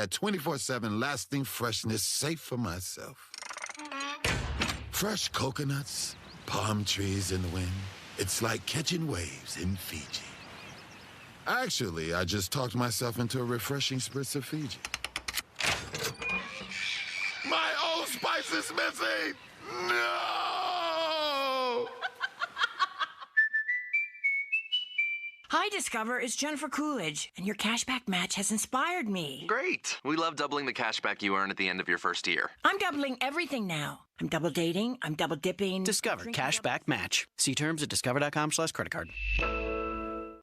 that 24/7 lasting freshness safe for myself. Fresh coconuts, palm trees in the wind. It's like catching waves in Fiji. Actually, I just talked myself into a refreshing spritz of Fiji. My Old Spice is missing! No! Hi, Discover. It's Jennifer Coolidge, and your cashback match has inspired me. Great. We love doubling the cashback you earn at the end of your first year. I'm doubling everything now. I'm double dating. I'm double dipping. Discover cashback match. See terms at discover.com/creditcard.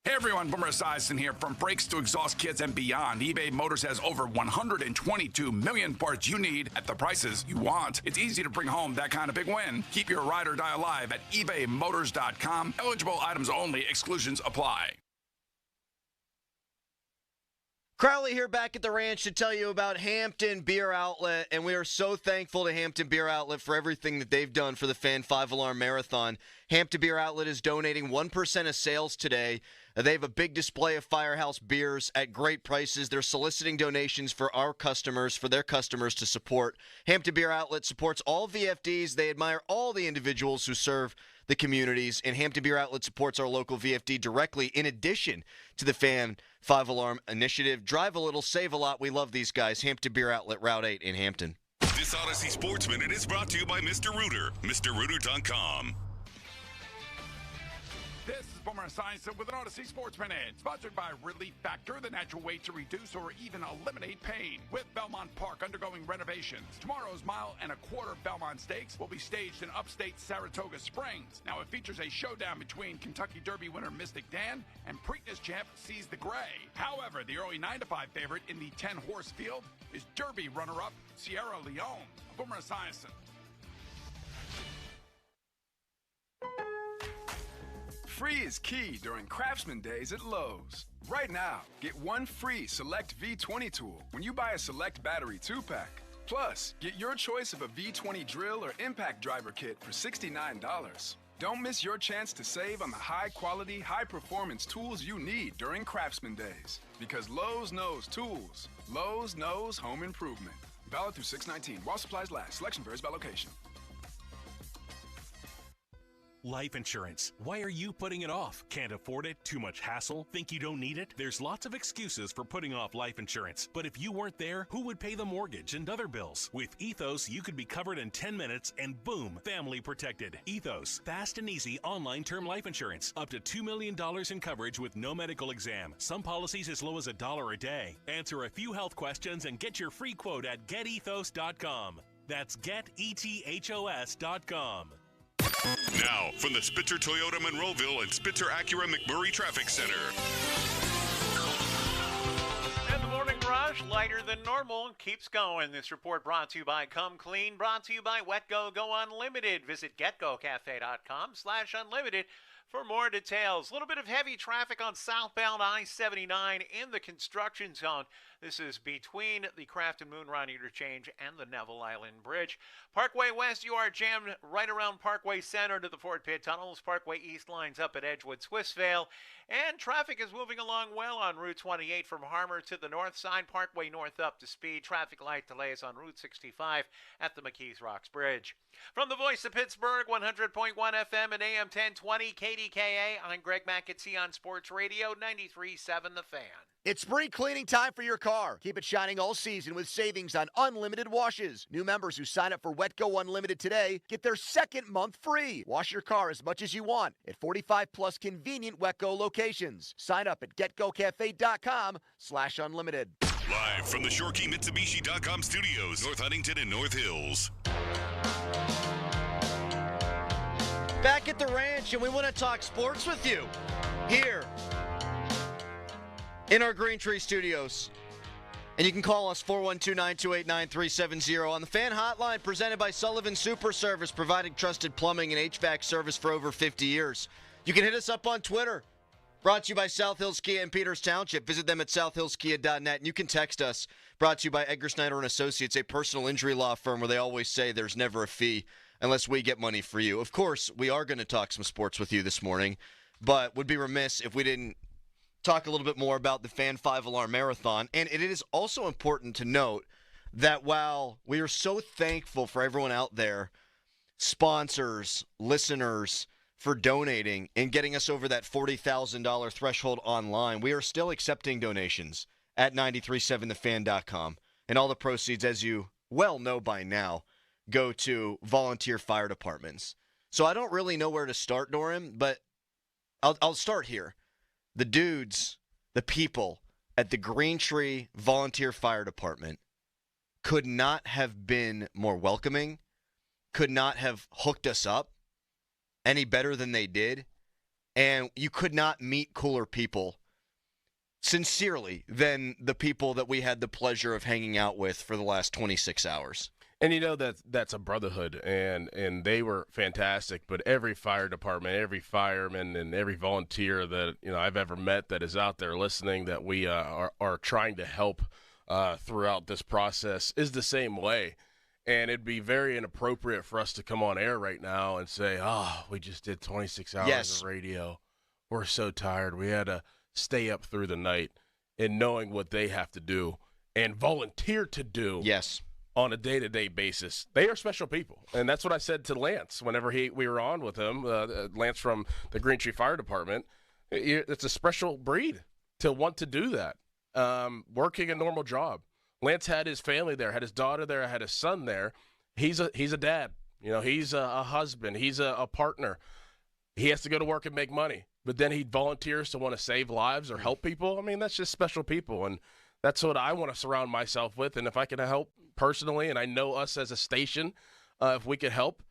Hey everyone, Boomer Esiason here. From brakes to exhaust kits and beyond, eBay Motors has over 122 million parts you need at the prices you want. It's easy to bring home that kind of big win. Keep your ride or die alive at ebaymotors.com. Eligible items only. Exclusions apply. Crowley here back at the ranch to tell you about Hampton Beer Outlet, and we are so thankful to Hampton Beer Outlet for everything that they've done for the Fan 5-Alarm Marathon. Hampton Beer Outlet is donating 1% of sales today. They have a big display of Firehouse beers at great prices. They're soliciting donations for our customers, for their customers to support. Hampton Beer Outlet supports all VFDs. They admire all the individuals who serve the communities, and Hampton Beer Outlet supports our local VFD directly in addition to the Fan 5-Alarm Initiative. Drive a little, save a lot. We love these guys. Hampton Beer Outlet, Route 8 in Hampton. This Odyssey Sports Minute is brought to you by Mr. Rooter, MrRooter.com. This is Boomer Esiason with an Odyssey Sports Minute, sponsored by Relief Factor, the natural way to reduce or even eliminate pain. With Belmont Park undergoing renovations, tomorrow's mile-and-a-quarter Belmont Stakes will be staged in upstate Saratoga Springs. Now it features a showdown between Kentucky Derby winner Mystic Dan and Preakness champ Seize the Gray. However, the early 9-5 favorite in the 10-horse field is Derby runner-up Sierra Leone. Boomer Esiason. Free is key during Craftsman Days at Lowe's. Right now, get one free Select V20 tool when you buy a Select Battery 2-pack. Plus, get your choice of a V20 drill or impact driver kit for $69. Don't miss your chance to save on the high-quality, high-performance tools you need during Craftsman Days. Because Lowe's knows tools. Lowe's knows home improvement. Valid through 6/19. While supplies last. Selection varies by location. Life insurance. Why are you putting it off? Can't afford it? Too much hassle? Think you don't need it? There's lots of excuses for putting off life insurance. But if you weren't there, who would pay the mortgage and other bills? With Ethos, you could be covered in 10 minutes and boom, family protected. Ethos, fast and easy online term life insurance. Up to $2 million in coverage with no medical exam. Some policies as low as $1 a day. Answer a few health questions and get your free quote at getethos.com. That's getethos.com. Now, from the Spitzer Toyota Monroeville and Spitzer Acura McMurray Traffic Center. And the morning rush, lighter than normal, keeps going. This report brought to you by Come Clean, brought to you by WetGo Go Unlimited. Visit getgocafe.com/unlimited for more details. A little bit of heavy traffic on southbound I-79 in the construction zone. This is between the Craft and Moon Run Interchange and the Neville Island Bridge. Parkway West, you are jammed right around Parkway Center to the Fort Pitt Tunnels. Parkway East lines up at Edgewood, Swissvale. And traffic is moving along well on Route 28 from Harmer to the north side. Parkway North up to speed. Traffic light delays on Route 65 at the McKees Rocks Bridge. From the voice of Pittsburgh, 100.1 FM and AM 1020 KDKA, I'm Greg McAtee on Sports Radio 93.7 The Fan. It's spring cleaning time for your car. Keep it shining all season with savings on unlimited washes. New members who sign up for WetGo Unlimited today get their second month free. Wash your car as much as you want at 45-plus convenient WetGo locations. Sign up at getgocafe.com/unlimited. Live from the ShoreKeyMitsubishi.com studios, North Huntington and North Hills. Back at the ranch, and we want to talk sports with you here in our Green Tree Studios. And you can call us 412-928-9370 on the Fan Hotline, presented by Sullivan Super Service, providing trusted plumbing and HVAC service for over 50 years. You can hit us up on Twitter. Brought to you by South Hills Kia in Peters Township. Visit them at southhillskia.net. And you can text us. Brought to you by Edgar Snyder and Associates, a personal injury law firm where they always say there's never a fee unless we get money for you. Of course, we are going to talk some sports with you this morning, but would be remiss if we didn't talk a little bit more about the Fan 5 Alarm Marathon. And it is also important to note that while we are so thankful for everyone out there, sponsors, listeners, for donating and getting us over that $40,000 threshold online, we are still accepting donations at 937thefan.com. And all the proceeds, as you well know by now, go to volunteer fire departments. So I don't really know where to start, Doran, but I'll start here. The dudes, the people at the Green Tree Volunteer Fire Department could not have been more welcoming, could not have hooked us up any better than they did, and you could not meet cooler people, sincerely, than the people that we had the pleasure of hanging out with for the last 26 hours. And you know that's a brotherhood, and they were fantastic. But every fire department, every fireman, and every volunteer that I've ever met that is out there listening, that we are trying to help throughout this process, is the same way. And it'd be very inappropriate for us to come on air right now and say, "Oh, we just did 26 hours of radio. We're so tired. We had to stay up through the night," and knowing what they have to do and volunteer to do. Yes. On a day-to-day basis. They are special people. And that's what I said to Lance whenever we were on with him, Lance from the Green Tree Fire Department. It's a special breed to want to do that, working a normal job. Lance had his family there, had his daughter there, had his son there. He's a dad. He's a husband. He's a partner. He has to go to work and make money. But then he volunteers to want to save lives or help people. I mean, that's just special people. And that's what I want to surround myself with. And if I can help personally, and I know us as a station, if we could help,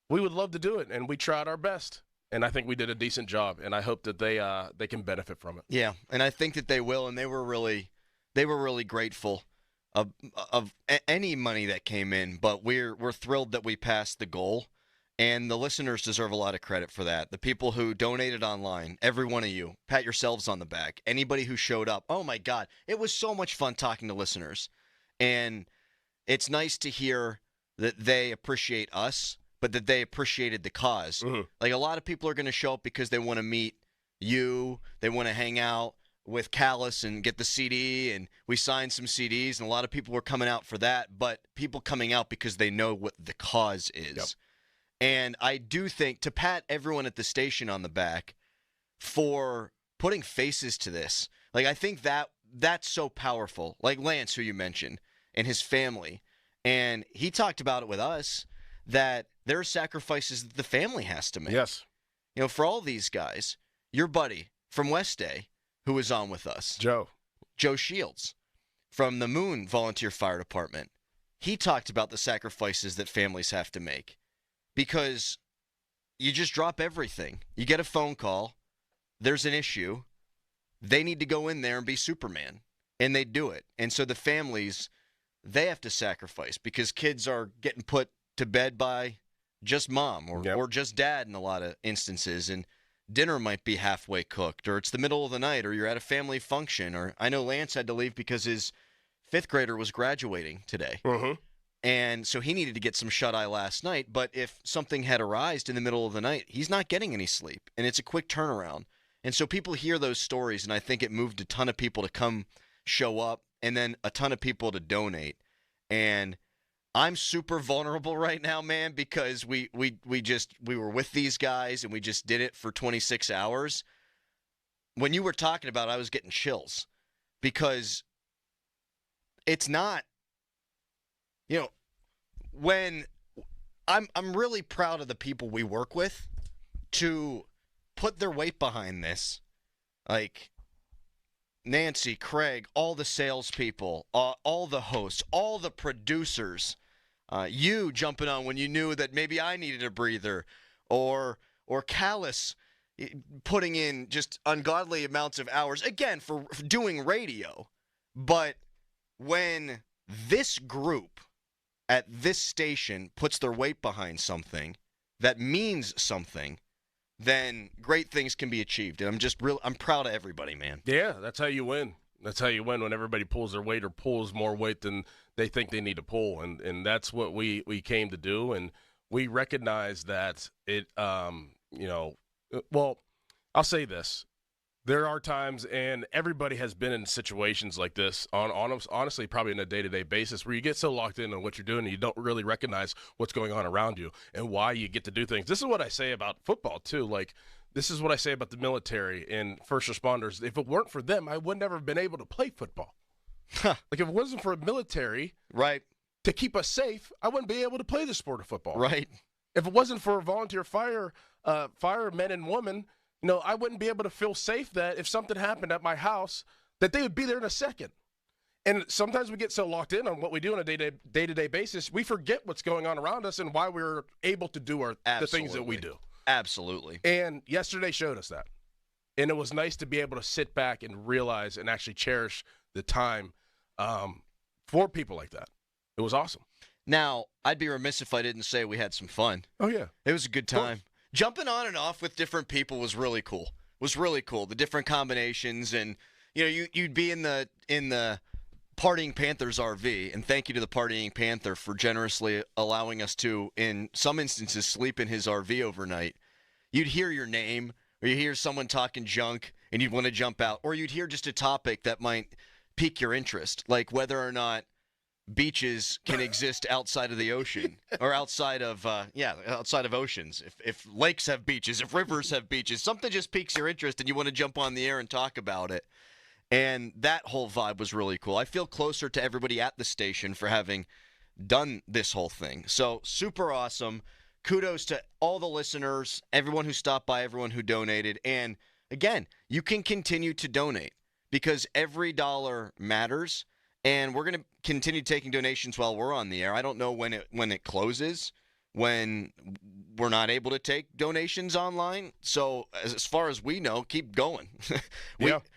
we would love to do it. And we tried our best. And I think we did a decent job. And I hope that they can benefit from it. Yeah, and I think that they will. And they were really grateful of any money that came in. But we're thrilled that we passed the goal. And the listeners deserve a lot of credit for that. The people who donated online, every one of you, pat yourselves on the back. Anybody who showed up, oh my God, it was so much fun talking to listeners. And it's nice to hear that they appreciate us, but that they appreciated the cause. Mm-hmm. Like, a lot of people are going to show up because they want to meet you, they want to hang out with Callus and get the CD, and we signed some CDs, and a lot of people were coming out for that, but people coming out because they know what the cause is. Yep. And I do think, to pat everyone at the station on the back for putting faces to this, like, I think that's so powerful. Like Lance, who you mentioned, and his family. And he talked about it with us, that there are sacrifices that the family has to make. Yes. For all these guys, your buddy from West Day, who was on with us, Joe Shields, from the Moon Volunteer Fire Department, he talked about the sacrifices that families have to make. Because you just drop everything. You get a phone call. There's an issue. They need to go in there and be Superman. And they do it. And so the families, they have to sacrifice because kids are getting put to bed by just mom or just dad in a lot of instances. And dinner might be halfway cooked, or it's the middle of the night, or you're at a family function. Or I know Lance had to leave because his 5th grader was graduating today. Mm-hmm. And so he needed to get some shut-eye last night. But if something had arisen in the middle of the night, he's not getting any sleep. And it's a quick turnaround. And so people hear those stories, and I think it moved a ton of people to come show up, and then a ton of people to donate. And I'm super vulnerable right now, man, because we were with these guys, and we just did it for 26 hours. When you were talking about it, I was getting chills. Because it's not... when I'm really proud of the people we work with to put their weight behind this, like Nancy, Craig, all the salespeople, all the hosts, all the producers, you jumping on when you knew that maybe I needed a breather, or Callus putting in just ungodly amounts of hours, again, for doing radio. But when this group at this station puts their weight behind something that means something, then great things can be achieved. And I'm proud of everybody, man. Yeah, that's how you win. That's how you win, when everybody pulls their weight or pulls more weight than they think they need to pull. And that's what we came to do. And we recognize that it, well, I'll say this. There are times, and everybody has been in situations like this honestly, probably on a day-to-day basis, where you get so locked in on what you're doing and you don't really recognize what's going on around you and why you get to do things. This is what I say about football, too. Like, this is what I say about the military and first responders. If it weren't for them, I would never have been able to play football. Like, if it wasn't for a military to keep us safe, I wouldn't be able to play the sport of football. Right. If it wasn't for volunteer firemen and women, I wouldn't be able to feel safe that if something happened at my house, that they would be there in a second. And sometimes we get so locked in on what we do on a day-to-day basis, we forget what's going on around us and why we're able to do the things that we do. Absolutely. And yesterday showed us that. And it was nice to be able to sit back and realize and actually cherish the time for people like that. It was awesome. Now, I'd be remiss if I didn't say we had some fun. Oh, yeah. It was a good time. Jumping on and off with different people was really cool. The different combinations, and you'd be in the Partying Panthers RV, and thank you to the Partying Panther for generously allowing us to, in some instances, sleep in his RV overnight. You'd hear your name, or you hear someone talking junk, and you'd want to jump out, or you'd hear just a topic that might pique your interest, like whether or not beaches can exist outside of the ocean, or outside of oceans. If lakes have beaches, if rivers have beaches, something just piques your interest and you want to jump on the air and talk about it. And that whole vibe was really cool. I feel closer to everybody at the station for having done this whole thing. So super awesome. Kudos to all the listeners, everyone who stopped by, everyone who donated. And again, you can continue to donate because every dollar matters. And we're going to continue taking donations while we're on the air. I don't know when it closes, when we're not able to take donations online. So as far as we know, keep going.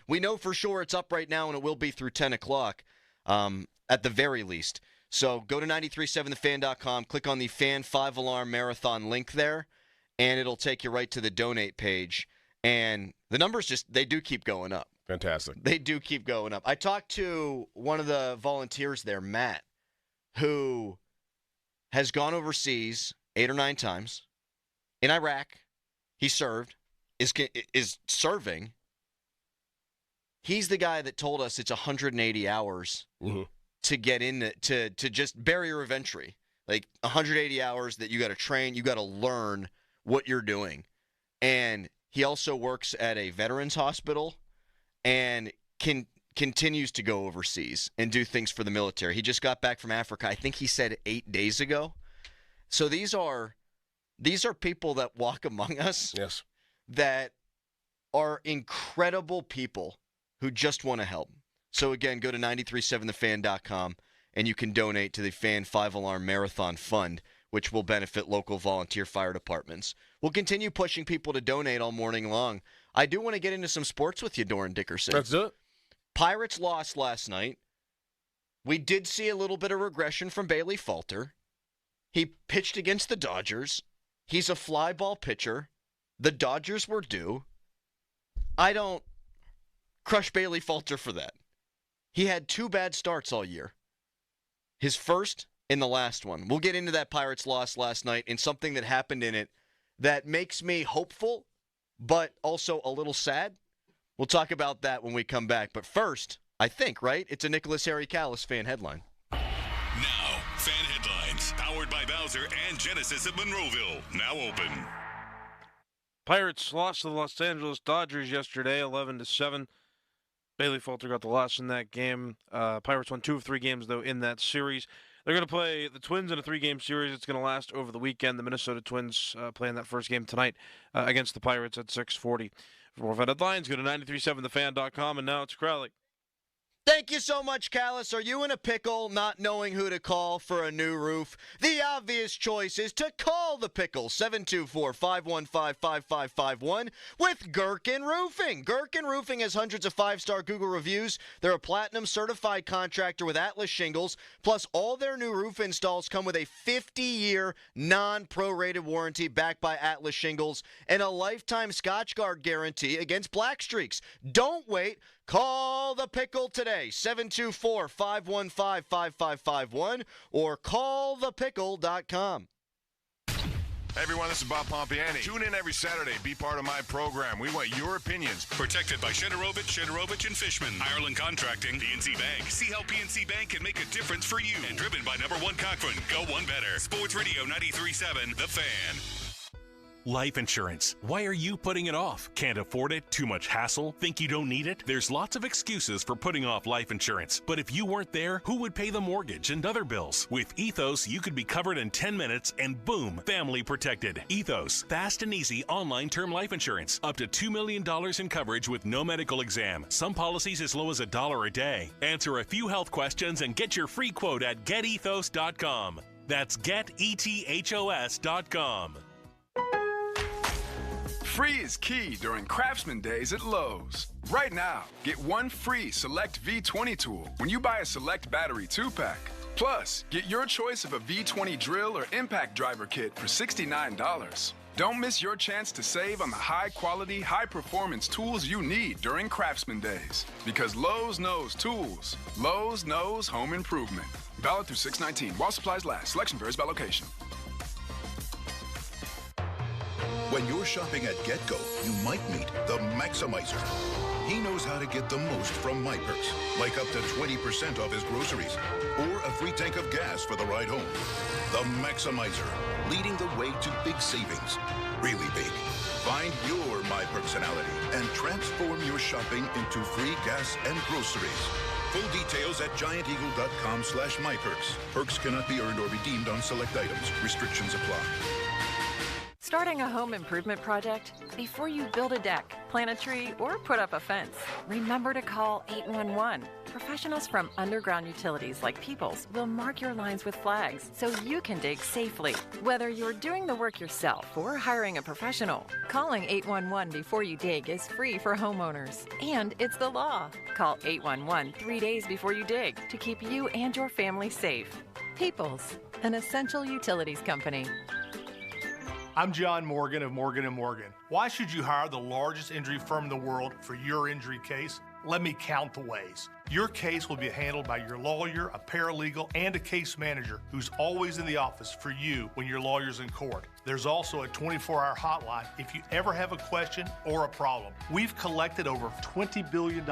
We know for sure it's up right now, and it will be through 10 o'clock at the very least. So go to 937thefan.com, click on the Fan 5-Alarm Marathon link there, and it'll take you right to the donate page. And the numbers they do keep going up. Fantastic. They do keep going up. I talked to one of the volunteers there, Matt, who has gone overseas 8 or 9 times. In Iraq, he served, is serving. He's the guy that told us it's 180 hours to get in, to just barrier of entry. Like 180 hours that you got to train, you got to learn what you're doing. And he also works at a veterans hospital and continues to go overseas and do things for the military. He just got back from Africa. I think he said 8 days ago. So these are people that walk among us. Yes. That are incredible people who just want to help. So again, go to 937thefan.com and you can donate to the Fan 5-Alarm Marathon Fund, which will benefit local volunteer fire departments. We'll continue pushing people to donate all morning long. I do want to get into some sports with you, Doran Dickerson. Let's do it. Pirates lost last night. We did see a little bit of regression from Bailey Falter. He pitched against the Dodgers. He's a fly ball pitcher. The Dodgers were due. I don't crush Bailey Falter for that. He had 2 bad starts all year. His first and the last one. We'll get into that Pirates loss last night and something that happened in it that makes me hopeful, but also a little sad. We'll talk about that when we come back. But first, I think, right? It's a Nicholas Harry Callis fan headline. Now, fan headlines, powered by Bowser and Genesis of Monroeville. Now open. Pirates lost to the Los Angeles Dodgers yesterday, 11-7. Bailey Falter got the loss in that game. Pirates won 2 of 3 games, though, in that series. They're going to play the Twins in a 3-game series. It's going to last over the weekend. The Minnesota Twins playing that first game tonight against the Pirates at 6:40. For more fan headlines, go to 937thefan.com, and now it's Crowley. Thank you so much, Callis. Are you in a pickle not knowing who to call for a new roof? The obvious choice is to call the pickle, 724-515-5551 with Gherkin Roofing. Gherkin Roofing has hundreds of 5-star Google reviews. They're a platinum certified contractor with Atlas shingles. Plus, all their new roof installs come with a 50-year non-prorated warranty backed by Atlas shingles and a lifetime Scotchguard guarantee against black streaks. Don't wait. Call the pickle today, 724-515-5551 or callthepickle.com. Hey everyone, this is Bob Pompiani. Tune in every Saturday. Be part of my program. We want your opinions. Protected by Shederovich and Fishman. Ireland Contracting, PNC Bank. See how PNC Bank can make a difference for you. And driven by number one Cochran. Go one better. Sports Radio 93.7, The Fan. Life insurance. Why are you putting it off? Can't afford it? Too much hassle? Think you don't need it? There's lots of excuses for putting off life insurance. But if you weren't there, who would pay the mortgage and other bills? With Ethos, you could be covered in 10 minutes and boom, family protected. Ethos, fast and easy online term life insurance. Up to $2 million in coverage with no medical exam. Some policies as low as $1 a day. Answer a few health questions and get your free quote at getethos.com. That's getethos.com. Free is key during Craftsman Days at Lowe's. Right now, get one free Select V20 tool when you buy a Select Battery 2-pack. Plus, get your choice of a V20 drill or impact driver kit for $69. Don't miss your chance to save on the high-quality, high-performance tools you need during Craftsman Days. Because Lowe's knows tools. Lowe's knows home improvement. Valid through 6/19 while supplies last. Selection varies by location. When you're shopping at GetGo, you might meet the Maximizer. He knows how to get the most from My Perks, like up to 20% off his groceries, or a free tank of gas for the ride home. The Maximizer, leading the way to big savings. Really big. Find your My personality and transform your shopping into free gas and groceries. Full details at gianteagle.com/myperks. Perks cannot be earned or redeemed on select items. Restrictions apply. Starting a home improvement project? Before you build a deck, plant a tree, or put up a fence, remember to call 811. Professionals from underground utilities like Peoples will mark your lines with flags so you can dig safely. Whether you're doing the work yourself or hiring a professional, calling 811 before you dig is free for homeowners. And it's the law. Call 811 3 days before you dig to keep you and your family safe. Peoples, an essential utilities company. I'm John Morgan of Morgan & Morgan. Why should you hire the largest injury firm in the world for your injury case? Let me count the ways. Your case will be handled by your lawyer, a paralegal, and a case manager who's always in the office for you when your lawyer's in court. There's also a 24-hour hotline if you ever have a question or a problem. We've collected over $20 billion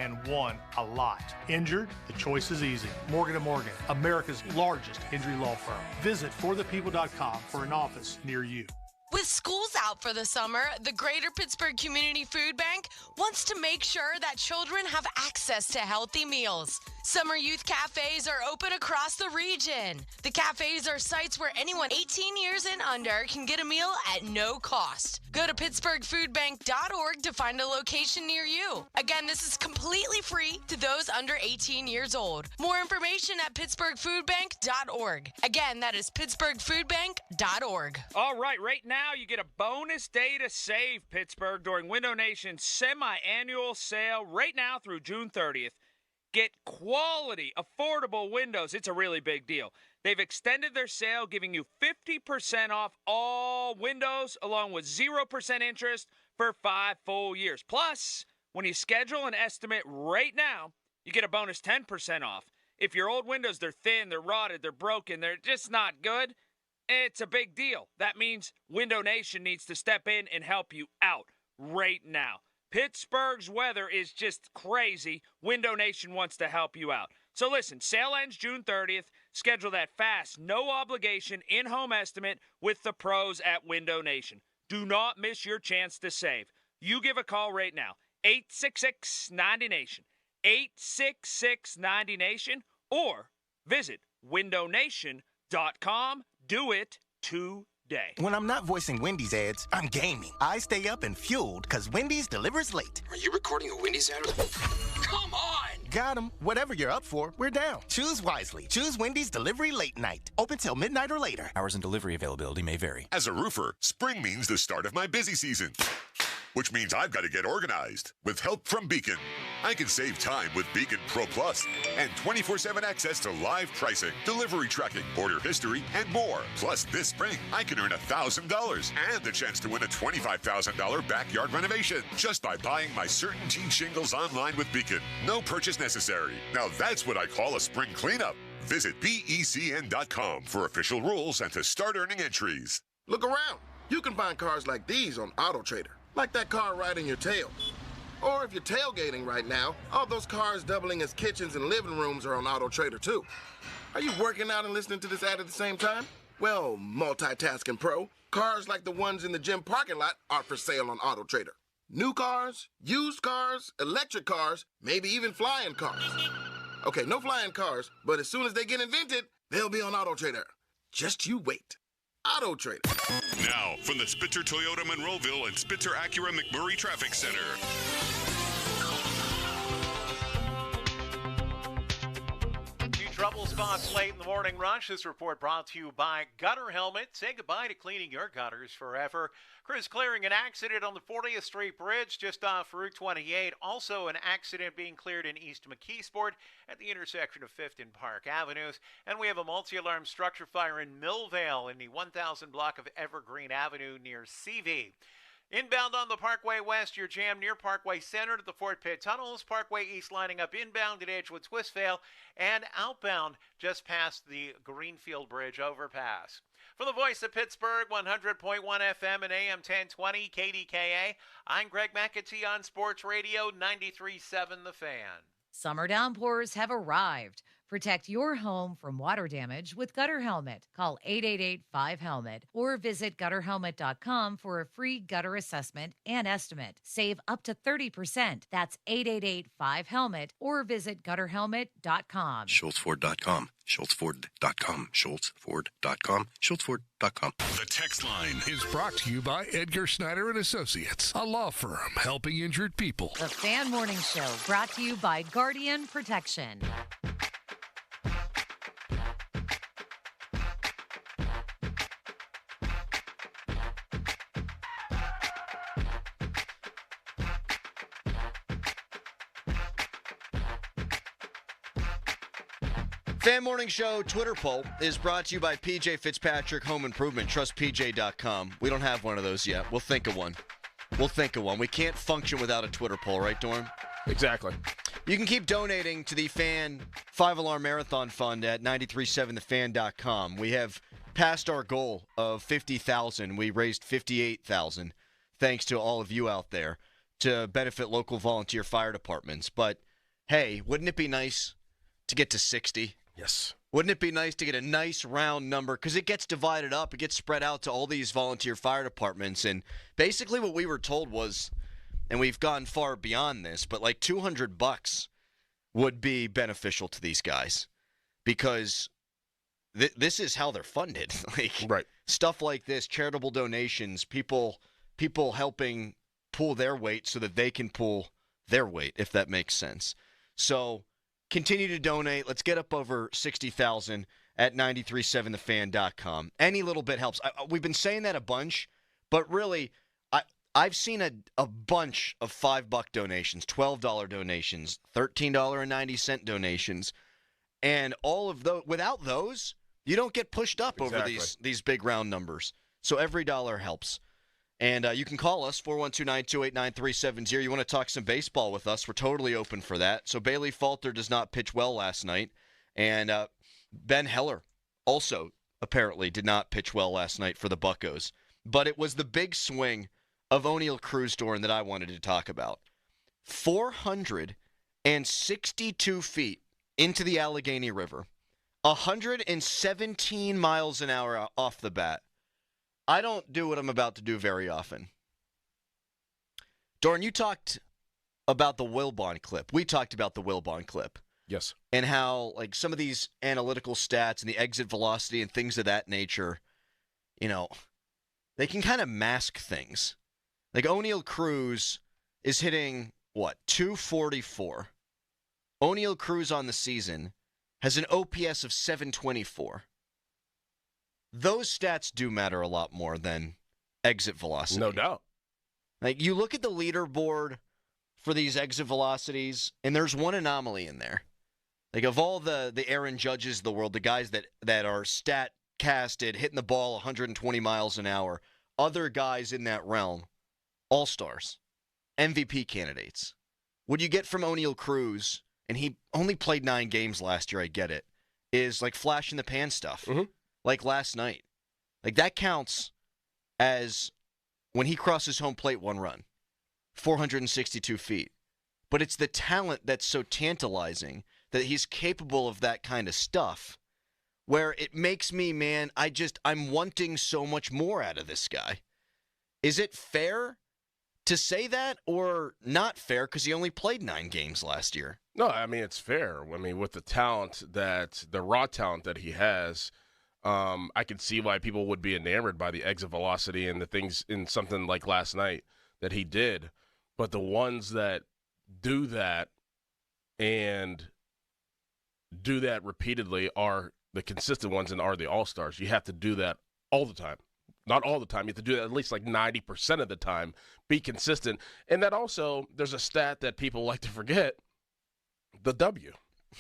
and won a lot. Injured? The choice is easy. Morgan & Morgan, America's largest injury law firm. Visit forthepeople.com for an office near you. With schools out for the summer, the Greater Pittsburgh Community Food Bank wants to make sure that children have access to healthy meals. Summer youth cafes are open across the region. The cafes are sites where anyone 18 years and under can get a meal at no cost. Go to pittsburghfoodbank.org to find a location near you. Again, this is completely free to those under 18 years old. More information at pittsburghfoodbank.org. Again, that is pittsburghfoodbank.org. All right now you get a bonus day to save, Pittsburgh, during Window Nation's semi-annual sale right now through June 30th. Get quality, affordable windows. It's a really big deal. They've extended their sale, giving you 50% off all windows, along with 0% interest for 5 full years. Plus, when you schedule an estimate right now, you get a bonus 10% off. If your old windows, they're thin, they're rotted, they're broken, they're just not good, it's a big deal. That means Window Nation needs to step in and help you out right now. Pittsburgh's weather is just crazy. Window Nation wants to help you out. So listen, sale ends June 30th. Schedule that fast, no obligation, in-home estimate with the pros at Window Nation. Do not miss your chance to save. You give a call right now, 866-90-NATION, 866-90-NATION, or visit windownation.com. Do it today. When I'm not voicing Wendy's ads, I'm gaming. I stay up and fueled because Wendy's delivers late. Are you recording a Wendy's ad? Come on! Got 'em. Whatever you're up for, we're down. Choose wisely. Choose Wendy's Delivery Late Night. Open till midnight or later. Hours and delivery availability may vary. As a roofer, spring means the start of my busy season, which means I've got to get organized. With help from Beacon, I can save time with Beacon Pro Plus and 24/7 access to live pricing, delivery tracking, order history, and more. Plus, this spring, I can earn $1,000 and the chance to win a $25,000 backyard renovation just by buying my CertainTeed shingles online with Beacon. No purchase necessary. Now that's what I call a spring cleanup. Visit BECN.com for official rules and to start earning entries. Look around. You can find cars like these on AutoTrader, like that car right in your tail. Or if you're tailgating right now, all those cars doubling as kitchens and living rooms are on AutoTrader too. Are you working out and listening to this ad at the same time? Well, multitasking pro, cars like the ones in the gym parking lot are for sale on AutoTrader. New cars, used cars, electric cars, maybe even flying cars. Okay, no flying cars, but as soon as they get invented, they'll be on AutoTrader. Just you wait. AutoTrader. Now, from the Spitzer Toyota Monroeville and Spitzer Acura McMurray Traffic Center. Trouble spots late in the morning rush. This report brought to you by Gutter Helmet. Say goodbye to cleaning your gutters forever. Crews clearing an accident on the 40th Street Bridge just off Route 28. Also an accident being cleared in East McKeesport at the intersection of 5th and Park Avenues. And we have a multi-alarm structure fire in Millvale in the 1000 block of Evergreen Avenue near CV. Inbound on the Parkway West, you're jammed near Parkway Center to the Fort Pitt Tunnels. Parkway East lining up inbound at Edgewood Twistvale, and outbound just past the Greenfield Bridge overpass. From the voice of Pittsburgh, 100.1 FM and AM 1020 KDKA, I'm Greg McAtee on Sports Radio 93.7 The Fan. Summer downpours have arrived. Protect your home from water damage with Gutter Helmet. Call 888-5HELMET or visit gutterhelmet.com for a free gutter assessment and estimate. Save up to 30%. That's 888-5HELMET or visit gutterhelmet.com. SchultzFord.com. SchultzFord.com. SchultzFord.com. SchultzFord.com. The text line is brought to you by Edgar Snyder and Associates, a law firm helping injured people. The Fan Morning Show brought to you by Guardian Protection. Fan Morning Show Twitter poll is brought to you by PJ Fitzpatrick Home Improvement. TrustPJ.com. We don't have one of those yet. We'll think of one. We can't function without a Twitter poll, right, Dorn? Exactly. You can keep donating to the Fan 5-Alarm Marathon Fund at 937thefan.com. We have passed our goal of 50,000. We raised 58,000, thanks to all of you out there, to benefit local volunteer fire departments. But, hey, wouldn't it be nice to get to 60? Yes. Wouldn't it be nice to get a nice round number? Because it gets divided up. It gets spread out to all these volunteer fire departments. And basically what we were told was, and we've gone far beyond this, but like $200 would be beneficial to these guys. Because this is how they're funded. Right. Stuff like this, charitable donations, people helping pull their weight so that they can pull their weight, if that makes sense. So continue to donate. Let's get up over 60,000 at 937thefan.com. Any little bit helps. We've been saying that a bunch, but really, I've seen a bunch of $5 donations, $12 donations, $13.90 donations, and all of those. Without those, you don't get pushed up over these big round numbers. So every dollar helps. And you can call us, 412-928-9370. You want to talk some baseball with us, we're totally open for that. So Bailey Falter does not pitch well last night. And Ben Heller also apparently did not pitch well last night for the Buccos. But it was the big swing of O'Neill Cruz, Doran, that I wanted to talk about. 462 feet into the Allegheny River. 117 miles an hour off the bat. I don't do what I'm about to do very often. Doran, you talked about the Wilbon clip. We talked about the Wilbon clip. Yes. And how, like, some of these analytical stats and the exit velocity and things of that nature, you know, they can kind of mask things. Like, O'Neill Cruz is hitting, 244. O'Neill Cruz on the season has an OPS of 724. Those stats do matter a lot more than exit velocity. No doubt. Like, you look at the leaderboard for these exit velocities, and there's one anomaly in there. Like, of all the Aaron Judges of the world, the guys that are stat casted, hitting the ball 120 miles an hour, other guys in that realm, all-stars, MVP candidates. What you get from O'Neill Cruz, and he only played 9 games last year, I get it, is like flash in the pan stuff. Mm-hmm. Like last night. Like, that counts as when he crosses home plate, 1 run, 462 feet. But it's the talent that's so tantalizing that he's capable of that kind of stuff, where it makes me, man, I'm wanting so much more out of this guy. Is it fair to say that, or not fair because he only played 9 games last year? No, I mean, it's fair. I mean, with the raw talent that he has, I can see why people would be enamored by the exit velocity and the things in something like last night that he did. But the ones that do that and do that repeatedly are the consistent ones and are the all-stars. You have to do that all the time. Not all the time. You have to do that at least like 90% of the time. Be consistent. And that also, there's a stat that people like to forget, the W.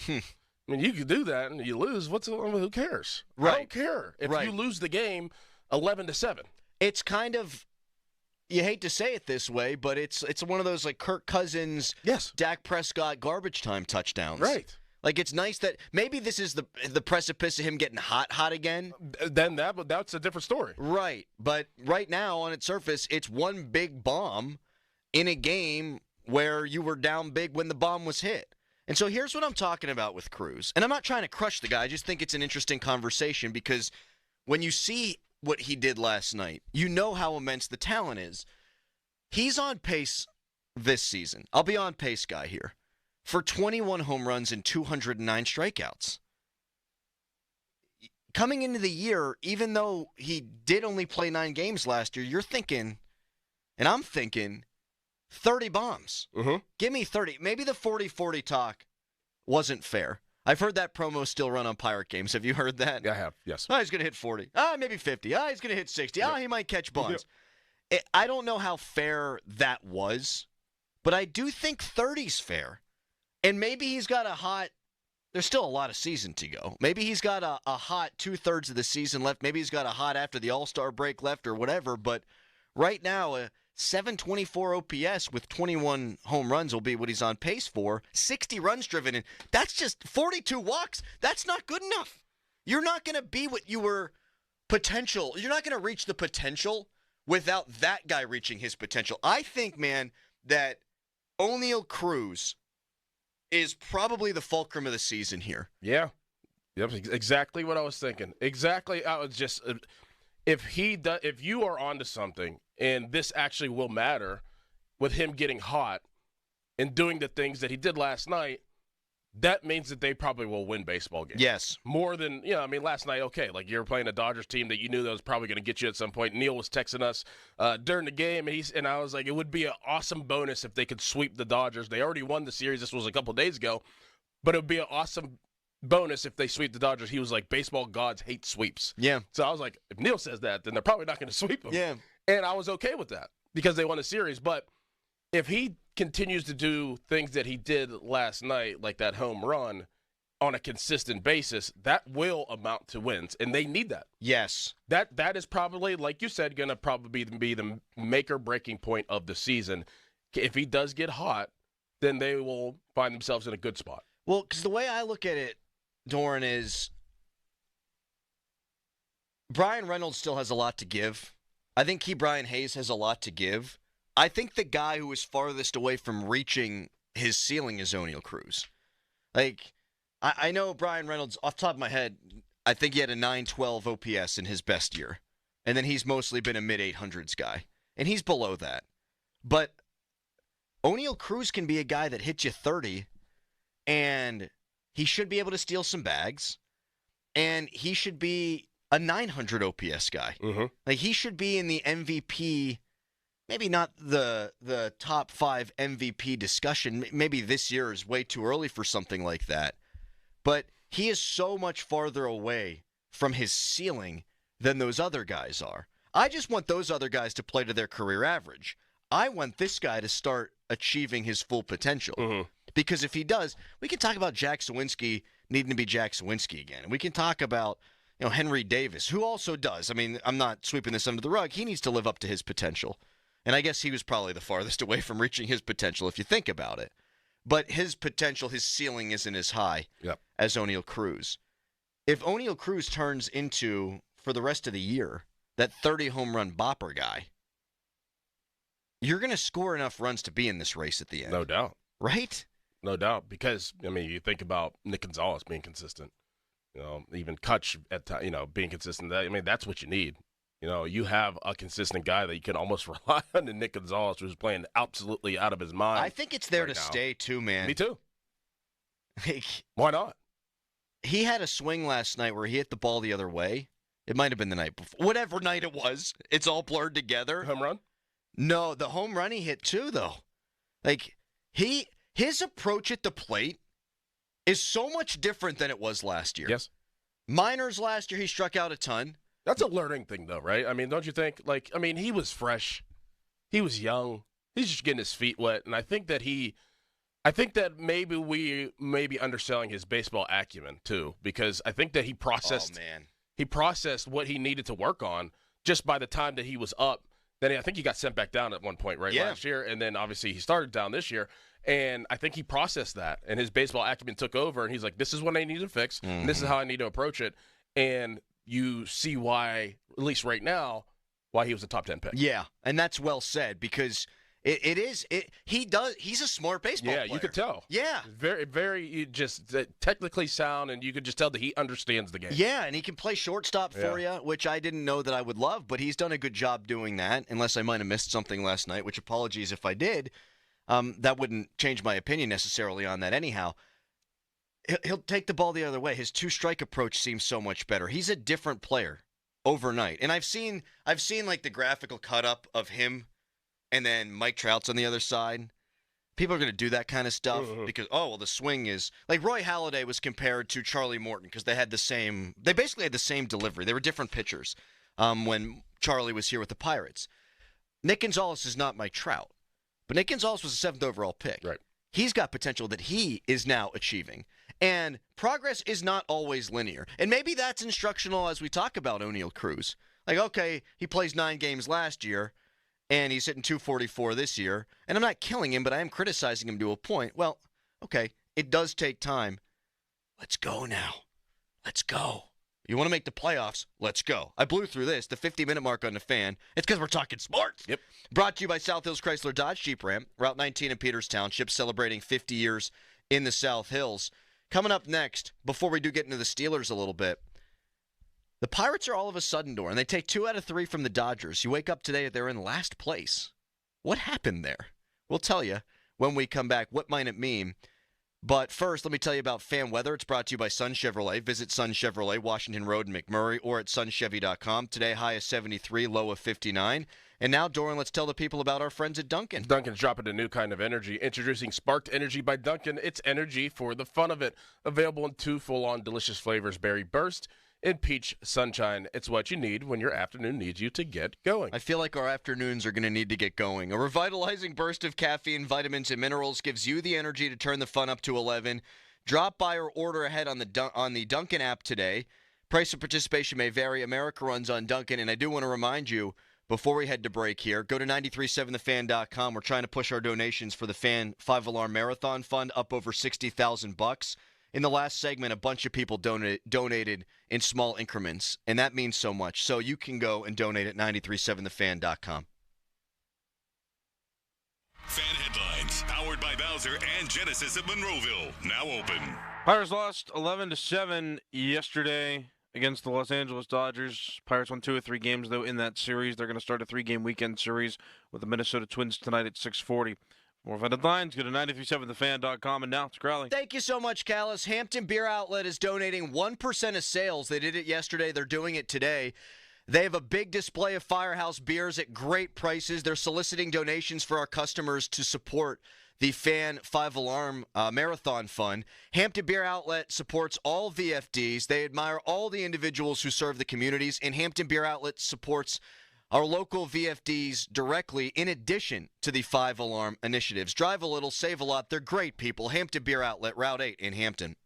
I mean, you can do that and you lose. Who cares? Right. I don't care if you lose the game 11-7. It's kind of, you hate to say it this way, but it's one of those like Kirk Cousins, Dak Prescott garbage time touchdowns. Right. Like, it's nice that maybe this is the precipice of him getting hot again. Then that's a different story. Right. But right now, on its surface, it's one big bomb in a game where you were down big when the bomb was hit. And so here's what I'm talking about with Cruz. And I'm not trying to crush the guy. I just think it's an interesting conversation because when you see what he did last night, you know how immense the talent is. He's on pace this season. I'll be on pace guy here. For 21 home runs and 209 strikeouts. Coming into the year, even though he did only play 9 games last year, you're thinking, and I'm thinking, 30 bombs. Mm-hmm. Give me 30. Maybe the 40-40 talk wasn't fair. I've heard that promo still run on Pirate games. Have you heard that? Yeah, I have, yes. Oh, he's going to hit 40. Maybe 50. He's going to hit 60. Yep. He might catch buns. Yep. I don't know how fair that was, but I do think 30's fair. And maybe he's got there's still a lot of season to go. Maybe he's got a hot 2/3 of the season left. Maybe he's got a hot after the All-Star break left or whatever. But right now, a 724 OPS with 21 home runs will be what he's on pace for. 60 runs driven in. That's just 42 walks. That's not good enough. You're not going to be what you were potential. You're not going to reach the potential without that guy reaching his potential. I think, man, that O'Neal Cruz is probably the fulcrum of the season here. Yeah. Yep, exactly what I was thinking. Exactly. I was just if you are onto something and this actually will matter with him getting hot and doing the things that he did last night, that means that they probably will win baseball games. Yes. More than, last night, okay, like you were playing a Dodgers team that you knew that was probably going to get you at some point. Neil was texting us during the game, and I was like, it would be an awesome bonus if they could sweep the Dodgers. They already won the series. This was a couple days ago. But it would be an awesome bonus if they sweep the Dodgers. He was like, baseball gods hate sweeps. Yeah. So I was like, if Neil says that, then they're probably not going to sweep them. Yeah. And I was okay with that because they won the series. But if he continues to do things that he did last night, like that home run, on a consistent basis, that will amount to wins, and they need that. Yes. That is probably, like you said, going to probably be the make-or-breaking point of the season. If he does get hot, then they will find themselves in a good spot. Well, because the way I look at it, Doran, is Brian Reynolds still has a lot to give. I think Brian Hayes has a lot to give. I think the guy who is farthest away from reaching his ceiling is O'Neal Cruz. Like, I know Brian Reynolds, off the top of my head, I think he had a 912 OPS in his best year. And then he's mostly been a mid-800s guy. And he's below that. But O'Neal Cruz can be a guy that hits you 30, and he should be able to steal some bags, and he should be a 900 OPS guy. Mm-hmm. Like, he should be in the MVP. Maybe not the top 5 MVP discussion. Maybe this year is way too early for something like that. But he is so much farther away from his ceiling than those other guys are. I just want those other guys to play to their career average. I want this guy to start achieving his full potential. Mm-hmm. Because if he does, we can talk about Jack Sawinski needing to be Jack Sawinski again. And we can talk about Henry Davis, who also does. I mean, I'm not sweeping this under the rug. He needs to live up to his potential. And I guess he was probably the farthest away from reaching his potential if you think about it. But his potential, his ceiling isn't as high as O'Neal Cruz. If O'Neal Cruz turns into, for the rest of the year, that 30 home run bopper guy, you're going to score enough runs to be in this race at the end. No doubt. Right? No doubt. Because, I mean, you think about Nick Gonzalez being consistent. Even Kutch being consistent. I mean, that's what you need. You have a consistent guy that you can almost rely on, and Nick Gonzalez, who's playing absolutely out of his mind. I think it's there to stay, too, man. Me too. Why not? He had a swing last night where he hit the ball the other way. It might have been the night before. Whatever night it was. It's all blurred together. Home run? No, the home run he hit, too, though. Like, his approach at the plate is so much different than it was last year. Yes. Minors last year, he struck out a ton. That's a learning thing, though, right? I mean, don't you think? He was fresh. He was young. He's just getting his feet wet. And I think that maybe we may be underselling his baseball acumen, too, because I think that he processed what he needed to work on just by the time that he was up. Then I think he got sent back down at one point, last year. And then, obviously, he started down this year. And I think he processed that. And his baseball acumen took over. And he's like, this is what I need to fix. Mm-hmm. And this is how I need to approach it. And you see why, at least right now, why he was a top 10 pick. Yeah, and that's well said because he's a smart baseball player. Yeah, you could tell. Yeah. Very, very just technically sound, and you could just tell that he understands the game. Yeah, and he can play shortstop for you, which I didn't know that I would love, but he's done a good job doing that, unless I might have missed something last night, which apologies if I did. That wouldn't change my opinion necessarily on that anyhow. He'll take the ball the other way. His two-strike approach seems so much better. He's a different player overnight. And I've seen like the graphical cut-up of him and then Mike Trout's on the other side. People are going to do that kind of stuff because, the swing is... Like Roy Halladay was compared to Charlie Morton because they basically had the same delivery. They were different pitchers when Charlie was here with the Pirates. Nick Gonzalez is not Mike Trout, but Nick Gonzalez was a 7th overall pick. Right. He's got potential that he is now achieving. And progress is not always linear. And maybe that's instructional as we talk about O'Neal Cruz. Like, okay, he plays 9 games last year, and he's hitting .244 this year. And I'm not killing him, but I am criticizing him to a point. Well, okay, it does take time. Let's go now. Let's go. You want to make the playoffs? Let's go. I blew through this, the 50-minute mark on the fan. It's because we're talking sports. Yep. Brought to you by South Hills Chrysler Dodge Jeep Ram, Route 19 in Peters Township, celebrating 50 years in the South Hills. Coming up next, before we do get into the Steelers a little bit, the Pirates are all of a sudden door, and they take 2 out of 3 from the Dodgers. You wake up today, they're in last place. What happened there? We'll tell you when we come back. What might it mean? But first, let me tell you about fan weather. It's brought to you by Sun Chevrolet. Visit Sun Chevrolet, Washington Road in McMurray, or at sunchevy.com. Today, high of 73, low of 59. And now, Doran, let's tell the people about our friends at Dunkin'. Dunkin's dropping a new kind of energy. Introducing Sparked Energy by Dunkin'. It's energy for the fun of it. Available in 2 full-on delicious flavors, Berry Burst and Peach Sunshine. It's what you need when your afternoon needs you to get going. I feel like our afternoons are going to need to get going. A revitalizing burst of caffeine, vitamins, and minerals gives you the energy to turn the fun up to 11. Drop by or order ahead on the Dunkin' app today. Price of participation may vary. America runs on Dunkin', and I do want to remind you, before we head to break here, go to 937thefan.com. We're trying to push our donations for the Fan 5-Alarm Marathon Fund up over $60,000. In the last segment, a bunch of people donated in small increments, and that means so much. So you can go and donate at 937thefan.com. Fan headlines, powered by Bowser and Genesis of Monroeville, now open. Pirates lost 11-7 yesterday against the Los Angeles Dodgers. Pirates won 2 of 3 games, though, in that series. They're going to start a 3-game weekend series with the Minnesota Twins tonight at 6:40. More fan headlines, go to 937thefan.com, and now it's Crowley. Thank you so much, Callis. Hampton Beer Outlet is donating 1% of sales. They did it yesterday. They're doing it today. They have a big display of Firehouse beers at great prices. They're soliciting donations for our customers to support the Fan 5-Alarm Marathon Fund. Hampton Beer Outlet supports all VFDs. They admire all the individuals who serve the communities, and Hampton Beer Outlet supports our local VFDs directly in addition to the 5-Alarm initiatives. Drive a little, save a lot. They're great people. Hampton Beer Outlet, Route 8 in Hampton.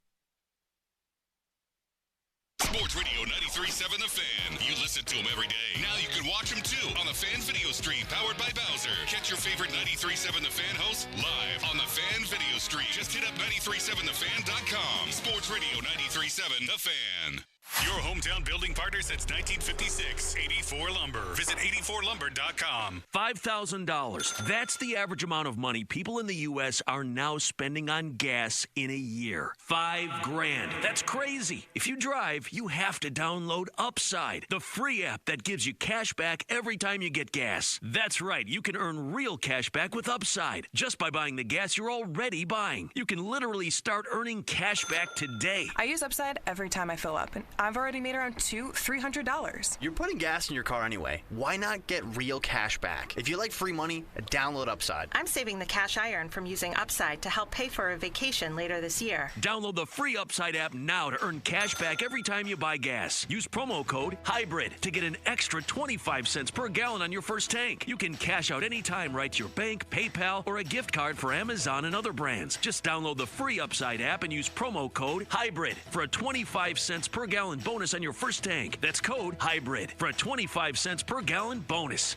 Sports Radio 93.7 The Fan. You listen to them every day. Now you can watch them too on the Fan Video Stream powered by Bowser. Catch your favorite 93.7 The Fan hosts live on the Fan Video Stream. Just hit up 937thefan.com. Sports Radio 93.7 The Fan. Your hometown building partner since 1956. 84 Lumber. Visit 84lumber.com. $5,000. That's the average amount of money people in the U.S. are now spending on gas in a year. $5,000. That's crazy. If you drive, you have to download Upside, the free app that gives you cash back every time you get gas. That's right. You can earn real cash back with Upside just by buying the gas you're already buying. You can literally start earning cash back today. I use Upside every time I fill up, and I've already made around $300. You're putting gas in your car anyway. Why not get real cash back? If you like free money, download Upside. I'm saving the cash I earn from using Upside to help pay for a vacation later this year. Download the free Upside app now to earn cash back every time you buy gas. Use promo code HYBRID to get an extra 25 cents per gallon on your first tank. You can cash out anytime right to your bank, PayPal, or a gift card for Amazon and other brands. Just download the free Upside app and use promo code HYBRID for a 25 cents per gallon bonus on your first tank. That's code HYBRID for a 25 cents per gallon bonus.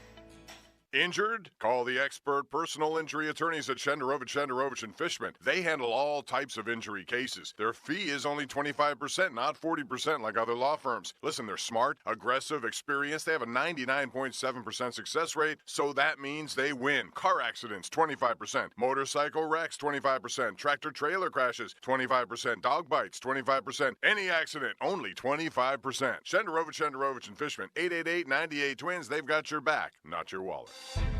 Injured? Call the expert personal injury attorneys at Shenderovich & Fishman. They handle all types of injury cases. Their fee is only 25%, not 40% like other law firms. Listen, they're smart, aggressive, experienced. They have a 99.7% success rate, so that means they win. Car accidents, 25%. Motorcycle wrecks, 25%. Tractor-trailer crashes, 25%. Dog bites, 25%. Any accident, only 25%. Shenderovich & Fishman, 888-98-TWINS. They've got your back, not your wallet.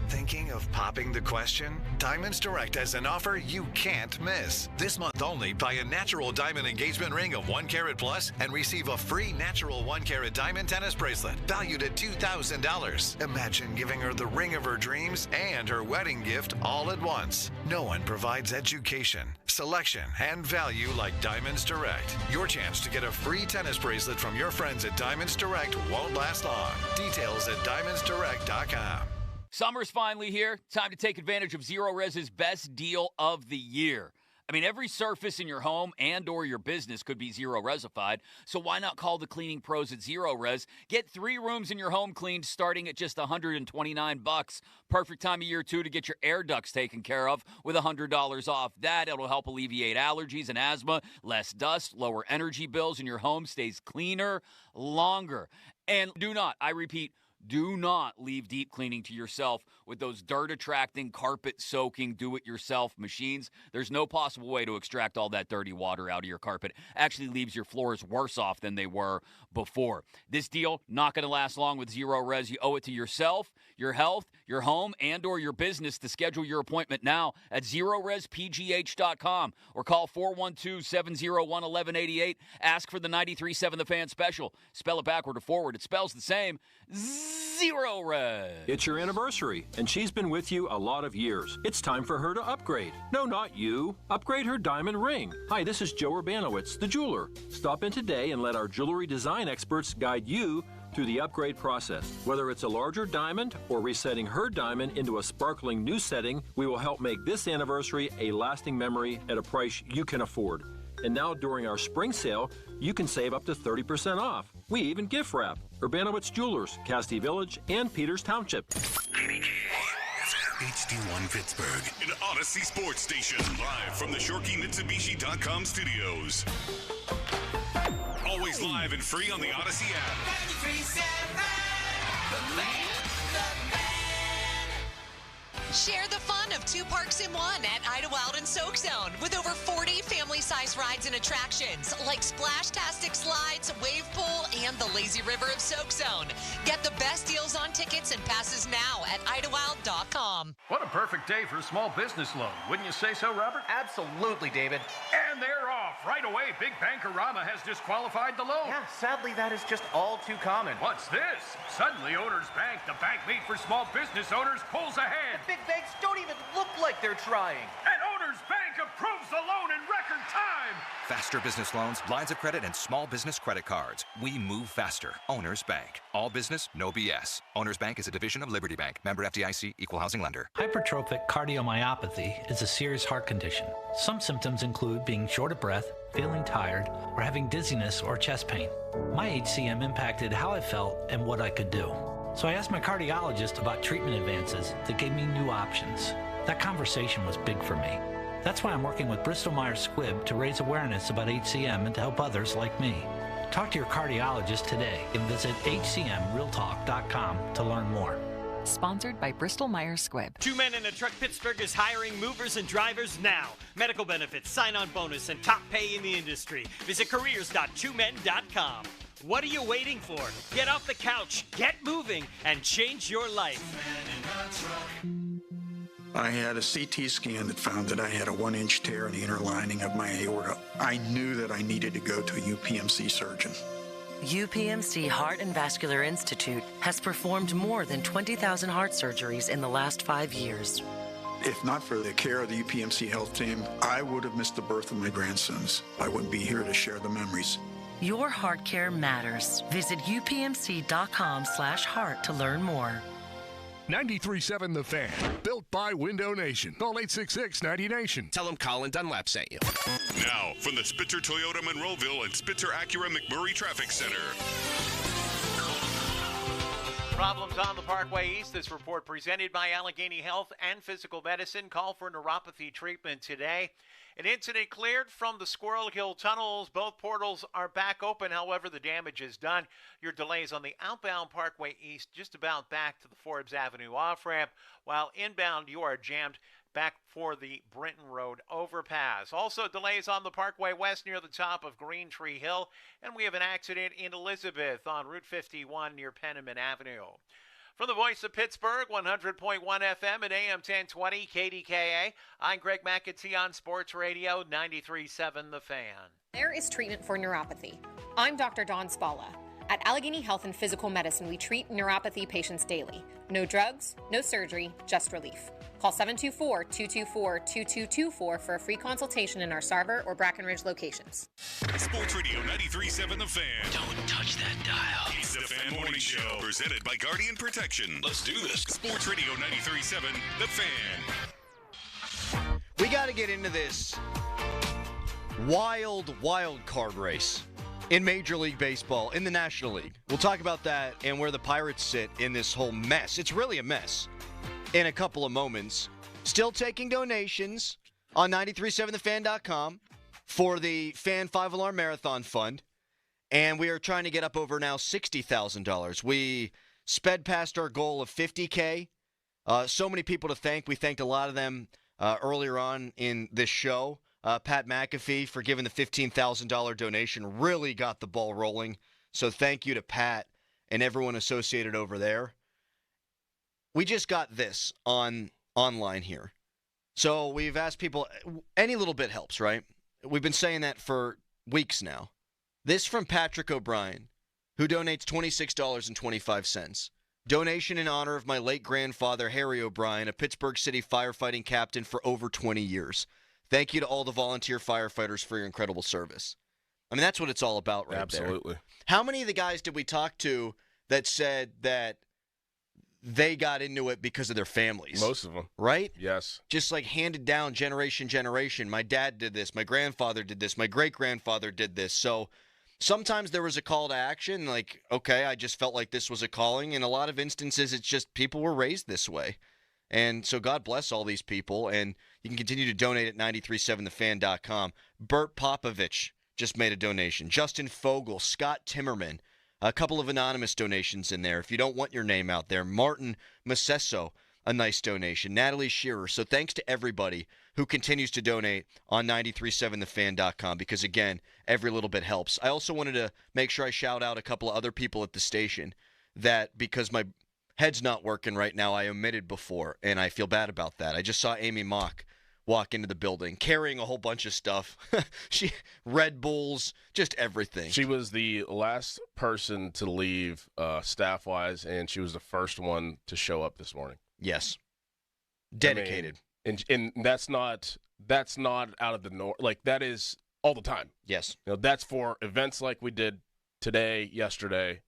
Thinking of popping the question? Diamonds Direct has an offer you can't miss. This month only, buy a natural diamond engagement ring of 1 carat plus and receive a free natural 1 carat diamond tennis bracelet valued at $2,000. Imagine giving her the ring of her dreams and her wedding gift all at once. No one provides education, selection, and value like Diamonds Direct. Your chance to get a free tennis bracelet from your friends at Diamonds Direct won't last long. Details at diamondsdirect.com. Summer's finally here. Time to take advantage of Zero Res's best deal of the year. I mean, every surface in your home and or your business could be Zero Resified, so why not call the cleaning pros at Zero Res? Get 3 rooms in your home cleaned starting at just $129. Perfect time of year, too, to get your air ducts taken care of with $100 off. That, it'll help alleviate allergies and asthma, less dust, lower energy bills, and your home stays cleaner longer. And do not, I repeat, do not leave deep cleaning to yourself with those dirt-attracting, carpet-soaking, do-it-yourself machines. There's no possible way to extract all that dirty water out of your carpet. Actually leaves your floors worse off than they were before. This deal, not going to last long with Zero Res. You owe it to yourself, your health, your home, and or your business to schedule your appointment now at ZeroResPGH.com or call 412-701-1188. Ask for the 93.7 The Fan special. Spell it backward or forward. It spells the same. Zero Res. It's your anniversary, and she's been with you a lot of years. It's time for her to upgrade. No, not you. Upgrade her diamond ring. Hi, this is Joe Urbanowitz, the jeweler. Stop in today and let our jewelry design experts guide you through the upgrade process. Whether it's a larger diamond or resetting her diamond into a sparkling new setting, we will help make this anniversary a lasting memory at a price you can afford. And now during our spring sale, you can save up to 30% off. We even gift wrap. Urbanowitz Jewelers, Castee Village, and Peters Township. HD1 Pittsburgh, an Odyssey sports station, live from the ShorkeyMitsubishi.com studios. Always live and free on the Odyssey app. Share the fun of 2 parks in 1 at Idlewild and Soak Zone with over 40 family-size rides and attractions like Splashtastic Slides, Wave Pool, and the Lazy River of Soak Zone. Get the best deals on tickets and passes now at Idlewild.com. What a perfect day for a small business loan. Wouldn't you say so, Robert? Absolutely, David. And they're off. Right away, Big Bankerama has disqualified the loan. Yeah, sadly, that is just all too common. What's this? Suddenly, Owners Bank, the bank made for small business owners, pulls ahead. The big banks don't even look like they're trying. And Owners Bank approves the loan in record time. Faster business loans, lines of credit, and small business credit cards. We move faster. Owners Bank. All business, no BS. Owners Bank is a division of Liberty Bank. Member FDIC, equal housing lender. Hypertrophic cardiomyopathy is a serious heart condition. Some symptoms include being short of breath, feeling tired, or having dizziness or chest pain. My HCM impacted how I felt and what I could do. So I asked my cardiologist about treatment advances that gave me new options. That conversation was big for me. That's why I'm working with Bristol Myers Squibb to raise awareness about HCM and to help others like me. Talk to your cardiologist today and visit hcmrealtalk.com to learn more. Sponsored by Bristol-Myers Squibb. 2 Men in a Truck Pittsburgh is hiring movers and drivers now. Medical benefits, sign-on bonus, and top pay in the industry. Visit careers.2men.com. What are you waiting for? Get off the couch, get moving, and change your life. I had a CT scan that found that I had a 1-inch tear in the inner lining of my aorta. I knew that I needed to go to a UPMC surgeon. UPMC Heart and Vascular Institute has performed more than 20,000 heart surgeries in the last 5 years. If not for the care of the UPMC health team, I would have missed the birth of my grandsons. I wouldn't be here to share the memories. Your heart care matters. Visit upmc.com/heart to learn more. 93.7 The Fan. Built by Window Nation. Call 866-90Nation. Tell them Colin Dunlap sent you. Now, from the Spitzer Toyota Monroeville and Spitzer Acura McMurray Traffic Center. Problems on the Parkway East. This report presented by Allegheny Health and Physical Medicine. Call for neuropathy treatment today. An incident cleared from the Squirrel Hill tunnels. Both portals are back open. However, the damage is done. Your delays on the outbound Parkway East just about back to the Forbes Avenue off-ramp, while inbound you are jammed back for the Brinton Road overpass. Also delays on the Parkway West near the top of Green Tree Hill. And we have an accident in Elizabeth on Route 51 near Penniman Avenue. From the voice of Pittsburgh, 100.1 FM and AM 1020 KDKA, I'm Greg McAtee on Sports Radio 93.7 The Fan. There is treatment for neuropathy. I'm Dr. Dawn Spalla. At Allegheny Health and Physical Medicine, we treat neuropathy patients daily. No drugs, no surgery, just relief. Call 724-224-2224 for a free consultation in our Sarver or Brackenridge locations. Sports Radio 93.7 The Fan. Don't touch that dial. It's the Fan Morning Show, presented by Guardian Protection. Let's do this. Sports Radio 93.7 The Fan. We got to get into this wild card race in Major League Baseball, in the National League. We'll talk about that and where the Pirates sit in this whole mess. It's really a mess. In a couple of moments. Still taking donations on 937thefan.com for the Fan 5-Alarm Marathon Fund. And we are trying to get up over now $60,000. We sped past our goal of $50K. So many people to thank. We thanked a lot of them earlier on in this show. Pat McAfee for giving the $15,000 donation. Really got the ball rolling. So thank you to Pat and everyone associated over there. We just got this online here. So we've asked people, any little bit helps, right? We've been saying that for weeks now. This from Patrick O'Brien, who donates $26.25. Donation in honor of my late grandfather, Harry O'Brien, a Pittsburgh City firefighting captain for over 20 years. Thank you to all the volunteer firefighters for your incredible service. I mean, that's what it's all about right there. Absolutely. How many of the guys did we talk to that said that they got into it because of their families? Most of them. Right? Yes. Just like handed down generation. My dad did this. My grandfather did this. My great-grandfather did this. So sometimes there was a call to action, like, okay, I just felt like this was a calling. In a lot of instances, it's just people were raised this way. And so God bless all these people. And you can continue to donate at 937thefan.com. Bert Popovich just made a donation. Justin Fogel, Scott Timmerman. A couple of anonymous donations in there if you don't want your name out there. Martin Macesso, a nice donation. Natalie Shearer. So thanks to everybody who continues to donate on 937thefan.com because, again, every little bit helps. I also wanted to make sure I shout out a couple of other people at the station that, because my head's not working right now, I omitted before, and I feel bad about that. I just saw Amy Mock walk into the building carrying a whole bunch of stuff. Red Bulls, just everything. She was the last person to leave staff-wise, and she was the first one to show up this morning. Yes. Dedicated. I mean, and that's not out of the norm. Like, that is all the time. Yes. You know, that's for events like we did today, yesterday,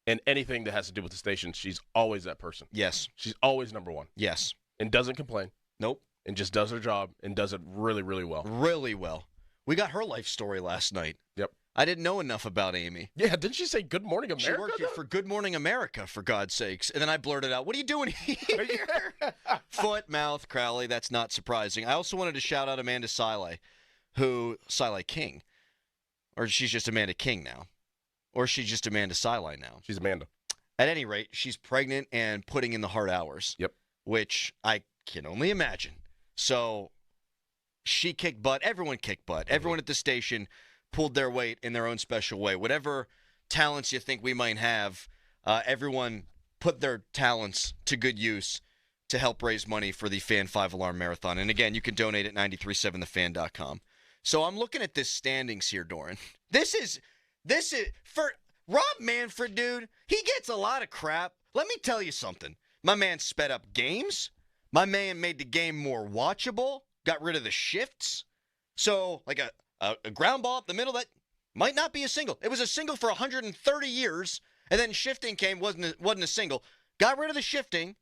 and anything that has to do with the station. She's always that person. Yes. She's always number one. Yes. And doesn't complain. Nope. And just does her job and does it really, really well. Really well. We got her life story last night. Yep. I didn't know enough about Amy. Yeah, didn't she say Good Morning America? She worked here for Good Morning America, for God's sakes. And then I blurted out, what are you doing here? Foot, mouth, Crowley, that's not surprising. I also wanted to shout out Amanda Siley King. Or she's just Amanda King now. Or she's just Amanda Siley now. She's Amanda. At any rate, she's pregnant and putting in the hard hours. Yep. Which I can only imagine. So she kicked butt. Everyone kicked butt. Everyone at the station pulled their weight in their own special way. Whatever talents you think we might have, everyone put their talents to good use to help raise money for the Fan 5 Alarm Marathon. And again, you can donate at 937thefan.com. So I'm looking at this standings here, Doran. This is for Rob Manfred, dude. He gets a lot of crap. Let me tell you something. My man sped up games. My man made the game more watchable. Got rid of the shifts. So like a ground ball up the middle that might not be a single. It was a single for 130 years, and then shifting came, wasn't a single. Got rid of the shifting.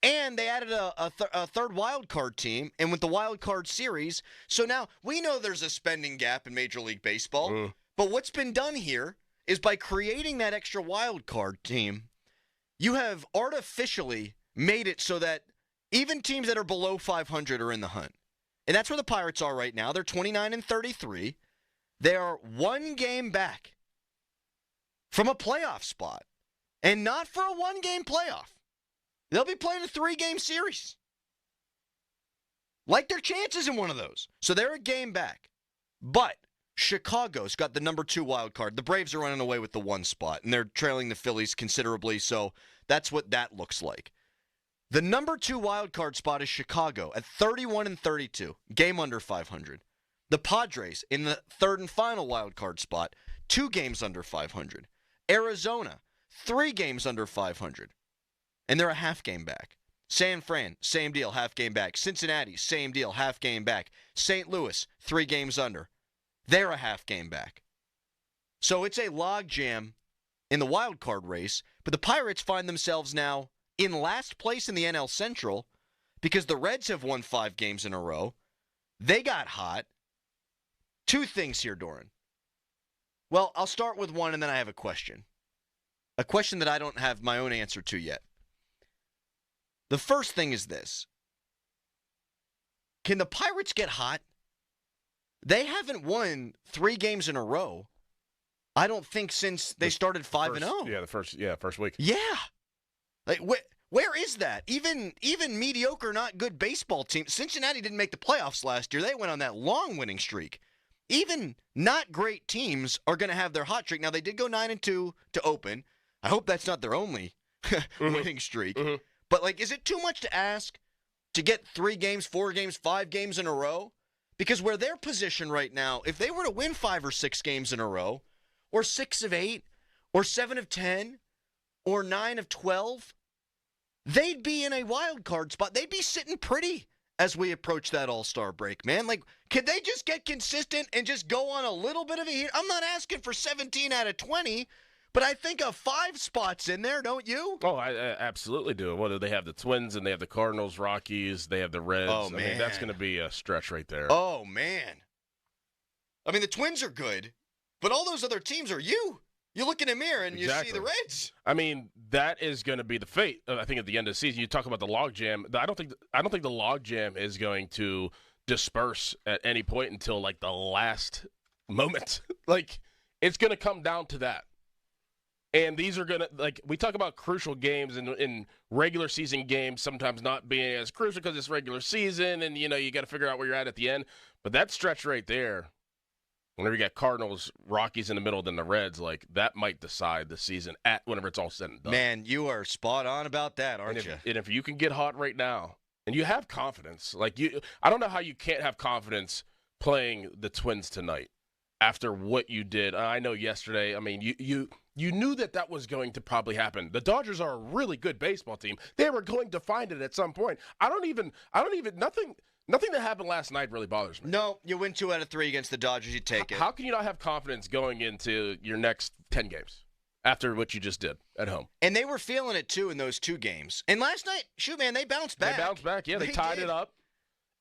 And they added a third wild card team, and with the wild card series, so now we know there's a spending gap in Major League Baseball. But what's been done here is by creating that extra wild card team, you have artificially made it so that even teams that are below 500 are in the hunt. And that's where the Pirates are right now. They're 29-33. They are one game back from a playoff spot, and not for a one-game playoff. They'll be playing a 3-game series. Like their chances in one of those. So they're a game back. But Chicago's got the number 2 wild card. The Braves are running away with the 1 spot, and they're trailing the Phillies considerably, so that's what that looks like. The number 2 wild card spot is Chicago at 31-32, game under 500. The Padres in the 3rd and final wild card spot, 2 games under 500. Arizona, 3 games under 500. And they're a half game back. San Fran, same deal, half game back. Cincinnati, same deal, half game back. St. Louis, 3 games under. They're a half game back. So it's a logjam in the wild card race, but the Pirates find themselves now in last place in the NL Central because the Reds have won 5 games in a row. They got hot. 2 things here, Doran. Well, I'll start with one and then I have a question. A question that I don't have my own answer to yet. The first thing is this. Can the Pirates get hot? They haven't won 3 games in a row, I don't think, since they started 5-0. Yeah, first week. Yeah. Like, where is that? Even mediocre, not good baseball teams. Cincinnati didn't make the playoffs last year. They went on that long winning streak. Even not great teams are going to have their hot streak. Now, they did go 9-2 to open. I hope that's not their only winning streak. Mm-hmm. But, like, is it too much to ask to get 3 games, 4 games, 5 games in a row? Because where they're positioned right now, if they were to win 5 or 6 games in a row, or 6 of 8, or 7 of 10, or 9 of 12, they'd be in a wild card spot. They'd be sitting pretty as we approach that All-Star break, man. Like, could they just get consistent and just go on a little bit of a heat? I'm not asking for 17 out of 20, but I think a 5 spot's in there, don't you? Oh, I absolutely do. What do they have? The Twins, and they have the Cardinals, Rockies, they have the Reds. Oh, man. I mean, that's going to be a stretch right there. Oh, man. I mean, the Twins are good, but all those other teams are you. You look in the mirror and you see the Reds. I mean, that is going to be the fate. I think at the end of the season, you talk about the logjam. I don't think the logjam is going to disperse at any point until like the last moment. Like, it's going to come down to that. And these are going to, like, we talk about crucial games in regular season games sometimes not being as crucial because it's regular season and, you know, you got to figure out where you're at the end. But that stretch right there, whenever you got Cardinals, Rockies in the middle, then the Reds, like, that might decide the season whenever it's all said and done. Man, you are spot on about that, aren't you? And if you can get hot right now, and you have confidence, like, I don't know how you can't have confidence playing the Twins tonight after what you did. I know yesterday, I mean, you knew that was going to probably happen. The Dodgers are a really good baseball team. They were going to find it at some point. Nothing that happened last night really bothers me. No, you win 2 out of 3 against the Dodgers, you take it. How can you not have confidence going into your next 10 games after what you just did at home? And they were feeling it, too, in those 2 games. And last night, shoot, man, they bounced back. Yeah. They tied it up.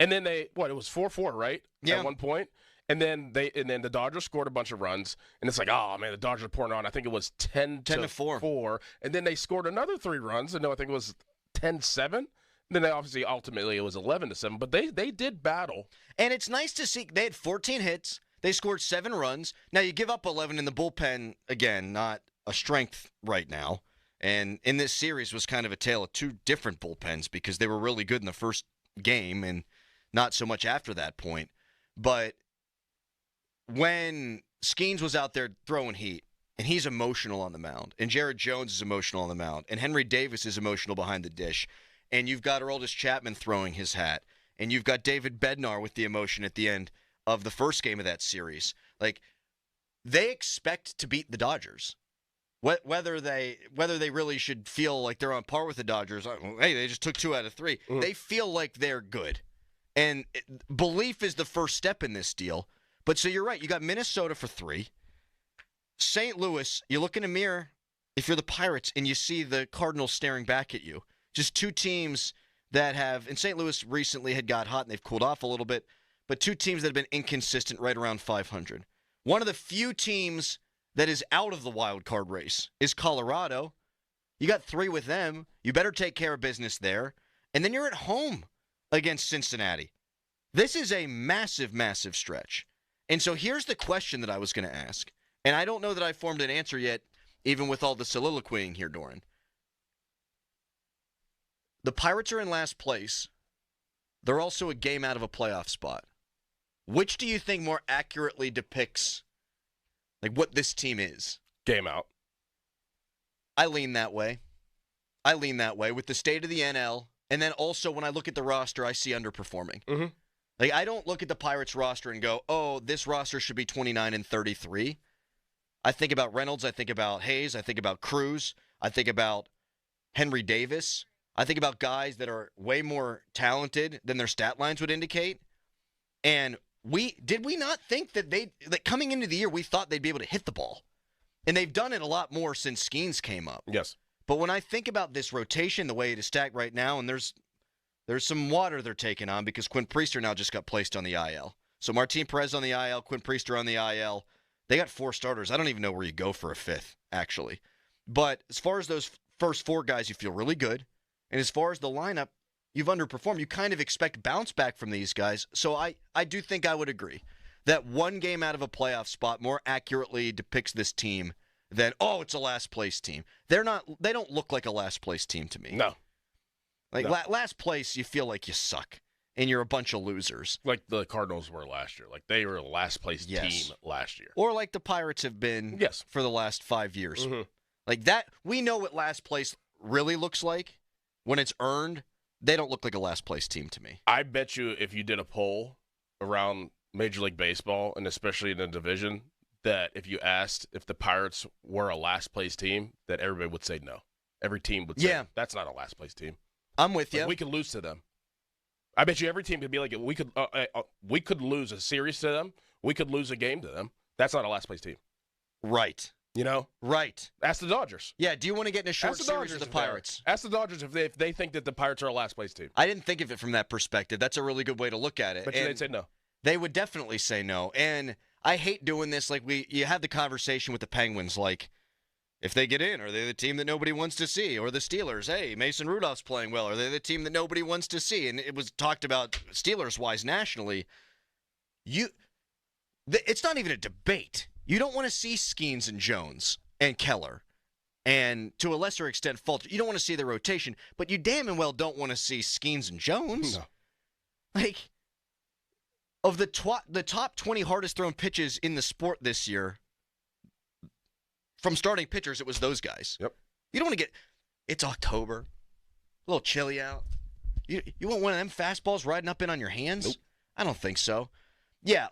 And then it was 4-4, right? Yeah. At one point. And then the Dodgers scored a bunch of runs, and it's like, oh man, the Dodgers are pouring on. I think it was 10 to 4, and then they scored another 3 runs, and I think it was 10-7. And then ultimately it was 11-7. But they did battle, and it's nice to see they had 14 hits. They scored 7 runs. Now, you give up 11 in the bullpen, again, not a strength right now. And in this series was kind of a tale of 2 different bullpens because they were really good in the first game and not so much after that point. But when Skeens was out there throwing heat, and he's emotional on the mound, and Jared Jones is emotional on the mound, and Henry Davis is emotional behind the dish, and you've got Aroldis Chapman throwing his hat, and you've got David Bednar with the emotion at the end of the first game of that series. Like, they expect to beat the Dodgers. Whether they really should feel like they're on par with the Dodgers, hey, they just took 2 out of 3. Mm-hmm. They feel like they're good. And belief is the first step in this deal. But so you're right. You got Minnesota for 3. St. Louis, you look in a mirror, if you're the Pirates, and you see the Cardinals staring back at you. Just 2 teams that have, and St. Louis recently had got hot and they've cooled off a little bit, but 2 teams that have been inconsistent right around 500. One of the few teams that is out of the wild card race is Colorado. You got 3 with them. You better take care of business there. And then you're at home against Cincinnati. This is a massive, massive stretch. And so here's the question that I was going to ask. And I don't know that I formed an answer yet, even with all the soliloquying here, Doran. The Pirates are in last place. They're also a game out of a playoff spot. Which do you think more accurately depicts what this team is? Game out. I lean that way. With the state of the NL, and then also when I look at the roster, I see underperforming. Mm-hmm. I don't look at the Pirates roster and go, oh, this roster should be 29-33. I think about Reynolds. I think about Hayes. I think about Cruz. I think about Henry Davis. I think about guys that are way more talented than their stat lines would indicate. And did we not think that coming into the year, we thought they'd be able to hit the ball? And they've done it a lot more since Skeens came up. Yes. But when I think about this rotation, the way it is stacked right now, and there's some water they're taking on because Quinn Priester now just got placed on the IL. So Martin Perez on the IL, Quinn Priester on the IL. They got 4 starters. I don't even know where you go for a 5th, actually. But as far as those first 4 guys, you feel really good. And as far as the lineup, you've underperformed. You kind of expect bounce back from these guys. So I do think I would agree that 1 game out of a playoff spot more accurately depicts this team than, oh, it's a last place team. They don't look like a last place team to me. No. Last place, you feel like you suck. And you're a bunch of losers. Like the Cardinals were last year. Like they were a last-place team last year. Or like the Pirates have been for the last 5 years. Mm-hmm. Like that, we know what last place really looks like. When it's earned, they don't look like a last-place team to me. I bet you if you did a poll around Major League Baseball, and especially in the division, that if you asked if the Pirates were a last-place team, that everybody would say no. Every team would say, that's not a last-place team. I'm with you. We could lose to them. I bet you every team could be like, we could lose a series to them. We could lose a game to them. That's not a last place team. Right. You know? Right. Ask the Dodgers. Yeah, do you want to get in a short series with the Pirates? Ask the Dodgers if they think that the Pirates are a last place team. I didn't think of it from that perspective. That's a really good way to look at it. But they'd say no. They would definitely say no. And I hate doing this. You have the conversation with the Penguins, if they get in, are they the team that nobody wants to see? Or the Steelers, hey, Mason Rudolph's playing well. Are they the team that nobody wants to see? And it was talked about Steelers-wise nationally. It's not even a debate. You don't want to see Skeens and Jones and Keller and, to a lesser extent, Fulcher. You don't want to see the rotation, but you damn and well don't want to see Skeens and Jones. No. Of the top 20 hardest thrown pitches in the sport this year, from starting pitchers, it was those guys. Yep. You don't want to it's October, a little chilly out. You want one of them fastballs riding up in on your hands? Nope. I don't think so. Yeah,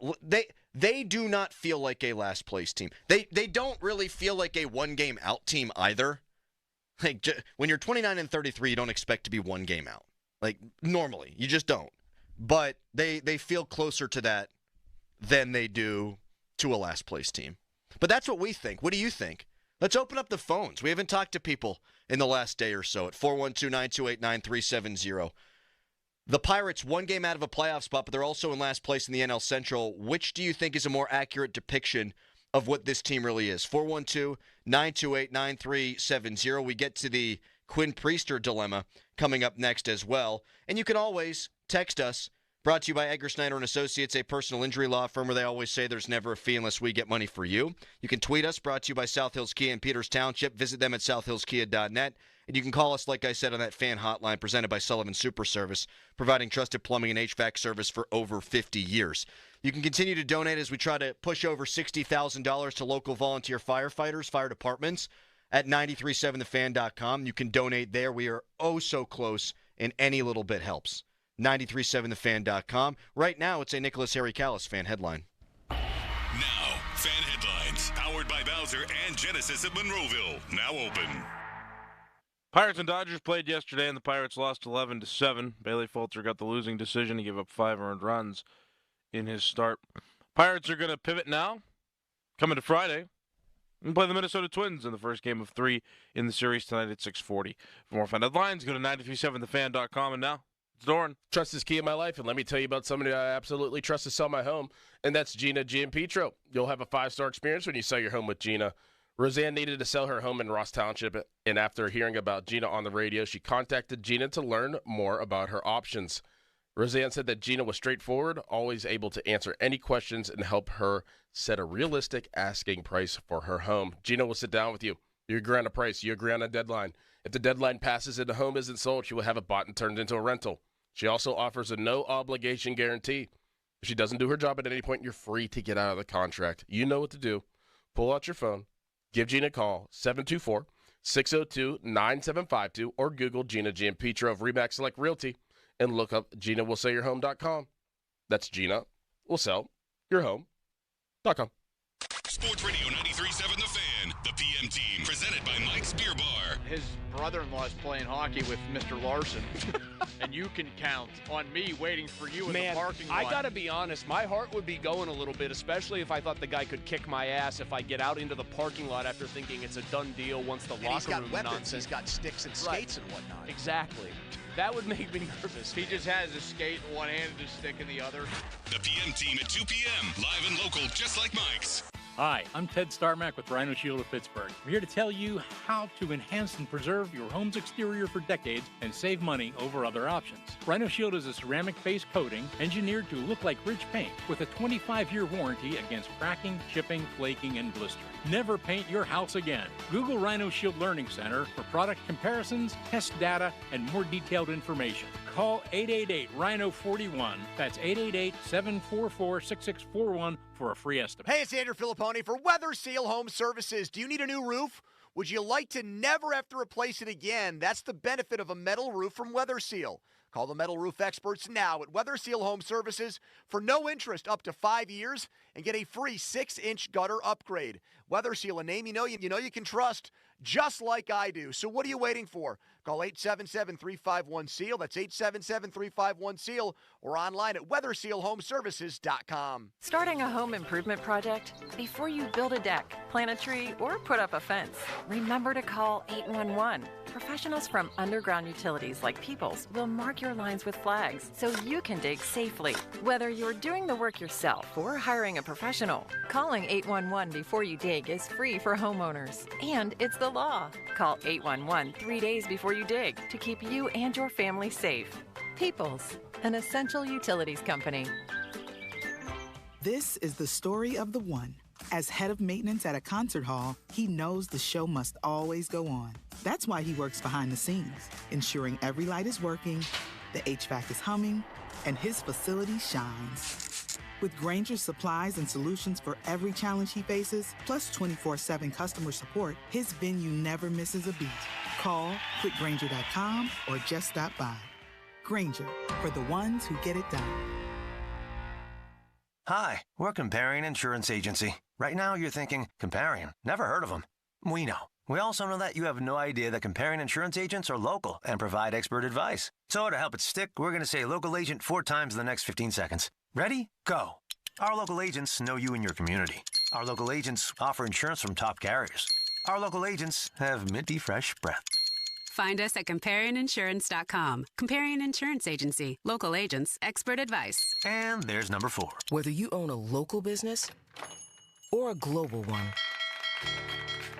they do not feel like a last place team. They don't really feel like a 1 game out team either. When you're 29-33, you don't expect to be 1 game out. Normally, you just don't. But they feel closer to that than they do to a last place team. But that's what we think. What do you think? Let's open up the phones. We haven't talked to people in the last day or so at 412-928-9370. The Pirates, 1 game out of a playoff spot, but they're also in last place in the NL Central. Which do you think is a more accurate depiction of what this team really is? 412-928-9370. We get to the Quinn Priester dilemma coming up next as well. And you can always text us Brought to you by Edgar Snyder & Associates, a personal injury law firm where they always say there's never a fee unless we get money for you. You can tweet us, brought to you by South Hills Kia in Peters Township. Visit them at southhillskia.net. And you can call us, like I said, on that fan hotline presented by Sullivan Super Service, providing trusted plumbing and HVAC service for over 50 years. You can continue to donate as we try to push over $60,000 to local volunteer firefighters, fire departments at 937thefan.com. You can donate there. We are oh so close, and any little bit helps. 937thefan.com. Right now, it's a Nicholas Harry Callis fan headline. Now, fan headlines, powered by Bowser and Genesis of Monroeville. Now open. Pirates and Dodgers played yesterday, and the Pirates lost 11-7. Bailey Falter got the losing decision. He gave up 5 earned runs in his start. Pirates are going to pivot now, coming to Friday, and play the Minnesota Twins in the first game of 3 in the series tonight at 6:40. For more fan headlines, go to 937thefan.com, and now it's Doran. Trust is key in my life, and let me tell you about somebody I absolutely trust to sell my home, and that's Gina Giampetro. You'll have a 5-star experience when you sell your home with Gina. Roseanne needed to sell her home in Ross Township, and after hearing about Gina on the radio, she contacted Gina to learn more about her options. Roseanne said that Gina was straightforward, always able to answer any questions and help her set a realistic asking price for her home. Gina will sit down with you. You agree on a price. You agree on a deadline. If the deadline passes and the home isn't sold, she will have it bought and turned into a rental. She also offers a no-obligation guarantee. If she doesn't do her job at any point, you're free to get out of the contract. You know what to do. Pull out your phone. Give Gina a call, 724-602-9752, or Google Gina Giampetro of Remax Select Realty and look up GinaWillSellYourHome.com. That's GinaWillSellYourHome.com. Sports Radio 93.7 The Fan, the PM team, presented by Mike's Beer Bar. His brother-in-law is playing hockey with Mr. Larson, and you can count on me waiting for you in the parking lot. I got to be honest, my heart would be going a little bit, especially if I thought the guy could kick my ass if I get out into the parking lot after thinking it's a done deal once the locker room nonsense. He's got sticks and skates and whatnot. Exactly. That would make me nervous. He just has a skate in one hand and a stick in the other. The PM team at 2 p.m., live and local, just like Mike's. Hi, I'm Ted Starmack with Rhino Shield of Pittsburgh. I'm here to tell you how to enhance and preserve your home's exterior for decades and save money over other options. Rhino Shield is a ceramic-based coating engineered to look like rich paint with a 25-year warranty against cracking, chipping, flaking, and blistering. Never paint your house again. Google Rhino Shield Learning Center for product comparisons, test data, and more detailed information. Call 888-RHINO-41. That's 888-744-6641 for a free estimate. Hey, it's Andrew Filipponi for Weather Seal Home Services. Do you need a new roof? Would you like to never have to replace it again? That's the benefit of a metal roof from Weather Seal. Call the metal roof experts now at Weather Seal Home Services for no interest up to 5 years and get a free 6-inch gutter upgrade. Weather Seal, a name you know you can trust, just like I do. So what are you waiting for? Call 877-351-SEAL. That's 877-351-SEAL or online at weathersealhomeservices.com. Starting a home improvement project? Before you build a deck, plant a tree, or put up a fence, remember to call 811. Professionals from underground utilities like Peoples will mark your lines with flags so you can dig safely. Whether you're doing the work yourself or hiring a professional, calling 811 before you dig is free for homeowners. And it's the law. Call 811 3 days before you dig to keep you and your family safe. Peoples, an essential utilities company. This is the story of the one. As head of maintenance at a concert hall, he knows the show must always go on. That's why he works behind the scenes, ensuring every light is working, the HVAC is humming, and his facility shines. With Grainger's supplies and solutions for every challenge he faces, plus 24/7 customer support, his venue never misses a beat. Call quickgrainger.com or just stop by. Grainger, for the ones who get it done. Hi, we're Comparion Insurance Agency. Right now you're thinking, Comparion, never heard of them. We know. We also know that you have no idea that Comparion Insurance agents are local and provide expert advice. So to help it stick, we're going to say local agent 4 times in the next 15 seconds. Ready? Go. Our local agents know you and your community. Our local agents offer insurance from top carriers. Our local agents have minty fresh breath. Find us at ComparionInsurance.com. Comparion Insurance Agency. Local agents, expert advice. And there's number 4. Whether you own a local business or a global one,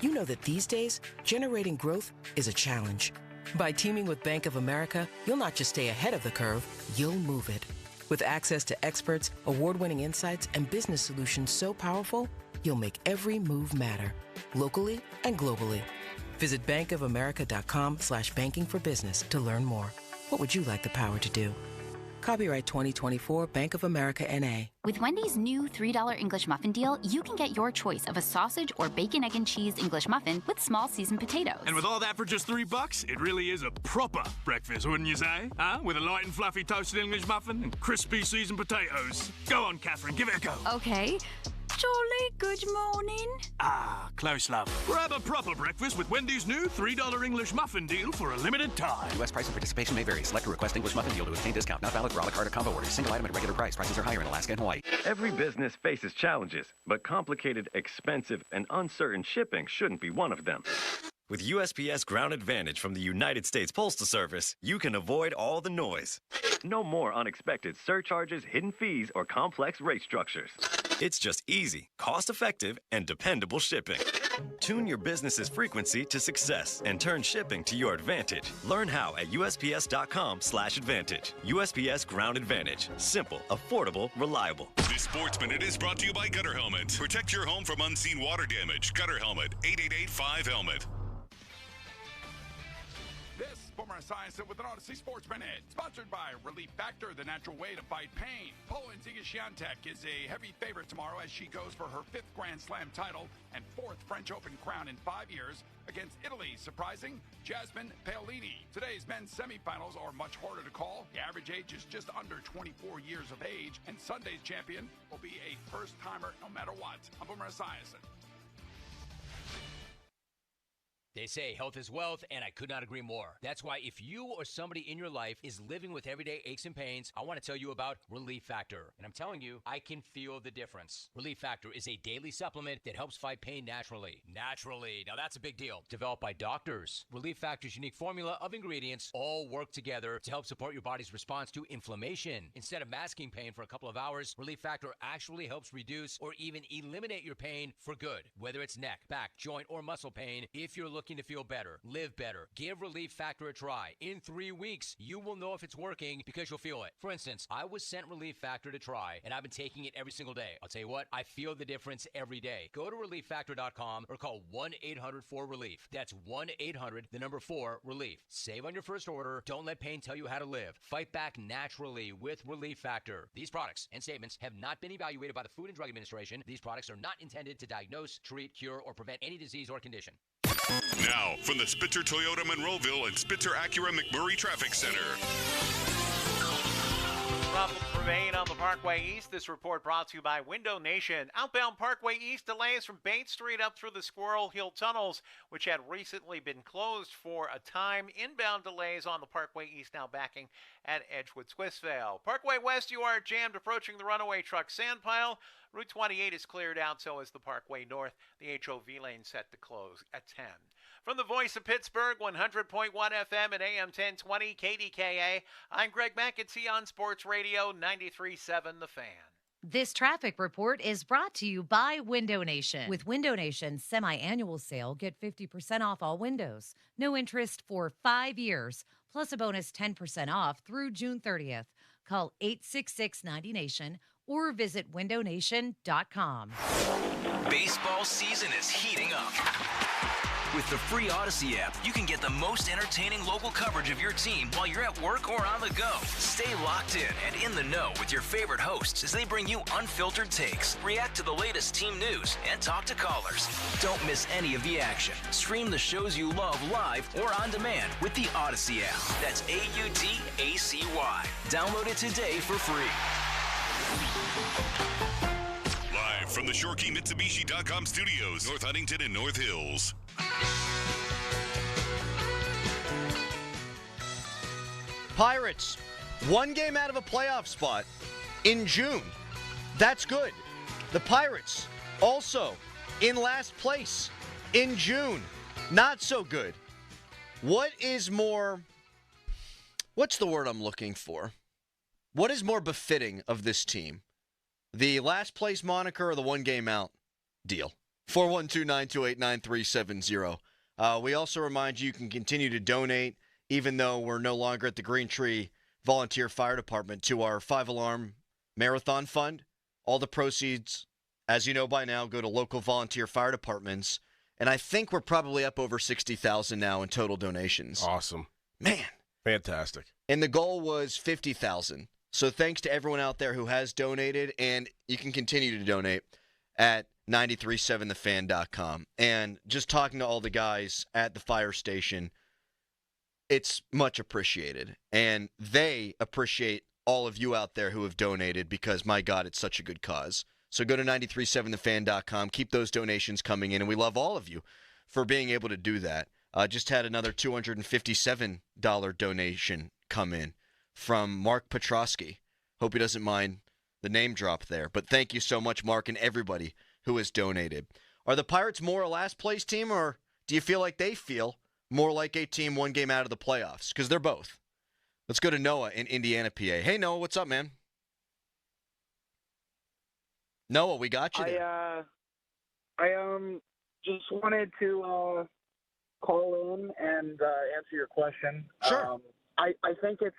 you know that these days, generating growth is a challenge. By teaming with Bank of America, you'll not just stay ahead of the curve, you'll move it. With access to experts, award-winning insights, and business solutions so powerful, you'll make every move matter, locally and globally. Visit bankofamerica.com/banking for business to learn more. What would you like the power to do? Copyright 2024 Bank of America N.A. With Wendy's new $3 English muffin deal, you can get your choice of a sausage or bacon, egg, and cheese English muffin with small seasoned potatoes. And with all that for just $3, it really is a proper breakfast, wouldn't you say? Huh? With a light and fluffy toasted English muffin and crispy seasoned potatoes. Go on, Catherine, give it a go. Okay. Jolly good morning. Ah, close love. Grab a proper breakfast with Wendy's new $3 English muffin deal for a limited time. U.S. price and participation may vary. Select a request English muffin deal to obtain discount. Not valid for a la carte or combo orders. Single item at regular price. Prices are higher in Alaska and Hawaii. Every business faces challenges, but complicated, expensive, and uncertain shipping shouldn't be one of them. With USPS Ground Advantage from the United States Postal Service, you can avoid all the noise. No more unexpected surcharges, hidden fees, or complex rate structures. It's just easy, cost-effective, and dependable shipping. Tune your business's frequency to success and turn shipping to your advantage. Learn how at USPS.com/advantage. USPS Ground Advantage. Simple, affordable, reliable. This Sports Minute is brought to you by Gutter Helmet. Protect your home from unseen water damage. Gutter Helmet, 888-5-HELMET. This Boomer Esiason with an Odyssey Sports Minute, sponsored by Relief Factor, the natural way to fight pain. Poland's Iga Świątek is a heavy favorite tomorrow as she goes for her 5th Grand Slam title and 4th French Open crown in 5 years against Italy's surprising Jasmine Paolini. Today's men's semifinals are much harder to call. The average age is just under 24 years of age, and Sunday's champion will be a first-timer no matter what. I'm Boomer Esiason. They say health is wealth, and I could not agree more. That's why if you or somebody in your life is living with everyday aches and pains, I want to tell you about Relief Factor. And I'm telling you, I can feel the difference. Relief Factor is a daily supplement that helps fight pain naturally. Naturally. Now that's a big deal. Developed by doctors. Relief Factor's unique formula of ingredients all work together to help support your body's response to inflammation. Instead of masking pain for a couple of hours, Relief Factor actually helps reduce or even eliminate your pain for good. Whether it's neck, back, joint, or muscle pain, if you're looking to feel better, live better, give Relief Factor a try. In 3 weeks, you will know if it's working because you'll feel it. For instance, I was sent Relief Factor to try, and I've been taking it every single day. I'll tell you what, I feel the difference every day. Go to ReliefFactor.com or call 1-800-4RELIEF. That's 1-800-4-RELIEF. Save on your first order. Don't let pain tell you how to live. Fight back naturally with Relief Factor. These products and statements have not been evaluated by the Food and Drug Administration. These products are not intended to diagnose, treat, cure, or prevent any disease or condition. Now, from the Spitzer Toyota Monroeville and Spitzer Acura McMurray Traffic Center. Problems remain on the Parkway East. This report brought to you by Window Nation. Outbound Parkway East delays from Bates Street up through the Squirrel Hill tunnels, which had recently been closed for a time. Inbound delays on the Parkway East now backing at Edgewood Swissvale. Parkway West, you are jammed approaching the runaway truck sand pile. Route 28 is cleared out, so is the Parkway North. The HOV lane set to close at 10. From the voice of Pittsburgh, 100.1 FM and AM 1020 KDKA, I'm Greg McEntee on Sports Radio 93.7 The Fan. This traffic report is brought to you by Window Nation. With Window Nation's semi-annual sale, get 50% off all windows. No interest for 5 years, plus a bonus 10% off through June 30th. Call 866-90NATION or visit windownation.com. Baseball season is heating up. With the free Odyssey app, you can get the most entertaining local coverage of your team while you're at work or on the go. Stay locked in and in the know with your favorite hosts as they bring you unfiltered takes, react to the latest team news, and talk to callers. Don't miss any of the action. Stream the shows you love live or on demand with the Odyssey app. That's AUDACY. Download it today for free. Live from the ShoreKeyMitsubishi.com studios, North Huntington and North Hills. Pirates, 1 game out of a playoff spot in June. That's good. The Pirates also in last place in June. Not so good. What's the word I'm looking for? What is more befitting of this team? The last place moniker or the 1 game out deal? 412-928-9370. We also remind you can continue to donate even though we're no longer at the Green Tree volunteer fire department to our 5-alarm marathon fund. All the proceeds, as you know by now, go to local volunteer fire departments. And I think we're probably up over 60,000 now in total donations. Awesome. Man. Fantastic. And the goal was 50,000. So thanks to everyone out there who has donated, and you can continue to donate at 937thefan.com. And just talking to all the guys at the fire station, it's much appreciated. And they appreciate all of you out there who have donated because, my God, it's such a good cause. So go to 937thefan.com. Keep those donations coming in, and we love all of you for being able to do that. Just had another $257 donation come in from Mark Petrosky. Hope he doesn't mind the name drop there. But thank you so much, Mark, and everybody who has donated. Are the Pirates more a last-place team, or do you feel like they feel more like a team one game out of the playoffs? Because they're both. Let's go to Noah in Indiana, PA. Hey, Noah, what's up, man? Noah, we got you there. I just wanted to call in and answer your question. Sure. I think it's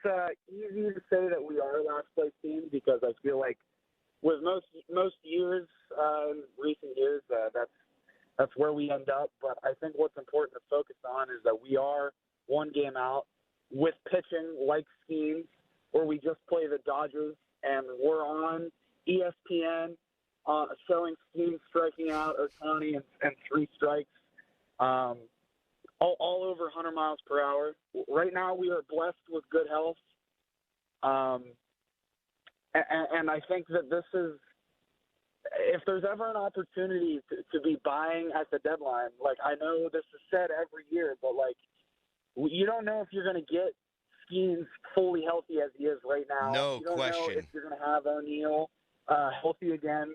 easy to say that we are a last place team because I feel like with most years, in recent years, that's where we end up. But I think what's important to focus on is that we are one game out with pitching like Skeens, where we just play the Dodgers, and we're on ESPN showing Skeens striking out Ohtani and 3 strikes. All over 100 miles per hour. Right now, we are blessed with good health. And I think that this is, if there's ever an opportunity to be buying at the deadline, like I know this is said every year, but like you don't know if you're going to get Skeens fully healthy as he is right now. No you don't question. know if you're going to have O'Neill healthy again.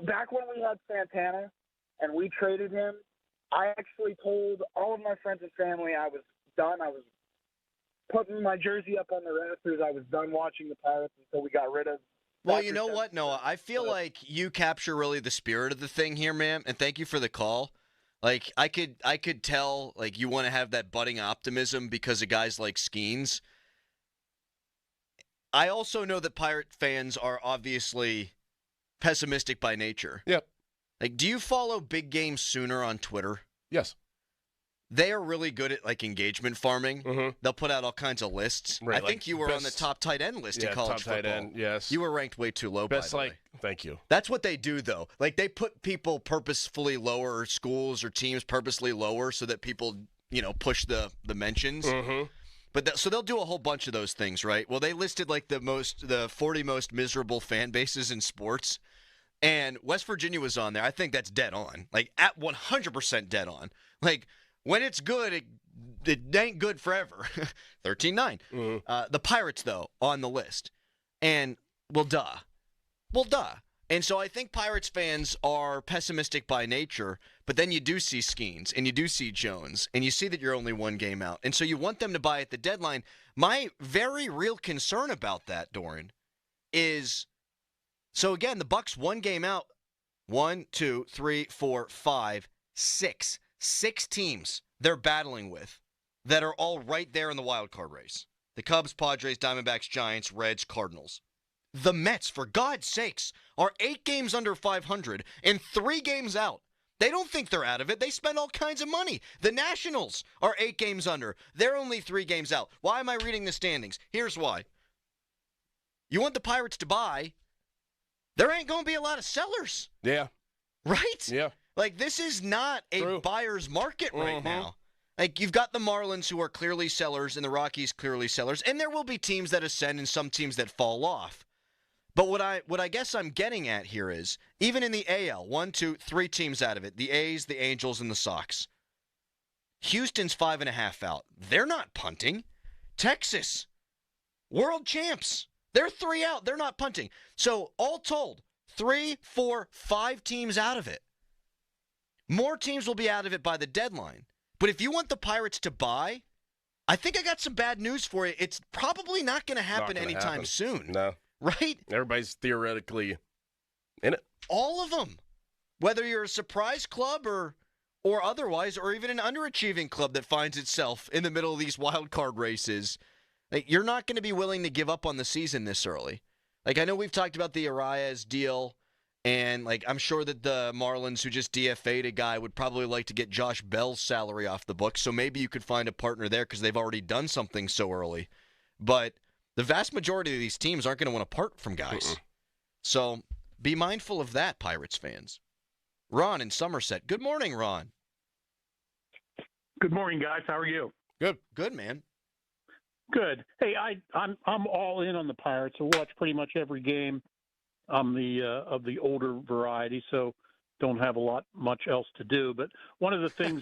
Back when we had Santana and we traded him, I actually told all of my friends and family I was done. I was putting my jersey up on the rafters. I was done watching the Pirates until we got rid of. Well, you know what, Noah? I feel like you capture really the spirit of the thing here, man, and thank you for the call. Like, I could tell, like, you want to have that budding optimism because of guys like Skeens. I also know that Pirate fans are obviously pessimistic by nature. Yep. Like, do you follow Big Game Sooner on Twitter? Yes. They are really good at, like, engagement farming. Mm-hmm. They'll put out all kinds of lists. Right, I think you were on the top tight end list in college football. Top tight end, yes. You were ranked way too low, by the way. Thank you. That's what they do, though. Like, they put people purposefully lower, or schools or teams purposely lower so that people, push the mentions. Mm-hmm. But so they'll do a whole bunch of those things, right? Well, they listed, like, the 40 most miserable fan bases in sports. And West Virginia was on there. I think that's dead on. Like, at 100% dead on. Like, when it's good, it ain't good forever. 13-9. Mm-hmm. The Pirates, though, on the list. And, well, duh. And so I think Pirates fans are pessimistic by nature, but then you do see Skeens, and you do see Jones, and you see that you're only one game out. And so you want them to buy at the deadline. My very real concern about that, Doran, is... So, again, the Bucks one game out. 1, 2, 3, 4, 5, 6. 6 teams they're battling with that are all right there in the wild card race. The Cubs, Padres, Diamondbacks, Giants, Reds, Cardinals. The Mets, for God's sakes, are 8 games under 500 and 3 games out. They don't think they're out of it. They spend all kinds of money. The Nationals are 8 games under. They're only 3 games out. Why am I reading the standings? Here's why. You want the Pirates to buy... There ain't going to be a lot of sellers. Yeah. Right? Yeah. Like, this is not a buyer's market right now. Like, you've got the Marlins who are clearly sellers and the Rockies clearly sellers, and there will be teams that ascend and some teams that fall off. But what I guess I'm getting at here is, even in the AL, 1, 2, 3 teams out of it, the A's, the Angels, and the Sox. Houston's 5.5 out. They're not punting. Texas, world champs. They're 3 out. They're not punting. So, all told, 3, 4, 5 teams out of it. More teams will be out of it by the deadline. But if you want the Pirates to buy, I think I got some bad news for you. It's probably not going to happen anytime soon. No. Right? Everybody's theoretically in it. All of them. Whether you're a surprise club or otherwise, or even an underachieving club that finds itself in the middle of these wild card races. Like, you're not going to be willing to give up on the season this early. Like, I know we've talked about the Arias deal, and, like, I'm sure that the Marlins, who just DFA'd a guy, would probably like to get Josh Bell's salary off the books, so maybe you could find a partner there because they've already done something so early. But the vast majority of these teams aren't going to want to part from guys. So be mindful of that, Pirates fans. Ron in Somerset. Good morning, Ron. Good morning, guys. How are you? Good, man. Good. Hey, I'm all in on the Pirates. I watch pretty much every game. I'm of the older variety, so don't have much else to do. But one of the things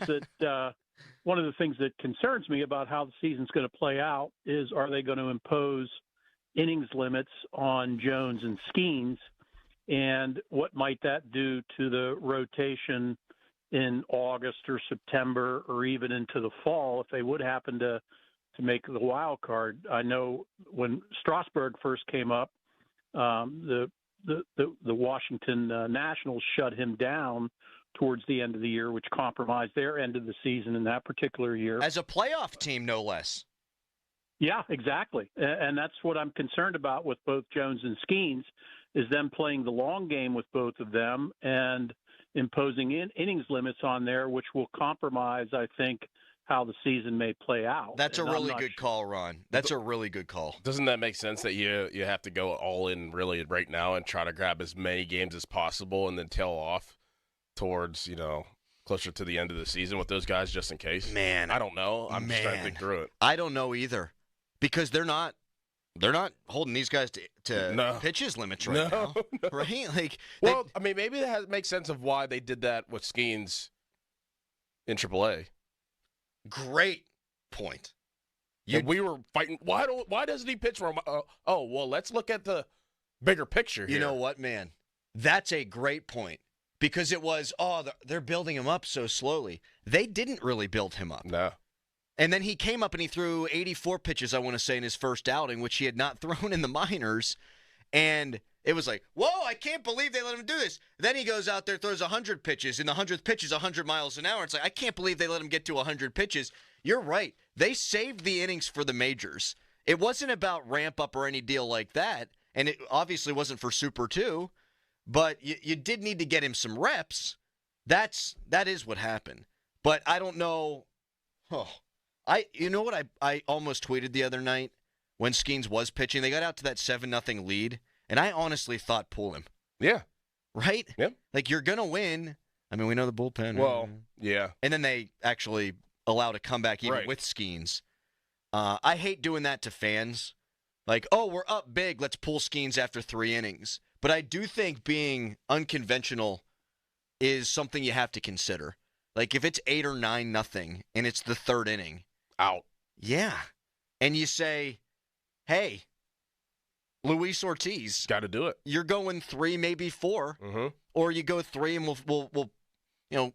that concerns me about how the season's going to play out is, are they going to impose innings limits on Jones and Skeens, and what might that do to the rotation in August or September or even into the fall if they would happen to make the wild card? I know when Strasburg first came up, the Washington Nationals shut him down towards the end of the year, which compromised their end of the season in that particular year. As a playoff team, no less. Yeah, exactly. And that's what I'm concerned about with both Jones and Skeens, is them playing the long game with both of them and imposing innings limits on there, which will compromise, I think, how the season may play out. That's a really good call, Ron. That's a really good call. Doesn't that make sense that you have to go all in really right now and try to grab as many games as possible and then tail off towards, closer to the end of the season with those guys just in case? Man, I don't know. I'm just trying to think through it. I don't know either, because they're not holding these guys to pitches limits right now, right? Like, maybe that makes sense of why they did that with Skeens in AAA. Great point. We were fighting. Why doesn't he pitch more? Let's look at the bigger picture here. You know what, man? That's a great point, because it was, they're building him up so slowly. They didn't really build him up. No. And then he came up and he threw 84 pitches, I want to say, in his first outing, which he had not thrown in the minors. And it was like, whoa, I can't believe they let him do this. Then he goes out there, throws 100 pitches, and the 100th pitch is 100 miles an hour. It's like, I can't believe they let him get to 100 pitches. You're right. They saved the innings for the majors. It wasn't about ramp up or any deal like that, and it obviously wasn't for Super 2, but you did need to get him some reps. That is what happened. But I don't know. You know what I almost tweeted the other night when Skeens was pitching? They got out to that 7-0 lead, and I honestly thought pull him. Yeah. Right? Yep. Like, you're going to win. I mean, we know the bullpen. Well, yeah. And then they actually allowed a comeback even with Skeens. I hate doing that to fans. Like, we're up big, let's pull Skeens after 3 innings. But I do think being unconventional is something you have to consider. Like, if it's 8 or 9-0 and it's the 3rd inning. Out. Yeah. And you say, hey, Luis Ortiz. Got to do it. You're going 3, maybe 4. Mm-hmm. Or you go 3 and we'll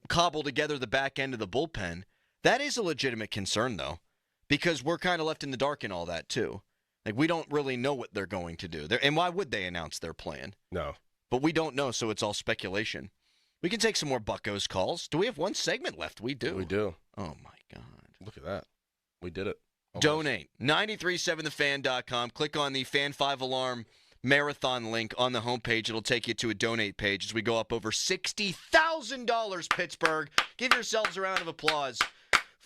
cobble together the back end of the bullpen. That is a legitimate concern, though, because we're kind of left in the dark in all that, too. Like, we don't really know what they're going to do. And why would they announce their plan? No. But we don't know, so it's all speculation. We can take some more Buccos calls. Do we have one segment left? We do. We do. Oh, my God. Look at that. We did it. Almost. Donate. 937thefan.com. Click on the Fan 5 Alarm Marathon link on the homepage. It'll take you to a donate page as we go up over $60,000, Pittsburgh. Give yourselves a round of applause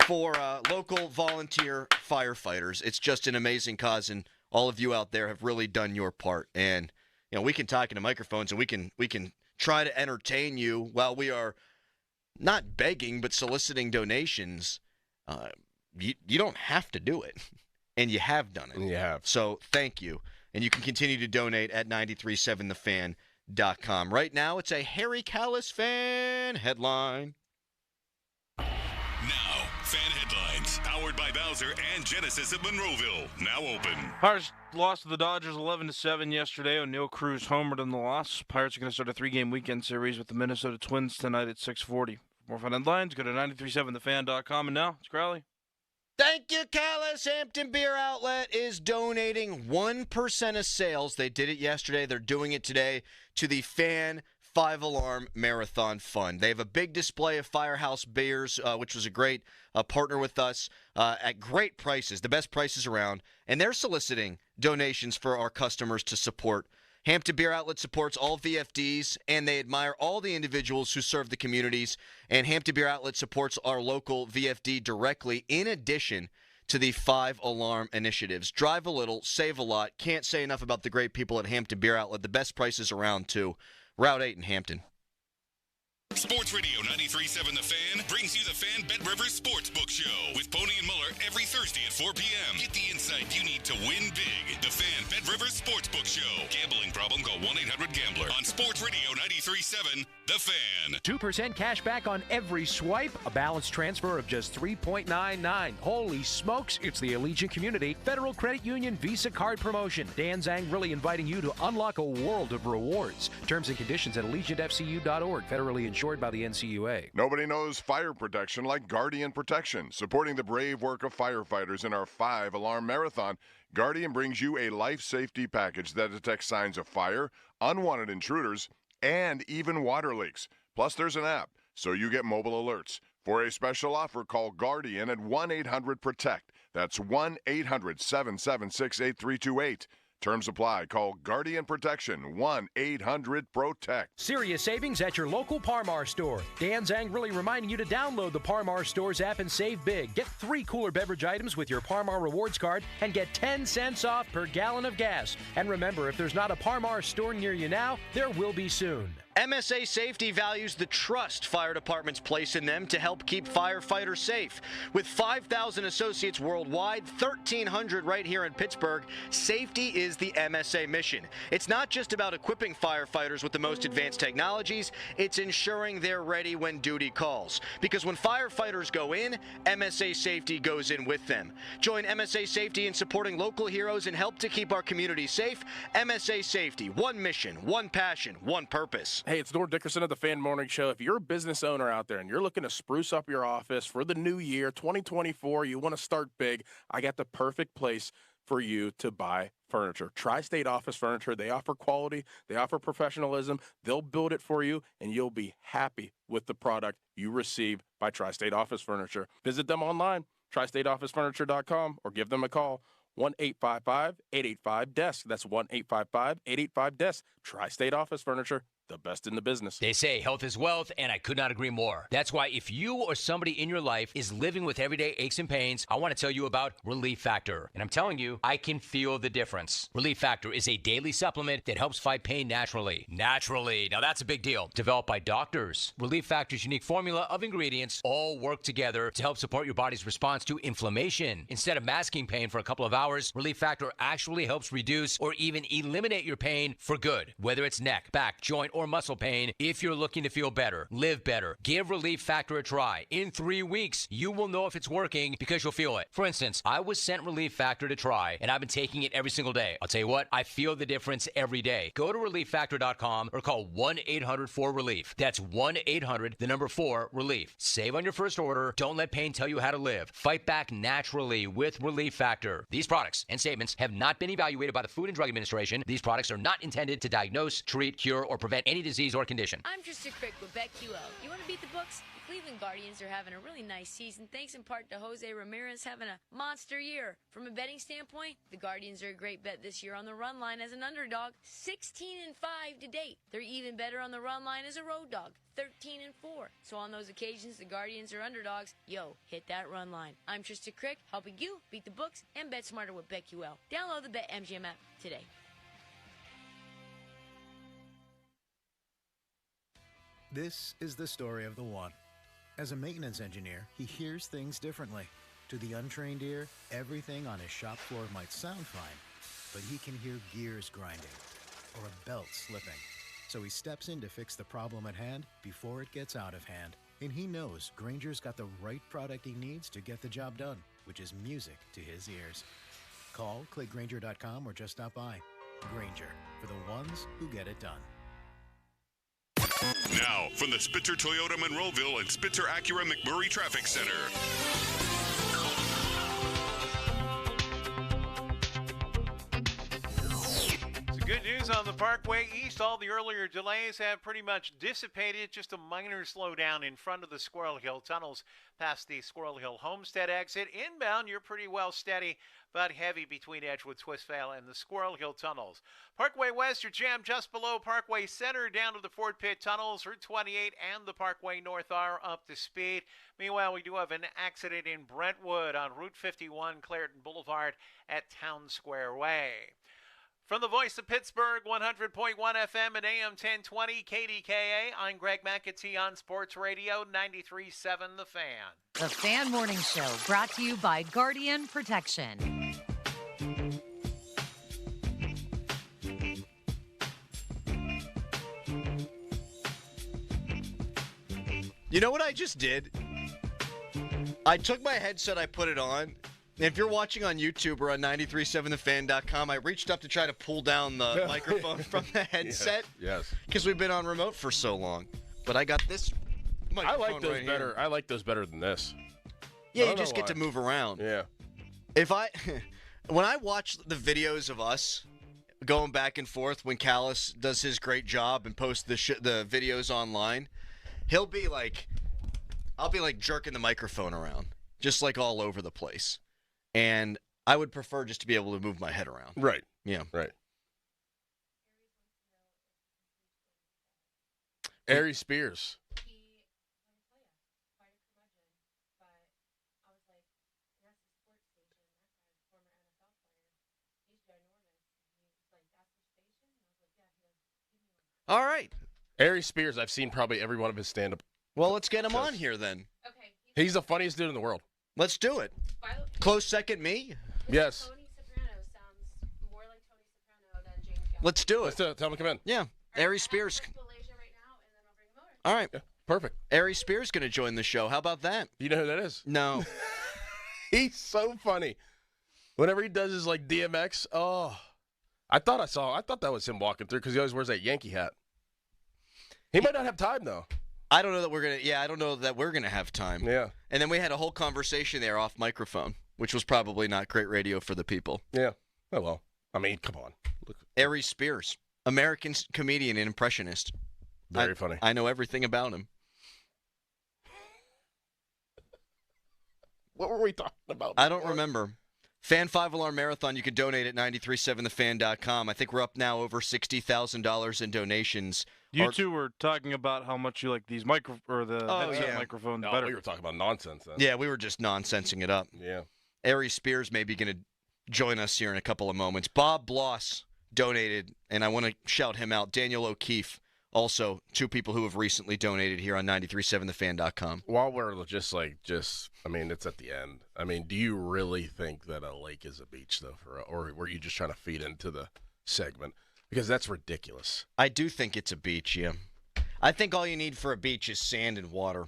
for local volunteer firefighters. It's just an amazing cause, and all of you out there have really done your part. And we can talk into microphones, and we can try to entertain you while we are not begging but soliciting donations. You don't have to do it, and you have done it. And you have. So thank you, and you can continue to donate at 937thefan.com. Right now, it's a Harry Callis fan headline. Now, fan headlines, powered by Bowser and Genesis of Monroeville. Now open. Pirates lost to the Dodgers 11-7 yesterday. O'Neal Cruz homered in the loss. Pirates are going to start a 3-game weekend series with the Minnesota Twins tonight at 6:40. For more fan headlines, go to 937thefan.com. And now, it's Crowley. Thank you, Callis. Hampton Beer Outlet is donating 1% of sales. They did it yesterday. They're doing it today to the Fan 5-Alarm Marathon Fund. They have a big display of Firehouse beers, which was a great partner with us, at great prices, the best prices around, and they're soliciting donations for our customers to support. Hampton Beer Outlet supports all VFDs, and they admire all the individuals who serve the communities, and Hampton Beer Outlet supports our local VFD directly, in addition to the 5-Alarm initiatives. Drive a little, save a lot. Can't say enough about the great people at Hampton Beer Outlet. The best prices around, too. Route 8 in Hampton. Sports Radio 93.7 The Fan brings you the Fan Bet Rivers Sportsbook Show with Pony and Muller every Thursday at 4 p.m. Get the insight you need to win big. The Fan Bet Rivers Sportsbook Show. Gambling problem? Call 1-800-GAMBLER. On Sports Radio 93.7 The Fan. 2% cash back on every swipe. A balance transfer of just $3.99. Holy smokes, it's the Allegiant Community Federal Credit Union Visa Card Promotion. Dan Zhang really inviting you to unlock a world of rewards. Terms and conditions at AllegiantFCU.org. Federally insured by the NCUA. Nobody knows fire protection like Guardian Protection. Supporting the brave work of firefighters in our 5-Alarm Marathon, Guardian brings you a life safety package that detects signs of fire, unwanted intruders, and even water leaks. Plus, there's an app, so you get mobile alerts. For a special offer, call Guardian at 1-800-PROTECT. That's 1-800-776-8328. Terms apply. Call Guardian Protection, 1-800-PROTECT. Serious savings at your local Parmar store. Dan Zhang really reminding you to download the Parmar Stores app and save big. Get 3 cooler beverage items with your Parmar Rewards card and get 10 cents off per gallon of gas. And remember, if there's not a Parmar store near you now, there will be soon. MSA Safety values the trust fire departments place in them to help keep firefighters safe. With 5,000 associates worldwide, 1,300 right here in Pittsburgh, safety is the MSA mission. It's not just about equipping firefighters with the most advanced technologies, it's ensuring they're ready when duty calls. Because when firefighters go in, MSA Safety goes in with them. Join MSA Safety in supporting local heroes and help to keep our community safe. MSA Safety, one mission, one passion, one purpose. Hey, it's Norm Dickerson of the Fan Morning Show. If you're a business owner out there and you're looking to spruce up your office for the new year, 2024, you want to start big, I got the perfect place for you to buy furniture. Tri-State Office Furniture. They offer quality. They offer professionalism. They'll build it for you, and you'll be happy with the product you receive by Tri-State Office Furniture. Visit them online, tristateofficefurniture.com, or give them a call, 1-855-885-DESK. That's 1-855-885-DESK. Tri-State Office Furniture, the best in the business. They say health is wealth, and I could not agree more. That's why if you or somebody in your life is living with everyday aches and pains, I want to tell you about Relief Factor. And I'm telling you, I can feel the difference. Relief Factor is a daily supplement that helps fight pain naturally. Naturally. Now that's a big deal. Developed by doctors. Relief Factor's unique formula of ingredients all work together to help support your body's response to inflammation. Instead of masking pain for a couple of hours, Relief Factor actually helps reduce or even eliminate your pain for good. Whether it's neck, back, joint, or muscle pain, if you're looking to feel better, live better, give Relief Factor a try. In 3 weeks, you will know if it's working because you'll feel it. For instance, I was sent Relief Factor to try, and I've been taking it every single day. I'll tell you what, I feel the difference every day. Go to ReliefFactor.com or call 1-800-4RELIEF. That's 1-800-4-RELIEF. Save on your first order. Don't let pain tell you how to live. Fight back naturally with Relief Factor. These products and statements have not been evaluated by the Food and Drug Administration. These products are not intended to diagnose, treat, cure, or prevent any disease or condition. I'm Trista Crick with BetQL. You want to beat the books? The Cleveland Guardians are having a really nice season, thanks in part to Jose Ramirez having a monster year. From a betting standpoint, the Guardians are a great bet this year on the run line as an underdog, 16-5 to date. They're even better on the run line as a road dog, 13-4. So on those occasions the Guardians are underdogs, hit that run line. I'm Trista Crick, helping you beat the books and bet smarter with BetQL. Download the BetMGM app today. This is the story of the one. As a maintenance engineer, he hears things differently. To the untrained ear, everything on his shop floor might sound fine, but he can hear gears grinding or a belt slipping. So he steps in to fix the problem at hand before it gets out of hand. And he knows Grainger's got the right product he needs to get the job done, which is music to his ears. Call, click Grainger.com, or just stop by. Grainger, for the ones who get it done. Now, from the Spitzer Toyota Monroeville and Spitzer Acura McMurray Traffic Center. It's a Good news on the Parkway East. All the earlier delays have pretty much dissipated. Just a minor slowdown in front of the Squirrel Hill tunnels past the Squirrel Hill Homestead exit. Inbound, you're pretty well steady, but heavy between Edgewood, Swissvale, and the Squirrel Hill tunnels. Parkway West, you're jammed just below Parkway Center down to the Fort Pitt tunnels. Route 28 and the Parkway North are up to speed. Meanwhile, we do have an accident in Brentwood on Route 51, Clareton Boulevard at Town Square Way. From the voice of Pittsburgh, 100.1 FM and AM 1020 KDKA, I'm Greg McAtee on Sports Radio 93.7 The Fan. The Fan Morning Show brought to you by Guardian Protection. You know what I just did? I took my headset, I put it on. If you're watching on YouTube or on 937thefan.com, I reached up to try to pull down the microphone from the headset. Yes. Because we've been on remote for so long. But I got this microphone I like those right better. here. I like those better than this. Yeah, you just get to move around. Yeah. When I watch the videos of us going back and forth when Callis does his great job and posts the videos online, I'll be like jerking the microphone around, just like all over the place. And I would prefer just to be able to move my head around. Right. Yeah. Right. Ari Spears. All right. Ari Spears, I've seen probably every one of his stand-up. Well, let's get him on here then. Okay. He's the funniest dude in the world. Let's do it. Close second, me? Yes. Let's do it. Let's do it. Tell him to come in. Yeah. Ari Spears. All right. Yeah, perfect. Ari Spears going to join the show. How about that? You know who that is? No. He's so funny. Whenever he does his like DMX, I thought that was him walking through because he always wears that Yankee hat. He might not have time though. I don't know that we're gonna have time. Yeah. And then we had a whole conversation there off microphone, which was probably not great radio for the people. Yeah. Oh well. I mean, come on. Look. Ari Spears, American comedian and impressionist. Very funny. I know everything about him. What were we talking about? I don't remember. Fan 5-Alarm Marathon, you can donate at 937thefan.com. I think we're up now over $60,000 in donations. You two were talking about how much you like these headset microphones better. We were talking about nonsense then. Yeah, we were just nonsensing it up. Yeah. Ari Spears may be going to join us here in a couple of moments. Bob Bloss donated, and I want to shout him out. Daniel O'Keefe, also two people who have recently donated here on 937thefan.com. While we're I mean, it's at the end. I mean, do you really think that a lake is a beach, though? Or were you just trying to feed into the segment? Because that's ridiculous. I do think it's a beach, yeah. I think all you need for a beach is sand and water.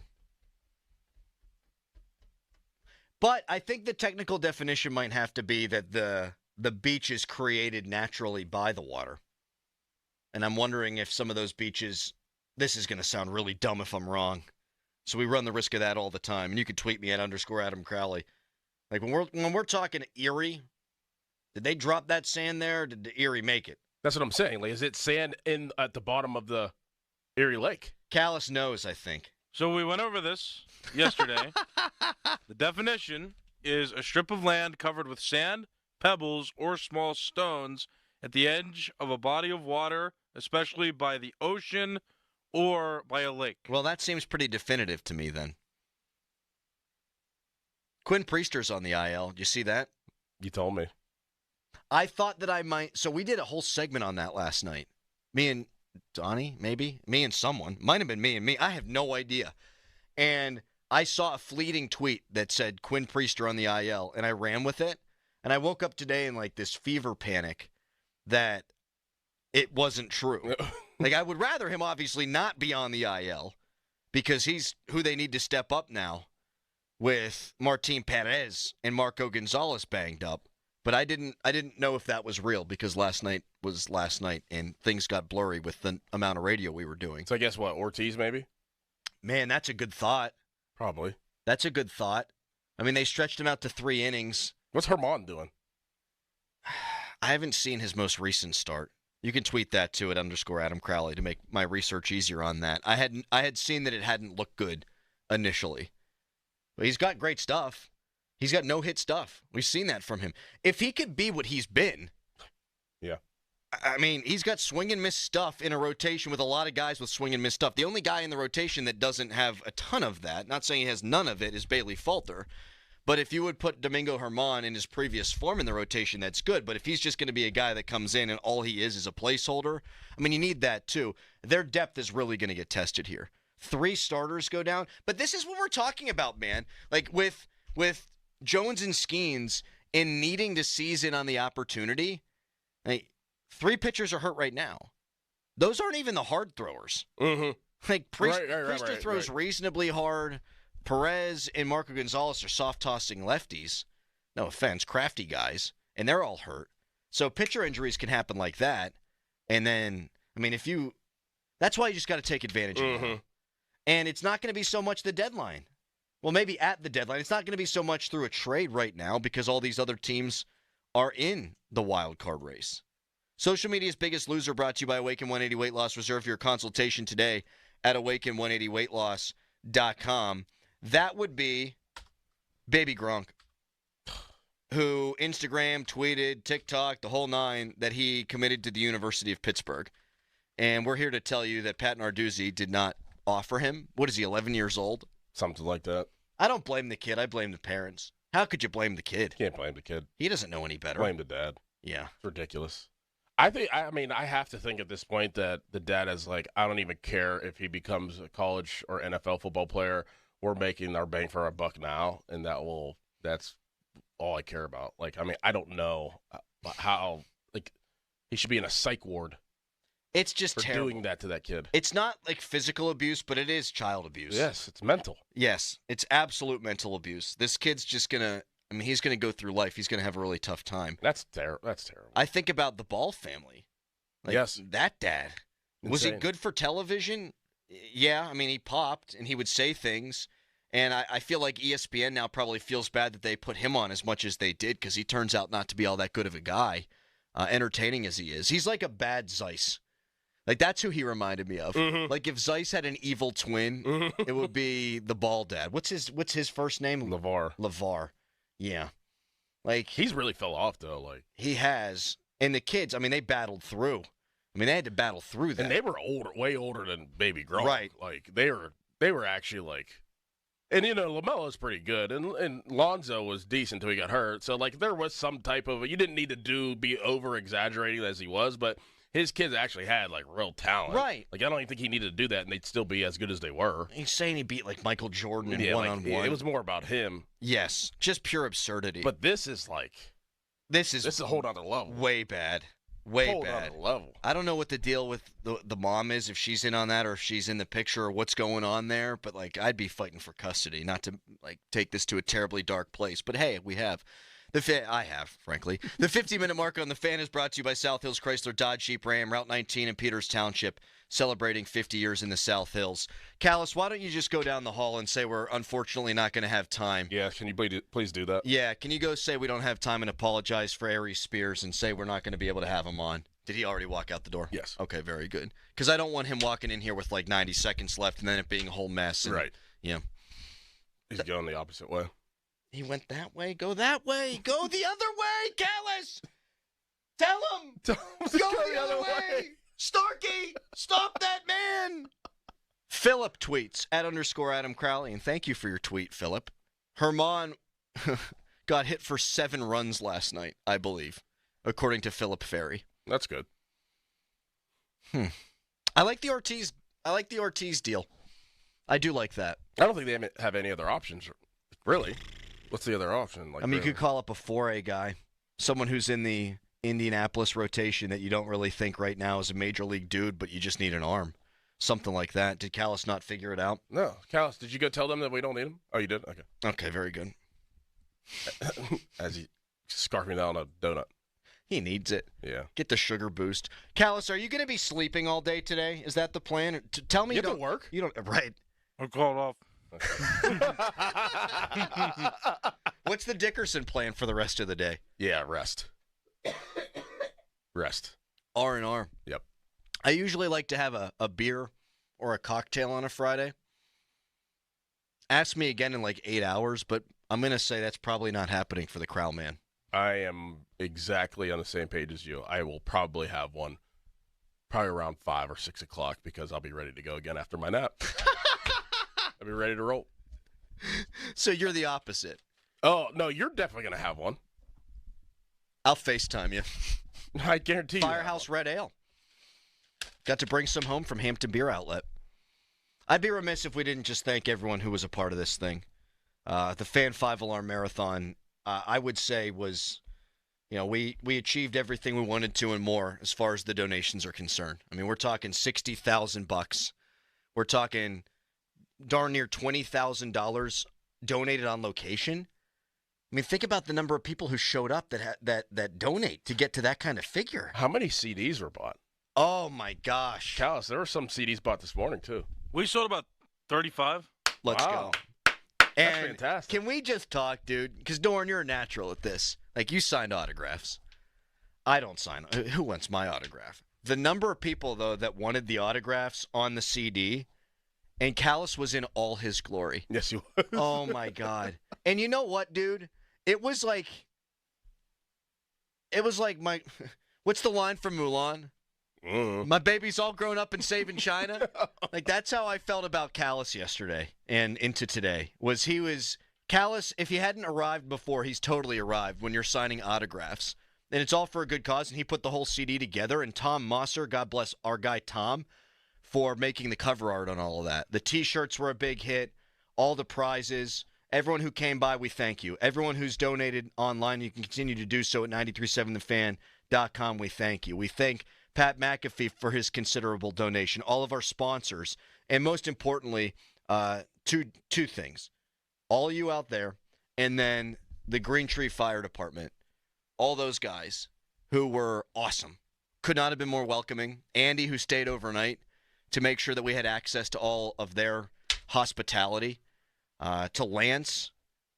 But I think the technical definition might have to be that the beach is created naturally by the water. And I'm wondering if some of those beaches, this is going to sound really dumb if I'm wrong. So we run the risk of that all the time. And you can tweet me at _Adam Crowley. Like when we're talking Erie, did they drop that sand there or did Erie make it? That's what I'm saying. Like, is it sand at the bottom of the Erie Lake? Callis knows, I think. So we went over this yesterday. The definition is a strip of land covered with sand, pebbles, or small stones at the edge of a body of water, especially by the ocean or by a lake. Well, that seems pretty definitive to me then. Quinn Priester's on the IL. Did you see that? You told me. I thought that I might. So we did a whole segment on that last night. Me and Donnie, maybe? Me and someone. Might have been me and me. I have no idea. And I saw a fleeting tweet that said Quinn Priester on the IL, and I ran with it. And I woke up today in like this fever panic that it wasn't true. Like, I would rather him obviously not be on the IL because he's who they need to step up now with Martin Perez and Marco Gonzalez banged up. But I didn't know if that was real because last night was last night and things got blurry with the amount of radio we were doing. So I guess what, Ortiz maybe? Man, that's a good thought. Probably. That's a good thought. I mean, they stretched him out to 3 innings. What's Herman doing? I haven't seen his most recent start. You can tweet that too at _Adam Crowley to make my research easier on that. I had seen that it hadn't looked good initially. But he's got great stuff. He's got no-hit stuff. We've seen that from him. If he could be what he's been, yeah. I mean, he's got swing and miss stuff in a rotation with a lot of guys with swing and miss stuff. The only guy in the rotation that doesn't have a ton of that, not saying he has none of it, is Bailey Falter. But if you would put Domingo Germán in his previous form in the rotation, that's good. But if he's just going to be a guy that comes in and all he is a placeholder, I mean, you need that too. Their depth is really going to get tested here. 3 starters go down. But this is what we're talking about, man. Like with Jones and Skeens in needing to seize in on the opportunity, like 3 pitchers are hurt right now. Those aren't even the hard throwers. Mm-hmm. Like Priester throws reasonably hard. Perez and Marco Gonzalez are soft-tossing lefties. No offense, crafty guys. And they're all hurt. So pitcher injuries can happen like that. And then, I mean, that's why you just got to take advantage of it. And it's not going to be so much the deadline. Well, maybe at the deadline. It's not going to be so much through a trade right now because all these other teams are in the wild card race. Social media's biggest loser brought to you by Awaken 180 Weight Loss. Reserve your consultation today at awaken180weightloss.com. That would be Baby Gronk, who Instagram, tweeted, TikTok, the whole 9, that he committed to the University of Pittsburgh. And we're here to tell you that Pat Narduzzi did not offer him. What is he, 11 years old? Something like that. I don't blame the kid. I blame the parents. How could you blame the kid? Can't blame the kid. He doesn't know any better. Blame the dad. Yeah. It's ridiculous. I have to think at this point that the dad is like, I don't even care if he becomes a college or NFL football player. We're making our bang for our buck now, and that's all I care about. Like, I mean, I don't know how, like, he should be in a psych ward. It's just for terrible. Doing that to that kid. It's not like physical abuse, but it is child abuse. Yes, it's mental. Yes, it's absolute mental abuse. This kid's just he's going to go through life. He's going to have a really tough time. That's terrible. I think about the Ball family. Like, yes. That dad. Insane. Was he good for television? Yeah, I mean, he popped, and he would say things, and I feel like ESPN now probably feels bad that they put him on as much as they did because he turns out not to be all that good of a guy, entertaining as he is. He's like a bad Zeiss. Like, that's who he reminded me of. Mm-hmm. Like, if Zeiss had an evil twin, it would be the Ball dad. What's his first name? LeVar. Yeah. Like, he's really fell off, though. Like, he has. And the kids, I mean, they battled through. I mean, they had to battle through that. And they were way older than Baby Gronk. Right. Like, they were actually, like, and, you know, LaMelo's pretty good. And Lonzo was decent until he got hurt. So, like, there was some type of, you didn't need to be over-exaggerating as he was, but his kids actually had, like, real talent. Right. Like, I don't even think he needed to do that, and they'd still be as good as they were. He's saying he beat, like, Michael Jordan in one-on-one. Like, it was more about him. Yes. Just pure absurdity. But this is, like, This is a whole other level. Way bad. Way whole bad. Other level. I don't know what the deal with the mom is, if she's in on that or if she's in the picture or what's going on there. But, like, I'd be fighting for custody, not to, like, take this to a terribly dark place. But, hey, we have. I have, frankly. The 50-minute mark on The Fan is brought to you by South Hills Chrysler Dodge Jeep Ram, Route 19 in Peters Township, celebrating 50 years in the South Hills. Callis, why don't you just go down the hall and say we're unfortunately not going to have time? Yeah, can you please do that? Yeah, can you go say we don't have time and apologize for Aries Spears and say we're not going to be able to have him on? Did he already walk out the door? Yes. Okay, very good. Because I don't want him walking in here with like 90 seconds left and then it being a whole mess. And, right. Yeah. He's going the opposite way. He went that way. Go that way. Go the other way, Callis. Tell him. Go the other way. Starky, stop that man. Philip tweets at _Adam Crowley, and thank you for your tweet, Philip. Germán got hit for 7 runs last night, I believe, according to Philip Ferry. That's good. I like the Ortiz deal. I do like that. I don't think they have any other options, really. What's the other option? Like, I mean, you could call up a 4A guy, someone who's in the Indianapolis rotation that you don't really think right now is a major league dude, but you just need an arm. Something like that. Did Callis not figure it out? No. Callis, did you go tell them that we don't need him? Oh, you did? Okay. Okay, very good. As he scarfing down a donut. He needs it. Yeah. Get the sugar boost. Callis, are you going to be sleeping all day today? Is that the plan? Tell me you don't work. You don't. Right. I'm called off. What's the Dickerson plan for the rest of the day? Yeah, rest. R&R. Yep. I usually like to have a beer or a cocktail on a Friday. Ask me again in like 8 hours, but I'm going to say that's probably not happening for the Crow Man. I am exactly on the same page as you. I will probably have one probably around 5 or 6 o'clock because I'll be ready to go again after my nap. I'll be ready to roll. So you're the opposite. Oh, no, you're definitely going to have one. I'll FaceTime you. I guarantee you. Firehouse Red Ale. Got to bring some home from Hampton Beer Outlet. I'd be remiss if we didn't just thank everyone who was a part of this thing. The Fan 5-Alarm Marathon, I would say, was, we achieved everything we wanted to and more as far as the donations are concerned. I mean, we're talking $60,000. We're talking darn near $20,000 donated on location. I mean, think about the number of people who showed up that donate to get to that kind of figure. How many CDs were bought? Oh, my gosh. Callis, there were some CDs bought this morning, too. We sold about 35. Let's go. That's And fantastic. Can we just talk, dude? Because, Doran, you're a natural at this. Like, you signed autographs. I don't sign. Who wants my autograph? The number of people, though, that wanted the autographs on the CD, and Callis was in all his glory. Yes, he was. Oh, my God. And you know what, dude? It was like my, what's the line from Mulan? My baby's all grown up and saving China. Like, that's how I felt about Callis yesterday and into today. Callis, if he hadn't arrived before, he's totally arrived when you're signing autographs. And it's all for a good cause, and he put the whole CD together. And Tom Mosser, God bless our guy Tom, for making the cover art on all of that. The T-shirts were a big hit. All the prizes. Everyone who came by, we thank you. Everyone who's donated online, you can continue to do so at 937thefan.com. We thank you. We thank Pat McAfee for his considerable donation, all of our sponsors, and most importantly, two things. All you out there, and then the Green Tree Fire Department, all those guys who were awesome. Could not have been more welcoming. Andy, who stayed overnight to make sure that we had access to all of their hospitality. To Lance,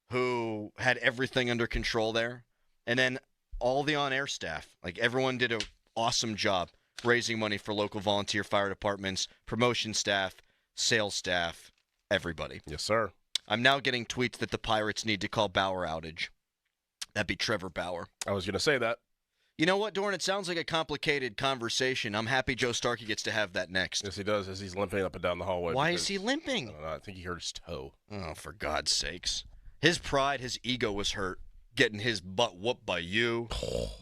who had everything under control there. And then all the on-air staff. Like, everyone did an awesome job raising money for local volunteer fire departments, promotion staff, sales staff, everybody. Yes, sir. I'm now getting tweets that the Pirates need to call Bauer outage. That'd be Trevor Bauer. I was going to say that. You know what, Doran? It sounds like a complicated conversation. I'm happy Joe Starkey gets to have that next. Yes, he does, as he's limping up and down the hallway. Why is he limping? I don't know. I think he hurt his toe. Oh, for God's sakes. His pride, his ego was hurt getting his butt whooped by you,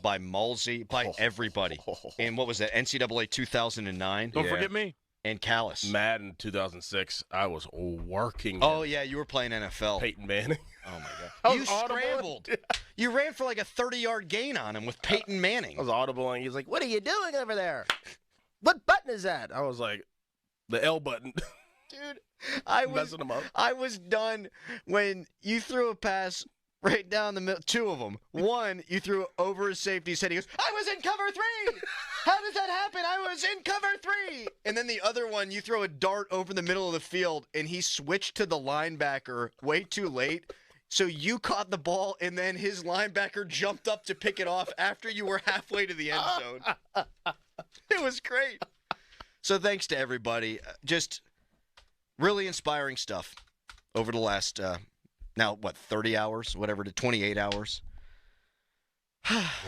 by Malsey, by everybody. And what was that, NCAA 2009? Don't forget me. And Callis. Madden 2006, I was working. Oh, yeah, you were playing NFL. Peyton Manning. Oh, my God. You scrambled. You ran for like a 30-yard gain on him with Peyton Manning. I was audibling. He's like, "What are you doing over there? What button is that?" I was like, "The L button." Dude, messing him up. I was done when you threw a pass right down the middle. Two of them. One, you threw over his safety's head. He goes, "I was in cover 3. How does that happen? I was in cover 3." And then the other one, you throw a dart over the middle of the field, and he switched to the linebacker way too late. So you caught the ball, and then his linebacker jumped up to pick it off after you were halfway to the end zone. It was great. So thanks to everybody. Just really inspiring stuff over the last, 30 hours, whatever, to 28 hours.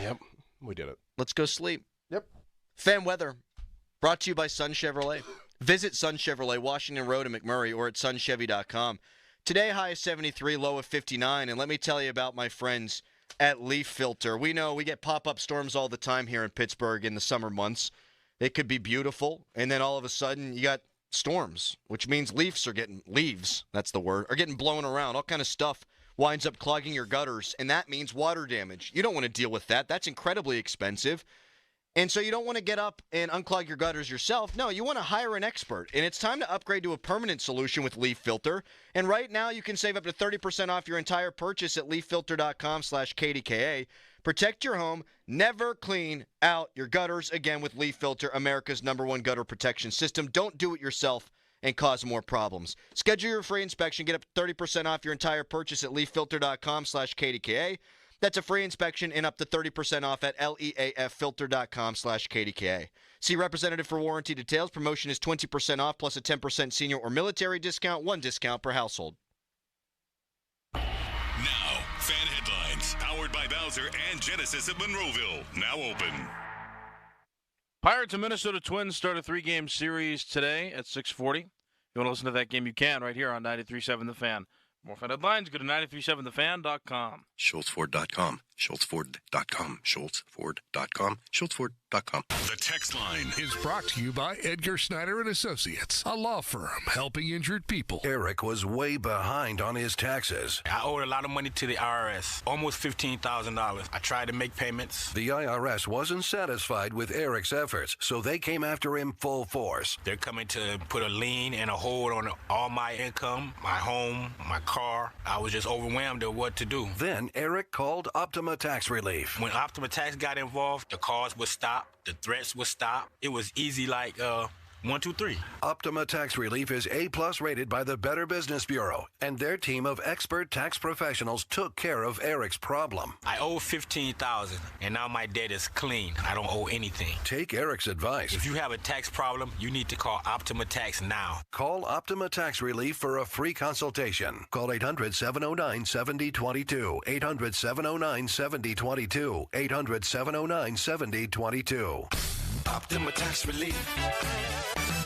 Yep, we did it. Let's go sleep. Yep. Fan weather brought to you by Sun Chevrolet. Visit Sun Chevrolet, Washington Road in McMurray, or at sunchevy.com. Today, high of 73, low of 59, and let me tell you about my friends at Leaf Filter. We know we get pop-up storms all the time here in Pittsburgh in the summer months. They could be beautiful, and then all of a sudden you got storms, which means leaves, that's the word, are getting blown around. All kind of stuff winds up clogging your gutters, and that means water damage. You don't want to deal with that. That's incredibly expensive. And so you don't want to get up and unclog your gutters yourself. No, you want to hire an expert. And it's time to upgrade to a permanent solution with Leaf Filter. And right now you can save up to 30% off your entire purchase at leaffilter.com/KDKA. Protect your home. Never clean out your gutters again with Leaf Filter, America's #1 gutter protection system. Don't do it yourself and cause more problems. Schedule your free inspection. Get up to 30% off your entire purchase at leaffilter.com/KDKA. That's a free inspection and up to 30% off at leaffilter.com/KDKA. See representative for warranty details. Promotion is 20% off plus a 10% senior or military discount, 1 discount per household. Now, fan headlines, powered by Bowser and Genesis of Monroeville. Now open. Pirates and Minnesota Twins start a 3-game series today at 6:40. If you want to listen to that game, you can right here on 93.7 The Fan. More fan headlines, go to 937thefan.com. SchultzFord.com. SchultzFord.com. SchultzFord.com. SchultzFord.com. The text line is brought to you by Edgar Snyder and Associates, a law firm helping injured people. Eric was way behind on his taxes. I owed a lot of money to the IRS, almost $15,000. I tried to make payments. The IRS wasn't satisfied with Eric's efforts, so they came after him full force. They're coming to put a lien and a hold on all my income, my home, my car. I was just overwhelmed at what to do. Then Eric called Optima Tax Relief. When Optima Tax got involved, the calls would stop, the threats would stop. It was easy like 1, 2, 3. Optima Tax Relief is A+ rated by the Better Business Bureau, and their team of expert tax professionals took care of Eric's problem. I owe $15,000, and now my debt is clean. I don't owe anything. Take Eric's advice. If you have a tax problem, you need to call Optima Tax now. Call Optima Tax Relief for a free consultation. Call 800-709-7022. 800-709-7022. 800-709-7022. Optima Tax Relief.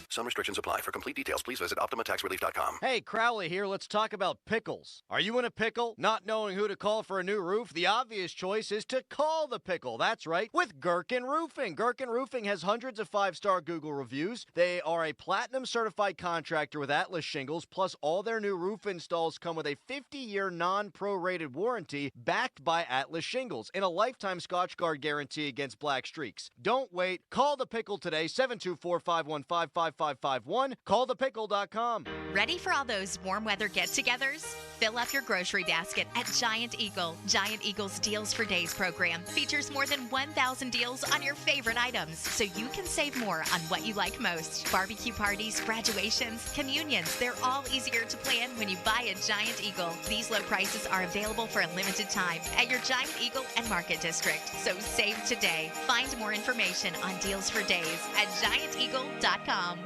Some restrictions apply. For complete details, please visit OptimaTaxRelief.com. Hey, Crowley here. Let's talk about pickles. Are you in a pickle? Not knowing who to call for a new roof? The obvious choice is to call the pickle. That's right, with Gherkin Roofing. Gherkin Roofing has hundreds of 5-star Google reviews. They are a platinum-certified contractor with Atlas shingles, plus all their new roof installs come with a 50-year non-prorated warranty backed by Atlas shingles and a lifetime Scotchgard guarantee against black streaks. Don't wait. Call the pickle today, 724-515-5551. CallThePickle.com. Ready for all those warm weather get-togethers? Fill up your grocery basket at Giant Eagle. Giant Eagle's Deals for Days program features more than 1,000 deals on your favorite items, so you can save more on what you like most. Barbecue parties, graduations, communions, they're all easier to plan when you buy a Giant Eagle. These low prices are available for a limited time at your Giant Eagle and Market District, so save today. Find more information on Deals for Days at GiantEagle.com.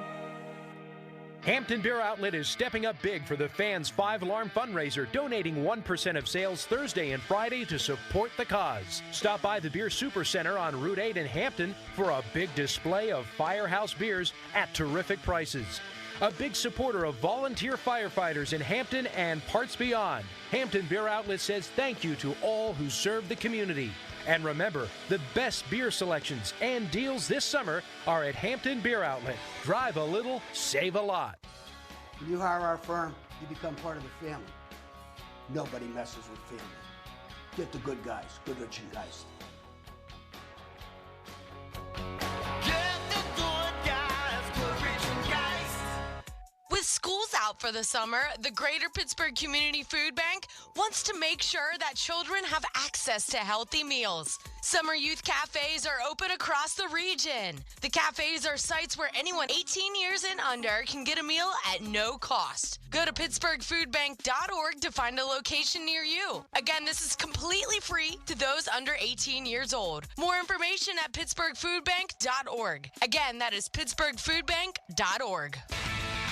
Hampton Beer Outlet is stepping up big for the Fans 5-Alarm fundraiser, donating 1% of sales Thursday and Friday to support the cause. Stop by the Beer Supercenter on Route 8 in Hampton for a big display of Firehouse beers at terrific prices. A big supporter of volunteer firefighters in Hampton and parts beyond, Hampton Beer Outlet says thank you to all who serve the community. And remember, the best beer selections and deals this summer are at Hampton Beer Outlet. Drive a little, save a lot. When you hire our firm, you become part of the family. Nobody messes with family. Get the good guys, good-looking guys. With schools out for the summer, the Greater Pittsburgh Community Food Bank wants to make sure that children have access to healthy meals. Summer youth cafes are open across the region. The cafes are sites where anyone 18 years and under can get a meal at no cost. Go to pittsburghfoodbank.org to find a location near you. Again, this is completely free to those under 18 years old. More information at pittsburghfoodbank.org. Again, that is pittsburghfoodbank.org.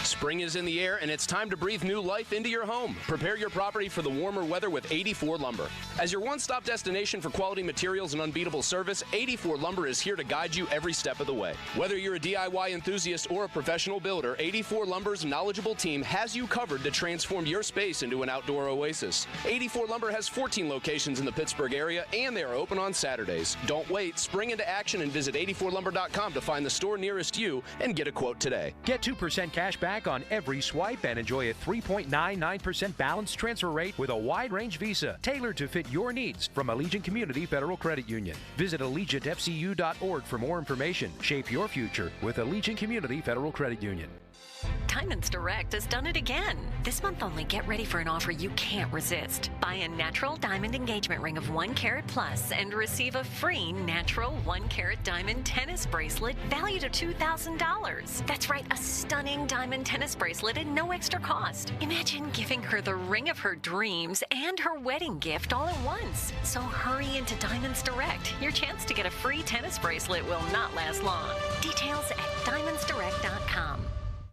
Spring is in the air, and it's time to breathe new life into your home. Prepare your property for the warmer weather with 84 Lumber. As your one-stop destination for quality materials and unbeatable service, 84 Lumber is here to guide you every step of the way. Whether you're a DIY enthusiast or a professional builder, 84 Lumber's knowledgeable team has you covered to transform your space into an outdoor oasis. 84 Lumber has 14 locations in the Pittsburgh area, and they are open on Saturdays. Don't wait. Spring into action and visit 84lumber.com to find the store nearest you and get a quote today. Get 2% cash back on every swipe and enjoy a 3.99% balance transfer rate with a wide-range Visa tailored to fit your needs from Allegiant Community Federal Credit Union. Visit AllegiantFCU.org for more information. Shape your future with Allegiant Community Federal Credit Union. Diamonds Direct has done it again. This month only, get ready for an offer you can't resist. Buy a natural diamond engagement ring of 1 carat plus and receive a free natural 1 carat diamond tennis bracelet valued at $2,000. That's right, a stunning diamond tennis bracelet at no extra cost. Imagine giving her the ring of her dreams and her wedding gift all at once. So hurry into Diamonds Direct. Your chance to get a free tennis bracelet will not last long. Details at diamondsdirect.com.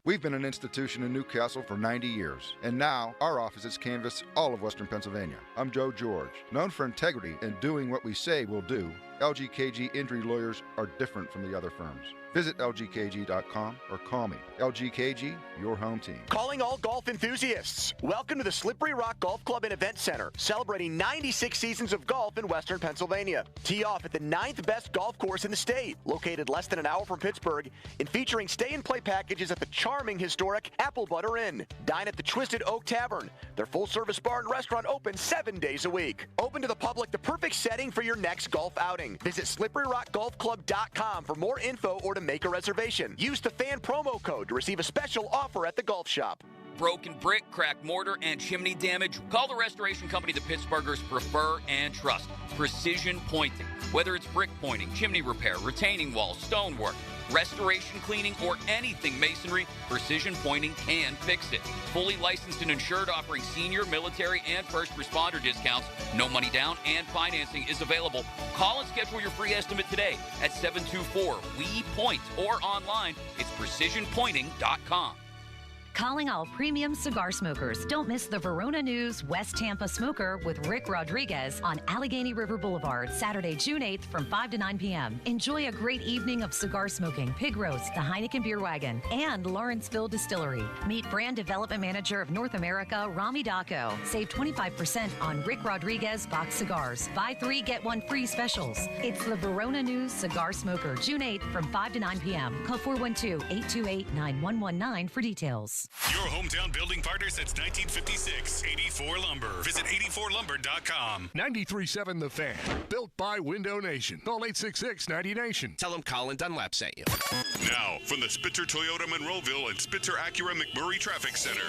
We've been an institution in Newcastle for 90 years, and now our offices canvass all of Western Pennsylvania. I'm Joe George. Known for integrity and doing what we say we'll do, LGKG injury lawyers are different from the other firms. Visit lgkg.com or call me. LGKG, your home team. Calling all golf enthusiasts. Welcome to the Slippery Rock Golf Club and Event Center, celebrating 96 seasons of golf in Western Pennsylvania. Tee off at the 9th best golf course in the state, located less than an hour from Pittsburgh, and featuring stay-and-play packages at the charming historic Apple Butter Inn. Dine at the Twisted Oak Tavern. Their full-service bar and restaurant open 7 days a week. Open to the public, the perfect setting for your next golf outing. Visit slipperyrockgolfclub.com for more info or to make a reservation. Use the fan promo code to receive a special offer at the golf shop. Broken brick, cracked mortar, and chimney damage? Call the restoration company the Pittsburghers prefer and trust. Precision Pointing. Whether it's brick pointing, chimney repair, retaining walls, stonework, restoration cleaning, or anything masonry, Precision Pointing can fix it. Fully licensed and insured, offering senior, military, and first responder discounts. No money down, and financing is available. Call and schedule your free estimate today at 724-WE-POINT or online. It's precisionpointing.com. Calling all premium cigar smokers. Don't miss the Verona News West Tampa Smoker with Rick Rodriguez on Allegheny River Boulevard, Saturday, June 8th from 5 to 9 p.m. Enjoy a great evening of cigar smoking, pig roast, the Heineken Beer Wagon, and Lawrenceville Distillery. Meet Brand Development Manager of North America, Rami Daco. Save 25% on Rick Rodriguez box cigars. Buy 3, get 1 free specials. It's the Verona News Cigar Smoker, June 8th from 5 to 9 p.m. Call 412-828-9119 for details. Your hometown building partner since 1956, 84 Lumber. Visit 84lumber.com. 93.7 The Fan. Built by Window Nation. Call 866-90Nation. Tell them Colin Dunlap sent you. Now, from the Spitzer Toyota Monroeville and Spitzer Acura McMurray Traffic Center.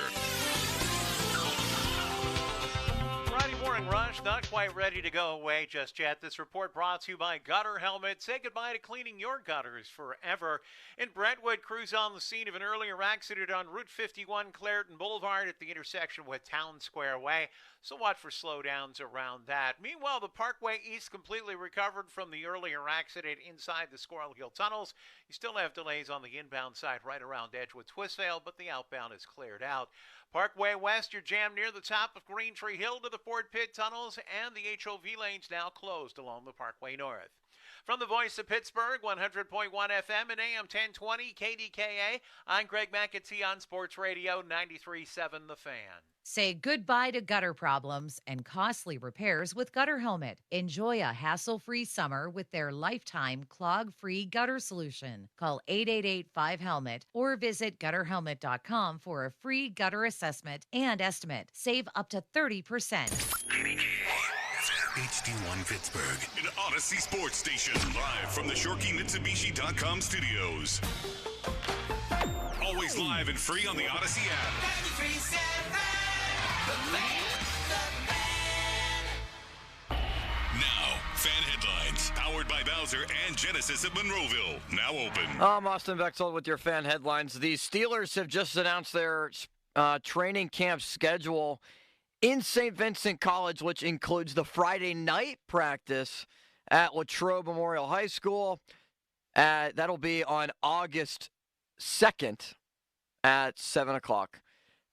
Friday morning rush, not quite ready to go away just yet. This report brought to you by Gutter Helmet. Say goodbye to cleaning your gutters forever. In Brentwood, crews on the scene of an earlier accident on Route 51 Clareton Boulevard at the intersection with Town Square Way. So watch for slowdowns around that. Meanwhile, the Parkway East completely recovered from the earlier accident inside the Squirrel Hill tunnels. You still have delays on the inbound side right around Edgewood Twistvale, but the outbound is cleared out. Parkway West, you're jammed near the top of Green Tree Hill to the Ford Pitt tunnels, and the HOV lanes now closed along the Parkway North. From the voice of Pittsburgh, 100.1 FM and AM 1020 KDKA, I'm Greg McAtee on Sports Radio 93.7 The Fan. Say goodbye to gutter problems and costly repairs with Gutter Helmet. Enjoy a hassle-free summer with their lifetime clog-free gutter solution. Call 888-5HELMET or visit gutterhelmet.com for a free gutter assessment and estimate. Save up to 30%. HD1 Pittsburgh, an Odyssey sports station, live from the ShorkeyMitsubishi.com studios. Always live and free on the Odyssey app. Now, fan headlines, powered by Bowser and Genesis of Monroeville, now open. I'm Austin Bechtold with your fan headlines. The Steelers have just announced their training camp schedule in St. Vincent College, which includes the Friday night practice at Latrobe Memorial High School. That'll be on August 2nd at 7 o'clock.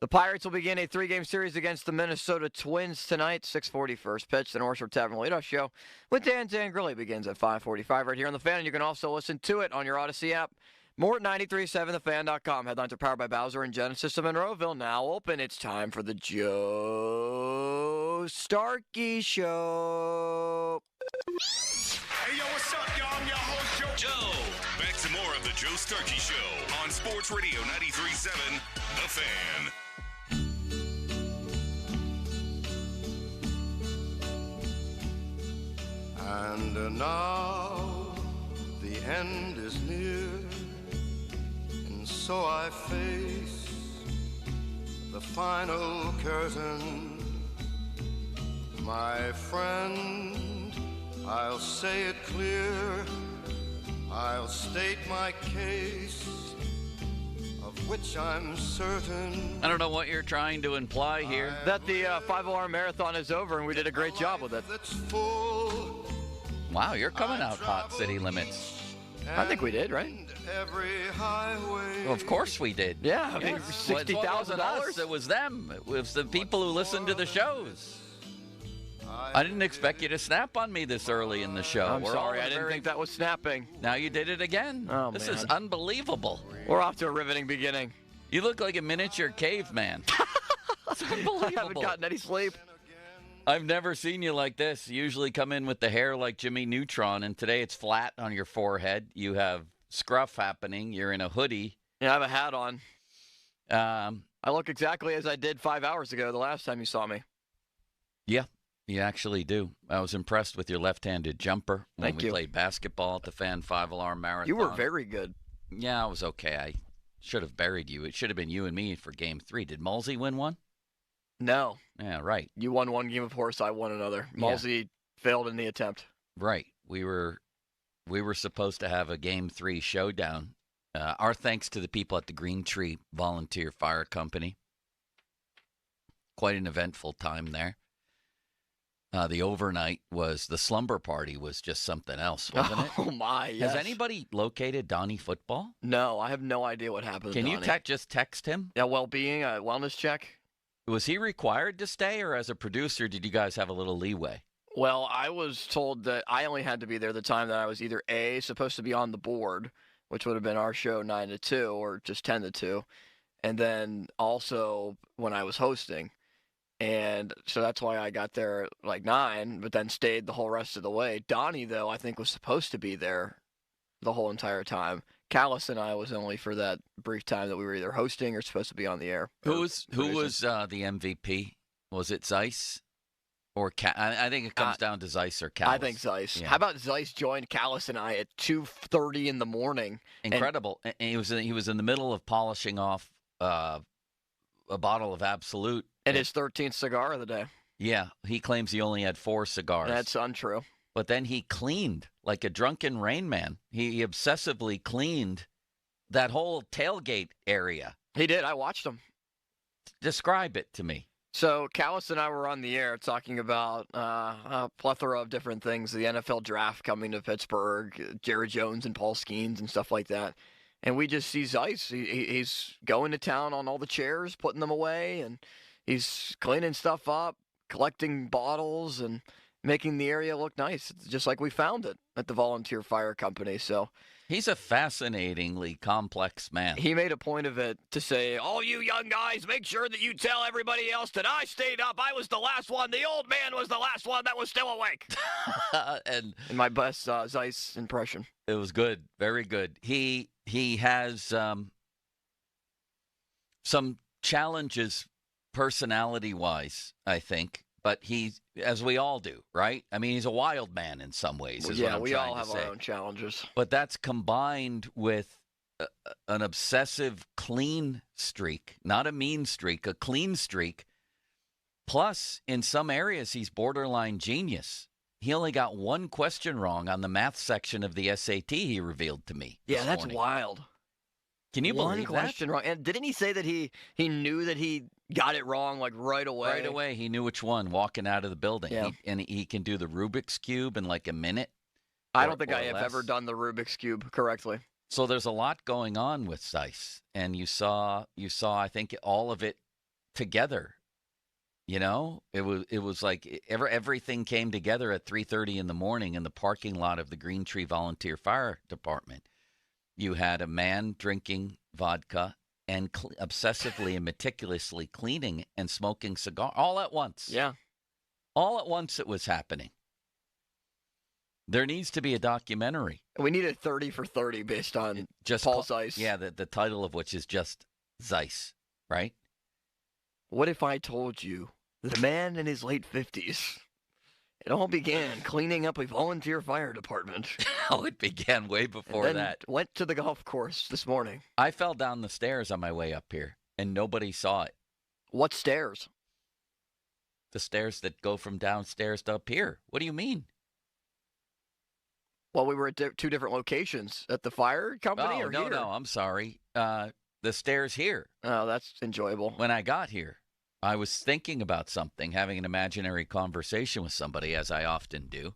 The Pirates will begin a 3-game series against the Minnesota Twins tonight, 6:40 first pitch. The North Shore Tavern Leadoff Show with Dan Grilly begins at 5:45 right here on The Fan. And you can also listen to it on your Odyssey app. More at 937thefan.com. Headlines are powered by Bowser and Genesis of Monroeville. Now open. It's time for the Joe Starky Show. Hey, yo, what's up, y'all? I'm your host, Joe. Back to more of the Joe Starky Show on Sports Radio 93.7 The Fan. And now the end is near, and so I face the final curtain. My friend, I'll say it clear, I'll state my case, of which I'm certain. I don't know what you're trying to imply here. That the 5-alarm marathon is over, and we did a great job with it. Wow, you're coming out hot, City Limits. I think we did, right? Well, of course we did. Yeah, It wasn't us, it was them. It was the people who listened to the shows. I didn't expect you to snap on me this early in the show. I'm sorry, I didn't think that was snapping. Now you did it again. Oh, this man. is unbelievable. We're off to a riveting beginning. You look like a miniature caveman. It's unbelievable. I haven't gotten any sleep. I've never seen you like this. You usually come in with the hair like Jimmy Neutron, and today it's flat on your forehead. You have scruff happening. You're in a hoodie. Yeah, I have a hat on. I look exactly as I did 5 hours ago the last time you saw me. Yeah, you actually do. I was impressed with your left-handed jumper when Thank we you. played basketball at the Fan 5-alarm marathon. You were very good. Yeah, I was okay. I should have buried you. It should have been you and me for Game 3. Did Mulsey win one? No. Yeah, right. You won one game of horse, I won another. Malsey failed in the attempt. Right. We were supposed to have a Game 3 showdown. Our thanks to the people at the Green Tree Volunteer Fire Company. Quite an eventful time there. The overnight the slumber party was just something else, wasn't it? Oh, my, yes. Has anybody located Donnie Football? No, I have no idea what happened to Can you Donnie. just text him? Yeah, well-being, a wellness check. Was he required to stay, or as a producer, did you guys have a little leeway? Well, I was told that I only had to be there the time that I was either A, supposed to be on the board, which would have been our show 9 to 2 or just 10 to 2, and then also when I was hosting. And so that's why I got there like 9, but then stayed the whole rest of the way. Donnie, though, I think was supposed to be there the whole entire time. Callis and I was only for that brief time that we were either hosting or supposed to be on the air. Who was the MVP? Was it Zeiss or I think it comes down to Zeiss or Callis. I think Zeiss. Yeah. How about Zeiss joined Callis and I at 2:30 in the morning? Incredible. And he was in the middle of polishing off a bottle of Absolute. And his 13th cigar of the day. Yeah, he claims he only had 4 cigars. That's untrue. But then he cleaned like a drunken Rain Man. He obsessively cleaned that whole tailgate area. He did. I watched him. Describe it to me. So Callis and I were on the air talking about a plethora of different things. The NFL draft coming to Pittsburgh, Jared Jones and Paul Skeens and stuff like that. And we just see Zeiss. He's going to town on all the chairs, putting them away, and he's cleaning stuff up, collecting bottles, and making the area look nice. It's just like we found it at the Volunteer Fire Company. So he's a fascinatingly complex man. He made a point of it to say, all you young guys, make sure that you tell everybody else that I stayed up. I was the last one. The old man was the last one that was still awake. And in my best Zeiss impression. It was good. Very good. He has some challenges personality-wise, I think. But he's, as we all do, right? I mean, he's a wild man in some ways. Is what I'm we trying all to have say. our own challenges. But that's combined with an obsessive clean streak, not a mean streak, a clean streak. Plus, in some areas, he's borderline genius. He only got 1 question wrong on the math section of the SAT, he revealed to me. Yeah, this that's morning. wild. Can you believe One question wrong. And didn't he say that he knew that he got it wrong like right away? Right away, he knew which one walking out of the building. Yeah. He can do the Rubik's Cube in like a minute. I don't think I have ever done the Rubik's Cube correctly. So there's a lot going on with Zeiss, and you saw I think all of it together. You know, it was like everything came together at 3:30 in the morning in the parking lot of the Green Tree Volunteer Fire Department. You had a man drinking vodka and obsessively and meticulously cleaning and smoking cigar all at once. Yeah. All at once it was happening. There needs to be a documentary. We need a 30 for 30 based on just Paul Zeiss. Yeah, the title of which is just Zeiss, right? What if I told you that a man in his late 50s It all began cleaning up a volunteer fire department. Oh, it began way before and then that. Went to the golf course this morning. I fell down the stairs on my way up here, and nobody saw it. What stairs? The stairs that go from downstairs to up here. What do you mean? Well, we were at two different locations. At the fire company or here? No, I'm sorry. The stairs here. Oh, that's enjoyable. When I got here, I was thinking about something, having an imaginary conversation with somebody, as I often do.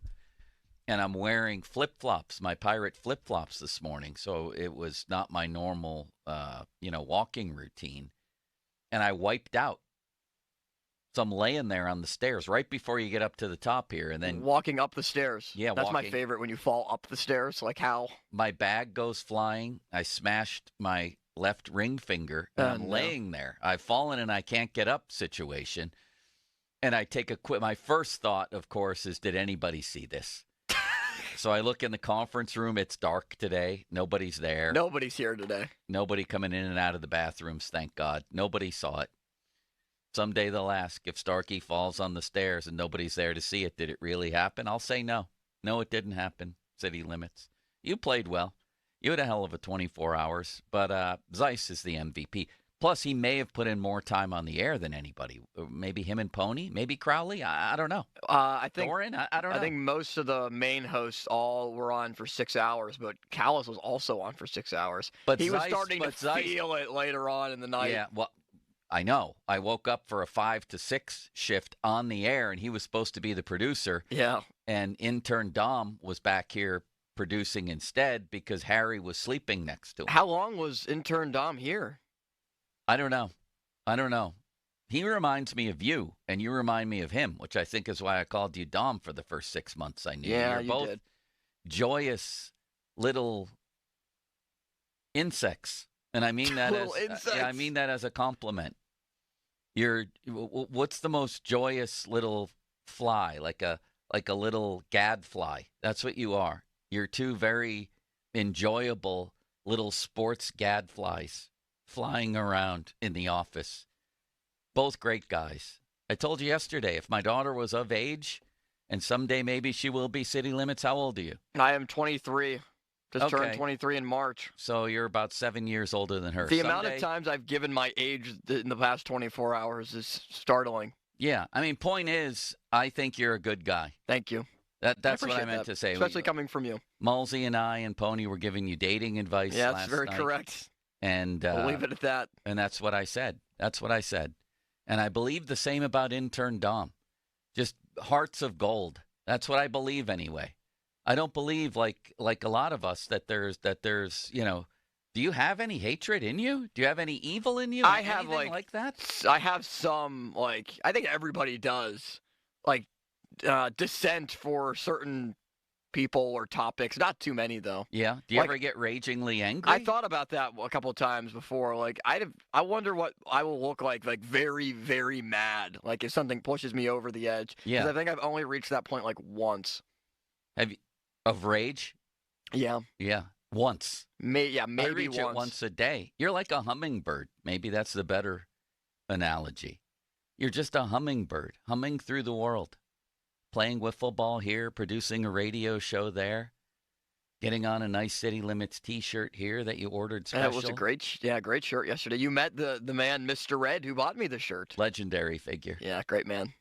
And I'm wearing flip-flops, my pirate flip-flops this morning. So it was not my normal, walking routine. And I wiped out. So I'm laying there on the stairs right before you get up to the top here. And then walking up the stairs. Yeah, that's my favorite, when you fall up the stairs. Like how? My bag goes flying. I smashed my left ring finger, and I'm laying there. I've fallen and I can't get up situation. And I take my first thought, of course, is, did anybody see this? So I look in the conference room. It's dark today. Nobody's there. Nobody's here today. Nobody coming in and out of the bathrooms, thank God. Nobody saw it. Someday they'll ask, if Starky falls on the stairs and nobody's there to see it, did it really happen? I'll say no. No, it didn't happen. City limits. You played well. You had a hell of a 24 hours. But Zeiss is the MVP. Plus, he may have put in more time on the air than anybody. Maybe him and Pony. Maybe Crowley. I don't know. I think Doran. I don't know. I think most of the main hosts all were on for 6 hours, but Callis was also on for 6 hours. But he was Zeiss, starting to feel it later on in the night. Yeah, well, I know. I woke up for a 5 to 6 shift on the air, and he was supposed to be the producer. Yeah. And intern Dom was back here producing instead because Harry was sleeping next to him. How long was intern Dom here? I don't know. He reminds me of you, and you remind me of him, which I think is why I called you Dom for the first 6 months I knew. Yeah, You're you both did. Joyous little insects. And I mean that I mean that as a compliment. What's the most joyous little fly? Like a little gadfly. That's what you are. You're two very enjoyable little sports gadflies flying around in the office. Both great guys. I told you yesterday, if my daughter was of age, and someday maybe she will be city limits, how old are you? I am 23. Just turned 23 in March. So you're about 7 years older than her. The amount of times I've given my age in the past 24 hours is startling. Yeah. I mean, point is, I think you're a good guy. Thank you. That's what I meant to say. Especially coming from you. Mulsey and I and Pony were giving you dating advice last night. Yeah, that's very correct. And we'll leave it at that. And that's what I said. And I believe the same about intern Dom. Just hearts of gold. That's what I believe anyway. I don't believe like a lot of us that there's do you have any hatred in you? Do you have any evil in you? I have anything like that. I have some I think everybody does dissent for certain people or topics. Not too many though. Yeah. Do you ever get ragingly angry? I thought about that a couple of times before. I wonder what I will look like very, very mad. Like if something pushes me over the edge. Yeah. 'Cause I think I've only reached that point once. Have you of rage? Yeah. Yeah. Once. Maybe I reach it once a day. You're like a hummingbird. Maybe that's the better analogy. You're just a hummingbird humming through the world. Playing wiffle ball here, producing a radio show there, getting on a nice City Limits T-shirt here that you ordered special. That was a great shirt yesterday. You met the man, Mr. Red, who bought me the shirt. Legendary figure. Yeah, great man.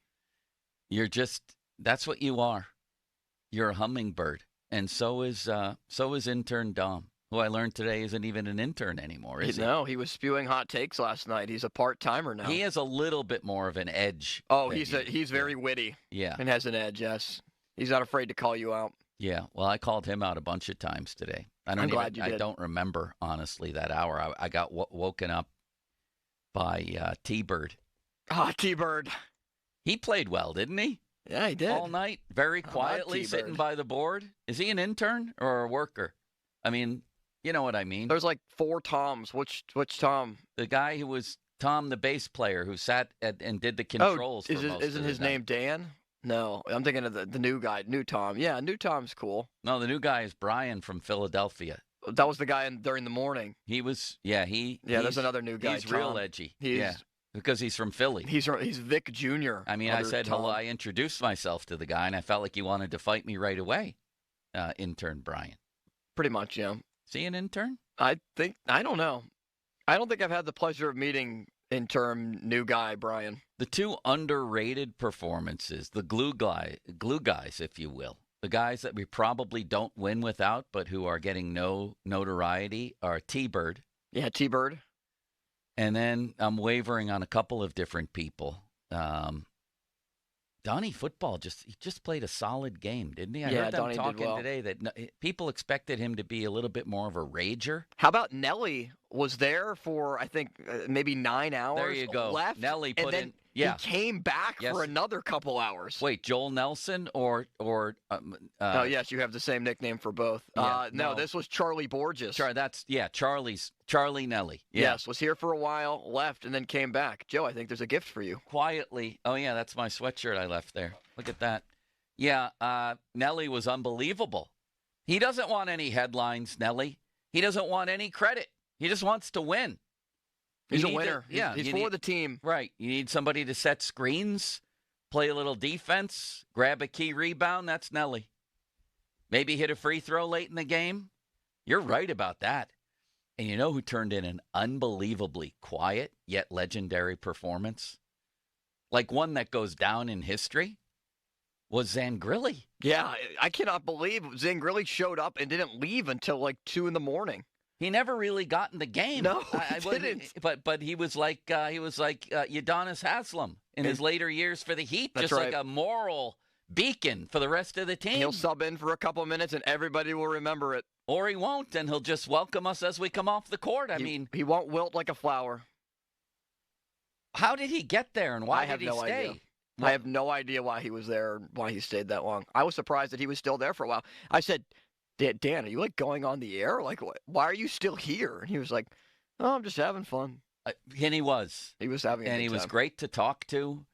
That's what you are. You're a hummingbird, and so is intern Dom, who I learned today isn't even an intern anymore, is he? No, he was spewing hot takes last night. He's a part-timer now. He has a little bit more of an edge. Oh, he's very witty. Yeah. And has an edge, yes. He's not afraid to call you out. Yeah, well, I called him out a bunch of times today. I'm glad you did. I don't remember, honestly, that hour. I got woken up by T-Bird. Ah, T-Bird. He played well, didn't he? Yeah, he did. All night, very quietly, sitting by the board. Is he an intern or a worker? I mean, you know what I mean. There's 4 Toms. Which Tom? The guy who was Tom, the bass player, who sat and did the controls. Isn't his name Dan? No, I'm thinking of the new guy, new Tom. Yeah, new Tom's cool. No, the new guy is Brian from Philadelphia. That was the guy during the morning. He was, yeah. There's another new guy. He's Tom. real edgy. Because Because he's from Philly. He's Vic Jr. I mean, I said hello. I introduced myself to the guy, and I felt like he wanted to fight me right away. Intern Brian. Pretty much, yeah. Is he an intern? I don't know. I don't think I've had the pleasure of meeting intern new guy Brian. The two underrated performances, the glue guys, if you will, the guys that we probably don't win without, but who are getting no notoriety, are T-Bird. Yeah, T-Bird. And then I'm wavering on a couple of different people. Donnie Football just played a solid game, didn't he? I heard them talking today that people expected him to be a little bit more of a rager. How about Nelly was there for, I think, maybe 9 hours? There you go. Left, Nelly put in. Yeah. He came back for another couple hours. Wait, Joel Nelson or oh, yes, you have the same nickname for both. Yeah, no, this was Charlie Borges. Charlie Nelly. Yeah. Yes, was here for a while, left, and then came back. Joe, I think there's a gift for you. Quietly. Oh, yeah, that's my sweatshirt I left there. Look at that. Yeah, Nelly was unbelievable. He doesn't want any headlines, Nelly. He doesn't want any credit. He just wants to win. He's a winner. He's for the team. Right. You need somebody to set screens, play a little defense, grab a key rebound. That's Nelly. Maybe hit a free throw late in the game. You're right about that. And you know who turned in an unbelievably quiet yet legendary performance? Like one that goes down in history? Was Zangrilli. Yeah, I cannot believe Zangrilli showed up and didn't leave until like 2 in the morning. He never really got in the game. No, he didn't. But he was like Udonis Haslem in his later years for the Heat, That's just right. like a moral beacon for the rest of the team. He'll sub in for a couple of minutes and everybody will remember it. Or he won't, and he'll just welcome us as we come off the court. He won't wilt like a flower. How did he get there, and why did he no stay? Idea. I have no idea why he was there or why he stayed that long. I was surprised that he was still there for a while. I said, Dan, are you like going on the air? Like, why are you still here? And he was like, oh, I'm just having fun. And he was. He was having a And good he was time. great to talk to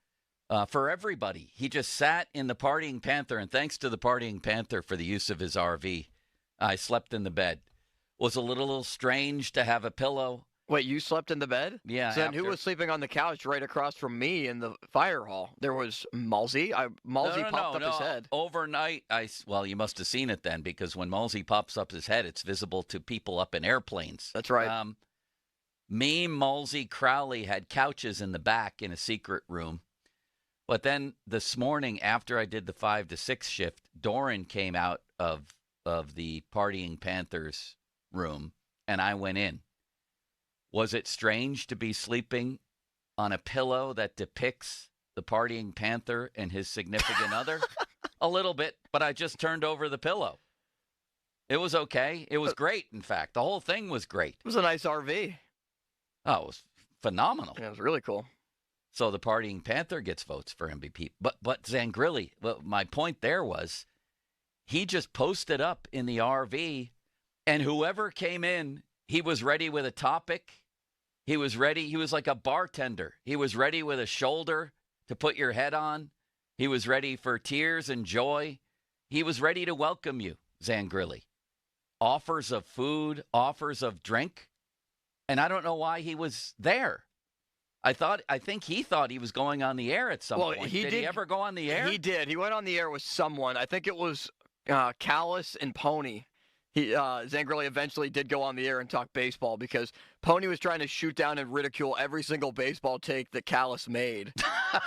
for everybody. He just sat in the Partying Panther, and thanks to the Partying Panther for the use of his RV, I slept in the bed. Was a little strange to have a pillow. Wait, you slept in the bed? Yeah. So then who was sleeping on the couch right across from me in the fire hall? There was Mulsey. Mulsey popped up his head. Overnight, you must have seen it then, because when Mulsey pops up his head, it's visible to people up in airplanes. That's right. Me, Mulsey, Crowley had couches in the back in a secret room. But then this morning, after I did the 5 to 6 shift, Doran came out of the Partying Panthers room, and I went in. Was it strange to be sleeping on a pillow that depicts the Partying Panther and his significant other? A little bit, but I just turned over the pillow. It was okay. It was great, in fact. The whole thing was great. It was a nice RV. Oh, it was phenomenal. Yeah, it was really cool. So the Partying Panther gets votes for MVP. But Zangrilli, my point there was, he just posted up in the RV, and whoever came in, he was ready with a topic. He was ready. He was like a bartender. He was ready with a shoulder to put your head on. He was ready for tears and joy. He was ready to welcome you, Zangrilli. Offers of food, offers of drink. And I don't know why he was there. I think he thought he was going on the air at some point. Did he ever go on the air? He did. He went on the air with someone. I think it was Callis and Pony. Zangrilli eventually did go on the air and talk baseball because Pony was trying to shoot down and ridicule every single baseball take that Callis made.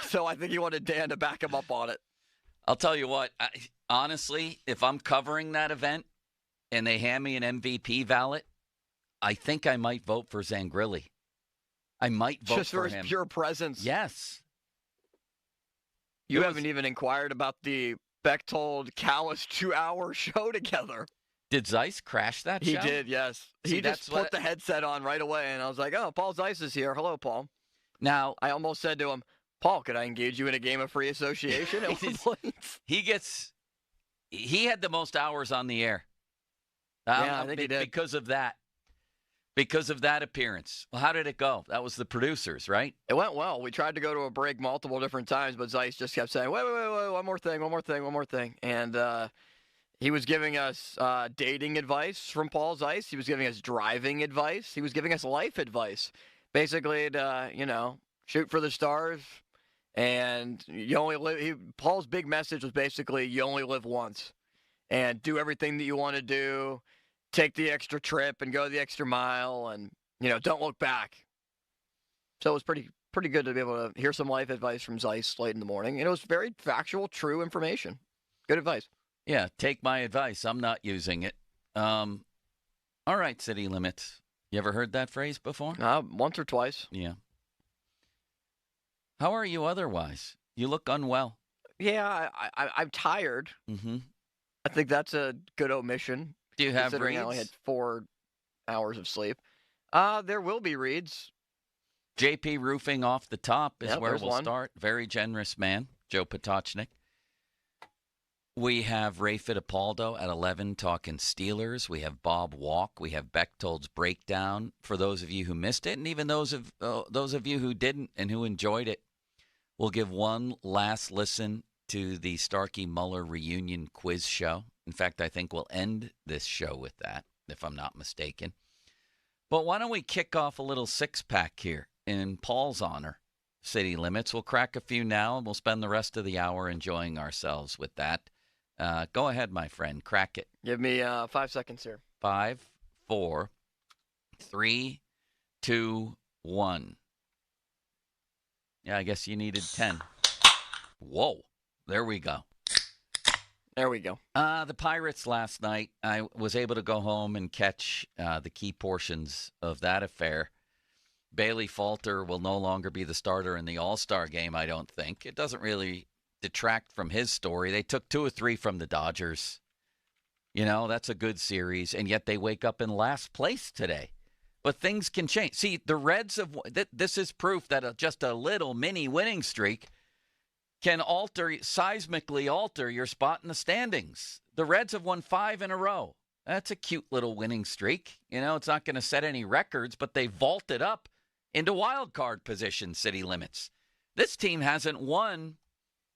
So I think he wanted Dan to back him up on it. I'll tell you what, honestly, if I'm covering that event and they hand me an MVP ballot, I think I might vote for Zangrilli. I might vote just for him. His pure presence. Yes. You haven't even inquired about the Bechtold Callis 2-hour show together. Did Zeiss crash that show? He did, yes. He just put the headset on right away, and I was like, oh, Paul Zeiss is here. Hello, Paul. Now, I almost said to him, Paul, could I engage you in a game of free association at one point? He had the most hours on the air. Yeah, I think he did. Because of that. Because of that appearance. Well, how did it go? That was the producers, right? It went well. We tried to go to a break multiple different times, but Zeiss just kept saying, wait, one more thing. And he was giving us dating advice from Paul Zeiss. He was giving us driving advice. He was giving us life advice. Basically, to shoot for the stars, and you only live. Paul's big message was basically you only live once, and do everything that you want to do, take the extra trip and go the extra mile, and don't look back. So it was pretty good to be able to hear some life advice from Zeiss late in the morning, and it was very factual, true information. Good advice. Yeah, take my advice. I'm not using it. All right, city limits. You ever heard that phrase before? Once or twice. Yeah. How are you otherwise? You look unwell. Yeah, I'm tired. Mm-hmm. I think that's a good omission. Do you have considering reads? I only had 4 hours of sleep. There will be reads. JP Roofing off the top is where we'll one. start. Very generous man, Joe Potocznik. We have Ray Fittipaldo at 11 talking Steelers. We have Bob Walk. We have Bechtold's breakdown for those of you who missed it, and even those of you who didn't and who enjoyed it. We'll give one last listen to the Starky Muller reunion quiz show. In fact, I think we'll end this show with that, if I'm not mistaken. But why don't we kick off a little six-pack here in Paul's honor, City Limits. We'll crack a few now, and we'll spend the rest of the hour enjoying ourselves with that. Go ahead, my friend. Crack it. Give me 5 seconds here. 5, 4, 3, 2, 1. Yeah, I guess you needed 10. Whoa. There we go. There we go. The Pirates last night, I was able to go home and catch the key portions of that affair. Bailey Falter will no longer be the starter in the All-Star game, I don't think. It doesn't really detract from his story. They took 2 or 3 from the Dodgers. That's a good series, and yet they wake up in last place today. But things can change. See, the Reds have this is proof that just a little mini winning streak can seismically alter your spot in the standings. The Reds have won 5 in a row. That's a cute little winning streak. It's not going to set any records, but they vaulted up into wild card position, City Limits. This team hasn't won.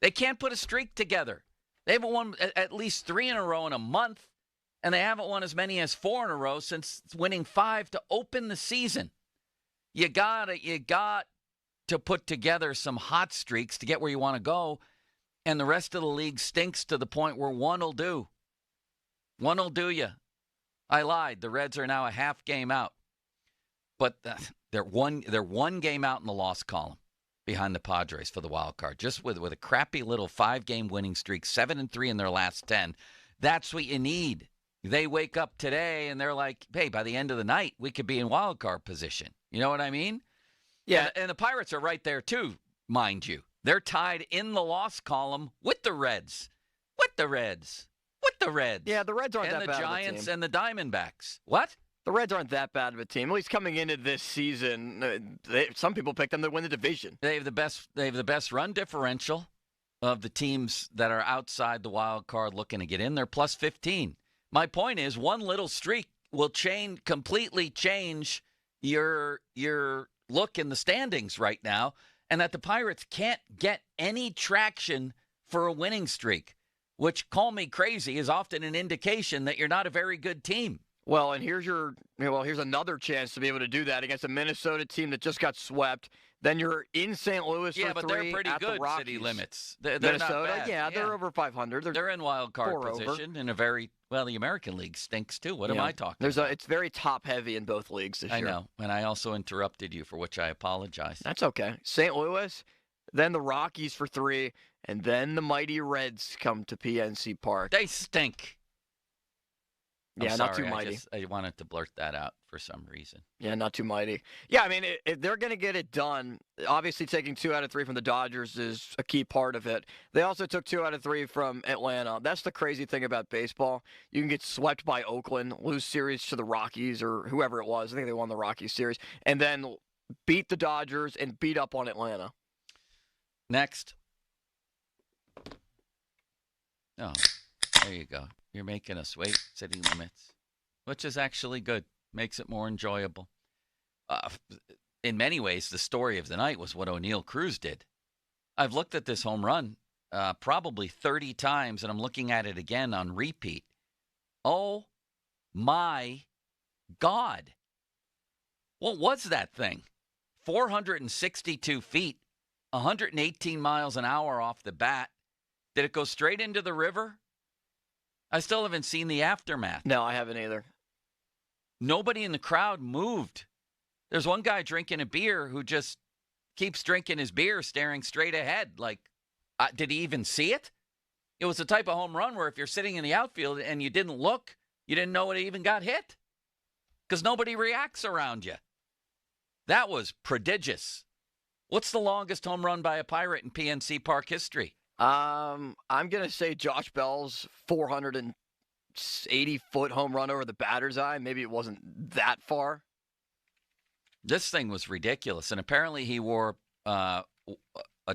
They can't put a streak together. They haven't won at least 3 in a row in a month, and they haven't won as many as 4 in a row since winning 5 to open the season. You got to put together some hot streaks to get where you want to go, and the rest of the league stinks to the point where one will do. One will do you. I lied. The Reds are now a half game out, but they're one game out in the loss column behind the Padres for the wild card, just with a crappy little 5-game winning streak, 7-3 in their last 10. That's what you need. They wake up today and they're like, hey, by the end of the night, we could be in wild card position. You know what I mean? Yeah. And the Pirates are right there, too, mind you. They're tied in the loss column with the Reds. With the Reds. Yeah, the Reds aren't that bad of a team. And the Giants and the Diamondbacks. What? The Reds aren't that bad of a team. At least coming into this season, some people picked them to win the division. They have the best run differential of the teams that are outside the wild card looking to get in. They're plus 15. My point is, one little streak will completely change your look in the standings right now, and that the Pirates can't get any traction for a winning streak, which, call me crazy, is often an indication that you're not a very good team. Well, and here's another chance to be able to do that against a Minnesota team that just got swept. Then you're in St. Louis for 3 but they're pretty at good, the Rockies. City Limits. They're Minnesota, not bad. Yeah, they're over 500. They're in wild card 4 position over. in a very, the American League stinks too. What am I talking about? It's very top-heavy in both leagues this year. I know, and I also interrupted you, for which I apologize. That's okay. St. Louis, then the Rockies for 3, and then the mighty Reds come to PNC Park. They stink. Yeah, not too mighty. I wanted to blurt that out for some reason. Yeah, not too mighty. Yeah, I mean, if they're going to get it done, obviously taking 2 out of 3 from the Dodgers is a key part of it. They also took 2 out of 3 from Atlanta. That's the crazy thing about baseball. You can get swept by Oakland, lose series to the Rockies or whoever it was. I think they won the Rockies series. And then beat the Dodgers and beat up on Atlanta. Next. Oh, there you go. You're making us wait, City Limits, which is actually good. Makes it more enjoyable. In many ways, the story of the night was what O'Neal Cruz did. I've looked at this home run probably 30 times, and I'm looking at it again on repeat. Oh, my God. What was that thing? 462 feet, 118 miles an hour off the bat. Did it go straight into the river? I still haven't seen the aftermath. No, I haven't either. Nobody in the crowd moved. There's one guy drinking a beer who just keeps drinking his beer, staring straight ahead. Like, did he even see it? It was the type of home run where if you're sitting in the outfield and you didn't look, you didn't know it even got hit. Because nobody reacts around you. That was prodigious. What's the longest home run by a Pirate in PNC Park history? I'm going to say Josh Bell's 480-foot home run over the batter's eye. Maybe it wasn't that far. This thing was ridiculous. And apparently he wore a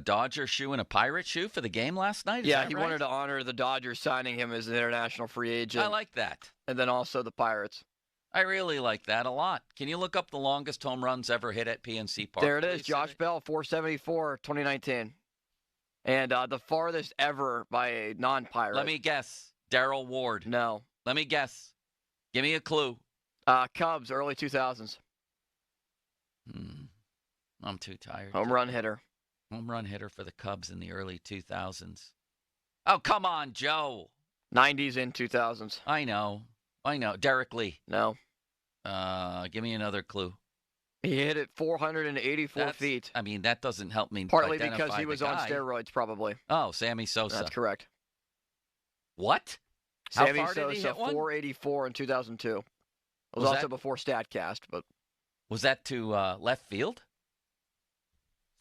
Dodger shoe and a Pirate shoe for the game last night? Yeah, he wanted to honor the Dodgers signing him as an international free agent. I like that. And then also the Pirates. I really like that a lot. Can you look up the longest home runs ever hit at PNC Park? There it is. Josh Bell, 474, 2019. And the farthest ever by a non-Pirate. Let me guess. Darryl Ward. No. Let me guess. Give me a clue. Cubs, early 2000s. I'm too tired. Home run hitter. Home run hitter for the Cubs in the early 2000s. Oh, come on, Joe. 90s and 2000s. I know. Derek Lee. No. Give me another clue. He hit it 484 feet. I mean, that doesn't help me. Partly because he was on steroids, probably. Oh, Sammy Sosa. That's correct. What? Sammy How far Sosa, did he hit one? 484 in 2002. It was also before StatCast, but was that to left field?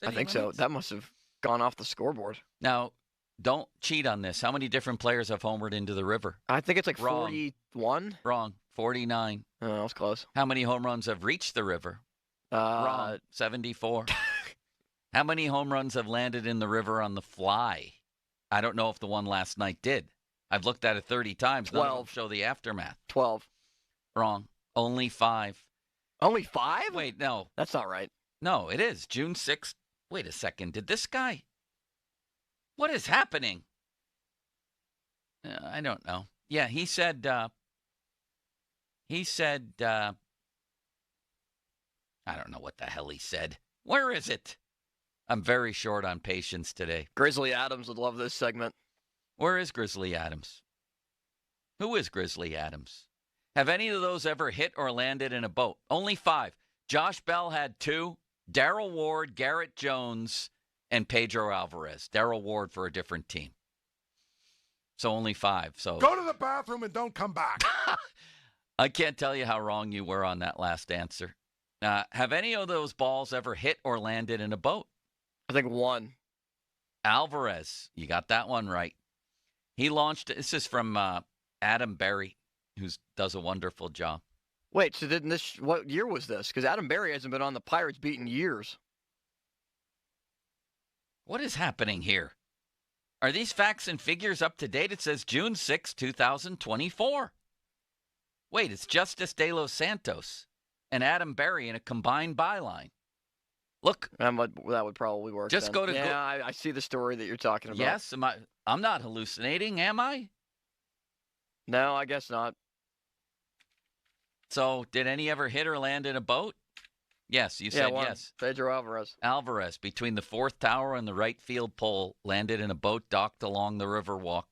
I think so. That must have gone off the scoreboard. Now, don't cheat on this. How many different players have homered into the river? I think it's like Wrong. 41. Wrong. 49. Oh, that was close. How many home runs have reached the river? Wrong. 74. How many home runs have landed in the river on the fly? I don't know if the one last night did. I've looked at it 30 times. 12. None of them show the aftermath. 12. Wrong. Only 5. Only 5? Wait, no. That's not right. No, it is. June 6th. Wait a second. Did this guy? What is happening? I don't know. Yeah, he said, I don't know what the hell he said. Where is it? I'm very short on patience today. Grizzly Adams would love this segment. Where is Grizzly Adams? Who is Grizzly Adams? Have any of those ever hit or landed in a boat? Only 5. Josh Bell had 2. Darryl Ward, Garrett Jones, and Pedro Alvarez. Darryl Ward for a different team. So only 5. So go to the bathroom and don't come back. I can't tell you how wrong you were on that last answer. Have any of those balls ever hit or landed in a boat? I think 1. Alvarez, you got that one right. He launched, this is from Adam Berry, who does a wonderful job. Wait, so what year was this? Because Adam Berry hasn't been on the Pirates beat in years. What is happening here? Are these facts and figures up to date? It says June 6, 2024. Wait, it's Justice De Los Santos and Adam Berry in a combined byline. Look. That would probably work. Just then. go to... Yeah, I see the story that you're talking about. Yes, I'm not hallucinating, am I? No, I guess not. So, did any ever hit or land in a boat? Yes, you said yes. Pedro Alvarez. Alvarez, between the 4th tower and the right field pole, landed in a boat docked along the river walk.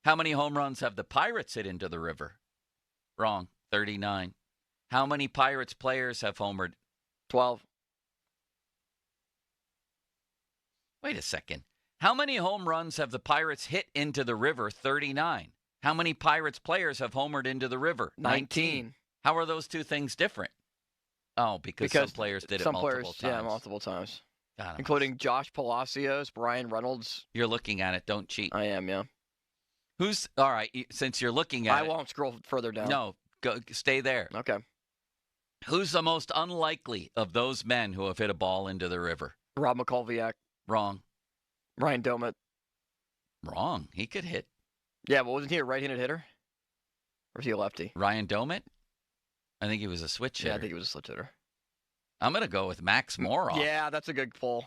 How many home runs have the Pirates hit into the river? Wrong, 39. How many Pirates players have homered? 12. Wait a second. How many home runs have the Pirates hit into the river? 39. How many Pirates players have homered into the river? 19. How are those two things different? Oh, because some players did it multiple times. Yeah, multiple times. God, including Josh Palacios, Brian Reynolds. You're looking at it. Don't cheat. I am, yeah. Who's all right? Since you're looking at it, I won't scroll further down. No, stay there. Okay. Who's the most unlikely of those men who have hit a ball into the river? Rob McCulviac. Wrong. Ryan Domit. Wrong. He could hit. Yeah, but wasn't he a right-handed hitter? Or was he a lefty? Ryan Domit? I think he was a switch hitter. Yeah, I think he was a switch hitter. I'm going to go with Max Moroff. Yeah, that's a good pull.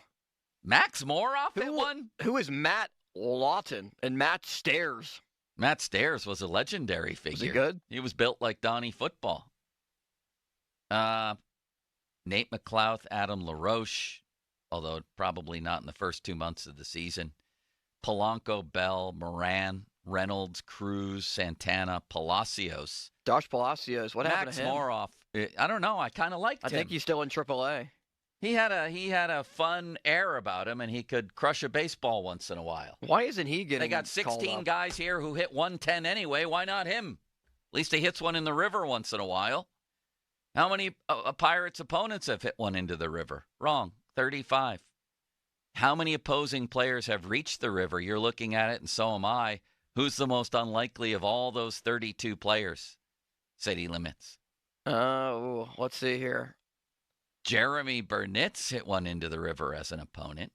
Max Moroff hit one? Who is Matt Lawton and Matt Stairs? Matt Stairs was a legendary figure. Was he good? He was built like Donnie Football. Nate McLouth, Adam LaRoche, although probably not in the first 2 months of the season. Polanco, Bell, Moran, Reynolds, Cruz, Santana, Palacios. Josh Palacios, what happened to him? Max Moroff, I don't know. I kind of liked him. I think he's still in AAA. He had a fun air about him, and he could crush a baseball once in a while. Why isn't he getting They got called 16 up? guys here who hit 110 anyway. Why not him? At least he hits one in the river once in a while. How many Pirates opponents have hit one into the river? Wrong. 35. How many opposing players have reached the river? You're looking at it, and so am I. Who's the most unlikely of all those 32 players? City Limits. Let's see here. Jeremy Burnitz hit one into the river as an opponent.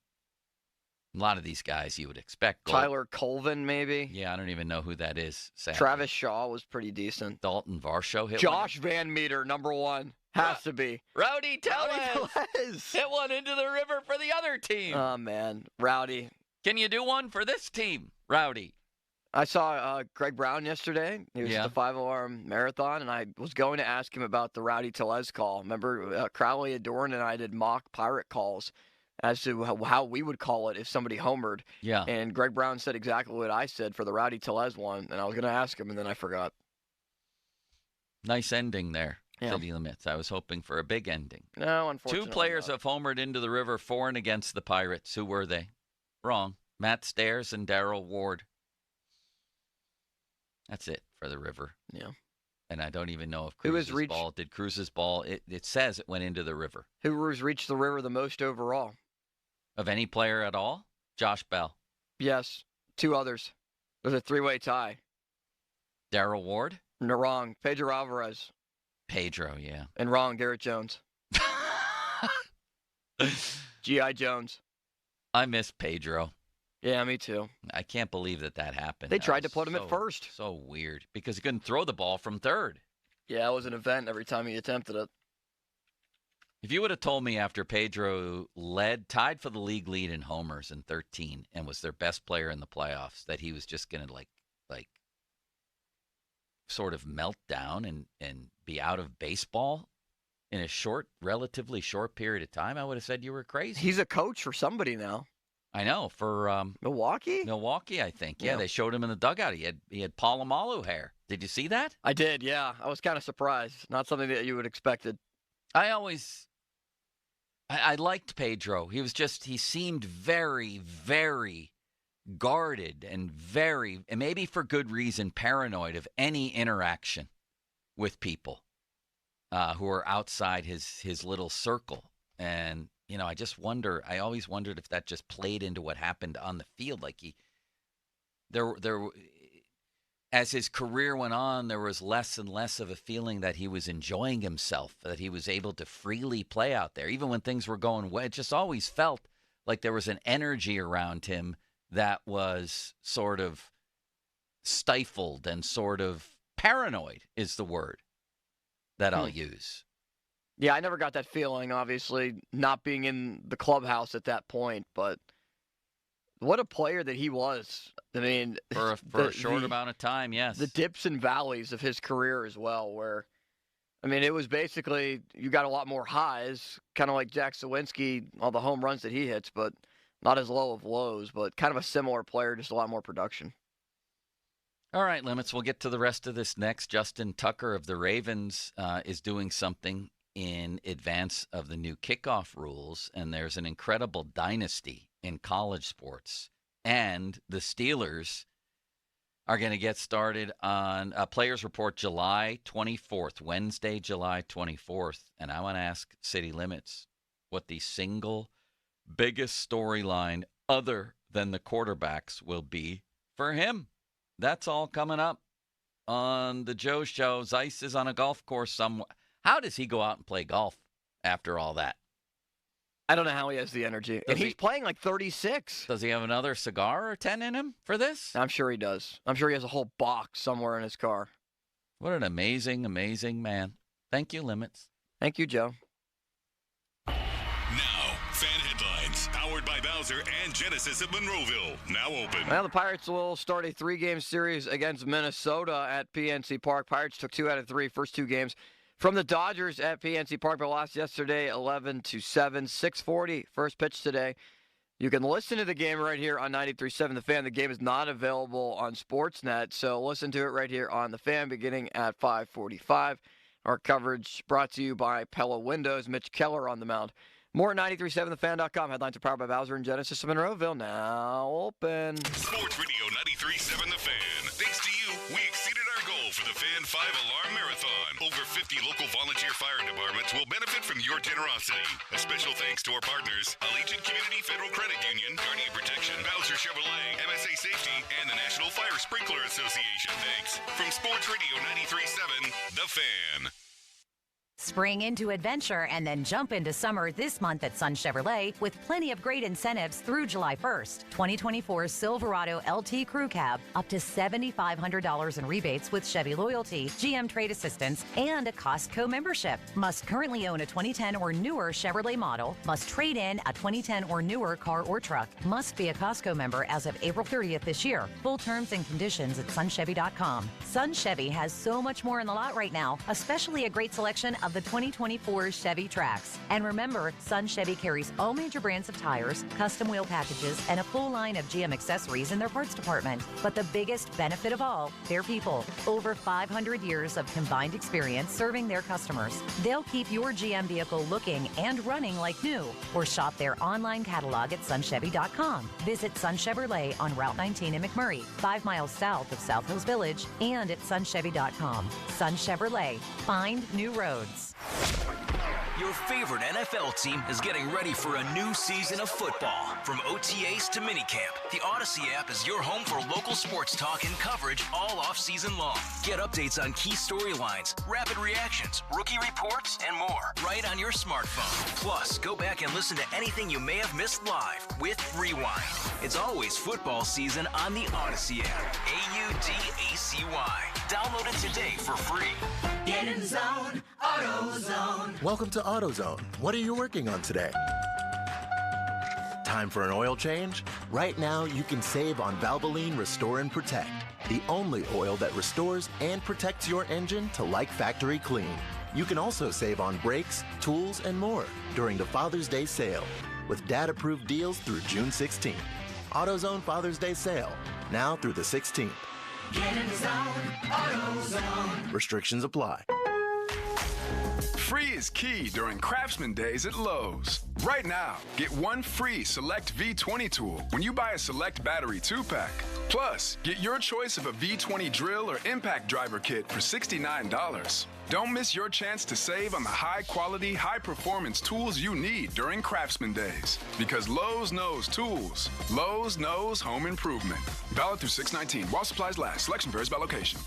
A lot of these guys you would expect. Tyler Colvin, maybe? Yeah, I don't even know who that is. Sadly. Travis Shaw was pretty decent. Dalton Varsho hit Josh Van Meter, number one. Has to be. Rowdy Tellez hit one into the river for the other team. Oh, man. Rowdy. Can you do one for this team, Rowdy? I saw Greg Brown yesterday. He was at the 5-alarm marathon, and I was going to ask him about the Rowdy Tellez call. Remember, Crowley Adorn and I did mock Pirate calls as to how we would call it if somebody homered. Yeah. And Greg Brown said exactly what I said for the Rowdy Tellez one, and I was going to ask him, and then I forgot. Nice ending there, Yeah. City Limits. I was hoping for a big ending. No, unfortunately 2 players not. have homered into the river for and against the Pirates. Who were they? Wrong. Matt Stairs and Darrell Ward. That's it for the river. Yeah. And I don't even know if Who has Cruz's reached- ball did Cruz's ball. It says it went into the river. Who's reached the river the most overall? Of any player at all? Josh Bell. Yes. 2 others. There's a 3-way tie. Darrell Ward? No, wrong. Pedro Alvarez. Pedro, yeah. And wrong. Garrett Jones. G.I. Jones. I miss Pedro. Yeah, me too. I can't believe that happened. They That tried to was put him at first. So weird because he couldn't throw the ball from third. Yeah, it was an event every time he attempted it. If you would have told me after Pedro tied for the league lead in homers in 13 and was their best player in the playoffs, that he was just going to like sort of melt down and be out of baseball in a relatively short period of time, I would have said you were crazy. He's a coach for somebody now. I know, for Milwaukee? Milwaukee, I think. Yeah, Yeah. they showed him in the dugout. He had Palomalu hair. Did you see that? I did, yeah. I was kind of surprised. Not something that you would have expected. I liked Pedro. He seemed very, very guarded and maybe for good reason, paranoid of any interaction with people who are outside his little circle. And, I always wondered if that just played into what happened on the field. Like as his career went on, there was less and less of a feeling that he was enjoying himself, that he was able to freely play out there. Even when things were going well, it just always felt like there was an energy around him that was sort of stifled and sort of paranoid is the word that I'll use. Yeah, I never got that feeling, obviously, not being in the clubhouse at that point, but what a player that he was. I mean, for a short amount of time, yes. The dips and valleys of his career as well, where, I mean, it was basically you got a lot more highs, kind of like Jack Sawinski, all the home runs that he hits, but not as low of lows, but kind of a similar player, just a lot more production. All right, Limits, we'll get to the rest of this next. Justin Tucker of the Ravens is doing something in advance of the new kickoff rules, and there's an incredible dynasty in college sports. And the Steelers are going to get started on Players Report July 24th, Wednesday, July 24th. And I want to ask City Limits what the single biggest storyline other than the quarterbacks will be for him. That's all coming up on the Joe Show. Zeiss is on a golf course somewhere. How does he go out and play golf after all that? I don't know how he has the energy. And he's playing like 36. Does he have another cigar or 10 in him for this? I'm sure he does. I'm sure he has a whole box somewhere in his car. What an amazing, amazing man. Thank you, Limits. Thank you, Joe. Now, fan headlines, powered by Bowser and Genesis of Monroeville. Now open. Well, the Pirates will start a 3-game series against Minnesota at PNC Park. Pirates took 2 out of 3 first 2 games. From the Dodgers at PNC Park, they lost yesterday 11-7, 6:40 first pitch today. You can listen to the game right here on 93.7 The Fan. The game is not available on Sportsnet, so listen to it right here on The Fan beginning at 5:45. Our coverage brought to you by Pella Windows. Mitch Keller on the mound. More at 937thefan.com. Headlines are powered by Bowser and Genesis of Monroeville. Now open. Sports Radio 93.7 The Fan. Thanks to you, we exceeded our goal for the Fan 5-Alarm Marathon. Over 50 local volunteer fire departments will benefit from your generosity. A special thanks to our partners, Allegiant Community Federal Credit Union, Guardian Protection, Bowser Chevrolet, MSA Safety, and the National Fire Sprinkler Association. Thanks. From Sports Radio 93.7 The Fan. Spring into adventure and then jump into summer this month at Sun Chevrolet with plenty of great incentives through July 1st. 2024 Silverado LT Crew Cab, up to $7,500 in rebates with Chevy Loyalty, GM Trade Assistance, and a Costco membership. Must currently own a 2010 or newer Chevrolet model. Must trade in a 2010 or newer car or truck. Must be a Costco member as of April 30th this year. Full terms and conditions at sunchevy.com. Sun Chevy has so much more in the lot right now, especially a great selection of the 2024 Chevy Trax. And remember, Sun Chevy carries all major brands of tires, custom wheel packages, and a full line of GM accessories in their parts department. But the biggest benefit of all, their people. Over 500 years of combined experience serving their customers. They'll keep your GM vehicle looking and running like new. Or shop their online catalog at sunchevy.com. Visit Sun Chevrolet on Route 19 in McMurray, 5 miles south of South Hills Village, and at sunchevy.com. Sun Chevrolet. Find new roads. Your favorite NFL team is getting ready for a new season of football. From OTAs to minicamp, the Odyssey app is your home for local sports talk and coverage all off-season long. Get updates on key storylines, rapid reactions, rookie reports, and more right on your smartphone. Plus, go back and listen to anything you may have missed live with Rewind. It's always football season on the Odyssey app. AUDACY. Download it today for free. Get in the zone, AutoZone. Welcome to AutoZone. What are you working on today? Time for an oil change? Right now, you can save on Valvoline Restore and Protect, the only oil that restores and protects your engine to like factory clean. You can also save on brakes, tools, and more during the Father's Day sale with dad-approved deals through June 16th. AutoZone Father's Day sale, now through the 16th. Get in the zone, AutoZone. Restrictions apply. Free is key during Craftsman Days at Lowe's. Right now, get one free Select V20 tool when you buy a Select Battery 2-pack. Plus, get your choice of a V20 drill or impact driver kit for $69. Don't miss your chance to save on the high-quality, high-performance tools you need during Craftsman Days. Because Lowe's knows tools. Lowe's knows home improvement. Valid through 6/19. While supplies last. Selection varies by location.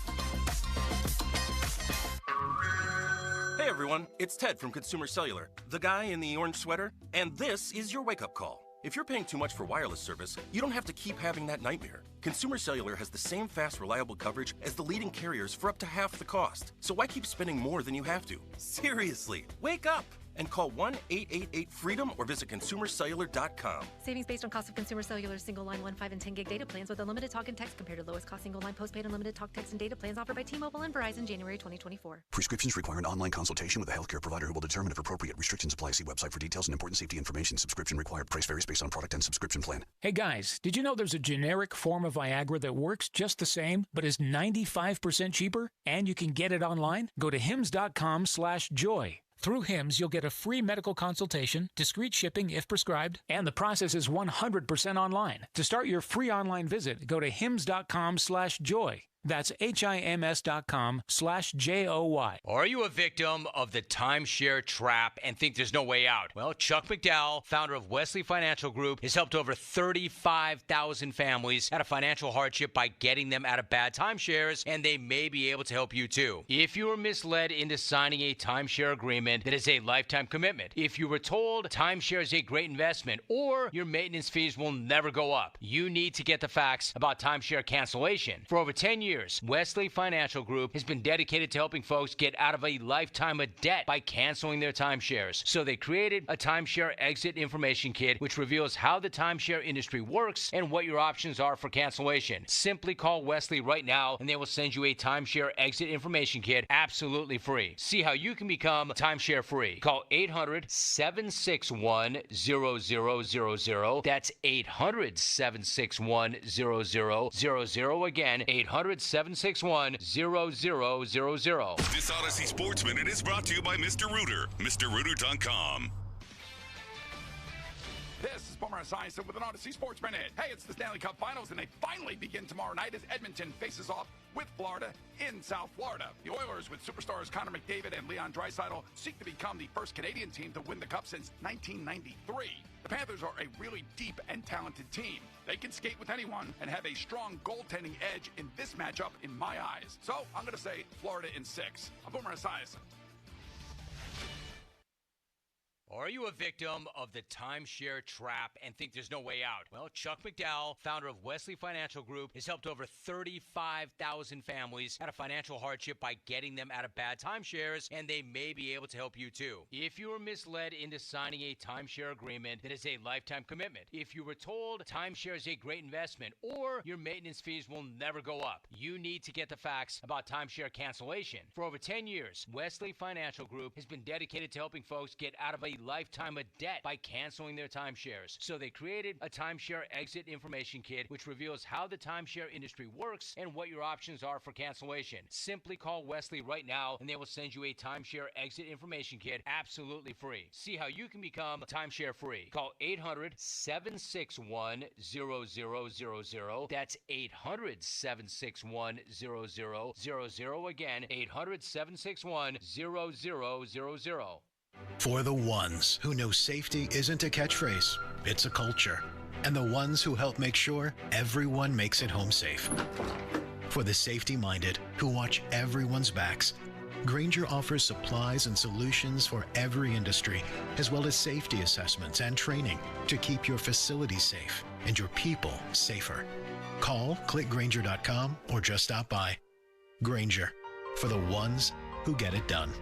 Hey everyone, it's Ted from Consumer Cellular, the guy in the orange sweater, and this is your wake-up call. If you're paying too much for wireless service, you don't have to keep having that nightmare. Consumer Cellular has the same fast, reliable coverage as the leading carriers for up to half the cost. So why keep spending more than you have to? Seriously, wake up and call 1-888-FREEDOM or visit consumercellular.com. Savings based on cost of Consumer Cellular single line 1, 5, and 10 gig data plans with unlimited talk and text compared to lowest cost single line postpaid unlimited talk, text, and data plans offered by T-Mobile and Verizon January 2024. Prescriptions require an online consultation with a healthcare provider who will determine if appropriate. Restrictions apply. See website for details and important safety information. Subscription required. Price varies based on product and subscription plan. Hey guys, did you know there's a generic form of Viagra that works just the same, but is 95% cheaper? And you can get it online? Go to hims.com/joy. Through HIMS, you'll get a free medical consultation, discreet shipping if prescribed, and the process is 100% online. To start your free online visit, go to hims.com/joy. That's HIMS.com/JOY. Are you a victim of the timeshare trap and think there's no way out? Well, Chuck McDowell, founder of Wesley Financial Group, has helped over 35,000 families out of financial hardship by getting them out of bad timeshares, and they may be able to help you too. If you were misled into signing a timeshare agreement that is a lifetime commitment, if you were told timeshare is a great investment or your maintenance fees will never go up, you need to get the facts about timeshare cancellation. For over 10 years, years, Wesley Financial Group has been dedicated to helping folks get out of a lifetime of debt by canceling their timeshares. So they created a timeshare exit information kit, which reveals how the timeshare industry works and what your options are for cancellation. Simply call Wesley right now, and they will send you a timeshare exit information kit absolutely free. See how you can become timeshare free. Call 800-761-0000. That's 800-761-0000. Again, 800-761-0000. This Odyssey Sports Minute is brought to you by Mr. Rooter, MrRooter.com. This is Boomer Esiason with an Odyssey Sports Minute. Hey, it's the Stanley Cup Finals, and they finally begin tomorrow night as Edmonton faces off with Florida in South Florida. The Oilers, with superstars Connor McDavid and Leon Draisaitl, seek to become the first Canadian team to win the Cup since 1993. The Panthers are a really deep and talented team. They can skate with anyone and have a strong goaltending edge in this matchup in my eyes. So I'm going to say Florida in 6. I'm Boomer Esiason. Are you a victim of the timeshare trap and think there's no way out? Well, Chuck McDowell, founder of Wesley Financial Group, has helped over 35,000 families out of financial hardship by getting them out of bad timeshares, and they may be able to help you too. If you were misled into signing a timeshare agreement that is a lifetime commitment, if you were told timeshare is a great investment, or your maintenance fees will never go up, you need to get the facts about timeshare cancellation. For over 10 years, Wesley Financial Group has been dedicated to helping folks get out of a lifetime of debt by canceling their timeshares. So they created a timeshare exit information kit, which reveals how the timeshare industry works and what your options are for cancellation. Simply call Wesley right now, and they will send you a timeshare exit information kit absolutely free. See how you can become timeshare free. Call 800-761-0000. That's 800-761-0000. Again, 800-761-0000. For the ones who know safety isn't a catchphrase, it's a culture. And the ones who help make sure everyone makes it home safe. For the safety-minded who watch everyone's backs, Grainger offers supplies and solutions for every industry, as well as safety assessments and training to keep your facilities safe and your people safer. Call, click Grainger.com, or just stop by. Grainger, for the ones who get it done.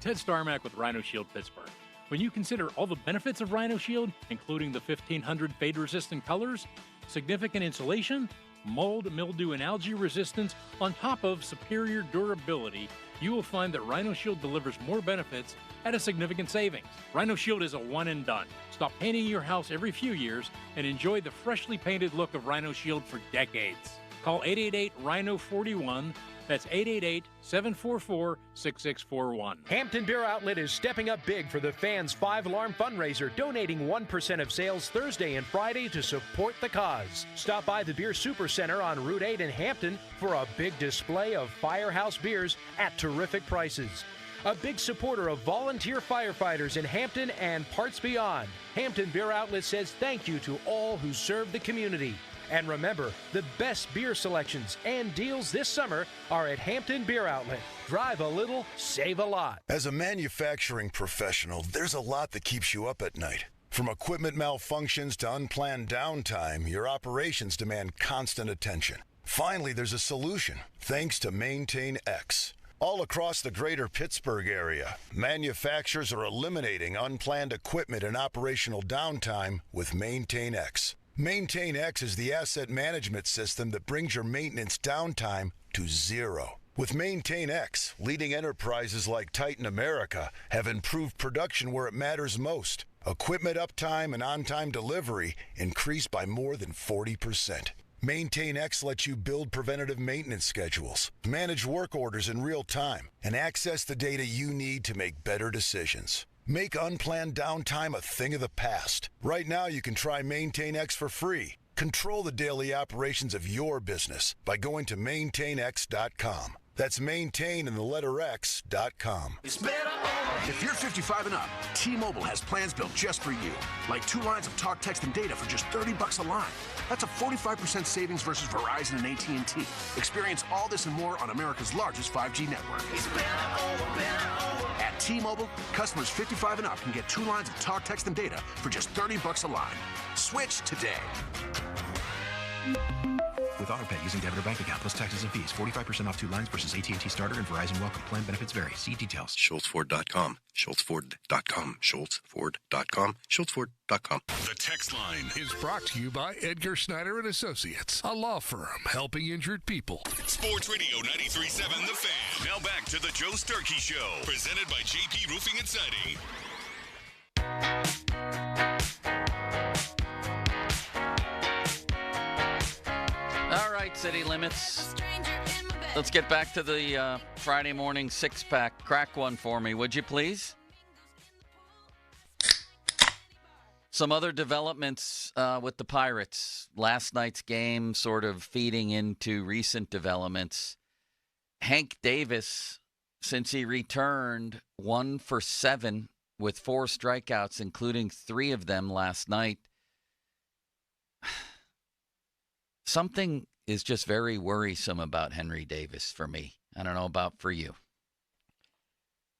Ted Starmack with Rhino Shield Pittsburgh. When you consider all the benefits of Rhino Shield, including the 1500 fade-resistant colors, significant insulation, mold, mildew, and algae resistance, on top of superior durability, you will find that Rhino Shield delivers more benefits at a significant savings. Rhino Shield is a one and done. Stop painting your house every few years and enjoy the freshly painted look of Rhino Shield for decades. Call 888-RHINO-41. That's 888-744-6641. Hampton Beer Outlet is stepping up big for the Fans 5-Alarm fundraiser, donating 1% of sales Thursday and Friday to support the cause. Stop by the Beer Supercenter on Route 8 in Hampton for a big display of Firehouse beers at terrific prices. A big supporter of volunteer firefighters in Hampton and parts beyond. Hampton Beer Outlet says thank you to all who serve the community. And remember, the best beer selections and deals this summer are at Hampton Beer Outlet. Drive a little, save a lot. As a manufacturing professional, there's a lot that keeps you up at night. From equipment malfunctions to unplanned downtime, your operations demand constant attention. Finally, there's a solution, thanks to Maintain X. All across the greater Pittsburgh area, manufacturers are eliminating unplanned equipment and operational downtime with Maintain X. Maintain X is the asset management system that brings your maintenance downtime to zero. With Maintain X, leading enterprises like Titan America have improved production where it matters most. Equipment uptime and on-time delivery increased by more than 40%. Maintain X lets you build preventative maintenance schedules, manage work orders in real time, and access the data you need to make better decisions. Make unplanned downtime a thing of the past. Right now, you can try Maintain X for free. Control the daily operations of your business by going to maintainx.com. That's maintain and the letter X.com. If you're 55 and up, T-Mobile has plans built just for you. Like 2 lines of talk, text, and data for just $30 a line. That's a 45% savings versus Verizon and AT&T. Experience all this and more on America's largest 5G network. At T-Mobile, customers 55 and up can get 2 lines of talk, text, and data for just $30 a line. Switch today. With AutoPay using debit or bank account plus taxes and fees. 45% off 2 lines versus AT&T Starter and Verizon Welcome. Plan benefits vary. See details. SchultzFord.com. SchultzFord.com. SchultzFord.com. SchultzFord.com. The text line is brought to you by Edgar Snyder and Associates, a law firm helping injured people. Sports Radio 93.7 The Fan. Now back to the Joe Starky Show, presented by JP Roofing and Siding. All right, City Limits. Let's get back to the Friday morning six-pack. Crack one for me, would you please? Some other developments with the Pirates. Last night's game sort of feeding into recent developments. Hank Davis, since he returned, 1 for 7 with 4 strikeouts, including 3 of them last night. Something is just very worrisome about Henry Davis for me. I don't know about for you.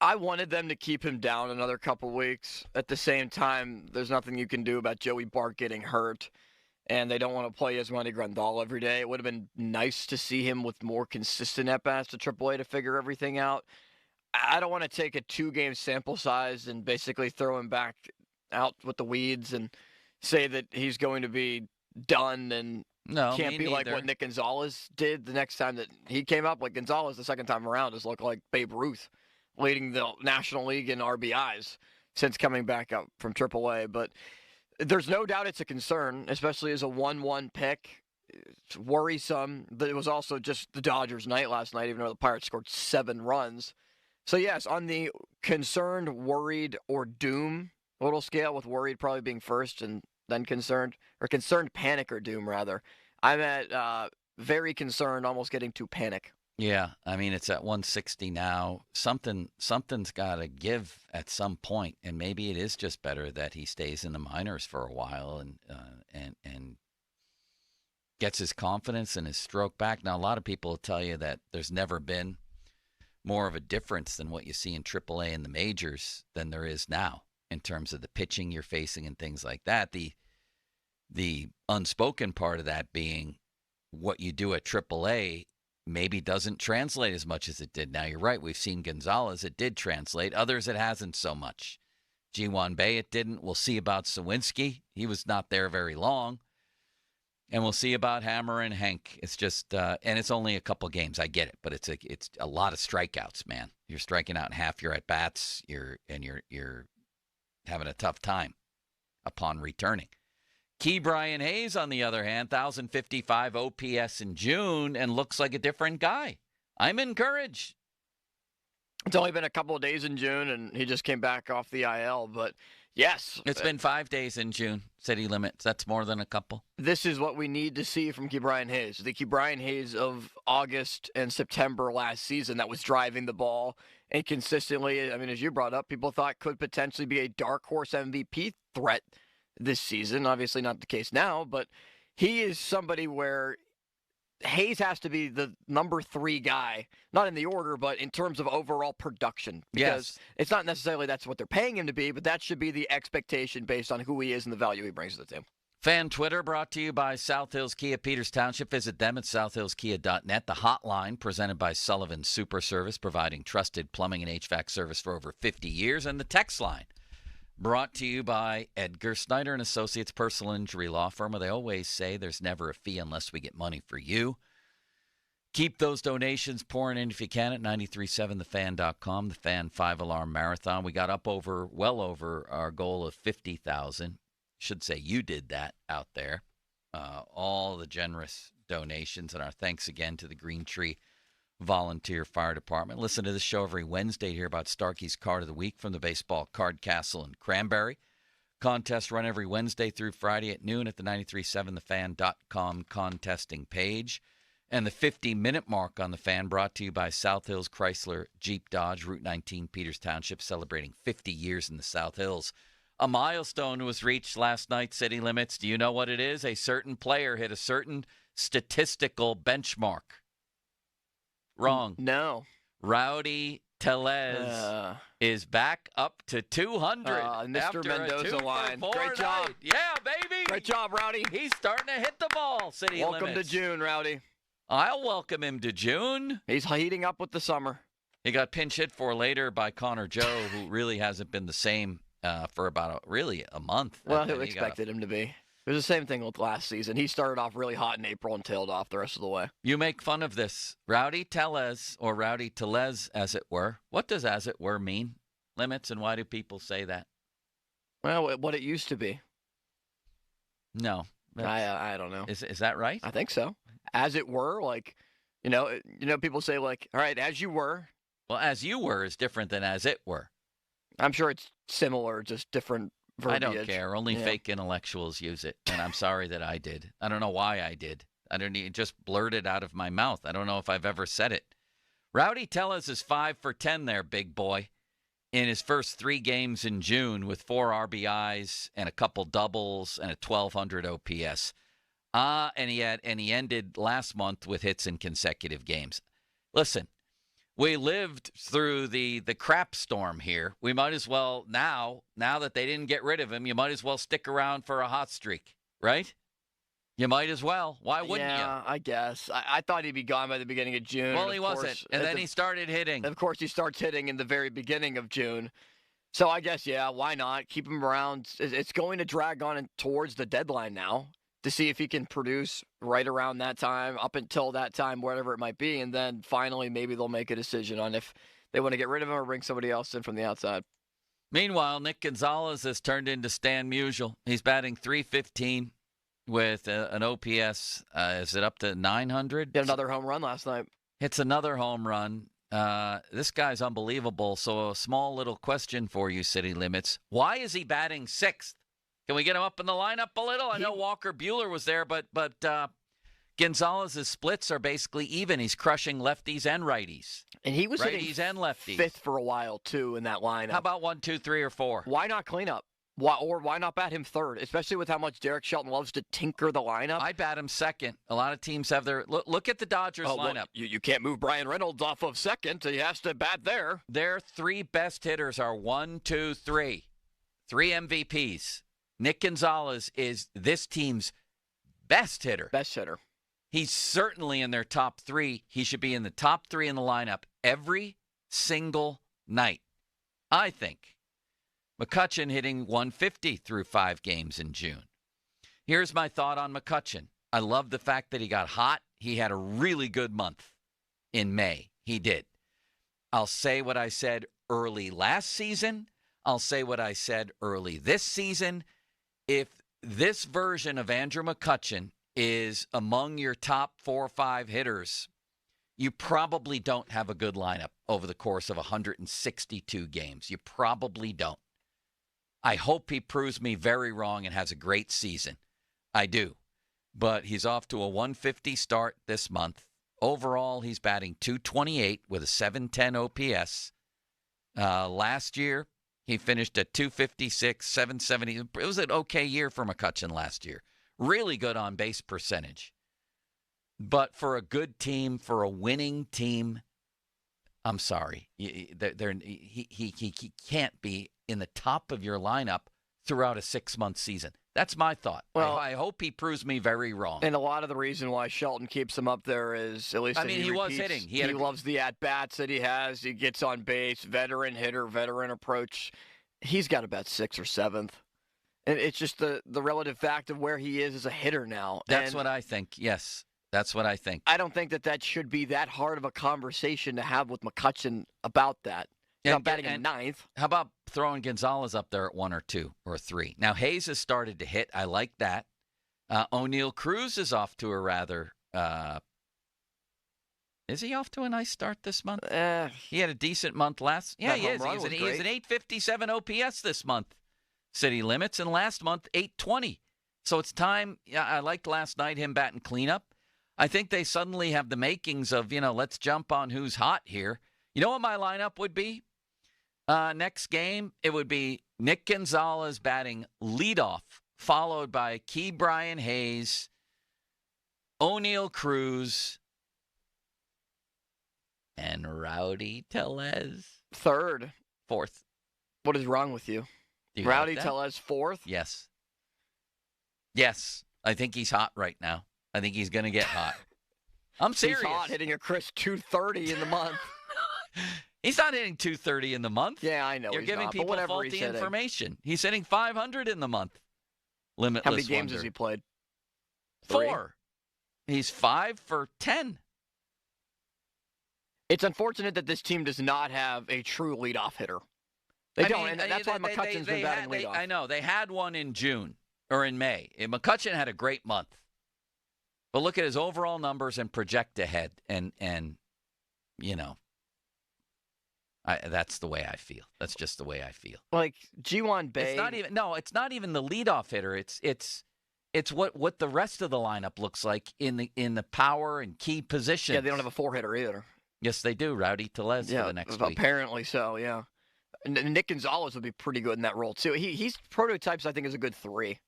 I wanted them to keep him down another couple weeks. At the same time, there's nothing you can do about Joey Bart getting hurt, and they don't want to play Yasmani Grandal every day. It would have been nice to see him with more consistent at-bats to AAA to figure everything out. I don't want to take a 2-game sample size and basically throw him back out with the weeds and say that he's going to be done and can't be like what Nick Gonzalez did the next time that he came up. Like Gonzalez the second time around has looked like Babe Ruth, leading the National League in RBIs since coming back up from AAA. But there's no doubt it's a concern, especially as a 1-1 pick. It's worrisome. But it was also just the Dodgers' night last night, even though the Pirates scored 7 runs. So, yes, on the concerned, worried, or doom little scale, with worried probably being first and then concerned, or concerned, panic, or doom, rather. I'm at very concerned, almost getting to panic. Yeah, I mean, it's at 160 now. Something's got to give at some point, and maybe it is just better that he stays in the minors for a while and gets his confidence and his stroke back. Now, a lot of people will tell you that there's never been more of a difference than what you see in AAA and the majors than there is now in terms of the pitching you're facing and things like that. The unspoken part of that being what you do at AAA maybe doesn't translate as much as it did. Now, you're right. We've seen Gonzalez. It did translate. Others, it hasn't so much. Ji-Hwan Bae, it didn't. We'll see about Sawinski. He was not there very long. And we'll see about Hammer and Hank. It's just, and it's only a couple games. I get it, but it's a lot of strikeouts, man. You're striking out in half your at bats. You're having a tough time upon returning. Key Brian Hayes, on the other hand, 1,055 OPS in June and looks like a different guy. I'm encouraged. It's only been a couple of days in June, and he just came back off the IL, but yes. It's been 5 days in June, city limits. That's more than a couple. This is what we need to see from Key Brian Hayes. The Key Brian Hayes of August and September last season that was driving the ball and consistently, I mean, as you brought up, people thought could potentially be a dark horse MVP threat this season. Obviously not the case now, but he is somebody where Hayes has to be the number 3 guy, not in the order, but in terms of overall production. Because it's not necessarily that's what they're paying him to be, but that should be the expectation based on who he is and the value he brings to the team. Fan Twitter brought to you by South Hills Kia Peters Township. Visit them at southhillskia.net. The hotline presented by Sullivan Super Service, providing trusted plumbing and HVAC service for over 50 years. And the text line brought to you by Edgar Snyder and Associates, personal injury law firm, where they always say there's never a fee unless we get money for you. Keep those donations pouring in if you can at 937thefan.com. The Fan 5-Alarm Marathon. We got well over our goal of 50,000. Should say you did that out there. All the generous donations, and our thanks again to the Green Tree Volunteer Fire Department. Listen to this show every Wednesday to hear about Starky's Card of the Week from the Baseball Card Castle in Cranberry. Contests run every Wednesday through Friday at noon at the 937thefan.com contesting page. And the 50-minute mark on the Fan brought to you by South Hills Chrysler Jeep Dodge, Route 19, Peters Township, celebrating 50 years in the South Hills. A milestone was reached last night, city limits. Do you know what it is? A certain player hit a certain statistical benchmark. Wrong. No. Rowdy Tellez is back up to 200. Mr. Mendoza line. Great job. Yeah, baby. Great job, Rowdy. He's starting to hit the ball, City Welcome Limits. to June, Rowdy. I'll welcome him to June. He's heating up with the summer. He got pinch hit for later by Connor Joe, who really hasn't been the same for about a month. Well, who expected him to be? It was the same thing with last season. He started off really hot in April and tailed off the rest of the way. You make fun of this. Rowdy Tellez, or Rowdy Tellez, as it were. What does as it were mean? Limits, and why do people say that? Well, what it used to be. No. I don't know. Is that right? I think so. As it were, like, people say, like, all right, as you were. Well, as you were is different than as it were. I'm sure it's similar, just different verbiage. I don't care. Only fake intellectuals use it, and I'm sorry that I did. I don't know why I did. It just blurted out of my mouth. I don't know if I've ever said it. Rowdy Tellez is 5 for 10 there, big boy, in his first 3 games in June with 4 RBIs and a couple doubles and a 1,200 OPS. And he ended last month with hits in consecutive games. Listen, we lived through the crap storm here. We might as well now that they didn't get rid of him, you might as well stick around for a hot streak, right? You might as well. Why wouldn't you? Yeah, I guess. I thought he'd be gone by the beginning of June. Well, he wasn't. And then he started hitting. Of course, he starts hitting in the very beginning of June. So I guess, yeah, why not? Keep him around. It's going to drag on towards the deadline now to see if he can produce right around that time, up until that time, whatever it might be. And then finally, maybe they'll make a decision on if they want to get rid of him or bring somebody else in from the outside. Meanwhile, Nick Gonzalez has turned into Stan Musial. He's batting .315 with an OPS. Is it up to 900? Hit another home run last night. Hits another home run. This guy's unbelievable. So a small little question for you, City Limits. Why is he batting 6th? Can we get him up in the lineup a little? I know Walker Buehler was there, but Gonzalez's splits are basically even. He's crushing lefties and righties. And he was righties hitting and lefties. 5th for a while, too, in that lineup. How about 1, 2, 3, or 4? Why not clean up? Why not bat him 3rd, especially with how much Derek Shelton loves to tinker the lineup? I bat him 2nd. A lot of teams have their look at the Dodgers lineup. Well, you can't move Brian Reynolds off of 2nd, so he has to bat there. Their 3 best hitters are 1, 2, 3. 3 MVPs. Nick Gonzalez is this team's best hitter. Best hitter. He's certainly in their top 3. He should be in the top 3 in the lineup every single night, I think. McCutchen hitting 150 through 5 games in June. Here's my thought on McCutchen. I love the fact that he got hot. He had a really good month in May. He did. I'll say what I said early last season. I'll say what I said early this season. If this version of Andrew McCutchen is among your top 4 or 5 hitters, you probably don't have a good lineup over the course of 162 games. You probably don't. I hope he proves me very wrong and has a great season. I do. But he's off to a 150 start this month. Overall, he's batting .228 with a .710 OPS. Last year, he finished at .256, .770. It was an okay year for McCutchen last year. Really good on base percentage. But for a good team, for a winning team, I'm sorry. He can't be in the top of your lineup throughout a 6-month season. That's my thought. Well, I hope he proves me very wrong. And a lot of the reason why Shelton keeps him up there is, at least he was hitting. He loves the at-bats that he has. He gets on base, veteran hitter, veteran approach. He's got to bat 6th or 7th. And it's just the relative fact of where he is as a hitter now. That's what I think, yes. That's what I think. I don't think that should be that hard of a conversation to have with McCutchen about that. He's not batting in 9th. How about throwing Gonzalez up there at 1 or 2 or 3? Now, Hayes has started to hit. I like that. O'Neal Cruz is off to a rather is he off to a nice start this month? He had a decent month last. Yeah, he is. He has an 857 OPS this month. City Limits, and last month 820. So it's time. Yeah, I liked last night him batting cleanup. I think they suddenly have the makings of, let's jump on who's hot here. You know what my lineup would be? Next game, it would be Nick Gonzalez batting leadoff, followed by Key Brian Hayes, O'Neal Cruz, and Rowdy Tellez. 3rd. 4th. What is wrong with you? Rowdy Tellez 4th? Yes. Yes, I think he's hot right now. I think he's going to get hot. I'm serious. He's hot, hitting a crisp 230 in the month. He's not hitting 230 in the month. Yeah, I know. You're giving people faulty information. He's hitting 500 in the month. Limitless How many games wonder. has he played? 4. He's 5 for 10. It's unfortunate that this team does not have a true leadoff hitter. They don't, and that's why McCutcheon's been batting leadoff. I know. They had one in June or in May. And McCutcheon had a great month. But look at his overall numbers and project ahead. And you know, that's the way I feel. That's just the way I feel. Like G1 Bay. It's not even the leadoff hitter. It's what the rest of the lineup looks like in the power and key positions. Yeah, they don't have a 4-hitter either. Yes, they do. Rowdy Tellez for the next week. Apparently so, yeah. Nick Gonzalez would be pretty good in that role, too. He's prototypes, I think, as a good 3.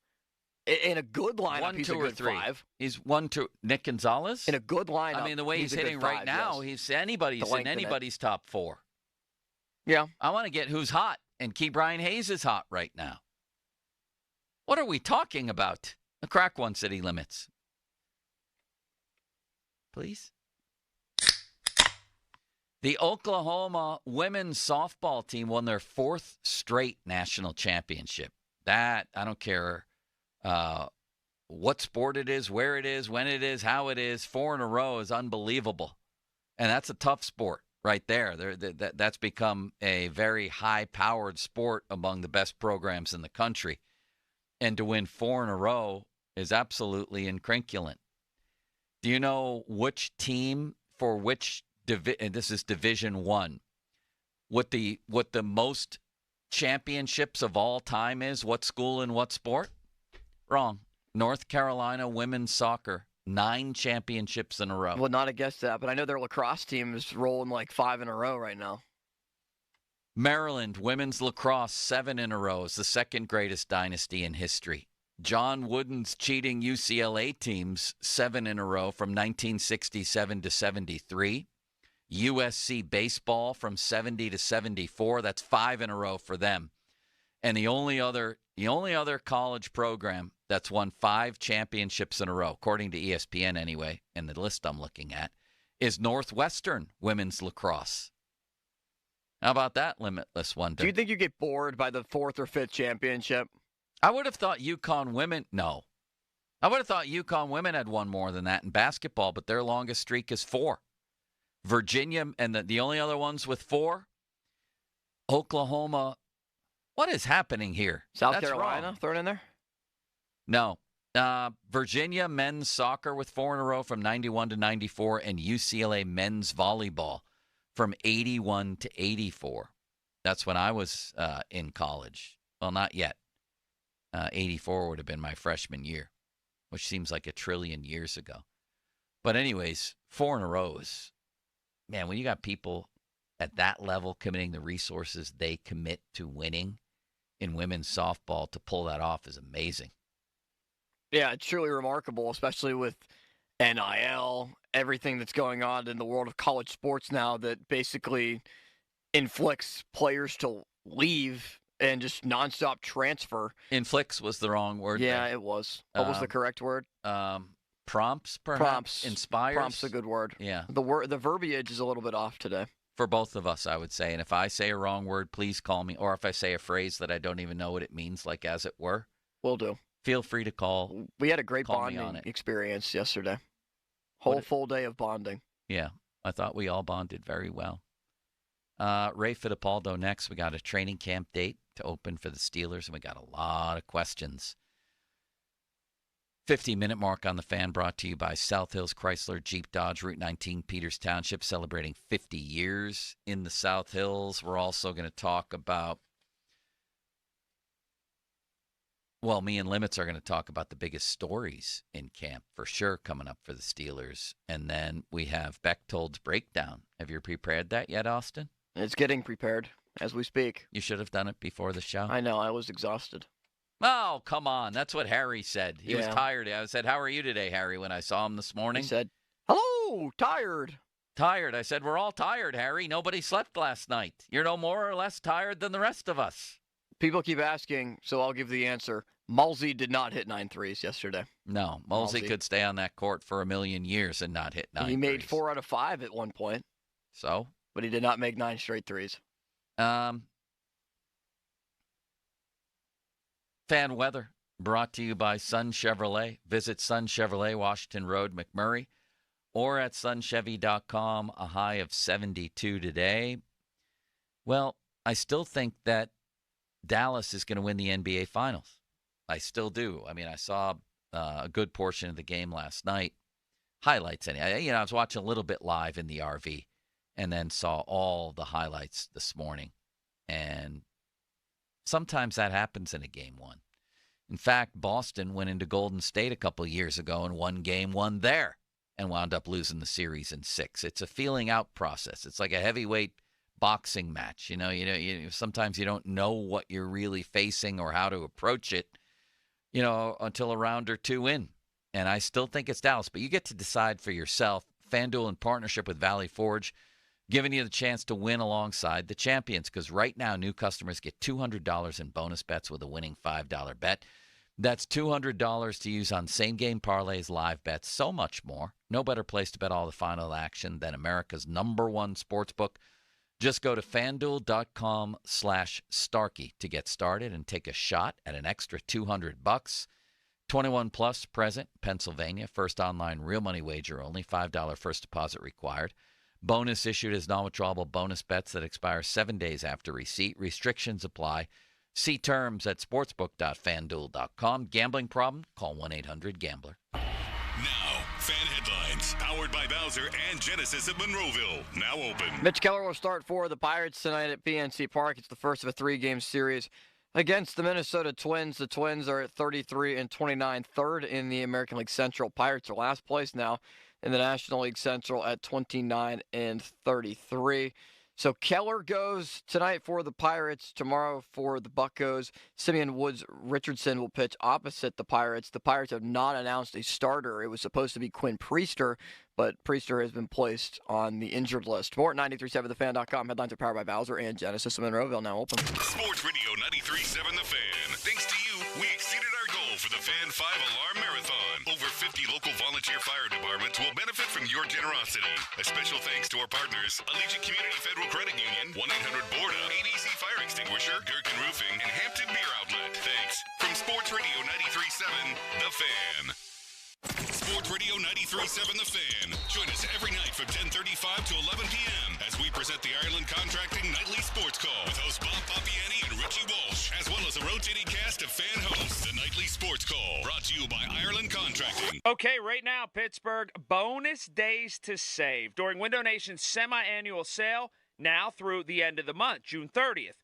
In a good lineup, 1, he's 2, a or good 3. 5. He's 1, 2. Nick Gonzalez? In a good lineup, I mean, the way he's a good hitting 5, right now, yes. he's in anybody's top 4. Yeah. I want to get who's hot, and Key Brian Hayes is hot right now. What are we talking about? The crack one, city limits. Please. The Oklahoma women's softball team won their 4th straight national championship. That, I don't care what sport it is, where it is, when it is, how it is, 4 in a row is unbelievable. And that's a tough sport right there. That's become a very high-powered sport among the best programs in the country. And to win 4 in a row is absolutely incrinculant. Do you know which team for which and this is Division I, what the most championships of all time is? What school and what sport? Wrong. North Carolina women's soccer, 9 championships in a row. Well, not against that, but I know their lacrosse team is rolling like 5 in a row right now. Maryland women's lacrosse, 7 in a row, is the 2nd greatest dynasty in history. John Wooden's cheating UCLA teams, 7 in a row from 1967 to 73. USC baseball from 70 to 74. That's 5 in a row for them. And the only other college program that's won 5 championships in a row, according to ESPN anyway, and the list I'm looking at, is Northwestern women's lacrosse. How about that, limitless wonder? Do you think you get bored by the 4th or 5th championship? I would have thought UConn women, no. I would have thought UConn women had won more than that in basketball, but their longest streak is 4. Virginia, and the only other ones with 4, Oklahoma. What is happening here? South Carolina thrown in there? No. Virginia men's soccer with 4 in a row from 91 to 94, and UCLA men's volleyball from 81 to 84. That's when I was in college. Well, not yet. 84 would have been my freshman year, which seems like a trillion years ago. But anyways, 4 in a row is... Man, when you got people at that level committing the resources they commit to winning in women's softball, to pull that off is amazing. Yeah, it's truly remarkable, especially with NIL, everything that's going on in the world of college sports now that basically inflicts players to leave and just nonstop transfer. Inflicts was the wrong word. Yeah, there. It was. What was the correct word? Prompts, perhaps? Inspires? Prompts a good word. Yeah. The verbiage is a little bit off today. For both of us, I would say. And if I say a wrong word, please call me. Or if I say a phrase that I don't even know what it means, like as it were. Will do. Feel free to call. We had a great bonding experience yesterday. Full day of bonding. Yeah. I thought we all bonded very well. Ray Fittipaldo next. We got a training camp date to open for the Steelers, and we got a lot of questions. 50-minute mark on the Fan, brought to you by South Hills Chrysler Jeep Dodge, Route 19, Peters Township, celebrating 50 years in the South Hills. We're also going to talk about, well, me and Limits are going to talk about the biggest stories in camp for sure coming up for the Steelers. And then we have Bechtold's breakdown. Have you prepared that yet, Austin? It's getting prepared as we speak. You should have done it before the show. I know. I was exhausted. Oh, come on. That's what Harry said. He was tired. I said, how are you today, Harry, when I saw him this morning? He said, hello, tired. Tired. I said, we're all tired, Harry. Nobody slept last night. You're no more or less tired than the rest of us. People keep asking, so I'll give the answer. Mulsey did not hit 9 threes yesterday. No, Mulsey could stay on that court for a million years and not hit 9 He made threes. 4 out of 5 at one point. So? But he did not make 9 straight threes. Fan weather brought to you by Sun Chevrolet. Visit Sun Chevrolet, Washington Road, McMurray, or at sunchevy.com. A high of 72 today. Well, I still think that Dallas is going to win the NBA Finals. I still do. I mean, I saw a good portion of the game last night. Highlights, anyway. I was watching a little bit live in the RV and then saw all the highlights this morning. And sometimes that happens in a game one. In fact, Boston went into Golden State a couple of years ago and won game one there and wound up losing the series in 6. It's a feeling out process. It's like a heavyweight boxing match. Sometimes you don't know what you're really facing or how to approach it, until a round or two in. And I still think it's Dallas, but you get to decide for yourself. FanDuel, in partnership with Valley Forge, giving you the chance to win alongside the champions, because right now new customers get $200 in bonus bets with a winning $5 bet. That's $200 to use on same-game parlays, live bets, so much more. No better place to bet all the final action than America's #1 sportsbook. Just go to FanDuel.com/Starky to get started and take a shot at an extra $200. 21 plus, present, Pennsylvania. First online real money wager only. $5 first deposit required. Bonus issued as non-withdrawable bonus bets that expire 7 days after receipt. Restrictions apply. See terms at sportsbook.fanduel.com. Gambling problem? Call 1-800-GAMBLER. Now, fan headlines, powered by Bowser and Genesis at Monroeville. Now open. Mitch Keller will start for the Pirates tonight at PNC Park. It's the first of a 3-game series against the Minnesota Twins. The Twins are at 33-29, third in the American League Central. Pirates are last place now in the National League Central at 29-33. So Keller goes tonight for the Pirates, tomorrow for the Buccos. Simeon Woods Richardson will pitch opposite the Pirates. The Pirates have not announced a starter. It was supposed to be Quinn Priester, but Priester has been placed on the injured list. More at 937thefan.com. Headlines are powered by Bowser and Genesis of Monroeville, now open. Sports Radio 93.7 The Fan. Thanks to you, we exceeded our goal for the Fan 5-Alarm Marathon. Over 50 local volunteer fire departments will benefit from your generosity. A special thanks to our partners, Allegiant Community Federal Credit Union, 1-800-BORDA, ABC Fire Extinguisher, Gherkin Roofing, and Hampton Beer Outlet. Thanks. From Sports Radio 93.7 The Fan. Sports Radio 93.7 The Fan. Join us every night from 10:35 to 11 p.m. as we present the Ireland Contracting Nightly Sports Call with hosts Bob Papiani and Richie Walsh, as well as a rotating cast of fan hosts. The Nightly Sports Call, brought to you by Ireland Contracting. Okay, right now, Pittsburgh, bonus days to save during Window Nation's semi-annual sale, now through the end of the month, June 30th.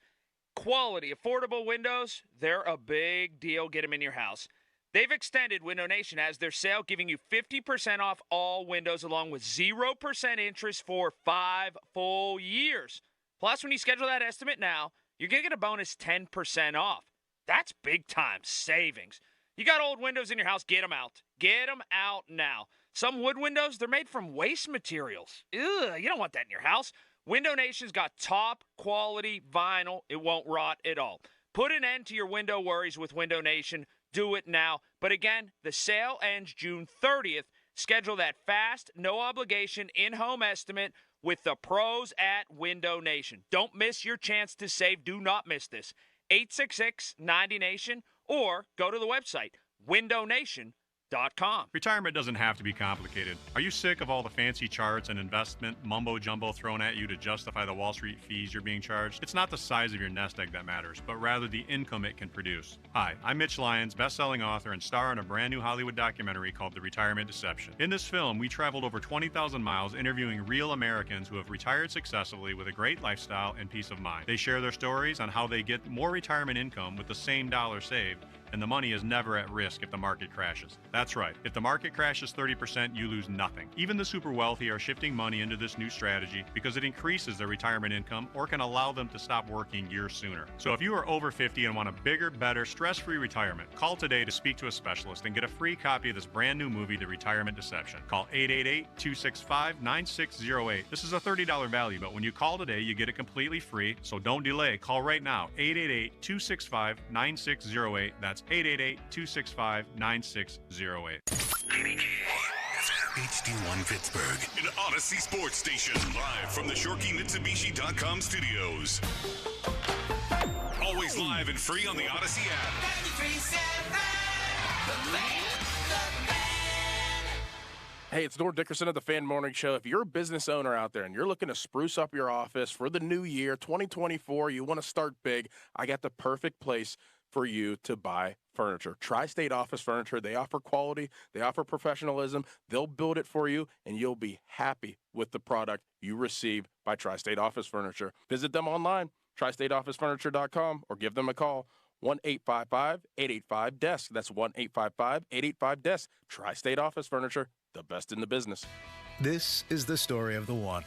Quality, affordable windows, they're a big deal. Get them in your house. They've extended, Window Nation has their sale, giving you 50% off all windows along with 0% interest for 5 full years. Plus, when you schedule that estimate now, you're going to get a bonus 10% off. That's big time savings. You got old windows in your house, get them out. Get them out now. Some wood windows, they're made from waste materials. Ugh, you don't want that in your house. Window Nation's got top quality vinyl. It won't rot at all. Put an end to your window worries with Window Nation. Do it now. But again, the sale ends June 30th. Schedule that fast, no obligation, in-home estimate with the pros at Window Nation. Don't miss your chance to save. Do not miss this. 866-90NATION or go to the website, windownation.com. Retirement doesn't have to be complicated. Are you sick of all the fancy charts and investment mumbo-jumbo thrown at you to justify the Wall Street fees you're being charged? It's not the size of your nest egg that matters, but rather the income it can produce. Hi, I'm Mitch Lyons, best-selling author and star in a brand new Hollywood documentary called The Retirement Deception. In this film, we traveled over 20,000 miles interviewing real Americans who have retired successfully with a great lifestyle and peace of mind. They share their stories on how they get more retirement income with the same dollar saved, and the money is never at risk if the market crashes. That's right. If the market crashes 30%, you lose nothing. Even the super wealthy are shifting money into this new strategy because it increases their retirement income or can allow them to stop working years sooner. So if you are over 50 and want a bigger, better, stress-free retirement, call today to speak to a specialist and get a free copy of this brand new movie, The Retirement Deception. Call 888-265-9608. This is a $30 value, but when you call today, you get it completely free, so don't delay. Call right now, 888-265-9608. That's 888-265-9608. HD1 Pittsburgh, an Odyssey Sports Station, live from the ShorkeyMitsubishi.com studios. Always live and free on the Odyssey app. Hey, it's Norm Dickerson of the Fan Morning Show. If you're a business owner out there and you're looking to spruce up your office for the new year, 2024, you want to start big, I got the perfect place for you to buy furniture. Tri-State Office Furniture. They offer quality. They offer professionalism. They'll build it for you, and you'll be happy with the product you receive by Tri-State Office Furniture. Visit them online, tristateofficefurniture.com, or give them a call, 1-855-885-DESK. That's 1-855-885-DESK. Tri-State Office Furniture, the best in the business. This is the story of the one.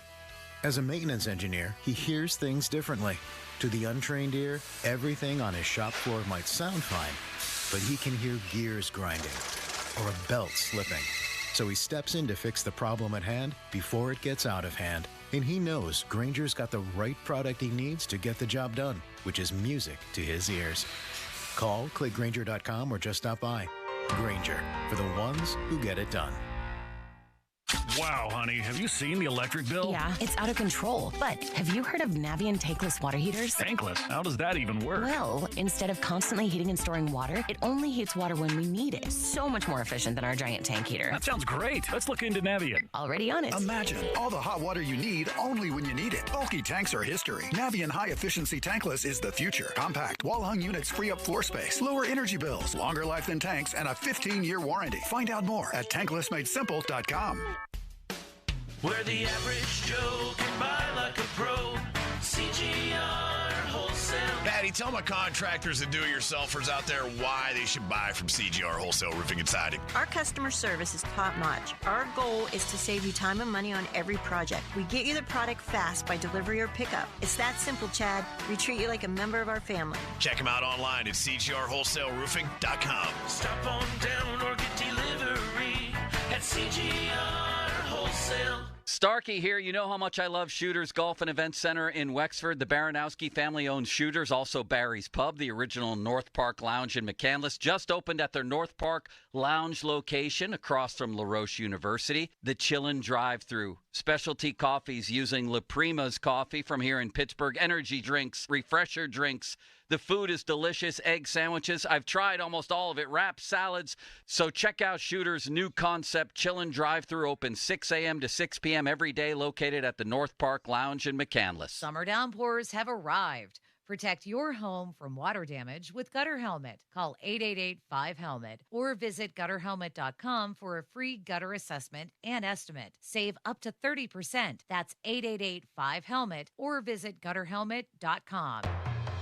As a maintenance engineer, he hears things differently. To the untrained ear, everything on his shop floor might sound fine, but he can hear gears grinding or a belt slipping. So he steps in to fix the problem at hand before it gets out of hand. And he knows Grainger's got the right product he needs to get the job done, which is music to his ears. Call, click Grainger.com, or just stop by. Grainger, for the ones who get it done. Wow, honey, have you seen the electric bill? Yeah, it's out of control. But have you heard of Navien tankless water heaters? Tankless? How does that even work? Well, instead of constantly heating and storing water, it only heats water when we need it. So much more efficient than our giant tank heater. That sounds great. Let's look into Navien. Already on it. Imagine all the hot water you need only when you need it. Bulky tanks are history. Navien high-efficiency tankless is the future. Compact, wall-hung units free up floor space, lower energy bills, longer life than tanks, and a 15-year warranty. Find out more at tanklessmadesimple.com. Where the average Joe can buy like a pro. CGR Wholesale. Patty, tell my contractors and do-it-yourselfers out there why they should buy from CGR Wholesale Roofing and Siding. Our customer service is top-notch. Our goal is to save you time and money on every project. We get you the product fast by delivery or pickup. It's that simple, Chad. We treat you like a member of our family. Check them out online at CGRWholesaleRoofing.com. Stop on down or get delivery at CGR Wholesale. Starky here. You know how much I love Shooters Golf and Event Center in Wexford. The Baranowski family-owned Shooters, also Barry's Pub, the original North Park Lounge in McCandless, just opened at their North Park Lounge location across from La Roche University. The Chillin' Drive-Thru. Specialty coffees using La Prima's coffee from here in Pittsburgh. Energy drinks, refresher drinks. The food is delicious. Egg sandwiches. I've tried almost all of it. Wraps, salads. So check out Shooter's new concept, Chillin' Drive-Thru, open 6 a.m. to 6 p.m. every day, located at the North Park Lounge in McCandless. Summer downpours have arrived. Protect your home from water damage with Gutter Helmet. Call 888-5HELMET or visit gutterhelmet.com for a free gutter assessment and estimate. Save up to 30%. That's 888-5HELMET or visit gutterhelmet.com.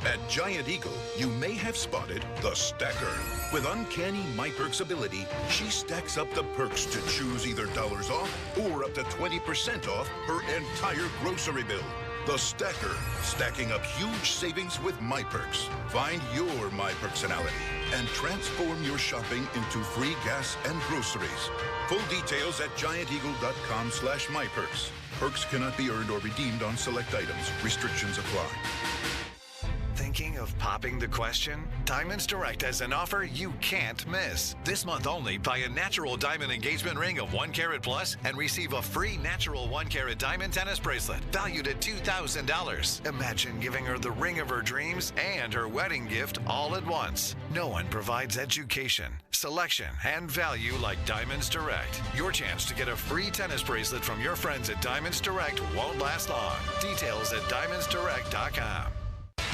At Giant Eagle, you may have spotted the stacker. With uncanny MyPerks ability, she stacks up the perks to choose either dollars off or up to 20% off her entire grocery bill. The Stacker, stacking up huge savings with MyPerks. Find your MyPerksonality and transform your shopping into free gas and groceries. Full details at gianteagle.com/MyPerks. Perks cannot be earned or redeemed on select items. Restrictions apply. Thinking of popping the question? Diamonds Direct has an offer you can't miss. This month only, buy a natural diamond engagement ring of 1 carat plus and receive a free natural 1 carat diamond tennis bracelet valued at $2,000. Imagine giving her the ring of her dreams and her wedding gift all at once. No one provides education, selection, and value like Diamonds Direct. Your chance to get a free tennis bracelet from your friends at Diamonds Direct won't last long. Details at diamondsdirect.com.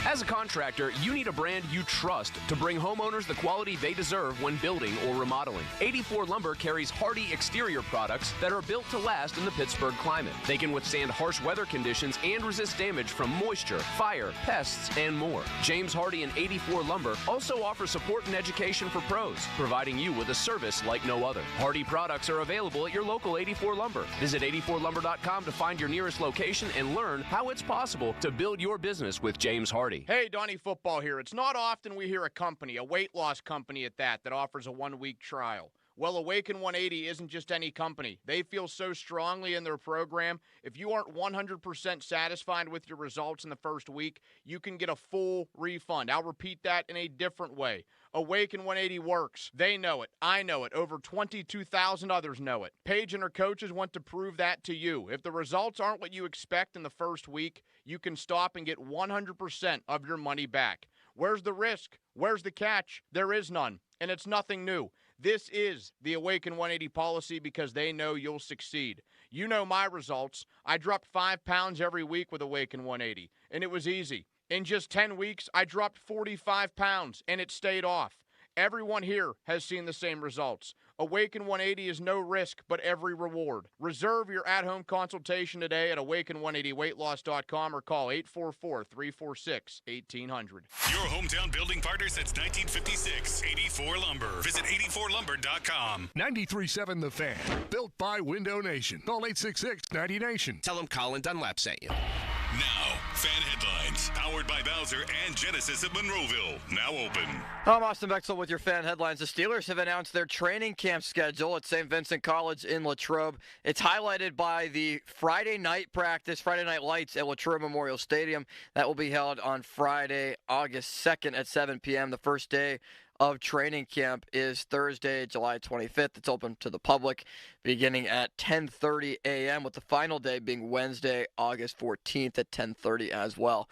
As a contractor, you need a brand you trust to bring homeowners the quality they deserve when building or remodeling. 84 Lumber carries hardy exterior products that are built to last in the Pittsburgh climate. They can withstand harsh weather conditions and resist damage from moisture, fire, pests, and more. James Hardy and 84 Lumber also offer support and education for pros, providing you with a service like no other. Hardy products are available at your local 84 Lumber. Visit 84lumber.com to find your nearest location and learn how it's possible to build your business with James Hardy. Hey, Donnie Football here. It's not often we hear a company, a weight loss company at that offers a 1-week trial. Well, Awaken 180 isn't just any company. They feel so strongly in their program. If you aren't 100% satisfied with your results in the first week, you can get a full refund. I'll repeat that in a different way. Awaken 180 works. They know it. I know it. Over 22,000 others know it. Paige and her coaches want to prove that to you. If the results aren't what you expect in the first week, you can stop and get 100% of your money back. Where's the risk? Where's the catch? There is none, and it's nothing new. This is the Awaken 180 policy because they know you'll succeed. You know my results. I dropped 5 pounds every week with Awaken 180, and it was easy. In just 10 weeks, I dropped 45 pounds, and it stayed off. Everyone here has seen the same results. Awaken 180 is no risk, but every reward. Reserve your at-home consultation today at awaken180weightloss.com or call 844-346-1800. Your hometown building partner since 1956, 84 Lumber. Visit 84lumber.com. 93.7 The Fan. Built by Window Nation. Call 866-90Nation. Tell them Colin Dunlap sent you. Now, fan headlines, powered by Bowser and Genesis of Monroeville. Now open. I'm Austin Bexel with your fan headlines. The Steelers have announced their training camp schedule at St. Vincent College in Latrobe. It's highlighted by the Friday night practice, Friday Night Lights at Latrobe Memorial Stadium. That will be held on Friday, August 2nd at 7 p.m. The first day of training camp is Thursday, July 25th. It's open to the public beginning at 10:30 a.m. with the final day being Wednesday, August 14th at 10:30 as well.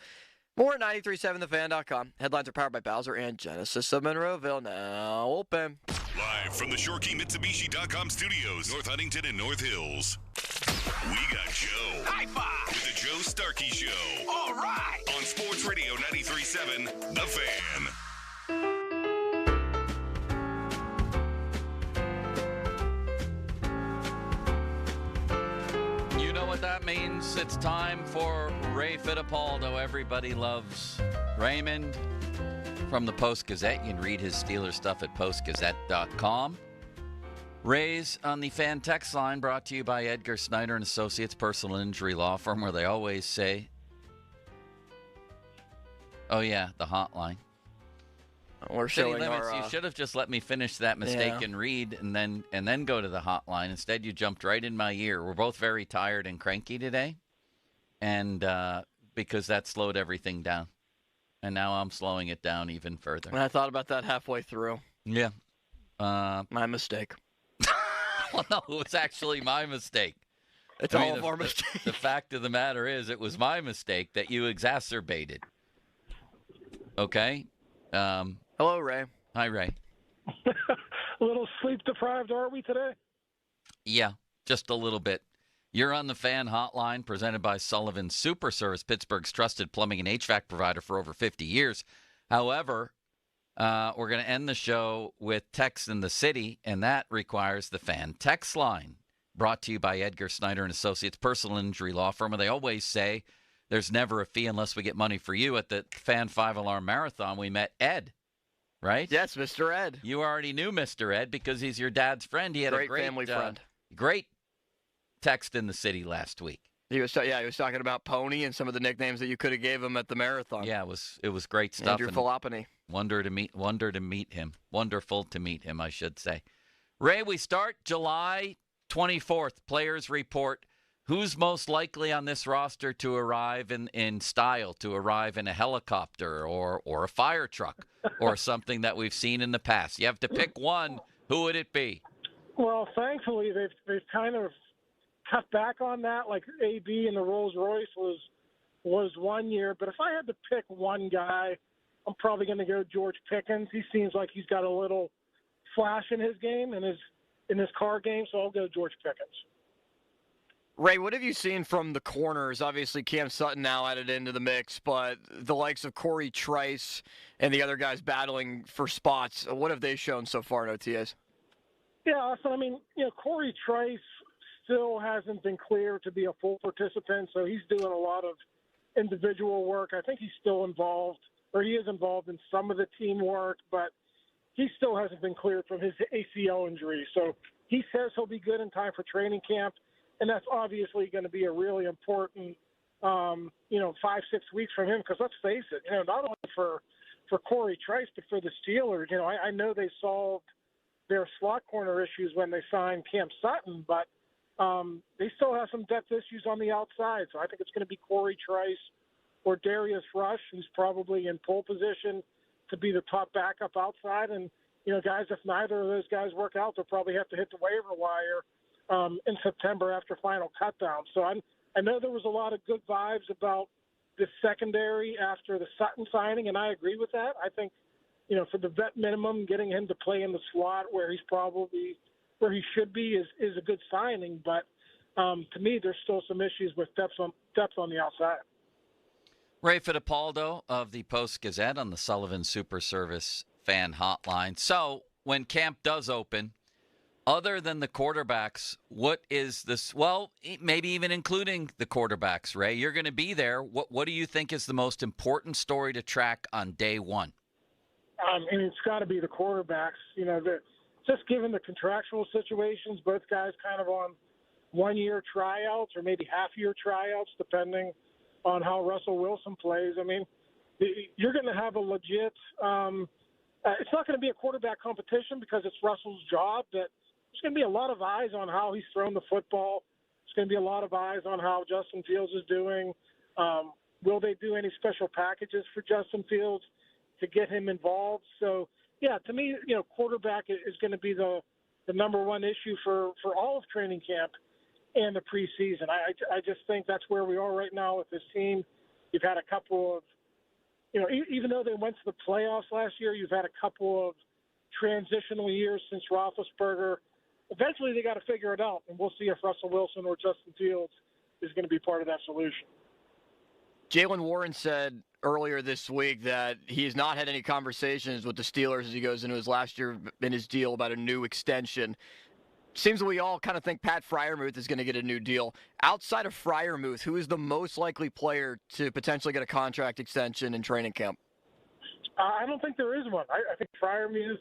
More at 937thefan.com. Headlines are powered by Bowser and Genesis of Monroeville. Now open. Live from the ShoreKeyMitsubishi.com studios, North Huntington and North Hills. We got Joe. High five. With the Joe Starky Show. All right. On Sports Radio 93.7, The Fan. You know what that means? It's time for Ray Fittipaldo. Everybody loves Raymond from the Post-Gazette. You can read his Steelers stuff at postgazette.com. Ray's on the fan text line, brought to you by Edgar Snyder and Associates, personal injury law firm, where they always say, oh yeah, the hotline. We're City showing Limits, our, you should have just let me finish that mistaken read and then go to the hotline. Instead, you jumped right in my ear. We're both very tired and cranky today, and because that slowed everything down. And now I'm slowing it down even further. And I thought about that halfway through. Yeah. My mistake. Well, no, it was actually my mistake. It's all of our mistake. The fact of the matter is, it was my mistake that you exacerbated. Okay? Hello, Ray. Hi, Ray. A little sleep-deprived, are we, today? Yeah, just a little bit. You're on the fan hotline, presented by Sullivan Super Service, Pittsburgh's trusted plumbing and HVAC provider for over 50 years. However, we're going to end the show with text in the city, and that requires the fan text line, brought to you by Edgar Snyder and Associates, personal injury law firm. And they always say there's never a fee unless we get money for you. At the Fan 5-Alarm Marathon, we met Ed, right? Yes, Mr. Ed. You already knew Mr. Ed because he's your dad's friend. He had a great family friend. Great text in the city last week. He was talking about Pony and some of the nicknames that you could have gave him at the marathon. Yeah, it was great stuff. Andrew Filopony. Wonderful to meet him, I should say. Ray, we start July 24th. Players report. Who's most likely on this roster to arrive in style, to arrive in a helicopter or a fire truck or something that we've seen in the past? You have to pick one. Who would it be? Well, thankfully, they've kind of cut back on that. Like AB in the Rolls Royce was 1 year. But if I had to pick one guy, I'm probably going to go George Pickens. He seems like he's got a little flash in his game and in his car game, so I'll go George Pickens. Ray, what have you seen from the corners? Obviously, Cam Sutton now added into the mix, but the likes of Corey Trice and the other guys battling for spots, what have they shown so far in OTAs? Yeah, so, Corey Trice still hasn't been cleared to be a full participant, so he's doing a lot of individual work. I think he's still involved, or he is involved in some of the team work, but he still hasn't been cleared from his ACL injury. So he says he'll be good in time for training camp, and that's obviously going to be a really important, 5-6 weeks from him. Because let's face it, not only for Corey Trice, but for the Steelers. I know they solved their slot corner issues when they signed Cam Sutton, but they still have some depth issues on the outside. So I think it's going to be Corey Trice or Darius Rush, who's probably in pole position to be the top backup outside. And, guys, if neither of those guys work out, they'll probably have to hit the waiver wire in September after final cutdown. So I know there was a lot of good vibes about the secondary after the Sutton signing, and I agree with that. I think, for the vet minimum, getting him to play in the slot where he's probably where he should be is a good signing. But to me, there's still some issues with depth on the outside. Ray Fittipaldo of the Post-Gazette on the Sullivan Super Service fan hotline. So when camp does open, other than the quarterbacks, what is this? Well, maybe even including the quarterbacks, Ray, you're going to be there. What do you think is the most important story to track on day one? And it's got to be the quarterbacks. Just given the contractual situations, both guys kind of on one-year tryouts or maybe half-year tryouts, depending on how Russell Wilson plays. I mean, you're going to have a legit it's not going to be a quarterback competition because it's Russell's job, but there's going to be a lot of eyes on how he's thrown the football. There's going to be a lot of eyes on how Justin Fields is doing. Will they do any special packages for Justin Fields to get him involved? So, yeah, to me, quarterback is going to be the number one issue for all of training camp and the preseason. I just think that's where we are right now with this team. You've had a couple of, even though they went to the playoffs last year, you've had a couple of transitional years since Roethlisberger. Eventually they got to figure it out, and we'll see if Russell Wilson or Justin Fields is going to be part of that solution. Jaylen Warren said earlier this week that he has not had any conversations with the Steelers as he goes into his last year in his deal about a new extension. Seems we all kind of think Pat Freiermuth is going to get a new deal. Outside of Freiermuth, who is the most likely player to potentially get a contract extension in training camp? I don't think there is one. I think Freiermuth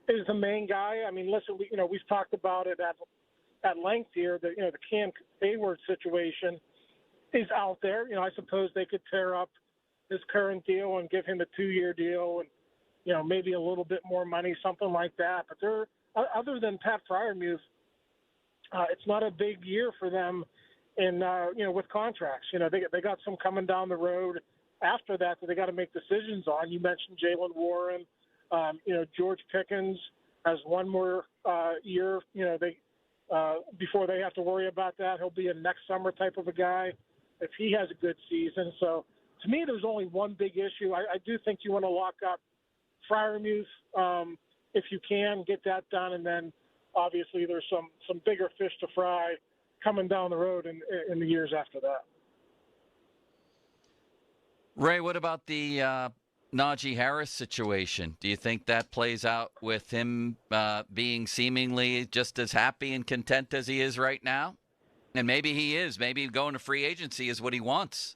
is the main guy. I mean, listen, we've talked about it at length here. The Cam Hayward situation is out there. I suppose they could tear up his current deal and give him a 2-year deal and, maybe a little bit more money, something like that. But other than Pat Freiermuth, it's not a big year for them with contracts. They got some coming down the road after that they got to make decisions on. You mentioned Jaylen Warren. George Pickens has one more year, before they have to worry about that. He'll be a next summer type of a guy if he has a good season. So to me, there's only one big issue. I do think you want to lock up Freiermuth if you can get that done. And then obviously there's some bigger fish to fry coming down the road in the years after that. Ray, what about the Najee Harris situation? Do you think that plays out with him being seemingly just as happy and content as he is right now? And maybe he is. Maybe going to free agency is what he wants.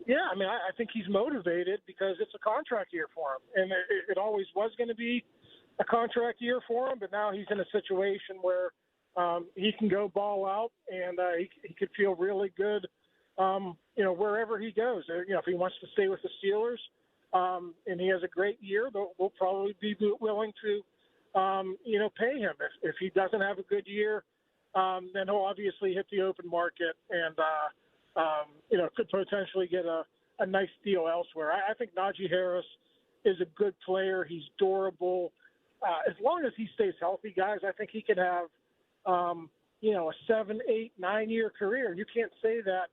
Yeah, I mean, I think he's motivated because it's a contract year for him. And it always was going to be a contract year for him, but now he's in a situation where he can go ball out and he could feel really good, wherever he goes. If he wants to stay with the Steelers and he has a great year, they'll probably be willing to, pay him. If he doesn't have a good year, then he'll obviously hit the open market and, could potentially get a nice deal elsewhere. I think Najee Harris is a good player. He's durable. As long as he stays healthy, guys, I think he can have, a 7, 8, 9-year career. You can't say that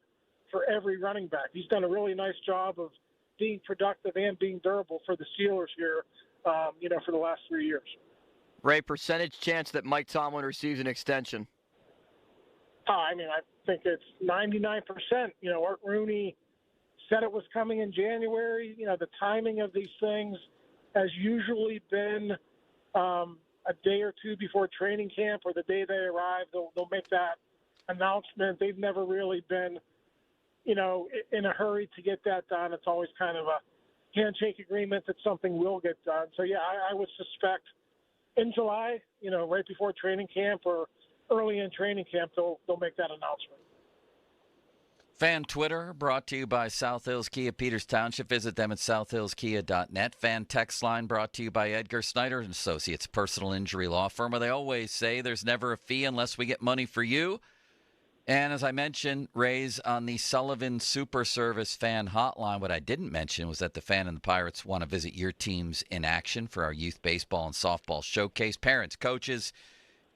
for every running back. He's done a really nice job of being productive and being durable for the Steelers here, for the last 3 years. Ray, percentage chance that Mike Tomlin receives an extension? I think it's 99%. Art Rooney said it was coming in January. The timing of these things has usually been a day or two before training camp or the day they arrive. They'll make that announcement. They've never really been, in a hurry to get that done. It's always kind of a handshake agreement that something will get done. So, yeah, I would suspect in July, right before training camp or early in training camp, they'll make that announcement. Fan Twitter brought to you by South Hills Kia Peters Township. Visit them at southhillskia.net. Fan text line brought to you by Edgar Snyder and Associates, personal injury law firm, where they always say there's never a fee unless we get money for you. And as I mentioned, Rays on the Sullivan Super Service fan hotline. What I didn't mention was that the Fan and the Pirates want to visit your teams in action for our youth baseball and softball showcase. Parents, coaches,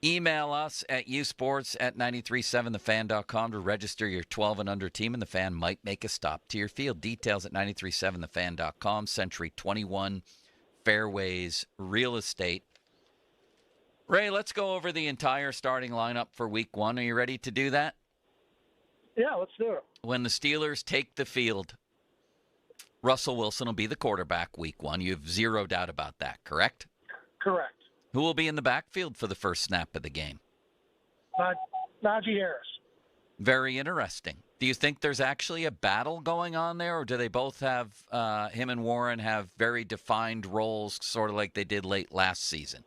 email us at usports@937thefan.com to register your 12 and under team, and the Fan might make a stop to your field. Details at 937thefan.com. Century 21 Fairways Real Estate. Ray, let's go over the entire starting lineup for week 1. Are you ready to do that? Yeah, let's do it. When the Steelers take the field, Russell Wilson will be the quarterback week 1. You have zero doubt about that, correct? Correct. Who will be in the backfield for the first snap of the game? Najee Harris. Very interesting. Do you think there's actually a battle going on there, or do they both have, him and Warren have very defined roles, sort of like they did late last season?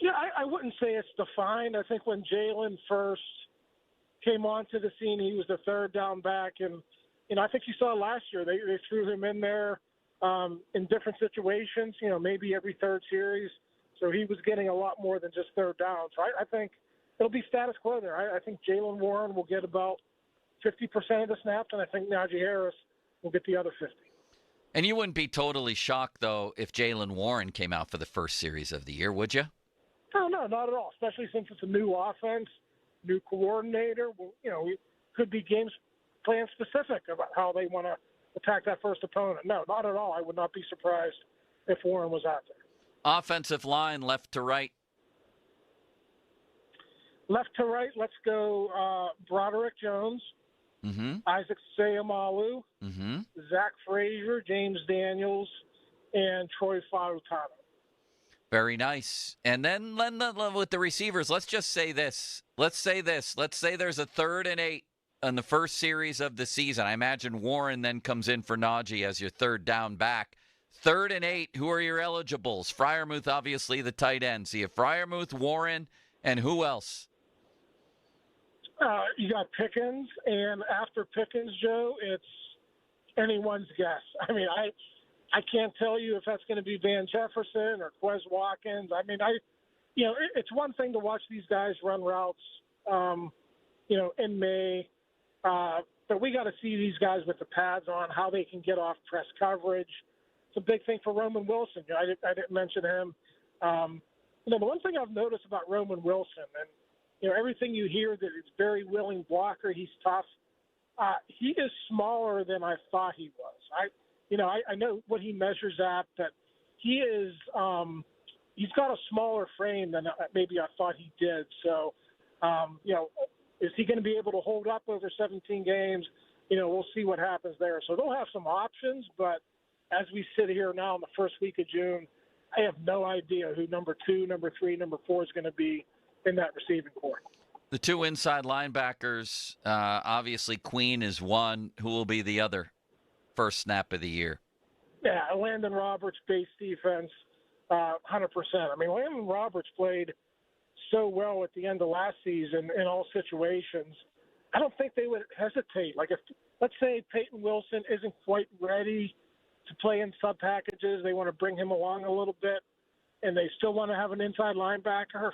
Yeah, I wouldn't say it's defined. I think when Jalen first came onto the scene, he was the third down back. And, I think you saw last year, they threw him in there in different situations, maybe every third series. So he was getting a lot more than just third down. So I think it'll be status quo there. I think Jalen Warren will get about 50% of the snaps, and I think Najee Harris will get the other 50. And you wouldn't be totally shocked, though, if Jalen Warren came out for the first series of the year, would you? No, not at all, especially since it's a new offense, new coordinator. It could be game plan specific about how they want to attack that first opponent. No, not at all. I would not be surprised if Warren was out there. Offensive line, left to right. Left to right, let's go Broderick Jones, Isaac Seumalo, Zach Frazier, James Daniels, and Troy Fautano. Very nice. And then with the receivers, let's just say this. Let's say there's a 3rd and 8 on the first series of the season. I imagine Warren then comes in for Najee as your third down back. 3rd and 8, who are your eligibles? Freiermuth, obviously, the tight end. So you have Freiermuth, Warren, and who else? You got Pickens, and after Pickens, Joe, it's anyone's guess. I mean, I can't tell you if that's going to be Van Jefferson or Quez Watkins. I mean, it's one thing to watch these guys run routes, in May, but we got to see these guys with the pads on, how they can get off press coverage. It's a big thing for Roman Wilson. I didn't mention him. The one thing I've noticed about Roman Wilson, and everything you hear that he's very willing blocker, he's tough. He is smaller than I thought he was. I know what he measures at, but he is he's got a smaller frame than maybe I thought he did. So, is he going to be able to hold up over 17 games? We'll see what happens there. So they'll have some options, but as we sit here now in the first week of June, I have no idea who number 2, number 3, number 4 is going to be in that receiving corps. The 2 inside linebackers, obviously Queen is one. Who will be the other first snap of the year? Yeah, Landon Roberts, base defense, 100%. I mean, Landon Roberts played so well at the end of last season in all situations. I don't think they would hesitate. Like, if, let's say Peyton Wilson isn't quite ready to play in sub packages, they want to bring him along a little bit, and they still want to have an inside linebacker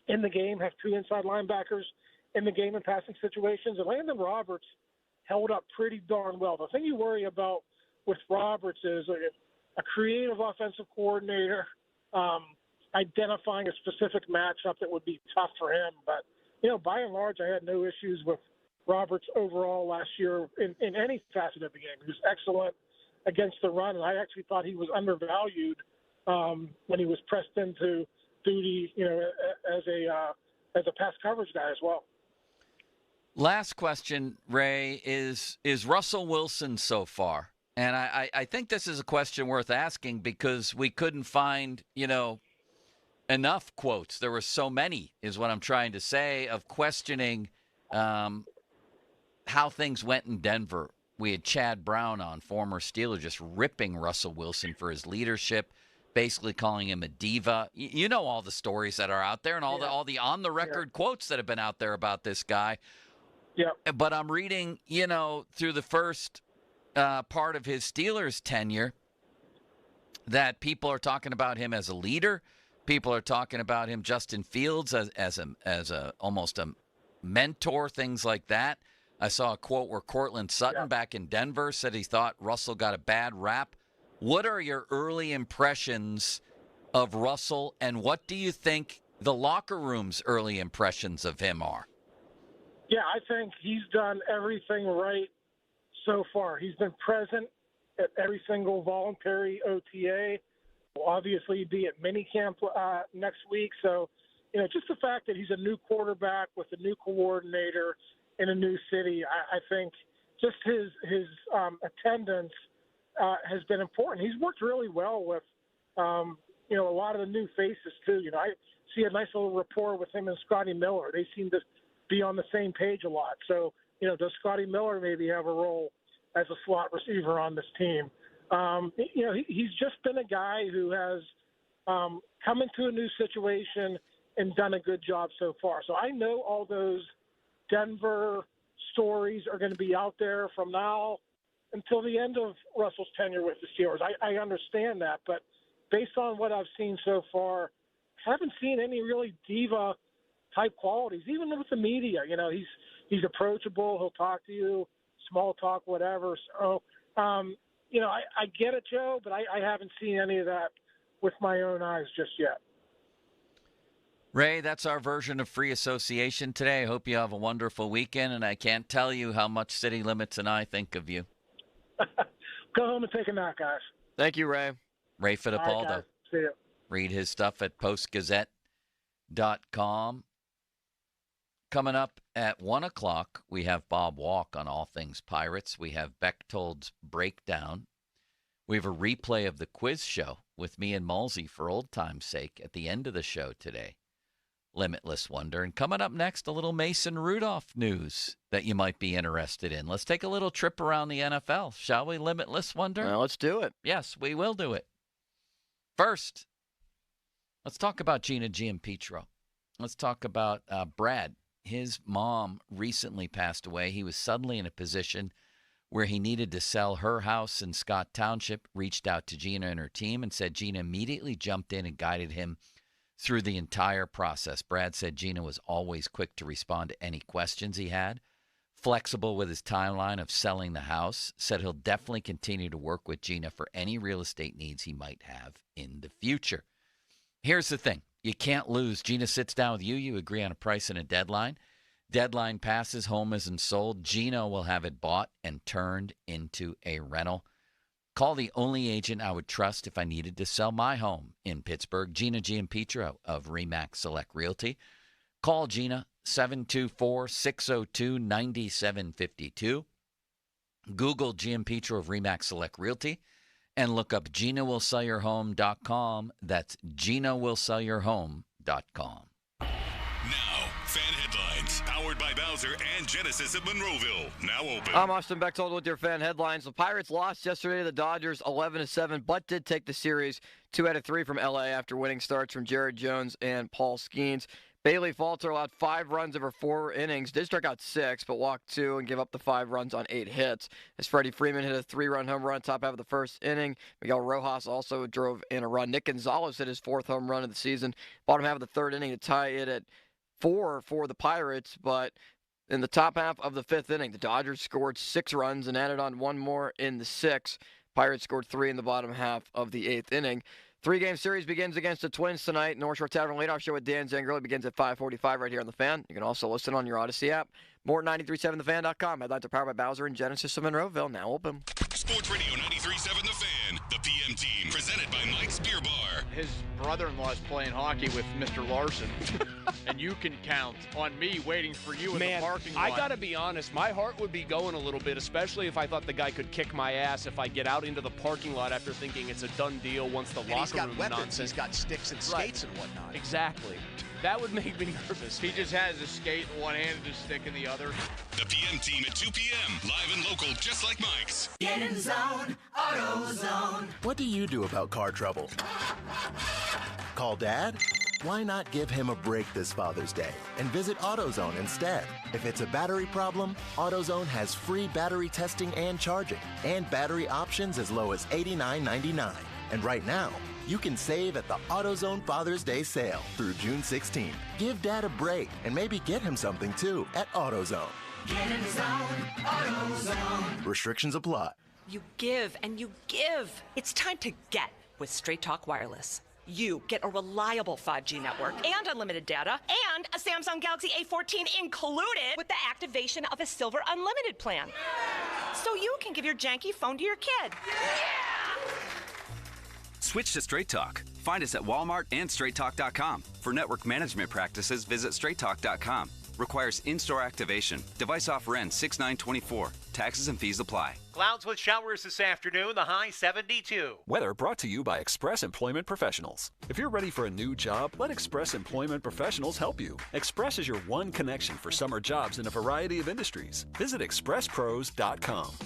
in the game, have 2 inside linebackers in the game in passing situations. And Landon Roberts held up pretty darn well. The thing you worry about with Roberts is a creative offensive coordinator identifying a specific matchup that would be tough for him. But, by and large, I had no issues with Roberts overall last year in any facet of the game. He was excellent against the run, and I actually thought he was undervalued when he was pressed into duty, as a pass coverage guy as well. Last question, Ray, is Russell Wilson so far? And I think this is a question worth asking because we couldn't find, enough quotes. There were so many, is what I'm trying to say, of questioning how things went in Denver. We had Chad Brown on, former Steeler, just ripping Russell Wilson for his leadership, basically calling him a diva. You know all the stories that are out there and all the on-the-record quotes that have been out there about this guy. Yeah. But I'm reading, through the first part of his Steelers tenure that people are talking about him as a leader. People are talking about him, Justin Fields, as a almost a mentor, things like that. I saw a quote where Cortland Sutton back in Denver said he thought Russell got a bad rap. What are your early impressions of Russell, and what do you think the locker room's early impressions of him are? Yeah, I think he's done everything right so far. He's been present at every single voluntary OTA. Will obviously be at minicamp next week. So, just the fact that he's a new quarterback with a new coordinator in a new city, I think just his attendance has been important. He's worked really well with, a lot of the new faces too. I see a nice little rapport with him and Scotty Miller. They seem to be on the same page a lot. So, does Scotty Miller maybe have a role as a slot receiver on this team? He's just been a guy who has come into a new situation and done a good job so far. So I know all those Denver stories are going to be out there from now until the end of Russell's tenure with the Steelers. I understand that, but based on what I've seen so far, I haven't seen any really diva type qualities, even with the media. He's approachable. He'll talk to you, small talk, whatever. So, I get it, Joe, but I haven't seen any of that with my own eyes just yet. Ray, that's our version of free association today. I hope you have a wonderful weekend, and I can't tell you how much City Limits and I think of you. Go home and take a nap, guys. Thank you, Ray. Ray Fittipaldo. Right, see you. Read his stuff at postgazette.com. Coming up at 1 o'clock, we have Bob Walk on all things Pirates. We have Bechtold's Breakdown. We have a replay of the quiz show with me and Mulsey for old time's sake at the end of the show today. Limitless Wonder. And coming up next, a little Mason Rudolph news that you might be interested in. Let's take a little trip around the NFL, shall we, Limitless Wonder? Well, let's do it. Yes, we will do it. First, let's talk about Gina Giampietro. Let's talk about Brad. His mom recently passed away. He was suddenly in a position where he needed to sell her house in Scott Township, reached out to Gina and her team and said Gina immediately jumped in and guided him through the entire process. Brad said Gina was always quick to respond to any questions he had, flexible with his timeline of selling the house, said he'll definitely continue to work with Gina for any real estate needs he might have in the future. Here's the thing. You can't lose. Gina sits down with you. You agree on a price and a deadline. Deadline passes, home isn't sold. Gina will have it bought and turned into a rental. Call the only agent I would trust if I needed to sell my home in Pittsburgh, Gina Giampietro of RE/MAX Select Realty. Call Gina, 724-602-9752. Google Giampietro of RE/MAX Select Realty and look up GinaWillSellYourHome.com. That's GinaWillSellYourHome.com. Now, fan headlines, powered by Bowser and Genesis of Monroeville. Now open. I'm Austin Bechtold with your fan headlines. The Pirates lost yesterday to the Dodgers 11-7, but did take the series 2 out of 3 from LA after winning starts from Jared Jones and Paul Skeens. Bailey Falter allowed 5 runs over 4 innings, did strike out 6, but walked 2 and give up the 5 runs on 8 hits. As Freddie Freeman hit a 3-run home run top half of the first inning, Miguel Rojas also drove in a run. Nick Gonzalez hit his 4th home run of the season, bottom half of the 3rd inning to tie it at 4 for the Pirates, but in the top half of the 5th inning, the Dodgers scored 6 runs and added on 1 more in the 6th. Pirates scored 3 in the bottom half of the 8th inning. 3-game series begins against the Twins tonight. North Shore Tavern Leadoff Show with Dan Zangerli begins at 5:45 right here on The Fan. You can also listen on your Odyssey app. More at 937thefan.com. Headlines are powered by Bowser and Genesis of Monroeville. Now open. Sports Radio 93.7 The Fan. The PM team, presented by Mike's Beer Bar. His brother-in-law is playing hockey with Mr. Larson, and you can count on me waiting for you in the parking lot. I got to be honest, my heart would be going a little bit, especially if I thought the guy could kick my ass if I get out into the parking lot after thinking it's a done deal once the locker room nonsense. He's got sticks and skates and whatnot. Exactly. That would make me nervous. He just has a skate in one hand and a stick in the other. The PM team at 2 p.m. Live and local, just like Mike's. Get in zone, AutoZone. What do you do about car trouble? Call Dad? Why not give him a break this Father's Day and visit AutoZone instead? If it's a battery problem, AutoZone has free battery testing and charging, and battery options as low as $89.99. And right now, you can save at the AutoZone Father's Day sale through June 16th. Give Dad a break and maybe get him something too at AutoZone. Get in the zone, AutoZone. Restrictions apply. You give and you give. It's time to get with Straight Talk Wireless. You get a reliable 5G network and unlimited data and a Samsung Galaxy A14 included with the activation of a Silver Unlimited plan. So you can give your janky phone to your kid. Switch to Straight Talk. Find us at Walmart and StraightTalk.com. For network management practices, visit StraightTalk.com. Requires in-store activation. Device offer ends 6/9/24. Taxes and fees apply. Clouds with showers this afternoon, the high 72. Weather brought to you by Express Employment Professionals. If you're ready for a new job, let Express Employment Professionals help you. Express is your one connection for summer jobs in a variety of industries. Visit expresspros.com.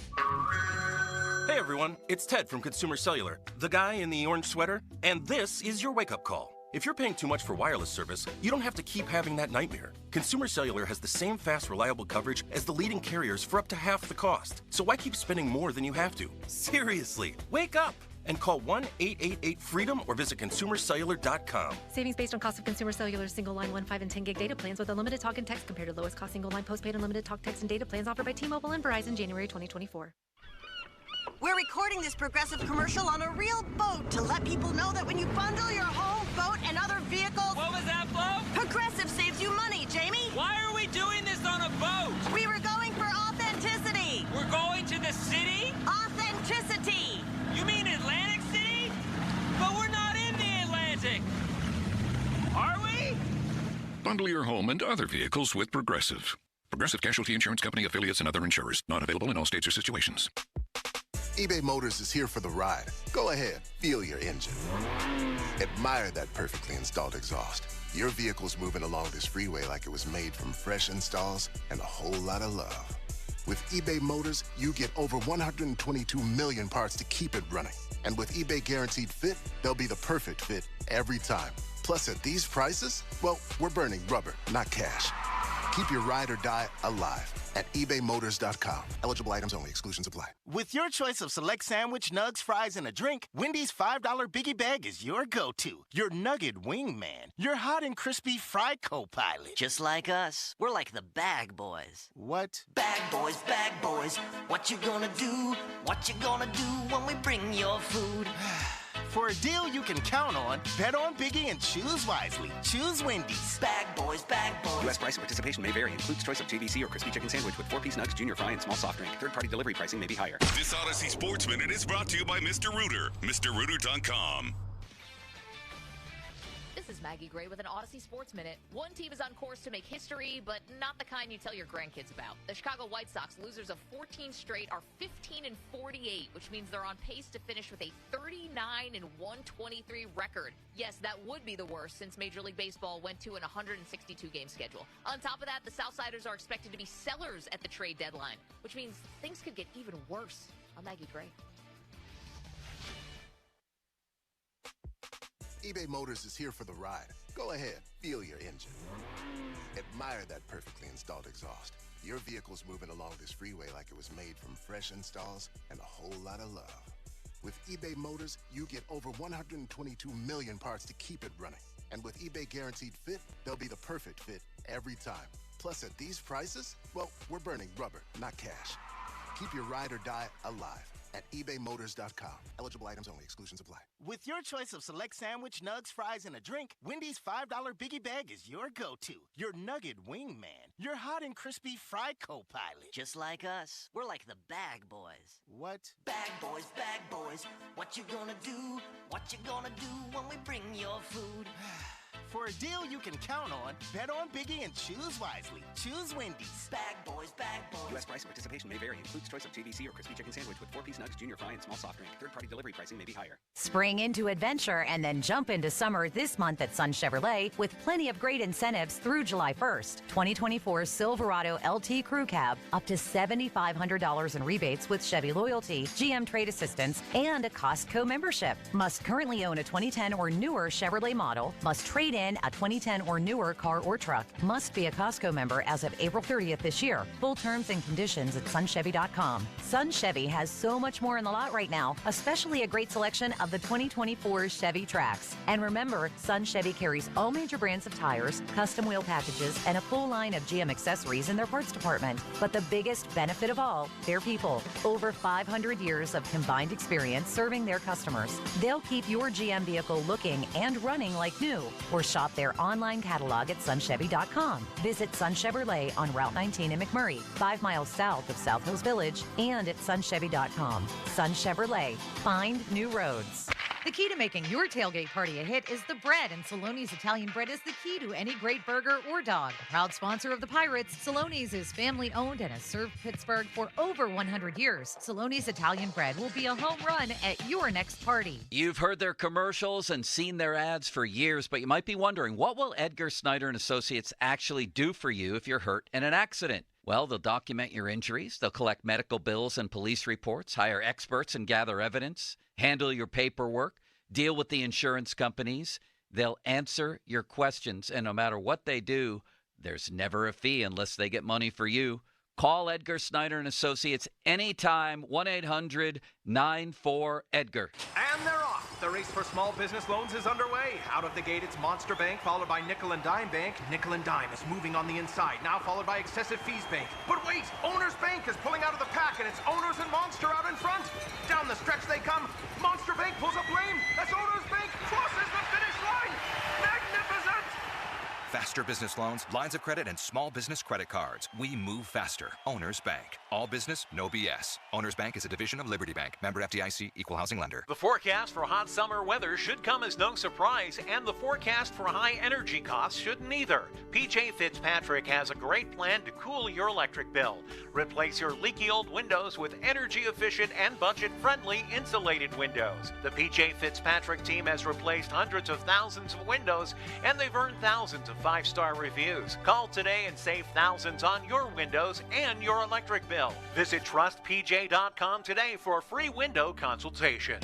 Hey everyone, it's Ted from Consumer Cellular, the guy in the orange sweater, and this is your wake-up call. If you're paying too much for wireless service, you don't have to keep having that nightmare. Consumer Cellular has the same fast, reliable coverage as the leading carriers for up to half the cost. So why keep spending more than you have to? Seriously, wake up and call 1-888-FREEDOM or visit consumercellular.com. Savings based on cost of Consumer Cellular single line 1, 5, and 10 gig data plans with unlimited talk and text compared to lowest cost single line postpaid unlimited talk, text, and data plans offered by T-Mobile and Verizon January 2024. We're recording this Progressive commercial on a real boat to let people know that when you bundle your home, boat, and other vehicles... What was that, Flo? Progressive saves you money, Jamie. Why are we doing this on a boat? We were going for authenticity. We're going to the city? Authenticity. You mean Atlantic City? But we're not in the Atlantic. Are we? Bundle your home and other vehicles with Progressive. Progressive Casualty Insurance Company, affiliates, and other insurers. Not available in all states or situations. eBay Motors is here for the ride. Go ahead, feel your engine. Admire that perfectly installed exhaust. Your vehicle's moving along this freeway like it was made from fresh installs and a whole lot of love. With eBay Motors, you get over 122 million parts to keep it running. And with eBay Guaranteed Fit, they'll be the perfect fit every time. Plus, at these prices, well, we're burning rubber, not cash. Keep your ride or die alive at ebaymotors.com. Eligible items only. Exclusions apply. With your choice of select sandwich, nugs, fries, and a drink, Wendy's $5 Biggie Bag is your go-to. Your nugget wingman. Your hot and crispy fry co-pilot. Just like us. We're like the bag boys. What? Bag boys, what you gonna do? What you gonna do when we bring your food? For a deal you can count on, bet on Biggie and choose wisely. Choose Wendy's. Bag boys. U.S. price and participation may vary. Includes choice of JVC or crispy chicken sandwich with 4-piece nugs, junior fry, and small soft drink. Third-party delivery pricing may be higher. This Odyssey Sports Minute is brought to you by Mr. Rooter. MrRooter.com. This is Maggie Gray with an Odyssey Sports Minute. One team is on course to make history, but not the kind you tell your grandkids about. The Chicago White Sox, losers of 14 straight, are 15-48, which means they're on pace to finish with a 39-123 record. Yes, that would be the worst since Major League Baseball went to an 162-game schedule. On top of that, the Southsiders are expected to be sellers at the trade deadline, which means things could get even worse. I'm Maggie Gray. eBay Motors is here for the ride. Go ahead, feel your engine. Admire that perfectly installed exhaust. Your vehicle's moving along this freeway like it was made from fresh installs and a whole lot of love. With eBay Motors, you get over 122 million parts to keep it running. And with eBay Guaranteed Fit, they'll be the perfect fit every time. Plus, at these prices, well, we're burning rubber, not cash. Keep your ride or die alive at ebaymotors.com. Eligible items only. Exclusions apply. With your choice of select sandwich, nugs, fries, and a drink, Wendy's $5 Biggie Bag is your go-to. Your nugget wingman. Your hot and crispy fry co-pilot. Just like us. We're like the bag boys. What? Bag boys, what you gonna do? What you gonna do when we bring your food? For a deal you can count on, bet on Biggie and choose wisely. Choose Wendy's. Bag boys. U.S. price and participation may vary. Includes choice of JVC or crispy chicken sandwich with 4-piece nugs, junior fry, and small soft drink. Third-party delivery pricing may be higher. Spring into adventure and then jump into summer this month at Sun Chevrolet with plenty of great incentives through July 1st. 2024 Silverado LT Crew Cab, up to $7,500 in rebates with Chevy Loyalty, GM Trade Assistance, and a Costco membership. Must currently own a 2010 or newer Chevrolet model. Must trade in in a 2010 or newer car or truck. Must be a Costco member as of April 30th this year. Full terms and conditions at sunchevy.com. Sun Chevy has so much more in the lot right now, especially a great selection of the 2024 Chevy Trax. And remember, Sun Chevy carries all major brands of tires, custom wheel packages, and a full line of GM accessories in their parts department. But the biggest benefit of all, their people. Over 500 years of combined experience serving their customers. They'll keep your GM vehicle looking and running like new. Or shop their online catalog at sunchevy.com. Visit Sun Chevrolet on Route 19 in McMurray, 5 miles south of South Hills Village, and at sunchevy.com. Sun Chevrolet. Find new roads. The key to making your tailgate party a hit is the bread, and Saloni's Italian bread is the key to any great burger or dog. A proud sponsor of the Pirates, Saloni's is family-owned and has served Pittsburgh for over 100 years. Saloni's Italian bread will be a home run at your next party. You've heard their commercials and seen their ads for years, but you might be wondering, what will Edgar Snyder and Associates actually do for you if you're hurt in an accident? Well, they'll document your injuries, they'll collect medical bills and police reports, hire experts and gather evidence, handle your paperwork, deal with the insurance companies. They'll answer your questions, and no matter what they do, there's never a fee unless they get money for you. Call Edgar Snyder and Associates anytime, 1-800-94-EDGAR. And they're off. The race for small business loans is underway. Out of the gate, it's Monster Bank, followed by Nickel and Dime Bank. Nickel and Dime is moving on the inside, now followed by Excessive Fees Bank. But wait, Owners Bank is pulling out of the pack, and it's Owners and Monster out in front. Down the stretch they come. Monster Bank pulls up lane as Owners Bank crosses the finish line. Magnificent! Faster business loans, lines of credit, and small business credit cards. We move faster. Owners Bank. All business, no BS. Owners Bank is a division of Liberty Bank. Member FDIC, equal housing lender. The forecast for hot summer weather should come as no surprise, and the forecast for high energy costs shouldn't either. PJ Fitzpatrick has a great plan to cool your electric bill. Replace your leaky old windows with energy-efficient and budget-friendly insulated windows. The PJ Fitzpatrick team has replaced hundreds of thousands of windows, and they've earned thousands of 5-star reviews. Call today and save thousands on your windows and your electric bill. Visit trustpj.com today for a free window consultation.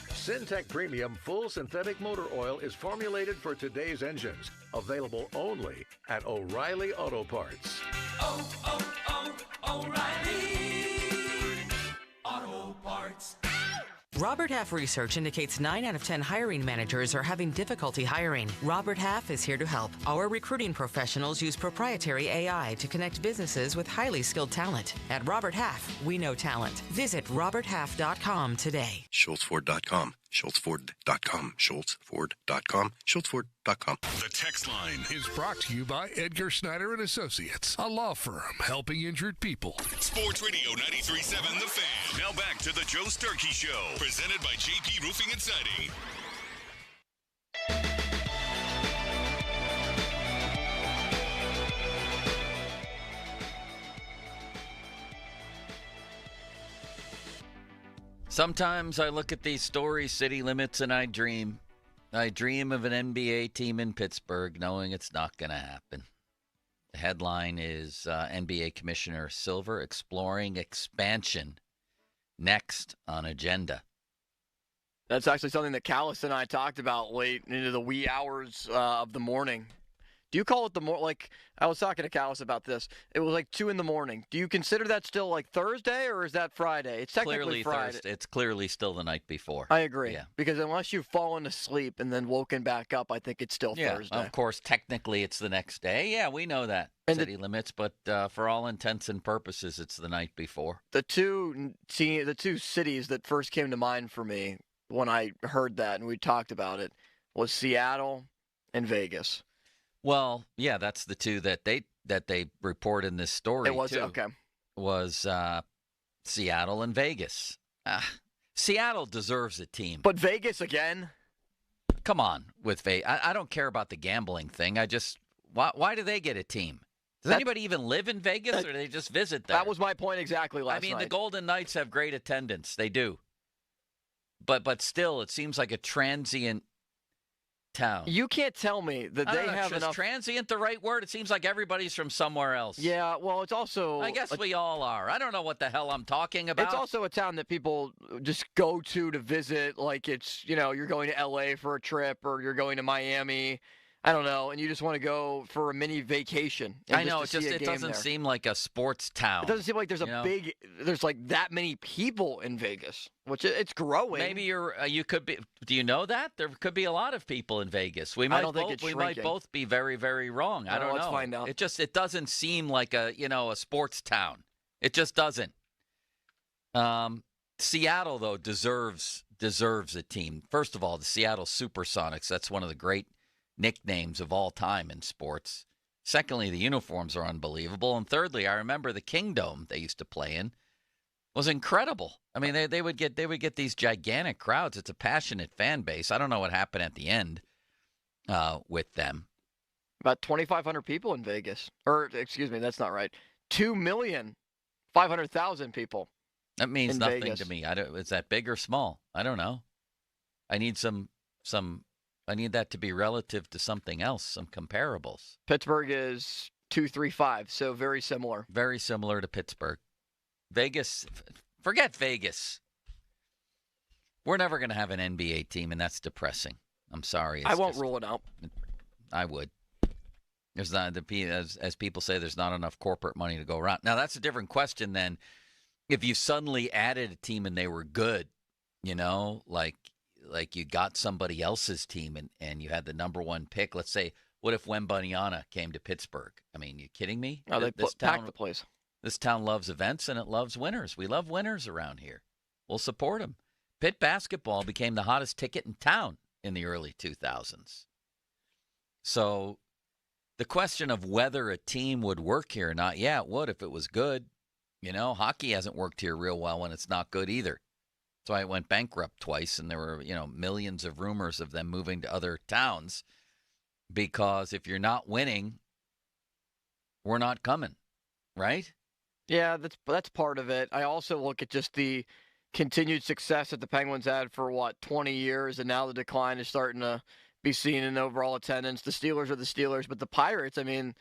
Syntec Premium Full Synthetic Motor Oil is formulated for today's engines. Available only at O'Reilly Auto Parts. O'Reilly Auto Parts. Robert Half research indicates 9 out of 10 hiring managers are having difficulty hiring. Robert Half is here to help. Our recruiting professionals use proprietary AI to connect businesses with highly skilled talent. At Robert Half, we know talent. Visit roberthalf.com today. SchultzFord.com. SchultzFord.com. SchultzFord.com. SchultzFord.com. The text line is brought to you by Edgar Snyder and Associates, a law firm helping injured people. Sports Radio 93.7 The Fan. Now back to the Joe Starky Show, presented by JP Roofing and Siding. Sometimes I look at these stories, city limits, and I dream. I dream of an NBA team in Pittsburgh, knowing it's not going to happen. The headline is NBA Commissioner Silver exploring expansion next on agenda. That's actually something that Callis and I talked about late into the wee hours of the morning. Do you call it I was talking to Callis about this. It was like 2 a.m. Do you consider that still like Thursday, or is that Friday? It's technically Friday. Thursday. It's clearly still the night before. I agree. Yeah. Because unless you've fallen asleep and then woken back up, I think it's still Thursday. Of course, technically it's the next day. Yeah, we know that. And city limits, but for all intents and purposes, it's the night before. The two cities that first came to mind for me when I heard that and we talked about it was Seattle and Vegas. Well, yeah, that's the two that they report in this story. It was too, okay. Was Seattle and Vegas. Seattle deserves a team, but Vegas again. Come on with Vegas. I don't care about the gambling thing. Why do they get a team? Does anybody even live in Vegas, or do they just visit there? That was my point exactly last night. The Golden Knights have great attendance. They do. But still, it seems like a transient town. You can't tell me that they have enough. Is transient the right word? It seems like everybody's from somewhere else. Yeah, well, it's also. I guess we all are. I don't know what the hell I'm talking about. It's also a town that people just go to visit, like it's, you're going to L.A. for a trip or you're going to Miami. I don't know, and you just want to go for a mini vacation. I know, it doesn't seem like a sports town. It doesn't seem like there's there's like that many people in Vegas, which it's growing. Maybe you could be. Do you know that there could be a lot of people in Vegas? We might both be very, very wrong. I don't know. Let's find out. It doesn't seem like a sports town. It just doesn't. Seattle though deserves a team. First of all, the Seattle Supersonics. That's one of the great nicknames of all time in sports. Secondly, the uniforms are unbelievable. And thirdly, I remember the Kingdome they used to play in was incredible. I mean, they would get these gigantic crowds. It's a passionate fan base. I don't know what happened at the end with them. About 2,500 people in Vegas. Or, excuse me, that's not right. 2,500,000 people. That means nothing Vegas. to me. Is that big or small? I don't know. I need I need that to be relative to something else, some comparables. Pittsburgh is 235, so very similar. Very similar to Pittsburgh. Vegas, forget Vegas. We're never going to have an NBA team, and that's depressing. I'm sorry. I won't rule it out. I would. There's not, as people say, there's not enough corporate money to go around. Now, that's a different question than if you suddenly added a team and they were good, like you got somebody else's team and you had the number one pick. Let's say, what if Wembanyama came to Pittsburgh? I mean, you kidding me? Oh, they packed the place. This town loves events and it loves winners. We love winners around here. We'll support them. Pitt basketball became the hottest ticket in town in the early 2000s. So the question of whether a team would work here or not, yeah, it would if it was good. Hockey hasn't worked here real well when it's not good either. That's why it went bankrupt twice, and there were, millions of rumors of them moving to other towns because if you're not winning, we're not coming, right? Yeah, that's part of it. I also look at just the continued success that the Penguins had for, 20 years, and now the decline is starting to be seen in overall attendance. The Steelers are the Steelers, but the Pirates, I mean,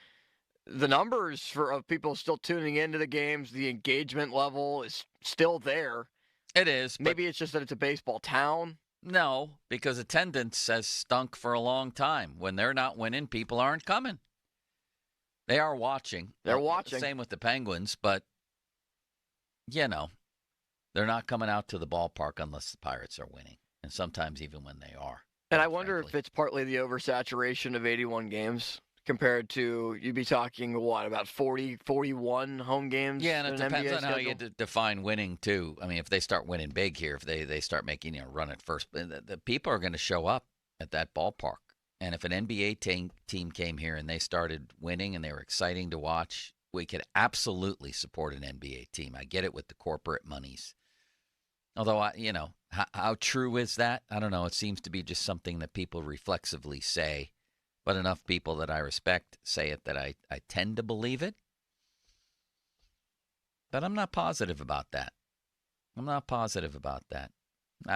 the numbers of people still tuning into the games, the engagement level is still there. It is. Maybe it's just that it's a baseball town. No, because attendance has stunk for a long time. When they're not winning, people aren't coming. They are watching. They're watching. Same with the Penguins, but, they're not coming out to the ballpark unless the Pirates are winning, and sometimes even when they are. And I wonder if it's partly the oversaturation of 81 games compared to, you'd be talking, about 40, 41 home games? Yeah, and it depends on how you define winning, too. I mean, if they start winning big here, if they start making a run at first, the people are going to show up at that ballpark. And if an NBA team came here and they started winning and they were exciting to watch, we could absolutely support an NBA team. I get it with the corporate monies. Although, how true is that? I don't know. It seems to be just something that people reflexively say. But enough people that I respect say it that I tend to believe it. But I'm not positive about that. I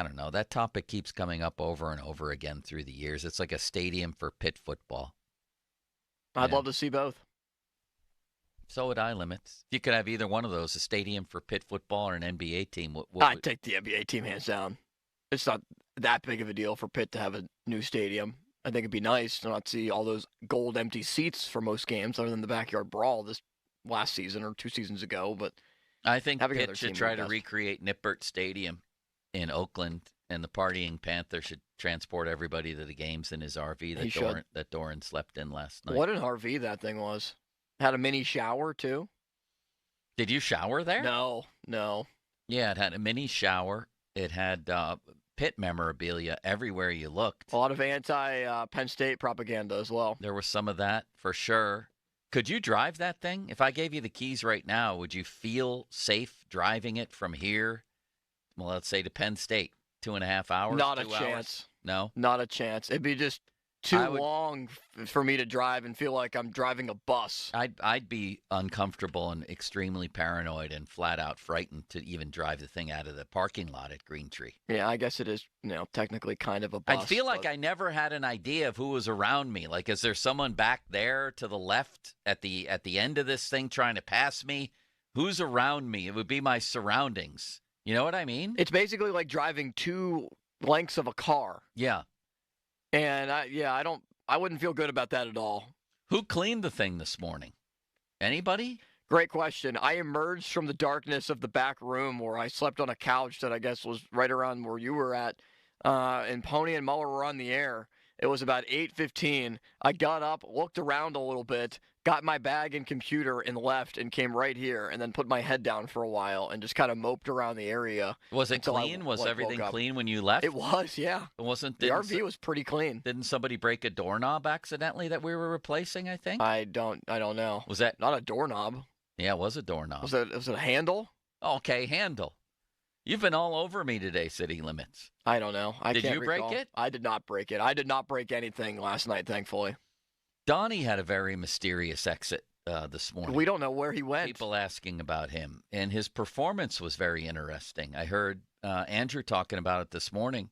don't know. That topic keeps coming up over and over again through the years. It's like a stadium for Pitt football. I'd love to see both. So would I, Limits. If you could have either one of those, a stadium for Pitt football or an NBA team. I'd take the NBA team hands down. It's not that big of a deal for Pitt to have a new stadium. I think it'd be nice to not see all those gold empty seats for most games other than the backyard brawl this last season or 2 seasons ago. But I think Pitt should try to recreate Nippert Stadium in Oakland, and the partying Panther should transport everybody to the games in his RV that Doran slept in last night. What an RV that thing was. Had a mini shower, too. Did you shower there? No. Yeah, it had a mini shower. It had Pitt memorabilia everywhere you looked. A lot of anti-Penn State propaganda as well. There was some of that, for sure. Could you drive that thing? If I gave you the keys right now, would you feel safe driving it from here, well, let's say to Penn State? 2.5 hours? Not a chance. No? Not a chance. It'd be just too long for me to drive and feel like I'm driving a bus. I'd be uncomfortable and extremely paranoid and flat out frightened to even drive the thing out of the parking lot at Green Tree. Yeah, I guess it is, technically kind of a bus. I feel like I never had an idea of who was around me. Like, is there someone back there to the left at the end of this thing trying to pass me? Who's around me? It would be my surroundings. You know what I mean? It's basically like driving 2 lengths of a car. Yeah. And I don't I wouldn't feel good about that at all. Who cleaned the thing this morning? Anybody? Great question. I emerged from the darkness of the back room where I slept on a couch that I guess was right around where you were at, and Pony and Muller were on the air. It was about 8:15. I got up, looked around a little bit, got my bag and computer and left and came right here and then put my head down for a while and just kind of moped around the area. Was it clean? Was everything clean when you left? It was, yeah. It wasn't. The RV was pretty clean. Didn't somebody break a doorknob accidentally that we were replacing, I think? I don't know. Was that not a doorknob? Yeah, it was a doorknob. Was it a handle? Okay, handle. You've been all over me today, City Limits. I don't know. Did you break it? I did not break it. I did not break anything last night, thankfully. Donnie had a very mysterious exit this morning. We don't know where he went. People asking about him, and his performance was very interesting. I heard Andrew talking about it this morning,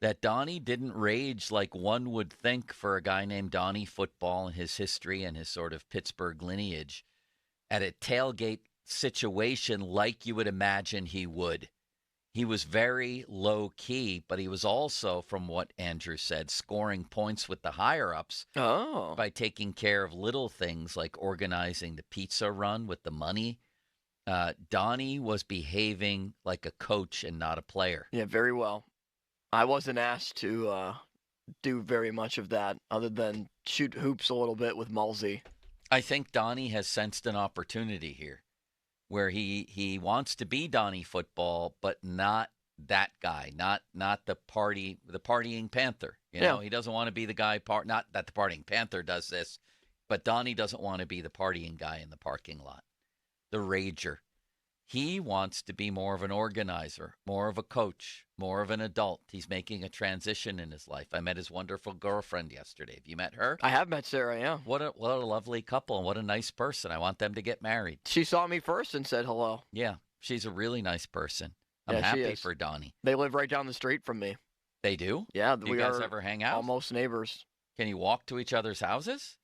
that Donnie didn't rage like one would think for a guy named Donnie Football and his history and his sort of Pittsburgh lineage at a tailgate situation like you would imagine he would. He was very low key, but he was also, from what Andrew said, scoring points with the higher ups by taking care of little things like organizing the pizza run with the money. Donnie was behaving like a coach and not a player. Yeah, very well. I wasn't asked to do very much of that other than shoot hoops a little bit with Mulsey. I think Donnie has sensed an opportunity here where he wants to be Donnie Football, but not that guy, not the partying Panther. You know, he doesn't want to be the guy, not that the partying Panther does this, but Donnie doesn't want to be the partying guy in the parking lot, the rager. He wants to be more of an organizer, more of a coach, more of an adult. He's making a transition in his life. I met his wonderful girlfriend yesterday. Have you met her? I have met Sarah, yeah. What a lovely couple and what a nice person. I want them to get married. She saw me first and said hello. Yeah, she's a really nice person. I'm happy for Donnie. They live right down the street from me. They do? Yeah. Do you guys ever hang out? Almost neighbors. Can you walk to each other's houses?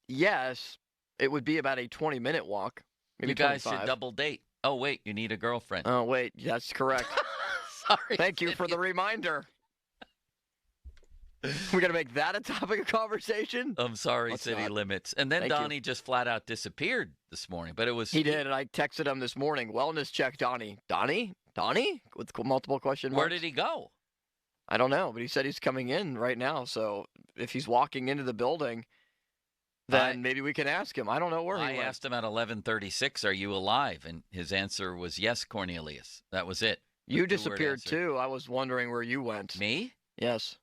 Yes. It would be about a 20-minute walk. Maybe you guys 25. should double date. Oh, wait, you need a girlfriend. Oh, wait, that's correct. Sorry. Thank you for the reminder. We're going to make that a topic of conversation? I'm sorry, City Limits. And then Thank Donnie you. just flat out disappeared this morning. But it was He did, and I texted him this morning. Wellness check, Donnie. Donnie? With multiple question marks. Where did he go? I don't know, but he said he's coming in right now. So if he's walking into the building, then maybe we can ask him. I don't know where he went. I asked him at 11:36, "Are you alive?" And his answer was, "Yes, Cornelius." That was it. You disappeared too. I was wondering where you went. Me? Yes.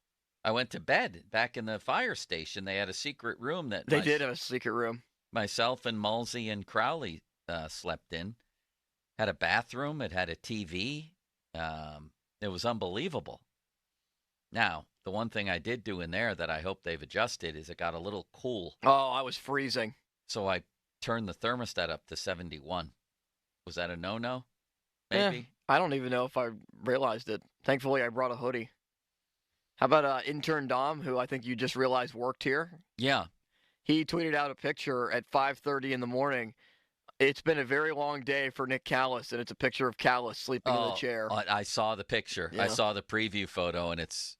I went to bed back in the fire station. They had a secret room that they did have a secret room. Myself and Mulsey and Crowley slept in. Had a bathroom. It had a TV. It was unbelievable. Now, the one thing I did do in there that I hope they've adjusted is it got a little cool. Oh, I was freezing. So I turned the thermostat up to 71. Was that a no-no? Maybe? I don't even know if I realized it. Thankfully, I brought a hoodie. How about intern Dom, who I think you just realized worked here? Yeah. He tweeted out a picture at 5:30 in the morning. It's been a very long day for Nick Callis, and it's a picture of Callis sleeping in the chair. I saw the picture. Yeah. I saw the preview photo, and it's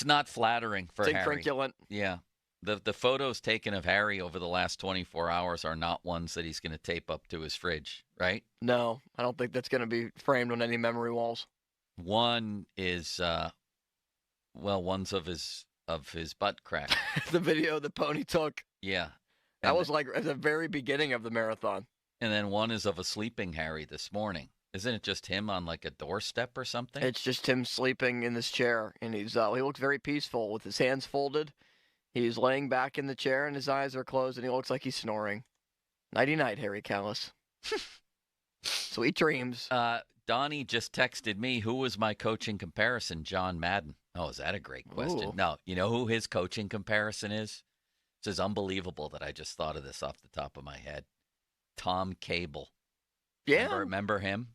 not flattering for It's Harry. incrinculant. Yeah. The photos taken of Harry over the last 24 hours are not ones that he's going to tape up to his fridge, right? No, I don't think that's going to be framed on any memory walls. One is, one's of his butt crack. The video the Pony took. Yeah. That was like at the very beginning of the marathon. And then one is of a sleeping Harry this morning. Isn't it just him on like a doorstep or something? It's just him sleeping in this chair, and he looks very peaceful with his hands folded. He's laying back in the chair, and his eyes are closed, and he looks like he's snoring. Nighty-night, Harry Callis. Sweet dreams. Donnie just texted me, who was my coaching comparison? John Madden. Oh, is that a great question? Ooh. No, you know who his coaching comparison is? This is unbelievable that I just thought of this off the top of my head. Tom Cable. Yeah. Remember him?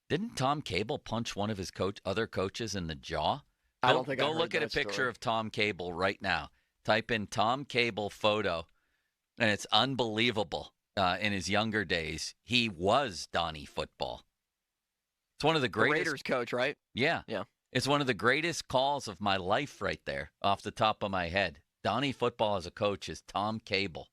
Didn't Tom Cable punch one of his other coaches in the jaw? I don't think I Go heard look at a that picture story. of Tom Cable right now. Type in Tom Cable photo, and it's unbelievable. In his younger days, he was Donnie Football. It's one of the greatest. The Raiders coach, right? Yeah. Yeah. It's one of the greatest calls of my life right there, off the top of my head. Donnie Football as a coach is Tom Cable.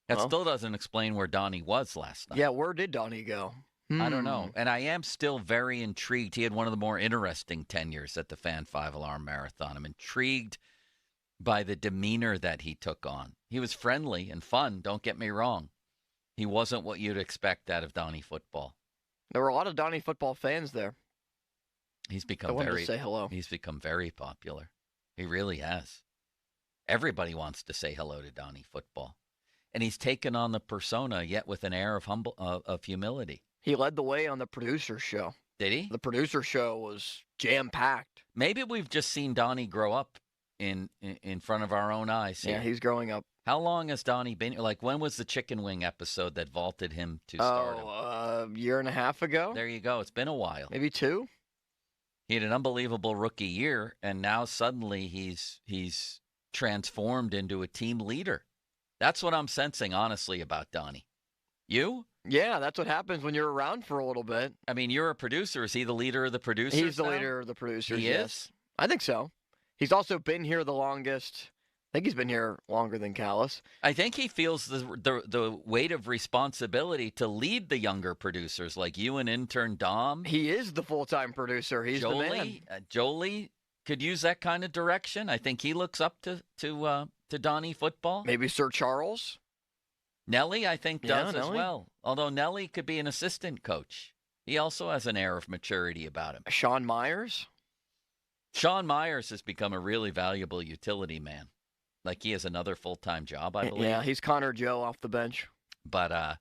That still doesn't explain where Donnie was last night. Yeah, where did Donnie go? I don't know. And I am still very intrigued. He had one of the more interesting tenures at the Fan 5 Alarm Marathon. I'm intrigued by the demeanor that he took on. He was friendly and fun, don't get me wrong. He wasn't what you'd expect out of Donnie Football. There were a lot of Donnie Football fans there. He's become I wanted to say hello. He's become very popular. He really has. Everybody wants to say hello to Donnie Football. And he's taken on the persona, yet with an air of humility. He led the way on the producer show. Did he? The producer show was jam-packed. Maybe we've just seen Donnie grow up in front of our own eyes here. Yeah, he's growing up. How long has Donnie been? Like, when was the chicken wing episode that vaulted him to stardom? A year and a half ago. There you go. It's been a while. Maybe 2. He had an unbelievable rookie year, and now suddenly he's transformed into a team leader. That's what I'm sensing, honestly, about Donnie. You? Yeah, that's what happens when you're around for a little bit. I mean, you're a producer. Is he the leader of the producers? He's the now? leader of the producers. He yes. is? I think so. He's also been here the longest. I think he's been here longer than Callis. I think he feels the weight of responsibility to lead the younger producers like you and intern Dom. He is the full-time producer. He's the man. Jolie could use that kind of direction. I think he looks up to Donnie Football. Maybe Sir Charles. Nelly, I think, does as Nelly. well. Although Nelly could be an assistant coach. He also has an air of maturity about him. Sean Myers? Sean Myers has become a really valuable utility man. Like he has another full-time job, I believe. Yeah, he's Connor Joe off the bench. But,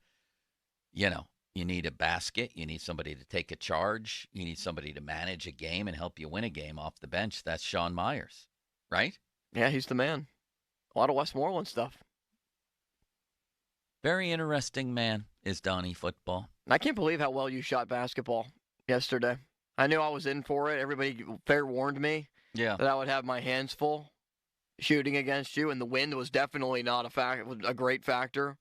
you need a basket. You need somebody to take a charge. You need somebody to manage a game and help you win a game off the bench. That's Sean Myers, right? Yeah, he's the man. A lot of Westmoreland stuff. Very interesting man is Donnie Football. I can't believe how well you shot basketball yesterday. I knew I was in for it. Everybody fair warned me that I would have my hands full shooting against you, and the wind was definitely not a great factor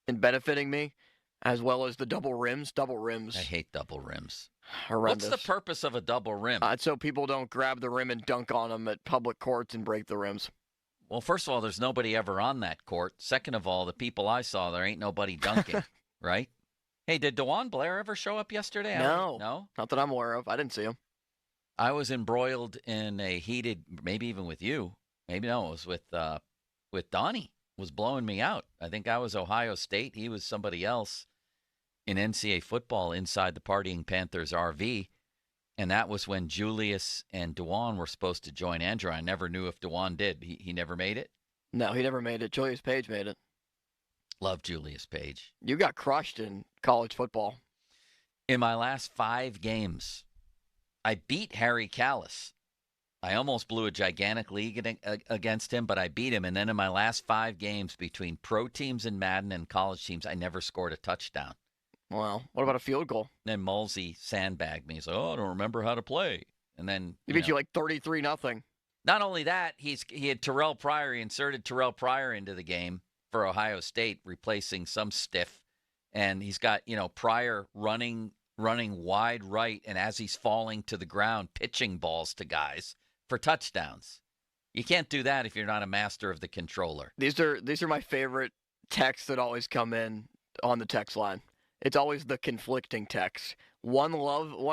in benefiting me, as well as the double rims. Double rims. I hate double rims. Horrendous. What's the purpose of a double rim? So people don't grab the rim and dunk on them at public courts and break the rims. Well, first of all, there's nobody ever on that court. Second of all, the people I saw, there ain't nobody dunking, right? Hey, did DeJuan Blair ever show up yesterday? No, not that I'm aware of. I didn't see him. I was embroiled in a heated, maybe even with you. Maybe no, it was with Donnie. Was blowing me out. I think I was Ohio State. He was somebody else in NCAA football inside the Partying Panthers RV. And that was when Julius and DeJuan were supposed to join Andrew. I never knew if DeJuan did. He never made it? No, he never made it. Julius Page made it. Love Julius Page. You got crushed in college football. In my last 5 games, I beat Harry Callis. I almost blew a gigantic lead against him, but I beat him. And then in my last 5 games between pro teams in Madden and college teams, I never scored a touchdown. Wow. What about a field goal? Then Mulsey sandbagged me. He's like, I don't remember how to play. And then he beat you like 33-0. Not only that, he had Terrell Pryor. He inserted Terrell Pryor into the game for Ohio State, replacing some stiff. And he's got, Pryor running wide right, and as he's falling to the ground, pitching balls to guys for touchdowns. You can't do that if you're not a master of the controller. These are my favorite texts that always come in on the text line. It's always the conflicting text. One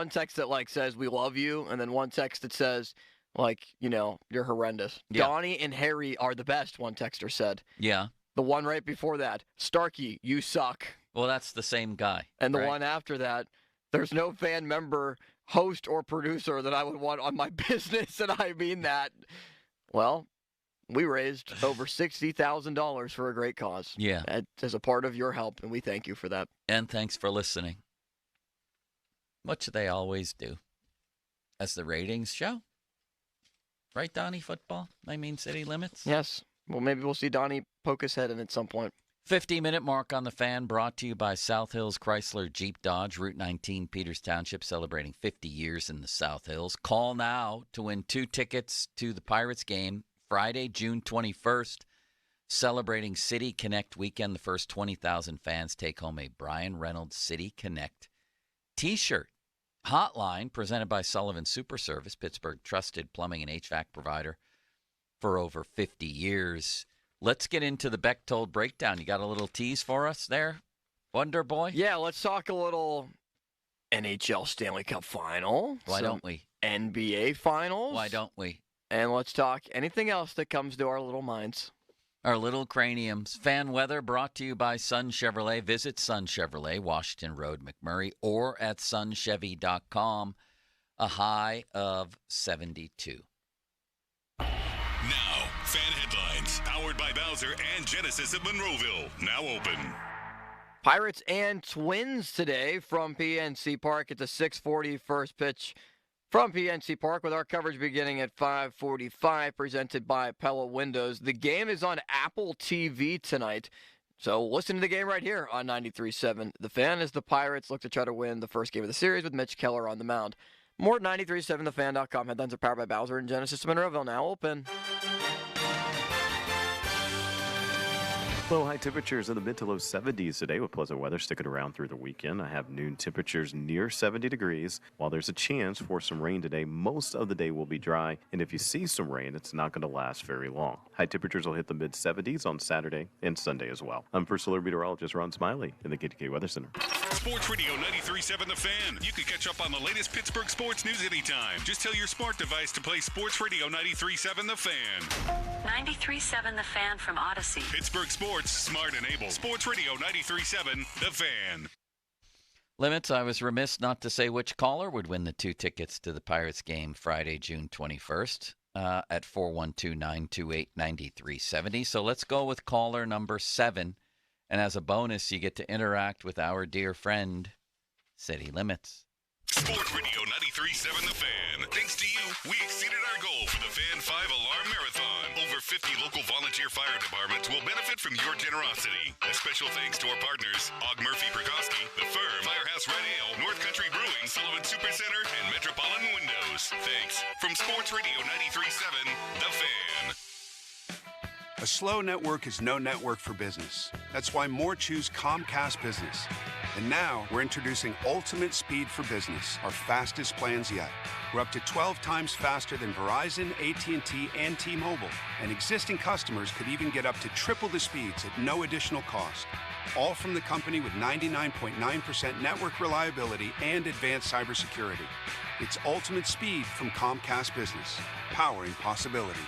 text that says we love you, and then one text that says you're horrendous. Yeah. Donnie and Harry are the best, one texter said. Yeah. The one right before that, Starky, you suck. Well, that's the same guy. And the one after that, there's no fan member, host, or producer that I would want on my business, and I mean that. Well, we raised over $60,000 for a great cause. Yeah. As a part of your help, and we thank you for that. And thanks for listening. What should they always do? As the ratings show? Right, Donnie Football? I mean, City Limits? Yes. Well, maybe we'll see Donnie poke his head in at some point. 50-minute mark on the Fan, brought to you by South Hills Chrysler Jeep Dodge, Route 19, Peters Township, celebrating 50 years in the South Hills. Call now to win 2 tickets to the Pirates game, Friday, June 21st, celebrating City Connect weekend. The first 20,000 fans take home a Brian Reynolds City Connect T-shirt. Hotline, presented by Sullivan Super Service, Pittsburgh trusted plumbing and HVAC provider for over 50 years. Let's get into the Bechtold breakdown. You got a little tease for us there, Wonder Boy? Yeah, let's talk a little NHL Stanley Cup Final. Why don't we? NBA Finals. Why don't we? And let's talk anything else that comes to our little minds. Our little craniums. Fan weather brought to you by Sun Chevrolet. Visit Sun Chevrolet, Washington Road, McMurray, or at sunchevy.com. A high of 72. Now, fan headlines, powered by Bowser and Genesis of Monroeville. Now open. Pirates and Twins today from PNC Park at the 6:40 first pitch from PNC Park, with our coverage beginning at 5:45, presented by Pella Windows. The game is on Apple TV tonight, so listen to the game right here on 93.7 The Fan as the Pirates look to try to win the first game of the series with Mitch Keller on the mound. More at 93.7thefan.com. Headlines are powered by Bowser and Genesis of Monroeville. Now open. Low high temperatures in the mid to low 70s today with pleasant weather sticking around through the weekend. I have noon temperatures near 70 degrees. While there's a chance for some rain today, most of the day will be dry. And if you see some rain, it's not going to last very long. High temperatures will hit the mid 70s on Saturday and Sunday as well. I'm First Alert Meteorologist Ron Smiley in the KTK Weather Center. Sports Radio 93.7 The Fan. You can catch up on the latest Pittsburgh sports news anytime. Just tell your smart device to play Sports Radio 93.7 The Fan. 93.7 The Fan from Odyssey. Pittsburgh sports, smart and able. Sports Radio 93.7 The Fan. Limits, I was remiss not to say which caller would win the 2 tickets to the Pirates game Friday, June 21st at 412-928-9370. So let's go with caller number 7. And as a bonus, you get to interact with our dear friend, City Limits. Sports Radio 93.7 The Fan. Thanks to you, we exceeded our goal for the Fan 5 Alarm Marathon. Over 50 local volunteer fire departments will benefit from your generosity. A special thanks to our partners, Og Murphy Prikoski, The Firm, Firehouse Red Ale, North Country Brewing, Sullivan Super Center, and Metropolitan Windows. Thanks from Sports Radio 93.7 The Fan. A slow network is no network for business. That's why more choose Comcast Business. And now we're introducing Ultimate Speed for Business, our fastest plans yet. We're up to 12 times faster than Verizon, AT&T, and T-Mobile. And existing customers could even get up to triple the speeds at no additional cost. All from the company with 99.9% network reliability and advanced cybersecurity. It's Ultimate Speed from Comcast Business, powering possibilities.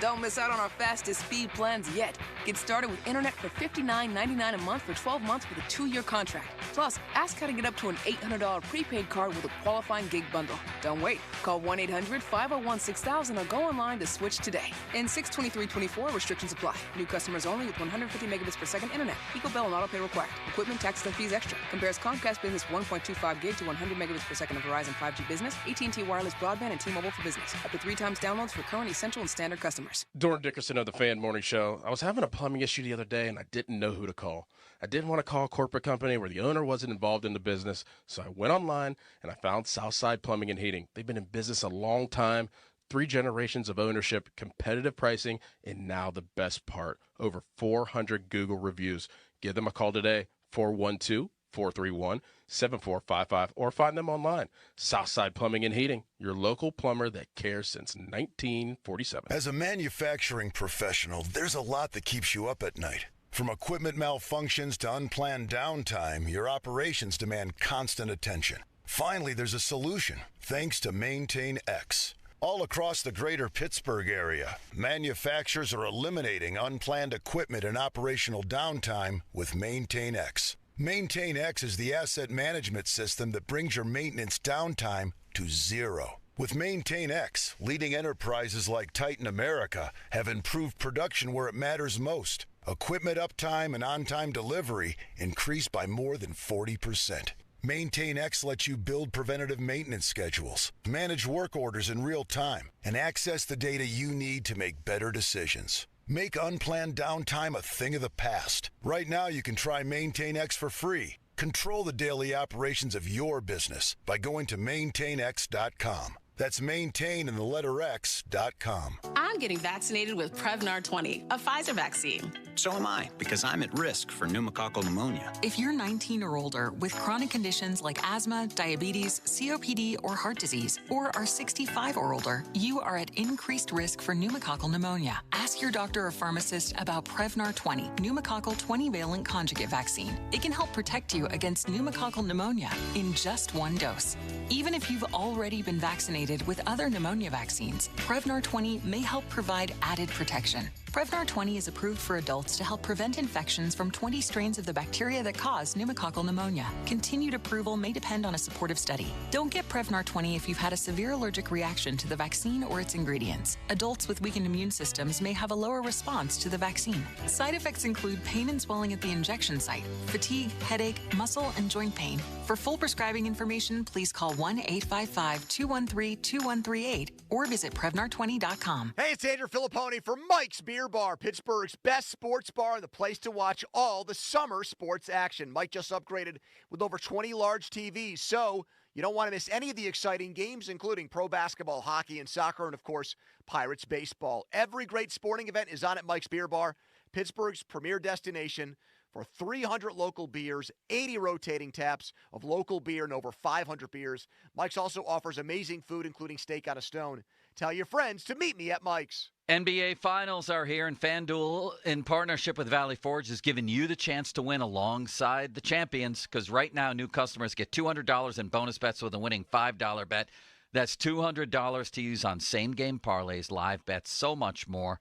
Don't miss out on our fastest speed plans yet. Get started with internet for $59.99 a month for 12 months with a 2-year contract. Plus, ask how to get up to an $800 prepaid card with a qualifying gig bundle. Don't wait. Call 1-800-501-6000 or go online to switch today. In 6/23/24, restrictions apply. New customers only with 150 megabits per second internet. Equal bill and auto pay required. Equipment, taxes, and fees extra. Compares Comcast Business 1.25 gig to 100 megabits per second of Verizon 5G Business, AT&T Wireless Broadband, and T-Mobile for Business. Up to 3 times downloads for current, essential, and standard customers. Doran Dickerson of the Fan Morning Show. I was having a plumbing issue the other day, and I didn't know who to call. I didn't want to call a corporate company where the owner wasn't involved in the business, so I went online, and I found Southside Plumbing and Heating. They've been in business a long time, 3 generations of ownership, competitive pricing, and now the best part, over 400 Google reviews. Give them a call today, 412-431-7455, or find them online. Southside Plumbing and Heating, your local plumber that cares since 1947. As a manufacturing professional, there's a lot that keeps you up at night. From equipment malfunctions to unplanned downtime, your operations demand constant attention. Finally, there's a solution, thanks to Maintain X. All across the greater Pittsburgh area, manufacturers are eliminating unplanned equipment and operational downtime with Maintain X. Maintain X is the asset management system that brings your maintenance downtime to zero. With Maintain X, leading enterprises like Titan America have improved production where it matters most. Equipment uptime and on-time delivery increased by more than 40%. Maintain X lets you build preventative maintenance schedules, manage work orders in real time, and access the data you need to make better decisions. Make unplanned downtime a thing of the past. Right now, you can try Maintain X for free. Control the daily operations of your business by going to maintainx.com. That's maintain in the letter X.com. I'm getting vaccinated with Prevnar 20, a Pfizer vaccine. So am I, because I'm at risk for pneumococcal pneumonia. If you're 19 or older with chronic conditions like asthma, diabetes, COPD, or heart disease, or are 65 or older, you are at increased risk for pneumococcal pneumonia. Ask your doctor or pharmacist about Prevnar 20, pneumococcal 20-valent conjugate vaccine. It can help protect you against pneumococcal pneumonia in just one dose. Even if you've already been vaccinated with other pneumonia vaccines, Prevnar 20 may help provide added protection. Prevnar 20 is approved for adults to help prevent infections from 20 strains of the bacteria that cause pneumococcal pneumonia. Continued approval may depend on a supportive study. Don't get Prevnar 20 if you've had a severe allergic reaction to the vaccine or its ingredients. Adults with weakened immune systems may have a lower response to the vaccine. Side effects include pain and swelling at the injection site, fatigue, headache, muscle, and joint pain. For full prescribing information, please call 1-855-213-2138 or visit Prevnar20.com. Hey, it's Andrew Filipponi for Mike's Beer Bar, Pittsburgh's best sports bar and the place to watch all the summer sports action. Mike just upgraded with over 20 large TVs, so you don't want to miss any of the exciting games, including pro basketball, hockey, and soccer, and, of course, Pirates baseball. Every great sporting event is on at Mike's Beer Bar, Pittsburgh's premier destination for 300 local beers, 80 rotating taps of local beer, and over 500 beers. Mike's also offers amazing food, including steak on a stone. Tell your friends to meet me at Mike's. NBA Finals are here, and FanDuel, in partnership with Valley Forge, is giving you the chance to win alongside the champions, because right now new customers get $200 in bonus bets with a winning $5 bet. That's $200 to use on same-game parlays, live bets, so much more.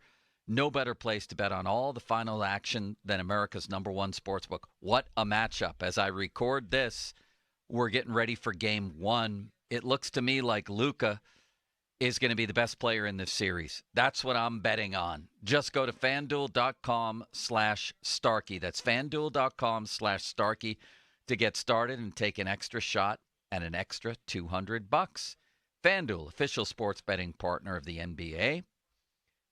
No better place to bet on all the final action than America's #1 sportsbook. What a matchup. As I record this, we're getting ready for Game 1. It looks to me like Luka is going to be the best player in this series. That's what I'm betting on. Just go to FanDuel.com/Starky. That's FanDuel.com/Starky to get started and take an extra shot at an extra $200. FanDuel, official sports betting partner of the NBA.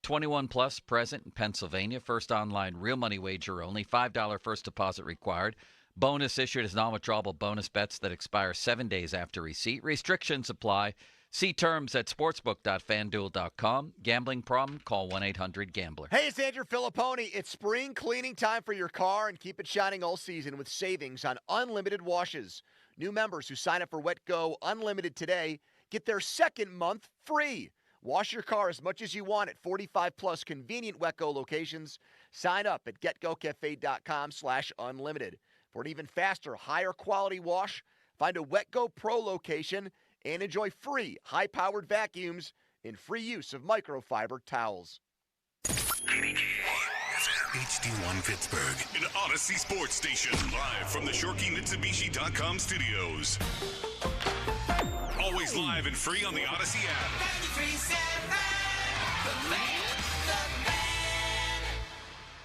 21 plus, present in Pennsylvania. First online real money wager only. $5 first deposit required. Bonus issued as non-withdrawable bonus bets that expire 7 days after receipt. Restrictions apply. See terms at sportsbook.fanduel.com. Gambling problem? Call 1-800-GAMBLER. Hey, it's Andrew Filipponi. It's spring cleaning time for your car, and keep it shining all season with savings on unlimited washes. New members who sign up for Wet Go Unlimited today get their second month free. Wash your car as much as you want at 45-plus convenient Wet Go locations. Sign up at getgocafe.com/unlimited. For an even faster, higher quality wash, find a Wet Go Pro location and enjoy free, high-powered vacuums and free use of microfiber towels. HD1 Pittsburgh. An Odyssey Sports Station. Live from the ShorkeyMitsubishi.com studios. Always live and free on the Odyssey app. 93.7 The Fan.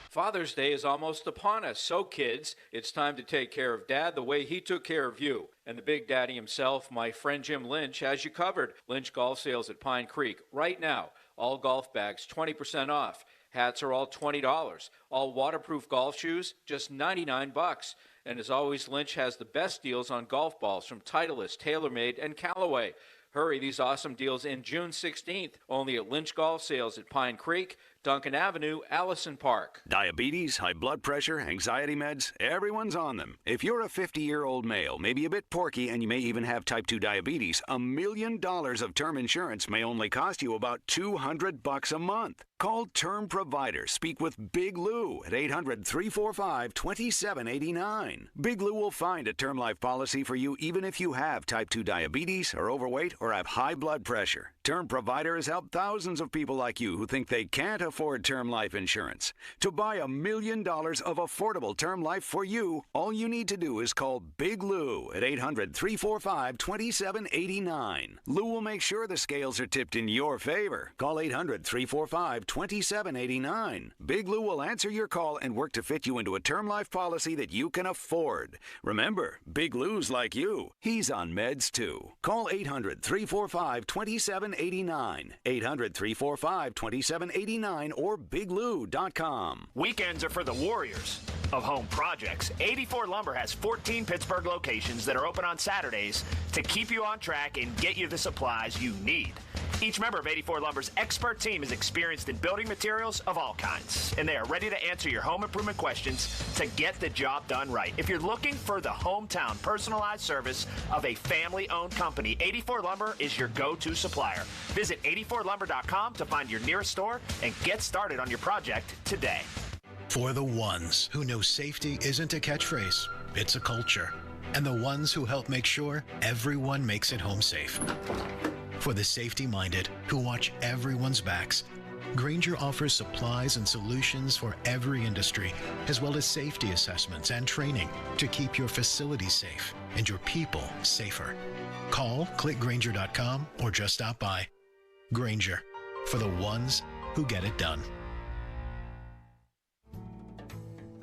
Father's Day is almost upon us, so kids, it's time to take care of Dad the way he took care of you. And the Big Daddy himself, my friend Jim Lynch, has you covered. Lynch Golf Sales at Pine Creek. Right now, all golf bags 20% off. Hats are all $20. All waterproof golf shoes, just $99. And as always, Lynch has the best deals on golf balls from Titleist, TaylorMade, and Callaway. Hurry, these awesome deals in June 16th, only at Lynch Golf Sales at Pine Creek, Duncan Avenue, Allison Park. Diabetes, high blood pressure, anxiety meds, everyone's on them. If you're a 50-year-old male, maybe a bit porky, and you may even have type 2 diabetes, $1 million of term insurance may only cost you about $200 a month. Call Term Provider. Speak with Big Lou at 800-345-2789. Big Lou will find a term life policy for you even if you have type 2 diabetes, are overweight, or have high blood pressure. Term Provider has helped thousands of people like you who think they can't afford term life insurance. To buy $1 million of affordable term life for you, all you need to do is call Big Lou at 800-345-2789. Lou will make sure the scales are tipped in your favor. Call 800-345-2789. Big Lou will answer your call and work to fit you into a term life policy that you can afford. Remember, Big Lou's like you. He's on meds too. Call 800-345-2789. 800-345-2789 or biglou.com. Weekends are for the Warriors. of home projects, 84 Lumber has 14 Pittsburgh locations that are open on Saturdays to keep you on track and get you the supplies you need. Each member of 84 Lumber's expert team is experienced in building materials of all kinds, and they are ready to answer your home improvement questions to get the job done right. If you're looking for the hometown personalized service of a family-owned company, 84 Lumber is your go-to supplier. Visit 84lumber.com to find your nearest store and get started on your project today. For the ones who know safety isn't a catchphrase, it's a culture. And the ones who help make sure everyone makes it home safe. For the safety-minded who watch everyone's backs, Grainger offers supplies and solutions for every industry, as well as safety assessments and training to keep your facilities safe and your people safer. Call, click Grainger.com, or just stop by. Grainger, for the ones who get it done.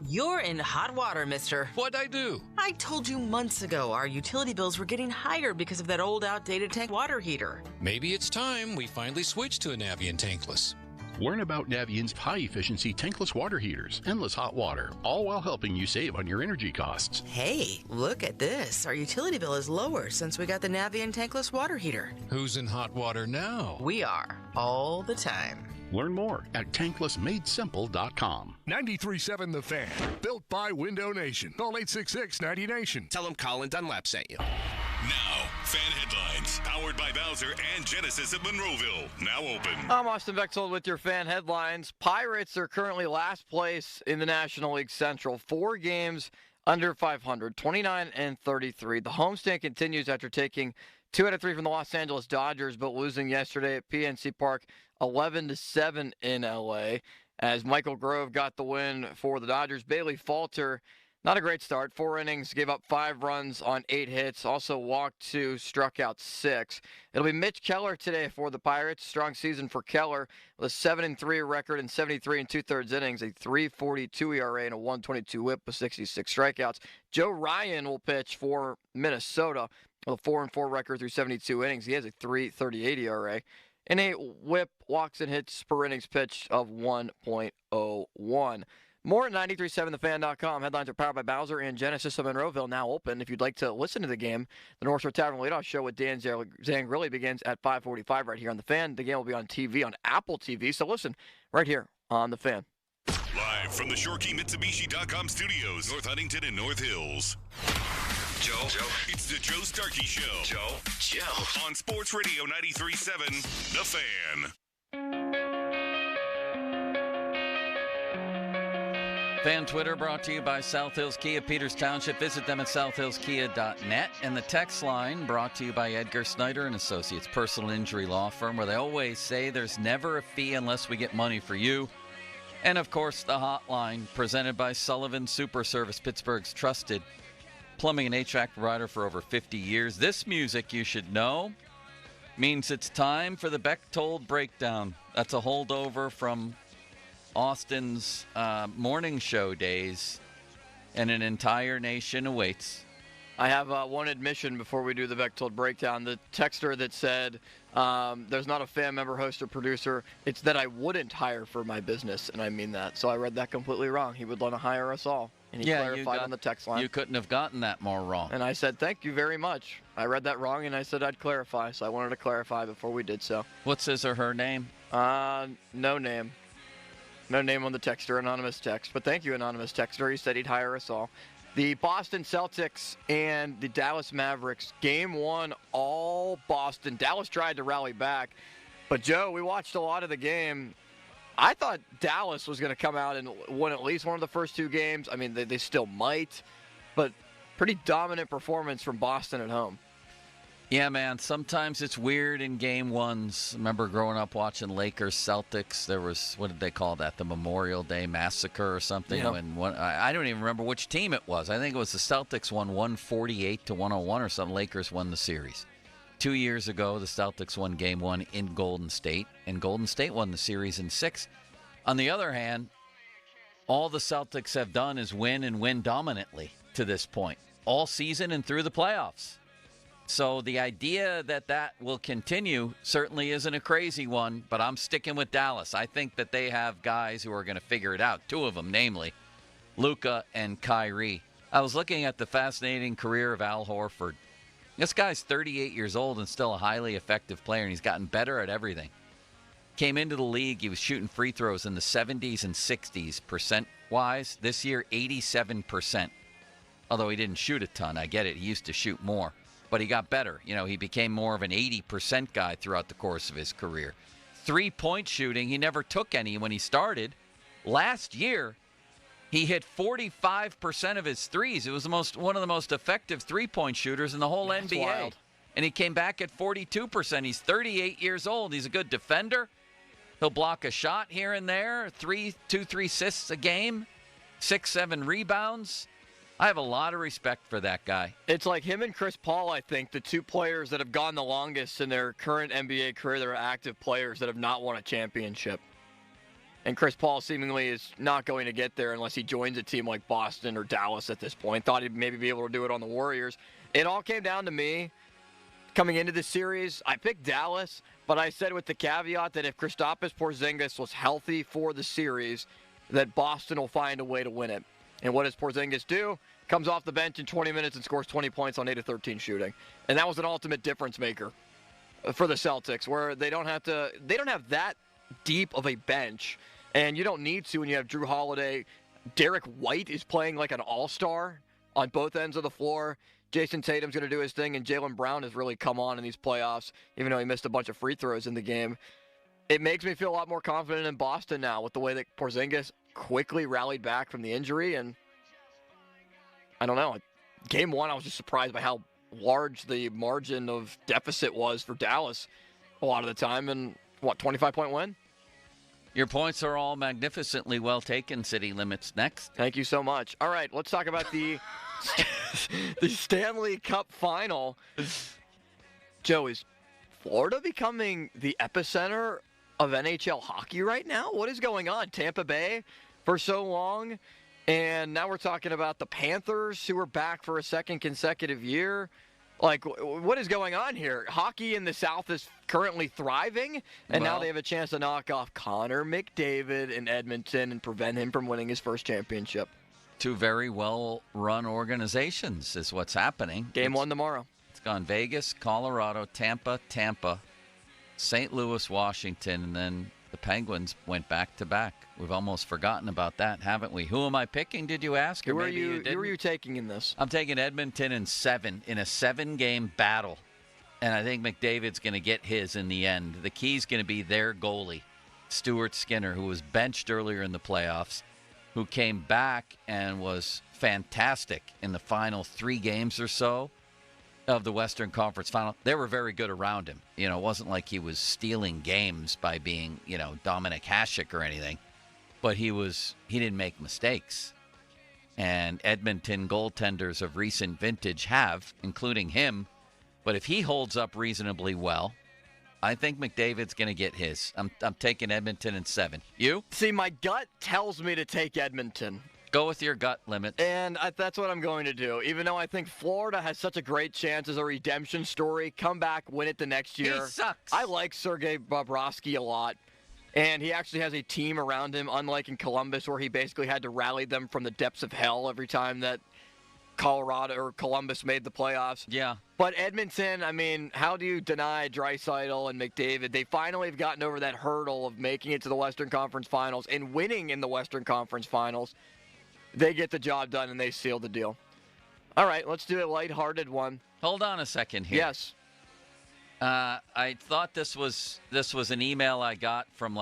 You're in hot water, mister. What'd I do? I told you months ago our utility bills were getting higher because of that old outdated tank water heater. Maybe it's time we finally switch to a Navien tankless. Learn about Navient's high-efficiency tankless water heaters, endless hot water, all while helping you save on your energy costs. Hey, look at this. Our utility bill is lower since we got the Navien tankless water heater. Who's in hot water now? We are, all the time. Learn more at tanklessmadesimple.com. 93.7 The Fan. Built by Window Nation. Call 866-90Nation. Tell them Colin Dunlap sent you. Now, fan headlines, powered by Bowser and Genesis of Monroeville. Now open. I'm Austin Bechtold with your fan headlines. Pirates are currently last place in the National League Central. 4 games under 500, 29-33. The homestand continues after taking 2 out of 3 from the Los Angeles Dodgers, but losing yesterday at PNC Park 11-7 in LA. As Michael Grove got the win for the Dodgers. Bailey Falter, not a great start. 4 innings, gave up 5 runs on 8 hits. Also walked 2, struck out 6. It'll be Mitch Keller today for the Pirates. Strong season for Keller with a 7-3 record and 73 2/3 innings, a 3.42 ERA and a 1.22 WHIP with 66 strikeouts. Joe Ryan will pitch for Minnesota with a 4-4 record through 72 innings. He has a 3.38 ERA. And a WHIP, walks and hits per innings pitched of 1.01. More at 937thefan.com. Headlines are powered by Bowser and Genesis of Monroeville, now open. If you'd like to listen to the game, the North Shore Tavern Leadoff Show with Dan Zangrilli begins at 5:45 right here on The Fan. The game will be on TV, on Apple TV. So listen right here on The Fan. Live from the ShoreKeyMitsubishi.com studios, North Huntington and North Hills. Joe. It's the Joe Starky Show. Joe. On Sports Radio 93.7, The Fan. Fan Twitter brought to you by South Hills Kia, Peters Township. Visit them at southhillskia.net. And the text line brought to you by Edgar Snyder and Associates, personal injury law firm, where they always say there's never a fee unless we get money for you. And, of course, the hotline presented by Sullivan Super Service, Pittsburgh's trusted plumbing and HVAC provider for over 50 years. This music, you should know, means it's time for the Bechtold Breakdown. That's a holdover from Austin's morning show days, and an entire nation awaits. I have one admission before we do the Bechtold Breakdown. The texter that said there's not a fan member, host, or producer, it's that I wouldn't hire for my business, and I mean that. So I read that completely wrong. He would want to hire us all. And he clarified on the text line. You couldn't have gotten that more wrong. And I said, thank you very much. I read that wrong, and I said I'd clarify, so I wanted to clarify before we did so. What's his or her name? No name. No name on the texter, anonymous text. But thank you, anonymous texter. He said he'd hire us all. The Boston Celtics and the Dallas Mavericks, Game 1, all Boston. Dallas tried to rally back. But, Joe, we watched a lot of the game. I thought Dallas was going to come out and win at least one of the first 2 games. I mean, they still might. But pretty dominant performance from Boston at home. Yeah, man, sometimes it's weird in Game 1s. I remember growing up watching Lakers-Celtics. There was, what did they call that, the Memorial Day Massacre or something? Yeah. When I don't even remember which team it was. I think it was the Celtics won 148-101 or something. Lakers won the series. 2 years ago, the Celtics won Game 1 in Golden State, and Golden State won the series in 6. On the other hand, all the Celtics have done is win and win dominantly to this point, all season and through the playoffs. So the idea that that will continue certainly isn't a crazy one, but I'm sticking with Dallas. I think that they have guys who are going to figure it out, 2 of them, namely Luka and Kyrie. I was looking at the fascinating career of Al Horford. This guy's 38 years old and still a highly effective player, and he's gotten better at everything. Came into the league, he was shooting free throws in the 70s and 60s percent-wise. This year, 87%. Although he didn't shoot a ton, I get it. He used to shoot more. But he got better. He became more of an 80% guy throughout the course of his career. Three-point shooting, he never took any when he started. Last year, he hit 45% of his threes. It was one of the most effective three-point shooters in the whole NBA. Wild. And he came back at 42%. He's 38 years old. He's a good defender. He'll block a shot here and there. 3 assists a game. 6-7 rebounds. I have a lot of respect for that guy. It's like him and Chris Paul, I think, the two players that have gone the longest in their current NBA career. They're active players that have not won a championship. And Chris Paul seemingly is not going to get there unless he joins a team like Boston or Dallas at this point. Thought he'd maybe be able to do it on the Warriors. It all came down to me coming into this series. I picked Dallas, but I said with the caveat that if Kristaps Porzingis was healthy for the series, that Boston will find a way to win it. And what does Porzingis do? Comes off the bench in 20 minutes and scores 20 points on 8 of 13 shooting. And that was an ultimate difference maker for the Celtics, where they don't have that deep of a bench. And you don't need to when you have Drew Holiday. Derek White is playing like an all-star on both ends of the floor. Jason Tatum's going to do his thing, and Jaylen Brown has really come on in these playoffs, even though he missed a bunch of free throws in the game. It makes me feel a lot more confident in Boston now with the way that Porzingis quickly rallied back from the injury. And I don't know. Game one, I was just surprised by how large the margin of deficit was for Dallas a lot of the time. And, 25-point win? Your points are all magnificently well taken, City Limits. Next. Thank you so much. All right, let's talk about the Stanley Cup final. Joe, is Florida becoming the epicenter of NHL hockey right now? What is going on? Tampa Bay for so long, and now we're talking about the Panthers, who are back for a second consecutive year. Like, what is going on here? Hockey in the South is currently thriving, and now they have a chance to knock off Connor McDavid in Edmonton and prevent him from winning his first championship. Two very well-run organizations is what's happening. Game one tomorrow. It's gone Vegas, Colorado, Tampa, St. Louis, Washington, and then the Penguins went back-to-back. We've almost forgotten about that, haven't we? Who am I picking, did you ask? Who are you taking in this? I'm taking Edmonton in 7, in a 7-game battle. And I think McDavid's going to get his in the end. The key's going to be their goalie, Stuart Skinner, who was benched earlier in the playoffs, who came back and was fantastic in the final 3 games or so of the Western Conference Final. They were very good around him. It wasn't like he was stealing games by being, Dominik Hasek or anything. But he didn't make mistakes. And Edmonton goaltenders of recent vintage have, including him. But if he holds up reasonably well, I think McDavid's going to get his. I'm taking Edmonton in 7. You? See, my gut tells me to take Edmonton. Go with your gut limit. And that's what I'm going to do. Even though I think Florida has such a great chance as a redemption story, come back, win it the next year. He sucks. I like Sergei Bobrovsky a lot. And he actually has a team around him, unlike in Columbus, where he basically had to rally them from the depths of hell every time that Colorado or Columbus made the playoffs. Yeah. But Edmonton, I mean, how do you deny Draisaitl and McDavid? They finally have gotten over that hurdle of making it to the Western Conference Finals and winning in the Western Conference Finals. They get the job done, and they seal the deal. All right, let's do a lighthearted one. Hold on a second here. Yes. I thought this was an email I got from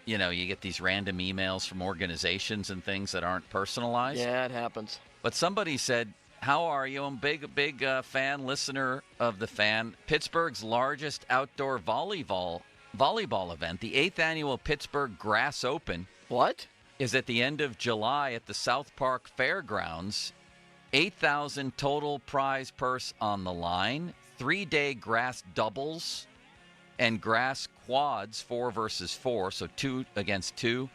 you get these random emails from organizations and things that aren't personalized. Yeah, it happens. But somebody said, how are you? I'm a big fan, listener of the fan. Pittsburgh's largest outdoor volleyball event, the 8th annual Pittsburgh Grass Open. What? Is at the end of July at the South Park Fairgrounds. $8,000 total prize purse on the line. 3-day grass doubles and grass quads, 4 versus 4, so 2 against 2,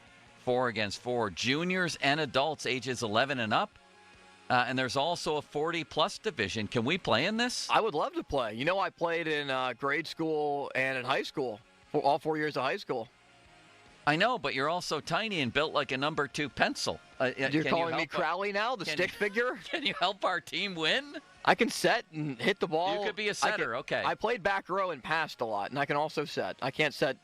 4 against 4. Juniors and adults ages 11 and up. And there's also a 40-plus division. Can we play in this? I would love to play. I played in grade school and in high school, for all 4 years of high school. I know, but you're also tiny and built like a number 2 pencil. You're calling me Crowley now, the stick figure? Can you help our team win? I can set and hit the ball. You could be a setter, okay. I played back row and passed a lot, and I can also set. I can't set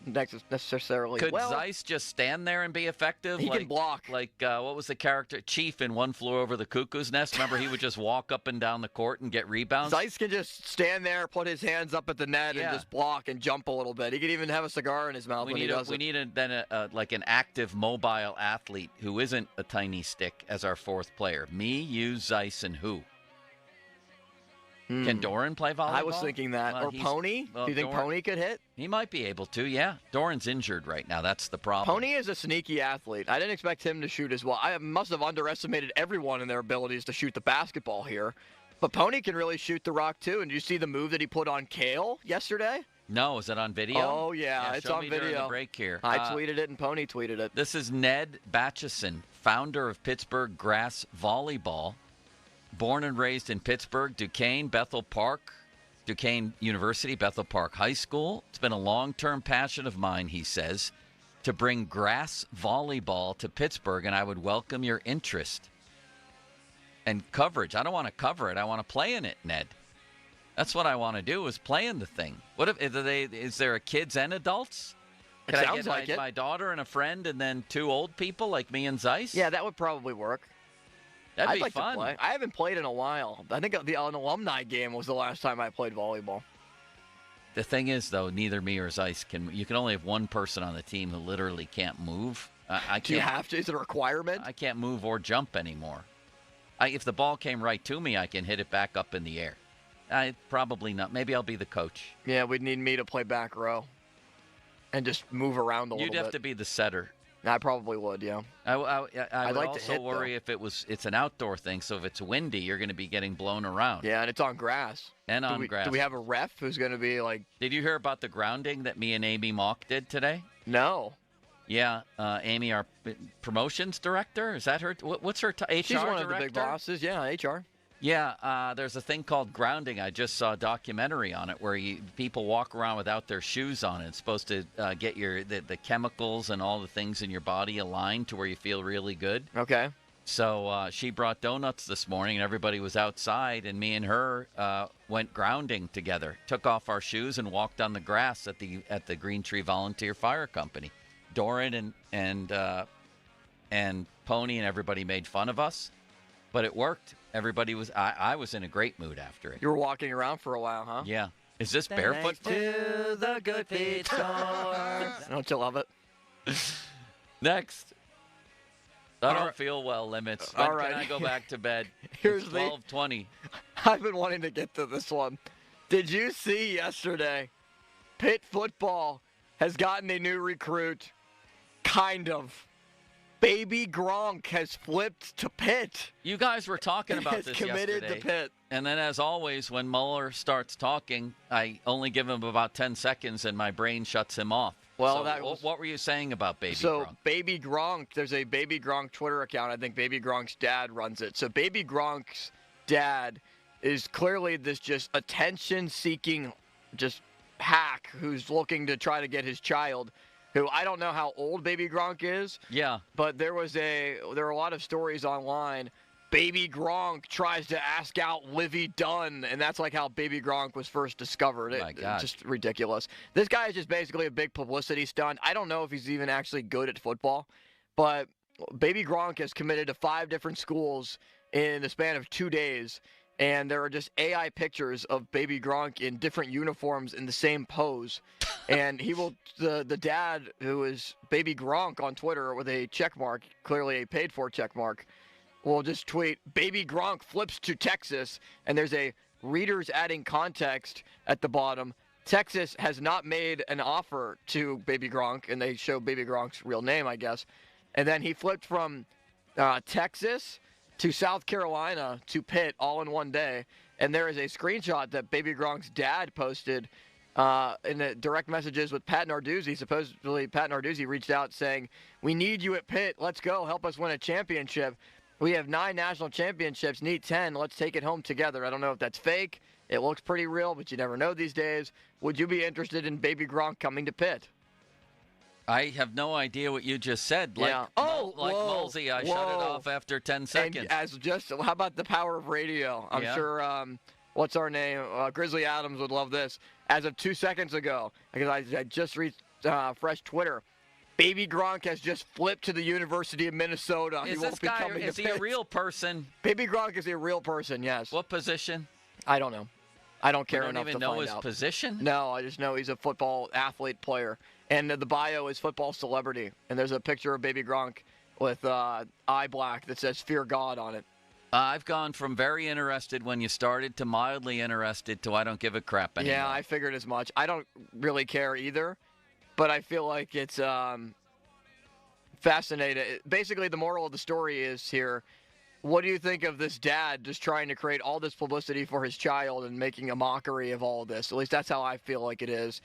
necessarily. Could Zeiss just stand there and be effective? He can block. Like, what was the character? Chief in One Flew Over the Cuckoo's Nest. Remember, he would just walk up and down the court and get rebounds? Zeiss can just stand there, put his hands up at the net, and just block and jump a little bit. He could even have a cigar in his mouth when he does it. We need like an active, mobile athlete who isn't a tiny stick as our 4th player. Me, you, Zeiss, and who? Can Doran play volleyball? I was thinking that. Or Pony? Do you think Pony could hit? He might be able to, yeah. Doran's injured right now. That's the problem. Pony is a sneaky athlete. I didn't expect him to shoot as well. I must have underestimated everyone in their abilities to shoot the basketball here. But Pony can really shoot the rock, too. And did you see the move that he put on Kale yesterday? No, is it on video? Oh, yeah it's on video. During the break here. I tweeted it and Pony tweeted it. This is Ned Batchison, founder of Pittsburgh Grass Volleyball. Born and raised in Pittsburgh, Duquesne, Bethel Park, Duquesne University, Bethel Park High School. It's been a long-term passion of mine, he says, to bring grass volleyball to Pittsburgh, and I would welcome your interest and coverage. I don't want to cover it. I want to play in it, Ned. That's what I want to do, is play in the thing. What if is there a kids and adults? It sounds like it. My daughter and a friend and then 2 old people like me and Zeiss? Yeah, that would probably work. That'd be like fun. To play. I haven't played in a while. I think an alumni game was the last time I played volleyball. The thing is, though, neither me or Zeiss you can only have one person on the team who literally can't move. I can't. Do you have to? Is it a requirement? I can't move or jump anymore. If the ball came right to me, I can hit it back up in the air. Probably not. Maybe I'll be the coach. Yeah, we'd need me to play back row and just move around a little bit. You'd have to be the setter. I probably would, yeah. I would like also to hit, worry if it's an outdoor thing, so if it's windy, you're going to be getting blown around. Yeah, and it's on grass. Grass. Do we have a ref who's going to be like... Did you hear about the grounding that me and Amy Mock did today? No. Yeah, Amy, our promotions director, is that her? What's her HR She's one director? of the big bosses, yeah, HR. Yeah, there's a thing called grounding. I just saw a documentary on it where people walk around without their shoes on. It's supposed to get the chemicals and all the things in your body aligned to where you feel really good. Okay. So she brought donuts this morning, and everybody was outside, and me and her went grounding together. Took off our shoes and walked on the grass at the Green Tree Volunteer Fire Company. Doran and Pony and everybody made fun of us, but it worked. Everybody was. I was in a great mood after it. You were walking around for a while, huh? Yeah. Is this barefoot? To the good feet store. Don't you love it? Next. I don't feel well, Limits. When can I go back to bed? Here's it's 12:20. I've been wanting to get to this one. Did you see yesterday? Pitt football has gotten a new recruit. Kind of. Baby Gronk has flipped to Pitt. You guys were talking about this committed yesterday. to Pitt. And then, as always, when Mueller starts talking, I only give him about 10 seconds, and my brain shuts him off. Well, so what were you saying about Baby Gronk? So, Baby Gronk, there's a Baby Gronk Twitter account. I think Baby Gronk's dad runs it. So, Baby Gronk's dad is clearly this just attention-seeking just hack who's looking to try to get his child, who I don't know how old Baby Gronk is. Yeah. But there were a lot of stories online. Baby Gronk tries to ask out Livy Dunn, and that's like how Baby Gronk was first discovered. My God. Just ridiculous. This guy is just basically a big publicity stunt. I don't know if he's even actually good at football, but Baby Gronk has committed to 5 different schools in the span of 2 days. And there are just AI pictures of Baby Gronk in different uniforms in the same pose. And the dad, who is Baby Gronk on Twitter with a check mark, clearly a paid-for check mark, will just tweet, Baby Gronk flips to Texas. And there's a readers adding context at the bottom. Texas has not made an offer to Baby Gronk, and they show Baby Gronk's real name, I guess. And then he flipped from Texas to South Carolina to Pitt all in one day. And there is a screenshot that Baby Gronk's dad posted in the direct messages with Pat Narduzzi. Supposedly, Pat Narduzzi reached out saying, we need you at Pitt. Let's go. Help us win a championship. We have 9 national championships, need 10. Let's take it home together. I don't know if that's fake. It looks pretty real, but you never know these days. Would you be interested in Baby Gronk coming to Pitt? I have no idea what you just said. Like, yeah. like Mulsey, I shut it off after 10 seconds. And how about the power of radio? I'm sure, what's our name? Grizzly Adams would love this. As of 2 seconds ago, because I just reached fresh Twitter, Baby Gronk has just flipped to the University of Minnesota. Is this guy, is he a real person? Baby Gronk is a real person, yes. What position? I don't know. I don't care enough to find out. You don't even know his position? No, I just know he's a football athlete player. And the bio is football celebrity. And there's a picture of Baby Gronk with eye black that says Fear God on it. I've gone from very interested when you started to mildly interested to I don't give a crap anymore. Yeah, I figured as much. I don't really care either, but I feel like it's fascinating. Basically, the moral of the story is here, what do you think of this dad just trying to create all this publicity for his child and making a mockery of all this? At least that's how I feel like it is.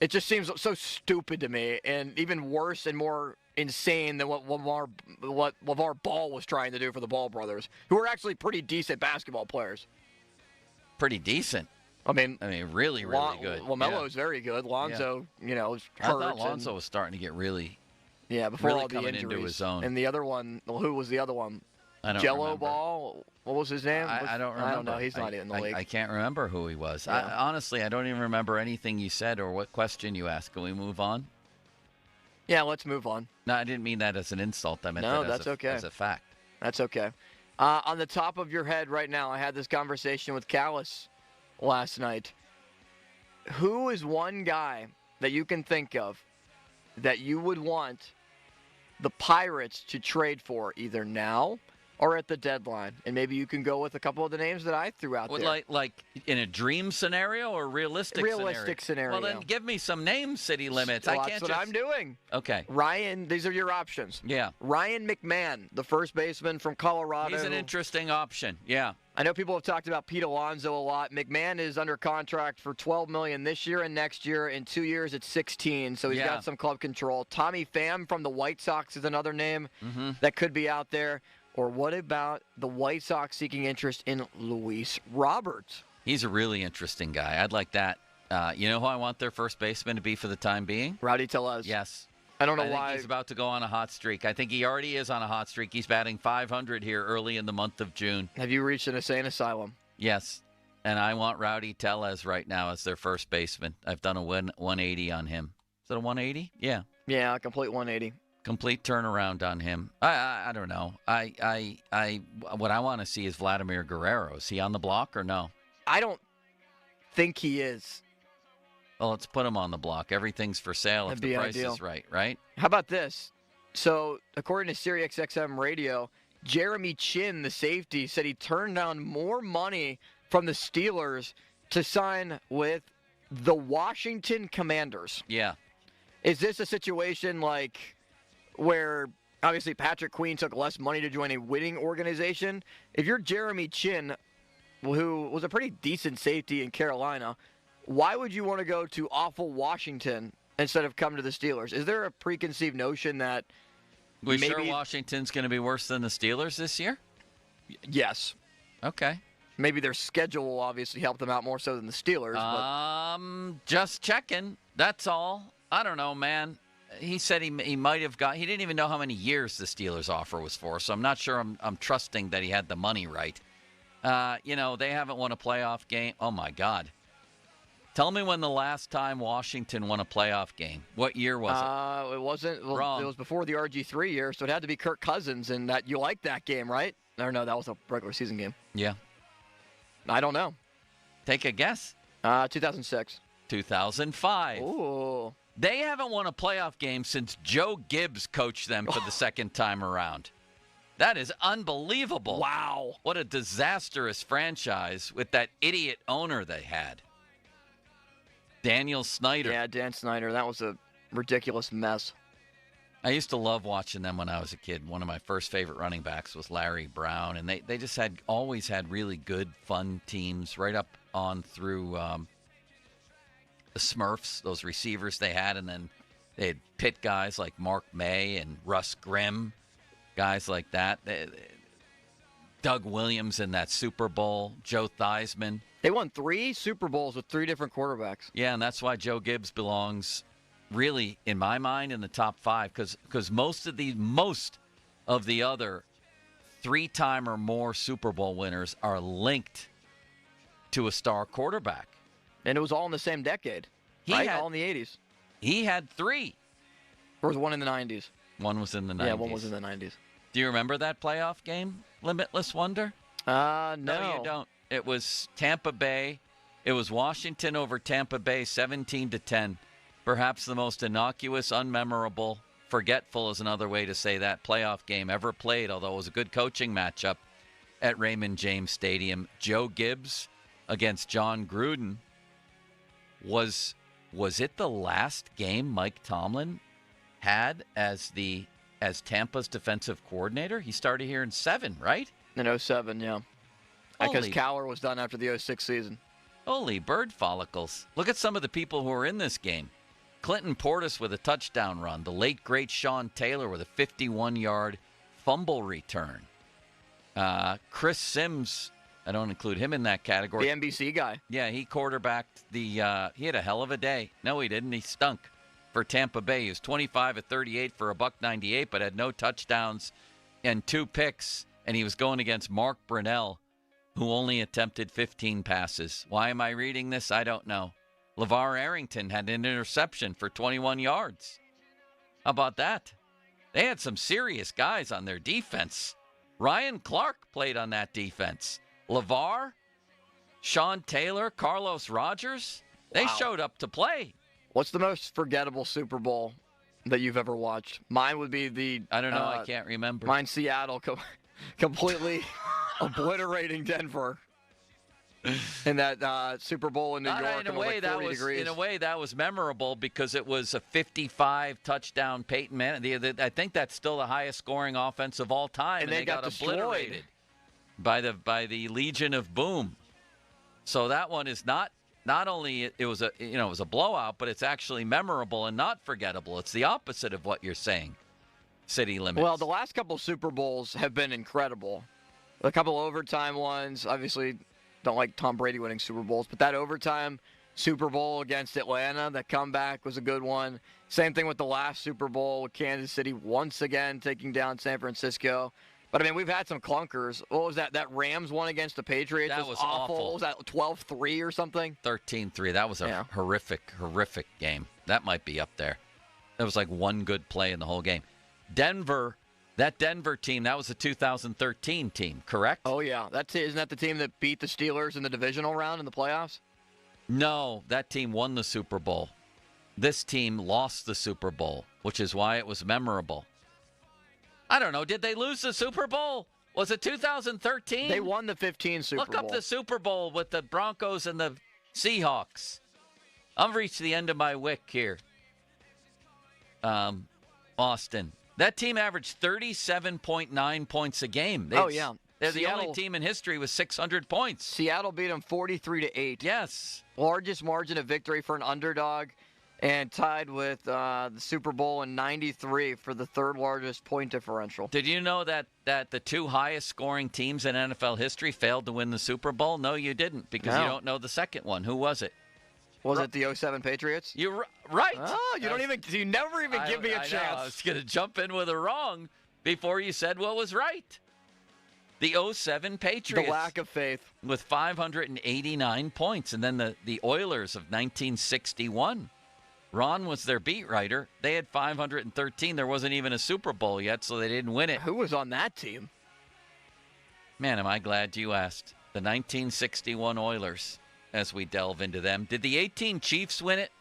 It just seems so stupid to me, and even worse and more insane than what LeVar Ball was trying to do for the Ball brothers, who are actually pretty decent basketball players. Pretty decent. I mean, really good. Well, Melo's very good. Lonzo, is hurt. I thought Lonzo was starting to get really before really all the coming injuries. into his own. And the other one, who was the other one? I don't Jello remember. Ball? What was his name? I don't remember. I don't know. He's not in the league. I can't remember who he was. Yeah. Honestly, I don't even remember anything you said or what question you asked. Can we move on? Yeah, let's move on. No, I didn't mean that as an insult. I meant that's okay. as a fact. That's okay. On the top of your head right now, I had this conversation with Callis last night. Who is one guy that you can think of that you would want the Pirates to trade for either now or at the deadline? And maybe you can go with a couple of the names that I threw out there. Like in a dream scenario or realistic scenario? Well, then give me some names, city limits. Well, that's what I'm doing. Okay. Ryan, these are your options. Yeah. Ryan McMahon, the first baseman from Colorado. He's an interesting option. Yeah. I know people have talked about Pete Alonso a lot. McMahon is under contract for $12 million this year and next year. In 2 years, it's $16 million, so he's got some club control. Tommy Pham from the White Sox is another name that could be out there. Or what about the White Sox seeking interest in Luis Roberts? He's a really interesting guy. I'd like that. You know who I want their first baseman to be for the time being? Rowdy Tellez. Yes. I don't know I why. think he's about to go on a hot streak. I think he already is on a hot streak. He's batting .500 here early in the month of June. Have you reached an insane asylum? Yes. And I want Rowdy Tellez right now as their first baseman. I've done a 180 on him. Is it a 180? Yeah. Yeah, a complete 180. Complete turnaround on him. I don't know. What I want to see is Vladimir Guerrero. Is he on the block or no? I don't think he is. Well, let's put him on the block. Everything's for sale if the price is right? How about this? So, according to SiriusXM Radio, Jeremy Chin, the safety, said he turned down more money from the Steelers to sign with the Washington Commanders. Yeah. Is this a situation like where obviously Patrick Queen took less money to join a winning organization? If you're Jeremy Chin, who was a pretty decent safety in Carolina, why would you want to go to awful Washington instead of come to the Steelers? Is there a preconceived notion that maybe sure Washington's going to be worse than the Steelers this year? Yes. Okay. Maybe their schedule will obviously help them out more so than the Steelers. Just checking. That's all. I don't know, man. He said he might have got. He didn't even know how many years the Steelers offer was for, so I'm not sure. I'm trusting that he had the money right. They haven't won a playoff game. Oh my God. Tell me when the last time Washington won a playoff game. What year was it? It wasn't. Well, Wrong. It was before the RG3 year, so it had to be Kirk Cousins, and that you liked that game, right? Or no, that was a regular season game. Yeah. I don't know. Take a guess. 2006. 2005. Ooh. They haven't won a playoff game since Joe Gibbs coached them for the second time around. That is unbelievable. Wow. What a disastrous franchise with that idiot owner they had. Daniel Snyder. Yeah, Dan Snyder. That was a ridiculous mess. I used to love watching them when I was a kid. One of my first favorite running backs was Larry Brown, and they just always had really good, fun teams right up on through the Smurfs, those receivers they had, and then they had pit guys like Mark May and Russ Grimm, guys like that. Doug Williams in that Super Bowl, Joe Theismann. They won 3 Super Bowls with 3 different quarterbacks. Yeah, and that's why Joe Gibbs belongs really, in my mind, in the top 5 because most of the other 3-time or more Super Bowl winners are linked to a star quarterback. And it was all in the same decade, all in the 80s. He had 3. There was one in the 90s. One was in the 90s. Yeah, one was in the 90s. Do you remember that playoff game, Limitless Wonder? No. No, you don't. It was Tampa Bay. It was Washington over Tampa Bay, 17-10. Perhaps the most innocuous, unmemorable, forgetful is another way to say that, playoff game ever played, although it was a good coaching matchup at Raymond James Stadium. Joe Gibbs against John Gruden. Was it the last game Mike Tomlin had as Tampa's defensive coordinator? He started here in 7, right? In 07, yeah. Because Cowher was done after the 06 season. Holy bird follicles. Look at some of the people who were in this game. Clinton Portis with a touchdown run. The late, great Sean Taylor with a 51-yard fumble return. Chris Sims, I don't include him in that category. The NBC guy. Yeah, he quarterbacked he had a hell of a day. No, he didn't. He stunk for Tampa Bay. He was 25 of 38 for $198, but had no touchdowns and 2 picks, and he was going against Mark Brunell, who only attempted 15 passes. Why am I reading this? I don't know. LeVar Arrington had an interception for 21 yards. How about that? They had some serious guys on their defense. Ryan Clark played on that defense. LeVar, Sean Taylor, Carlos Rogers, they showed up to play. What's the most forgettable Super Bowl that you've ever watched? Mine would be I don't know. I can't remember. Mine, Seattle, completely obliterating Denver. In that Super Bowl in New York, in a way, that was memorable because it was a 55 touchdown Peyton Manning. I think that's still the highest scoring offense of all time, and they got obliterated by the Legion of Boom. So that one is not only it was a blowout, but it's actually memorable and not forgettable. It's the opposite of what you're saying. City Limits. Well, the last couple Super Bowls have been incredible. A couple overtime ones, obviously. Don't like Tom Brady winning Super Bowls, but that overtime Super Bowl against Atlanta, that comeback was a good one. Same thing with the last Super Bowl with Kansas City once again taking down San Francisco. But, I mean, we've had some clunkers. What was that? That Rams one against the Patriots that was awful. What was that, 12-3 or something? 13-3. That was a horrific game. That might be up there. That was like one good play in the whole game. That Denver team, that was the 2013 team, correct? Oh, yeah. Isn't that the team that beat the Steelers in the divisional round in the playoffs? No, that team won the Super Bowl. This team lost the Super Bowl, which is why it was memorable. I don't know. Did they lose the Super Bowl? Was it 2013? They won the 15 Super Bowl. Look up the Super Bowl with the Broncos and the Seahawks. I've reached the end of my wick here. Austin. That team averaged 37.9 points a game. They're the only team in history with 600 points. Seattle beat them 43-8. Yes. Largest margin of victory for an underdog, and tied with the Super Bowl in '93 for the third largest point differential. Did you know that the 2 highest scoring teams in NFL history failed to win the Super Bowl? No, you didn't, because you don't know the second one. Who was it? Was it the 07 Patriots? You're right. Oh, you never even give me a chance. I was going to jump in with a wrong before you said what was right. The 07 Patriots. The lack of faith. With 589 points. And then the Oilers of 1961. Ron was their beat writer. They had 513. There wasn't even a Super Bowl yet, so they didn't win it. Who was on that team? Man, am I glad you asked. The 1961 Oilers. As we delve into them. Did the 18 Chiefs win it?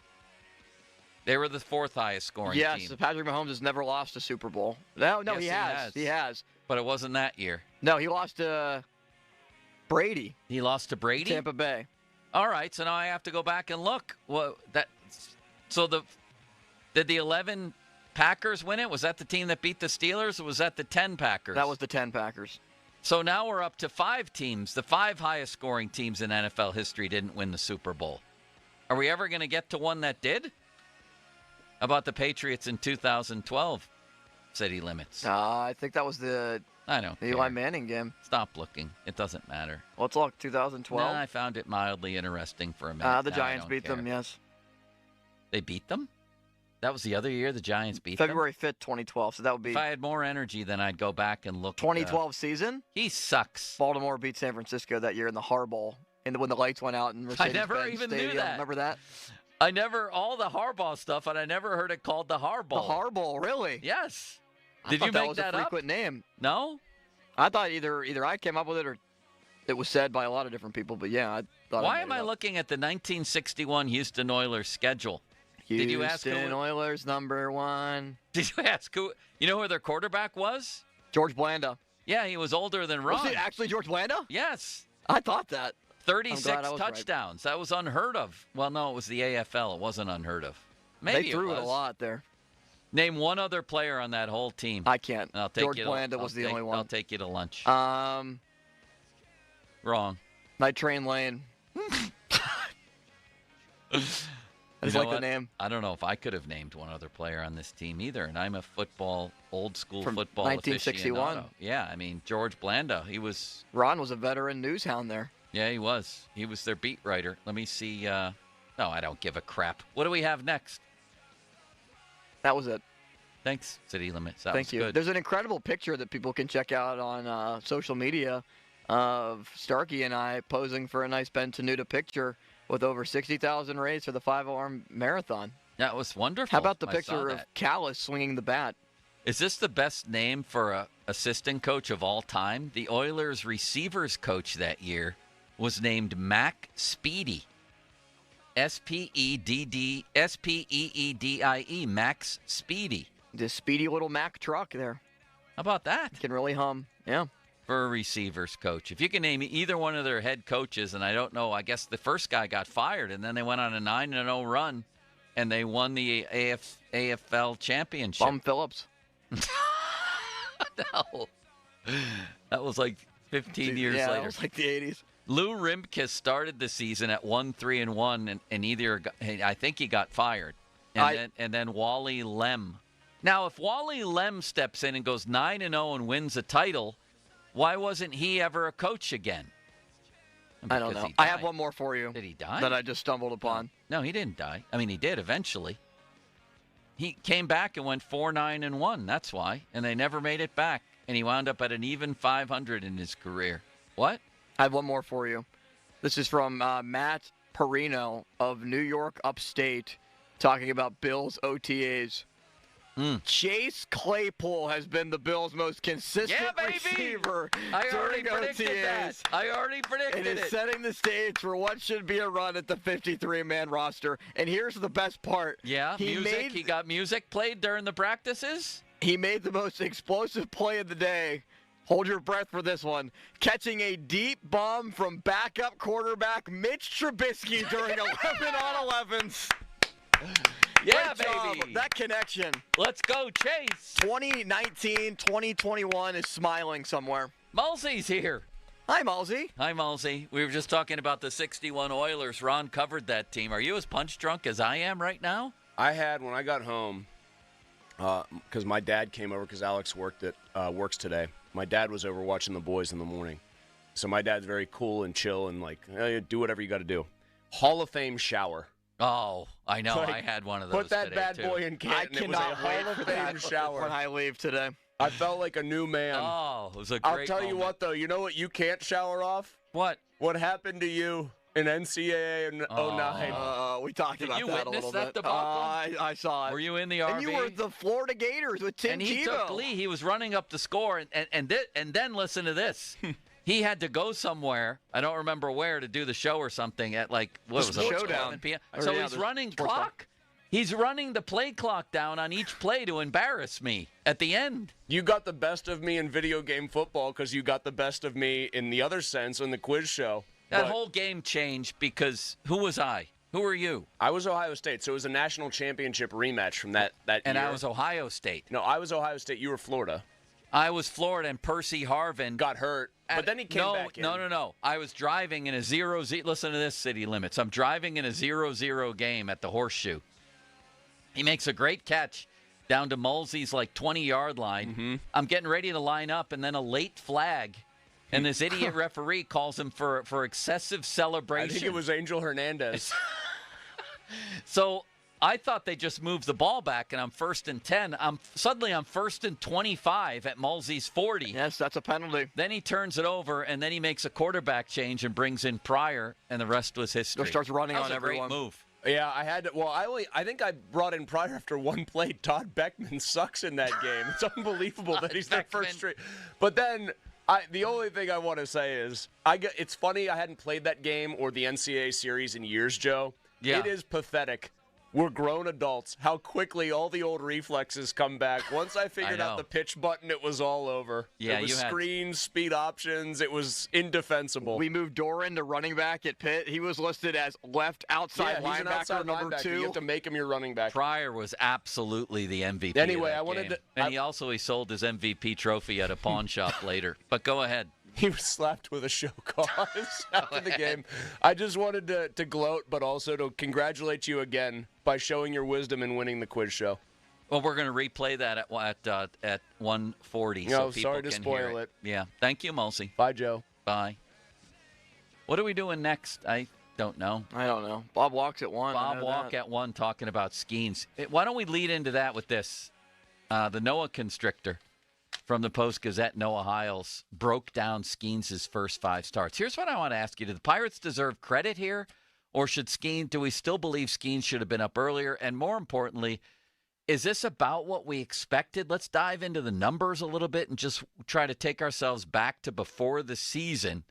They were the 4th highest scoring team. Yes, Patrick Mahomes has never lost a Super Bowl. No, yes, he has. But it wasn't that year. No, he lost to Brady. He lost to Brady? Tampa Bay. All right, so now I have to go back and look. Did the 11 Packers win it? Was that the team that beat the Steelers, or was that the 10 Packers? That was the 10 Packers. So now we're up to 5 teams. The 5 highest scoring teams in NFL history didn't win the Super Bowl. Are we ever going to get to one that did? How about the Patriots in 2012? City Limits. I think that was the Eli Manning game. Stop looking. It doesn't matter. Let's look. 2012. No, I found it mildly interesting for a minute. The Giants beat them, yes. They beat them? That was the other year the Giants beat them? February 5th, 2012. So that would be. If I had more energy, then I'd go back and look. 2012 season? He sucks. Baltimore beat San Francisco that year in the Harbaugh. And when the lights went out in Mercedes-Benz I never even Stadium. knew that. Remember that? All the Harbaugh stuff, and I never heard it called the Harbaugh. The Harbaugh, really? Yes. Did you make make that that a up? frequent name? No? I thought either I came up with it or it was said by a lot of different people. But yeah, I thought. Why am I looking at the 1961 Houston Oilers schedule? Did you ask who? Houston Oilers #1. Did you ask who? You know who their quarterback was? George Blanda. Yeah, he was older than Ron. Was it actually George Blanda? Yes. I thought that. 36 touchdowns. Right. That was unheard of. Well, no, it was the AFL. It wasn't unheard of. Maybe they threw it a lot there. Name one other player on that whole team. I can't. I'll take George Blanda was the only one. I'll take you to lunch. Wrong. Night Train Lane. I just like the name. I don't know if I could have named one other player on this team either, and I'm a old school From football 1961. aficionado. Yeah, I mean, George Blanda, Ron was a veteran news hound there. Yeah, he was. He was their beat writer. Let me see. No, I don't give a crap. What do we have next? That was it. Thanks, City Limits. Thank you. Good. There's an incredible picture that people can check out on social media of Starky and I posing for a nice Benvenuto picture with over 60,000 raised for the 5-arm marathon. That was wonderful. How about the picture of Callis swinging the bat? Is this the best name for an assistant coach of all time? The Oilers receivers coach that year was named Mac Speedy. Speeddie, Max Speedy. The speedy little Mack truck there. How about that? Can really hum. Yeah. For a receivers coach. If you can name either one of their head coaches, and I don't know, I guess the first guy got fired, and then they went on a 9-0 run, and they won the AFL championship. Bum Phillips. No. That was like 15 years later. Yeah, it was like the 80s. Lou Rimkus started the season at 1-3-1, and either I think he got fired, and then Wally Lem. Now, if Wally Lem steps in and goes 9-0 and wins a title, why wasn't he ever a coach again? I don't know. I have one more for you. Did he die? That I just stumbled upon. No, he didn't die. I mean, he did eventually. He came back and went 4-9-1. That's why, and they never made it back. And he wound up at an even 500 in his career. What? I have one more for you. This is from Matt Perino of New York Upstate talking about Bills OTAs. Chase Claypool has been the Bills' most consistent receiver during OTAs. I already predicted it. And is setting the stage for what should be a run at the 53-man roster. And here's the best part. Yeah, he got music played during the practices? He made the most explosive play of the day. Hold your breath for this one. Catching a deep bomb from backup quarterback Mitch Trubisky during 11-on-11s. Yeah, Great baby. job. That connection. Let's go, Chase. 2019, 2021 is smiling somewhere. Mulsey's here. Hi, Mulsey. Hi, Mulsey. We were just talking about the 61 Oilers. Ron covered that team. Are you as punch drunk as I am right now? I had, when I got home, because my dad came over because Alex works today. My dad was over watching the boys in the morning. So my dad's very cool and chill and like, do whatever you got to do. Hall of Fame shower. Oh, I know. I had one of those. Put that today, bad too. boy in Canton. I cannot wait for that shower when I leave today. I felt like a new man. Oh, it was a great I'll tell you what, though. You know what you can't shower off? What? What happened to you in NCAA in 09? We talked about that a little bit. Did you witness that debacle? I saw it. Were you in the RV? And you were the Florida Gators with Tim And he Tebow. took Lee. He was running up the score, and then listen to this. He had to go somewhere. I don't remember where to do the show or something at what was it? Showdown. 11 p.m. So he's running clock. He's running the play clock down on each play to embarrass me at the end. You got the best of me in video game football because you got the best of me in the other sense in the quiz show. That whole game changed because who was I? Who were you? I was Ohio State, so it was a national championship rematch from that year. And I was Ohio State. No, I was Ohio State. You were Florida. I was Florida, and Percy Harvin got hurt, but then he came back in. No. I was driving in a 0-0. Listen to this, City Limits. I'm driving in a 0-0 game at the Horseshoe. He makes a great catch down to Mulsey's 20-yard line. Mm-hmm. I'm getting ready to line up, and then a late flag. And this idiot referee calls him for excessive celebration. I think it was Angel Hernandez. So I thought they just moved the ball back, and I'm 1st and 10. Suddenly I'm 1st and 25 at Mulsey's 40. Yes, that's a penalty. Then he turns it over, and then he makes a quarterback change and brings in Pryor, and the rest was history. Or starts running that was on a everyone. Great move. Yeah, I had to. Well, I think I brought in Pryor after one play. Todd Beckman sucks in that game. It's unbelievable that he's their first straight. But then the only thing I want to say is it's funny I hadn't played that game or the NCAA series in years, Joe. Yeah. It is pathetic. We're grown adults. How quickly all the old reflexes come back. Once I figured out the pitch button, it was all over. Yeah, it was screens, speed options. It was indefensible. We moved Doran to running back at Pitt. He was listed as left outside linebacker, he's an outside number linebacker. 2. You have to make him your running back. Pryor was absolutely the MVP. Anyway, of that I wanted game. to. And he sold his MVP trophy at a pawn shop later. But go ahead. He was slapped with a show cause after the game. I just wanted to gloat, but also to congratulate you again by showing your wisdom in winning the quiz show. Well, we're going to replay that at 1:40. No, so people sorry to can spoil hear it. Yeah. Thank you, Mulsey. Bye, Joe. Bye. What are we doing next? I don't know. I don't know. Bob Walks at 1. Bob Walk at 1 talking about skeins. Why don't we lead into that with this? The Noah Constrictor from the Post-Gazette, Noah Hiles, broke down Skeens' first 5 starts. Here's what I want to ask you. Do the Pirates deserve credit here? Or do we still believe Skeens should have been up earlier? And more importantly, is this about what we expected? Let's dive into the numbers a little bit and just try to take ourselves back to before the season,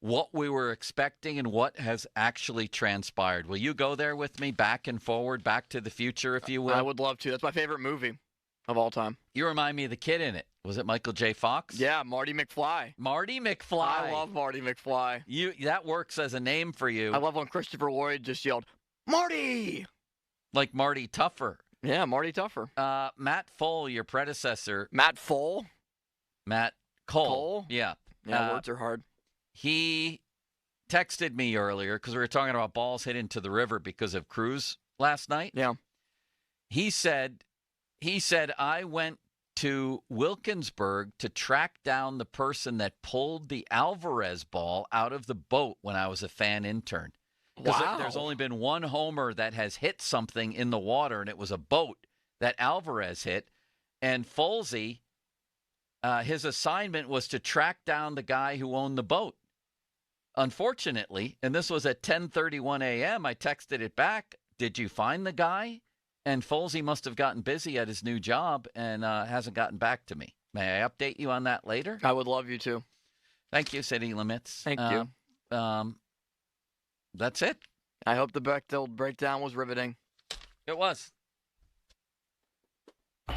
what we were expecting and what has actually transpired. Will you go there with me, back and forward, back to the future, if you will? I would love to. That's my favorite movie of all time. You remind me of the kid in it. Was it Michael J. Fox? Yeah, Marty McFly. Marty McFly. I love Marty McFly. That works as a name for you. I love when Christopher Lloyd just yelled, Marty! Like Marty Tougher. Yeah, Marty Tougher. Matt Fole, your predecessor. Matt Fole? Matt Cole. Yeah. Yeah, words are hard. He texted me earlier because we were talking about balls hit into the river because of Cruz last night. Yeah. He said, I went to Wilkinsburg to track down the person that pulled the Alvarez ball out of the boat when I was a fan intern. Wow. There's only been one homer that has hit something in the water, and it was a boat that Alvarez hit. And Folsey, his assignment was to track down the guy who owned the boat. Unfortunately, and this was at 10:31 a.m., I texted it back, did you find the guy? And Folsey must have gotten busy at his new job and hasn't gotten back to me. May I update you on that later? I would love you to. Thank you, City Limits. Thank you. That's it. I hope the Bechtel breakdown was riveting. It was. Now,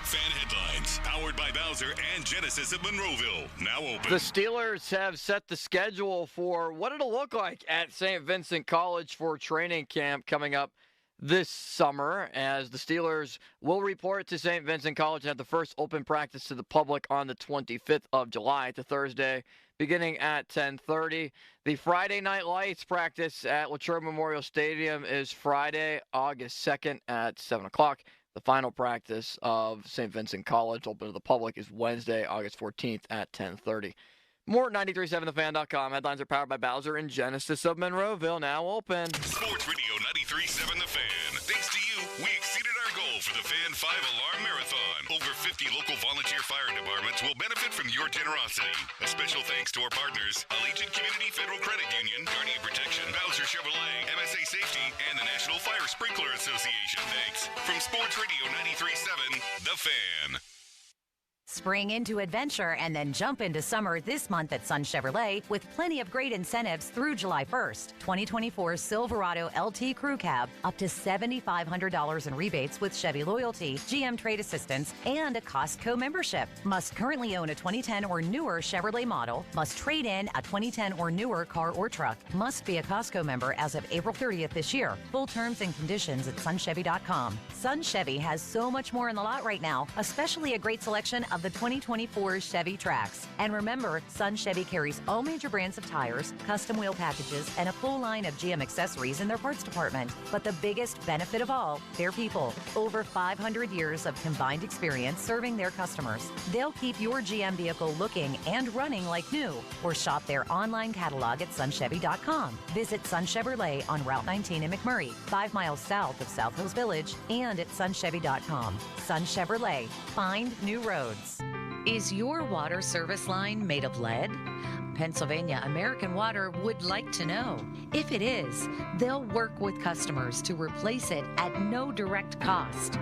fan headlines, powered by Bowser and Genesis of Monroeville. Now open. The Steelers have set the schedule for what it'll look like at St. Vincent College for training camp coming up this summer, as the Steelers will report to St. Vincent College and have the first open practice to the public on the 25th of July, to Thursday, beginning at 10:30. The Friday Night Lights practice at Latrobe Memorial Stadium is Friday, August 2nd at 7 o'clock. The final practice of St. Vincent College, open to the public, is Wednesday, August 14th at 10:30. More at 937thefan.com. Headlines are powered by Bowser and Genesis of Monroeville, now open. Sports Radio 93.7 The Fan. Thanks to you, we exceeded our goal for the Fan 5-Alarm Marathon. Over 50 local volunteer fire departments will benefit from your generosity. A special thanks to our partners, Allegiant Community Federal Credit Union, Guardian Protection, Bowser Chevrolet, MSA Safety, and the National Fire Sprinkler Association. Thanks. From Sports Radio 93.7 The Fan. Spring into adventure and then jump into summer this month at Sun Chevrolet with plenty of great incentives through July 1st. 2024 Silverado LT Crew Cab, up to $7,500 in rebates with Chevy Loyalty, GM Trade Assistance, and a Costco membership. Must currently own a 2010 or newer Chevrolet model. Must trade in a 2010 or newer car or truck. Must be a Costco member as of April 30th this year. Full terms and conditions at sunchevy.com. Sun Chevy has so much more in the lot right now, especially a great selection of the 2024 Chevy Trax. And remember, Sun Chevy carries all major brands of tires, custom wheel packages, and a full line of GM accessories in their parts department. But the biggest benefit of all, their people. Over 500 years of combined experience serving their customers. They'll keep your GM vehicle looking and running like new. Or shop their online catalog at sunchevy.com. Visit Sun Chevrolet on Route 19 in McMurray, 5 miles south of South Hills Village, and at sunchevy.com. Sun Chevrolet. Find new roads. Is your water service line made of lead? Pennsylvania American Water would like to know. If it is, they'll work with customers to replace it at no direct cost.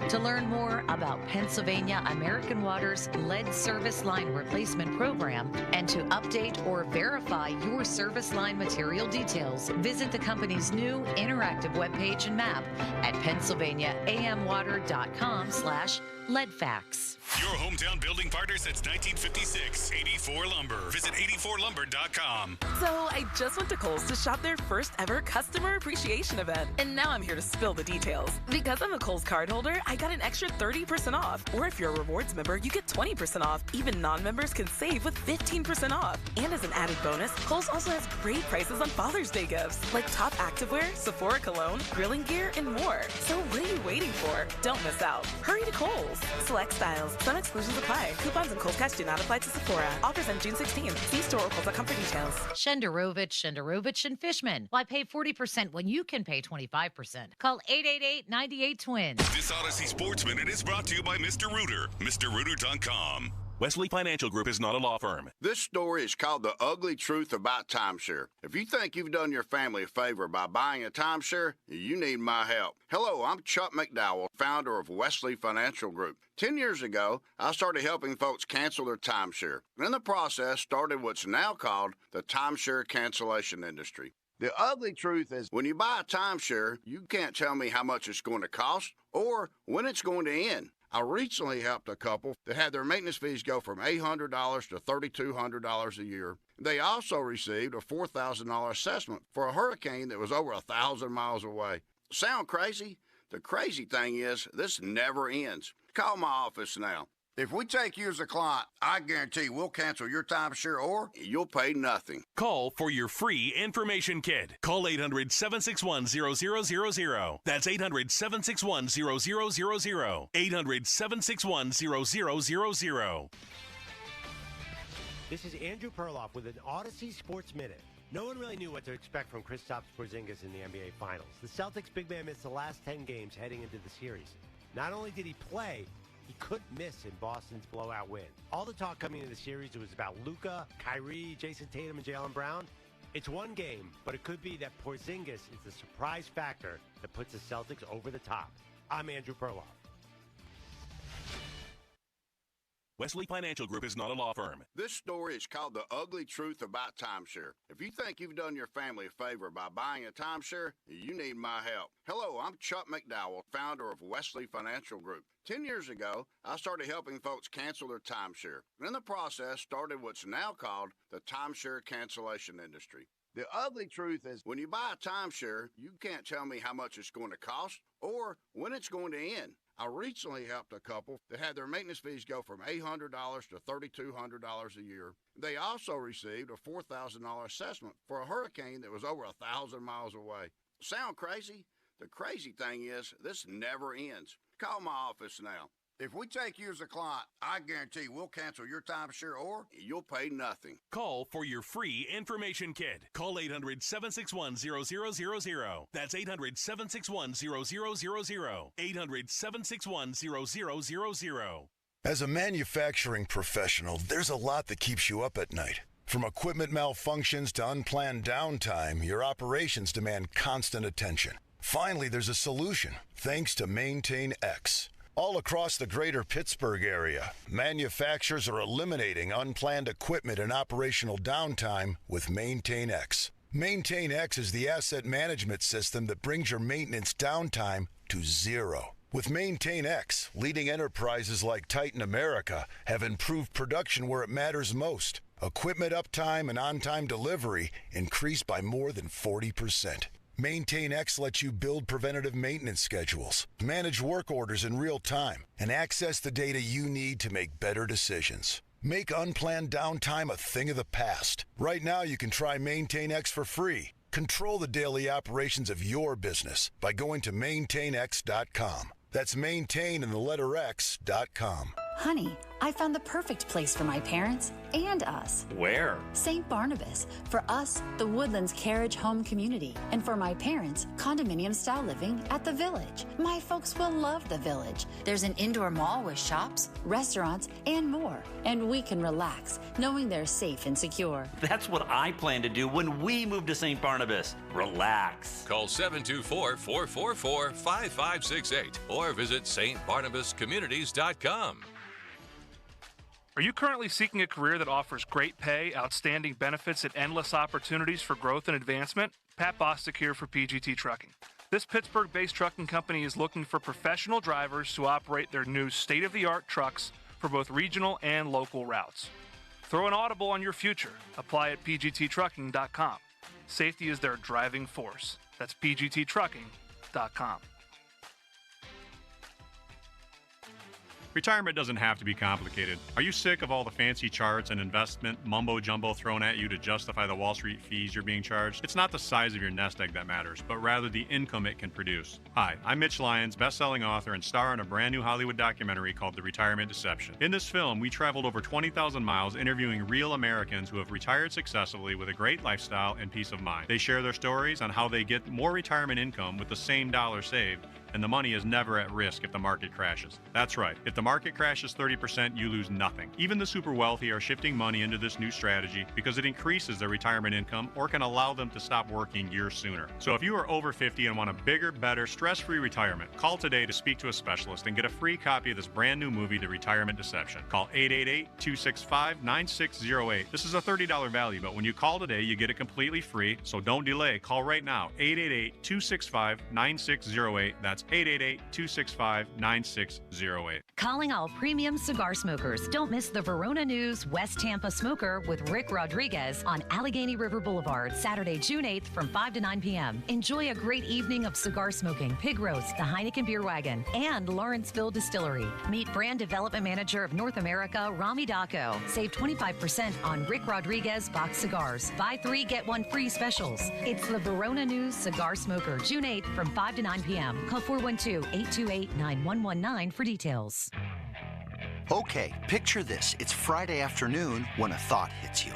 To learn more about Pennsylvania American Water's lead service line replacement program and to update or verify your service line material details, visit the company's new interactive webpage and map at pennsylvaniaamwater.com/leadfax. Your hometown building partner since 1956, 84 Lumber. Visit 84lumber.com. So I just went to Kohl's to shop their first ever customer appreciation event. And now I'm here to spill the details. Because I'm a Kohl's card holder, I got an extra 30% off. Or if you're a rewards member, you get 20% off. Even non-members can save with 15% off. And as an added bonus, Kohl's also has great prices on Father's Day gifts, like top activewear, Sephora cologne, grilling gear, and more. So what are you waiting for? Don't miss out. Hurry to Kohl's. Select styles. Some exclusions apply. Coupons and Kohl's Cash do not apply to Sephora. Offers end June 16th. See store or Kohl's.com for details. Shenderovich, and Fishman. Why pay 40% when you can pay 25%? Call 888-98-TWIN. This Odyssey Sports Minute is brought to you by Mr. Rooter. MrRooter.com. Wesley Financial Group is not a law firm. This story is called The Ugly Truth About Timeshare. If you think you've done your family a favor by buying a timeshare, you need my help. Hello, I'm Chuck McDowell, founder of Wesley Financial Group. 10 years ago, I started helping folks cancel their timeshare. In the process, started what's now called the timeshare cancellation industry. The ugly truth is when you buy a timeshare, you can't tell me how much it's going to cost or when it's going to end. I recently helped a couple that had their maintenance fees go from $800 to $3,200 a year. They also received a $4,000 assessment for a hurricane that was over 1,000 miles away. Sound crazy? The crazy thing is, this never ends. Call my office now. If we take you as a client, I guarantee we'll cancel your timeshare or you'll pay nothing. Call for your free information kit. Call 800-761-0000. That's 800-761-0000. 800-761-0000. This is Andrew Perloff with an Odyssey Sports Minute. No one really knew what to expect from Kristaps Porzingis in the NBA Finals. The Celtics big man missed the last 10 games heading into the series. Not only did he play, he couldn't miss in Boston's blowout win. All the talk coming into the series was about Luka, Kyrie, Jason Tatum, and Jaylen Brown. It's one game, but it could be that Porzingis is the surprise factor that puts the Celtics over the top. I'm Andrew Perloff. Wesley Financial Group is not a law firm. This story is called The Ugly Truth About Timeshare. If you think you've done your family a favor by buying a timeshare, you need my help. Hello, I'm Chuck McDowell, founder of Wesley Financial Group. 10 years ago, I started helping folks cancel their timeshare. In the process, started what's now called the timeshare cancellation industry. The ugly truth is when you buy a timeshare, you can't tell me how much it's going to cost or when it's going to end. I recently helped a couple that had their maintenance fees go from $800 to $3,200 a year. They also received a $4,000 assessment for a hurricane that was over 1,000 miles away. Sound crazy? The crazy thing is, this never ends. Call my office now. If we take you as a client, I guarantee we'll cancel your timeshare or you'll pay nothing. Call for your free information kit. Call 800-761-0000. That's 800-761-0000. 800-761-0000. As a manufacturing professional, there's a lot that keeps you up at night. From equipment malfunctions to unplanned downtime, your operations demand constant attention. Finally, there's a solution, thanks to Maintain X. All across the greater Pittsburgh area, manufacturers are eliminating unplanned equipment and operational downtime with Maintain X. Maintain X is the asset management system that brings your maintenance downtime to zero. With Maintain X, leading enterprises like Titan America have improved production where it matters most. Equipment uptime and on-time delivery increased by more than 40%. Maintain X lets you build preventative maintenance schedules, manage work orders in real time, and access the data you need to make better decisions. Make unplanned downtime a thing of the past. Right now, you can try Maintain X for free. Control the daily operations of your business by going to maintainx.com. That's maintain and the letter X.com. Honey, I found the perfect place for my parents and us. Where? St. Barnabas. For us, the Woodlands Carriage Home Community. And for my parents, condominium-style living at the Village. My folks will love the Village. There's an indoor mall with shops, restaurants, and more. And we can relax, knowing they're safe and secure. That's what I plan to do when we move to St. Barnabas. Relax. Call 724-444-5568 or visit stbarnabascommunities.com. Are you currently seeking a career that offers great pay, outstanding benefits, and endless opportunities for growth and advancement? Pat Bostic here for PGT Trucking. This Pittsburgh-based trucking company is looking for professional drivers to operate their new state-of-the-art trucks for both regional and local routes. Throw an audible on your future. Apply at pgttrucking.com. Safety is their driving force. That's pgttrucking.com. Retirement doesn't have to be complicated. Are you sick of all the fancy charts and investment mumbo-jumbo thrown at you to justify the Wall Street fees you're being charged? It's not the size of your nest egg that matters, but rather the income it can produce. Hi, I'm Mitch Lyons, best-selling author and star in a brand new Hollywood documentary called The Retirement Deception. In this film, we traveled over 20,000 miles interviewing real Americans who have retired successfully with a great lifestyle and peace of mind. They share their stories on how they get more retirement income with the same dollar saved, and the money is never at risk if the market crashes. That's right. If the market crashes 30%, you lose nothing. Even the super wealthy are shifting money into this new strategy because it increases their retirement income or can allow them to stop working years sooner. So if you are over 50 and want a bigger, better, stress-free retirement, call today to speak to a specialist and get a free copy of this brand new movie, The Retirement Deception. Call 888-265-9608. This is a $30 value, but when you call today, you get it completely free, so don't delay. Call right now, 888-265-9608. That's 888-265-9608. Calling all premium cigar smokers. Don't miss the Verona News West Tampa Smoker with Rick Rodriguez on Allegheny River Boulevard, Saturday, June 8th from 5 to 9 p.m. Enjoy a great evening of cigar smoking, pig roast, the Heineken Beer Wagon, and Lawrenceville Distillery. Meet Brand Development Manager of North America, Rami Daco. Save 25% on Rick Rodriguez box cigars. Buy 3, get 1 free specials. It's the Verona News Cigar Smoker, June 8th from 5 to 9 p.m. Call 412-828-9119 for details. Okay, picture this. It's Friday afternoon when a thought hits you.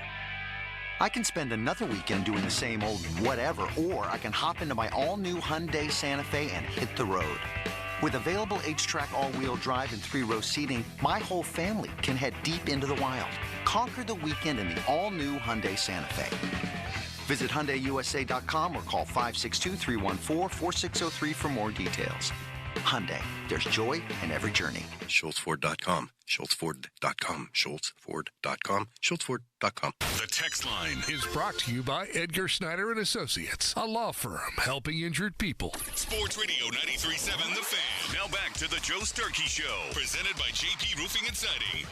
I can spend another weekend doing the same old whatever, or I can hop into my all-new Hyundai Santa Fe and hit the road. With available H-Track all-wheel drive and 3-row seating, my whole family can head deep into the wild. Conquer the weekend in the all-new Hyundai Santa Fe. Visit HyundaiUSA.com or call 562-314-4603 for more details. Hyundai, there's joy in every journey. SchultzFord.com. SchultzFord.com. SchultzFord.com. SchultzFord.com. The text line is brought to you by Edgar Snyder and Associates, a law firm helping injured people. Sports Radio 93.7 The Fan. Now back to the Joe Starky Show, presented by JP Roofing and Siding.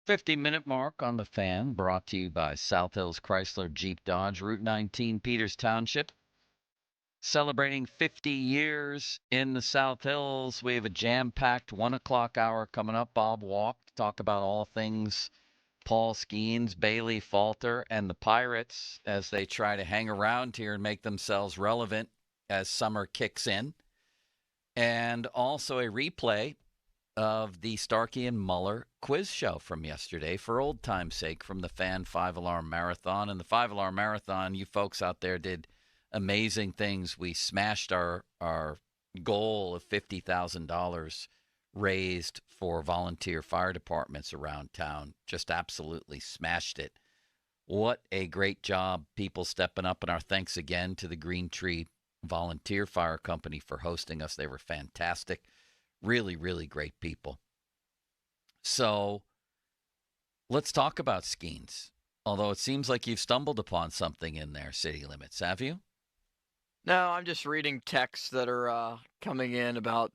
$50-minute mark on the Fan, brought to you by South Hills Chrysler Jeep Dodge, Route 19, Peters Township. Celebrating 50 years in the South Hills. We have a jam-packed 1 o'clock hour coming up. Bob Walk to talk about all things Paul Skeens, Bailey Falter, and the Pirates as they try to hang around here and make themselves relevant as summer kicks in. And also a replay of the Starky and Muller quiz show from yesterday for old time's sake from the Fan 5-Alarm Marathon. And the 5-Alarm Marathon, you folks out there did amazing things. We smashed our goal of $50,000 raised for volunteer fire departments around town. Just absolutely smashed it. What a great job, people stepping up. And our thanks again to the Green Tree Volunteer Fire Company for hosting us. They were fantastic. Really, really great people. So let's talk about Skeens. Although it seems like you've stumbled upon something in there, City Limits, have you? No, I'm just reading texts that are coming in about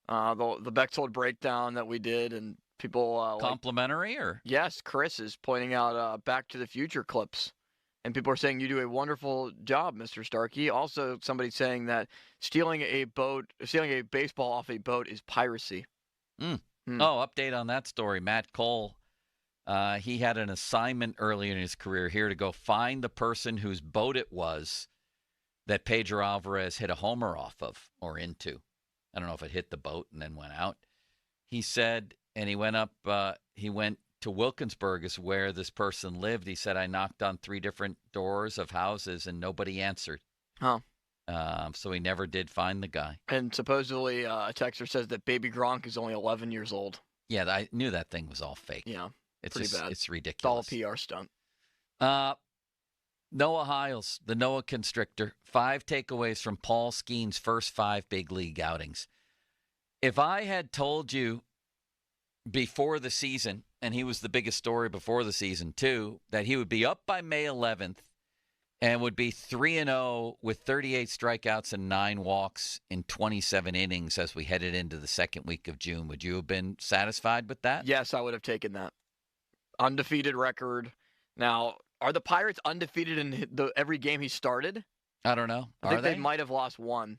the Bechtold breakdown that we did, and people complimentary or yes, Chris is pointing out Back to the Future clips, and people are saying you do a wonderful job, Mr. Starkey. Also, somebody saying that stealing a baseball off a boat is piracy. Oh, update on that story. Matt Cole, he had an assignment early in his career here to go find the person whose boat it was that Pedro Alvarez hit a homer off of or into. I don't know if it hit the boat and then went out. He said, and he went up, he went to Wilkinsburg is where this person lived. He said, I knocked on 3 different doors of houses and nobody answered. Huh. So he never did find the guy. And supposedly a texter says that Baby Gronk is only 11 years old. Yeah, I knew that thing was all fake. Yeah, it's pretty just, bad. It's ridiculous. It's all a PR stunt. Noah Hiles, the Noah Constrictor, 5 takeaways from Paul Skeens' first 5 big league outings. If I had told you before the season, and he was the biggest story before the season too, that he would be up by May 11th and would be 3-0 with 38 strikeouts and 9 walks in 27 innings as we headed into the second week of June, would you have been satisfied with that? Yes, I would have taken that. Undefeated record. Now, are the Pirates undefeated in every game he started? I don't know. I think they might have lost 1.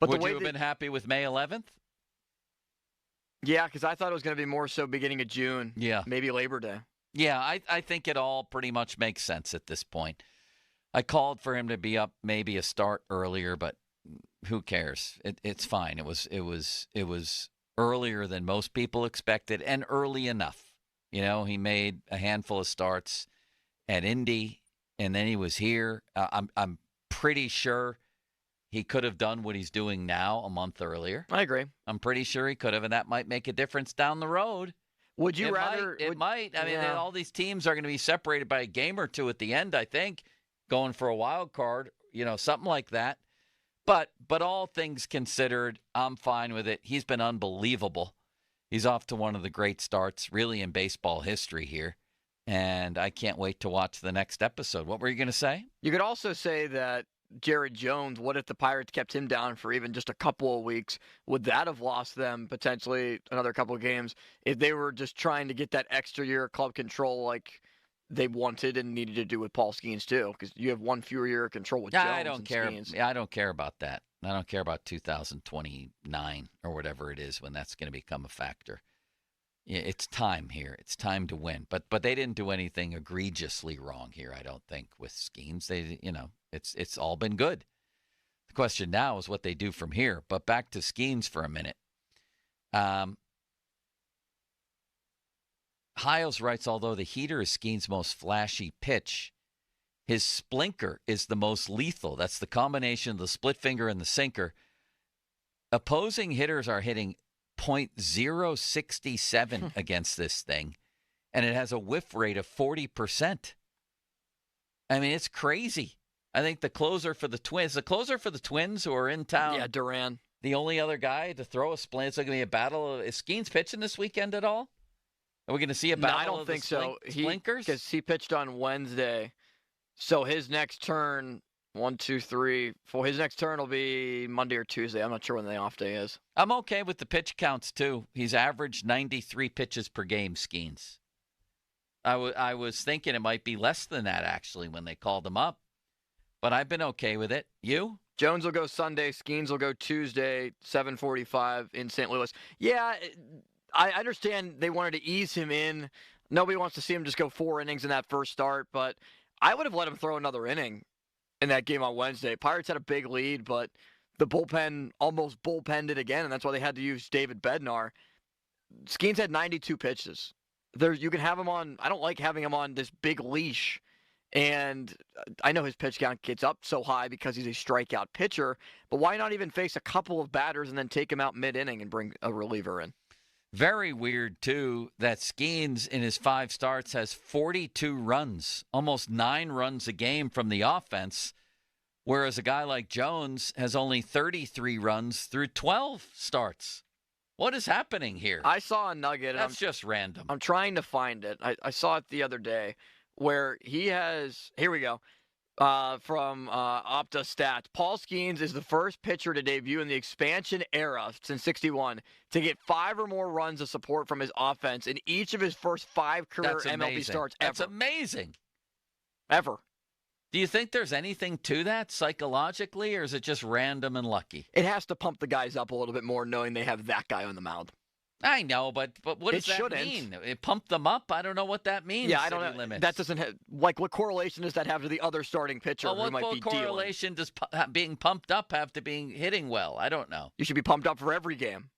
But would you have been happy with May 11th? Yeah, because I thought it was going to be more so beginning of June. Yeah. Maybe Labor Day. Yeah, I think it all pretty much makes sense at this point. I called for him to be up maybe a start earlier, but who cares? It's fine. It was earlier than most people expected and early enough. You know, he made a handful of starts at Indy, and then he was here. I'm pretty sure he could have done what he's doing now a month earlier. I agree. I'm pretty sure he could have, and that might make a difference down the road. Would you rather? It might. I mean, all these teams are going to be separated by a game or two at the end, I think, going for a wild card, something like that. But all things considered, I'm fine with it. He's been unbelievable. He's off to one of the great starts, really, in baseball history here. And I can't wait to watch the next episode. What were you going to say? You could also say that Jared Jones, what if the Pirates kept him down for even just a couple of weeks? Would that have lost them potentially another couple of games if they were just trying to get that extra year of club control like they wanted and needed to do with Paul Skeens too? Because you have one fewer year of control with Jones I don't care. Skeens. I don't care about that. I don't care about 2029 or whatever it is when that's going to become a factor. Yeah, it's time here. It's time to win. But they didn't do anything egregiously wrong here, I don't think, with Skeens. They, it's all been good. The question now is what they do from here. But back to Skeens for a minute. Hiles writes, although the heater is Skeens' most flashy pitch, his splinker is the most lethal. That's the combination of the split finger and the sinker. Opposing hitters are hitting .067 against this thing, and it has a whiff rate of 40%. I mean, it's crazy. I think the closer for the Twins who are in town. Yeah, Duran. The only other guy to throw a splint. It's going to be a battle. Is Skeens pitching this weekend at all? Are we going to see a battle? No, I don't think so. Splinkers? Because he pitched on Wednesday. So his next turn, 1, 2, 3, 4. His next turn will be Monday or Tuesday. I'm not sure when the off day is. I'm okay with the pitch counts, too. He's averaged 93 pitches per game, Skeens. I was thinking it might be less than that, actually, when they called him up. But I've been okay with it. You? Jones will go Sunday. Skeens will go Tuesday, 7:45 in St. Louis. Yeah, I understand they wanted to ease him in. Nobody wants to see him just go 4 innings in that first start, but I would have let him throw another inning in that game on Wednesday. Pirates had a big lead, but the bullpen almost bullpenned it again, and that's why they had to use David Bednar. Skeens had 92 pitches. You can have him on. I don't like having him on this big leash, and I know his pitch count gets up so high because he's a strikeout pitcher, but why not even face a couple of batters and then take him out mid-inning and bring a reliever in? Very weird, too, that Skeens in his 5 starts has 42 runs, almost 9 runs a game from the offense, whereas a guy like Jones has only 33 runs through 12 starts. What is happening here? I saw a nugget. That's just random. I'm trying to find it. I saw it the other day where he has – here we go. from Opta Stats. Paul Skeens is the first pitcher to debut in the expansion era since '61 to get 5 or more runs of support from his offense in each of his first 5 career MLB starts ever. That's amazing. Ever. Do you think there's anything to that psychologically, or is it just random and lucky? It has to pump the guys up a little bit more knowing they have that guy on the mound. I know, but what does that mean? It pumped them up? I don't know what that means. Yeah, I don't know. Limits. That doesn't have, like, what correlation does that have to the other starting pitcher who might be dealing? What correlation does being pumped up have to being hitting well? I don't know. You should be pumped up for every game.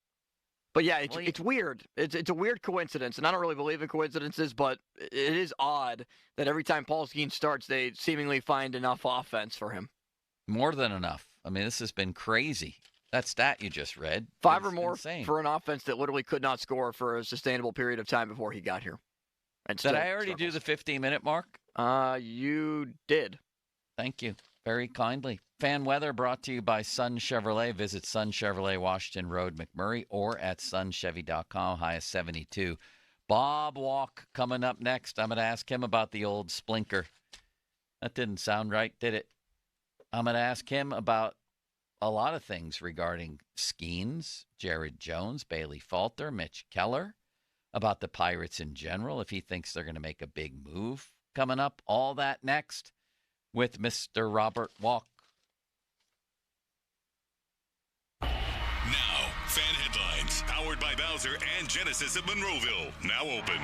But yeah, it's weird. It's a weird coincidence, and I don't really believe in coincidences, but it is odd that every time Paul Skeens starts, they seemingly find enough offense for him. More than enough. I mean, this has been crazy. That stat you just read. 5 or more for an offense that literally could not score for a sustainable period of time before he got here. And did I already do the 15-minute mark? You did. Thank you. Very kindly. Fan weather brought to you by Sun Chevrolet. Visit Sun Chevrolet, Washington Road, McMurray, or at sunchevy.com. High of 72. Bob Walk coming up next. I'm going to ask him about the old Splinker. That didn't sound right, did it? I'm going to ask him about a lot of things regarding Skeens, Jared Jones, Bailey Falter, Mitch Keller, about the Pirates in general, if he thinks they're going to make a big move coming up. All that next with Mr. Robert Walk. Now, fan headlines, powered by Bowser and Genesis of Monroeville, now open.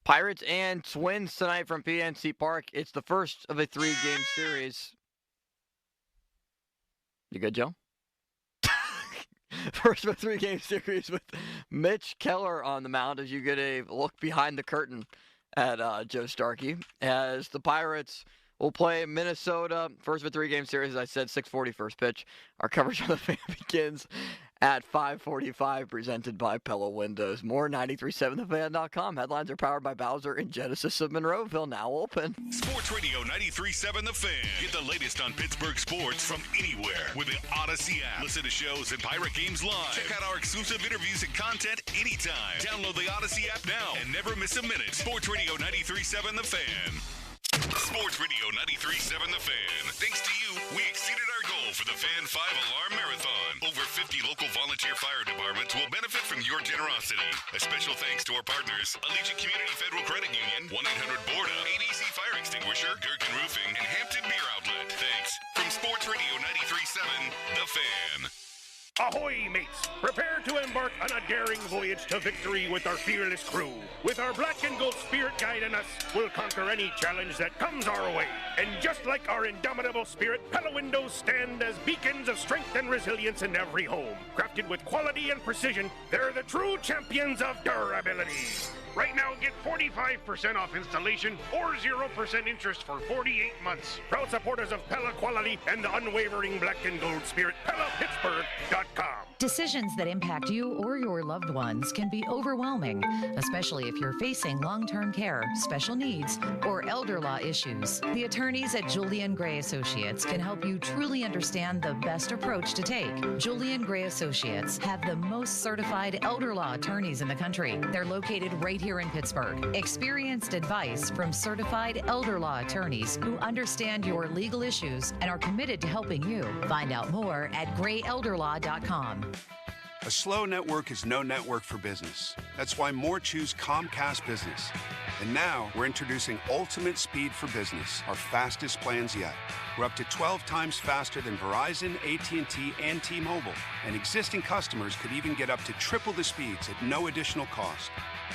Pirates and Twins tonight from PNC Park. It's the first of a 3-game series. You good, Joe? First of a 3-game series with Mitch Keller on the mound as you get a look behind the curtain at Joe Starky. As the Pirates will play Minnesota. First of a 3-game series, as I said, 6:40 first pitch. Our coverage on the fan begins at 5:45, presented by Pella Windows. More 937thefan.com. Headlines are powered by Bowser and Genesis of Monroeville, now open. Sports Radio 93.7 The Fan. Get the latest on Pittsburgh sports from anywhere with the Odyssey app. Listen to shows and Pirate Games live. Check out our exclusive interviews and content anytime. Download the Odyssey app now and never miss a minute. Sports Radio 93.7 The Fan. Sports Radio 93.7 The Fan. Thanks to you, we exceeded our goal for the Fan 5-Alarm Marathon. Over 50 local volunteer fire departments will benefit from your generosity. A special thanks to our partners, Allegiant Community Federal Credit Union, 1-800-BORDA, ABC Fire Extinguisher, Gherkin Roofing, and Hampton Beer Outlet. Thanks. From Sports Radio 93.7 The Fan. Ahoy, mates! Prepare to embark on a daring voyage to victory with our fearless crew. With our black and gold spirit guiding us, we'll conquer any challenge that comes our way. And just like our indomitable spirit, Pella Windows stand as beacons of strength and resilience in every home. Crafted with quality and precision, they're the true champions of durability. Right now, get 45% off installation or 0% interest for 48 months. Proud supporters of Pella quality and the unwavering black and gold spirit, PellaPittsburgh.com. Decisions that impact you or your loved ones can be overwhelming, especially if you're facing long-term care, special needs, or elder law issues. The attorneys at Julian Gray Associates can help you truly understand the best approach to take. Julian Gray Associates have the most certified elder law attorneys in the country. They're located right here in Pittsburgh. Experienced advice from certified elder law attorneys who understand your legal issues and are committed to helping you. Find out more at grayelderlaw.com. A slow network is no network for business. That's why more choose Comcast Business. And now we're introducing Ultimate Speed for Business, our fastest plans yet. We're up to 12 times faster than Verizon, AT&T, and T-Mobile. And existing customers could even get up to triple the speeds at no additional cost.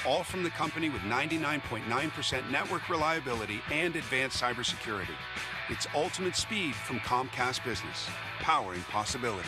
All from the company with 99.9% network reliability and advanced cybersecurity. It's Ultimate Speed from Comcast Business, powering possibilities.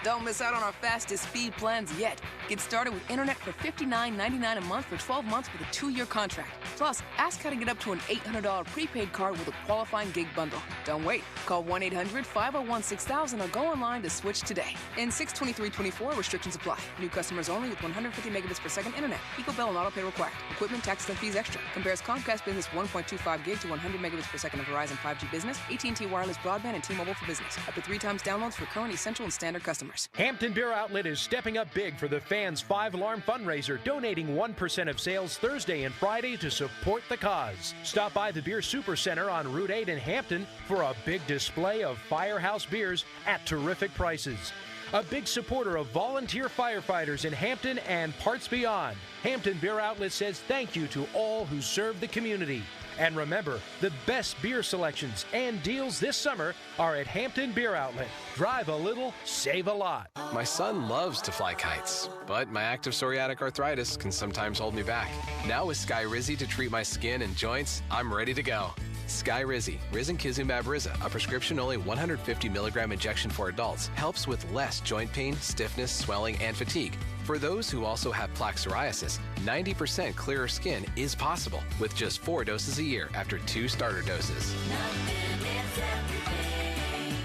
Don't miss out on our fastest speed plans yet. Get started with internet for $59.99 a month for 12 months with a 2-year contract. Plus, ask how to get up to an $800 prepaid card with a qualifying gig bundle. Don't wait. Call 1-800-501-6000 or go online to switch today. In 6/23/24, restrictions apply. New customers only with 150 megabits per second internet. Equal bill and auto pay required. Equipment, taxes, and fees extra. Compares Comcast Business 1.25 gig to 100 megabits per second of Verizon 5G Business, AT&T Wireless Broadband, and T-Mobile for Business. Up to 3 times downloads for current, essential, and standard customers. Hampton Beer Outlet is stepping up big for the Fans 5-Alarm fundraiser, donating 1% of sales Thursday and Friday to support support the cause. Stop by the Beer Supercenter on Route 8 in Hampton for a big display of Firehouse beers at terrific prices. A big supporter of volunteer firefighters in Hampton and parts beyond. Hampton Beer Outlet says thank you to all who serve the community. And remember, the best beer selections and deals this summer are at Hampton Beer Outlet. Drive a little, save a lot. My son loves to fly kites, but my active psoriatic arthritis can sometimes hold me back. Now with Skyrizi to treat my skin and joints, I'm ready to go. Skyrizi, Risankizumab Riza, a prescription-only 150 milligram injection for adults, helps with less joint pain, stiffness, swelling, and fatigue. For those who also have plaque psoriasis, 90% clearer skin is possible with just 4 doses a year after 2 starter doses.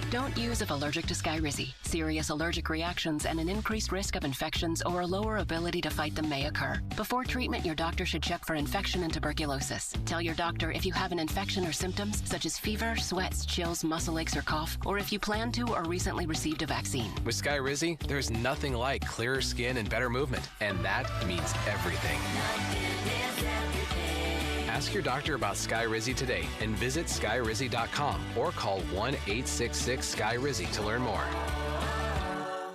Don't use if allergic to Skyrizi. Serious allergic reactions and an increased risk of infections or a lower ability to fight them may occur. Before treatment, your doctor should check for infection and tuberculosis. Tell your doctor if you have an infection or symptoms such as fever, sweats, chills, muscle aches, or cough, or if you plan to or recently received a vaccine. With Skyrizi, there's nothing like clearer skin and better movement, and that means everything. Ask your doctor about Skyrizi today and visit skyrizi.com or call 1-866-SKY-RIZZI to learn more.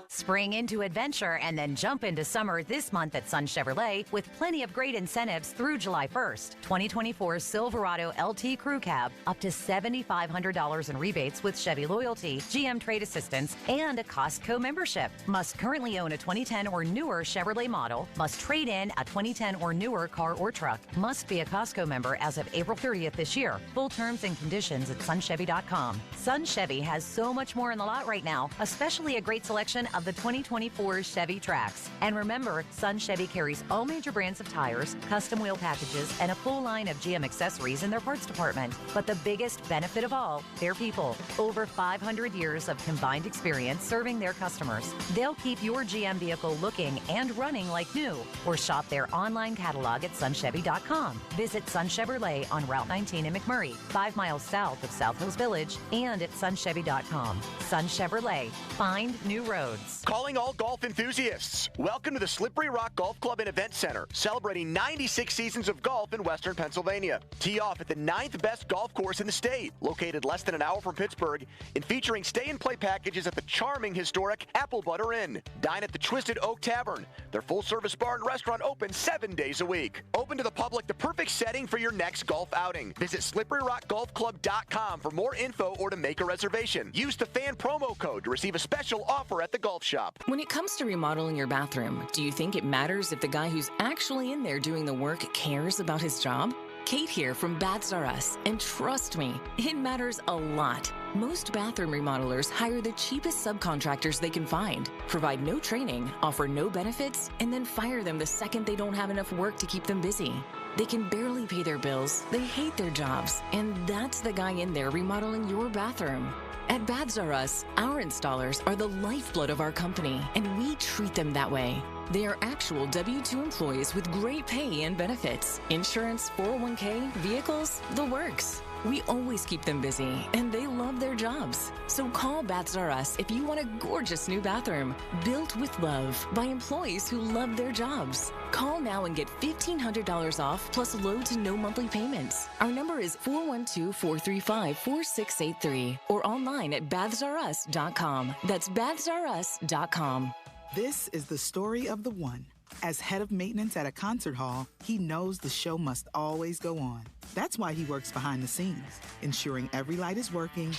Spring into adventure and then jump into summer this month at Sun Chevrolet with plenty of great incentives through July 1st. 2024 Silverado LT Crew Cab, up to $7,500 in rebates with Chevy Loyalty, GM Trade Assistance, and a Costco membership. Must currently own a 2010 or newer Chevrolet model. Must trade in a 2010 or newer car or truck. Must be a Costco member as of April 30th this year. Full terms and conditions at sunchevy.com. Sun Chevy has so much more in the lot right now, especially a great selection of the 2024 Chevy Trax. And remember, Sun Chevy carries all major brands of tires, custom wheel packages, and a full line of GM accessories in their parts department. But the biggest benefit of all, their people. Over 500 years of combined experience serving their customers. They'll keep your GM vehicle looking and running like new. Or shop their online catalog at sunchevy.com. Visit Sun Chevrolet on Route 19 in McMurray, 5 miles south of South Hills Village, and at sunchevy.com. Sun Chevrolet. Find new roads. Calling all golf enthusiasts. Welcome to the Slippery Rock Golf Club and Event Center, celebrating 96 seasons of golf in Western Pennsylvania. Tee off at the 9th best golf course in the state, located less than an hour from Pittsburgh, and featuring stay-and-play packages at the charming historic Apple Butter Inn. Dine at the Twisted Oak Tavern, their full-service bar and restaurant open 7 days a week. Open to the public, the perfect setting for your next golf outing. Visit slipperyrockgolfclub.com for more info or to make a reservation. Use the fan promo code to receive a special offer at the golf shop. When it comes to remodeling your bathroom, do you think it matters if the guy who's actually in there doing the work cares about his job? Kate here from Baths R Us, and trust me, it matters a lot. Most bathroom remodelers hire the cheapest subcontractors they can find, provide no training, offer no benefits, and then fire them the second they don't have enough work to keep them busy. They can barely pay their bills, they hate their jobs, and that's the guy in there remodeling your bathroom. At Baths R Us, our installers are the lifeblood of our company, and we treat them that way. They are actual W-2 employees with great pay and benefits, insurance, 401k, vehicles, the works. We always keep them busy, and they love their jobs. So call Baths R Us if you want a gorgeous new bathroom, built with love by employees who love their jobs. Call now and get $1,500 off plus low to no monthly payments. Our number is 412-435-4683 or online at bathsrus.com. That's bathsrus.com. This is the story of the one. As head of maintenance at a concert hall, he knows the show must always go on. That's why he works behind the scenes, ensuring every light is working,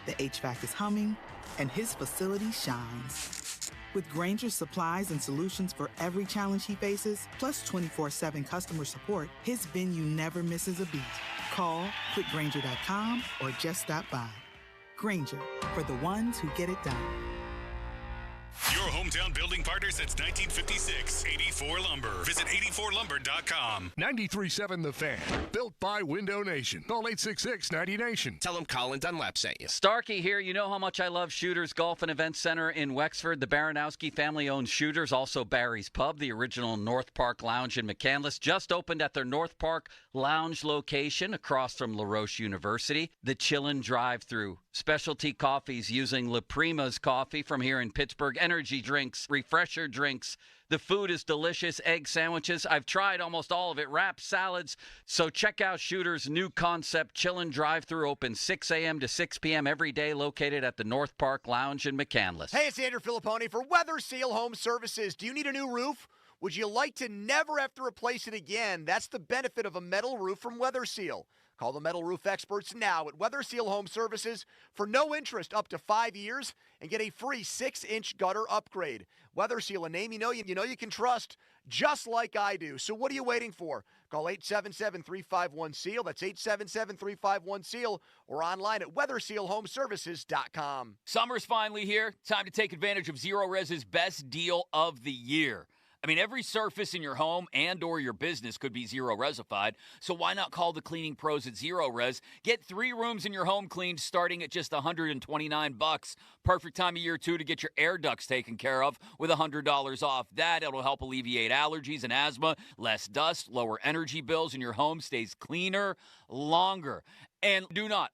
the HVAC is humming, and his facility shines. With Grainger's supplies and solutions for every challenge he faces, plus 24/7 customer support, his venue never misses a beat. Call quickgrainger.com or just stop by. Grainger, for the ones who get it done. Your hometown building partner since 1956, 84 Lumber. Visit 84lumber.com. 93.7 The Fan. Built by Window Nation. Call 866-90Nation. Tell them Colin Dunlap sent you. Starky here. You know how much I love Shooters Golf and Event Center in Wexford. The Baranowski family owns Shooters, also Barry's Pub. The original North Park Lounge in McCandless just opened at their North Park Lounge location across from La Roche University. The Chillin' Drive-Thru. Specialty coffees using La Prima's coffee from here in Pittsburgh. Energy drinks drinks, refresher drinks. The food is delicious, egg sandwiches. I've tried almost all of it, wraps, salads. So check out Shooter's new concept, Chillin' Drive-Thru, open 6 a.m. to 6 p.m. every day, located at the North Park Lounge in McCandless. Hey, it's Andrew Filipponi for Weather Seal Home Services. Do you need a new roof? Would you like to never have to replace it again? That's the benefit of a metal roof from Weather Seal. Call the metal roof experts now at Weather Seal Home Services for no interest up to 5 years and get a free 6-inch gutter upgrade. Weather Seal, a name you know you can trust, just like I do. So what are you waiting for? Call 877-351-SEAL. That's 877-351-SEAL or online at weathersealhomeservices.com. Summer's finally here. Time to take advantage of Zero Res's best deal of the year. I mean, every surface in your home and or your business could be Zero Resified, so why not call the cleaning pros at Zero Res? Get 3 rooms in your home cleaned starting at just $129. Perfect time of year, too, to get your air ducts taken care of with $100 off. It'll help alleviate allergies and asthma, less dust, lower energy bills, and your home stays cleaner longer. And do not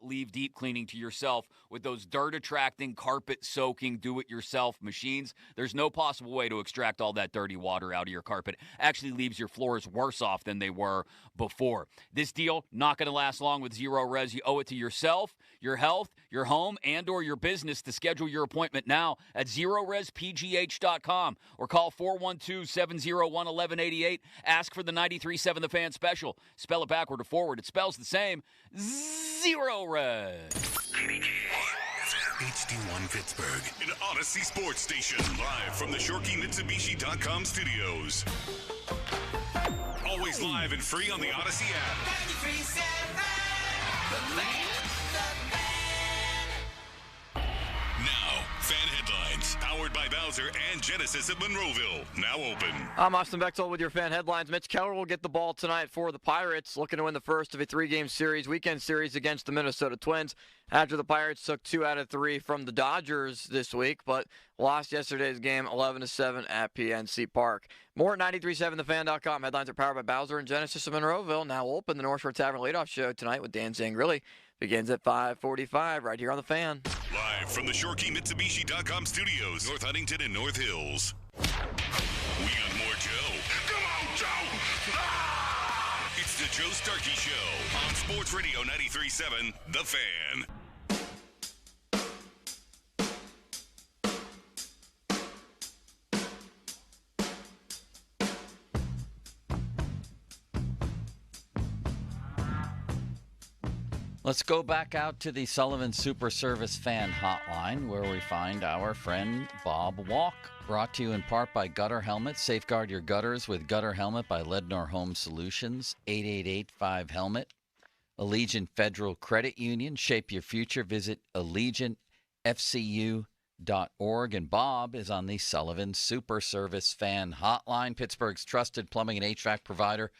leave deep cleaning to yourself with those dirt-attracting, carpet-soaking, do-it-yourself machines. There's no possible way to extract all that dirty water out of your carpet. Actually leaves your floors worse off than they were before. This deal, not going to last long with Zero Res. You owe it to yourself, your health, your home, and or your business to schedule your appointment now at ZeroResPGH.com or call 412-701-1188. Ask for the 93.7 The Fan special. Spell it backward or forward. It spells the same. Zero Res. HD1 Pittsburgh, an Odyssey sports station, live from the ShorkeyMitsubishi.com studios. Always live and free on the Odyssey app. Now, fan headlines, powered by Bowser and Genesis of Monroeville, now open. I'm Austin Bechtel with your fan headlines. Mitch Keller will get the ball tonight for the Pirates, looking to win the first of a 3-game weekend series against the Minnesota Twins. After the Pirates took 2 out of 3 from the Dodgers this week, but lost yesterday's game 11-7 at PNC Park. More at 937thefan.com. Headlines are powered by Bowser and Genesis of Monroeville. Now open. The North Shore Tavern Leadoff Show tonight with Dan Zangrilli begins at 5:45 right here on the Fan. Live from the ShorkeyMitsubishi.com studios, North Huntington and North Hills. We got more Joe. Come on, Joe! Ah! It's the Joe Starky Show on Sports Radio 93.7 The Fan. Let's go back out to the Sullivan Super Service Fan Hotline, where we find our friend Bob Walk. Brought to you in part by Gutter Helmet. Safeguard your gutters with Gutter Helmet by Lednor Home Solutions. 888-5-HELMET. Allegiant Federal Credit Union. Shape your future. Visit AllegiantFCU.org. And Bob is on the Sullivan Super Service Fan Hotline, Pittsburgh's trusted plumbing and HVAC provider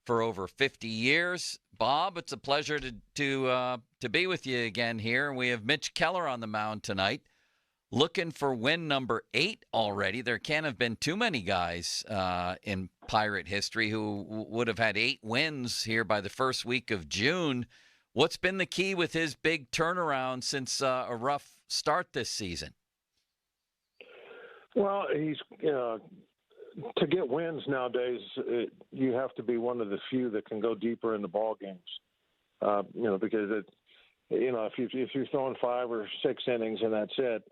for over 50 years. Bob, it's a pleasure to be with you again here. We have Mitch Keller on the mound tonight, looking for win number 8 already. There can't have been too many guys in Pirate history who would have had 8 wins here by the first week of June. What's been the key with his big turnaround since a rough start this season? Well, he's to get wins nowadays, you have to be one of the few that can go deeper in the ball games. Because if you're throwing 5 or 6 innings and that's it,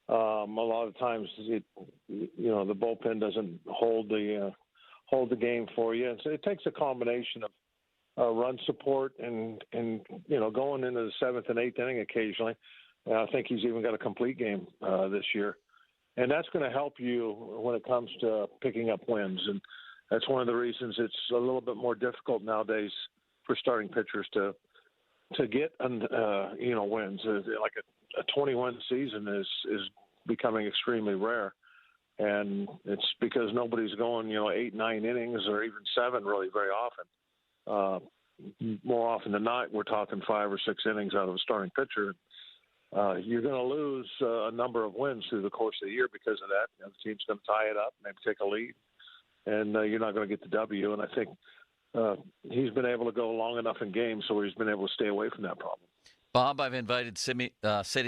a lot of times the bullpen doesn't hold the game for you. And so it takes a combination of run support and going into the 7th and 8th inning occasionally. I think he's even got a complete game this year. And that's going to help you when it comes to picking up wins. And that's one of the reasons it's a little bit more difficult nowadays for starting pitchers to get wins. Like a 21 season is becoming extremely rare. And it's because nobody's going, 8, 9 innings or even 7 really very often. More often than not, we're talking 5 or 6 innings out of a starting pitcher. You're going to lose a number of wins through the course of the year because of that. The team's going to tie it up, maybe take a lead, and you're not going to get the W. And I think he's been able to go long enough in games so he's been able to stay away from that problem. Bob, I've invited City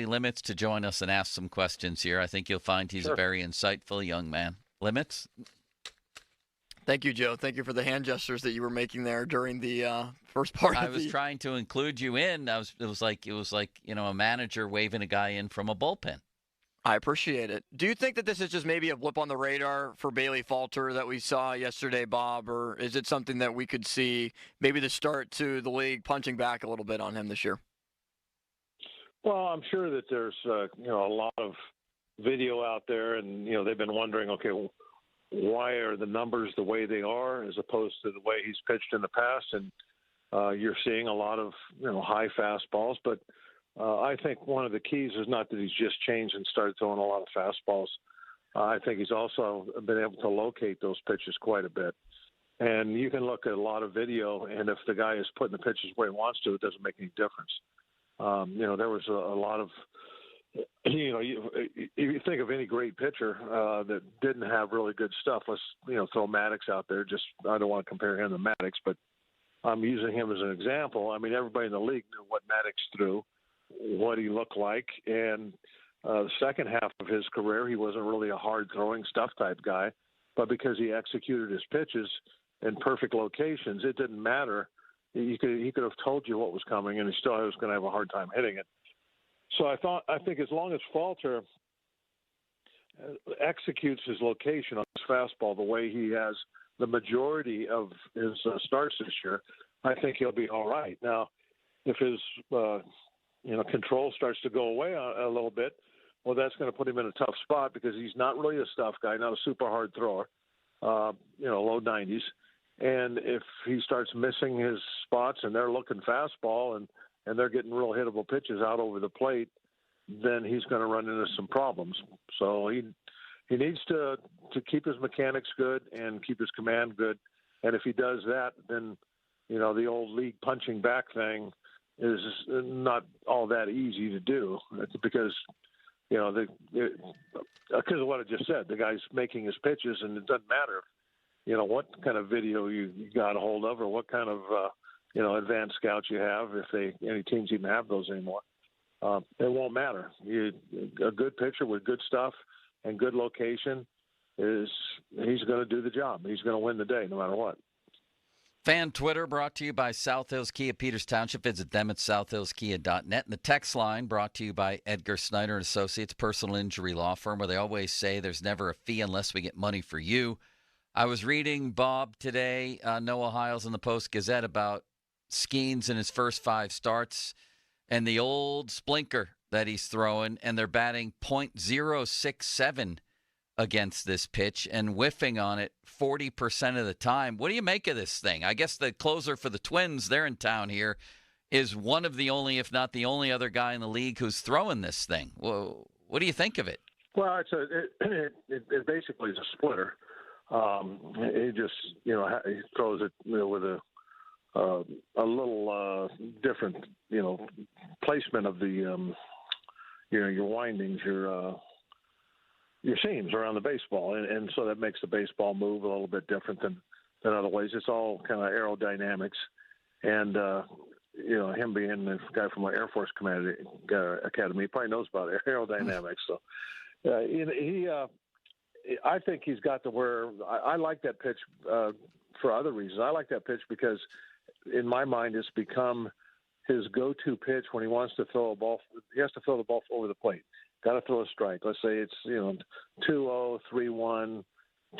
Limits to join us and ask some questions here. I think you'll find he's a very insightful young man. Limits? Thank you, Joe. Thank you for the hand gestures that you were making there during the first part. I was trying to include you in. It was like a manager waving a guy in from a bullpen. I appreciate it. Do you think that this is just maybe a blip on the radar for Bailey Falter that we saw yesterday, Bob, or is it something that we could see maybe the start to the league punching back a little bit on him this year? Well, I'm sure that there's a lot of video out there, and they've been wondering, okay, why are the numbers the way they are as opposed to the way he's pitched in the past? And you're seeing a lot of high fastballs, but I think one of the keys is not that he's just changed and started throwing a lot of fastballs. I think he's also been able to locate those pitches quite a bit. And you can look at a lot of video, and if the guy is putting the pitches where he wants to, it doesn't make any difference. There was a lot of, if you think of any great pitcher that didn't have really good stuff, let's, throw Maddox out there. I don't want to compare him to Maddox, but I'm using him as an example. I mean, everybody in the league knew what Maddox threw, what he looked like, and the second half of his career, he wasn't really a hard-throwing stuff type guy, but because he executed his pitches in perfect locations, it didn't matter. He could have told you what was coming, and he still was going to have a hard time hitting it. So I think as long as Falter executes his location on his fastball the way he has the majority of his starts this year, I think he'll be all right. Now, if his control starts to go away a little bit, well, that's going to put him in a tough spot because he's not really a stuff guy, not a super hard thrower, low 90s. And if he starts missing his spots and they're looking fastball and they're getting real hittable pitches out over the plate, then he's going to run into some problems. So he needs to keep his mechanics good and keep his command good. And if he does that, then, the old league punching back thing is not all that easy to do. It's because, because of what I just said, the guy's making his pitches, and it doesn't matter what kind of video you got a hold of or what kind of, advanced scouts you have, if any teams even have those anymore. It won't matter. A good pitcher with good stuff and good location he's going to do the job. He's going to win the day no matter what. Fan Twitter brought to you by South Hills Kia, Peters Township. Visit them at southhillskia.net. And the text line brought to you by Edgar Snyder & Associates, personal injury law firm, where they always say there's never a fee unless we get money for you. I was reading, Bob, today, Noah Hiles in the Post-Gazette about Skeens in his first 5 starts and the old splinker that he's throwing, and they're batting .067 against this pitch and whiffing on it 40% of the time. What do you make of this thing? I guess the closer for the Twins, they're in town here, is one of the only, if not the only other guy in the league who's throwing this thing. Well, what do you think of it? Well, it basically is a splitter. He just, he throws it with a little different, placement of the, your windings, your seams around the baseball, and so that makes the baseball move a little bit different than other ways. It's all kind of aerodynamics, and him being the guy from our Air Force Academy, he probably knows about aerodynamics. So I think he's got to where I like that pitch for other reasons. I like that pitch because, in my mind, it's become his go-to pitch when he wants to throw a ball. He has to throw the ball over the plate. Got to throw a strike. Let's say it's 2-0, 3-1,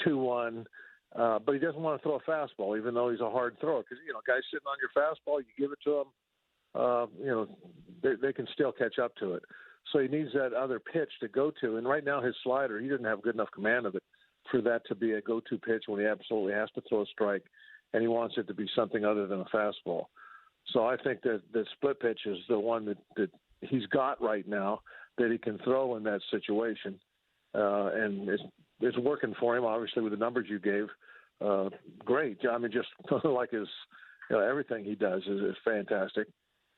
2-1, but he doesn't want to throw a fastball, even though he's a hard thrower. Because guys sitting on your fastball, you give it to them, they can still catch up to it. So he needs that other pitch to go to. And right now his slider, he didn't have good enough command of it for that to be a go-to pitch when he absolutely has to throw a strike, and he wants it to be something other than a fastball. So I think that the split pitch is the one that he's got right now that he can throw in that situation. And it's working for him, obviously, with the numbers you gave. Great. I mean, just like his everything he does is fantastic.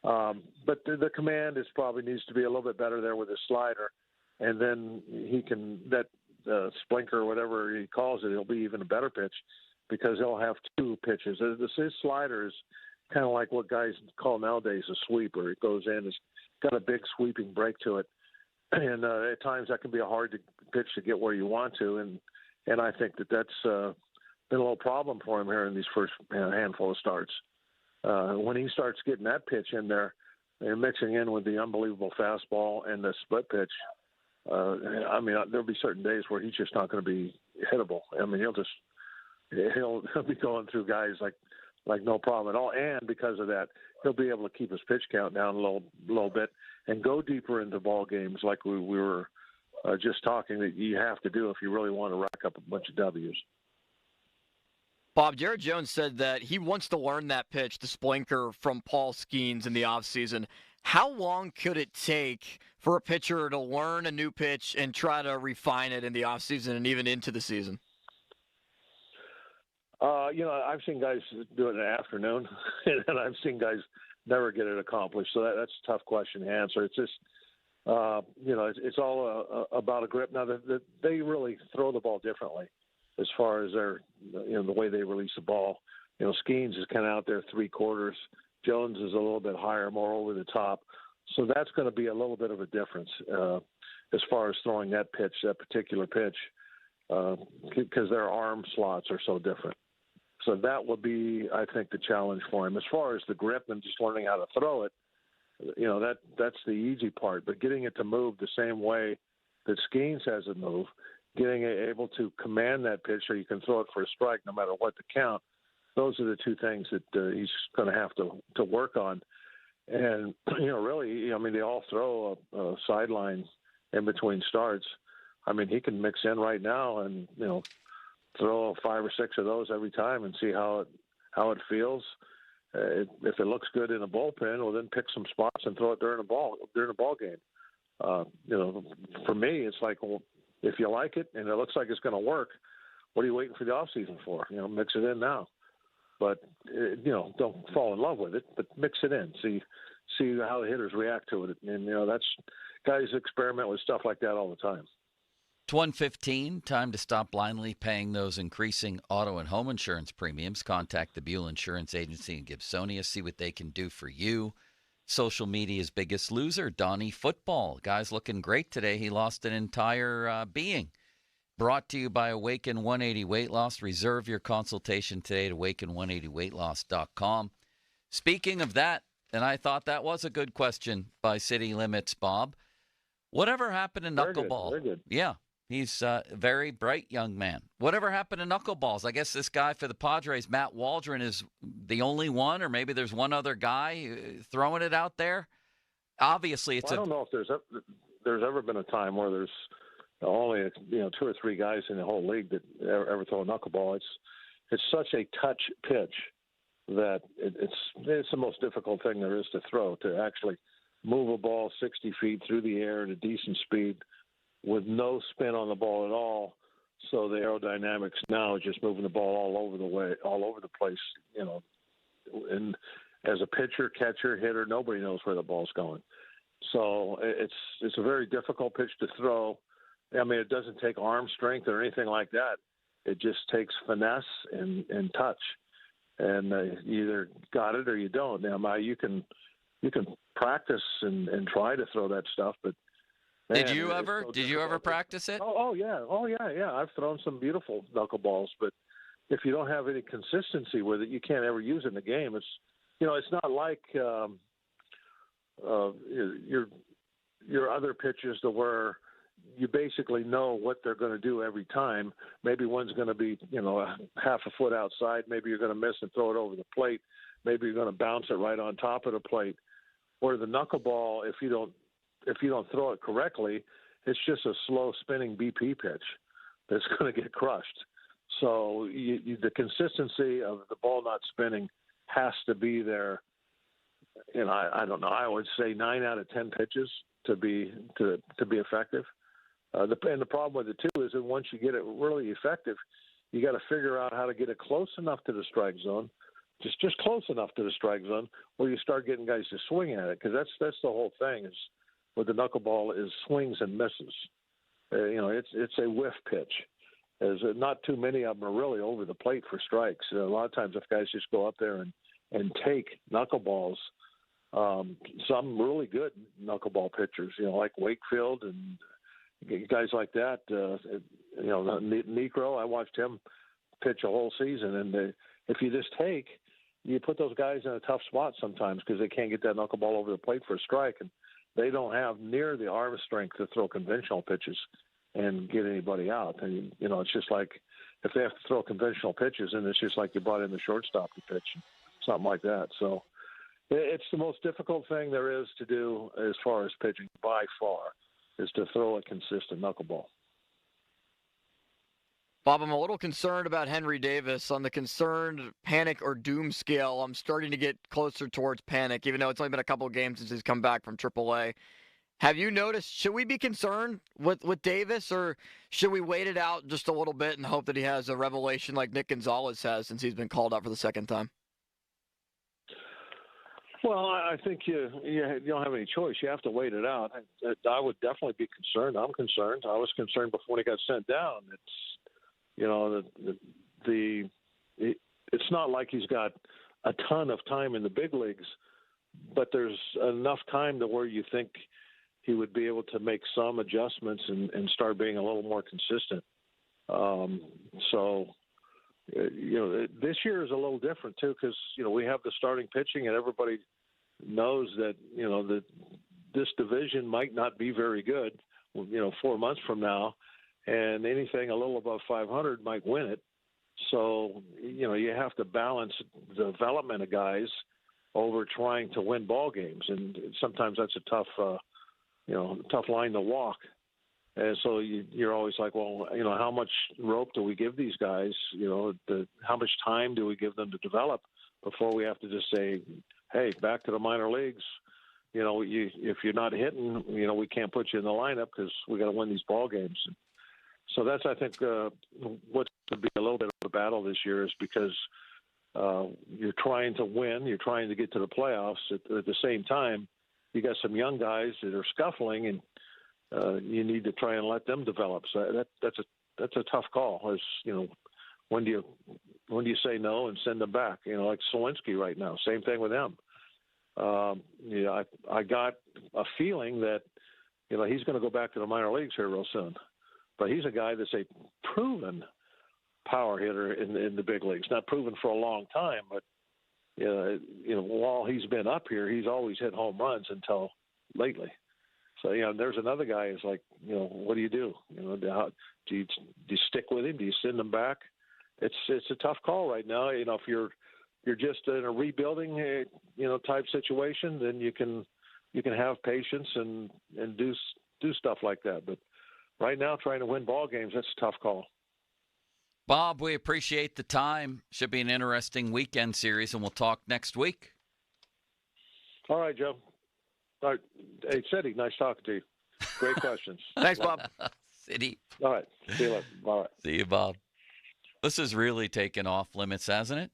But the command probably needs to be a little bit better there with his slider, and then he can that splinker or whatever he calls it. It'll be even a better pitch because he'll have 2 pitches. His slider is kind of like what guys call nowadays a sweeper. It goes in, got a big sweeping break to it, and at times that can be a hard pitch to get where you want to, and I think that's been a little problem for him here in these first handful of starts. When he starts getting that pitch in there and mixing in with the unbelievable fastball and the split pitch, I mean, there'll be certain days where he's just not going to be hittable. I mean, he'll be going through guys like no problem at all, and because of that, he'll be able to keep his pitch count down a little bit and go deeper into ball games like we were just talking that you have to do if you really want to rack up a bunch of W's. Bob, Jared Jones said that he wants to learn that pitch, the splinker, from Paul Skeens in the offseason. How long could it take for a pitcher to learn a new pitch and try to refine it in the offseason and even into the season? I've seen guys do it in the afternoon, and I've seen guys never get it accomplished. So that's a tough question to answer. It's just, it's all about a grip. Now, they really throw the ball differently as far as their, the way they release the ball. Skeens is kind of out there 3/4. Jones is a little bit higher, more over the top. So that's going to be a little bit of a difference as far as throwing that particular pitch, because their arm slots are so different. So that would be, I think, the challenge for him. As far as the grip and just learning how to throw it, that's the easy part. But getting it to move the same way that Skeens has it move, getting able to command that pitch so you can throw it for a strike no matter what the count, those are the two things that he's going to have to work on. And, really, I mean, they all throw a sideline in between starts. I mean, he can mix in right now and, throw 5 or 6 of those every time and see how it feels. If it looks good in a bullpen, well, then pick some spots and throw it during a ball game. For me, it's like, well, if you like it and it looks like it's going to work, what are you waiting for the off season for? Mix it in now. But don't fall in love with it, but mix it in. See how the hitters react to it, and that's guys experiment with stuff like that all the time. It's 1:15. Time to stop blindly paying those increasing auto and home insurance premiums. Contact the Buell Insurance Agency in Gibsonia. See what they can do for you. Social media's biggest loser, Donnie Football. Guy's looking great today. He lost an entire being. Brought to you by Awaken 180 Weight Loss. Reserve your consultation today at awaken180weightloss.com. Speaking of that, and I thought that was a good question by City Limits, Bob. Whatever happened to knuckleball? Very good. Yeah. He's a very bright young man. Whatever happened to knuckleballs? I guess this guy for the Padres, Matt Waldron, is the only one, or maybe there's one other guy throwing it out there. Obviously, it's I don't know if there's ever been a time where there's only 2 or 3 guys in the whole league that ever throw a knuckleball. It's such a touch pitch that it's the most difficult thing there is to throw, to actually move a ball 60 feet through the air at a decent speed with no spin on the ball at all. So the aerodynamics now is just moving the ball all over the place, and as a pitcher, catcher, hitter, nobody knows where the ball's going. So it's a very difficult pitch to throw. I mean, it doesn't take arm strength or anything like that. It just takes finesse and touch. And you either got it or you don't. Now, you can practice and try to throw that stuff, but man, did you ever practice it? Oh yeah. I've thrown some beautiful knuckleballs, but if you don't have any consistency with it, you can't ever use it in the game. It's not like your other pitches to where you basically know what they're going to do every time. Maybe one's going to be, half a foot outside. Maybe you're going to miss and throw it over the plate. Maybe you're going to bounce it right on top of the plate. Where the knuckleball, if you don't throw it correctly, it's just a slow spinning BP pitch that's going to get crushed. So the consistency of the ball not spinning has to be there. And I don't know. I would say 9 out of 10 pitches to be effective. And the problem with it too is that once you get it really effective, you got to figure out how to get it close enough to the strike zone, just close enough to the strike zone, where you start getting guys to swing at it. Because that's the whole thing is with the knuckleball is swings and misses. It's a whiff pitch. There's not too many of them are really over the plate for strikes. A lot of times, if guys just go up there and take knuckleballs, some really good knuckleball pitchers, like Wakefield and guys like that. Necro, I watched him pitch a whole season, and if you put those guys in a tough spot sometimes because they can't get that knuckleball over the plate for a strike, and they don't have near the arm strength to throw conventional pitches and get anybody out. And it's just like if they have to throw conventional pitches, and it's just like you brought in the shortstop to pitch, something like that. So it's the most difficult thing there is to do as far as pitching by far, is to throw a consistent knuckleball. Bob, I'm a little concerned about Henry Davis. On the concerned panic or doom scale, I'm starting to get closer towards panic, even though it's only been a couple of games since he's come back from AAA. Have you noticed, should we be concerned with Davis, or should we wait it out just a little bit and hope that he has a revelation like Nick Gonzalez has since he's been called up for the second time? Well, I think you don't have any choice. You have to wait it out. I would definitely be concerned. I'm concerned. I was concerned before he got sent down. It's not like he's got a ton of time in the big leagues, but there's enough time to where you think he would be able to make some adjustments and start being a little more consistent. This year is a little different too, because we have the starting pitching, and everybody knows that that this division might not be very good 4 months from now, and anything a little above 500 might win it. So you have to balance the development of guys over trying to win ball games, and sometimes that's a tough line to walk. And so you're always like, well, how much rope do we give these guys? How much time do we give them to develop before we have to just say, hey, back to the minor leagues? If you're not hitting, we can't put you in the lineup because we got to win these ball games. So that's, I think, what's to be a little bit of a battle this year, is because you're trying to win, you're trying to get to the playoffs. At the same time, you got some young guys that are scuffling, and you need to try and let them develop. So that's a tough call. As when do you say no and send them back? Like Sawinski right now, same thing with him. I got a feeling that he's going to go back to the minor leagues here real soon. But he's a guy that's a proven power hitter in the big leagues. Not proven for a long time, but while he's been up here, he's always hit home runs until lately. So there's another guy who's like, what do you do? Do you stick with him? Do you send him back? It's a tough call right now. If you're just in a rebuilding type situation, then you can have patience and do stuff like that. But right now, trying to win ball games, that's a tough call. Bob, we appreciate the time. Should be an interesting weekend series, and we'll talk next week. All right, Joe. All right. Hey, City, nice talking to you. Great questions. Thanks, Bob. City. All right. See you later. All right. See you, Bob. This has really taken off limits, hasn't it?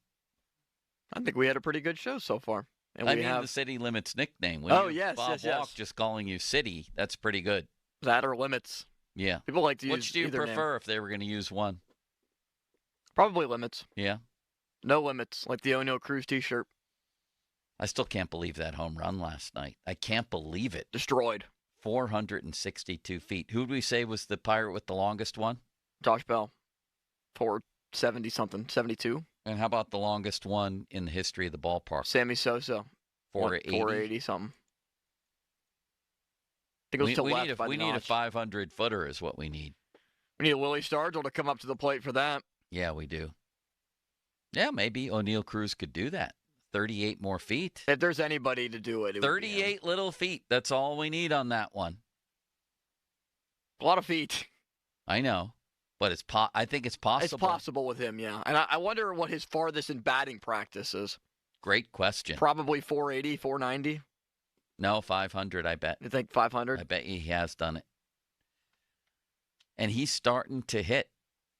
I think we had a pretty good show so far. And I mean the City Limits nickname. Yes, Bob yes. Walk just calling you City, that's pretty good. That or Limits. Yeah. People like to use Which do you either prefer name. if they were going to use one? Probably Limits. Yeah. No limits, like the O'Neill Cruz T-shirt. I still can't believe that home run last night. I can't believe it. Destroyed. 462 feet. Who did we say was the Pirate with the longest one? Josh Bell. 470-something, 72. And how about the longest one in the history of the ballpark? Sammy Sosa. 480-something. I think it was to left by the We need a 500-footer is what we need. We need a Willie Stargell to come up to the plate for that. Yeah, we do. Yeah, maybe O'Neill Cruz could do that. 38 more feet. If there's anybody to do it, 38 little feet. That's all we need on that one. A lot of feet. I know, but I think it's possible. It's possible with him, yeah. And I wonder what his farthest in batting practice is. Great question. Probably 480, 490. No, 500, I bet. You think 500? I bet he has done it. And he's starting to hit.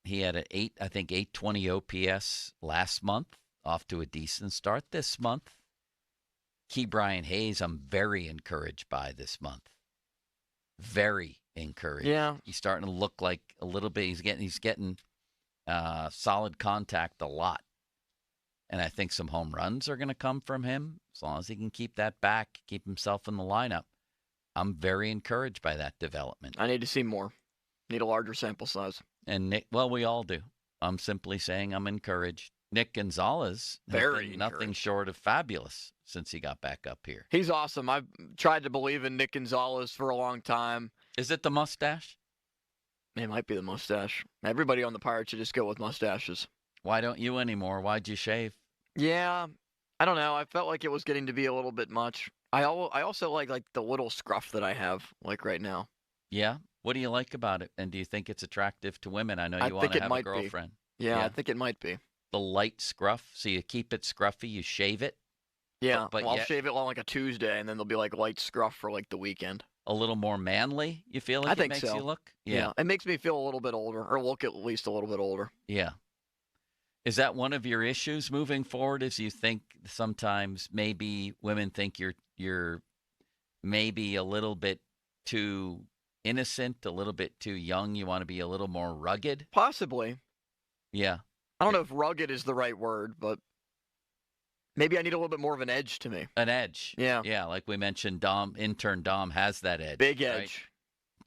He had an 820 OPS last month, off to a decent start this month. Key Brian Hayes, I'm very encouraged by this month. Very encouraged. Yeah. He's starting to look like a little bit. He's getting solid contact a lot. And I think some home runs are going to come from him as long as he can keep that back, keep himself in the lineup. I'm very encouraged by that development. I need to see more. Need a larger sample size. And Nick, well, we all do. I'm simply saying I'm encouraged. Nick Gonzalez has been nothing short of fabulous since he got back up here. He's awesome. I've tried to believe in Nick Gonzalez for a long time. Is it the mustache? It might be the mustache. Everybody on the Pirates should just go with mustaches. Why don't you anymore? Why'd you shave? Yeah, I don't know. I felt like it was getting to be a little bit much. I also like the little scruff that I have like right now. Yeah? What do you like about it? And do you think it's attractive to women? I know you want to have a girlfriend. Yeah, I think it might be. The light scruff, so you keep it scruffy, you shave it? Yeah, but I'll shave it on like a Tuesday, and then there'll be like light scruff for like the weekend. A little more manly, you feel like I think it makes so. you look? Yeah, it makes me feel a little bit older, or look at least a little bit older. Yeah. Is that one of your issues moving forward? Is you think sometimes maybe women think you're maybe a little bit too innocent, a little bit too young? You want to be a little more rugged? Possibly. Yeah. I don't know if rugged is the right word, but maybe I need a little bit more of an edge to me. An edge. Yeah. Yeah, like we mentioned, intern Dom has that edge. Big right? edge.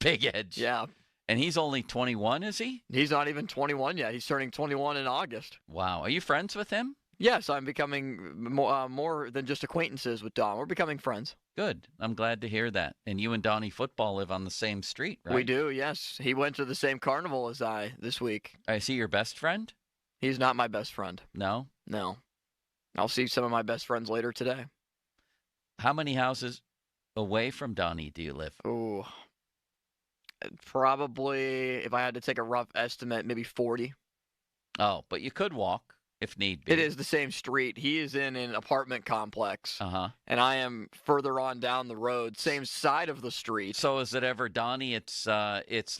Big edge. Yeah. And he's only 21, is he? He's not even 21 yet. He's turning 21 in August. Wow. Are you friends with him? Yes, I'm becoming more than just acquaintances with Dom. We're becoming friends. Good. I'm glad to hear that. And you and Donnie Football live on the same street, right? We do, yes. He went to the same carnival as I this week. Is he your best friend? He's not my best friend. No? No. I'll see some of my best friends later today. How many houses away from Donnie do you live? Oh, probably, if I had to take a rough estimate, maybe 40. Oh, but you could walk if need be. It is the same street. He is in an apartment complex, and I am further on down the road, same side of the street. So is it ever, Donnie, it's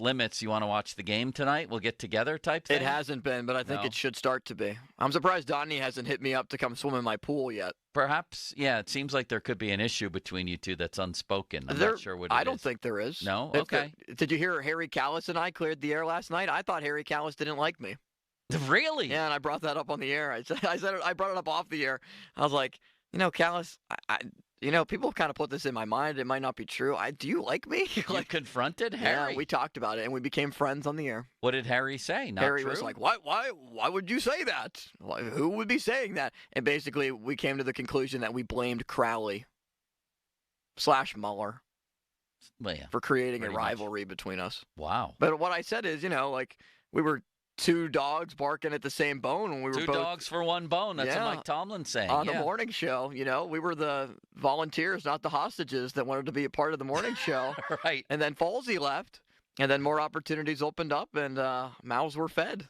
limits, you want to watch the game tonight? We'll get together type thing? It hasn't been, but I think it should start to be. I'm surprised Donnie hasn't hit me up to come swim in my pool yet. Perhaps, yeah, it seems like there could be an issue between you two that's unspoken. I'm not sure what it is. I don't think there is. No? Okay. Did you hear Harry Callis and I cleared the air last night? I thought Harry Callis didn't like me. Really? Yeah, and I brought that up on the air. I brought it up off the air. I was like, Callis, people kind of put this in my mind. It might not be true. Do you like me? You confronted Harry? Yeah, we talked about it, and we became friends on the air. What did Harry say? Not Harry true? was like, why would you say that? Who would be saying that? And basically, we came to the conclusion that we blamed Crowley / Muller for creating a rivalry between us. Wow. But what I said is, we were two dogs barking at the same bone when we were two both dogs for one bone. That's what Mike Tomlin's saying. On the morning show, we were the volunteers, not the hostages that wanted to be a part of the morning show. Right. And then Falsey left, and then more opportunities opened up, and mouths were fed.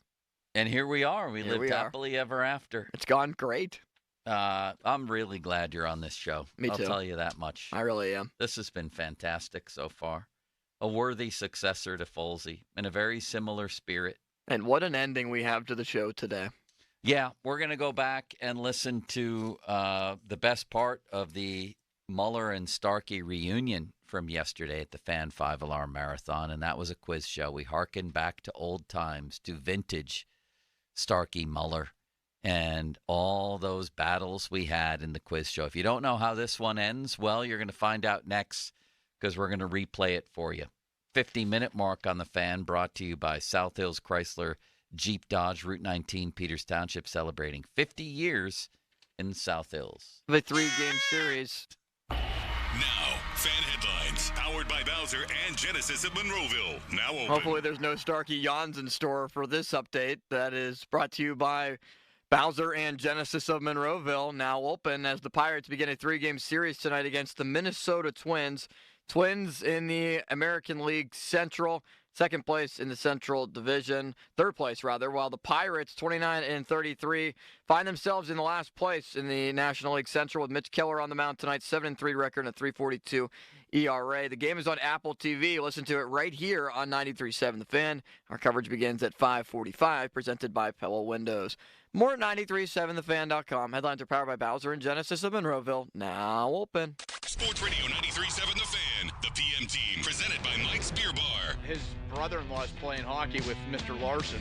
And here we are. We lived happily ever after. It's gone great. I'm really glad you're on this show. Me too. I'll tell you that much. I really am. This has been fantastic so far. A worthy successor to Folsey in a very similar spirit. And what an ending we have to the show today. Yeah, we're going to go back and listen to the best part of the Muller and Starky reunion from yesterday at the Fan 5-Alarm Marathon, and that was a quiz show. We hearkened back to old times, to vintage Starky Muller, and all those battles we had in the quiz show. If you don't know how this one ends, well, you're going to find out next because we're going to replay it for you. 50-minute mark on the Fan, brought to you by South Hills Chrysler Jeep Dodge, Route 19, Peters Township, celebrating 50 years in South Hills. The 3-game series. Now, Fan Headlines, powered by Bowser and Genesis of Monroeville. Now open. Hopefully there's no Starky yawns in store for this update. That is brought to you by Bowser and Genesis of Monroeville. Now open as the Pirates begin a 3-game series tonight against the Minnesota Twins. Twins in the American League Central, second place in the Central Division, third place rather, while the Pirates, 29-33, find themselves in the last place in the National League Central with Mitch Keller on the mound tonight, 7-3 record and a 3.42 ERA. The game is on Apple TV. Listen to it right here on 93.7 The Fan. Our coverage begins at 5:45, presented by Pella Windows. More at 937thefan.com. Headlines are powered by Bowser and Genesis of Monroeville. Now open. Sports Radio 93.7 The Fan, the PM team, presented by Mike's Beer Bar. his brother-in-law is playing hockey with Mr. Larson,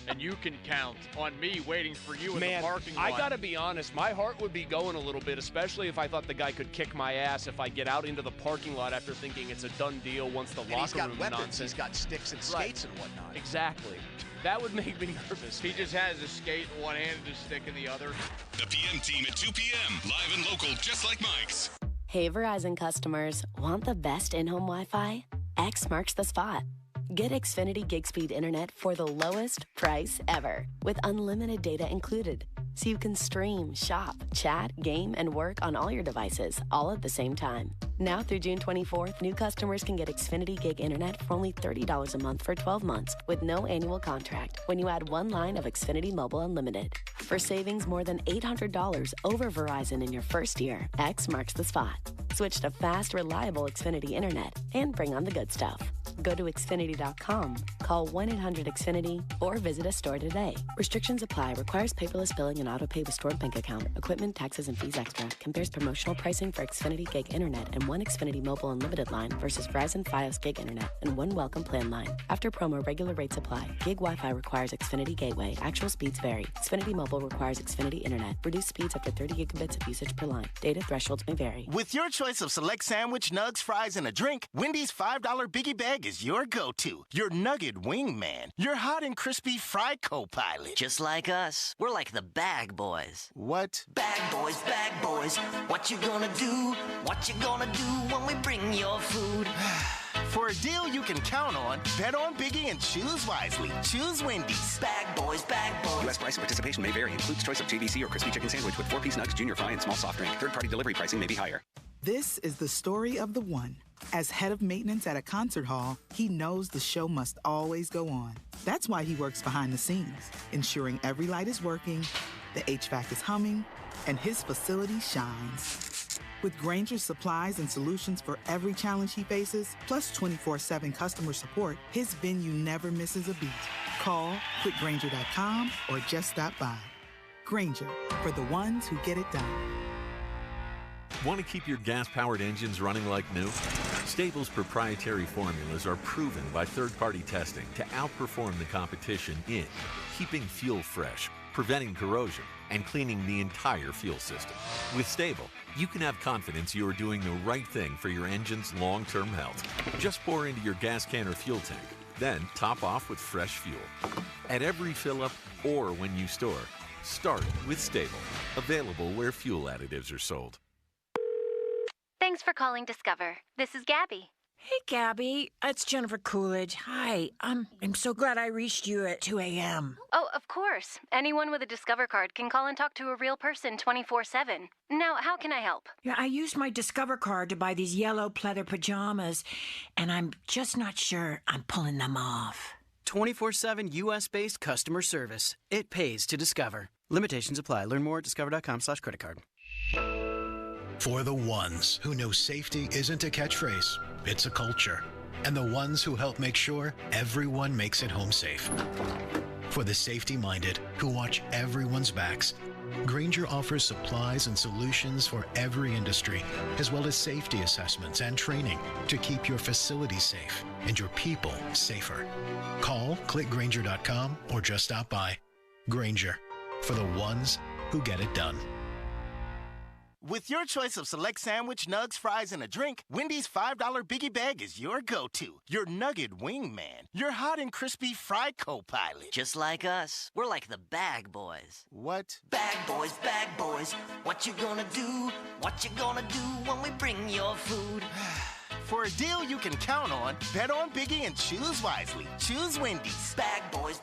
and you can count on me waiting for you in the parking lot. I got to be honest, my heart would be going a little bit, especially if I thought the guy could kick my ass if I get out into the parking lot after thinking it's a done deal once the locker room weapons. nonsense. He's got sticks and skates and whatnot. Exactly. That would make me nervous. He just has a skate in one hand and a stick in the other. The PM team at 2 p.m. Live and local, just like Mike's. Hey, Verizon customers, want the best in-home Wi-Fi? X marks the spot. Get Xfinity Gig Speed Internet for the lowest price ever, with unlimited data included. So you can stream, shop, chat, game, and work on all your devices, all at the same time. Now through June 24th, new customers can get Xfinity Gig Internet for only $30 a month for 12 months with no annual contract when you add one line of Xfinity Mobile Unlimited. For savings more than $800 over Verizon in your first year, X marks the spot. Switch to fast, reliable Xfinity Internet and bring on the good stuff. Go to Xfinity.com, call 1-800-XFINITY, or visit a store today. Restrictions apply. Requires paperless billing and auto pay with stored bank account. Equipment, taxes, and fees extra. Compares promotional pricing for Xfinity Gig Internet and one Xfinity Mobile Unlimited line versus Verizon Fios Gig Internet and one Welcome Plan line. After promo, regular rates apply. Gig Wi-Fi requires Xfinity Gateway. Actual speeds vary. Xfinity Mobile requires Xfinity Internet. Reduced speeds after 30 gigabits of usage per line. Data thresholds may vary. With your choice of select sandwich, nugs, fries, and a drink, Wendy's $5 Biggie Bag is your go-to. Your nugget wingman. Your hot and crispy fry co-pilot. Just like us. We're like the bag boys. What? Bag boys. What you gonna do? What you gonna do when we bring your food? For a deal you can count on, bet on Biggie and choose wisely. Choose Wendy's. Bag boys. U.S. price and participation may vary. Includes choice of JVC or crispy chicken sandwich with 4-piece nugs, junior fry, and small soft drink. Third-party delivery pricing may be higher. This is the story of the one. As head of maintenance at a concert hall, he knows the show must always go on. That's why he works behind the scenes, ensuring every light is working, the HVAC is humming, and his facility shines. With Grainger's supplies and solutions for every challenge he faces, plus 24/7 customer support, his venue never misses a beat. Call quickgrainger.com or just stop by. Grainger, for the ones who get it done. Want to keep your gas-powered engines running like new? Stable's proprietary formulas are proven by third-party testing to outperform the competition in keeping fuel fresh, preventing corrosion, and cleaning the entire fuel system. With Stable, you can have confidence you are doing the right thing for your engine's long-term health. Just pour into your gas can or fuel tank, then top off with fresh fuel. At every fill-up or when you store, start with Stable. Available where fuel additives are sold. Thanks for calling Discover. This is Gabby. Hey, Gabby. It's Jennifer Coolidge. Hi. I'm so glad I reached you at 2 a.m. Oh, of course. Anyone with a Discover card can call and talk to a real person 24/7. Now, how can I help? Yeah, I used my Discover card to buy these yellow pleather pajamas, and I'm just not sure I'm pulling them off. 24/7 U.S.-based customer service. It pays to Discover. Limitations apply. Learn more at discover.com/creditcard. For the ones who know safety isn't a catchphrase, it's a culture. And the ones who help make sure everyone makes it home safe. For the safety-minded who watch everyone's backs, Grainger offers supplies and solutions for every industry, as well as safety assessments and training to keep your facilities safe and your people safer. Call, click Grainger.com, or just stop by. Grainger, for the ones who get it done. With your choice of select sandwich, nugs, fries, and a drink, Wendy's $5 Biggie Bag is your go-to. Your nugget wingman. Your hot and crispy fry co-pilot. Just like us. We're like the bag boys. What? Bag boys. What you gonna do? What you gonna do when we bring your food? For a deal you can count on, bet on Biggie and choose wisely. Choose Wendy's. Bag boys.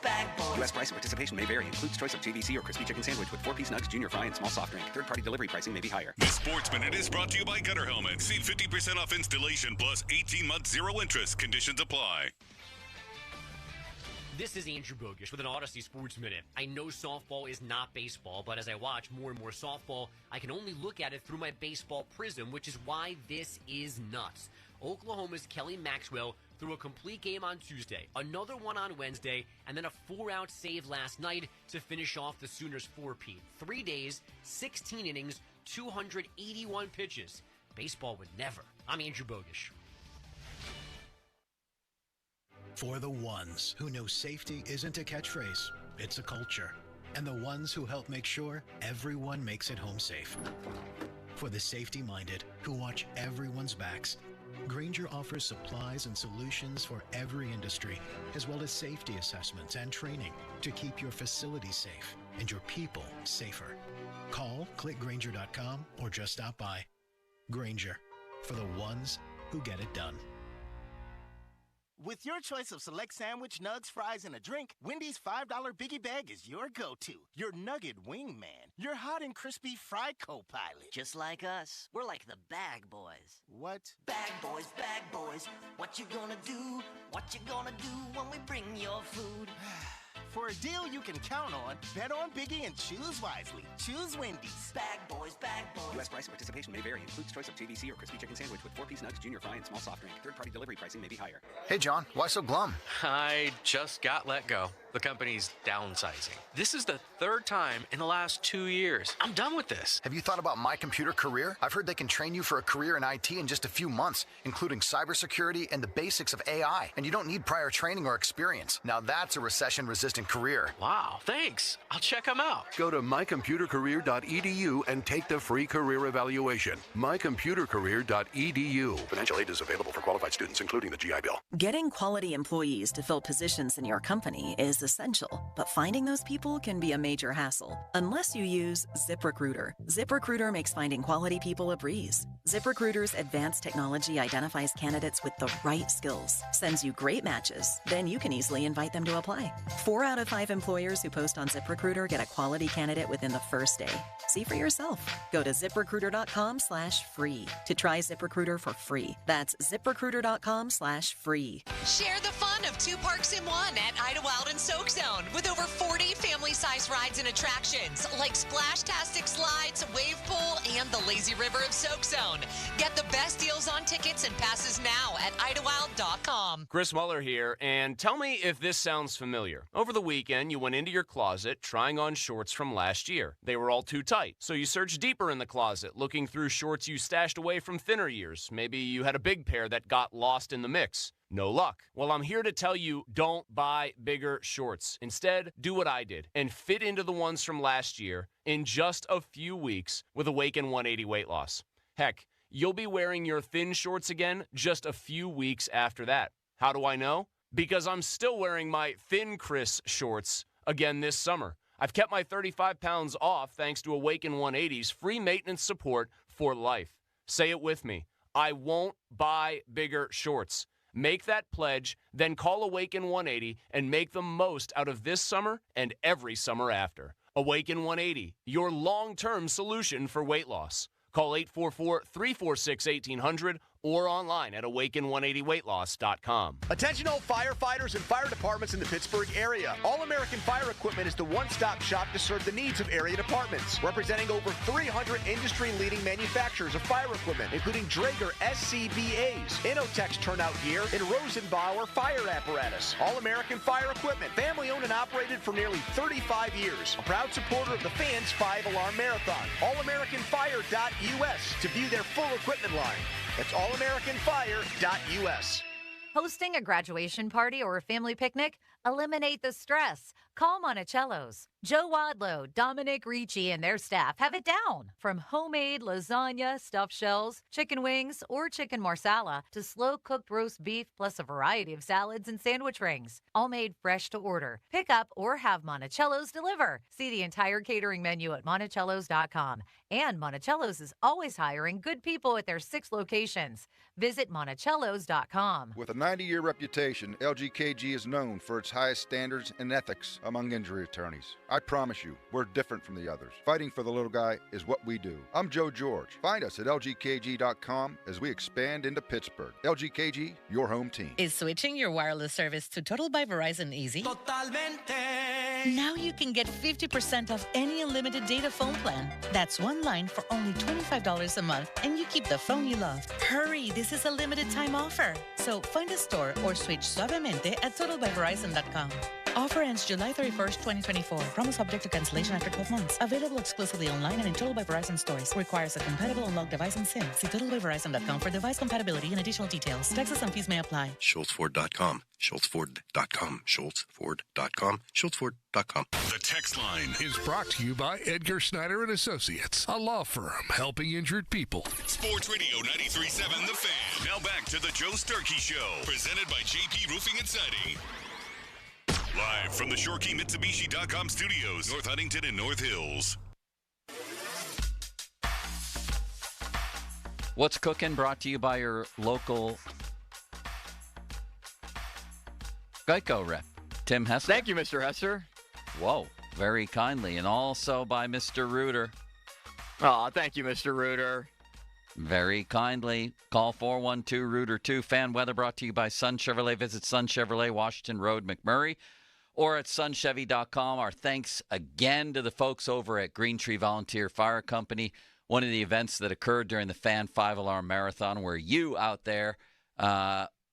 U.S. price and participation may vary. Includes choice of JVC or crispy chicken sandwich with 4-piece nugs, junior fry, and small soft drink. Third-party delivery pricing may be higher. The Sports Minute is brought to you by Gutter Helmet. Save 50% off installation plus 18 months zero interest. Conditions apply. This is Andrew Bogish with an Odyssey Sports Minute. I know softball is not baseball, but as I watch more and more softball, I can only look at it through my baseball prism, which is why this is nuts. Oklahoma's Kelly Maxwell threw a complete game on Tuesday, another one on Wednesday, and then a 4-out save last night to finish off the Sooners' 4-peat. 3 days, 16 innings, 281 pitches. Baseball would never. I'm Andrew Bogish. For the ones who know safety isn't a catchphrase, it's a culture. And the ones who help make sure everyone makes it home safe. For the safety-minded who watch everyone's backs, Grainger offers supplies and solutions for every industry, as well as safety assessments and training to keep your facilities safe and your people safer. Call, click Grainger.com, or just stop by. Grainger, for the ones who get it done. With your choice of select sandwich, nugs, fries, and a drink, Wendy's $5 Biggie Bag is your go-to. Your nugget wingman. Your hot and crispy fry co-pilot. Just like us. We're like the bag boys. What? Bag boys, what you gonna do? What you gonna do when we bring your food? For a deal you can count on, bet on Biggie and choose wisely. Choose Wendy's. Bag boys. U.S. price and participation may vary. Includes choice of JVC or crispy chicken sandwich with 4-piece nugs, junior fry, and small soft drink. Third-party delivery pricing may be higher. Hey, John, why so glum? I just got let go. The company's downsizing. This is the third time in the last 2 years. I'm done with this. Have you thought about My Computer Career? I've heard they can train you for a career in IT in just a few months, including cybersecurity and the basics of AI. And you don't need prior training or experience. Now that's a recession-resistant career. Wow, thanks. I'll check them out. Go to mycomputercareer.edu and take the free career evaluation. mycomputercareer.edu. Financial aid is available for qualified students, including the GI Bill. Getting quality employees to fill positions in your company is essential, but finding those people can be a major hassle unless you use ZipRecruiter. ZipRecruiter makes finding quality people a breeze. ZipRecruiter's advanced technology identifies candidates with the right skills, sends you great matches, then you can easily invite them to apply. 4 out of 5 employers who post on ZipRecruiter get a quality candidate within the first day. See for yourself. Go to ZipRecruiter.com/free to try ZipRecruiter for free. That's ZipRecruiter.com/free. Share the fun of 2 parks in 1 at Idlewild and Soak Zone with over 40 family-sized rides and attractions like Splashtastic Slides, Wave Pool, and the Lazy River of Soak Zone. Get the best deals on tickets and passes now at Idlewild.com. Chris Muller here, and tell me if this sounds familiar. Over the weekend, you went into your closet trying on shorts from last year. They were all too tight, so you searched deeper in the closet, looking through shorts you stashed away from thinner years. Maybe you had a big pair that got lost in the mix. No luck. Well, I'm here to tell you, don't buy bigger shorts. Instead, do what I did and fit into the ones from last year in just a few weeks with Awaken 180 weight loss. Heck, you'll be wearing your thin shorts again just a few weeks after that. How do I know? Because I'm still wearing my Thin Chris shorts again this summer. I've kept my 35 pounds off thanks to Awaken 180's free maintenance support for life. Say it with me. I won't buy bigger shorts. Make that pledge, then call Awaken 180 and make the most out of this summer and every summer after. Awaken 180, your long-term solution for weight loss. Call 844-346-1800 or online at awaken180weightloss.com. Attention all firefighters and fire departments in the Pittsburgh area. All-American Fire Equipment is the one-stop shop to serve the needs of area departments, representing over 300 industry-leading manufacturers of fire equipment, including Draeger SCBAs, Innotex turnout gear, and Rosenbauer fire apparatus. All-American Fire Equipment, family-owned and operated for nearly 35 years. A proud supporter of the Fans 5-Alarm Marathon. AllAmericanFire.us to view their full equipment line. That's allamericanfire.us. Hosting a graduation party or a family picnic? Eliminate the stress. Call Monticello's. Joe Wadlow, Dominic Ricci, and their staff have it down. From homemade lasagna, stuffed shells, chicken wings, or chicken marsala to slow-cooked roast beef plus a variety of salads and sandwich rings. All made fresh to order. Pick up or have Monticello's deliver. See the entire catering menu at Monticello's.com. And Monticello's is always hiring good people at their 6 locations. Visit Monticello's.com. With a 90-year reputation, LGKG is known for its highest standards and ethics among injury attorneys. I promise you, we're different from the others. Fighting for the little guy is what we do. I'm Joe George. Find us at LGKG.com as we expand into Pittsburgh. LGKG, your home team. Is switching your wireless service to Total by Verizon easy? Totalmente. Now you can get 50% off any unlimited data phone plan. That's one line for only $25 a month, and you keep the phone you love. Hurry, this is a limited time offer. So find a store or switch suavemente at TotalByVerizon.com. Offer ends July 31st, 2024. Promo subject to cancellation after 12 months. Available exclusively online and in Total by Verizon stores. Requires a compatible unlocked device and SIM. See totalbyverizon.com for device compatibility and additional details. Taxes and fees may apply. SchultzFord.com. SchultzFord.com. SchultzFord.com. SchultzFord.com. The text line is brought to you by Edgar Snyder and Associates, a law firm helping injured people. Sports Radio 93.7 The Fan. Now back to the Joe Starky Show, presented by JP Roofing and Siding. Live from the ShoreKeyMitsubishi.com studios, North Huntington and North Hills. What's Cooking, brought to you by your local Geico rep, Tim Hester. Thank you, Mr. Hester. Whoa, very kindly. And also by Mr. Reuter. Oh, thank you, Mr. Reuter. Very kindly. Call 412-REUTER2. Fan weather brought to you by Sun Chevrolet. Visit Sun Chevrolet, Washington Road, McMurray, or at sunchevy.com. Our thanks again to the folks over at Green Tree Volunteer Fire Company, one of the events that occurred during the Fan 5-Alarm Marathon, where you out there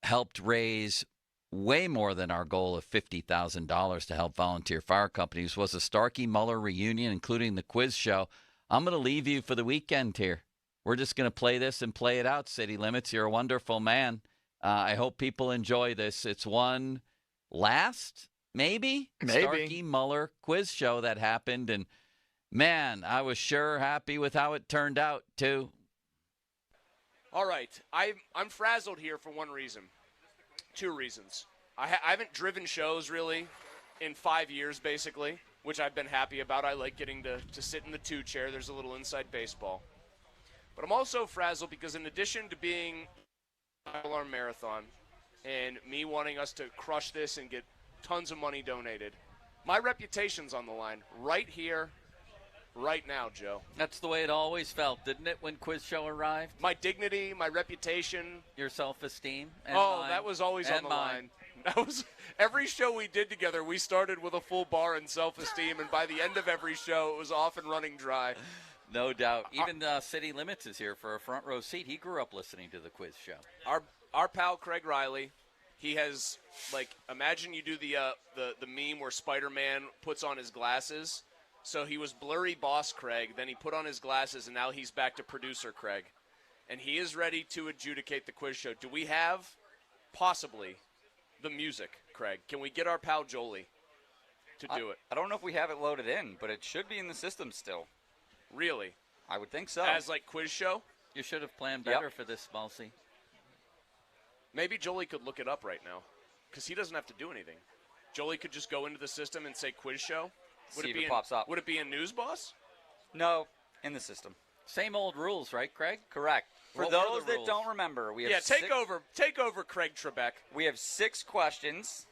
helped raise way more than our goal of $50,000 to help volunteer fire companies. Was a Starky Muller reunion, including the quiz show. I'm going to leave you for the weekend here. We're just going to play this and play it out, City Limits. You're a wonderful man. I hope people enjoy this. It's one last, maybe? Starky Muller quiz show that happened. And, man, I was sure happy with how it turned out, too. All right. I'm frazzled here for one reason. Two reasons. I haven't driven shows, really, in 5 years, basically, which I've been happy about. I like getting to sit in the two chair. There's a little inside baseball. But I'm also frazzled because in addition to being Alarm Marathon and me wanting us to crush this and get tons of money donated, my reputation's on the line right here, right now, Joe. That's the way it always felt, didn't it, when Quiz Show arrived? My dignity, my reputation. Your self-esteem. That was always on the line. That was every show we did together, we started with a full bar and self-esteem, and by the end of every show, it was off and running dry. No doubt. Even City Limits is here for a front row seat. He grew up listening to the quiz show. Our pal Craig Riley, he has, imagine you do the meme where Spider-Man puts on his glasses. So he was blurry boss Craig, then he put on his glasses, and now he's back to producer Craig. And he is ready to adjudicate the quiz show. Do we have, possibly, the music, Craig? Can we get our pal Jolie to do it? I don't know if we have it loaded in, but it should be in the system still. Really? I would think so. As quiz show? You should have planned better for this, Malsey. Maybe Jolie could look it up right now, because he doesn't have to do anything. Jolie could just go into the system and say quiz show. See if it pops up. Would it be in News Boss? No, in the system. Same old rules, right, Craig? Correct. For those that don't remember, we have take over, Craig Trebek. We have 6 questions.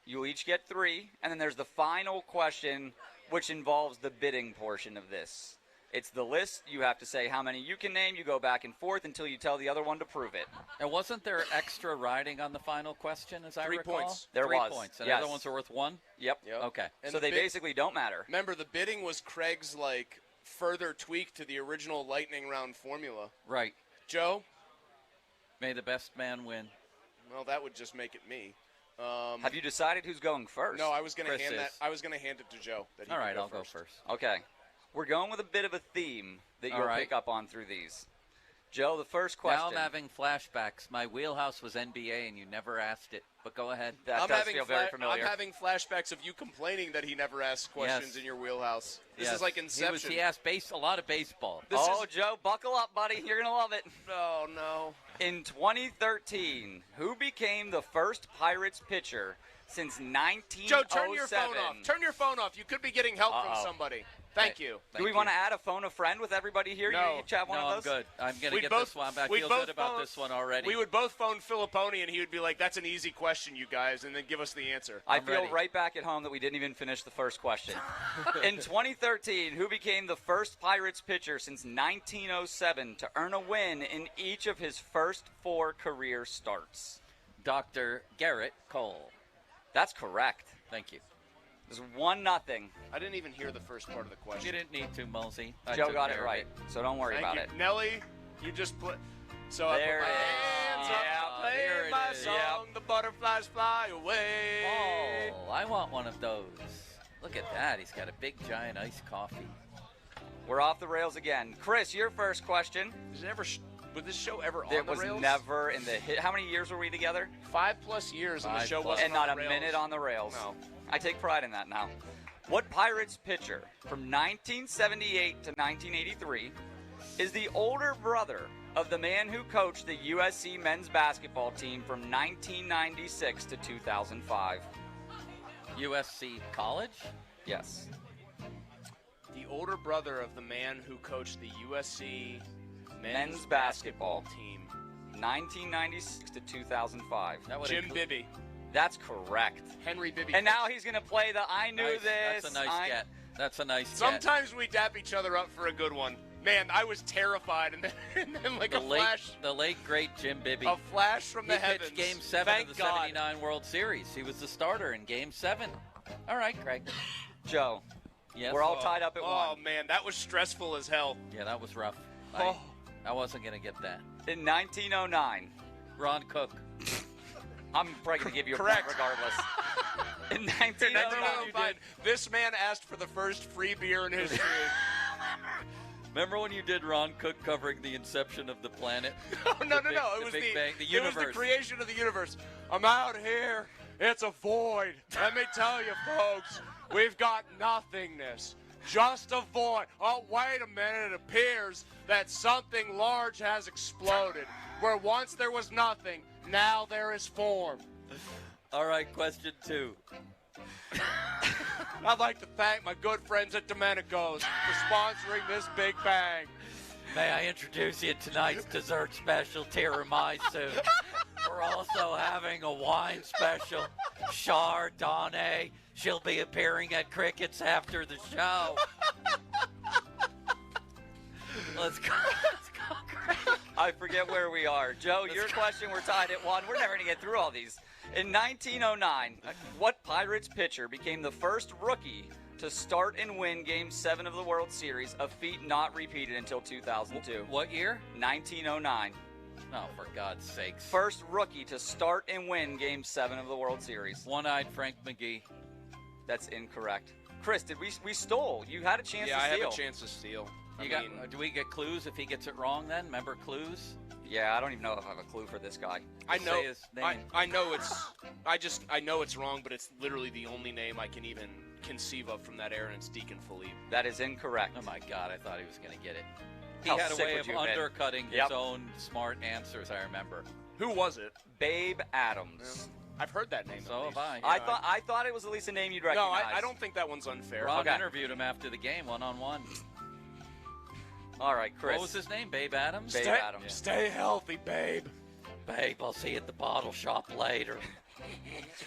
You'll each get 3, and then there's the final question, which involves the bidding portion of this. It's the list. You have to say how many you can name. You go back and forth until you tell the other one to prove it. And wasn't there extra riding on the final question, as I recall? 3 points. There was. 3 points. And the other ones are worth 1? Yep. Okay. And so they basically don't matter. Remember, the bidding was Craig's, further tweak to the original lightning round formula. Right. Joe? May the best man win. Well, that would just make it me. Have you decided who's going first? No, I was going to hand that. I was going to hand it to Joe. All right, I'll go first. Okay. We're going with a bit of a theme that you'll pick up on through these. Joe, the first question. Now I'm having flashbacks. My wheelhouse was NBA, and you never asked it. But go ahead. That does feel very familiar. I'm having flashbacks of you complaining that he never asked questions in your wheelhouse. This is like Inception. He asked a lot of baseball. Joe, buckle up, buddy. You're going to love it. Oh, no. In 2013, who became the first Pirates pitcher since 1907? Joe, turn your phone off. Turn your phone off. You could be getting help from somebody. Thank you. Do we want to add a phone a friend with everybody here? No. You each have one of those? I'm good. I'm going to get this one. I feel good about this one already. We would both phone Filipponi, and he would be like, that's an easy question, you guys, and then give us the answer. I feel right back at home that we didn't even finish the first question. In 2013, who became the first Pirates pitcher since 1907 to earn a win in each of his first 4 career starts? Dr. Garrett Cole. That's correct. Thank you. It's 1-0. I didn't even hear the first part of the question. You didn't need to, Mulsey. Joe got it right, so don't worry about it. Nelly, you just put. So there I put my hands up. here it my is. song, the butterflies fly away. Oh, I want one of those. Look at that. He's got a big, giant iced coffee. We're off the rails again. Chris, your first question. Was this show ever on It the was rails? never in the hit. How many years were we together? 5+ years, and the show wasn't and not on the a rails. minute on the rails. No. I take pride in that now. What Pirates pitcher from 1978 to 1983 is the older brother of the man who coached the USC men's basketball team from 1996 to 2005? USC College? Yes. The older brother of the man who coached the USC men's basketball team, 1996 to 2005. Jim Bibby. That's correct. Henry Bibby. And now he's going to play the I knew Nice. this. That's a nice get. That's a nice get. Sometimes we dap each other up for a good one. Man, I was terrified, and then like a flash. The late, great Jim Bibby. A flash from the heavens. He pitched Game 7 Thank of the God. 79 World Series. He was the starter in Game 7. All right, Craig. Joe. Yes. We're all tied up at 1. Oh, man, that was stressful as hell. Yeah, that was rough. Oh. I wasn't going to get that. In 1909. Ron Cook. I'm probably going to give you a Correct. point regardless. In 1909. This man asked for the first free beer in history. Remember when you did Ron Cook covering the inception of the planet? No. It was Big Bang, the It universe. was the creation of the universe. I'm out here. It's a void. Let me tell you, folks, we've got nothingness. Just a void. Oh, wait a minute. It appears that something large has exploded. Where once there was nothing, now there is form. All right, question 2. I'd like to thank my good friends at Domenico's for sponsoring this Big Bang. May I introduce you to tonight's dessert special, tiramisu. We're also having a wine special, Chardonnay. She'll be appearing at Crickets after the show. Let's go, Craig. I forget where we are. Joe, your question, we're tied at 1. We're never going to get through all these. In 1909, what Pirates pitcher became the first rookie to start and win Game 7 of the World Series, a feat not repeated until 2002? What year? 1909. Oh, for God's sakes. First rookie to start and win Game 7 of the World Series. One-eyed Frank McGee. That's incorrect. Chris, we stole. You had a chance to steal. Yeah, I have a chance to steal. Do we get clues if he gets it wrong then? Remember clues? Yeah, I don't even know if I have a clue for this guy. I know. Say his name. I know it's. I know it's wrong, but it's literally the only name I can even conceive of from that era, and it's Deacon Philippe. That is incorrect. Oh my God, I thought he was going to get it. He How had a sick way would of you have been? undercutting his own smart answers, I remember. Who was it? Babe Adams. I've heard that name. So have I. I thought it was at least a name you'd recognize. No, I don't think that one's unfair. Ron interviewed him after the game, one-on-one. All right, Chris. What was his name? Babe Adams? Babe Adams. Stay healthy, babe. Babe, I'll see you at the bottle shop later.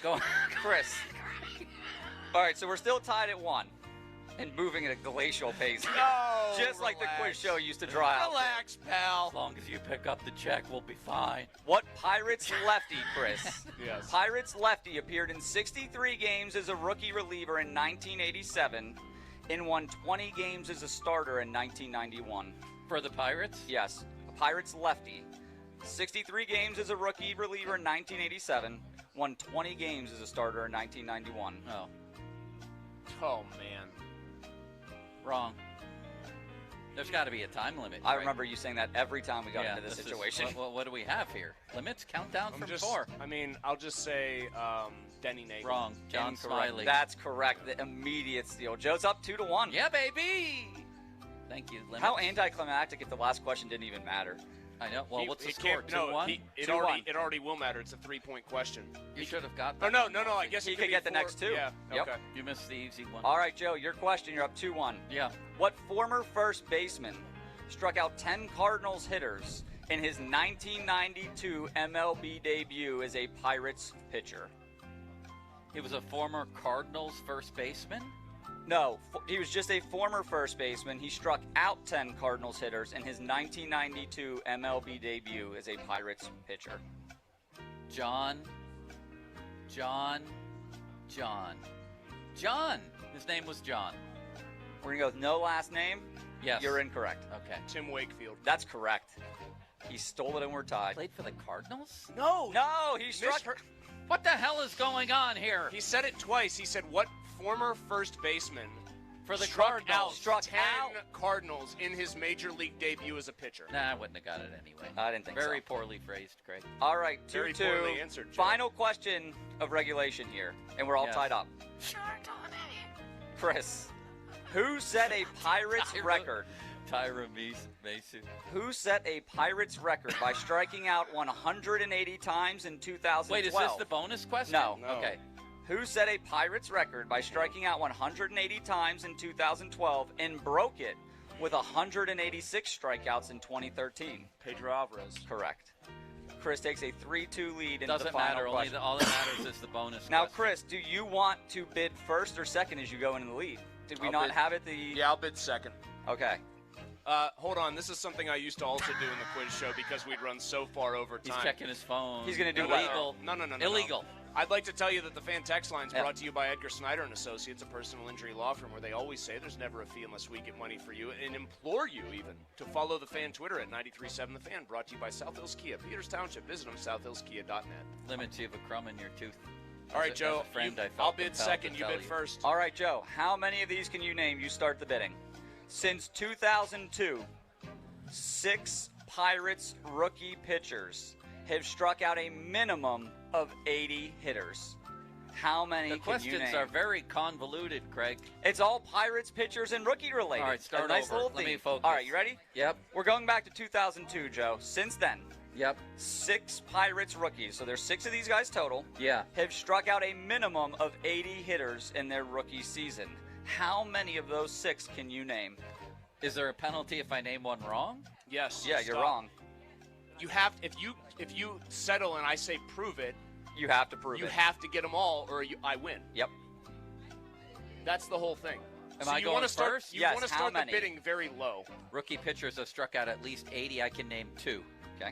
Go on. Chris. All right, so we're still tied at 1 and moving at a glacial pace. No, Just like the quiz show used to draw out. Relax, pal. As long as you pick up the check, we'll be fine. What Pirates lefty, Chris? Yes. Pirates lefty appeared in 63 games as a rookie reliever in 1987 and won 20 games as a starter in 1991. For the Pirates? Yes. Pirates lefty. 63 games as a rookie reliever in 1987, won 20 games as a starter in 1991. Oh, man. Wrong. There's got to be a time limit. I right? remember you saying that every time we got into this situation. What do we have here? Limits? Countdown from 4. I mean, I'll just say Denny Nagel. Wrong. John Incorrect. Smiley. That's correct. The immediate steal. Joe's up 2-1. Yeah, baby. Thank you. Limits. How anticlimactic if the last question didn't even matter. I know. Well, what's the score? 2-1? 2-1. It already will matter. It's a 3-point question. You should have got Oh, that. no. I guess he it could get the 4. next 2. Yeah. Yep. Okay. You missed the easy one. All right, Joe, your question. You're up 2-1. Yeah. What former first baseman struck out 10 Cardinals hitters in his 1992 MLB debut as a Pirates pitcher? He was a former Cardinals first baseman? No, he was just a former first baseman. He struck out 10 Cardinals hitters in his 1992 MLB debut as a Pirates pitcher. John. His name was John. We're going to go with no last name? Yes. You're incorrect. Okay. Tim Wakefield. That's correct. He stole it and we're tied. Played for the Cardinals? No. No, he struck. What the hell is going on here? He said it twice. He said, what former first baseman for the struck Cardinals out 10 Cardinals in his major league debut as a pitcher? Nah, I wouldn't have got it anyway. I didn't think Very so. poorly phrased, Craig. All right, 2-2. Very poorly answered, Joe. Final question of regulation here, and we're all tied up. Chris, who set a Pirates record? Tyra Mason. Who set a Pirates record by striking out 180 times in 2012? Wait, is this the bonus question? No. No. Okay. Who set a Pirates record by striking out 180 times in 2012 and broke it with 186 strikeouts in 2013? Pedro Alvarez. Correct. Chris takes a 3-2 lead into Doesn't the final matter. question. All that matters is the bonus Now, question. Chris, do you want to bid first or second as you go into the lead? Did we I'll not bid- have it? Yeah, I'll bid second. Okay. Hold on. This is something I used to also do in the quiz show because we'd run so far over time. He's checking his phone. He's going to do illegal. No. Illegal. I'd like to tell you that the fan text line is brought to you by Edgar Snyder & Associates, a personal injury law firm where they always say there's never a fee unless we get money for you, and implore you even to follow the fan Twitter at 937 The Fan, brought to you by South Hills Kia, Peters Township. Visit them, southhillskia.net. Limits you have a crumb in your tooth. All right, Joe. As a friend, I felt I'll bid compelled second. to You tell bid first. All right, Joe. How many of these can you name? You start the bidding. Since 2002, 6 Pirates rookie pitchers have struck out a minimum of 80 hitters. How many The can you questions name? are very convoluted, Craig. It's all Pirates pitchers and rookie related. All right, start a nice over. little Let me theme. focus. All right, you ready? Yep. We're going back to 2002, Joe. Since then, Yep. 6 Pirates rookies, so there's 6 of these guys total, Yeah. have struck out a minimum of 80 hitters in their rookie season. How many of those 6 can you name? Is there a penalty if I name one wrong? Yes. Yeah, you're stop. wrong. You have if you settle and I say prove it, you have to prove you it. You have to get them all, or I win. Yep. That's the whole thing. Am so I you going want to start? first? You Yes, want to how start the many? bidding very low. Rookie pitchers have struck out at least 80. I can name 2. Okay.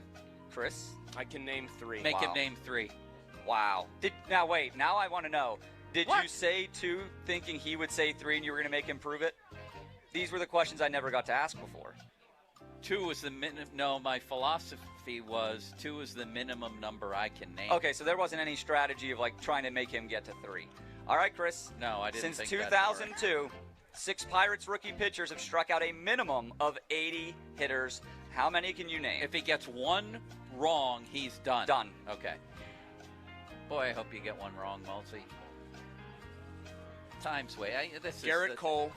Chris? I can name 3. Make Wow. him name 3. Wow. Now wait, now I want to know. Did What? you say 2 thinking he would say 3 and you were going to make him prove it? These were the questions I never got to ask before. 2 is the minimum. No, my philosophy was 2 is the minimum number I can name. Okay, so there wasn't any strategy of like trying to make him get to 3. All right, Chris. No, I didn't Since think 2002, 6 Pirates rookie pitchers have struck out a minimum of 80 hitters. How many can you name? If he gets one wrong, he's done. Done. Okay. Boy, I hope you get one wrong, Mulsey. Time's way. Garrett Cole.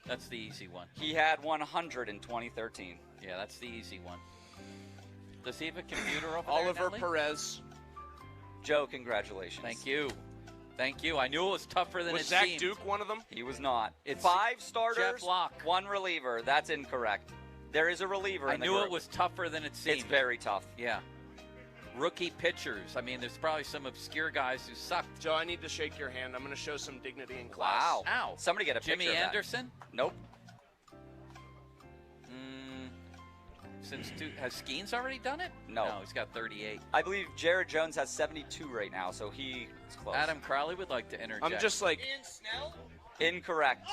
That's the easy one. He had 100 in 2013. Yeah, that's the easy one. Does he have a computer over Oliver there, Nelly? Perez. Joe, congratulations. Thank you. Thank you. I knew it was tougher than Was it Zach seemed. Duke one of them? He was not. It's 5 starters, Jeff Locke. 1 reliever. That's incorrect. There is a reliever I in the knew group. it was tougher than it seemed. It's very tough. Yeah. Rookie pitchers. I mean, there's probably some obscure guys who sucked. Joe, I need to shake your hand. I'm going to show some dignity in class. Wow. Ow. Somebody get a Jimmy picture of that. Anderson? Nope. Has Skeens already done it? No. No, he's got 38. I believe Jared Jones has 72 right now, so he is close. Adam Crowley would like to interject. I'm just like... Incorrect.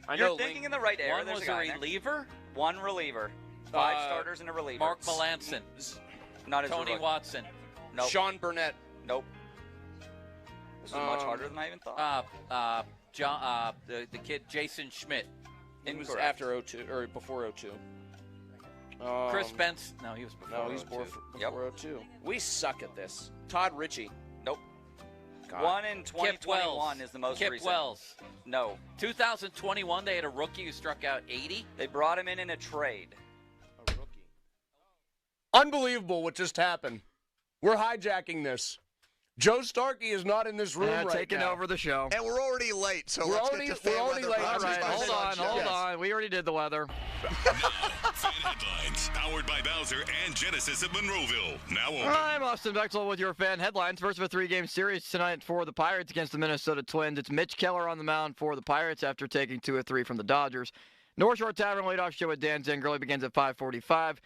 I You're know thinking in the right area. One There's was a guy a in there. reliever? 1 reliever. 5 starters and a reliever. Mark Melanson. Not as a Tony rookie. Watson. Nope. Sean Burnett. Nope. This is much harder than I even thought. The kid Jason Schmidt. It was Incorrect. after 02 or before 02. Chris Benz. No, he was before. No, he's 02. before 02. We suck at this. Todd Ritchie. Nope. God. 1 in Kip 2021 Wells. is the most Kip recent. Wells. No. 2021, they had a rookie who struck out 80. They brought him in a trade. A rookie. Unbelievable what just happened. We're hijacking this. Joe Starky is not in this room right taking now. over the show. And we're already late, so We're let's already- get to we're fan already weather late. brought to you All right, by hold Sunshine. on. We already did the weather. Fan headlines powered by Bowser and Genesis of Monroeville. Now open. I'm Austin Bexel with your fan headlines. First of a 3-game series tonight for the Pirates against the Minnesota Twins. It's Mitch Keller on the mound for the Pirates after taking 2 of 3 from the Dodgers. North Shore Tavern leadoff show with Dan Zangerli begins at 5:45.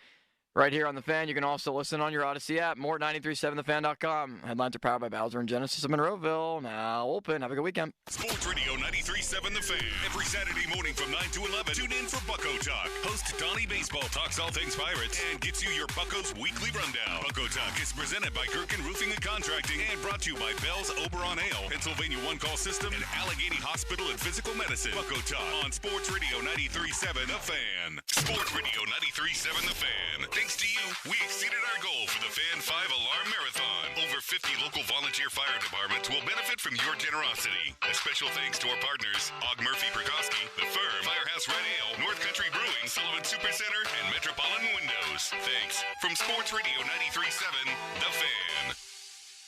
Right here on The Fan. You can also listen on your Odyssey app. More at 937thefan.com. Headlines are powered by Bowser and Genesis of Monroeville. Now open. Have a good weekend. Sports Radio 93.7 The Fan. Every Saturday morning from 9 to 11. Tune in for Bucko Talk. Host Donnie Baseball talks all things Pirates and gets you your Buccos weekly rundown. Bucko Talk is presented by Gherkin Roofing and Contracting and brought to you by Bell's Oberon Ale, Pennsylvania One Call System, and Allegheny Hospital and Physical Medicine. Bucko Talk on Sports Radio 93.7 The Fan. Sports Radio 93.7 The Fan. Thanks to you, we exceeded our goal for the Fan 5 Alarm Marathon. Over 50 local volunteer fire departments will benefit from your generosity. A special thanks to our partners, Og Murphy Perkoski, The Firm, Firehouse Red Ale, North Country Brewing, Sullivan Supercenter, and Metropolitan Windows. Thanks from Sports Radio 93.7 The Fan.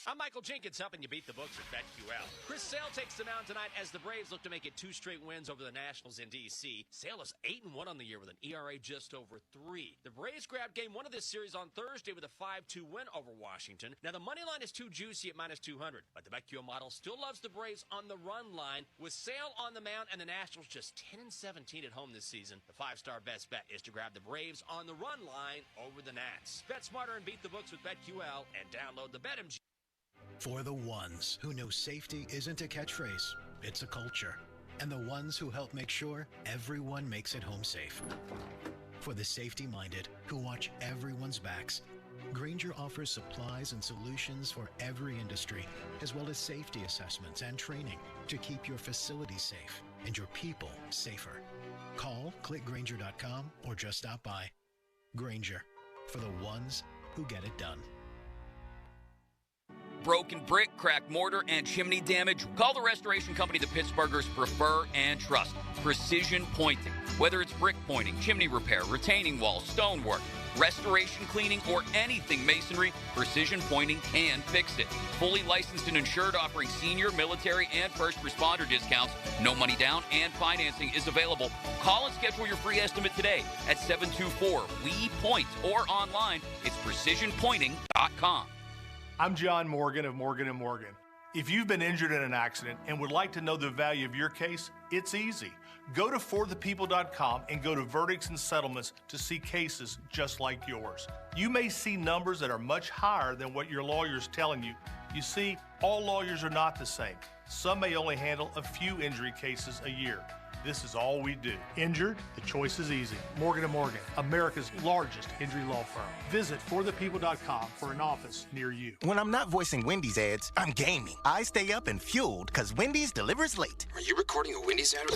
I'm Michael Jenkins, helping you beat the books with BetQL. Chris Sale takes the mound tonight as the Braves look to make it 2 straight wins over the Nationals in D.C. Sale is 8-1 on the year with an ERA just over 3. The Braves grabbed game 1 of this series on Thursday with a 5-2 win over Washington. Now, the money line is too juicy at -200, but the BetQL model still loves the Braves on the run line. With Sale on the mound and the Nationals just 10-17 at home this season, the 5-star best bet is to grab the Braves on the run line over the Nats. Bet smarter and beat the books with BetQL and download the BetMGM. For the ones who know safety isn't a catchphrase, it's a culture. And the ones who help make sure everyone makes it home safe. For the safety-minded who watch everyone's backs, Grainger offers supplies and solutions for every industry, as well as safety assessments and training to keep your facilities safe and your people safer. Call, click Grainger.com, or just stop by. Grainger, for the ones who get it done. Broken brick, cracked mortar, and chimney damage? Call the restoration company the Pittsburghers prefer and trust. Precision Pointing. Whether it's brick pointing, chimney repair, retaining walls, stonework, restoration cleaning, or anything masonry, Precision Pointing can fix it. Fully licensed and insured, offering senior, military, and first responder discounts. No money down, and financing is available. Call and schedule your free estimate today at 724-WE-POINT or online. It's precisionpointing.com. I'm John Morgan of Morgan & Morgan. If you've been injured in an accident and would like to know the value of your case, it's easy. Go to forthepeople.com and go to verdicts and settlements to see cases just like yours. You may see numbers that are much higher than what your lawyer's telling you. You see, all lawyers are not the same. Some may only handle a few injury cases a year. This is all we do. Injured? The choice is easy. Morgan & Morgan, America's largest injury law firm. Visit forthepeople.com for an office near you. When I'm not voicing Wendy's ads, I'm gaming. I stay up and fueled because Wendy's delivers late. Are you recording a Wendy's ad?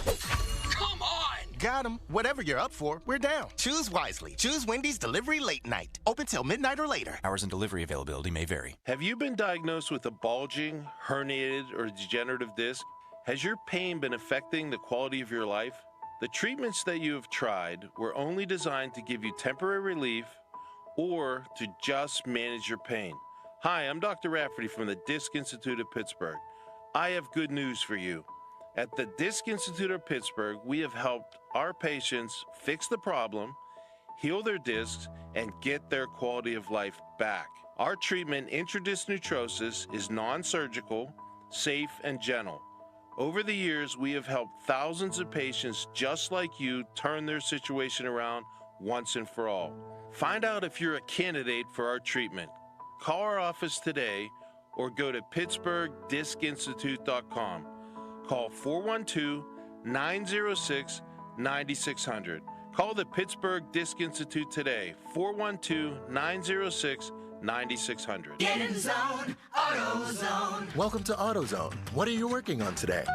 Come on! Got 'em. Whatever you're up for, we're down. Choose wisely. Choose Wendy's Delivery Late Night. Open till midnight or later. Hours and delivery availability may vary. Have you been diagnosed with a bulging, herniated, or degenerative disc? Has your pain been affecting the quality of your life? The treatments that you have tried were only designed to give you temporary relief or to just manage your pain. Hi, I'm Dr. Rafferty from the Disc Institute of Pittsburgh. I have good news for you. At the Disc Institute of Pittsburgh, we have helped our patients fix the problem, heal their discs, and get their quality of life back. Our treatment, intradisc nutrosis, is non-surgical, safe, and gentle. Over the years, we have helped thousands of patients just like you turn their situation around once and for all. Find out if you're a candidate for our treatment. Call our office today or go to pittsburghdiscinstitute.com. Call 412-906-9600. Call the Pittsburgh Disc Institute today, 412-906-9600. Get in the zone, AutoZone. Welcome to AutoZone. What are you working on today?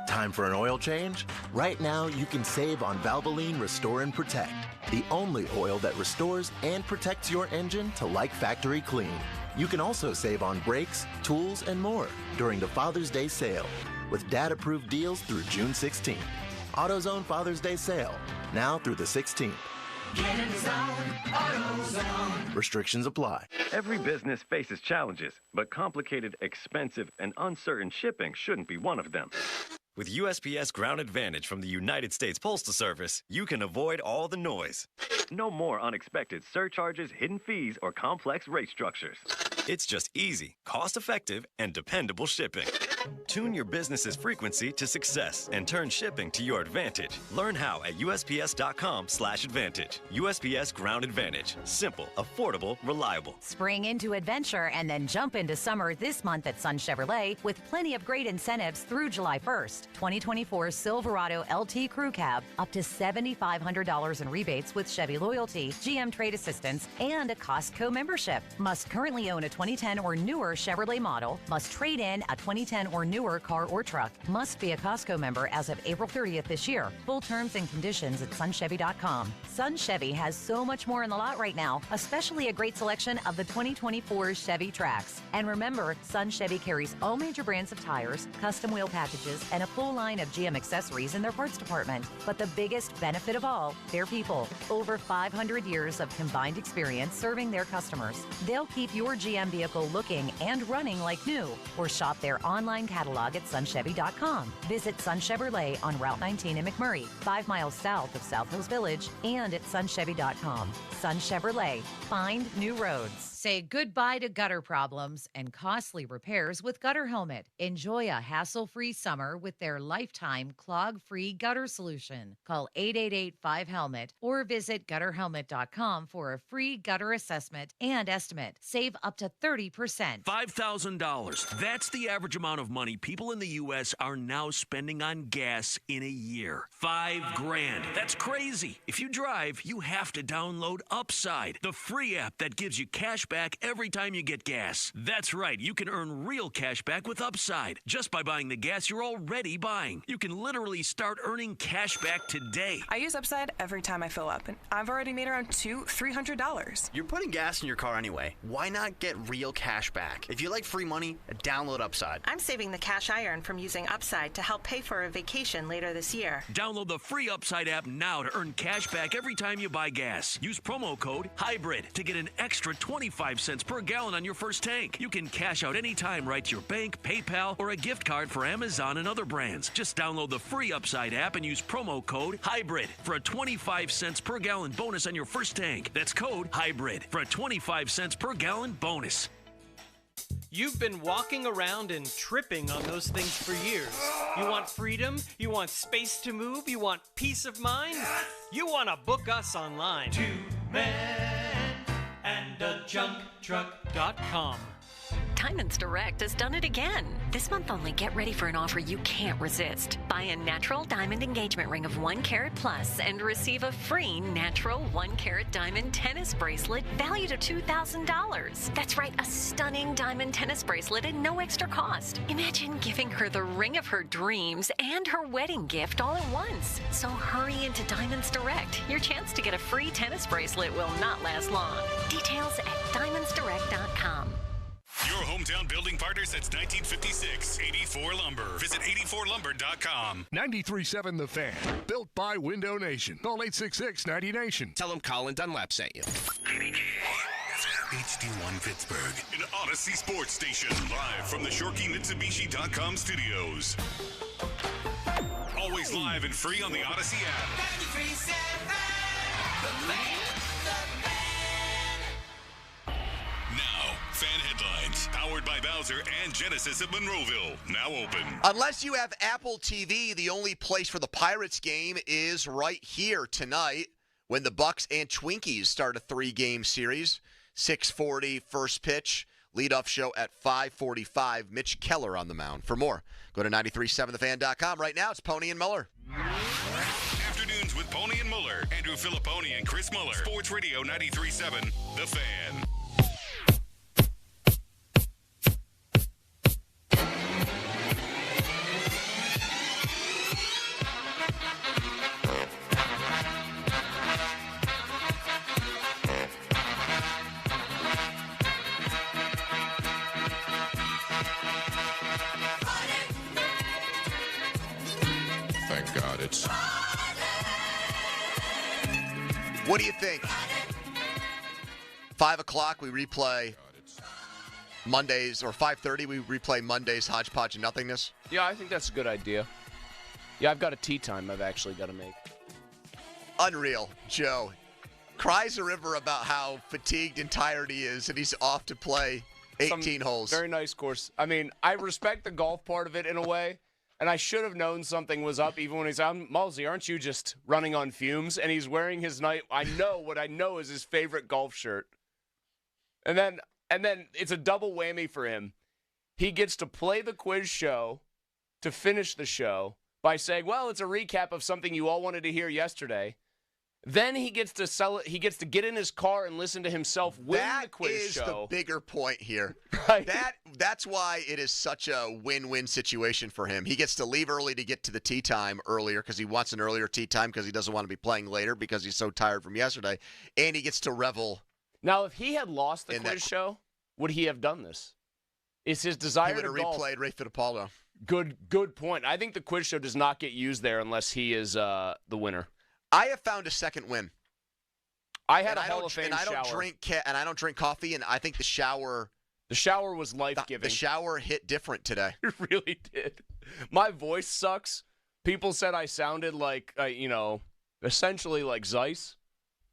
Time for an oil change? Right now, you can save on Valvoline Restore and Protect, the only oil that restores and protects your engine to like factory clean. You can also save on brakes, tools, and more during the Father's Day sale with dad-approved deals through June 16th. AutoZone Father's Day sale, now through the 16th. Get in the zone, AutoZone. Restrictions apply. Every business faces challenges, but complicated, expensive, and uncertain shipping shouldn't be one of them. With USPS Ground Advantage from the United States Postal Service, you can avoid all the noise. No more unexpected surcharges, hidden fees, or complex rate structures. It's just easy, cost-effective, and dependable shipping. Tune your business's frequency to success and turn shipping to your advantage. Learn how at USPS.com/advantage. USPS Ground Advantage. Simple, affordable, reliable. Spring into adventure and then jump into summer this month at Sun Chevrolet with plenty of great incentives through July 1st. 2024 Silverado LT Crew Cab, up to $7,500 in rebates with Chevy Loyalty, GM Trade Assistance, and a Costco membership. Must currently own a 2010 or newer Chevrolet model. Must trade in a 2010 or newer car or truck. Must be a Costco member as of April 30th this year. Full terms and conditions at sunchevy.com. Sun Chevy has so much more in the lot right now, especially a great selection of the 2024 Chevy Trax. And remember, Sun Chevy carries all major brands of tires, custom wheel packages, and a full line of GM accessories in their parts department. But the biggest benefit of all, their people. Over 500 years of combined experience serving their customers. They'll keep your GM vehicle looking and running like new. Or shop their online catalog at sunchevy.com. Visit Sun Chevrolet on Route 19 in McMurray, 5 miles south of South Hills Village, and at sunchevy.com. Sun Chevrolet. Find new roads. Say goodbye to gutter problems and costly repairs with Gutter Helmet. Enjoy a hassle-free summer with their lifetime clog-free gutter solution. Call 888-5HELMET or visit gutterhelmet.com for a free gutter assessment and estimate. Save up to 30%. $5,000. That's the average amount of money people in the U.S. are now spending on gas in a year. $5,000. That's crazy. If you drive, you have to download Upside, the free app that gives you cash back every time you get gas. That's right, you can earn real cash back with Upside just by buying the gas you're already buying. You can literally start earning cash back today. I use Upside every time I fill up, and I've already made around $300. You're putting gas in your car anyway. Why not get real cash back? If you like free money, download Upside. I'm saving the cash I earn from using Upside to help pay for a vacation later this year. Download the free Upside app now to earn cash back every time you buy gas. Use promo code HYBRID to get an extra 25 cents per gallon on your first tank. You can cash out anytime right to your bank, PayPal, or a gift card for Amazon and other brands. Just download the free Upside app and use promo code HYBRID for a 25 cents per gallon bonus on your first tank. That's code HYBRID for a 25 cents per gallon bonus. You've been walking around and tripping on those things for years. You want freedom? You want space to move? You want peace of mind? You want to book us online. 2 men and a junk truck.com. Diamonds Direct has done it again. This month only, get ready for an offer you can't resist. Buy a natural diamond engagement ring of 1 carat plus and receive a free natural 1 carat diamond tennis bracelet valued at $2,000. That's right, a stunning diamond tennis bracelet at no extra cost. Imagine giving her the ring of her dreams and her wedding gift all at once. So hurry into Diamonds Direct. Your chance to get a free tennis bracelet will not last long. Details at diamondsdirect.com. Your hometown building partner since 1956, 84 Lumber. Visit 84lumber.com. 93.7 The Fan. Built by Window Nation. Call 866-90Nation. Tell them Colin Dunlap sent you. HD1 Pittsburgh, an Odyssey sports station, live from the ShorkeyMitsubishi.com studios. Always live and free on the Odyssey app. 93.7 The Fan. Now, fan headlines, powered by Bowser and Genesis of Monroeville, now open. Unless you have Apple TV, the only place for the Pirates game is right here tonight when the Bucks and Twinkies start a 3-game series. 6:40 first pitch, leadoff show at 5:45. Mitch Keller on the mound. For more, go to 937thefan.com. Right now, it's Pony and Muller. Afternoons with Pony and Muller. Andrew Filipponi and Chris Muller. Sports Radio 93.7 The Fan. Thank God it's... What do you think? 5 o'clock, we replay Mondays, or 5:30, we replay Mondays, Hodgepodge and Nothingness. Yeah, I think that's a good idea. Yeah, I've got a tea time I've actually got to make. Unreal. Joe cries a river about how fatigued and tired he is, and he's off to play 18 holes. Very nice course. I mean, I respect the golf part of it in a way, and I should have known something was up even when he's out. Malsey, aren't you just running on fumes? And he's wearing his I know is his favorite golf shirt. And then it's a double whammy for him. He gets to play the quiz show to finish the show by saying, well, it's a recap of something you all wanted to hear yesterday. Then he gets to sell it. He gets to get in his car and listen to himself win the quiz show. That is the bigger point here. Right. That's why it is such a win-win situation for him. He gets to leave early to get to the tee time earlier because he wants an earlier tee time because he doesn't want to be playing later because he's so tired from yesterday. And he gets to revel. Now, if he had lost the quiz show, would he have done this? Is his desire to golf? He would have replayed Ray Fittipaldo. Good point. I think the quiz show does not get used there unless he is the winner. I have found a second win. I had a Hall of Fame shower. And I don't drink coffee, and I think the shower was life-giving. The shower hit different today. It really did. My voice sucks. People said I sounded like, essentially like Zeiss,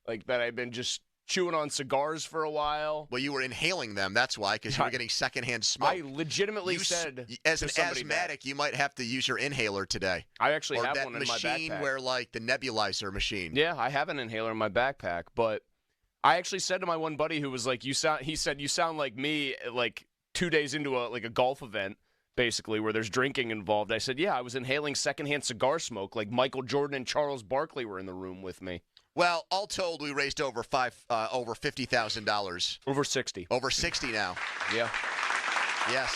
like that I've been just chewing on cigars for a while. Well, you were inhaling them. That's why, because you were getting secondhand smoke. I legitimately said, as an asthmatic, you might have to use your inhaler today. I actually have one in my backpack. Or that machine where, like, the nebulizer machine. Yeah, I have an inhaler in my backpack. But I actually said to my one buddy who was like, you sound like me, like 2 days into a golf event, basically, where there's drinking involved. I said, yeah, I was inhaling secondhand cigar smoke, like Michael Jordan and Charles Barkley were in the room with me. Well, all told, we raised over $50,000. Over 60. Over 60 now. Yeah. Yes.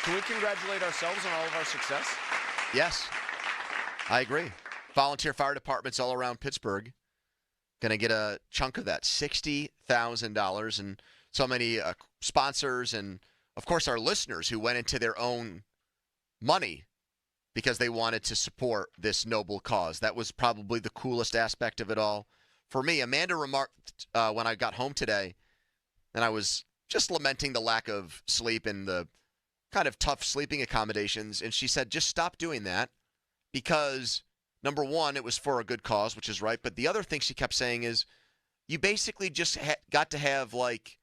Can we congratulate ourselves on all of our success? Yes. I agree. Volunteer fire departments all around Pittsburgh going to get a chunk of that, $60,000, and so many sponsors and, of course, our listeners who went into their own money because they wanted to support this noble cause. That was probably the coolest aspect of it all. For me, Amanda remarked when I got home today, and I was just lamenting the lack of sleep and the kind of tough sleeping accommodations, and she said, just stop doing that because, number one, it was for a good cause, which is right, but the other thing she kept saying is you basically just got to have like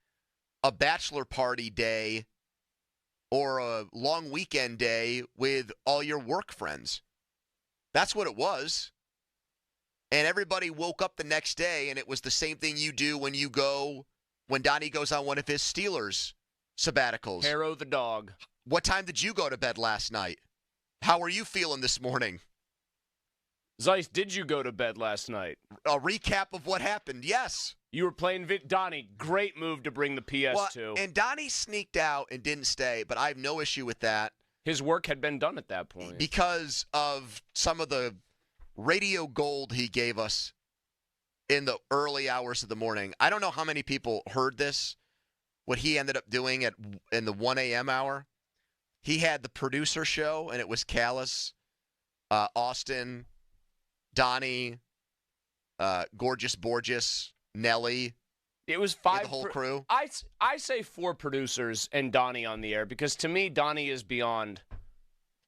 a bachelor party day or a long weekend day with all your work friends. That's what it was. And everybody woke up the next day, and it was the same thing you do when Donnie goes on one of his Steelers sabbaticals. Harrow the dog. What time did you go to bed last night? How are you feeling this morning? Zeiss, did you go to bed last night? A recap of what happened, yes. You were playing Donnie, great move to bring the PS2. Well, and Donnie sneaked out and didn't stay, but I have no issue with that. His work had been done at that point. Because of some of the radio gold he gave us in the early hours of the morning. I don't know how many people heard this, what he ended up doing in the 1 a.m. hour. He had the producer show, and it was Callis, Austin, Donnie, Gorgeous Borges, Nelly. It was 5. The whole crew. I say 4 producers and Donnie on the air because to me Donnie is beyond.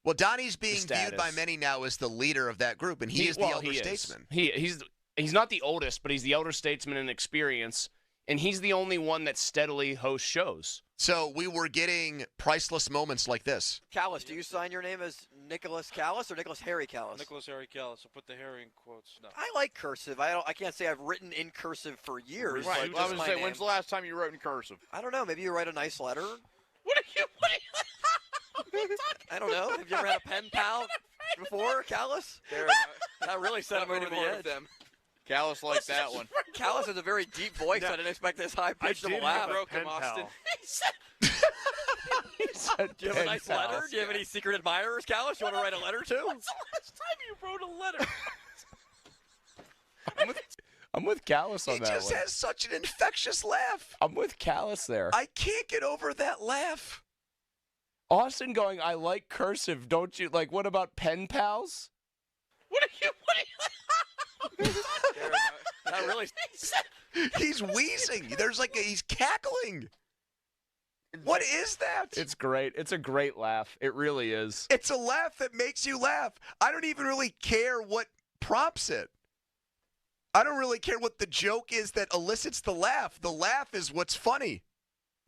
Well, Donnie's being viewed by many now as the leader of that group, and he is the elder statesman. He's not the oldest, but he's the elder statesman in experience, and he's the only one that steadily hosts shows. So we were getting priceless moments like this. Callis, do you sign your name as Nicholas Callis or Nicholas Harry Callis? Nicholas Harry Callis. I'll put the Harry in quotes. No. I like cursive. I can't say I've written in cursive for years. Right. I was going to say, when's the last time you wrote in cursive? I don't know. Maybe you write a nice letter. What are you I don't know. Have you ever had a pen pal before, Callis? That really set him over the edge. Callis liked that one. Callis has a very deep voice. I didn't expect this high-pitched of a laugh. I broke him, Austin. He said, do you have a nice letter? Do you have any secret admirers, Callis, you want to write a letter to? When's the last time you wrote a letter? I'm with Callis on that one. He just has such an infectious laugh. I'm with Callis there. I can't get over that laugh. Austin going, I like cursive, don't you? Like, what about pen pals? What are you that really. He's wheezing. He's cackling. What is that? It's great. It's a great laugh. It really is. It's a laugh that makes you laugh. I don't even really care what prompts it. I don't really care what the joke is that elicits the laugh. The laugh is what's funny.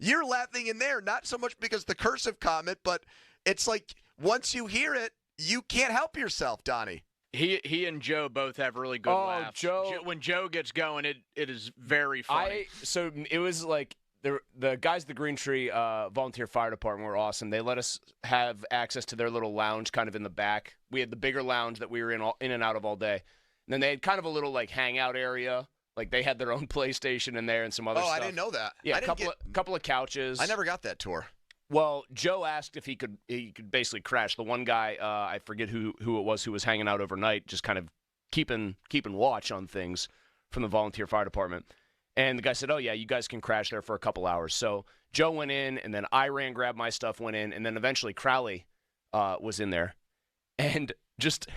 You're laughing in there, not so much because the cursive comment, but it's like once you hear it, you can't help yourself, Donnie. He and Joe both have really good laughs. When Joe gets going, it is very funny. So it was like the guys at the Green Tree Volunteer Fire Department were awesome. They let us have access to their little lounge kind of in the back. We had the bigger lounge that we were in and out of all day. And then they had kind of a little like hangout area. Like they had their own PlayStation in there and some other stuff. Oh, I didn't know that. Yeah, couple of couches. I never got that tour. Well, Joe asked if he could basically crash. The one guy, I forget who it was who was hanging out overnight, just kind of keeping watch on things from the volunteer fire department. And the guy said, oh, yeah, you guys can crash there for a couple hours. So Joe went in, and then I grabbed my stuff, went in, and then eventually Crowley was in there. And just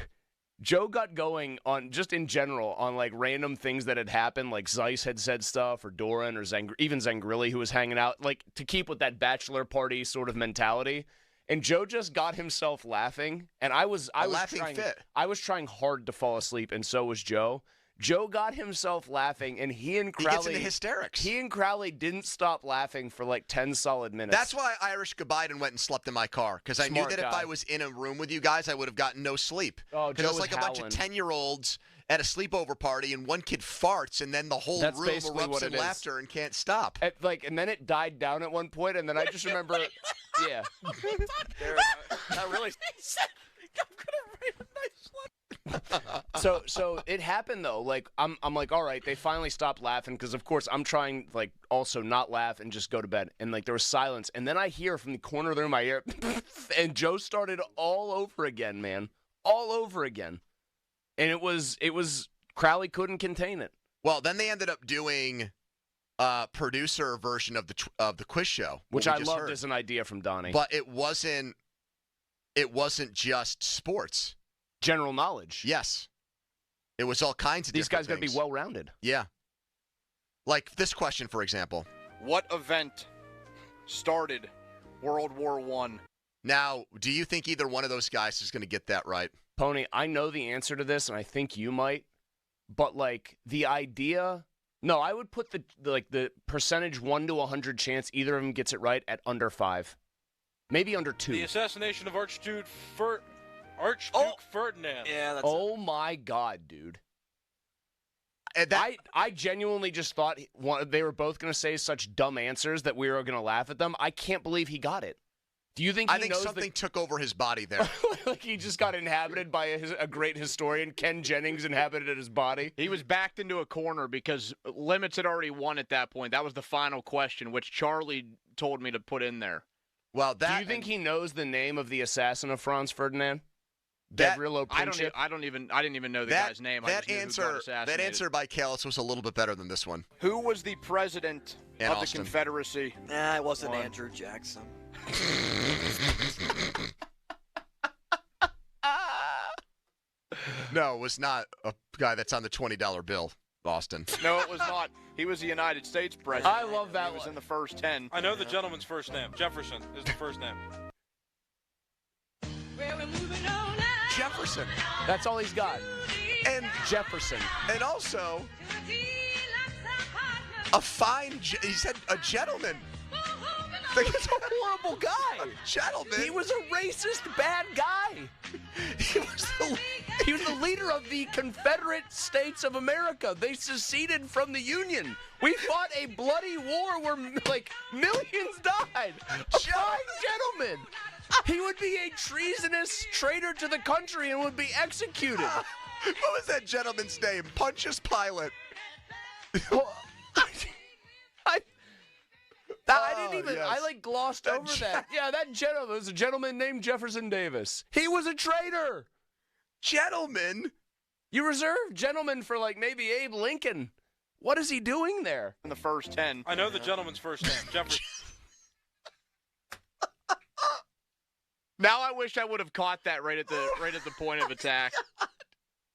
Joe got going on, just in general, on like random things that had happened, like Zeiss had said stuff, or Doran, or even Zangrilli, who was hanging out, like to keep with that bachelor party sort of mentality. And Joe just got himself laughing, and I was trying hard to fall asleep, and so was Joe. Joe got himself laughing, and he gets into hysterics. He and Crowley didn't stop laughing for like 10 solid minutes. That's why Irish goodbye and went and slept in my car, because I knew that if I was in a room with you guys, I would have gotten no sleep. Oh, Joe was like a bunch of 10-year-olds at a sleepover party, and one kid farts, and then the whole room erupts in laughter and can't stop. And then it died down at one point, and then I just remember, yeah. That really. I'm gonna write a nice letter. So it happened though. Like I'm like, all right, they finally stopped laughing because of course I'm trying like also not laugh and just go to bed. And like there was silence, and then I hear from the corner of my ear, and Joe started all over again, man, all over again. And it was Crowley couldn't contain it. Well, then they ended up doing producer version of the quiz show, which I loved as an idea from Donnie. But it wasn't just sports. General knowledge. Yes. It was all kinds of These guys got to be well-rounded. Yeah. Like this question, for example. What event started World War I? Now, do you think either one of those guys is going to get that right? Pony, I know the answer to this, and I think you might. But, like, the idea... No, I would put the percentage 1 to 100 chance either of them gets it right at under 5. Maybe under 2. The assassination of Archduke Ferdinand. Yeah, that's my God, dude. I genuinely just thought they were both going to say such dumb answers that we were going to laugh at them. I can't believe he got it. Do you think I think something took over his body there. Like he just got inhabited by a great historian, Ken Jennings inhabited his body? He was backed into a corner because Limits had already won at that point. That was the final question, which Charlie told me to put in there. Well, do you think he knows the name of the assassin of Franz Ferdinand? Gavrilo Princip? I didn't even know the guy's name. That answer by Callis was a little bit better than this one. Who was the president of the Confederacy? It wasn't Andrew Jackson. No, it was not a guy that's on the $20 bill, Austin. No, it was not. He was the United States president. I love that. He was in the first 10. I know the gentleman's first name. Jefferson is the first name. Jefferson. That's all he's got. And Jefferson. And also, he said a gentleman. He's a horrible guy. A gentleman. He was a racist, bad guy. He was the leader of the Confederate States of America. They seceded from the Union. We fought a bloody war where, like, millions died. A fine gentleman. He would be a treasonous traitor to the country and would be executed. What was that gentleman's name? Pontius Pilate. I didn't even. Yes. I glossed over that. Yeah, that gentleman was a gentleman named Jefferson Davis. He was a traitor. Gentleman. You reserved gentleman for maybe Abe Lincoln. What is he doing there? In the first 10. I know the gentleman's first name. Jefferson. Now I wish I would have caught that right at the point of attack.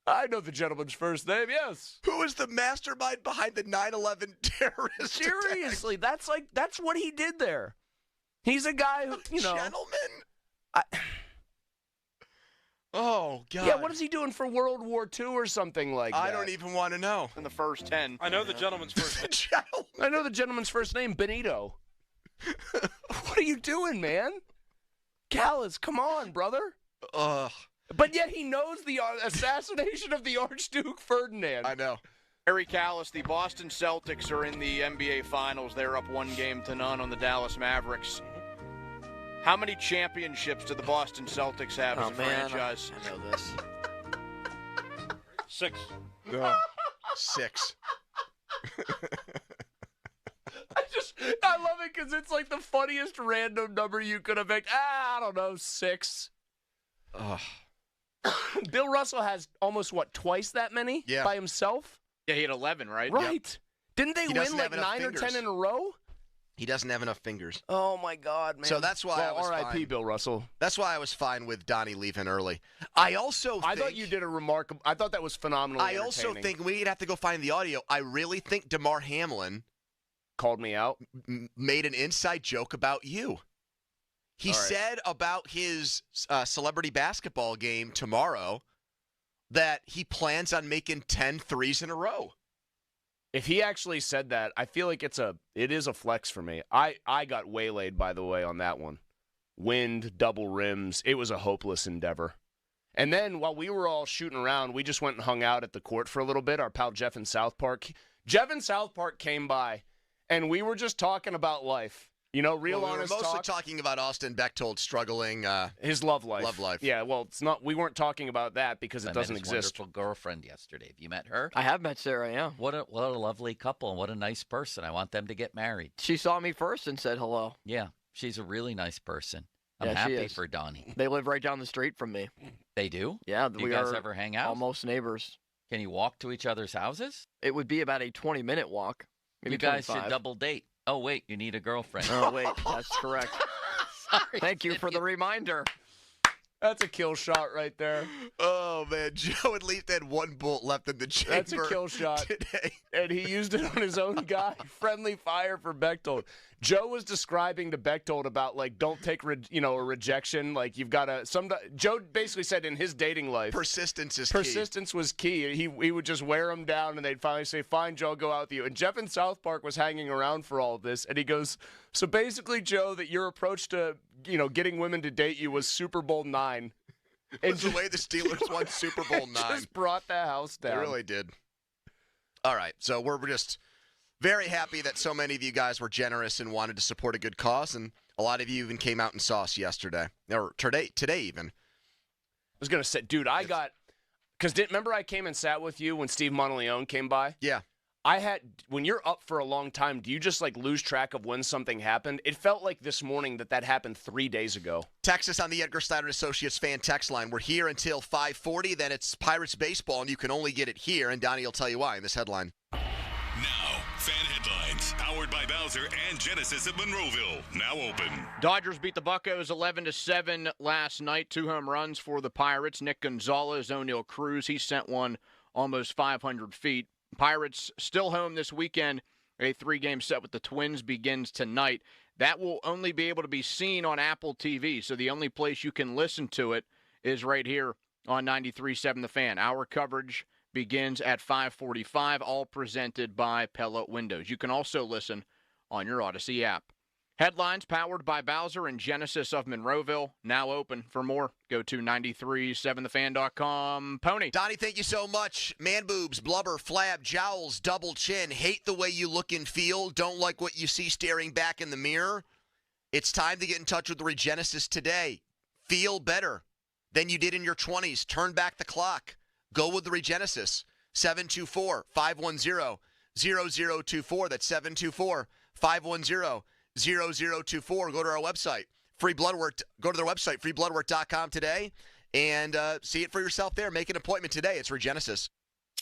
I know the gentleman's first name, yes. Who was the mastermind behind the 9/11 terrorist Seriously, that's what he did there. He's a guy who, Gentleman? Oh, God. Yeah, what is he doing for World War II or something like that? I don't even want to know. In the first 10. I know the gentleman's first name. I know the gentleman's first name, Benito. What are you doing, man? Callis, come on, brother. But yet he knows the assassination of the Archduke Ferdinand. I know. Harry Callis, the Boston Celtics are in the NBA Finals. They're up 1-0 on the Dallas Mavericks. How many championships do the Boston Celtics have as a franchise? I know this. 6. No. 6. I love it because it's like the funniest random number you could have picked. I don't know, 6. Bill Russell has almost, twice that many by himself? Yeah, he had 11, right? Right. Yep. Didn't they win like 9 or 10 in a row? He doesn't have enough fingers. Oh, my God, man. So that's why I was R.I.P. fine. Bill Russell. That's why I was fine with Donnie leaving early. I thought you did a remarkable – I thought that was phenomenally I also think we'd have to go find the audio. I really think DeMar Hamlin called me out, made an inside joke about you. He said about his celebrity basketball game tomorrow that he plans on making 10 threes in a row. If he actually said that, I feel like it is a flex for me. I got waylaid, by the way, on that one. Wind, double rims. It was a hopeless endeavor. And then while we were all shooting around, we just went and hung out at the court for a little bit. Our pal Jeff in South Park. Jeff in South Park came by, and we were just talking about life. You know, real honest talk. We were mostly talking about Austin Bechtold struggling. His love life. Love life. Yeah, well, it's not. We weren't talking about that because it doesn't met his exist. Wonderful girlfriend yesterday. Have you met her? I have met Sarah, yeah. What a lovely couple and what a nice person. I want them to get married. She saw me first and said hello. Yeah, she's a really nice person. I'm Yeah, happy for Donnie. They live right down the street from me. They do? Yeah, Do you guys ever hang out? Almost neighbors. Can you walk to each other's houses? It would be about a 20-minute walk. Maybe you guys 25. should double date. Oh, wait, you need a girlfriend. Oh, wait, that's correct. Sorry, Thank you for the reminder. That's a kill shot right there. Oh, man. Joe at least had one bullet left in the chamber. That's a kill shot. Today. And he used it on his own guy. Friendly fire for Bechtold. Joe was describing to Bechtold about, like, don't take, a rejection. Like, you've got to – Joe basically said in his dating life – Persistence is key. Persistence was key. He would just wear them down, and they'd finally say, fine, Joe, I'll go out with you. And Jeff in South Park was hanging around for all of this, and he goes, so basically, Joe, that your approach to, getting women to date you was Super Bowl IX. It was the way the Steelers won Super Bowl IX. Just brought the house down. They really did. All right, so we're just very happy that so many of you guys were generous and wanted to support a good cause, and a lot of you even came out and saw us yesterday, or today even. I was going to say, dude, because remember I came and sat with you when Steve Monteleone came by? Yeah. When you're up for a long time, do you just lose track of when something happened? It felt like this morning that happened 3 days ago. Text us on the Edgar Snyder Associates fan text line. We're here until 5:40. Then it's Pirates baseball, and you can only get it here. And Donnie will tell you why in this headline. Now, fan headlines powered by Bowser and Genesis of Monroeville. Now open. Dodgers beat the Buccos 11-7 last night. 2 home runs for the Pirates. Nick Gonzalez, O'Neal Cruz, he sent one almost 500 feet. Pirates still home this weekend. A 3-game set with the Twins begins tonight. That will only be able to be seen on Apple TV, so the only place you can listen to it is right here on 93.7 The Fan. Our coverage begins at 5:45, all presented by Pella Windows. You can also listen on your Odyssey app. Headlines powered by Bowser and Genesis of Monroeville. Now open. For more, go to 937thefan.com. Pony. Donnie, thank you so much. Man boobs, blubber, flab, jowls, double chin. Hate the way you look and feel. Don't like what you see staring back in the mirror. It's time to get in touch with Regenesis today. Feel better than you did in your 20s. Turn back the clock. Go with the Regenesis. 724-510-0024. That's 724-510-0024. 0024. Go to our website, Free Blood Work. Go to their website, freebloodwork.com today, and see it for yourself there. Make an appointment today. It's Regenesis.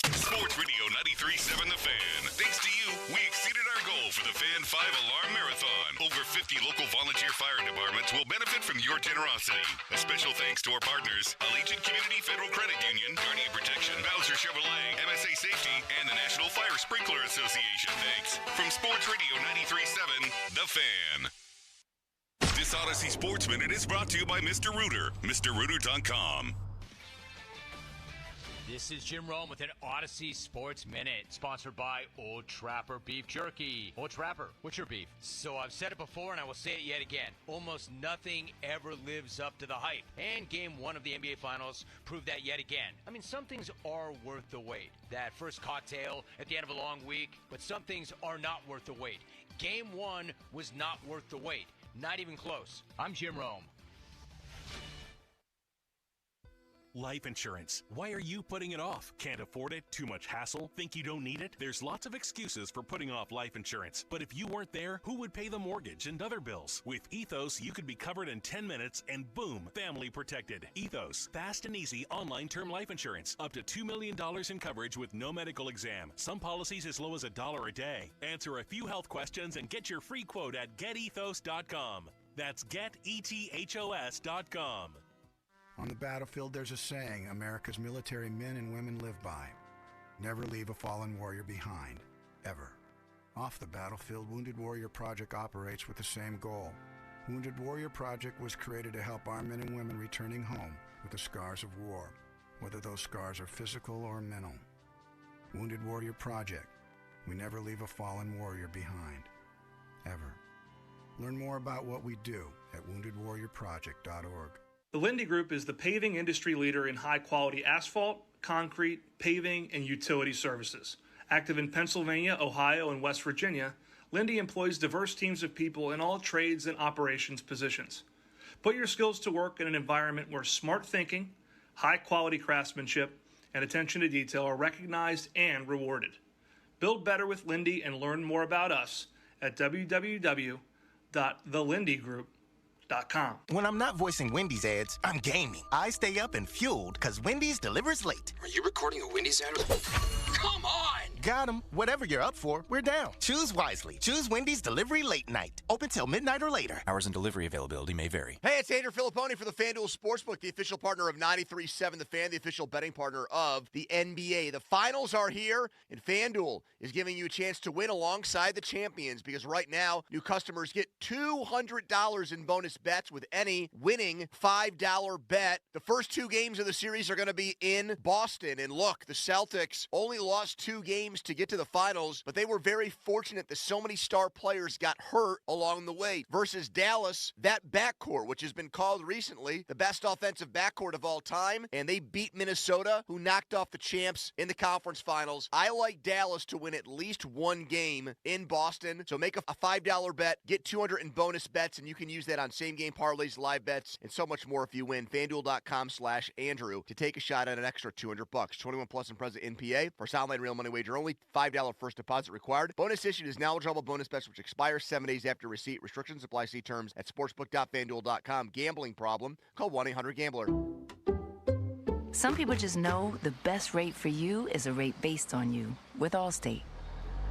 Sports Radio 93.7 The Fan. Thanks to you, we exceeded our goal for the Fan 5 Alarm Marathon. Over 50 local volunteer fire departments will benefit from your generosity. A special thanks to our partners, Allegiant Community Federal Credit Union, Guardian Protection, Bowser Chevrolet, MSA Safety, and the National Fire Sprinkler Association. Thanks. From Sports Radio 93.7 The Fan. This Odyssey Sports Minute is brought to you by Mr. Rooter, MrRooter.com. This is Jim Rome with an Odyssey Sports Minute, sponsored by Old Trapper Beef Jerky. Old Trapper, what's your beef? So I've said it before and I will say it yet again. Almost nothing ever lives up to the hype. And Game 1 of the NBA Finals proved that yet again. I mean, some things are worth the wait. That first cocktail at the end of a long week, but some things are not worth the wait. Game 1 was not worth the wait. Not even close. I'm Jim Rome. Life insurance. Why are you putting it off? Can't afford it? Too much hassle? Think you don't need it? There's lots of excuses for putting off life insurance. But if you weren't there, who would pay the mortgage and other bills? With Ethos, you could be covered in 10 minutes and boom, family protected. Ethos, fast and easy online term life insurance. Up to $2 million in coverage with no medical exam. Some policies as low as $1 a day. Answer a few health questions and get your free quote at getethos.com. That's getethos.com. On the battlefield, there's a saying America's military men and women live by. Never leave a fallen warrior behind, ever. Off the battlefield, Wounded Warrior Project operates with the same goal. Wounded Warrior Project was created to help our men and women returning home with the scars of war, whether those scars are physical or mental. Wounded Warrior Project. We never leave a fallen warrior behind, ever. Learn more about what we do at woundedwarriorproject.org. The Lindy Group is the paving industry leader in high-quality asphalt, concrete, paving, and utility services. Active in Pennsylvania, Ohio, and West Virginia, Lindy employs diverse teams of people in all trades and operations positions. Put your skills to work in an environment where smart thinking, high-quality craftsmanship, and attention to detail are recognized and rewarded. Build better with Lindy and learn more about us at www.thelindygroup.com. When I'm not voicing Wendy's ads, I'm gaming. I stay up and fueled because Wendy's delivers late. Are you recording a Wendy's ad? Come on! Got 'em. Whatever you're up for, we're down. Choose wisely. Choose Wendy's Delivery Late Night. Open till midnight or later. Hours and delivery availability may vary. Hey, it's Andrew Filipponi for the FanDuel Sportsbook, the official partner of 93.7 The Fan, the official betting partner of the NBA. The finals are here, and FanDuel is giving you a chance to win alongside the champions because right now, new customers get $200 in bonus bets with any winning $5 bet. The first two games of the series are going to be in Boston. And look, the Celtics only lost 2 games to get to the finals, but they were very fortunate that so many star players got hurt along the way. Versus Dallas, that backcourt, which has been called recently the best offensive backcourt of all time, and they beat Minnesota, who knocked off the champs in the conference finals. I like Dallas to win at least one game in Boston. So make a $5 bet, get 200 in bonus bets, and you can use that on same-game parlays, live bets, and so much more if you win. FanDuel.com/Andrew to take a shot at an extra $200. 21 plus and present in PA. For sound line real money wager only. $5 first deposit required. Bonus issued is knowledgeable bonus bets which expire 7 days after receipt. Restrictions apply. See terms at sportsbook.fanduel.com. Gambling problem? Call 1-800-GAMBLER. Some people just know the best rate for you is a rate based on you with Allstate.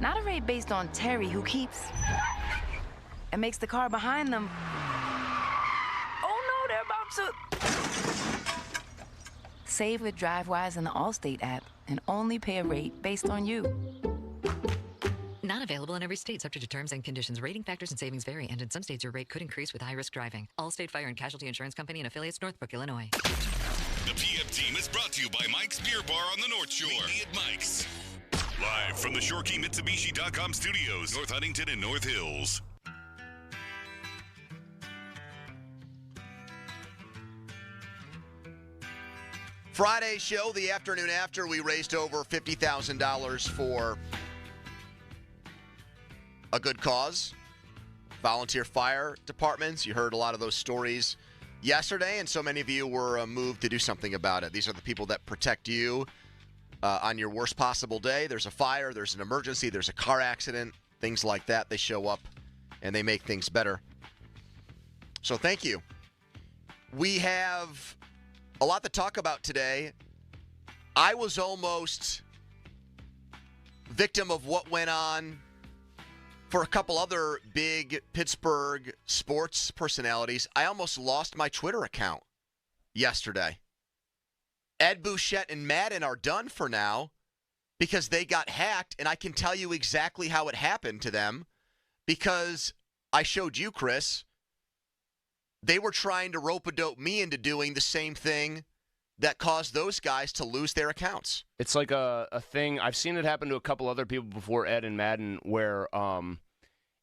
Not a rate based on Terry who keeps and makes the car behind them. Oh no, they're about to. Save with DriveWise in the Allstate app and only pay a rate based on you. Not available in every state, subject to terms and conditions. Rating factors and savings vary, and in some states your rate could increase with high-risk driving. Allstate Fire and Casualty Insurance Company and affiliates, Northbrook, Illinois. The PM team is brought to you by Mike's Beer Bar on the North Shore. Meet me at Mike's. Live from the ShoreKeyMitsubishi.com studios, North Huntington and North Hills. Friday's show, the afternoon after, we raised over $50,000 for a good cause. Volunteer fire departments. You heard a lot of those stories yesterday, and so many of you were moved to do something about it. These are the people that protect you on your worst possible day. There's a fire, there's an emergency, there's a car accident, things like that. They show up, and they make things better. So thank you. We have a lot to talk about today. I was almost victim of what went on for a couple other big Pittsburgh sports personalities. I almost lost my Twitter account yesterday. Ed Bouchette and Madden are done for now because they got hacked, and I can tell you exactly how it happened to them because I showed you, Chris. They were trying to rope-a-dope me into doing the same thing that caused those guys to lose their accounts. It's like a thing. I've seen it happen to a couple other people before, Ed and Madden, where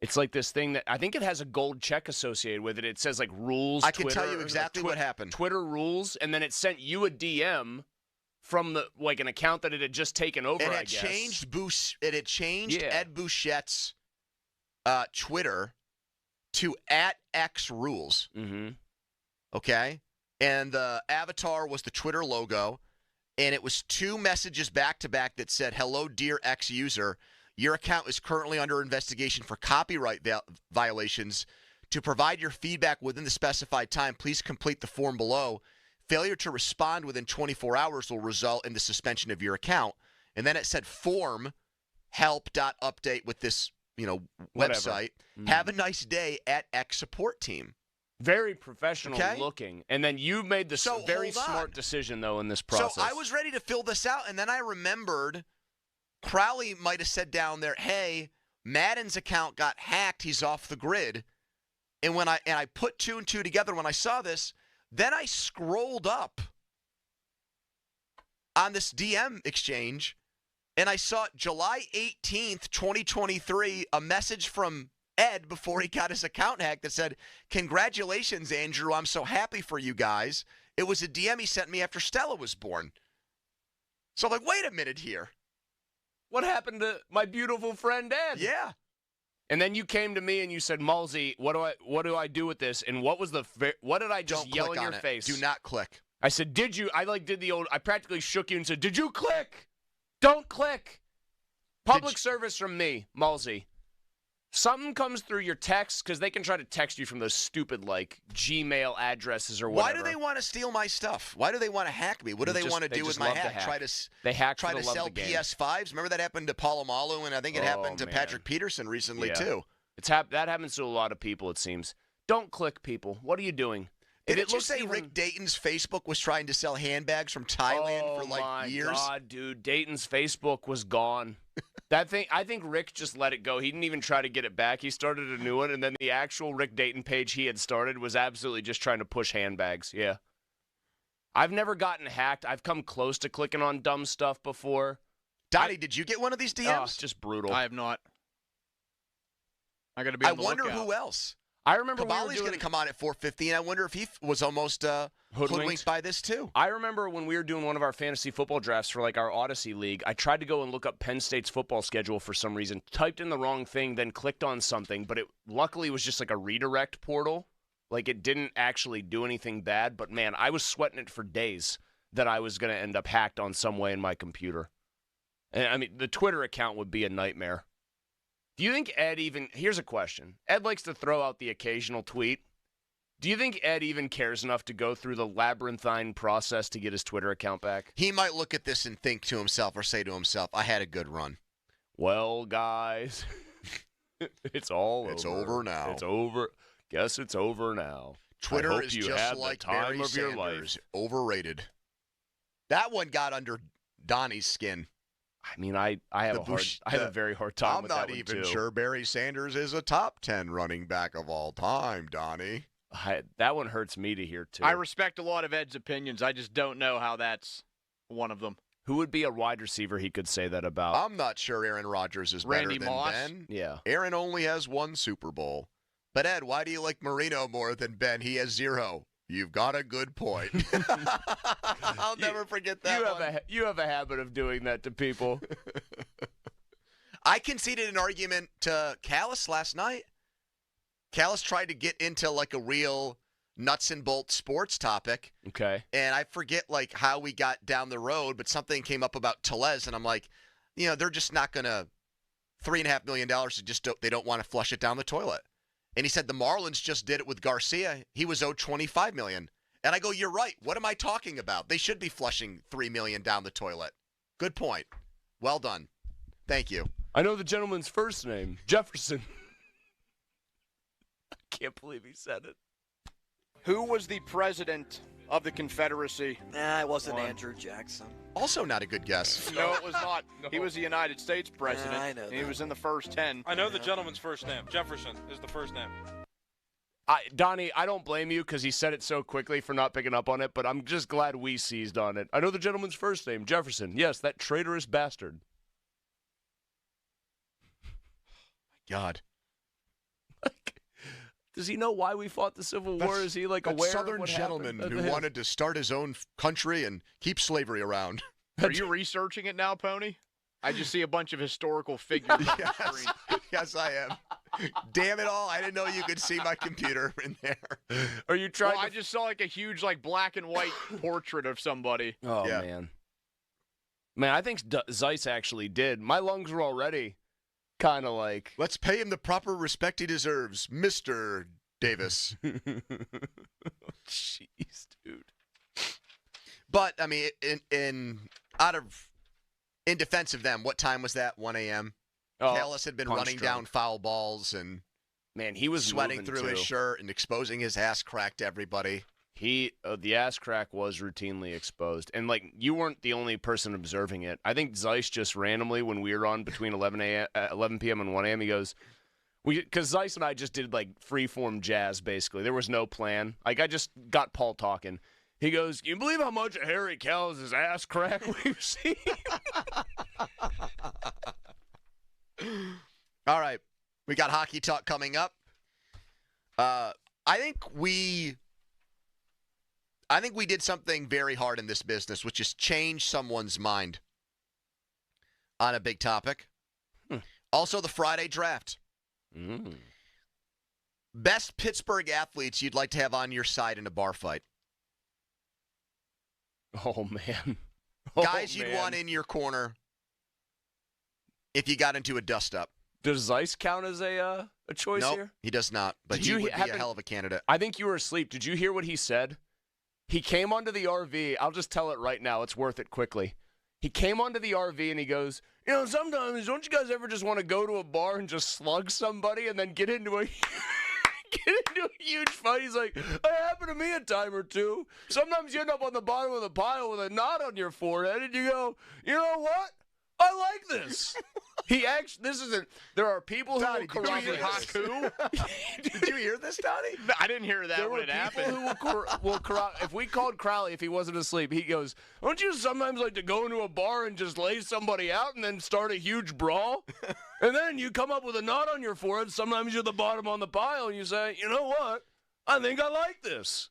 it's like this thing that I think it has a gold check associated with it. It says like rules. I can tell you exactly what happened. Twitter rules, and then it sent you a DM from an account that it had just taken over. And I guess it had changed Ed Bouchette's Twitter to @XRules. Mm-hmm. Okay? And the avatar was the Twitter logo, and it was 2 messages back-to-back that said, "Hello, dear X user. Your account is currently under investigation for copyright violations. To provide your feedback within the specified time, please complete the form below. Failure to respond within 24 hours will result in the suspension of your account." And then it said form help.update with this, website. Have a nice day at X support team. Very professional looking. And then you made the very smart decision, though, in this process. So I was ready to fill this out, and then I remembered Crowley might have said down there, "Hey, Madden's account got hacked. He's off the grid." And when I put 2 and 2 together when I saw this, then I scrolled up on this DM exchange, and I saw July 18th, 2023, a message from Ed before he got his account hacked that said, "Congratulations, Andrew. I'm so happy for you guys." It was a DM he sent me after Stella was born. So I'm like, wait a minute here. What happened to my beautiful friend Ed? Yeah. And then you came to me and you said, "Malzy, what do I do with this?" And what did I just yell in your face? Do not click. I said, "Did you?" I did the old. I practically shook you and said, "Did you click? Don't click." Public service from me, Malzy. Something comes through your text, because they can try to text you from those stupid, Gmail addresses or whatever. Why do they want to steal my stuff? Why do they want to hack me? What do they want to do with my hack? Try to sell PS5s? Remember that happened to Palomalu, and I think it happened to Patrick Peterson recently, too. That happens to a lot of people, it seems. Don't click, people. What are you doing? Didn't you say Rick Dayton's Facebook was trying to sell handbags from Thailand for years? Oh, my God, dude. Dayton's Facebook was gone. That thing, I think Rick just let it go. He didn't even try to get it back. He started a new one, and then the actual Rick Dayton page he had started was absolutely just trying to push handbags. Yeah. I've never gotten hacked. I've come close to clicking on dumb stuff before. Donnie, did you get one of these DMs? Oh, it's just brutal. I have not. I got to be on the lookout. I wonder who else. I remember Kabali's going to come on at 4:50, and I wonder if he was almost hoodwinked by this too. I remember when we were doing one of our fantasy football drafts for our Odyssey League, I tried to go and look up Penn State's football schedule for some reason, typed in the wrong thing, then clicked on something, but it luckily was just a redirect portal. It didn't actually do anything bad, but man, I was sweating it for days that I was going to end up hacked on some way in my computer. And I mean, the Twitter account would be a nightmare. Do you think Ed even – here's a question. Ed likes to throw out the occasional tweet. Do you think Ed even cares enough to go through the labyrinthine process to get his Twitter account back? He might look at this and think to himself or say to himself, "I had a good run." Well, guys, it's all over. It's over now. It's over. Guess it's over now. Twitter is just like Barry Sanders. Overrated. That one got under Donnie's skin. I mean, I have a very hard time with that one, too. I'm not even sure Barry Sanders is a top 10 running back of all time, Donnie. That one hurts me to hear, too. I respect a lot of Ed's opinions. I just don't know how that's one of them. Who would be a wide receiver he could say that about? I'm not sure Aaron Rodgers is better than Moss. Ben. Yeah. Aaron only has 1 Super Bowl. But, Ed, why do you like Marino more than Ben? He has 0. You've got a good point. I'll never forget that You have a habit of doing that to people. I conceded an argument to Callis last night. Callis tried to get into a real nuts and bolts sports topic. Okay. And I forget how we got down the road, but something came up about Tellez, and I'm like, they're just not going to $3.5 million. They don't want to flush it down the toilet. And he said the Marlins just did it with Garcia. He was owed $25 million. And I go, you're right. What am I talking about? They should be flushing $3 million down the toilet. Good point. Well done. Thank you. I know the gentleman's first name, Jefferson. I can't believe he said it. Who was the president of the Confederacy? It wasn't Andrew Jackson. Also not a good guess. No, it was not. No. He was the United States president. I know that. He was in the first 10. I know the gentleman's first name. Jefferson is the first name. Donnie, I don't blame you because he said it so quickly for not picking up on it, but I'm just glad we seized on it. I know the gentleman's first name, Jefferson. Yes, that traitorous bastard. God. Does he know why we fought the Civil War? Is he like aware Southern of what gentleman happened? who wanted to start his own country and keep slavery around. Are you researching it now, Pony? I just see a bunch of historical figures on the screen. Yes, I am. Damn it all! I didn't know you could see my computer in there. Are you trying? Well, I just saw like a huge black and white portrait of somebody. Oh Yeah. man, I think Zeiss actually did. My lungs were already kind of like. Let's pay him the proper respect he deserves, Mr. Davis. Jeez, dude. But I mean, in defense of them, what time was that? 1 a.m. Callis had been running down foul balls and man, he was sweating through his shirt and exposing his ass crack to everybody. The ass crack was routinely exposed, and you weren't the only person observing it. I think Zeiss just randomly, when we were on between 11 p.m. and 1 a.m., he goes, because Zeiss and I just did free-form jazz, basically. There was no plan. I just got Paul talking. He goes, "Can you believe how much of Harry Callis' ass crack we've seen?" All right, we got hockey talk coming up. I think we did something very hard in this business, which is change someone's mind on a big topic. Also, the Friday draft. Best Pittsburgh athletes you'd like to have on your side in a bar fight. Oh, man. Guys you'd want in your corner if you got into a dust-up. Does Zeiss count as a choice nope, here? He does not, but he would be a hell of a candidate. I think you were asleep. Did you hear what he said? He came onto the RV. I'll just tell it right now. It's worth it quickly. He came onto the RV and he goes, sometimes don't you guys ever just want to go to a bar and just slug somebody and then get into a huge fight? He's like, it happened to me a time or two. Sometimes you end up on the bottom of the pile with a knot on your forehead and you go, you know what? I like this. There are people who will corroborate. Did you hear this, Donnie? No, I didn't hear that when it happened. There were people who will if we called Crowley if he wasn't asleep, he goes, don't you sometimes like to go into a bar and just lay somebody out and then start a huge brawl? And then you come up with a knot on your forehead. Sometimes you're the bottom on the pile and you say, you know what? I think I like this.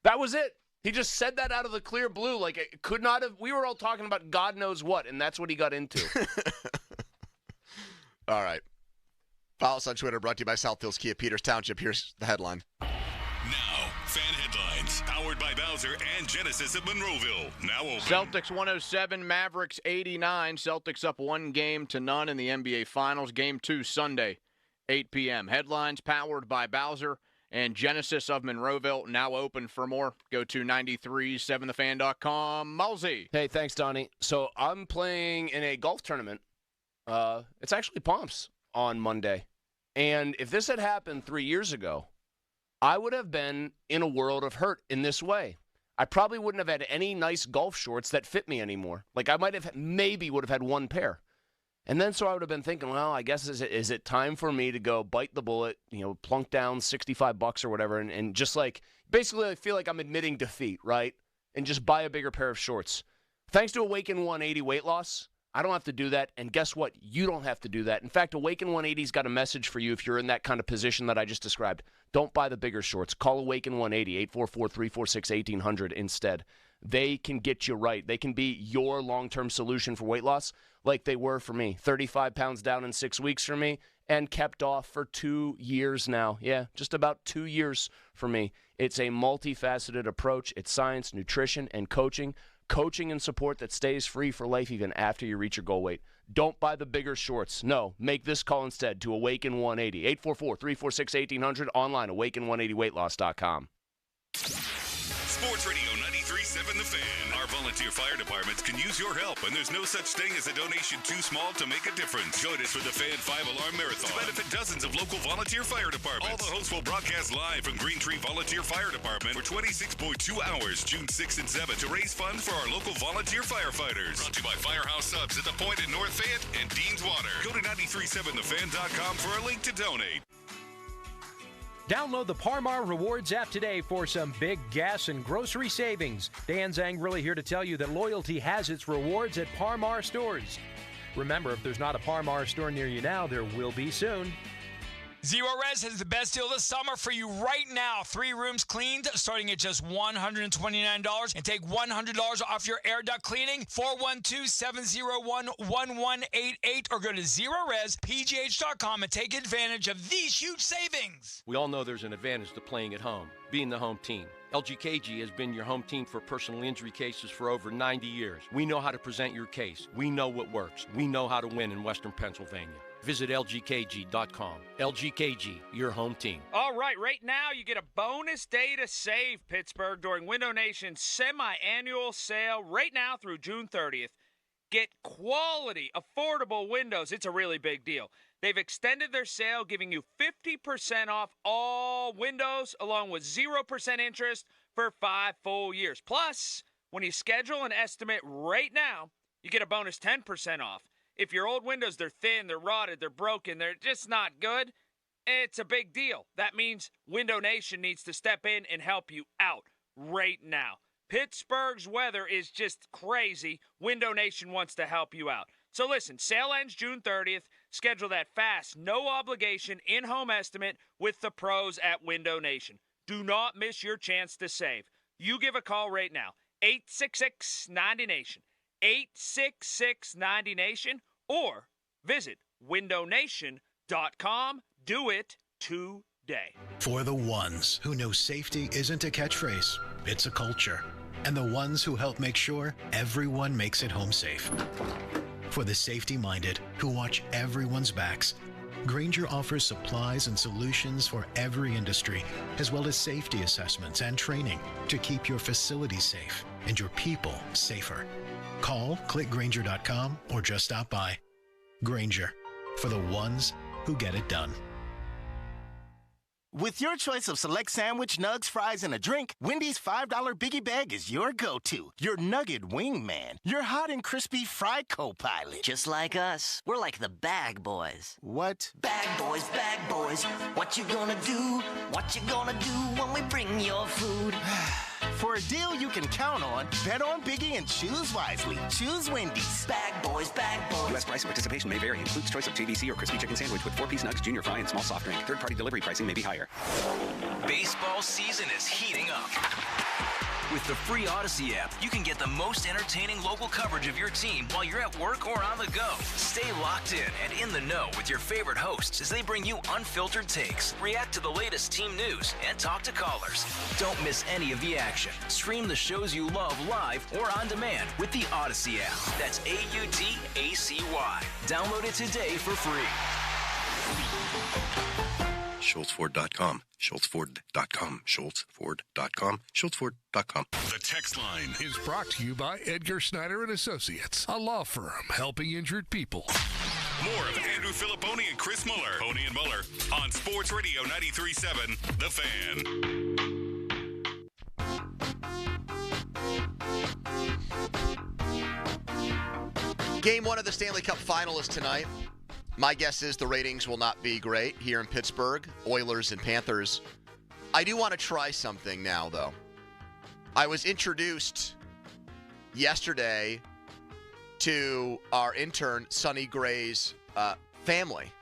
That was it. He just said that out of the clear blue. It could not have. We were all talking about God knows what, and that's what he got into. All right. Follow us on Twitter, brought to you by South Hills Kia, Peters Township. Here's the headline. Now, fan headlines, powered by Bowser and Genesis of Monroeville. Now open. Celtics 107, Mavericks 89. Celtics up 1-0 in the NBA Finals. Game 2 Sunday, 8 p.m. Headlines powered by Bowser and Genesis of Monroeville. Now open. For more, go to 937thefan.com. Mulsey. Hey, thanks, Donnie. So I'm playing in a golf tournament. It's actually Pomps on Monday. And if this had happened 3 years ago, I would have been in a world of hurt in this way. I probably wouldn't have had any nice golf shorts that fit me anymore. I would have had one pair. And then so I would have been thinking, well, I guess is it time for me to go bite the bullet, plunk down $65 or whatever, and just basically I feel like I'm admitting defeat, right? And just buy a bigger pair of shorts. Thanks to Awaken 180 weight loss, I don't have to do that. And guess what? You don't have to do that. In fact, Awaken 180's got a message for you if you're in that kind of position that I just described. Don't buy the bigger shorts. Call Awaken 180, 844-346-1800 instead. They can get you right. They can be your long-term solution for weight loss like they were for me. 35 pounds down in 6 weeks for me and kept off for 2 years now. Yeah, just about 2 years for me. It's a multifaceted approach. It's science, nutrition, and coaching. Coaching and support that stays free for life even after you reach your goal weight. Don't buy the bigger shorts. No, make this call instead to Awaken 180. 844-346-1800. Online, awaken180weightloss.com. Sports Radio 93.7 The Fan. Our volunteer fire departments can use your help, and there's no such thing as a donation too small to make a difference. Join us for the Fan 5-Alarm Marathon to benefit dozens of local volunteer fire departments. All the hosts will broadcast live from Green Tree Volunteer Fire Department for 26.2 hours, June 6 and 7, to raise funds for our local volunteer firefighters. Brought to you by Firehouse Subs at the Point in North Fayette and Dean's Water. Go to 937thefan.com for a link to donate. Download the Par-Mar Rewards app today for some big gas and grocery savings. Dan's angrily here to tell you that loyalty has its rewards at Par-Mar stores. Remember, if there's not a Par-Mar store near you now, there will be soon. Zero Res has the best deal this summer for you right now. 3 rooms cleaned starting at just $129 and take $100 off your air duct cleaning. 412-701-1188 or go to ZeroResPGH.com and take advantage of these huge savings. We all know there's an advantage to playing at home, being the home team. LGKG has been your home team for personal injury cases for over 90 years. We know how to present your case. We know what works. We know how to win in Western Pennsylvania. Visit LGKG.com. LGKG, your home team. All right now you get a bonus day to save, Pittsburgh, during Window Nation's semi-annual sale right now through June 30th. Get quality, affordable windows. It's a really big deal. They've extended their sale, giving you 50% off all windows, along with 0% interest for 5 full years. Plus, when you schedule an estimate right now, you get a bonus 10% off. If your old windows, they're thin, they're rotted, they're broken, they're just not good, it's a big deal. That means Window Nation needs to step in and help you out right now. Pittsburgh's weather is just crazy. Window Nation wants to help you out. So listen, sale ends June 30th. Schedule that fast, no obligation, in-home estimate with the pros at Window Nation. Do not miss your chance to save. You give a call right now, 866-90-NATION. 866-90-NATION or visit windownation.com. Do it today. For the ones who know safety isn't a catchphrase, it's a culture. And the ones who help make sure everyone makes it home safe. For the safety-minded who watch everyone's backs, Grainger offers supplies and solutions for every industry, as well as safety assessments and training to keep your facilities safe and your people safer. Call, click Grainger.com, or just stop by. Grainger, for the ones who get it done. With your choice of select sandwich, nugs, fries, and a drink, Wendy's $5 Biggie Bag is your go-to. Your nugget wingman. Your hot and crispy fry co-pilot. Just like us. We're like the Bag Boys. What? Bag Boys, what you gonna do? What you gonna do when we bring your food? For a deal you can count on, bet on Biggie and choose wisely. Choose Wendy's. Bag Boys. U.S. price and participation may vary. Includes choice of JVC or crispy chicken sandwich with 4-piece nugs, junior fry, and small soft drink. Third-party delivery pricing may be higher. Baseball season is heating up. With the free Odyssey app, you can get the most entertaining local coverage of your team while you're at work or on the go. Stay locked in and in the know with your favorite hosts as they bring you unfiltered takes, react to the latest team news, and talk to callers. Don't miss any of the action. Stream the shows you love live or on demand with the Odyssey app. That's AUDACY. Download it today for free. SchultzFord.com. SchultzFord.com. SchultzFord.com. SchultzFord.com. The text line is brought to you by Edgar Snyder and Associates, a law firm helping injured people. More of Andrew Filipponi and Chris Muller. Pony and Muller on Sports Radio 93.7 The Fan. Game 1 of the Stanley Cup Final is tonight. My guess is the ratings will not be great here in Pittsburgh, Oilers and Panthers. I do want to try something now, though. I was introduced yesterday to our intern, Sonny Gray's family.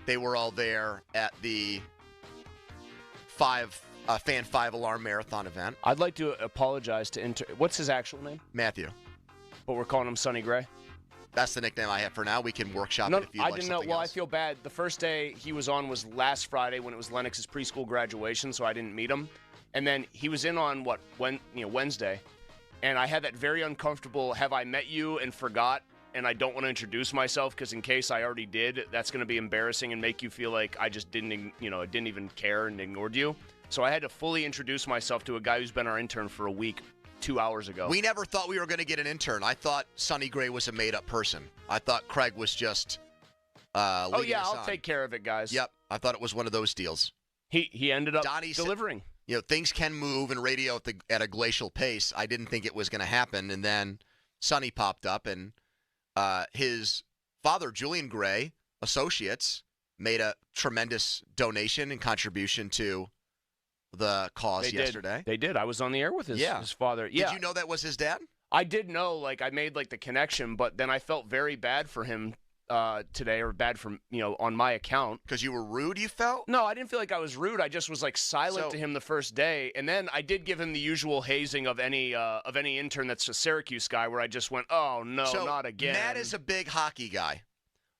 They were all there at the Fan 5 Alarm Marathon event. I'd like to apologize to what's his actual name? Matthew. But we're calling him Sonny Gray? That's the nickname I have for now. We can workshop it if you'd like something else. Well, I feel bad. The first day he was on was last Friday when it was Lennox's preschool graduation, so I didn't meet him. And then he was in on, Wednesday. And I had that very uncomfortable, have I met you and forgot, and I don't want to introduce myself because in case I already did, that's going to be embarrassing and make you feel like I just didn't even care and ignored you. So I had to fully introduce myself to a guy who's been our intern for a week. 2 hours ago. We never thought we were going to get an intern. I thought Sonny Gray was a made-up person. I thought Craig was just leading us I'll on. Take care of it, guys. Yep, I thought it was one of those deals. He ended up delivering. Things can move in radio at a glacial pace. I didn't think it was going to happen, and then Sonny popped up, and his father, Julian Gray, Associates, made a tremendous donation and contribution to the cause yesterday. They did. I was on the air with his father. Yeah. Did you know that was his dad? I did know. Like, I made the connection, but then I felt very bad for him today, or bad from on my account. Because you were rude, you felt? No, I didn't feel like I was rude. I just was silent to him the first day, and then I did give him the usual hazing of any intern that's a Syracuse guy, where I just went, "Oh no, not again." Matt is a big hockey guy.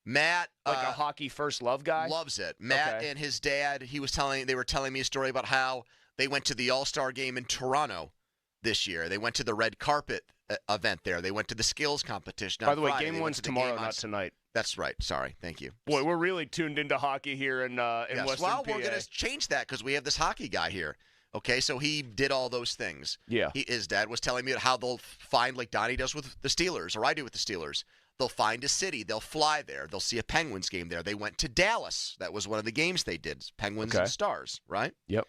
Matt, a hockey first love guy, loves it. Matt and his dad. They were telling me a story about how they went to the All-Star game in Toronto this year. They went to the red carpet event there. They went to the skills competition. By the way, game one's tomorrow, not tonight. That's right. Sorry. Thank you. Boy, we're really tuned into hockey here in Western PA. Well, we're going to change that because we have this hockey guy here. Okay, so he did all those things. Yeah. His dad was telling me how they'll find, like Donnie does with the Steelers, or I do with the Steelers. They'll find a city. They'll fly there. They'll see a Penguins game there. They went to Dallas. That was one of the games they did. Penguins and Stars, right? Yep.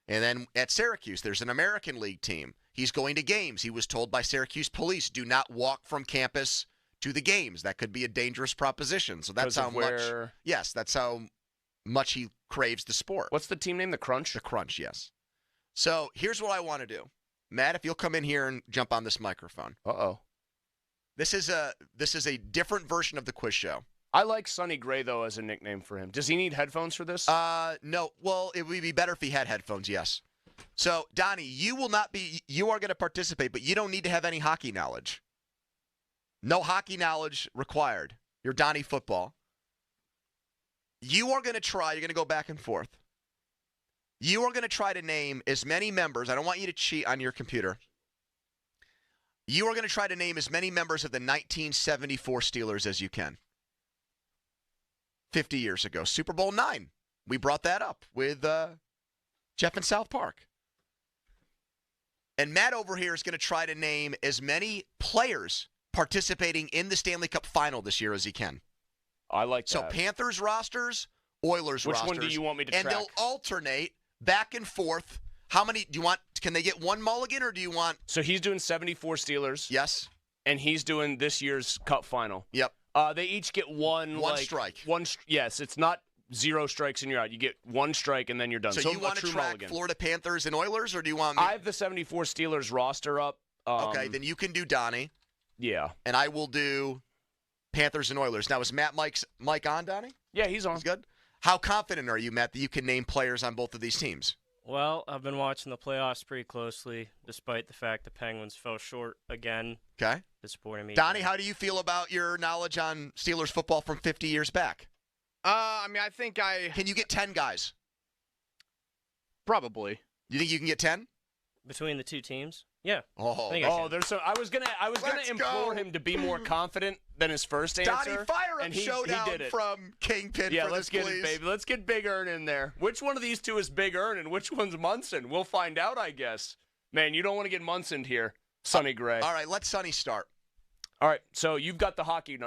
And then at Syracuse, there's an American League team. He's going to games. He was told by Syracuse police, do not walk from campus to the games. That could be a dangerous proposition. So that's how much. Yes, that's how much he craves the sport. What's the team name? The Crunch? The Crunch, yes. So here's what I want to do. Matt, if you'll come in here and jump on this microphone. Uh-oh. This is a different version of the quiz show. I like Sonny Gray, though, as a nickname for him. Does he need headphones for this? No. Well, it would be better if he had headphones, yes. So, Donnie, you are going to participate, but you don't need to have any hockey knowledge. No hockey knowledge required. You're Donnie football. You are going to try, you're going to go back and forth. You are going to try to name as many members. I don't want you to cheat on your computer. You are going to try to name as many members of the 1974 Steelers as you can. 50 years ago, Super Bowl IX. We brought that up with Jeff in South Park. And Matt over here is going to try to name as many players participating in the Stanley Cup final this year as he can. I like that. So Panthers rosters, Oilers rosters. Which one do you want me to track? And they'll alternate back and forth. How many do you want? Can they get one mulligan, or do you want? So he's doing 74 Steelers. Yes. And he's doing this year's Cup final. Yep. They each get one strike. Yes, it's not 0 strikes and you're out. You get 1 strike and then you're done. So you want to track mulligan. Florida Panthers and Oilers, or do you want me? I have the 74 Steelers roster up. Okay, then you can do Donnie. Yeah. And I will do Panthers and Oilers. Now, is Matt Mike on, Donnie? Yeah, he's on. He's good. How confident are you, Matt, that you can name players on both of these teams? Well, I've been watching the playoffs pretty closely, despite the fact the Penguins fell short again. Okay. Disappointing me. Donnie, how do you feel about your knowledge on Steelers football from 50 years back? I think Can you get 10 guys? Probably. You think you can get 10? Between the two teams? Yeah. There's so I was gonna implore him to be more confident than his first answer. Donnie, fire up and showdown he did it. from Kingpin. Yeah, for let's this, get please. it, baby. Let's get Big Earn in there. Which one of these two is Big Earn and which one's Munson? We'll find out, I guess. Man, you don't want to get Munsoned here, Sonny Gray. All right, let Sonny start. All right, so you've got the hockey.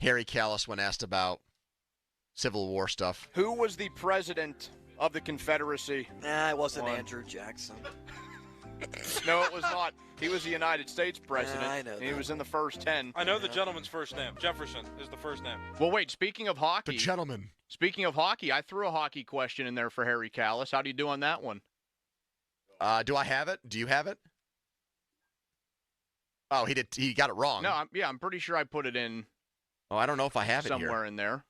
Harry Callis when asked about Civil War stuff. Who was the president of the Confederacy? Nah, it wasn't Andrew Jackson. No, it was not. He was the United States president. I know. He was in the first 10. I know the gentleman's first name. Jefferson is the first name. Well, wait, speaking of hockey. The gentleman. Speaking of hockey, I threw a hockey question in there for Harry Callis. How do you do on that one? Do I have it? Do you have it? Oh, he did. He got it wrong. No, I'm pretty sure I put it in. Oh, I don't know if I have it here. Somewhere in there.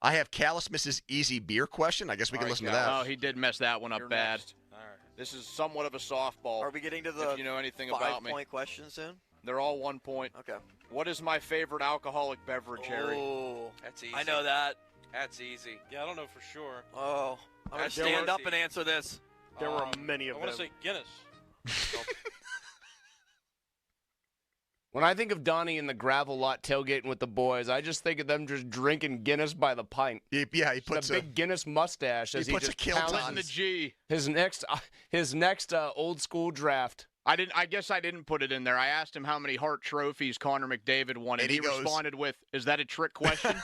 I have Callis misses easy beer question. I guess we can listen to that. Oh, he did mess that one up You're bad. next. All right. This is somewhat of a softball. Are we getting to the if you know anything about me? 5-point question soon? They're all 1 point. Okay. What is my favorite alcoholic beverage, Harry? Oh, That's easy. I know that. That's easy. Yeah, I don't know for sure. Oh, I'm going to That's stand up easy. and answer this. There were many of I them. want to say Guinness. When I think of Donnie in the gravel lot tailgating with the boys, I just think of them just drinking Guinness by the pint. Yeah, he puts a big Guinness mustache as he puts just a kilt pounds on. The G. his next old school draft. I guess I didn't put it in there. I asked him how many Hart trophies Connor McDavid won, and he goes, responded with, "Is that a trick question?"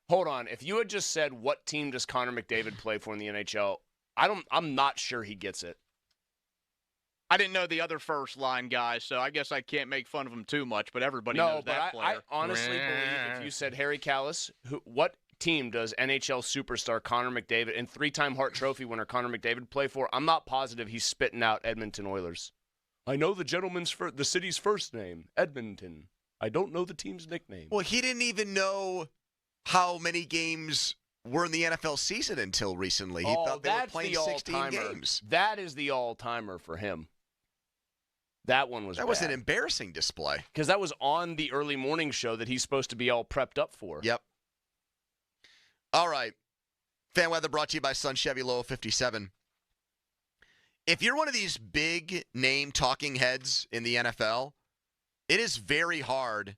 Hold on? If you had just said what team does Connor McDavid play for in the NHL, I'm not sure he gets it. I didn't know the other first line guys, so I guess I can't make fun of him too much. But everybody knows that player. I honestly believe if you said Harry Callis, what team does NHL superstar Connor McDavid and 3-time Hart Trophy winner Connor McDavid play for? I'm not positive he's spitting out Edmonton Oilers. I know the city's first name, Edmonton. I don't know the team's nickname. Well, he didn't even know how many games were in the NFL season until recently. He thought they were playing 16 games. That is the all-timer for him. That one was That was an embarrassing display. Because that was on the early morning show that he's supposed to be all prepped up for. Yep. All right. Fan weather brought to you by Sun Chevy Lowe 57. If you're one of these big name talking heads in the NFL, it is very hard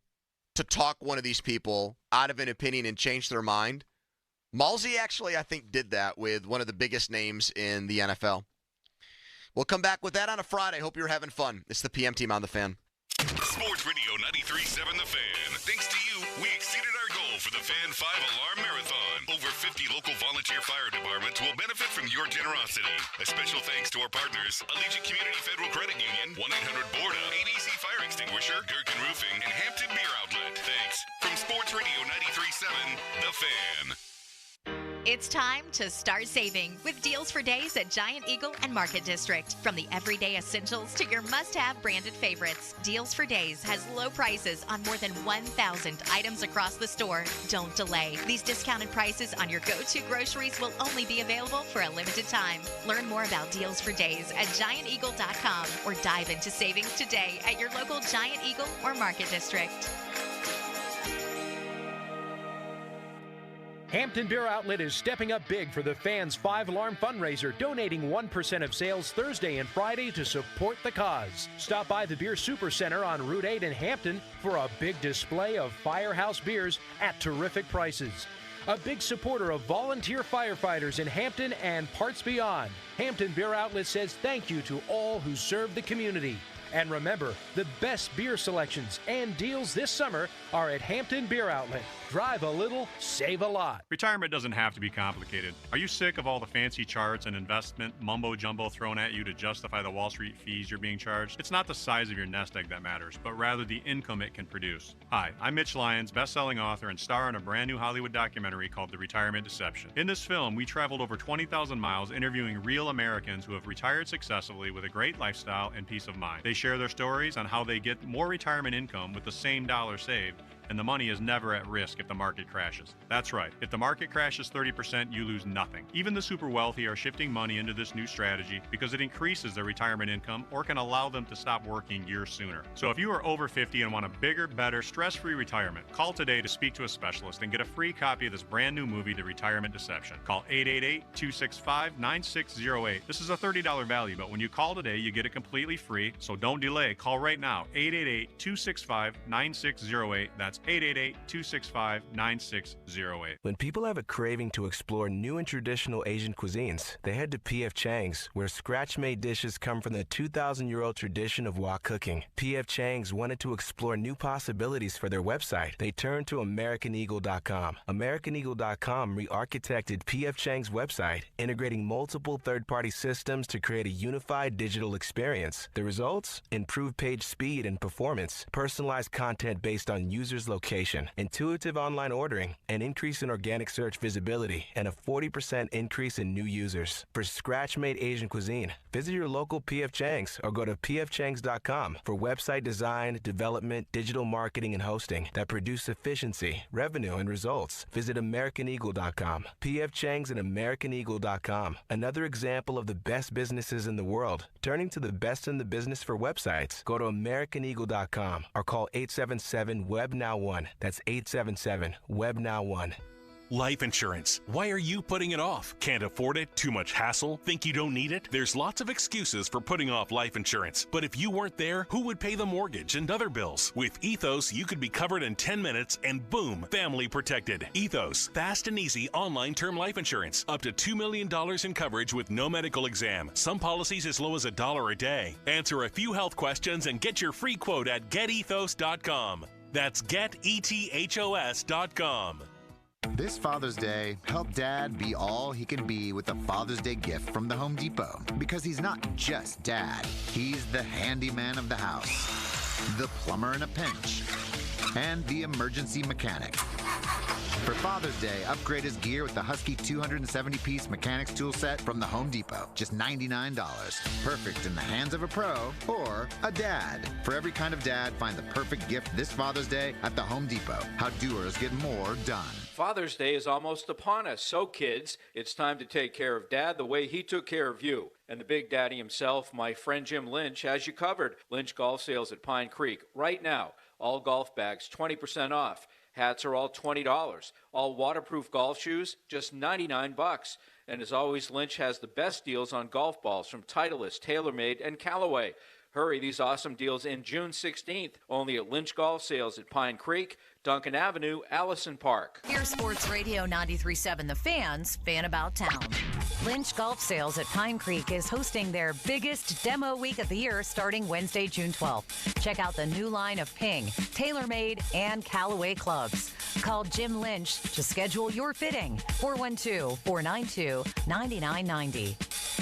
to talk one of these people out of an opinion and change their mind. Malsey actually, I think, did that with one of the biggest names in the NFL. We'll come back with that on a Friday. Hope you're having fun. It's the PM Team on The Fan. Sports Radio 93.7 The Fan. Thanks to you, we exceeded our goal for the Fan 5-Alarm Marathon. Over 50 local volunteer fire departments will benefit from your generosity. A special thanks to our partners, Allegiant Community Federal Credit Union, 1-800-BORDA, ABC Fire Extinguisher, Gherkin Roofing, and Hampton Beer Outlet. Thanks. From Sports Radio 93.7 The Fan. It's time to start saving with deals for days at Giant Eagle and Market District. From the everyday essentials to your must-have branded favorites, Deals for Days has low prices on more than 1,000 items across the store. Don't delay. These discounted prices on your go-to groceries will only be available for a limited time. Learn more about Deals for Days at GiantEagle.com or dive into savings today at your local Giant Eagle or Market District. Hampton Beer Outlet is stepping up big for the Fans 5-Alarm fundraiser, donating 1% of sales Thursday and Friday to support the cause. Stop by the Beer Supercenter on Route 8 in Hampton for a big display of Firehouse beers at terrific prices. A big supporter of volunteer firefighters in Hampton and parts beyond. Hampton Beer Outlet says thank you to all who serve the community. And remember, the best beer selections and deals this summer are at Hampton Beer Outlet. Drive a little, save a lot. Retirement doesn't have to be complicated. Are you sick of all the fancy charts and investment mumbo-jumbo thrown at you to justify the Wall Street fees you're being charged? It's not the size of your nest egg that matters, but rather the income it can produce. Hi, I'm Mitch Lyons, best-selling author and star in a brand new Hollywood documentary called The Retirement Deception. In this film, we traveled over 20,000 miles interviewing real Americans who have retired successfully with a great lifestyle and peace of mind. They share their stories on how they get more retirement income with the same dollar saved, and the money is never at risk if the market crashes. That's right. If the market crashes 30%, you lose nothing. Even the super wealthy are shifting money into this new strategy because it increases their retirement income or can allow them to stop working years sooner. So if you are over 50 and want a bigger, better, stress-free retirement, call today to speak to a specialist and get a free copy of this brand new movie, The Retirement Deception. Call 888-265-9608. This is a $30 value, but when you call today, you get it completely free, so don't delay. Call right now, 888-265-9608. That's That's 888-265-9608. When people have a craving to explore new and traditional Asian cuisines, they head to P.F. Chang's, where scratch-made dishes come from the 2,000-year-old tradition of wok cooking. P.F. Chang's wanted to explore new possibilities for their website. They turned to AmericanEagle.com. AmericanEagle.com re-architected P.F. Chang's website, integrating multiple third-party systems to create a unified digital experience. The results? Improved page speed and performance, personalized content based on users' location, intuitive online ordering, an increase in organic search visibility, and a 40% increase in new users. For scratch-made Asian cuisine, visit your local P.F. Chang's or go to pfchangs.com for website design, development, digital marketing, and hosting that produce efficiency, revenue, and results. Visit AmericanEagle.com. P.F. Chang's and AmericanEagle.com. Another example of the best businesses in the world, turning to the best in the business for websites. Go to AmericanEagle.com or call 877-WEB-NOW1. That's 877-WEB-NOW1. Life insurance. Why are you putting it off? Can't afford it? Too much hassle? Think you don't need it? There's lots of excuses for putting off life insurance. But if you weren't there, who would pay the mortgage and other bills? With Ethos, you could be covered in 10 minutes and boom, family protected. Ethos, fast and easy online term life insurance. Up to $2 million in coverage with no medical exam. Some policies as low as $1 a day. Answer a few health questions and get your free quote at getethos.com. That's getethos.com. This Father's Day, help Dad be all he can be with a Father's Day gift from the Home Depot. Because he's not just Dad, he's the handyman of the house, the plumber in a pinch, and the emergency mechanic. For Father's Day, upgrade his gear with the Husky 270-piece mechanics tool set from the Home Depot. Just $99. Perfect in the hands of a pro or a dad. For every kind of dad, find the perfect gift this Father's Day at the Home Depot. How doers get more done. Father's Day is almost upon us, so kids, it's time to take care of Dad the way he took care of you. And the Big Daddy himself, my friend Jim Lynch, has you covered. Lynch Golf Sales at Pine Creek. Right now, all golf bags 20% off. Hats are all $20. All waterproof golf shoes, just $99. And as always, Lynch has the best deals on golf balls from Titleist, TaylorMade, and Callaway. Hurry, these awesome deals end June 16th, only at Lynch Golf Sales at Pine Creek, Duncan Avenue, Allison Park. Here's Sports Radio 93.7 The Fan's Fan About Town. Lynch Golf Sales at Pine Creek is hosting their biggest demo week of the year starting Wednesday, June 12th. Check out the new line of Ping, TaylorMade, and Callaway clubs. Call Jim Lynch to schedule your fitting, 412-492-9990.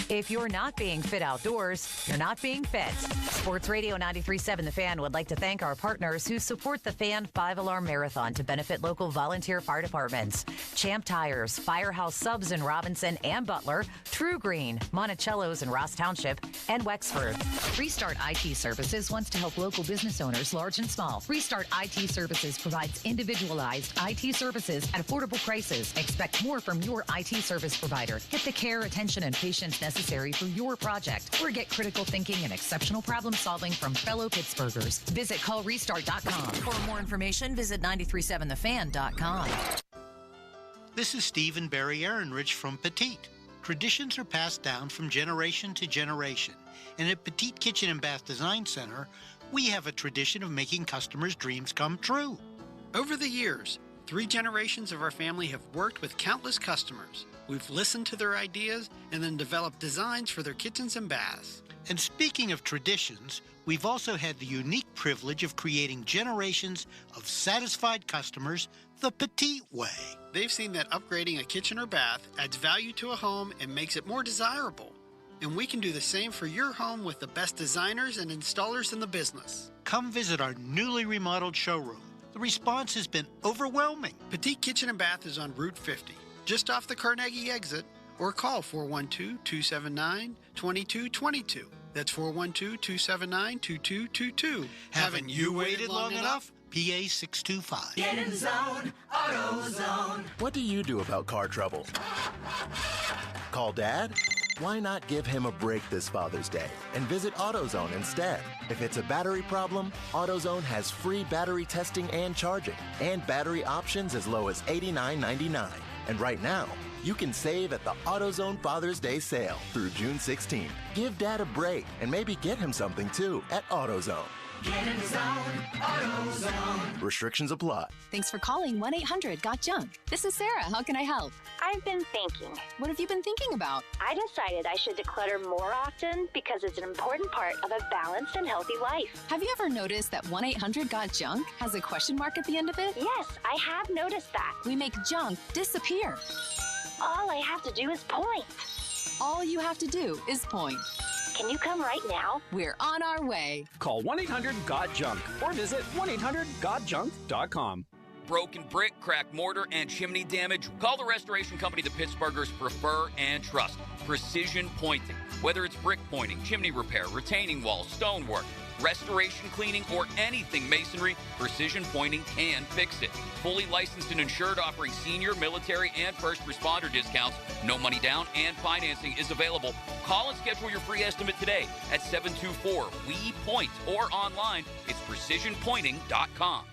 If you're not being fit outdoors, you're not being fit. Sports Radio 93.7 The Fan would like to thank our partners who support the Fan 5-Alarm Marathon to benefit local volunteer fire departments. Champ Tires, Firehouse Subs in Robinson and Butler, True Green, Monticello's in Ross Township, and Wexford. Restart IT Services wants to help local business owners, large and small. Restart IT Services provides individualized IT services at affordable prices. Expect more from your IT service provider. Get the care, attention, and patience necessary for your project, or get critical thinking and exceptional problem solving from fellow Pittsburghers. Visit callrestart.com. For more information, visit 937thefan.com. This is Stephen Barry Ehrenrich from Petite. Traditions are passed down from generation to generation, and at Petite Kitchen and Bath Design Center, we have a tradition of making customers' dreams come true. Over the years, 3 generations of our family have worked with countless customers. We've listened to their ideas and then developed designs for their kitchens and baths. And speaking of traditions, we've also had the unique privilege of creating generations of satisfied customers the Petite way. They've seen that upgrading a kitchen or bath adds value to a home and makes it more desirable. And we can do the same for your home with the best designers and installers in the business. Come visit our newly remodeled showroom. The response has been overwhelming. Petite Kitchen and Bath is on Route 50, just off the Carnegie exit, or call 412-279-2222. That's 412-279-2222. Haven't you waited long enough? PA 625. Get in zone, AutoZone. What do you do about car trouble? Call Dad? Why not give him a break this Father's Day and visit AutoZone instead? If it's a battery problem, AutoZone has free battery testing and charging, and battery options as low as $89.99. And right now, you can save at the AutoZone Father's Day sale through June 16th. Give Dad a break and maybe get him something too at AutoZone. Get in the zone, AutoZone. Restrictions apply. Thanks for calling 1-800-GOT-JUNK. This is Sarah. How can I help? I've been thinking. What have you been thinking about? I decided I should declutter more often because it's an important part of a balanced and healthy life. Have you ever noticed that 1-800-GOT-JUNK has a question mark at the end of it? Yes, I have noticed that. We make junk disappear. All I have to do is point. All you have to do is point. Can you come right now? We're on our way. Call 1-800-GOT-JUNK or visit 1-800-GOT-JUNK.com. Broken brick, cracked mortar, and chimney damage? Call the restoration company the Pittsburghers prefer and trust. Precision Pointing. Whether it's brick pointing, chimney repair, retaining walls, stonework, restoration cleaning, or anything masonry, Precision Pointing can fix it. Fully licensed and insured, offering senior, military, and first responder discounts. No money down, and financing is available. Call and schedule your free estimate today at 724-WE-POINT or online. It's precisionpointing.com.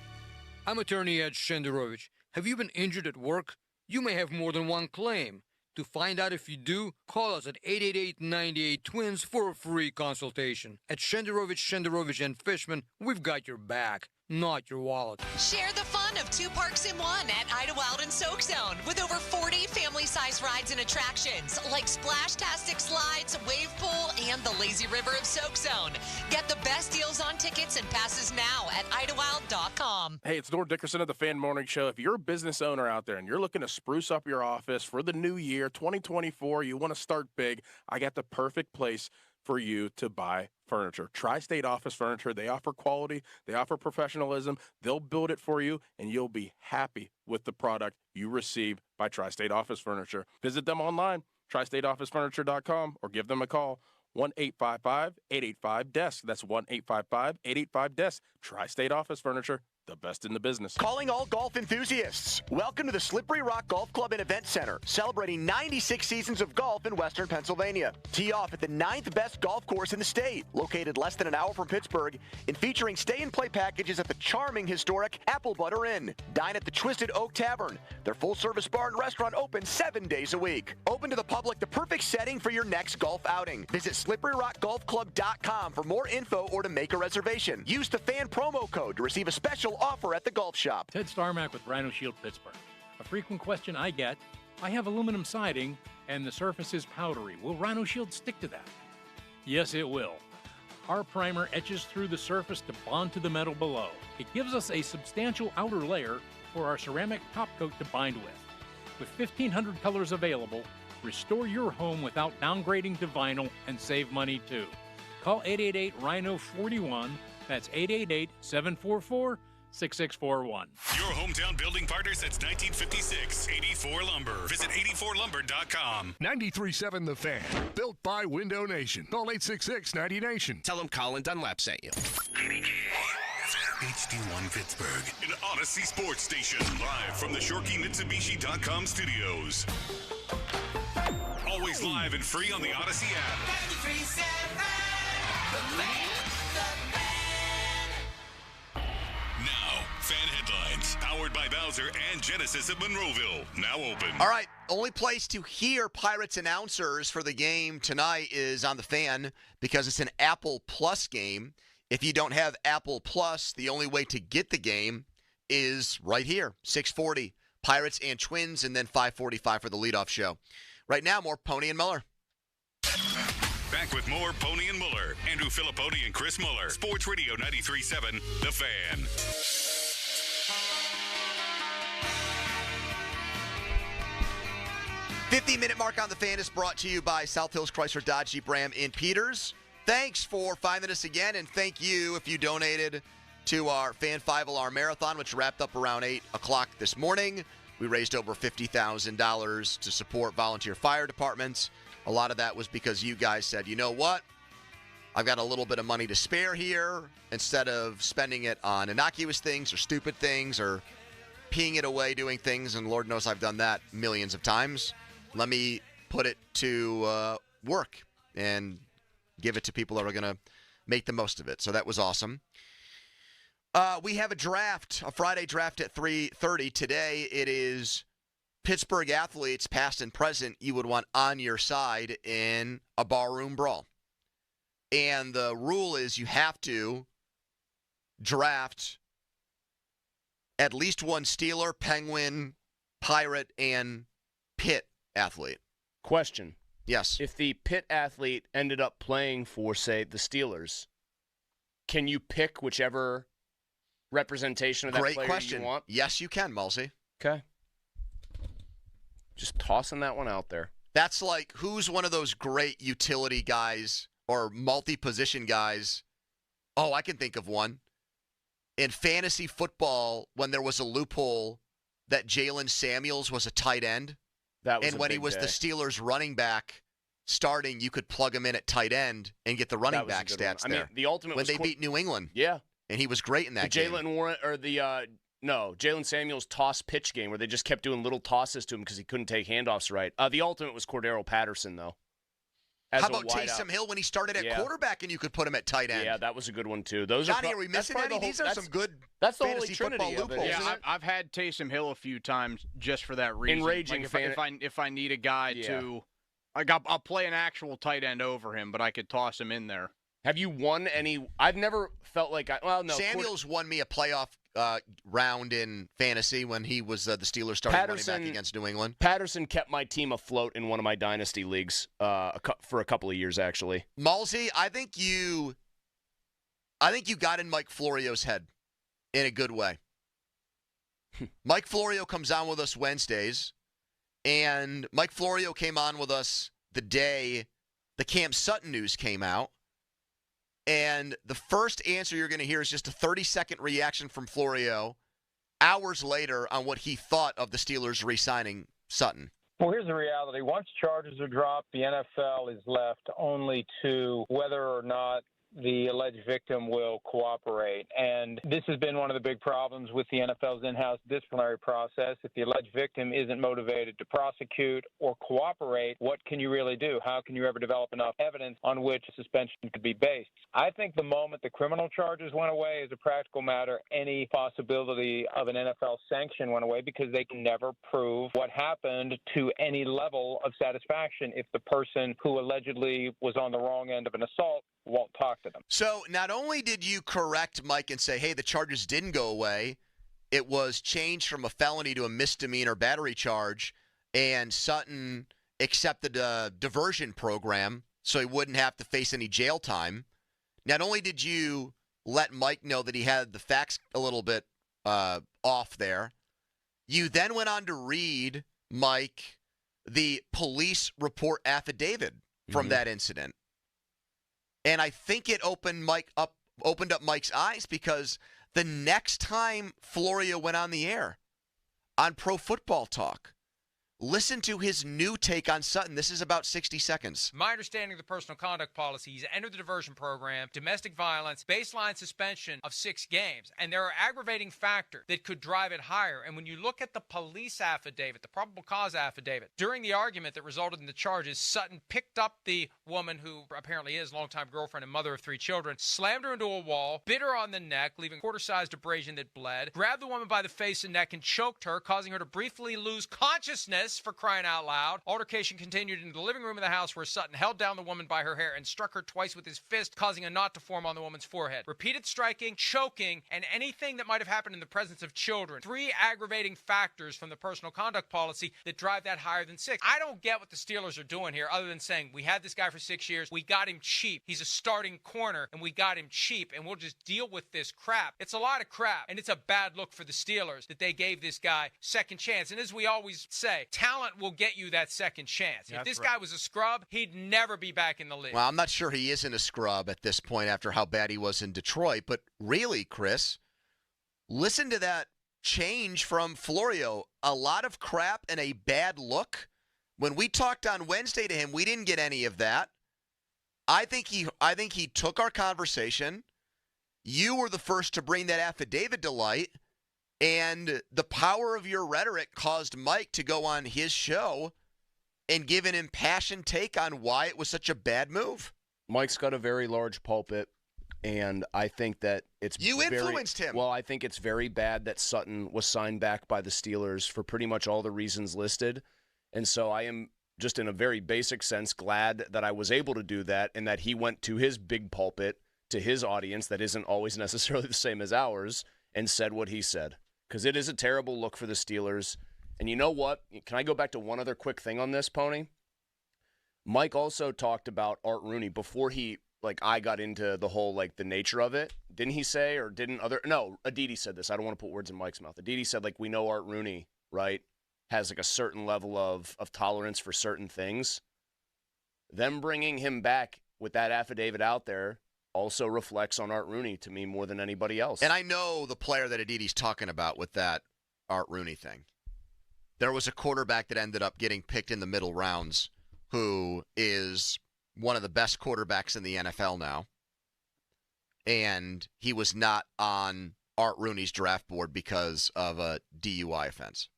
I'm attorney Ed Shenderovich. Have you been injured at work? You may have more than one claim. To find out if you do, call us at 888-98-TWINS for a free consultation. At Shenderovich, and Fishman, we've got your back, not your wallet. Share the fun of 2 parks in 1 at Idlewild and Soak Zone with over 40 family-size rides and attractions like Splashtastic Slides, Wave Pool, and the Lazy River of Soak Zone. Get the best deals on tickets and passes now at Idlewild.com. Hey, it's Nor Dickerson of the Fan Morning Show. If you're a business owner out there and you're looking to spruce up your office for the new year, 2024, you want to start big, I got the perfect place for you to buy furniture. Tri-State Office Furniture. They offer quality. They offer professionalism. They'll build it for you, and you'll be happy with the product you receive by Tri-State Office Furniture. Visit them online, tristateofficefurniture.com, or give them a call, 1-855-885-DESK. That's 1-855-885-DESK. Tri-State Office Furniture, the best in the business. Calling all golf enthusiasts. Welcome to the Slippery Rock Golf Club and Event Center, celebrating 96 seasons of golf in Western Pennsylvania. Tee off at the 9th best golf course in the state, located less than an hour from Pittsburgh, and featuring stay-and-play packages at the charming historic Apple Butter Inn. Dine at the Twisted Oak Tavern. Their full-service bar and restaurant open 7 days a week. Open to the public, the perfect setting for your next golf outing. Visit SlipperyRockGolfClub.com for more info or to make a reservation. Use the fan promo code to receive a special offer at the golf shop. Ted Starmack with Rhino Shield Pittsburgh. A frequent question I get, I have aluminum siding and the surface is powdery. Will Rhino Shield stick to that? Yes, it will. Our primer etches through the surface to bond to the metal below. It gives us a substantial outer layer for our ceramic top coat to bind with. With 1,500 colors available, restore your home without downgrading to vinyl and save money too. Call 888-RHINO-41. That's 888-744-6641. Your hometown building partner since 1956, 84 Lumber. Visit 84lumber.com. 93.7 The Fan. Built by Window Nation. Call 866-90Nation. Tell them Colin Dunlap sent you. HD1 Pittsburgh, an Odyssey sports station. Live from the ShorkeyMitsubishi.com studios. Always live and free on the Odyssey app. 93.7 The Fan. Now, fan headlines, powered by Bowser and Genesis of Monroeville, now open. All right, only place to hear Pirates announcers for the game tonight is on the Fan because it's an Apple Plus game. If you don't have Apple Plus, the only way to get the game is right here, 640, Pirates and Twins, and then 545 for the leadoff show. Right now, more Pony and Muller. Back with more Pony and Muller. Andrew Filipponi and Chris Muller. Sports Radio 93.7, The Fan. $50-minute mark on the Fan is brought to you by South Hills Chrysler Dodge Jeep Ram in Peters. Thanks for finding us again, and thank you if you donated to our Fan 5-Alarm Marathon, which wrapped up around 8 o'clock this morning. We raised over $50,000 to support volunteer fire departments. A lot of that was because you guys said, you know what? I've got a little bit of money to spare here. Instead of spending it on innocuous things or stupid things or peeing it away doing things, and Lord knows I've done that millions of times, let me put it to work and give it to people that are going to make the most of it. So that was awesome. We have a draft, a Friday draft at 3:30. Today it is Pittsburgh athletes, past and present, you would want on your side in a barroom brawl. And the rule is you have to draft at least one Steeler, Penguin, Pirate, and Pitt athlete. Question. Yes. If the Pitt athlete ended up playing for, say, the Steelers, can you pick whichever representation of that Great player question. you want? Yes, you can, Mulsey. Okay. Just tossing that one out there. That's like, who's one of those great utility guys or multi-position guys? Oh, I can think of one. In fantasy football, when there was a loophole that Jalen Samuels was a tight end, and when he was the Steelers running back starting, you could plug him in at tight end and get the running back stats there. I mean, the ultimate when was they beat New England. Yeah. And he was great in that game. Jalen Samuels toss pitch game where they just kept doing little tosses to him because he couldn't take handoffs right. The ultimate was Cordero Patterson, though. How about Taysom Hill when he started at quarterback and you could put him at tight end? Yeah, that was a good one, too. Johnny, are we missing any? These are some good fantasy football loopholes. Yeah, I've had Taysom Hill a few times just for that reason. Enraging if I need a guy to, I'll play an actual tight end over him, but I could toss him in there. Have you won any? I've never felt like Samuels won me a playoff round in fantasy when he was the Steelers starting running back against New England. Patterson kept my team afloat in one of my dynasty leagues for a couple of years, actually. Mulsey, I think you got in Mike Florio's head in a good way. Mike Florio comes on with us Wednesdays, and Mike Florio came on with us the day the Cam Sutton news came out. And the first answer you're going to hear is just a 30-second reaction from Florio hours later on what he thought of the Steelers re-signing Sutton. Well, here's the reality. Once charges are dropped, the NFL is left only to whether or not the alleged victim will cooperate. And this has been one of the big problems with the NFL's in-house disciplinary process. If the alleged victim isn't motivated to prosecute or cooperate, what can you really do? How can you ever develop enough evidence on which a suspension could be based? I think the moment the criminal charges went away, as a practical matter, any possibility of an NFL sanction went away because they can never prove what happened to any level of satisfaction if the person who allegedly was on the wrong end of an assault won't talk to them. So not only did you correct Mike and say, hey, the charges didn't go away, it was changed from a felony to a misdemeanor battery charge, and Sutton accepted a diversion program so he wouldn't have to face any jail time. Not only did you let Mike know that he had the facts a little bit off there, you then went on to read, Mike, the police report affidavit from that incident. And I think it opened up Mike's eyes, because the next time Florio went on the air on Pro Football Talk, listen to his new take on Sutton. This is about 60 seconds. My understanding of the personal conduct policy, he's entered the diversion program, domestic violence, baseline suspension of 6 games. And there are aggravating factors that could drive it higher. And when you look at the police affidavit, the probable cause affidavit, during the argument that resulted in the charges, Sutton picked up the woman who apparently is longtime girlfriend and mother of 3 children, slammed her into a wall, bit her on the neck, leaving quarter-sized abrasion that bled, grabbed the woman by the face and neck and choked her, causing her to briefly lose consciousness, for crying out loud. Altercation continued into the living room of the house, where Sutton held down the woman by her hair and struck her twice with his fist, causing a knot to form on the woman's forehead. Repeated striking, choking, and anything that might have happened in the presence of children. 3 aggravating factors from the personal conduct policy that drive that higher than 6. I don't get what the Steelers are doing here, other than saying, we had this guy for 6 years, we got him cheap. He's a starting corner, and we got him cheap, and we'll just deal with this crap. It's a lot of crap, and it's a bad look for the Steelers that they gave this guy second chance. And as we always say, talent will get you that second chance. If this guy was a scrub, he'd never be back in the league. Well, I'm not sure he isn't a scrub at this point after how bad he was in Detroit. But really, Chris, listen to that change from Florio. A lot of crap and a bad look. When we talked on Wednesday to him, we didn't get any of that. I think he took our conversation. You were the first to bring that affidavit to light. And the power of your rhetoric caused Mike to go on his show and give an impassioned take on why it was such a bad move. Mike's got a very large pulpit, and I think that it's influenced him. Well, I think it's very bad that Sutton was signed back by the Steelers for pretty much all the reasons listed. And so I am just in a very basic sense glad that I was able to do that, and that he went to his big pulpit to his audience that isn't always necessarily the same as ours and said what he said. Because it is a terrible look for the Steelers. And you know what? Can I go back to one other quick thing on this, Pony? Mike also talked about Art Rooney before I got into the whole, the nature of it. Didn't he say, or didn't no, Aditi said this. I don't want to put words in Mike's mouth. Aditi said, we know Art Rooney, right, has, a certain level of tolerance for certain things. Them bringing him back with that affidavit out there also reflects on Art Rooney to me more than anybody else. And I know the player that Aditi's talking about with that Art Rooney thing. There was a quarterback that ended up getting picked in the middle rounds who is one of the best quarterbacks in the NFL now. And he was not on Art Rooney's draft board because of a DUI offense.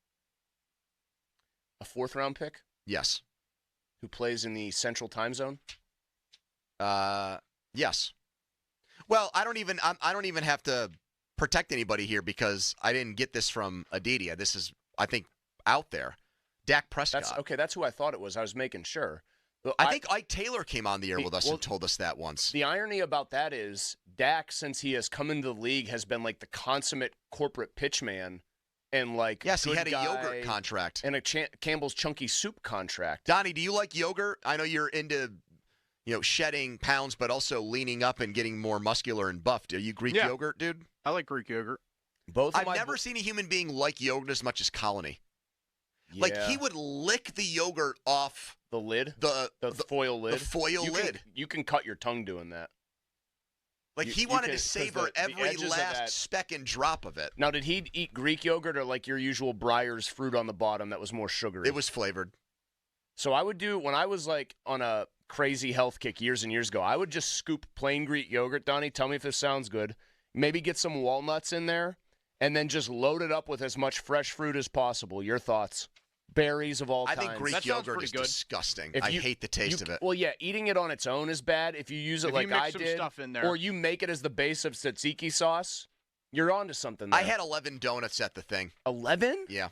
A 4th-round pick? Yes. Who plays in the Central Time Zone? Yes. Well, I don't even have to protect anybody here because I didn't get this from Aditi. This is, I think, out there. Dak Prescott. That's who I thought it was. I was making sure. I think Ike Taylor came on the air with us and told us that once. The irony about that is Dak, since he has come into the league, has been the consummate corporate pitchman and yes, he had a yogurt contract and a Campbell's Chunky Soup contract. Donnie, do you like yogurt? I know you're into shedding pounds, but also leaning up and getting more muscular and buffed. Are you Greek yogurt, dude? I like Greek yogurt. I've never seen a human being like yogurt as much as Colony. Yeah. He would lick the yogurt off the lid, the foil lid. The foil lid. You can cut your tongue doing that. He wanted to savor every last speck and drop of it. Now, did he eat Greek yogurt or your usual Breyer's fruit on the bottom that was more sugary? It was flavored. So I would do, when I was on a crazy health kick years and years ago, I would just scoop plain Greek yogurt, Donnie. Tell me if this sounds good. Maybe get some walnuts in there, and then just load it up with as much fresh fruit as possible. Your thoughts? Berries of all kinds. I think Greek yogurt is disgusting. I hate the taste of it. Well, yeah, eating it on its own is bad. If you use it like I did, stuff in there. or you make it as the base of tzatziki sauce, you're onto something there. I had 11 donuts at the thing. 11? Yeah.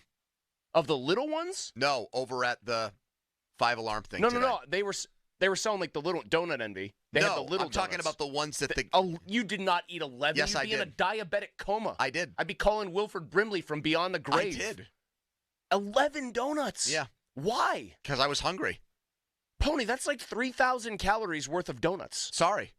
Of the little ones? No, over at the 5 Alarm thing today. No. They were selling the little Donut Envy. They had the little I'm talking donuts. about the ones that you did not eat 11. Yes, You'd be in a diabetic coma. I did. I'd be calling Wilford Brimley from beyond the grave. I did. 11 donuts. Yeah. Why? Because I was hungry. Pony, that's 3,000 calories worth of donuts. Sorry.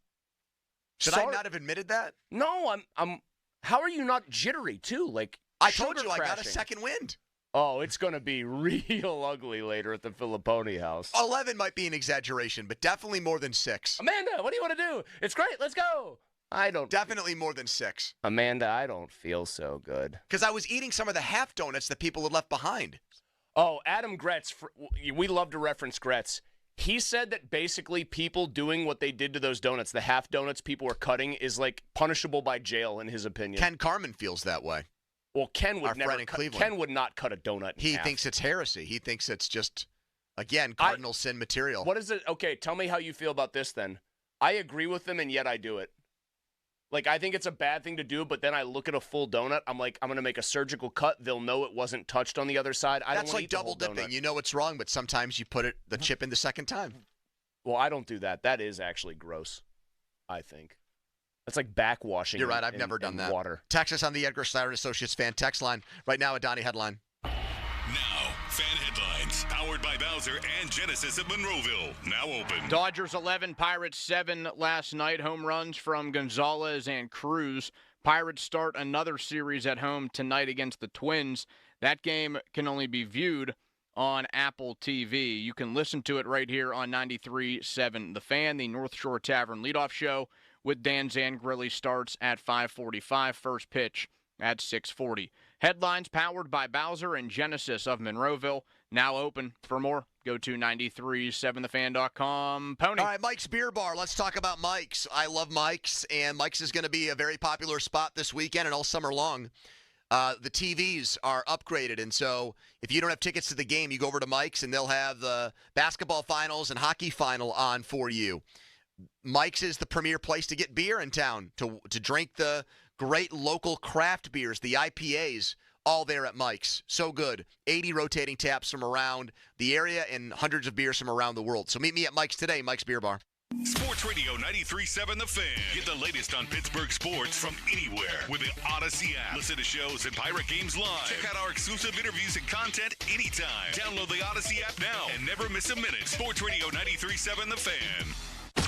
Should I not have admitted that? No, I'm. How are you not jittery too? I told you, I got a second wind. Oh, it's gonna be real ugly later at the Filipponi house. 11 might be an exaggeration, but definitely more than 6. Amanda, what do you want to do? It's great. Let's go. I don't. Definitely more than 6. Amanda, I don't feel so good. Because I was eating some of the half donuts that people had left behind. Oh, Adam Gretz, we love to reference Gretz. He said that basically people doing what they did to those donuts, the half donuts people were cutting, is punishable by jail in his opinion. Ken Carman feels that way. Well, Ken would Ken would not cut a donut in He half. thinks it's heresy. He thinks it's just, again, cardinal sin material. What is it? Okay, tell me how you feel about this then. I agree with him, and yet I do it. I think it's a bad thing to do, but then I look at a full donut. I'm I'm going to make a surgical cut. They'll know it wasn't touched on the other side. That's like double dipping. You know it's wrong, but sometimes you put the chip in the second time. Well, I don't do that. That is actually gross, I think. That's like backwashing. You're right. I've never done that. Water. Text us on the Edgar Snyder & Associates fan text line. Right now, a Donnie headline. Now, fan headlines. Powered by Bowser and Genesis of Monroeville. Now open. Dodgers 11, Pirates 7 last night. Home runs from Gonzalez and Cruz. Pirates start another series at home tonight against the Twins. That game can only be viewed on Apple TV. You can listen to it right here on 93.7 The Fan. The North Shore Tavern leadoff show with Dan Zangrilli starts at 5:45. First pitch at 6:40. Headlines powered by Bowser and Genesis of Monroeville. Now open. For more, go to 937thefan.com. Pony. All right, Mike's Beer Bar. Let's talk about Mike's. I love Mike's, and Mike's is going to be a very popular spot this weekend and all summer long. The TVs are upgraded, and so if you don't have tickets to the game, you go over to Mike's, and they'll have the basketball finals and hockey final on for you. Mike's is the premier place to get beer in town, to drink the great local craft beers, the IPAs, all there at Mike's. So good. 80 rotating taps from around the area and hundreds of beers from around the world. So meet me at Mike's today, Mike's Beer Bar. Sports Radio 93.7 The Fan. Get the latest on Pittsburgh sports from anywhere with the Odyssey app. Listen to shows and Pirate Games live. Check out our exclusive interviews and content anytime. Download the Odyssey app now and never miss a minute. Sports Radio 93.7 The Fan.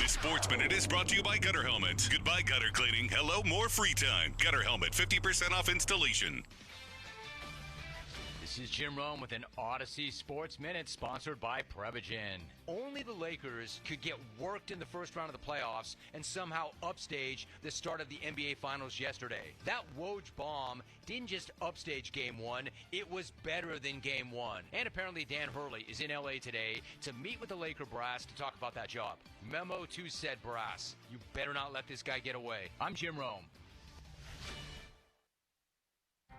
This Sports Minute is brought to you by Gutter Helmet. Goodbye gutter cleaning. Hello, more free time. Gutter Helmet, 50% off installation. This is Jim Rome with an Odyssey Sports Minute sponsored by Prevagen. Only the Lakers could get worked in the first round of the playoffs and somehow upstage the start of the NBA Finals yesterday. That Woj bomb didn't just upstage Game 1, it was better than Game 1. And apparently Dan Hurley is in LA today to meet with the Laker brass to talk about that job. Memo to said brass, you better not let this guy get away. I'm Jim Rome.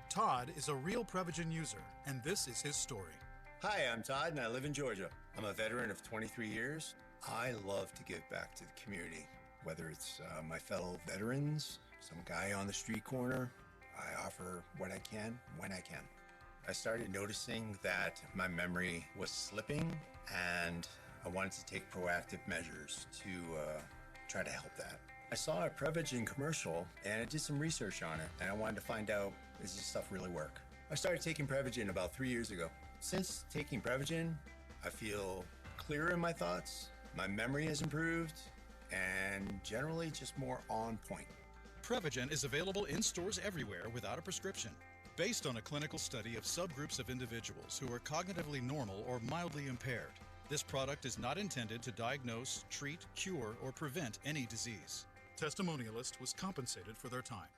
Todd is a real Prevagen user, and this is his story. Hi, I'm Todd, and I live in Georgia. I'm a veteran of 23 years. I love to give back to the community, whether it's my fellow veterans, some guy on the street corner. I offer what I can, when I can. I started noticing that my memory was slipping, and I wanted to take proactive measures to try to help that. I saw a Prevagen commercial, and I did some research on it, and I wanted to find out, does this stuff really work? I started taking Prevagen about 3 years ago. Since taking Prevagen, I feel clearer in my thoughts, my memory has improved, and generally just more on point. Prevagen is available in stores everywhere without a prescription. Based on a clinical study of subgroups of individuals who are cognitively normal or mildly impaired, this product is not intended to diagnose, treat, cure, or prevent any disease. Testimonialist was compensated for their time.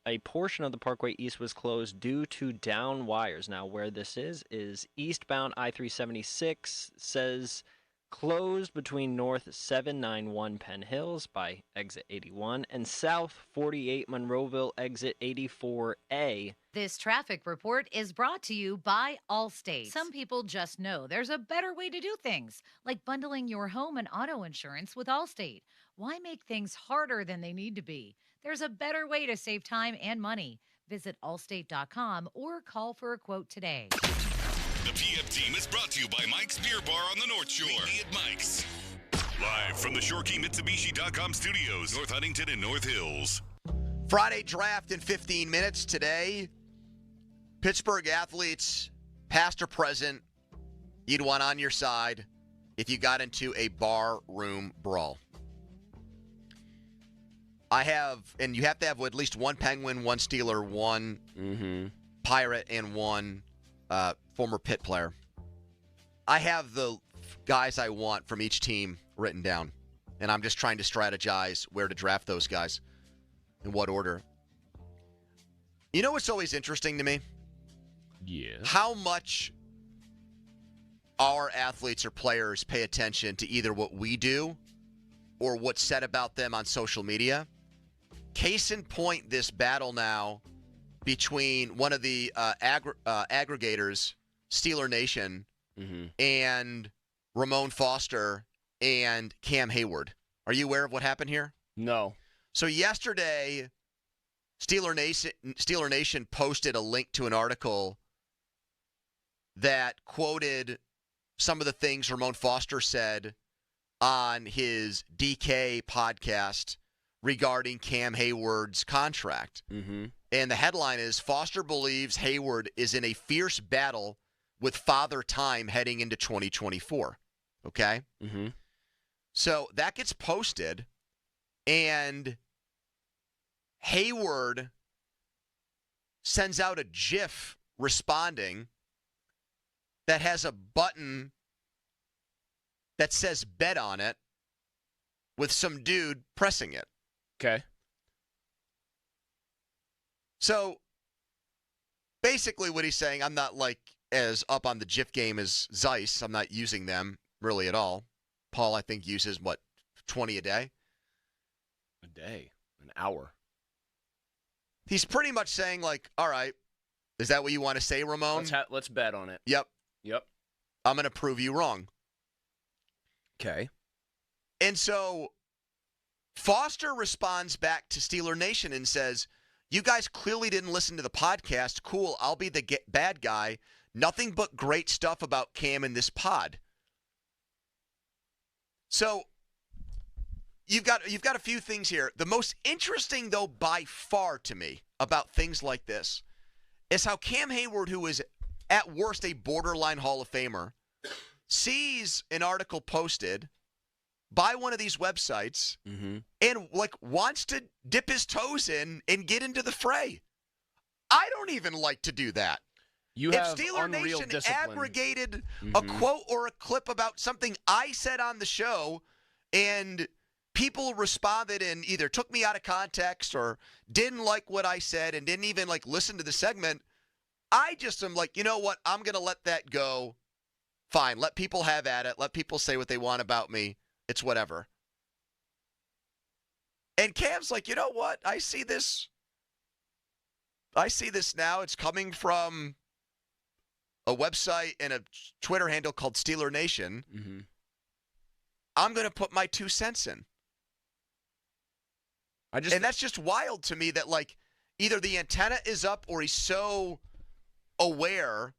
A portion of the Parkway East was closed due to down wires. Now, where this is eastbound I-376, says closed between north 791 Penn Hills by exit 81 and south 48 Monroeville exit 84A. This traffic report is brought to you by Allstate. Some people just know there's a better way to do things, like bundling your home and auto insurance with Allstate. Why make things harder than they need to be? There's a better way to save time and money. Visit allstate.com or call for a quote today. The PF Team is brought to you by Mike's Beer Bar on the North Shore. Meet me at Mike's. Live from the ShoreKeyMitsubishi.com studios, North Huntington and North Hills. Friday draft in 15 minutes today. Pittsburgh athletes, past or present, you'd want on your side if you got into a bar room brawl. I have, and you have to have at least one Penguin, one Steeler, one Pirate, and one former Pitt player. I have the guys I want from each team written down, and I'm just trying to strategize where to draft those guys, in what order. You know what's always interesting to me? Yeah. How much our athletes or players pay attention to either what we do or what's said about them on social media. Case in point, this battle now between one of the aggregators, Steeler Nation, and Ramon Foster and Cam Hayward. Are you aware of what happened here? No. So yesterday, Steeler Nation posted a link to an article that quoted some of the things Ramon Foster said on his DK podcast regarding Cam Hayward's contract. And the headline is, Foster believes Hayward is in a fierce battle with Father Time heading into 2024. Okay? So that gets posted, and Hayward sends out a GIF responding that has a button that says bet on it with some dude pressing it. Okay. So basically what he's saying, I'm not like as up on the GIF game as Zeiss. I'm not using them really at all. Paul, I think, uses, 20 a day? A day. An hour. He's pretty much saying, like, all right, is that what you want to say, Ramon? Let's bet on it. Yep. I'm going to prove you wrong. Okay. And so Foster responds back to Steeler Nation and says, you guys clearly didn't listen to the podcast. Cool, I'll be the bad guy. Nothing but great stuff about Cam in this pod. So you've got a few things here. The most interesting, though, by far to me about things like this is how Cam Hayward, who is at worst a borderline Hall of Famer, sees an article posted by one of these websites and wants to dip his toes in and get into the fray. I don't even like to do that. If Steeler Nation aggregated a quote or a clip about something I said on the show and people responded and either took me out of context or didn't like what I said and didn't even listen to the segment, I just am like, you know what? I'm going to let that go. Fine. Let people have at it. Let people say what they want about me. It's whatever. And Cam's like, you know what? I see this now. It's coming from a website and a Twitter handle called Steeler Nation. I'm going to put my 2 cents in. And that's just wild to me that, either the antenna is up or he's so aware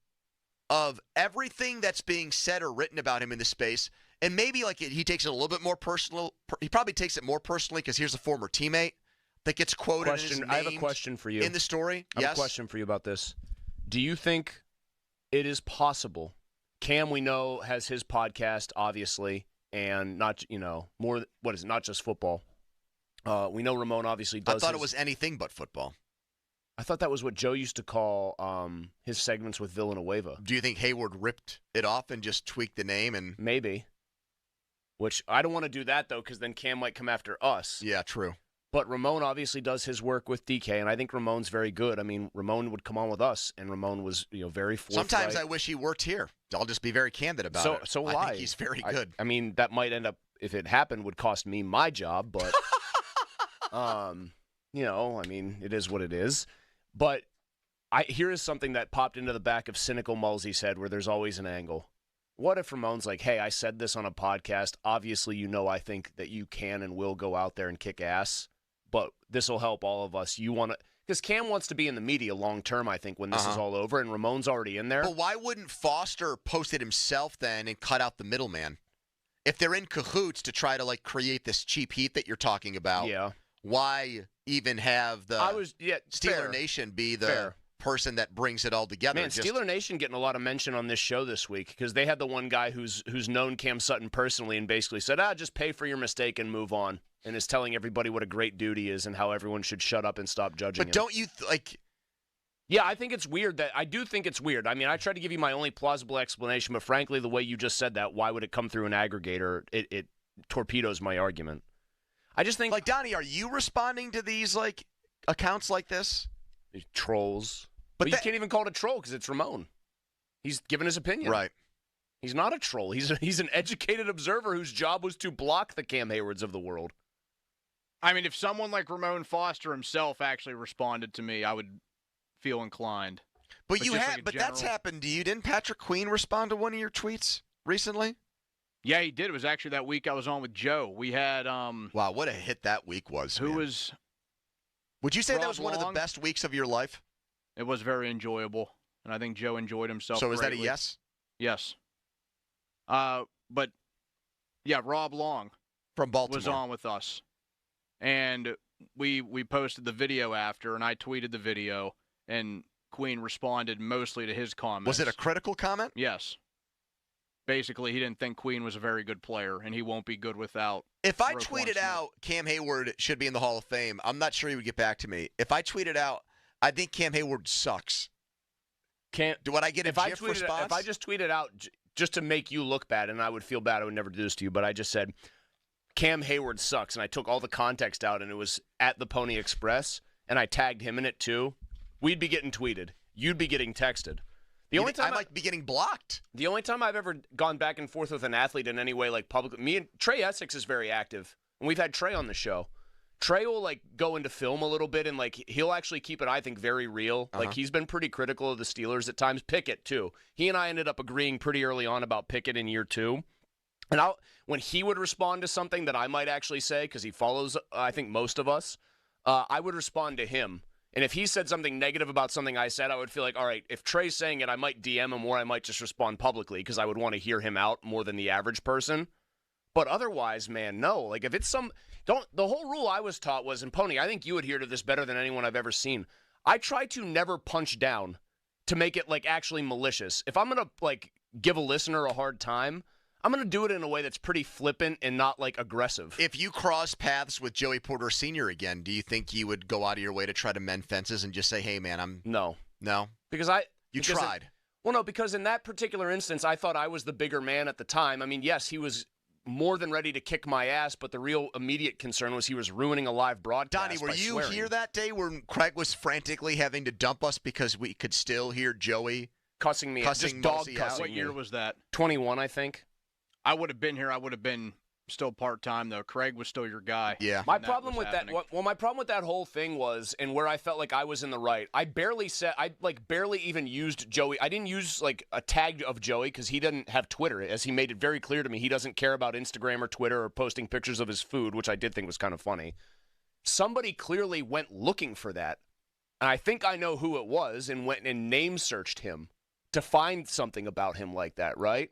of everything that's being said or written about him in this space. And maybe, he takes it a little bit more personal. He probably takes it more personally because here's a former teammate that gets quoted. I have a question for you. In the story. I have a question for you about this. Do you think it is possible? Cam, we know, has his podcast, obviously, and not, more, what is it, not just football. We know Ramon obviously does. I thought it was anything but football. I thought that was what Joe used to call his segments with Villanueva. Do you think Hayward ripped it off and just tweaked the name? And maybe. Which I don't want to do that, though, because then Cam might come after us. Yeah, true. But Ramon obviously does his work with DK, and I think Ramon's very good. I mean, Ramon would come on with us, and Ramon was, very forthright. Sometimes I wish he worked here. I'll just be very candid about it. So I think he's very good. I mean, that might end up, if it happened, would cost me my job, but, I mean, it is what it is. But here is something that popped into the back of cynical Mulsey's head where there's always an angle. What if Ramon's like, hey, I said this on a podcast. Obviously, I think that you can and will go out there and kick ass, but this will help all of us. Because Cam wants to be in the media long term, I think, when this is all over, and Ramon's already in there. But why wouldn't Foster post it himself then and cut out the middleman? If they're in cahoots to try to create this cheap heat that you're talking about, why even have the Steeler Nation be the person that brings it all together? Man, Steeler Nation getting a lot of mention on this show this week because they had the one guy who's known Cam Sutton personally and basically said, just pay for your mistake and move on, and is telling everybody what a great dude he is and how everyone should shut up and stop judging him. But don't you Yeah, I think it's weird I do think it's weird. I mean, I tried to give you my only plausible explanation, but frankly, the way you just said that, why would it come through an aggregator? It torpedoes my argument. I just think, Donnie, are you responding to these accounts like this? Trolls. But you can't even call it a troll because it's Ramon. He's given his opinion. Right. He's not a troll. He's an educated observer whose job was to block the Cam Haywards of the world. I mean, if someone like Ramon Foster himself actually responded to me, I would feel inclined. But that's happened to you. Didn't Patrick Queen respond to one of your tweets recently? Yeah, he did. It was actually that week I was on with Joe. We had wow, what a hit that week was. Would you say that was one of the best weeks of your life? It was very enjoyable, and I think Joe enjoyed himself. So is greatly. that a yes? Yes. But yeah, Rob Long from Baltimore was on with us, and we posted the video after, and I tweeted the video, and Queen responded mostly to his comments. Was it a critical comment? Yes. Basically, he didn't think Queen was a very good player, and he won't be good without. If I tweeted out Cam Hayward should be in the Hall of Fame, I'm not sure he would get back to me. If I tweeted out, I think Cam Hayward sucks. Would I get a GIF response? If I just tweeted out just to make you look bad, and I would feel bad, I would never do this to you, but I just said, Cam Hayward sucks, and I took all the context out, and it was at the Pony Express, and I tagged him in it too, we'd be getting tweeted. You'd be getting texted. I might be getting blocked. The only time I've ever gone back and forth with an athlete in any way, publicly, me and Trey Essex is very active, and we've had Trey on the show. Trey will go into film a little bit, and he'll actually keep it, I think, very real. He's been pretty critical of the Steelers at times. Pickett too. He and I ended up agreeing pretty early on about Pickett in year 2. And when he would respond to something that I might actually say, because he follows, I think, most of us, I would respond to him. And if he said something negative about something I said, I would feel like, all right, if Trey's saying it, I might DM him or I might just respond publicly because I would want to hear him out more than the average person. But otherwise, man, no. Like, if it's the whole rule I was taught was, and Pony, I think you adhere to this better than anyone I've ever seen. I try to never punch down to make it, like, actually malicious. If I'm going to, like, give a listener a hard time, I'm going to do it in a way that's pretty flippant and not, like, aggressive. If you cross paths with Joey Porter Sr. again, do you think you would go out of your way to try to mend fences and just say, hey, man, No. No? Because You tried. Well, no, because in that particular instance, I thought I was the bigger man at the time. I mean, yes, he was more than ready to kick my ass, but the real immediate concern was he was ruining a live broadcast. Donnie, were by you swearing. here that day when Craig was frantically having to dump us because we could still hear Joey cussing me, cussing just dog Mosey cussing out? What year was that? 21, I think. I would have been here. I would have been still part-time, though. Craig was still your guy. Yeah. My problem with that, my problem with that whole thing was, and where I felt like I was in the right, I barely even used Joey. I didn't use, like, a tag of Joey because he didn't have Twitter, as he made it very clear to me. He doesn't care about Instagram or Twitter or posting pictures of his food, which I did think was kind of funny. Somebody clearly went looking for that, and I think I know who it was, and went and name searched him to find something about him like that, right?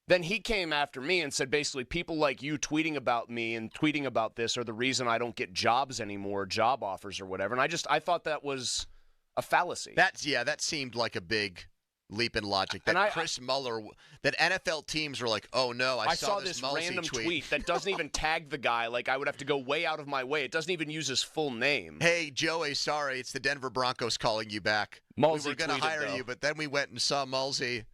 Then he came after me and said, basically, people like you tweeting about me and tweeting about this are the reason I don't get jobs anymore, job offers or whatever. And I thought that was a fallacy. That seemed like a big leap in logic. That Chris Muller, that NFL teams were like, oh no, I saw this random tweet that doesn't even tag the guy. Like, I would have to go way out of my way. It doesn't even use his full name. Hey, Joey, sorry, it's the Denver Broncos calling you back. Mulsey we were going to hire you, but then we went and saw Mulsey.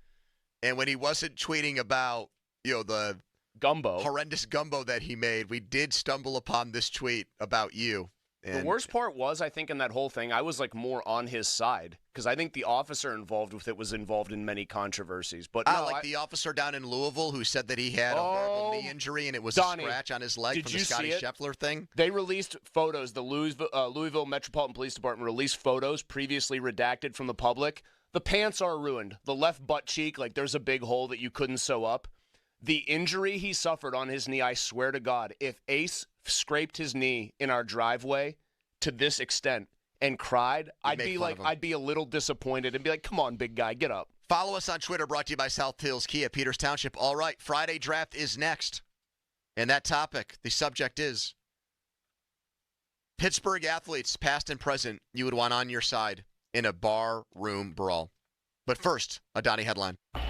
And when he wasn't tweeting about, the horrendous gumbo that he made, we did stumble upon this tweet about you. And the worst part was, I think, in that whole thing, I was, like, more on his side because I think the officer involved with it was involved in many controversies. But the officer down in Louisville who said that he had a horrible knee injury and it was Donnie, a scratch on his leg from the Scotty Scheffler thing. They released photos. The Louisville Metropolitan Police Department released photos previously redacted from the public. The pants are ruined. The left butt cheek, like there's a big hole that you couldn't sew up. The injury he suffered on his knee, I swear to God, if Ace scraped his knee in our driveway to this extent and cried, I'd be a little disappointed and be like, come on, big guy, get up. Follow us on Twitter, brought to you by South Hills Kia, Peters Township. All right, Friday draft is next. And that topic, the subject is Pittsburgh athletes, past and present, you would want on your side in a bar room brawl. But first, a Donnie headline. Now,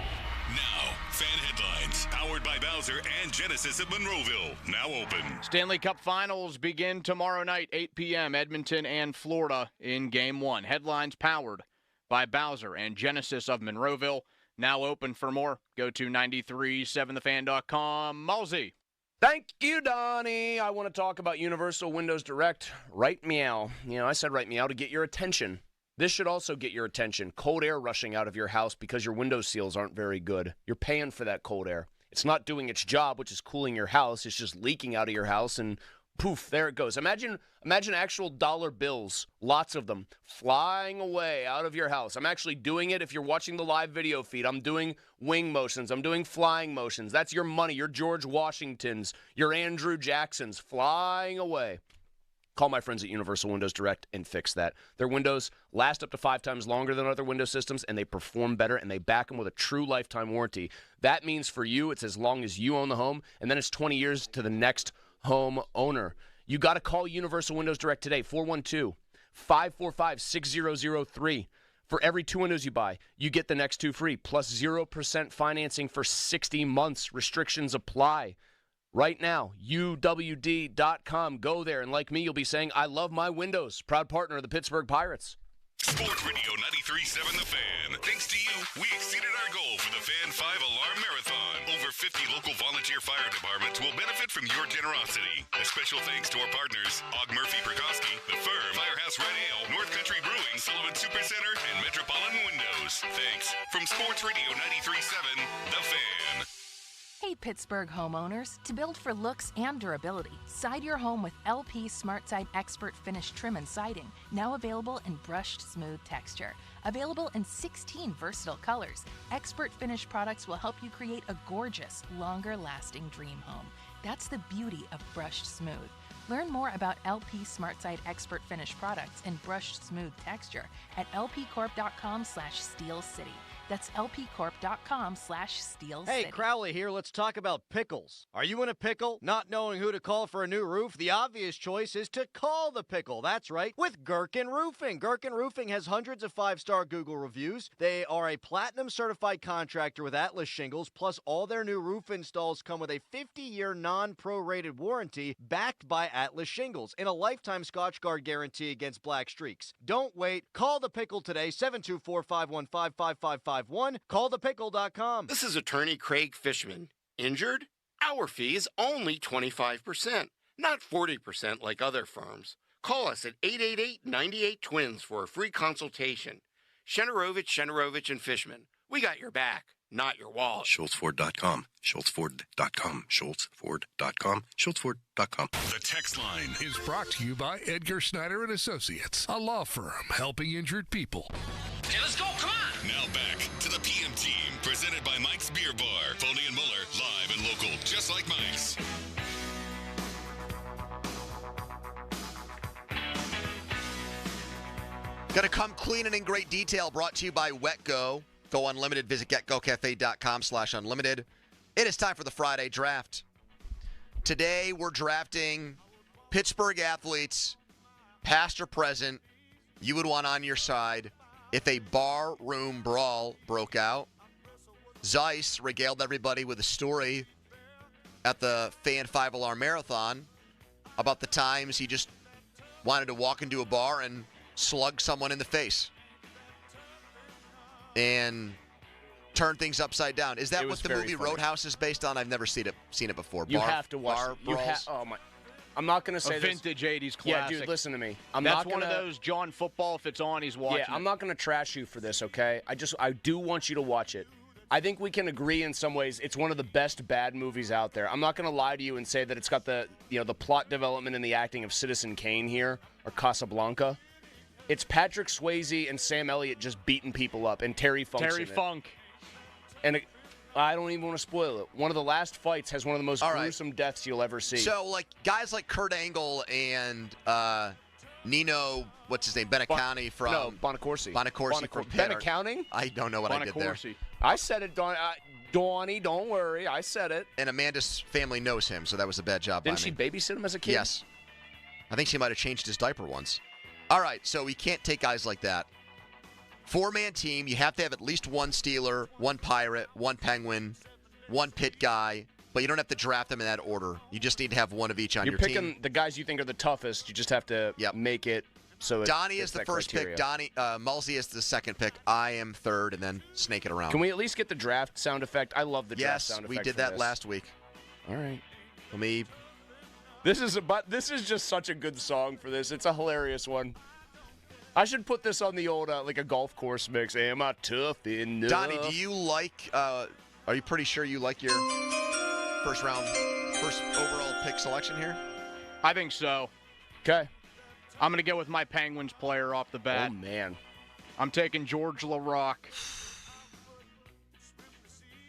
fan headlines, powered by Bowser and Genesis of Monroeville, now open. Stanley Cup Finals begin tomorrow night, 8 p.m., Edmonton and Florida in Game 1. Headlines powered by Bowser and Genesis of Monroeville, now open. For more, go to 937thefan.com. Mulsey. Thank you, Donnie. I want to talk about Universal Windows Direct. Right meow. I said right meow to get your attention. This should also get your attention. Cold air rushing out of your house because your window seals aren't very good. You're paying for that cold air. It's not doing its job, which is cooling your house. It's just leaking out of your house, and poof, there it goes. Imagine actual dollar bills, lots of them, flying away out of your house. I'm actually doing it. If you're watching the live video feed, I'm doing wing motions. I'm doing flying motions. That's your money, your George Washingtons, your Andrew Jacksons flying away. Call my friends at Universal Windows Direct and fix that. Their windows last up to 5 times longer than other window systems, and they perform better, and they back them with a true lifetime warranty. That means for you, it's as long as you own the home, and then it's 20 years to the next home owner. You got to call Universal Windows Direct today, 412-545-6003. For every 2 windows you buy, you get the next 2 free, plus 0% financing for 60 months. Restrictions apply. Right now, UWD.com. Go there, and like me, you'll be saying, I love my windows. Proud partner of the Pittsburgh Pirates. Sports Radio 93.7 The Fan. Thanks to you, we exceeded our goal for the Fan 5-Alarm Marathon. Over 50 local volunteer fire departments will benefit from your generosity. A special thanks to our partners, Og Murphy Prikoski, The Firm, Firehouse Red Ale, North Country Brewing, Sullivan Supercenter, and Metropolitan Windows. Thanks from Sports Radio 93.7 The Fan. Hey Pittsburgh homeowners, to build for looks and durability, side your home with LP SmartSide Expert Finish Trim and Siding, now available in brushed smooth texture. Available in 16 versatile colors, Expert Finish products will help you create a gorgeous, longer-lasting dream home. That's the beauty of brushed smooth. Learn more about LP SmartSide Expert Finish products in brushed smooth texture at lpcorp.com/Steel City. That's lpcorp.com/steelcity. Hey, Crowley here. Let's talk about pickles. Are you in a pickle? Not knowing who to call for a new roof? The obvious choice is to call the pickle. That's right, with Gherkin Roofing. Gherkin Roofing has hundreds of 5-star Google reviews. They are a platinum certified contractor with Atlas shingles, plus all their new roof installs come with a 50-year non-prorated warranty backed by Atlas shingles and a lifetime Scotchguard guarantee against black streaks. Don't wait. Call the pickle today, 724-515-5551. Callthepickle.com. This is attorney Craig Fishman. Injured? Our fee is only 25%, not 40% like other firms. Call us at 888-98-TWINS for a free consultation. Shenarovich, and Fishman. We got your back, not your wallet. SchultzFord.com. SchultzFord.com. SchultzFord.com. SchultzFord.com. The text line is brought to you by Edgar Snyder and Associates, a law firm helping injured people. Okay, let's go. Come on. Now back to the PM team, presented by Mike's Beer Bar. Pony and Muller, live and local, just like Mike's. Gonna come clean and in great detail, brought to you by WetGo. Go Unlimited. Visit getgocafe.com/unlimited. It is time for the Friday draft. Today, we're drafting Pittsburgh athletes, past or present, you would want on your side if a bar room brawl broke out. Zeiss regaled everybody with a story at the Fan 5-Alarm Marathon about the times he just wanted to walk into a bar and slug someone in the face and turn things upside down. Is that what the movie funny. Roadhouse is based on? I've never seen it before. You have to watch it. Oh my! I'm not going to say a vintage this. 80s classic. Yeah, dude, listen to me. That's one of those John football. If it's on, he's watching. Yeah, I'm not going to trash you for this. Okay, I do want you to watch it. I think we can agree in some ways it's one of the best bad movies out there. I'm not going to lie to you and say that it's got the plot development and the acting of Citizen Kane here or Casablanca. It's Patrick Swayze and Sam Elliott just beating people up, and Terry Funk's in it. Funk. And I don't even want to spoil it. One of the last fights has one of the most gruesome deaths you'll ever see. So, guys like Kurt Angle and Nino, what's his name, Benicani from... No, Bonacorsi. From Benicani? I don't know what I did there. I said it, Donnie, don't worry. I said it. And Amanda's family knows him, so that was a bad job by me. Didn't she babysit him as a kid? Yes. I think she might have changed his diaper once. All right, so we can't take guys like that. 4-man team, you have to have at least one Steeler, one Pirate, one Penguin, one Pit guy, but you don't have to draft them in that order. You just need to have one of each on your team. You're picking the guys you think are the toughest. You just have to make it so it's Donnie is the first pick. Mulsey is the second pick. I am third, and then snake it around. Can we at least get the draft sound effect? I love the draft sound effect. Yes, we did that last week. All right. Let me... This is just such a good song for this. It's a hilarious one. I should put this on the old, a golf course mix. Am I tough enough? Donnie, do you like, are you pretty sure you like your first overall pick selection here? I think so. Okay. I'm going to go with my Penguins player off the bat. Oh, man. I'm taking George LaRocque.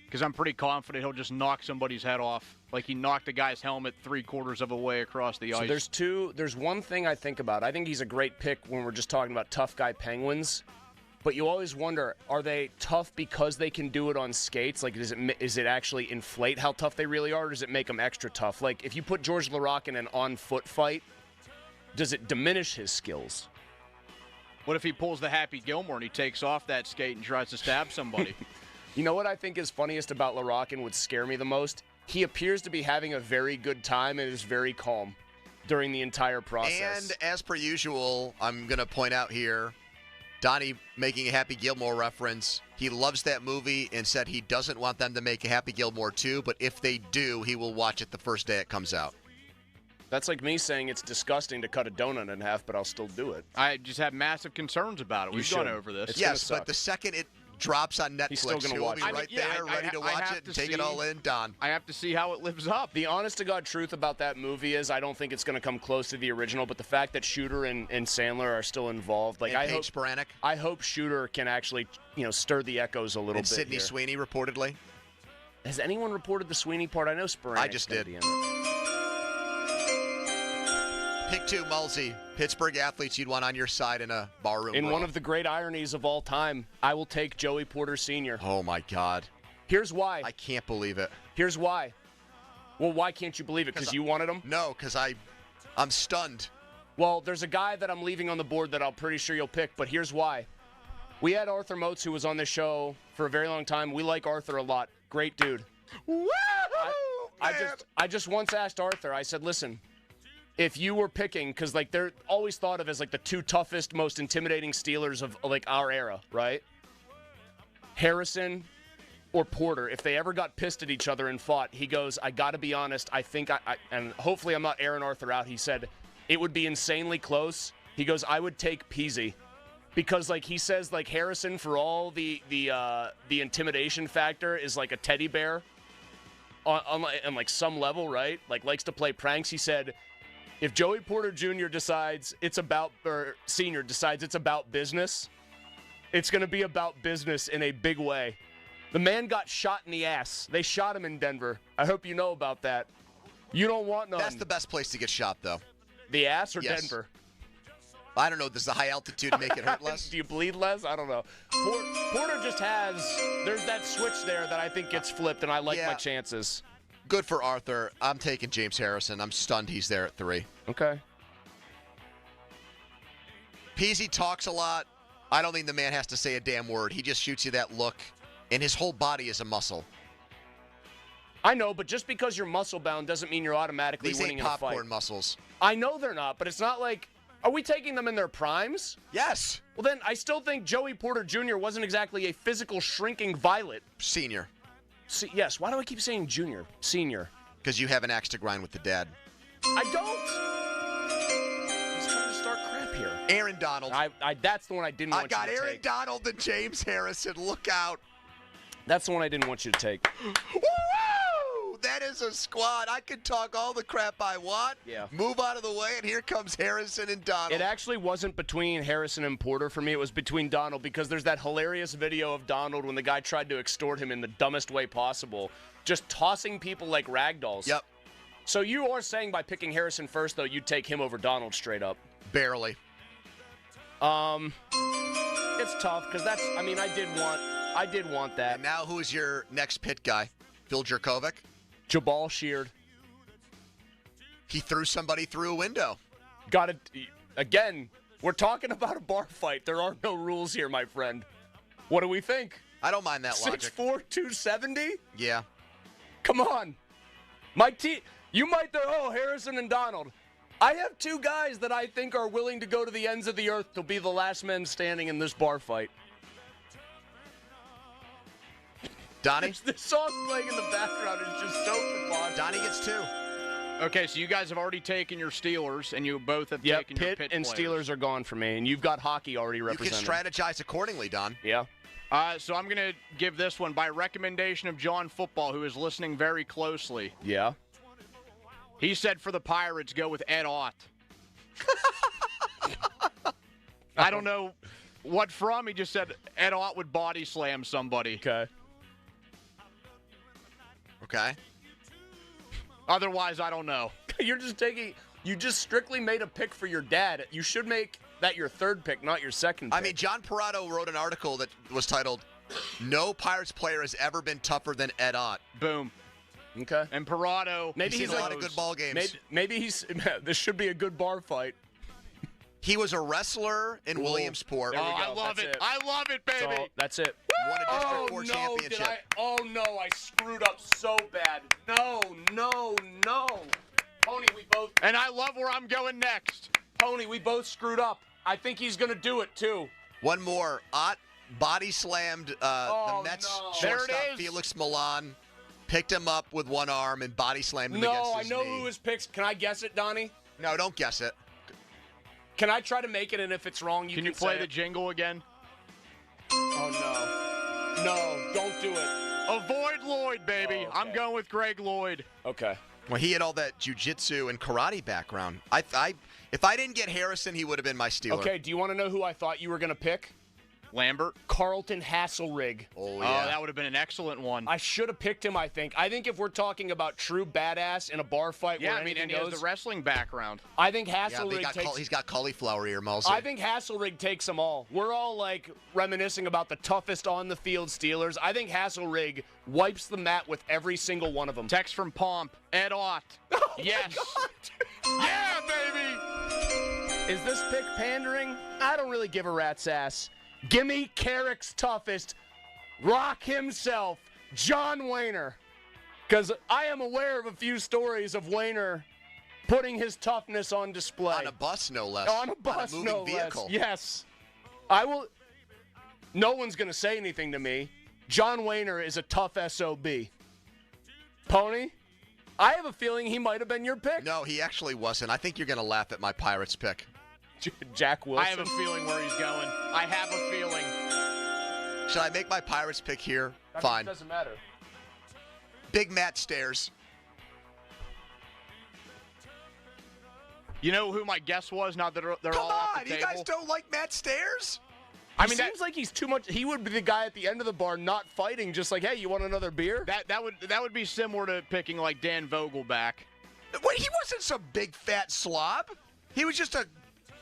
Because I'm pretty confident he'll just knock somebody's head off. Like he knocked a guy's helmet 3/4 of a way across the ice. There's one thing I think about. I think he's a great pick when we're just talking about tough guy Penguins. But you always wonder, are they tough because they can do it on skates? Like, is it actually inflate how tough they really are, or does it make them extra tough? Like, if you put George LaRocque in an on-foot fight, does it diminish his skills? What if he pulls the Happy Gilmore and he takes off that skate and tries to stab somebody? You know what I think is funniest about LaRocque and would scare me the most? He appears to be having a very good time and is very calm during the entire process. And as per usual, I'm going to point out here, Donnie making a Happy Gilmore reference. He loves that movie and said he doesn't want them to make a Happy Gilmore 2, but if they do, he will watch it the first day it comes out. That's like me saying it's disgusting to cut a donut in half, but I'll still do it. I just have massive concerns about it. We've gone over this. Yes, but the second it drops on Netflix, He's still gonna he'll watch be it. right there, ready to watch it and take it all in, Don. I have to see how it lives up. The honest-to-God truth about that movie is I don't think it's going to come close to the original, but the fact that Shooter and Sandler are still involved, and Paige Spiranek. I hope Shooter can actually, stir the echoes a little and bit. Sydney here. Sweeney, reportedly. Has anyone reported the Sweeney part? I know Spiranek. I just did. Pick 2, Mulsey. Pittsburgh athletes you'd want on your side in a barroom In brawl. one of the great ironies of all time, I will take Joey Porter Sr. Oh, my God. Here's why. I can't believe it. Here's why. Well, why can't you believe it? Because you wanted him? No, because I'm stunned. Well, there's a guy that I'm leaving on the board that I'm pretty sure you'll pick, but here's why. We had Arthur Motes, who was on this show for a very long time. We like Arthur a lot. Great dude. Woo! I just once asked Arthur, I said, listen, if you were picking, because like they're always thought of as like the 2 toughest, most intimidating Steelers of like our era, right? Harrison or Porter, if they ever got pissed at each other and fought, he goes, I got to be honest, I think and hopefully I'm not airing Arthur out, he said, it would be insanely close. He goes, I would take Peasy. Because, like, he says, like, Harrison, for all the intimidation factor, is like a teddy bear on like, some level, right? Like, likes to play pranks. He said, if Joey Porter Jr. decides it's about, or Sr. decides it's about business, it's going to be about business in a big way. The man got shot in the ass. They shot him in Denver. I hope you know about that. You don't want none. That's the best place to get shot, though. The ass or Yes. Denver? I don't know. Does the high altitude make it hurt less? Do you bleed less? I don't know. Porter just there's that switch there that I think gets flipped, and I like my chances. Good for Arthur. I'm taking James Harrison. I'm stunned he's there at 3. Okay. Peasy talks a lot. I don't think the man has to say a damn word. He just shoots you that look, and his whole body is a muscle. I know, but just because you're muscle-bound doesn't mean you're automatically These winning ain't in a fight. popcorn muscles. I know they're not, but it's not like... Are we taking them in their primes? Yes. Well, then I still think Joey Porter Jr. wasn't exactly a physical shrinking violet. Senior. Yes. Why do I keep saying junior? Senior. Because you have an axe to grind with the dad. I don't. He's trying to start crap here. Aaron Donald. That's the one I didn't want you to take. I got Aaron Donald and James Harrison. Look out. That's the one I didn't want you to take. Woo! That is a squad. I can talk all the crap I want. Yeah. Move out of the way, and here comes Harrison and Donald. It actually wasn't between Harrison and Porter for me. It was between Donald because there's that hilarious video of Donald when the guy tried to extort him in the dumbest way possible, just tossing people like ragdolls. Yep. So you are saying by picking Harrison first, though, you'd take him over Donald straight up? Barely. It's tough because that's. I mean, I did want that. And now, who is your next pit guy? Phil Jerkovic? Jabal Sheard. He threw somebody through a window. Got it. Again, we're talking about a bar fight. There are no rules here, my friend. What do we think? I don't mind that logic. 6'4", 270? Yeah. Come on. You might throw, Harrison and Donald. I have 2 guys that I think are willing to go to the ends of the earth to be the last men standing in this bar fight. Donnie? The song playing in the background is just so preposterous. Donnie gets 2. Okay, so you guys have already taken your Steelers, and you both have taken your Pitt and players. Steelers are gone for me, and you've got hockey already represented. You can strategize accordingly, Don. Yeah. So I'm going to give this one by recommendation of John Football, who is listening very closely. Yeah. He said for the Pirates, go with Ed Ott. I don't know what from. He just said Ed Ott would body slam somebody. Okay. Otherwise, I don't know. You just strictly made a pick for your dad. You should make that your 3rd pick, not your 2nd pick. I mean, John Parado wrote an article that was titled, No Pirates player has ever been tougher than Ed Ott. Boom. Okay. And Parado, maybe he's a lot of good ball games. Maybe this should be a good bar fight. He was a wrestler in Williamsport. There we go. I love it. I love it, baby. That's it. Won a District 4 championship. I screwed up so bad. No. Pony, we both. And I love where I'm going next. Pony, we both screwed up. I think he's going to do it, too. One more. Ott body slammed the Mets shortstop Felix Milan. Picked him up with one arm and body slammed him against his knee. No, I know who his picks. Can I guess it, Donnie? No, don't guess it. Can I try to make it, and if it's wrong, you can play say the jingle again? Oh, no. No, don't do it. Avoid Lloyd, baby. Oh, okay. I'm going with Greg Lloyd. Okay. Well, he had all that jiu-jitsu and karate background. If I didn't get Harrison, he would have been my Steeler. Okay, do you want to know who I thought you were going to pick? Lambert? Carlton Hasselrig. Oh, that would have been an excellent one. I should have picked him, I think. I think if we're talking about true badass in a bar fight where anything and he goes, has the wrestling background. I think Hasselrig he's got cauliflower ear, Mulsey. I think Hasselrig takes them all. We're all, like, reminiscing about the toughest on-the-field Steelers. I think Hasselrig wipes the mat with every single one of them. Text from Pomp. Ed Ott. Yes. Yeah, baby! Is this pick pandering? I don't really give a rat's ass. Gimme Carrick's toughest, Rock himself, John Wayner. Because I am aware of a few stories of Wayner putting his toughness on display. On a bus, no less. On a bus, on a moving no vehicle. less. Yes. I will. No one's going to say anything to me. John Wayner is a tough SOB. Pony, I have a feeling he might have been your pick. No, he actually wasn't. I think you're going to laugh at my Pirates pick. Jack Wilson. I have a feeling where he's going. I have a feeling. Should I make my Pirates pick here? Fine. It doesn't matter. Big Matt Stairs. You know who my guess was? Now that they're all off the table. You guys don't like Matt Stairs? I mean, seems like he's too much. He would be the guy at the end of the bar not fighting, just like, hey, you want another beer? That would be similar to picking like Dan Vogelback. Wait, he wasn't some big fat slob. He was just a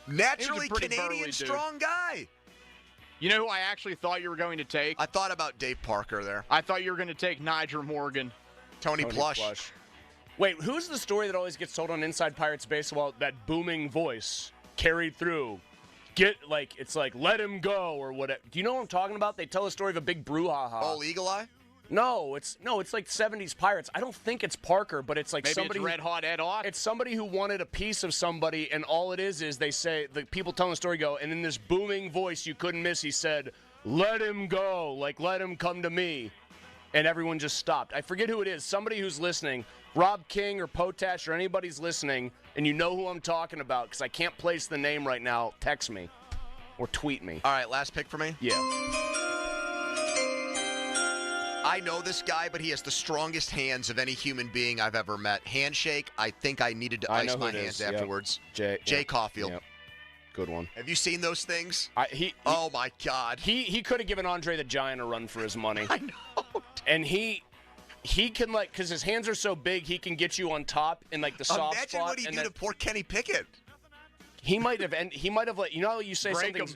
naturally pretty burly Canadian dude. strong guy. You know who I actually thought you were going to take? I thought about Dave Parker there. I thought you were going to take Niger Morgan. Tony Plush. Wait, who's the story that always gets told on Inside Pirates Baseball? That booming voice carried through. It's like, let him go or whatever. Do you know what I'm talking about? They tell a story of a big brouhaha. Oh, Eagle Eye? No, it's like 70s Pirates. I don't think it's Parker, but it's like Maybe somebody. It's Red Hot Ed Ott. It's somebody who wanted a piece of somebody, and all it is they say, the people telling the story go, and in this booming voice you couldn't miss, he said, let him go, like let him come to me. And everyone just stopped. I forget who it is. Somebody who's listening, Rob King or Potash or anybody's listening, and you know who I'm talking about, because I can't place the name right now, text me or tweet me. All right, last pick for me? Yeah. I know this guy, but he has the strongest hands of any human being I've ever met. Handshake, I think I needed to ice my hands afterwards. Jay Caulfield. Yep. Good one. Have you seen those things? Oh, my God. He could have given Andre the Giant a run for his money. I know. And he can, like, because his hands are so big, he can get you on top in, like, the soft Imagine spot. what he did to poor Kenny Pickett. He might have, like, you know how you say something.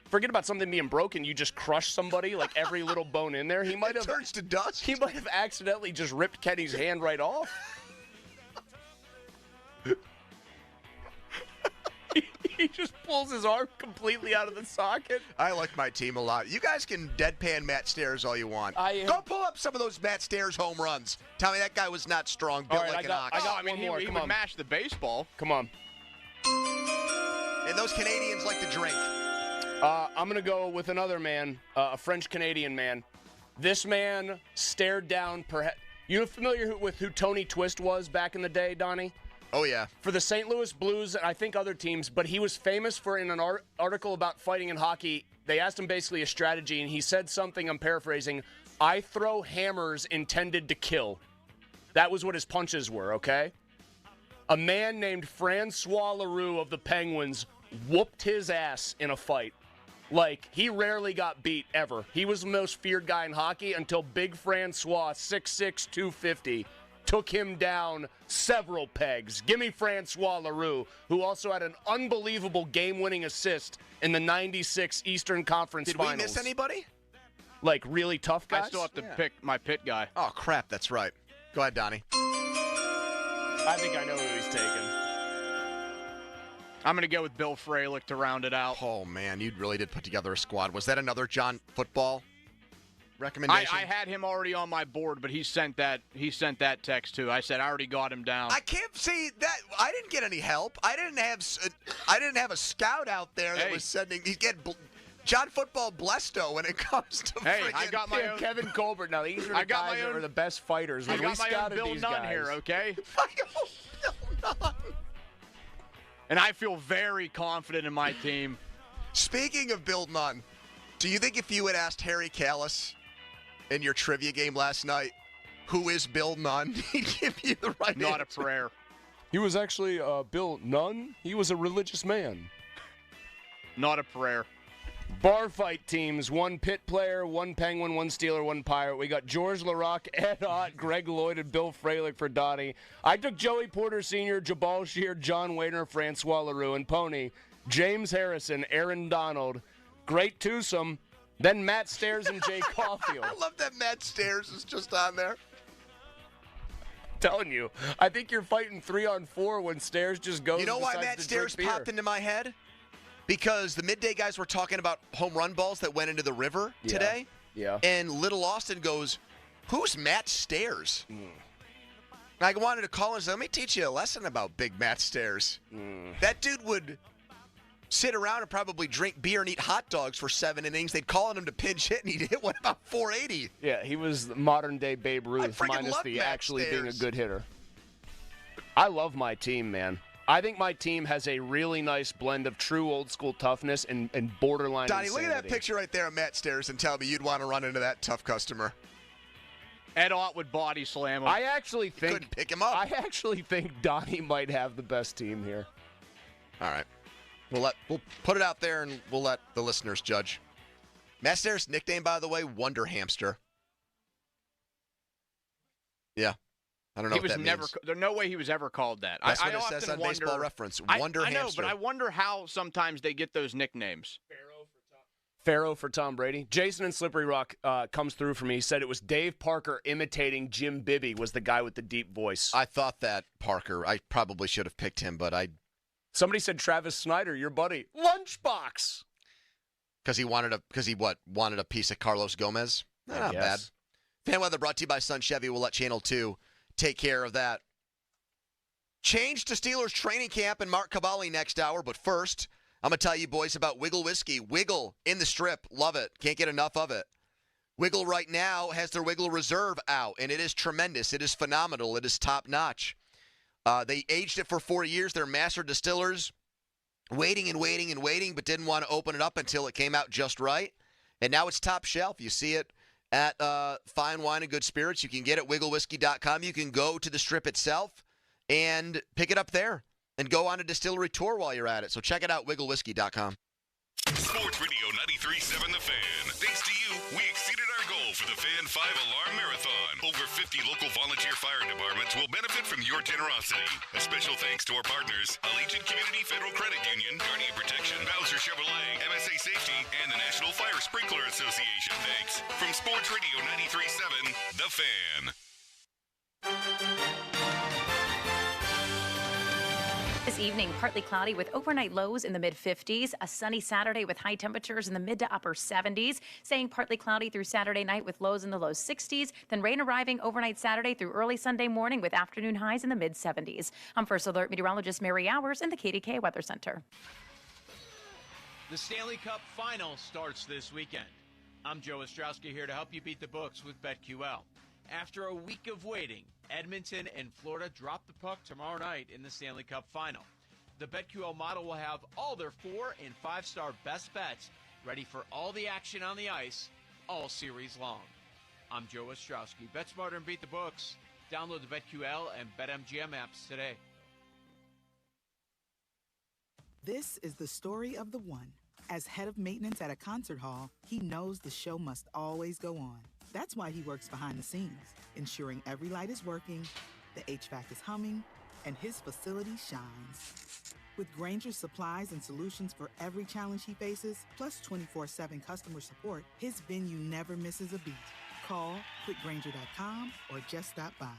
Forget about something being broken. You just crush somebody, like every little bone in there. He might have turns to dust. He might have accidentally just ripped Kenny's hand right off. He just pulls his arm completely out of the socket. I like my team a lot. You guys can deadpan Matt Stairs all you want. Go pull up some of those Matt Stairs home runs. Tell me that guy was not strong, built like an ox. He would mash the baseball. Come on. And those Canadians like to drink. I'm going to go with another man, a French-Canadian man. This man stared down, you familiar with who Tony Twist was back in the day, Donnie? Oh, yeah. For the St. Louis Blues and I think other teams, but he was famous for in an article about fighting in hockey. They asked him basically a strategy, and he said something, I'm paraphrasing, I throw hammers intended to kill. That was what his punches were, okay? A man named Francois Leroux of the Penguins whooped his ass in a fight. Like, he rarely got beat, ever. He was the most feared guy in hockey until Big Francois, 6'6", 250, took him down several pegs. Gimme Francois Leroux, who also had an unbelievable game-winning assist in the 96 Eastern Conference Finals. Did we miss anybody? Like, really tough guys? I still have to pick my pit guy. Oh, crap, that's right. Go ahead, Donnie. I think I know who he's taking. I'm going to go with Bill Fralick to round it out. Oh, man, you really did put together a squad. Was that another John football recommendation? I had him already on my board, but he sent that text too. I said I already got him down. I can't see that. I didn't get any help. I didn't have a scout out there that was sending. He get John Football Blesto when it comes to. Hey, I got my own Kevin Colbert. Now these are the guys that are the best fighters. I got my own Bill Nunn here. Okay. My own Bill Nunn. And I feel very confident in my team. Speaking of Bill Nunn, do you think if you had asked Harry Callis in your trivia game last night, who is Bill Nunn, he'd give you the right answer? Not a prayer. He was actually Bill Nunn. He was a religious man. Not a prayer. Bar fight teams, 1 Pit player, 1 Penguin, 1 Steeler, 1 Pirate. We got George LaRocque, Ed Ott, Greg Lloyd, and Bill Fralick for Donnie. I took Joey Porter Sr., Jabal Shear, John Wainer, Francois Leroux, and Pony, James Harrison, Aaron Donald, great twosome, then Matt Stairs and Jay Caulfield. I love that Matt Stairs is just on there. Telling you, I think you're fighting 3-on-4 when Stairs just goes. You know why Matt Stairs popped into my head? Because the midday guys were talking about home run balls that went into the river today. Yeah. And Little Austin goes, "Who's Matt Stairs?" I wanted to call and say, "Let me teach you a lesson about big Matt Stairs." That dude would sit around and probably drink beer and eat hot dogs for 7 innings. They'd call on him to pinch hit, and he'd hit one about 480. Yeah, he was the modern-day Babe Ruth, minus the Matt actually Stairs. being a good hitter. I love my team, man. I think my team has a really nice blend of true old-school toughness and borderline Donnie, insanity. look at that picture right there of Matt Stairs and tell me you'd want to run into that tough customer. Ed Ott would body slam him. I actually think couldn't pick him up. I actually think Donnie might have the best team here. All right. We'll put it out there and we'll let the listeners judge. Matt Stairs' nickname, by the way, Wonder Hamster. Yeah. I don't know he what was that never. means. There's no way he was ever called that. That's what I it says often on wonder, Baseball Reference. Wonder I know, Hamster. but I wonder how sometimes they get those nicknames. Pharaoh for Tom Brady. Jason in Slippery Rock comes through for me. He said it was Dave Parker imitating Jim Bibby was the guy with the deep voice. I thought that Parker. I probably should have picked him, but Somebody said Travis Snyder, your buddy. Lunchbox. Because he wanted a piece of Carlos Gomez. Not bad. Fan weather brought to you by Sun Chevy. We'll let Channel 2 take care of that. Change to Steelers training camp and Mark Cavalli next hour, but first, I'm going to tell you boys about Wiggle Whiskey. Wiggle in the strip. Love it. Can't get enough of it. Wiggle right now has their Wiggle Reserve out, and it is tremendous. It is phenomenal. It is top-notch. They aged it for 4 years. They're master distillers, waiting, but didn't want to open it up until it came out just right. And now it's top shelf. You see it at Fine Wine and Good Spirits. You can get it at wigglewhiskey.com. You can go to the strip itself and pick it up there and go on a distillery tour while you're at it. So check it out, wigglewhiskey.com. Sports Radio 93.7 The Fan. Thanks to you, we exceeded our goal for the Fan 5-Alarm Marathon. Over 50 local volunteer fire departments will benefit from your generosity. A special thanks to our partners, Allegiant Community Federal Credit Union, Guardian Protection, Bowser Chevrolet, MSA Safety, and the National Fire Sprinkler Association. Thanks. From Sports Radio 93.7 The Fan. This evening, partly cloudy with overnight lows in the mid-50s. A sunny Saturday with high temperatures in the mid to upper 70s. Staying partly cloudy through Saturday night with lows in the low 60s. Then rain arriving overnight Saturday through early Sunday morning with afternoon highs in the mid-70s. I'm First Alert meteorologist Mary Hours in the KDK Weather Center. The Stanley Cup Final starts this weekend. I'm Joe Ostrowski here to help you beat the books with BetQL. After a week of waiting, Edmonton and Florida drop the puck tomorrow night in the Stanley Cup Final. The BetQL model will have all their 4- and 5-star best bets ready for all the action on the ice all series long. I'm Joe Ostrowski. Bet smarter and beat the books. Download the BetQL and BetMGM apps today. This is the story of the one. As head of maintenance at a concert hall, he knows the show must always go on. That's why he works behind the scenes, ensuring every light is working, the HVAC is humming, and his facility shines. With Grainger's supplies and solutions for every challenge he faces, plus 24/7 customer support, his venue never misses a beat. Call quickgrainger.com or just stop by.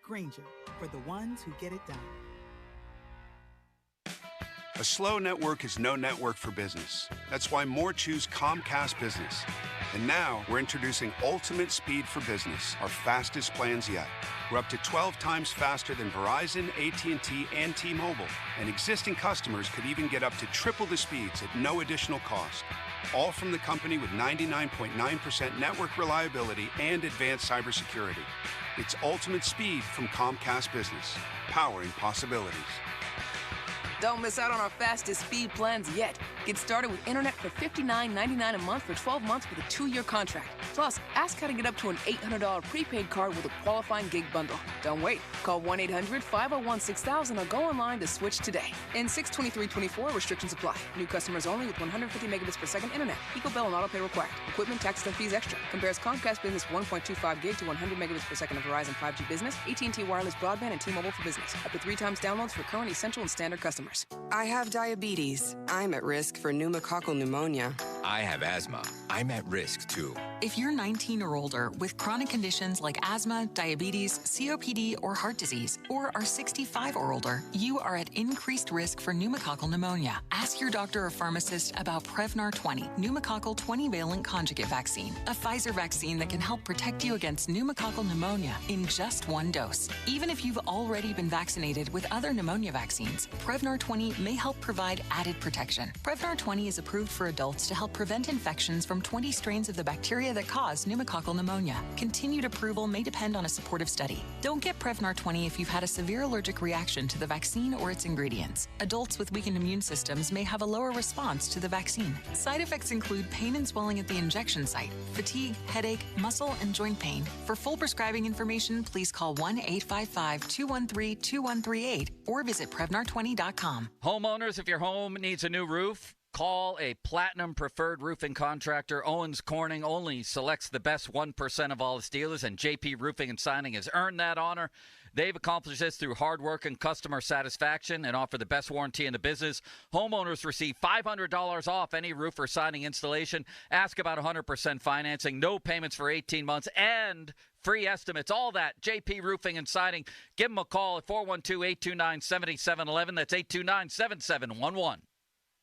Grainger, for the ones who get it done. A slow network is no network for business. That's why more choose Comcast Business. And now we're introducing Ultimate Speed for Business, our fastest plans yet. We're up to 12 times faster than Verizon, AT&T, and T-Mobile. And existing customers could even get up to triple the speeds at no additional cost. All from the company with 99.9% network reliability and advanced cybersecurity. It's Ultimate Speed from Comcast Business, powering possibilities. Don't miss out on our fastest speed plans yet. Get started with internet for $59.99 a month for 12 months with a 2-year contract. Plus, ask how to get up to an $800 prepaid card with a qualifying gig bundle. Don't wait. Call 1-800-501-6000 or go online to switch today. In 62324, restrictions apply. New customers only with 150 megabits per second internet. Eco bill and auto pay required. Equipment, taxes, and fees extra. Compares Comcast Business 1.25 gig to 100 megabits per second of Verizon 5G Business, AT&T Wireless Broadband, and T-Mobile for Business. Up to 3 times downloads for current, essential, and standard customers. I have diabetes. I'm at risk for pneumococcal pneumonia. I have asthma. I'm at risk, too. If you're 19 or older with chronic conditions like asthma, diabetes, COPD, or heart disease, or are 65 or older, you are at increased risk for pneumococcal pneumonia. Ask your doctor or pharmacist about Prevnar 20, pneumococcal 20-valent conjugate vaccine, a Pfizer vaccine that can help protect you against pneumococcal pneumonia in just 1 dose. Even if you've already been vaccinated with other pneumonia vaccines, Prevnar 20 may help provide added protection. Prevnar 20 is approved for adults to help prevent infections from 20 strains of the bacteria that cause pneumococcal pneumonia. Continued approval may depend on a supportive study. Don't get Prevnar 20 if you've had a severe allergic reaction to the vaccine or its ingredients. Adults with weakened immune systems may have a lower response to the vaccine. Side effects include pain and swelling at the injection site, fatigue, headache, muscle, and joint pain. For full prescribing information, please call 1-855-213-2138 or visit Prevnar20.com. Homeowners, if your home needs a new roof, call a Platinum Preferred Roofing Contractor. Owens Corning only selects the best 1% of all the Steelers, and JP Roofing and Signing has earned that honor. They've accomplished this through hard work and customer satisfaction and offer the best warranty in the business. Homeowners receive $500 off any roof or siding installation. Ask about 100% financing, no payments for 18 months, and free estimates. All that, JP Roofing and Siding. Give them a call at 412-829-7711. That's 829-7711.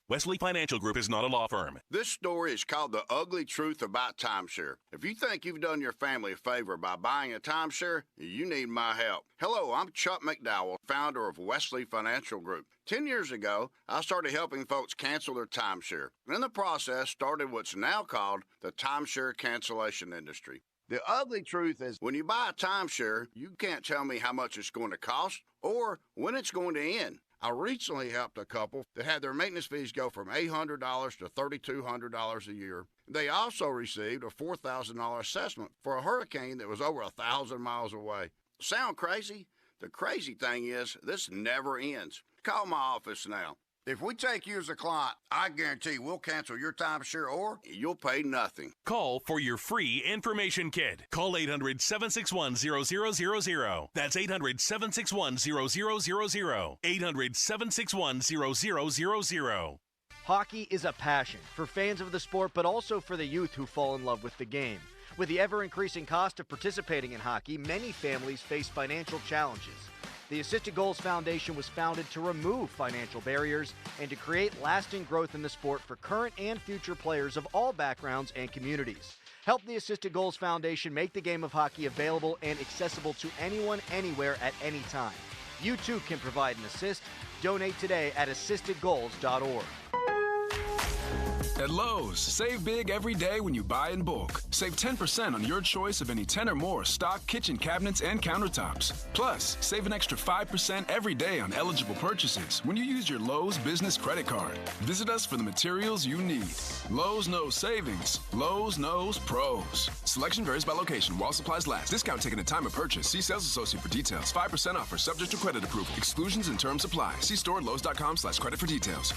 Wesley Financial Group is not a law firm. This story is called The Ugly Truth About Timeshare. If you think you've done your family a favor by buying a timeshare, you need my help. Hello, I'm Chuck McDowell, founder of Wesley Financial Group. 10 years ago, I started helping folks cancel their timeshare. In the process, started what's now called the timeshare cancellation industry. The ugly truth is when you buy a timeshare, you can't tell me how much it's going to cost or when it's going to end. I recently helped a couple that had their maintenance fees go from $800 to $3,200 a year. They also received a $4,000 assessment for a hurricane that was over 1,000 miles away. Sound crazy? The crazy thing is, this never ends. Call my office now. If we take you as a client, I guarantee we'll cancel your timeshare or you'll pay nothing. Call for your free information kit. Call 800-761-0000. That's 800-761-0000. 800-761-0000. Hockey is a passion for fans of the sport, but also for the youth who fall in love with the game. With the ever-increasing cost of participating in hockey, many families face financial challenges. The Assisted Goals Foundation was founded to remove financial barriers and to create lasting growth in the sport for current and future players of all backgrounds and communities. Help the Assisted Goals Foundation make the game of hockey available and accessible to anyone, anywhere, at any time. You too can provide an assist. Donate today at assistedgoals.org. At Lowe's, save big every day when you buy in bulk. Save 10% on your choice of any 10 or more stock kitchen cabinets and countertops. Plus, save an extra 5% every day on eligible purchases when you use your Lowe's business credit card. Visit us for the materials you need. Lowe's knows savings. Lowe's knows pros. Selection varies by location while supplies last. Discount taken at time of purchase. See sales associate for details. 5% offer subject to credit approval. Exclusions and terms apply. See store at lowes.com/credit for details.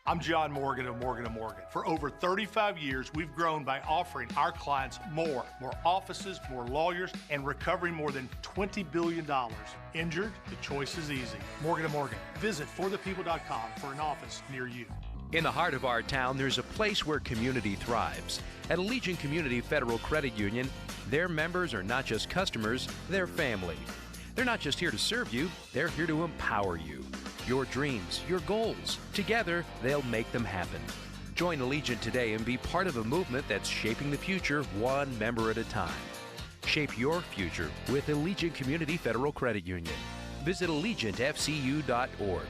I'm John Morgan of Morgan & Morgan. For over 35 years, we've grown by offering our clients more offices, more lawyers, and recovering more than $20 billion. Injured? The choice is easy. Morgan & Morgan. Visit forthepeople.com for an office near you. In the heart of our town, there's a place where community thrives. At Allegiant Community Federal Credit Union, their members are not just customers, they're family. They're not just here to serve you, they're here to empower you. Your dreams, your goals. Together, they'll make them happen. Join Allegiant today and be part of a movement that's shaping the future one member at a time. Shape your future with Allegiant Community Federal Credit Union. Visit AllegiantFCU.org.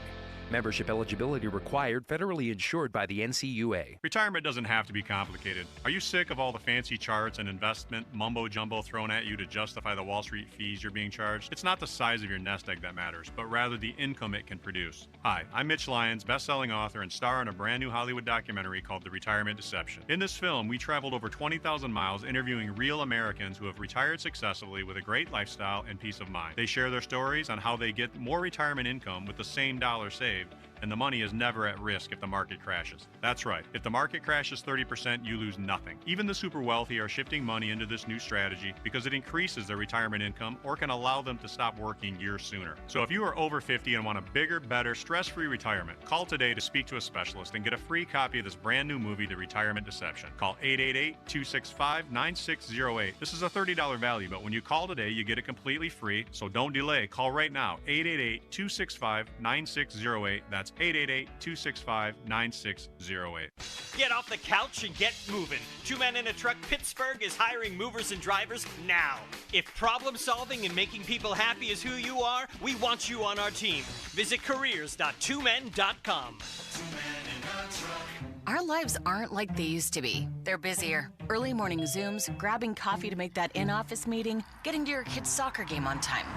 Membership eligibility required, federally insured by the NCUA. Retirement doesn't have to be complicated. Are you sick of all the fancy charts and investment mumbo-jumbo thrown at you to justify the Wall Street fees you're being charged? It's not the size of your nest egg that matters, but rather the income it can produce. Hi, I'm Mitch Lyons, best-selling author and star in a brand new Hollywood documentary called The Retirement Deception. In this film, we traveled over 20,000 miles interviewing real Americans who have retired successfully with a great lifestyle and peace of mind. They share their stories on how they get more retirement income with the same dollar saved, and the money is never at risk if the market crashes. That's right. If the market crashes 30%, you lose nothing. Even the super wealthy are shifting money into this new strategy because it increases their retirement income or can allow them to stop working years sooner. So if you are over 50 and want a bigger, better, stress-free retirement, call today to speak to a specialist and get a free copy of this brand new movie, The Retirement Deception. Call 888-265-9608. This is a $30 value, but when you call today, you get it completely free, so don't delay. Call right now, 888-265-9608. That's 888-265-9608. Get off the couch and get moving. 2 Men in a Truck Pittsburgh is hiring movers and drivers now. If problem solving and making people happy is who you are, we want you on our team. Visit careers.2men.com. Our lives aren't like they used to be. They're busier. Early morning Zooms, grabbing coffee to make that in-office meeting, getting to your kid's soccer game on time.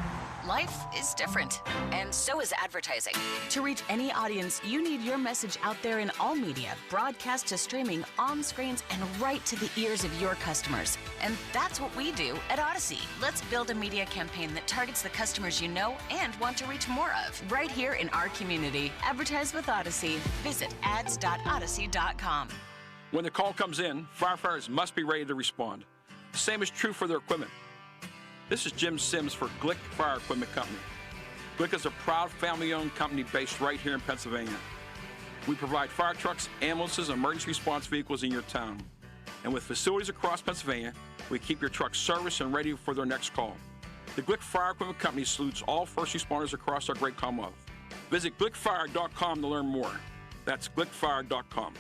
Life is different, and so is advertising. To reach any audience, you need your message out there in all media, broadcast to streaming, on screens, and right to the ears of your customers. And that's what we do at Odyssey. Let's build a media campaign that targets the customers you know and want to reach more of, right here in our community. Advertise with Odyssey. Visit ads.odyssey.com. When the call comes in, firefighters must be ready to respond. The same is true for their equipment. This is Jim Sims for Glick Fire Equipment Company. Glick is a proud family-owned company based right here in Pennsylvania. We provide fire trucks, ambulances, and emergency response vehicles in your town. And with facilities across Pennsylvania, we keep your trucks serviced and ready for their next call. The Glick Fire Equipment Company salutes all first responders across our great Commonwealth. Visit glickfire.com to learn more. That's glickfire.com.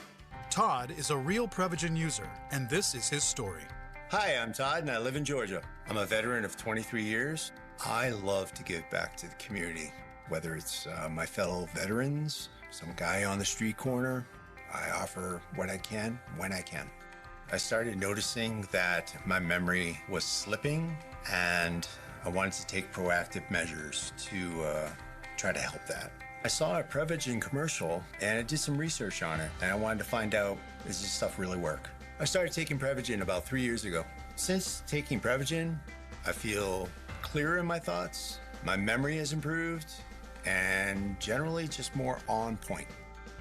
Todd is a real Prevagen user, and this is his story. Hi, I'm Todd, and I live in Georgia. I'm a veteran of 23 years. I love to give back to the community, whether it's my fellow veterans, some guy on the street corner. I offer what I can, when I can. I started noticing that my memory was slipping, and I wanted to take proactive measures to try to help that. I saw a Prevagen commercial, and I did some research on it, and I wanted to find out, does this stuff really work? I started taking Prevagen about 3 years ago. Since taking Prevagen, I feel clearer in my thoughts, my memory has improved, and generally just more on point.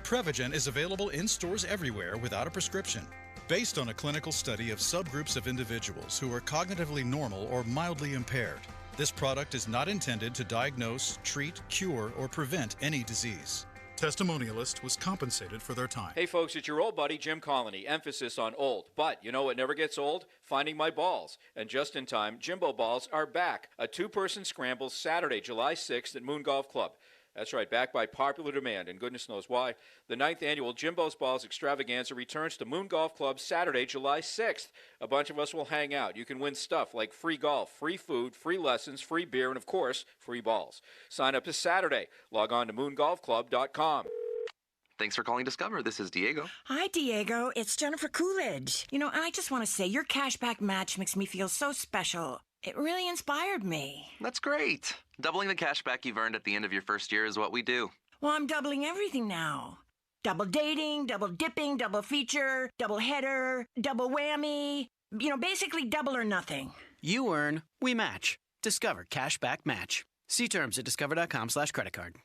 Prevagen is available in stores everywhere without a prescription. Based on a clinical study of subgroups of individuals who are cognitively normal or mildly impaired, this product is not intended to diagnose, treat, cure, or prevent any disease. Testimonialist was compensated for their time. Hey folks, it's your old buddy Jim Colony. Emphasis on old. But you know what never gets old? Finding my balls. And just in time, Jimbo Balls are back. A two-person scramble Saturday, July 6th at Moon Golf Club. That's right, back by popular demand, and goodness knows why. The 9th annual Jimbo's Balls Extravaganza returns to Moon Golf Club Saturday, July 6th. A bunch of us will hang out. You can win stuff like free golf, free food, free lessons, free beer, and of course, free balls. Sign up this Saturday. Log on to moongolfclub.com. Thanks for calling Discover. This is Diego. Hi, Diego. It's Jennifer Coolidge. You know, I just want to say your cashback match makes me feel so special. It really inspired me. That's great. Doubling the cashback you've earned at the end of your first year is what we do. Well, I'm doubling everything now. Double dating, double dipping, double feature, double header, double whammy. You know, basically double or nothing. You earn, we match. Discover Cashback Match. See terms at discover.com/creditcard.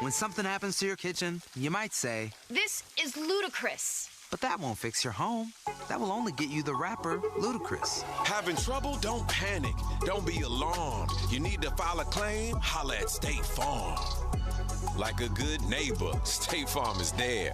When something happens to your kitchen, you might say, "This is ludicrous." But that won't fix your home. That will only get you the rapper, Ludacris. Having trouble? Don't panic. Don't be alarmed. You need to file a claim? Holla at State Farm. Like a good neighbor, State Farm is there.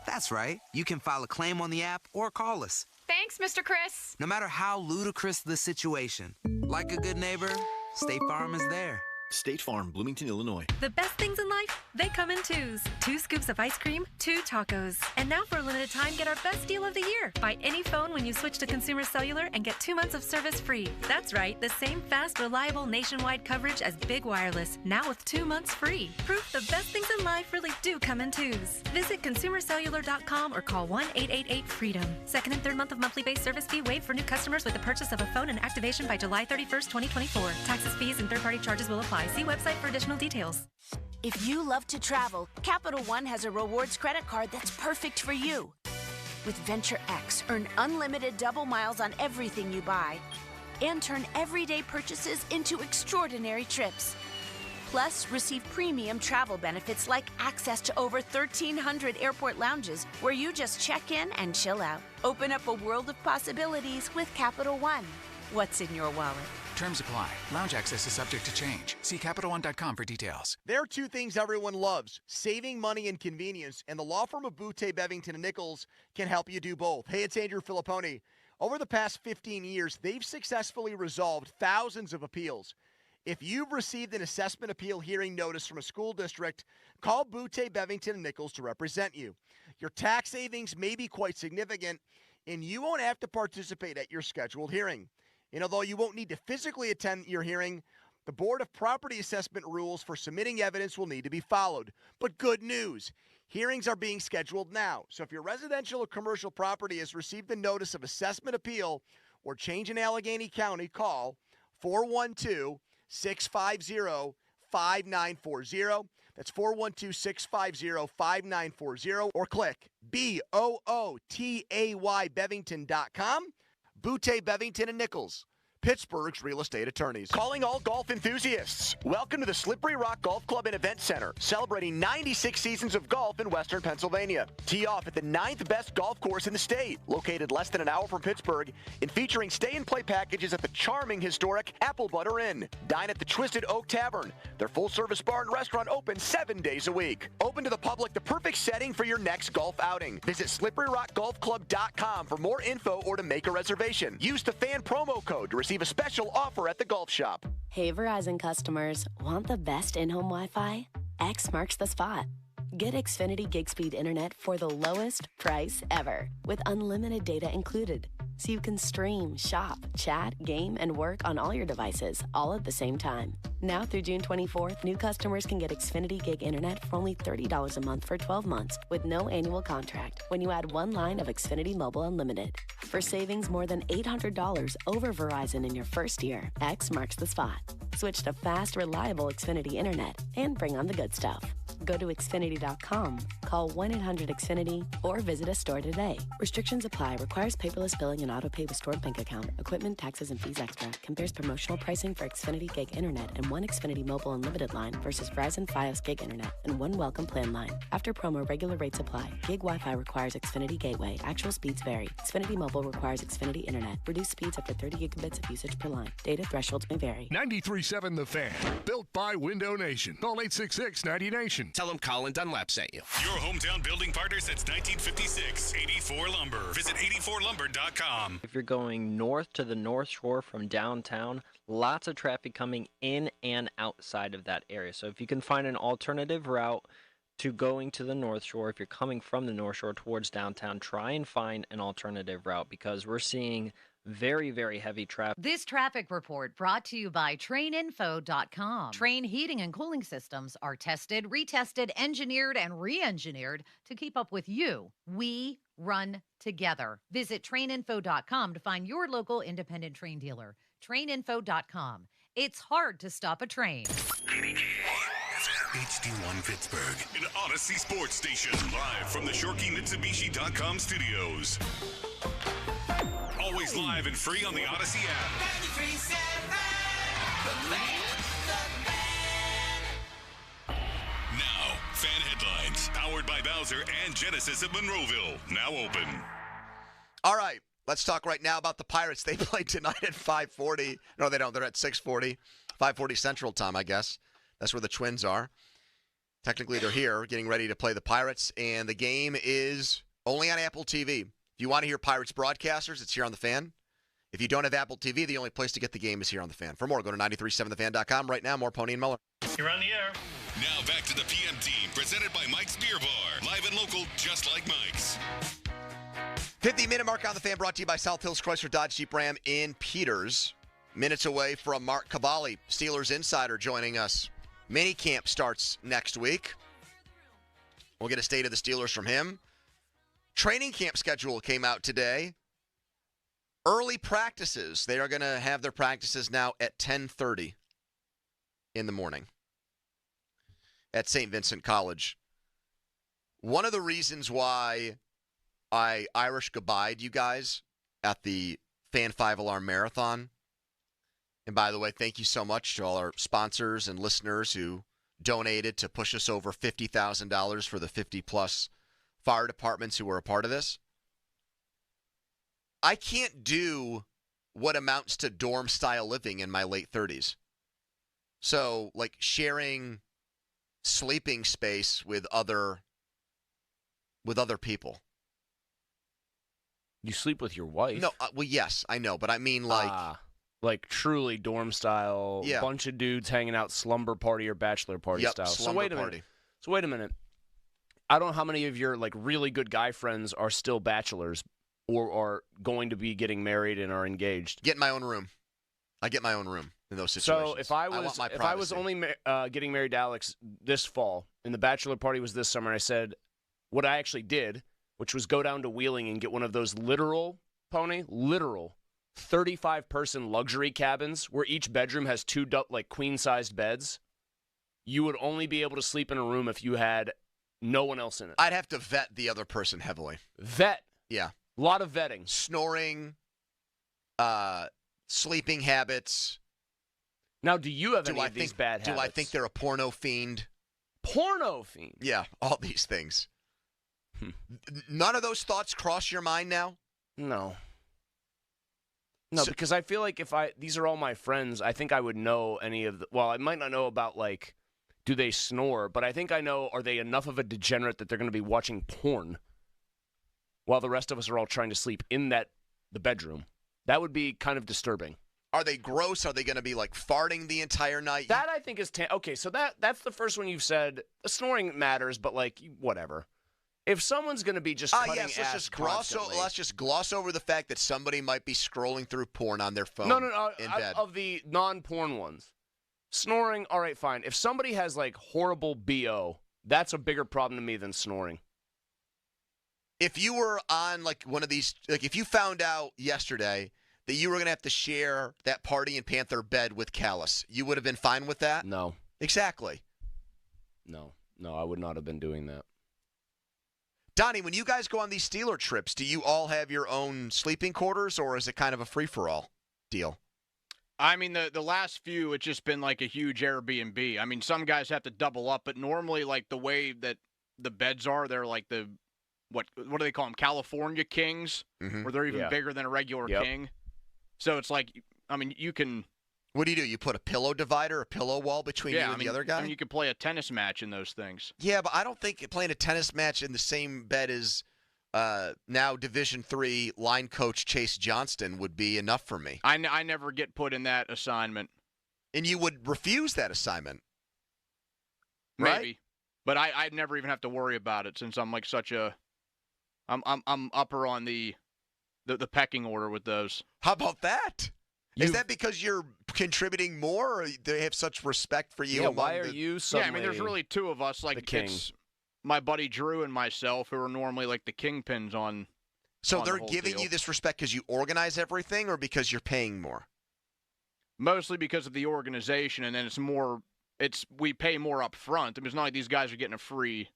That's right. You can file a claim on the app or call us. Thanks, Mr. Chris. No matter how ludicrous the situation, like a good neighbor, State Farm is there. State Farm, Bloomington, Illinois. The best things in life, they come in twos. 2 scoops of ice cream, 2 tacos. And now for a limited time, get our best deal of the year. Buy any phone when you switch to Consumer Cellular and get 2 months of service free. That's right, the same fast, reliable nationwide coverage as Big Wireless, now with 2 months free. Proof the best things in life really do come in twos. Visit consumercellular.com or call 1-888-FREEDOM. Second and third month of monthly base service fee waived for new customers with the purchase of a phone and activation by July 31st, 2024. Taxes, fees, and third-party charges will apply. See website for additional details. If you love to travel, Capital One has a rewards credit card that's perfect for you. With Venture X, earn unlimited double miles on everything you buy and turn everyday purchases into extraordinary trips. Plus, receive premium travel benefits like access to over 1,300 airport lounges where you just check in and chill out. Open up a world of possibilities with Capital One. What's in your wallet? Terms apply. Lounge access is subject to change. See CapitalOne.com for details. There are 2 things everyone loves, saving money and convenience, and the law firm of Butte, Bevington & Nichols can help you do both. Hey, it's Andrew Filipponi. Over the past 15 years, they've successfully resolved thousands of appeals. If you've received an assessment appeal hearing notice from a school district, call Butte, Bevington & Nichols to represent you. Your tax savings may be quite significant, and you won't have to participate at your scheduled hearing. And although you won't need to physically attend your hearing, the Board of Property Assessment rules for submitting evidence will need to be followed. But good news, hearings are being scheduled now. So if your residential or commercial property has received a notice of assessment appeal or change in Allegheny County, call 412-650-5940. That's 412-650-5940 or click BOOTAY Bevington.com. Butte, Bevington & Nichols, Pittsburgh's real estate attorneys. Calling all golf enthusiasts. Welcome to the Slippery Rock Golf Club and Event Center, celebrating 96 seasons of golf in Western Pennsylvania. Tee off at the 9th best golf course in the state, located less than an hour from Pittsburgh, and featuring stay-and-play packages at the charming historic Apple Butter Inn. Dine at the Twisted Oak Tavern. Their full-service bar and restaurant open 7 days a week. Open to the public, the perfect setting for your next golf outing. Visit SlipperyRockGolfClub.com for more info or to make a reservation. Use the fan promo code to receive a special offer at the golf shop. Hey Verizon customers, want the best in-home Wi-Fi? X marks the spot. Get Xfinity Gig Speed Internet for the lowest price ever, with unlimited data included. So you can stream, shop, chat, game, and work on all your devices, all at the same time. Now through June 24th, new customers can get Xfinity Gig Internet for only $30 a month for 12 months with no annual contract when you add 1 line of Xfinity Mobile Unlimited. For savings more than $800 over Verizon in your first year, X marks the spot. Switch to fast, reliable Xfinity Internet and bring on the good stuff. Go to Xfinity.com, call 1-800-XFINITY, or visit a store today. Restrictions apply. Requires paperless billing and auto-pay with stored bank account. Equipment, taxes, and fees extra. Compares promotional pricing for Xfinity Gig Internet and 1 Xfinity Mobile Unlimited line versus Verizon Fios Gig Internet and 1 Welcome Plan line. After promo, regular rates apply. Gig Wi-Fi requires Xfinity Gateway. Actual speeds vary. Xfinity Mobile requires Xfinity Internet. Reduced speeds up to 30 gigabits of usage per line. Data thresholds may vary. 93.7 The Fan. Built by Window Nation. Call 866-90Nation. Tell them Colin Dunlap sent you. Your hometown building partner since 1956. 84 Lumber. Visit 84lumber.com. If you're going north to the North Shore from downtown, lots of traffic coming in and outside of that area. So if you can find an alternative route to going to the North Shore, if you're coming from the North Shore towards downtown, try and find an alternative route because we're seeing very, very heavy traffic. This traffic report brought to you by traininfo.com. Train heating and cooling systems are tested, retested, engineered, and re-engineered to keep up with you. We run together. Visit traininfo.com to find your local independent train dealer. Traininfo.com. It's hard to stop a train. HD1 Pittsburgh, an Odyssey sports station, live from the ShorkeyMitsubishi.com studios. Always live and free on the Odyssey app. 93.7 The Fan. Now, fan headlines, powered by Bowser and Genesis of Monroeville, now open. All right, let's talk right now about the Pirates. They play tonight at 5:40. No, they don't. They're at 6:40. 5:40 Central Time, I guess. That's where the Twins are. Technically, they're here getting ready to play the Pirates, and the game is only on Apple TV. If you want to hear Pirates broadcasters, it's here on The Fan. If you don't have Apple TV, the only place to get the game is here on The Fan. For more, go to 937thefan.com. Right now, more Pony and Muller. You're on the air. Now back to the PM team, presented by Mike's Beer Bar. Live and local, just like Mike's. 50-minute mark on The Fan, brought to you by South Hills Chrysler Dodge Jeep Ram in Peters. Minutes away from Mark Cavalli, Steelers insider, joining us. Minicamp starts next week. We'll get a state of the Steelers from him. Training camp schedule came out today. Early practices. They are going to have their practices now at 10:30 in the morning at St. Vincent College. One of the reasons why I Irish goodbyed you guys at the Fan 5 Alarm Marathon, and by the way, thank you so much to all our sponsors and listeners who donated to push us over $50,000 for the 50-plus fire departments who were a part of this. I can't do what amounts to dorm-style living in my late 30s. So, like, sharing sleeping space with other people. You sleep with your wife? No, well, yes, I know, but I mean, like truly dorm style, bunch of dudes hanging out, slumber party or bachelor party style. So wait a minute. I don't know how many of your like really good guy friends are still bachelors or are going to be getting married and are engaged. Get my own room. I get my own room in those situations. So if I was only getting married to Alex this fall and the bachelor party was this summer, I said what I actually did, which was go down to Wheeling and get one of those literal 35-person luxury cabins where each bedroom has two like queen-sized beds. You would only be able to sleep in a room if you had no one else in it. I'd have to vet the other person heavily. Vet? Yeah. A lot of vetting. Snoring, sleeping habits. Now, do you have any of these bad habits? Do I think they're a porno fiend? Porno fiend? Yeah, all these things. None of those thoughts cross your mind now? No. No, because I feel like these are all my friends, I think I would know any of the, well, I might not know about, like, do they snore, but I think I know, are they enough of a degenerate that they're going to be watching porn while the rest of us are all trying to sleep in the bedroom? That would be kind of disturbing. Are they gross? Are they going to be, like, farting the entire night? That, I think, is... okay, so that's the first one you've said. The snoring matters, but, like, whatever. If someone's going to be just cutting ass let's just gloss over the fact that somebody might be scrolling through porn on their phone in bed. Of the non-porn ones. Snoring, all right, fine. If somebody has, like, horrible BO, that's a bigger problem to me than snoring. If you were on, like, one of these... like, if you found out yesterday that you were going to have to share that Party and Panther bed with Callus, you would have been fine with that? No. Exactly. No, I would not have been doing that. Donnie, when you guys go on these Steeler trips, do you all have your own sleeping quarters, or is it kind of a free-for-all deal? I mean, the last few, it's just been like a huge Airbnb. I mean, some guys have to double up, but normally, like, the way that the beds are, they're like the, what do they call them, California kings, where they're even bigger than a regular king. So it's like, I mean, you can... What do? You put a pillow divider, a pillow wall between you and the other guy? I mean, you could play a tennis match in those things. Yeah, but I don't think playing a tennis match in the same bed as now Division III line coach Chase Johnston would be enough for me. I never get put in that assignment. And you would refuse that assignment, right? Maybe. But I'd never even have to worry about it since I'm like such a... I'm upper on the pecking order with those. How about that? Is that because you're contributing more, or they have such respect for you? Yeah, why are you suddenly... Yeah, I mean, there's really two of us. Like, it's my buddy Drew and myself who are normally like the kingpins on... So they're giving you this respect because you organize everything, or because you're paying more? Mostly because of the organization, and then we pay more up front. I mean, it's not like these guys are getting a free...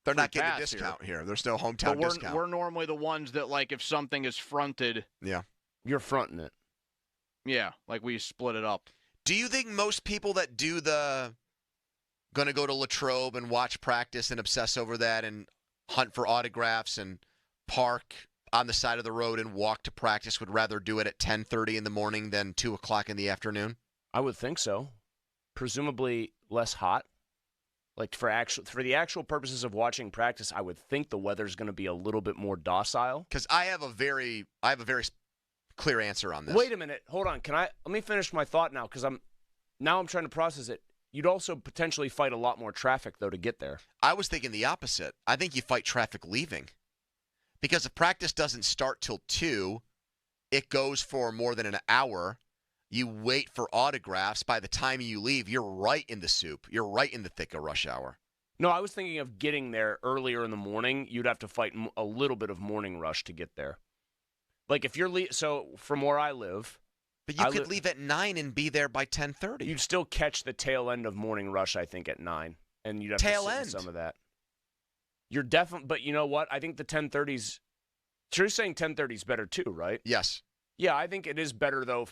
They're not getting a discount here. There's no hometown discount. We're normally the ones that, like, if something is fronted... Yeah. You're fronting it. Yeah, like we split it up. Do you think most people that do going to go to Latrobe and watch practice and obsess over that and hunt for autographs and park on the side of the road and walk to practice would rather do it at 10:30 in the morning than 2 o'clock in the afternoon? I would think so. Presumably less hot. Like for the actual purposes of watching practice, I would think the weather's going to be a little bit more docile. Because I have a very clear answer on this. Wait a minute. Hold on. Let me finish my thought now because I'm trying to process it. You'd also potentially fight a lot more traffic, though, to get there. I was thinking the opposite. I think you fight traffic leaving. Because if practice doesn't start till 2, it goes for more than an hour. You wait for autographs. By the time you leave, you're right in the soup. You're right in the thick of rush hour. No, I was thinking of getting there earlier in the morning. You'd have to fight a little bit of morning rush to get there. Like if you're so from where I live. But you could leave at 9 and be there by 10:30. You'd still catch the tail end of morning rush, I think, at 9, and you'd have to sit in some of that. You're definitely, but you know what? I think the 10:30s. So you're saying 10:30 is better too, right? Yes. Yeah, I think it is better though.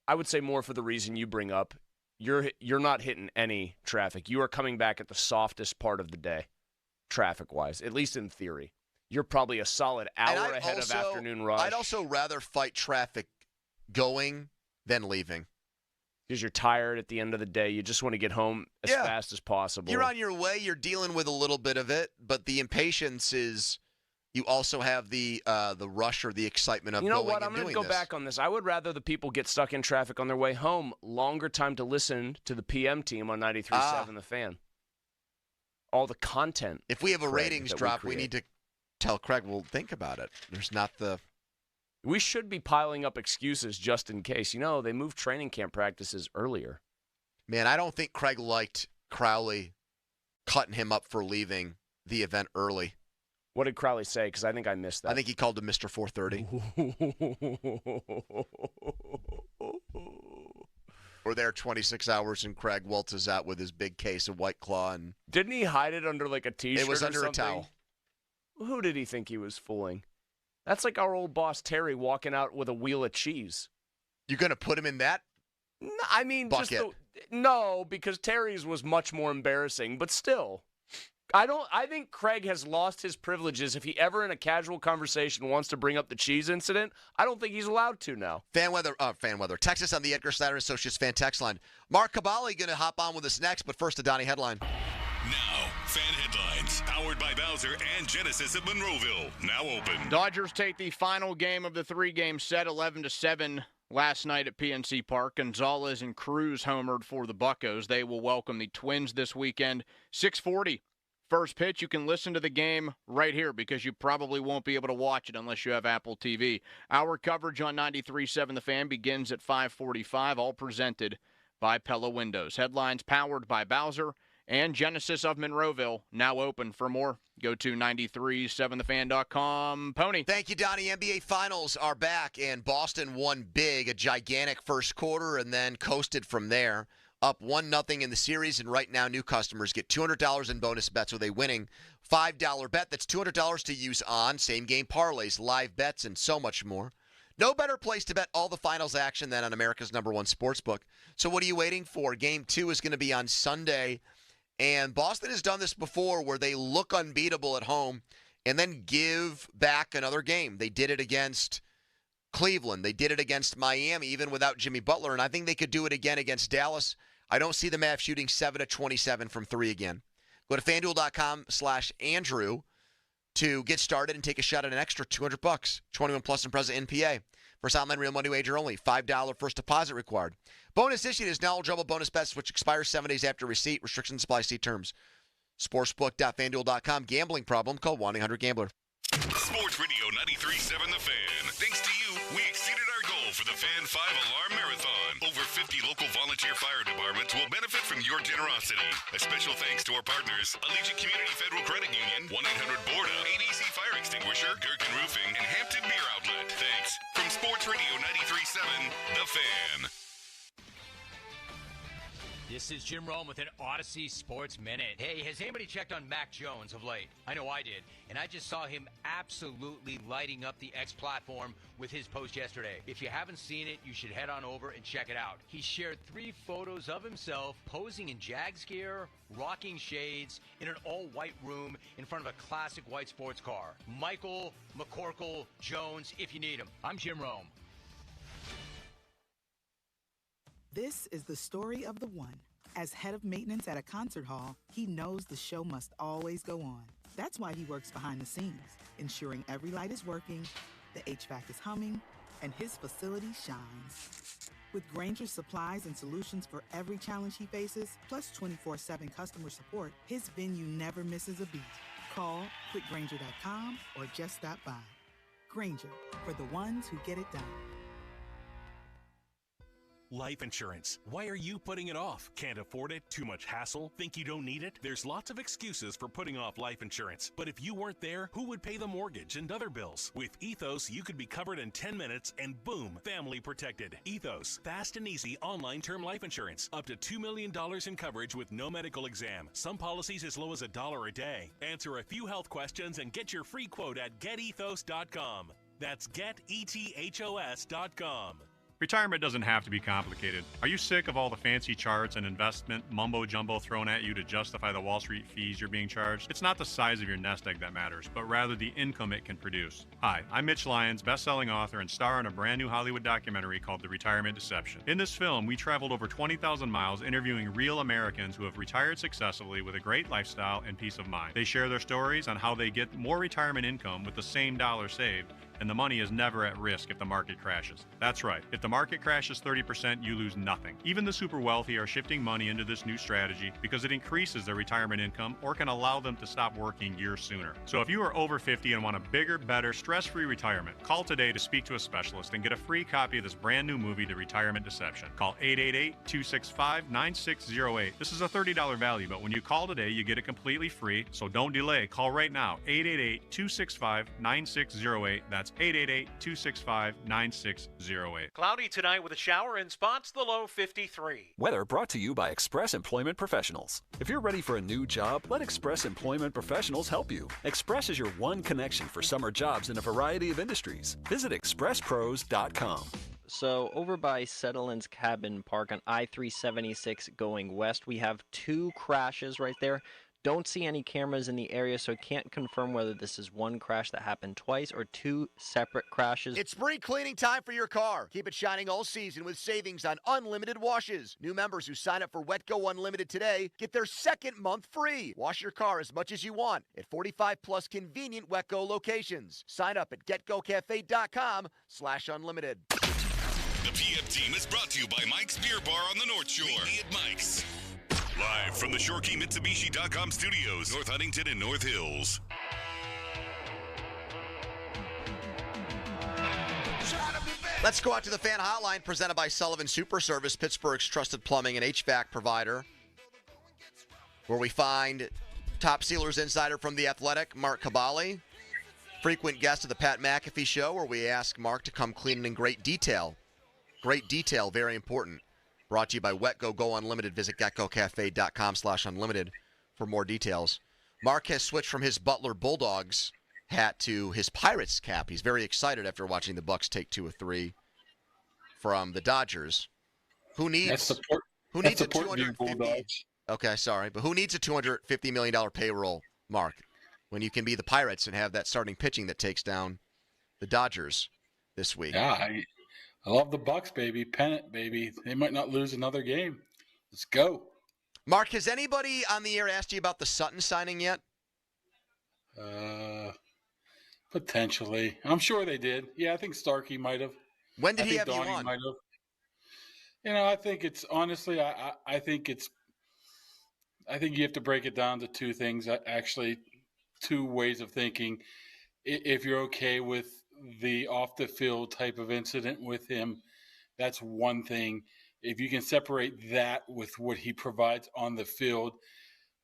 I would say more for the reason you bring up. You're not hitting any traffic. You are coming back at the softest part of the day, traffic-wise, at least in theory. You're probably a solid hour ahead of afternoon rush. I'd also rather fight traffic going than leaving. Because you're tired at the end of the day. You just want to get home as fast as possible. You're on your way. You're dealing with a little bit of it, but the impatience is you also have the rush or the excitement of going and doing this. You know what? I'm going to go back on this. I would rather the people get stuck in traffic on their way home, longer time to listen to the PM team on 93.7 The Fan. All the content. If we have a ratings drop, we need to tell Craig we'll think about it. There's not the... We should be piling up excuses just in case. You know, they moved training camp practices earlier. Man, I don't think Craig liked Crowley cutting him up for leaving the event early. What did Crowley say? Because I think I missed that. I think he called him Mr. 430. We're there 26 hours, and Craig waltzes out with his big case of White Claw. And didn't he hide it under like a T-shirt? It was under or a towel. Who did he think he was fooling? That's like our old boss Terry walking out with a wheel of cheese. You're going to put him in that? No, I mean, bucket. No, because Terry's was much more embarrassing, but still. I think Craig has lost his privileges. If he ever in a casual conversation wants to bring up the cheese incident, I don't think he's allowed to now. Fan weather. Text us on the Edgar Snyder Associates fan text line. Mark Cabali going to hop on with us next, but first a Donnie headline. Now, fan headlines, powered by Bowser and Genesis of Monroeville, now open. Dodgers take the final game of the 3-game set, 11-7 last night at PNC Park. Gonzalez and Cruz homered for the Buccos. They will welcome the Twins this weekend. 6:40, first pitch. You can listen to the game right here because you probably won't be able to watch it unless you have Apple TV. Our coverage on 93.7 The Fan begins at 5:45, all presented by Pella Windows. Headlines powered by Bowser and Genesis of Monroeville, now open. For more, go to 937thefan.com. Pony. Thank you, Donnie. NBA Finals are back, and Boston won big, a gigantic first quarter, and then coasted from there. Up 1-0 in the series, and right now new customers get $200 in bonus bets with a winning $5 bet. That's $200 to use on same-game parlays, live bets, and so much more. No better place to bet all the finals action than on America's #1 sportsbook. So what are you waiting for? Game 2 is going to be on Sunday. And Boston has done this before where they look unbeatable at home and then give back another game. They did it against Cleveland. They did it against Miami, even without Jimmy Butler. And I think they could do it again against Dallas. I don't see the Mavs shooting 7-27 from 3 again. Go to FanDuel.com/Andrew to get started and take a shot at an extra $200. 21 plus and present NPA. First online real money wager only. $5 first deposit required. Bonus issued is knowledgeable bonus bets, which expires 7 days after receipt. Restrictions apply. See terms. Sportsbook.fanduel.com. Gambling problem? Call 1-800-GAMBLER. Sports Radio 93.7 The Fan. Thanks to you, we exceeded our goal for the Fan 5-Alarm Marathon. Over 50 local volunteer fire departments will benefit from your generosity. A special thanks to our partners, Allegiant Community Federal Credit Union, 1-800-BORDA, ADC Fire Extinguisher, Gherkin Roofing, and Hampton Beer Outlet. Thanks from Sports Radio 93.7 The Fan. This is Jim Rome with an Odyssey Sports Minute. Hey, has anybody checked on Mac Jones of late? I know I did, and I just saw him absolutely lighting up the X platform with his post yesterday. If you haven't seen it, you should head on over and check it out. He shared 3 photos of himself posing in Jags gear, rocking shades, in an all-white room in front of a classic white sports car. Michael McCorkle Jones, if you need him. I'm Jim Rome. This is the story of the one. As head of maintenance at a concert hall, he knows the show must always go on. That's why he works behind the scenes, ensuring every light is working, the HVAC is humming, and his facility shines. With Granger's supplies and solutions for every challenge he faces, plus 24/7 customer support, his venue never misses a beat. Call quickgranger.com or just stop by. Granger, for the ones who get it done. Life insurance. Why are you putting it off? Can't afford it? Too much hassle? Think you don't need it? There's lots of excuses for putting off life insurance. But if you weren't there, who would pay the mortgage and other bills? With Ethos, you could be covered in 10 minutes and boom, family protected. Ethos, fast and easy online term life insurance. Up to $2 million in coverage with no medical exam. Some policies as low as $1 a day. Answer a few health questions and get your free quote at getethos.com. That's getethos.com. Retirement doesn't have to be complicated. Are you sick of all the fancy charts and investment mumbo-jumbo thrown at you to justify the Wall Street fees you're being charged? It's not the size of your nest egg that matters, but rather the income it can produce. Hi, I'm Mitch Lyons, best-selling author and star in a brand new Hollywood documentary called The Retirement Deception. In this film, we traveled over 20,000 miles interviewing real Americans who have retired successfully with a great lifestyle and peace of mind. They share their stories on how they get more retirement income with the same dollar saved, and the money is never at risk if the market crashes. That's right. If the market crashes 30%, you lose nothing. Even the super wealthy are shifting money into this new strategy because it increases their retirement income or can allow them to stop working years sooner. So if you are over 50 and want a bigger, better, stress-free retirement, call today to speak to a specialist and get a free copy of this brand new movie, The Retirement Deception. Call 888-265-9608. This is a $30 value, but when you call today, you get it completely free, so don't delay. Call right now, 888-265-9608. That's 888-265-9608. Cloudy tonight with a shower in spots, the low 53. Weather brought to you by Express Employment Professionals. If you're ready for a new job, let Express Employment Professionals help you. Express is your one connection for summer jobs in a variety of industries. Visit expresspros.com. So over by Settlin's Cabin Park on I-376 going west, we have two crashes right there. Don't see any cameras in the area, so can't confirm whether this is one crash that happened twice or two separate crashes. It's spring cleaning time for your car. Keep it shining all season with savings on unlimited washes. New members who sign up for WetGo Unlimited today get their second month free. Wash your car as much as you want at 45+ convenient WetGo locations. Sign up at getgocafe.com/unlimited. The PM team is brought to you by Mike's Beer Bar on the North Shore. Meet me at Mike's. Live from the ShoreKeyMitsubishi.com studios, North Huntington and North Hills. Let's go out to the fan hotline presented by Sullivan Super Service, Pittsburgh's trusted plumbing and HVAC provider, where we find top Steelers insider from The Athletic, Mark Cabali, frequent guest of the Pat McAfee Show, where we ask Mark to come clean in great detail. Great detail, very important. Brought to you by WetGo Go Unlimited. Visit getgocafe.com/unlimited for more details. Mark has switched from his Butler Bulldogs hat to his Pirates cap. He's very excited after watching the Bucks take 2 of 3 from the Dodgers. Who needs a 250? Okay, sorry, but who needs a $250 million payroll, Mark, when you can be the Pirates and have that starting pitching that takes down the Dodgers this week? Yeah, I love the Bucks, baby. Pennant, baby. They might not lose another game. Let's go. Mark, has anybody on the air asked you about the Sutton signing yet? Potentially. I'm sure they did. Yeah, I think Starky might have. When did he have you on? Might have. You know, I think it's honestly, I think you have to break it down to two things. Actually, two ways of thinking. If you're okay with the off the field type of incident with him, that's one thing. If you can separate that with what he provides on the field,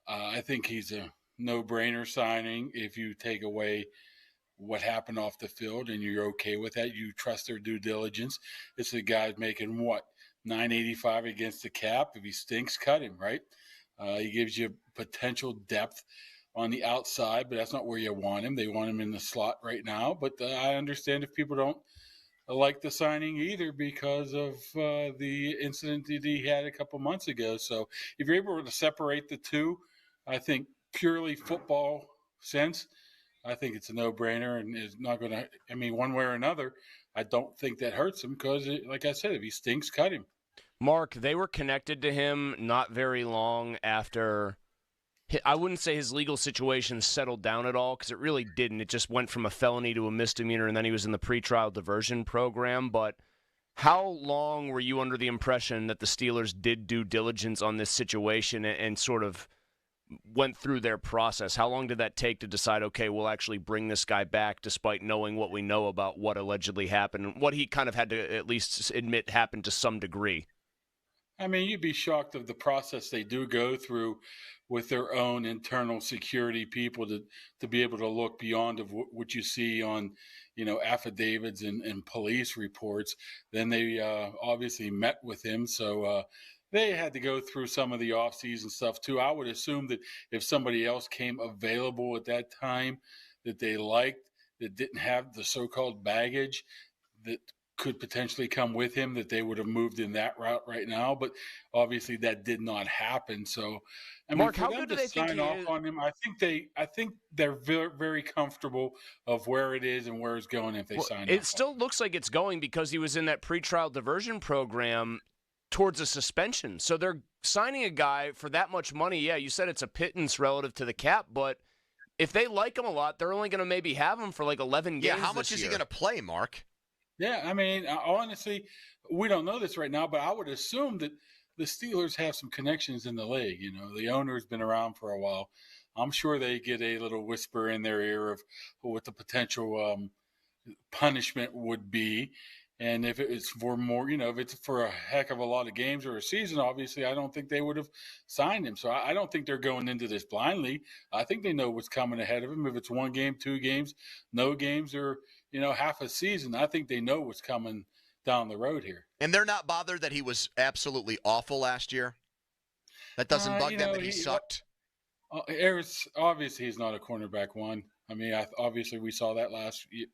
I think he's a no-brainer signing. If you take away what happened off the field and you're okay with that, you trust their due diligence. It's a guy making what, $985 against the cap. If he stinks, cut him, right? He gives you potential depth on the outside, but that's not where you want him. They want him in the slot right now. But I understand if people don't like the signing either because of the incident that he had a couple months ago. So if you're able to separate the two, I think purely football sense, I think it's a no-brainer and is not going to – I mean, one way or another, I don't think that hurts him because, like I said, if he stinks, cut him. Mark, they were connected to him not very long after I wouldn't say his legal situation settled down at all, because it really didn't. It just went from a felony to a misdemeanor, and then he was in the pretrial diversion program. But how long were you under the impression that the Steelers did due diligence on this situation and sort of went through their process? How long did that take to decide, okay, we'll actually bring this guy back despite knowing what we know about what allegedly happened, and what he kind of had to at least admit happened to some degree? I mean, you'd be shocked of the process they do go through with their own internal security people to be able to look beyond of what you see on, affidavits and police reports. Then they obviously met with him. So they had to go through some of the off-season stuff too. I would assume that if somebody else came available at that time that they liked, that didn't have the so-called baggage that could potentially come with him, that they would have moved in that route right now. But obviously that did not happen. So, I mean, Mark, for how them good do to they think sign he off is? on him, I think they're very, very comfortable of where it is and where it's going if they sign It off. still looks like it's going, because he was in that pretrial diversion program towards a suspension. So they're signing a guy for that much money. Yeah, you said it's a pittance relative to the cap, but if they like him a lot, they're only going to maybe have him for like 11 games. Yeah, how much is he going to play, Mark? Yeah, I mean, honestly, we don't know this right now, but I would assume that the Steelers have some connections in the league. The owner's been around for a while. I'm sure they get a little whisper in their ear of what the potential punishment would be. And if it's for more, if it's for a heck of a lot of games or a season, obviously, I don't think they would have signed him. So I don't think they're going into this blindly. I think they know what's coming ahead of them. If it's 1 game, 2 games, no games, or, half a season, I think they know what's coming down the road here. And they're not bothered that he was absolutely awful last year? That doesn't bug them that he sucked? Obviously, he's not a cornerback one. I mean, obviously, we saw that last year.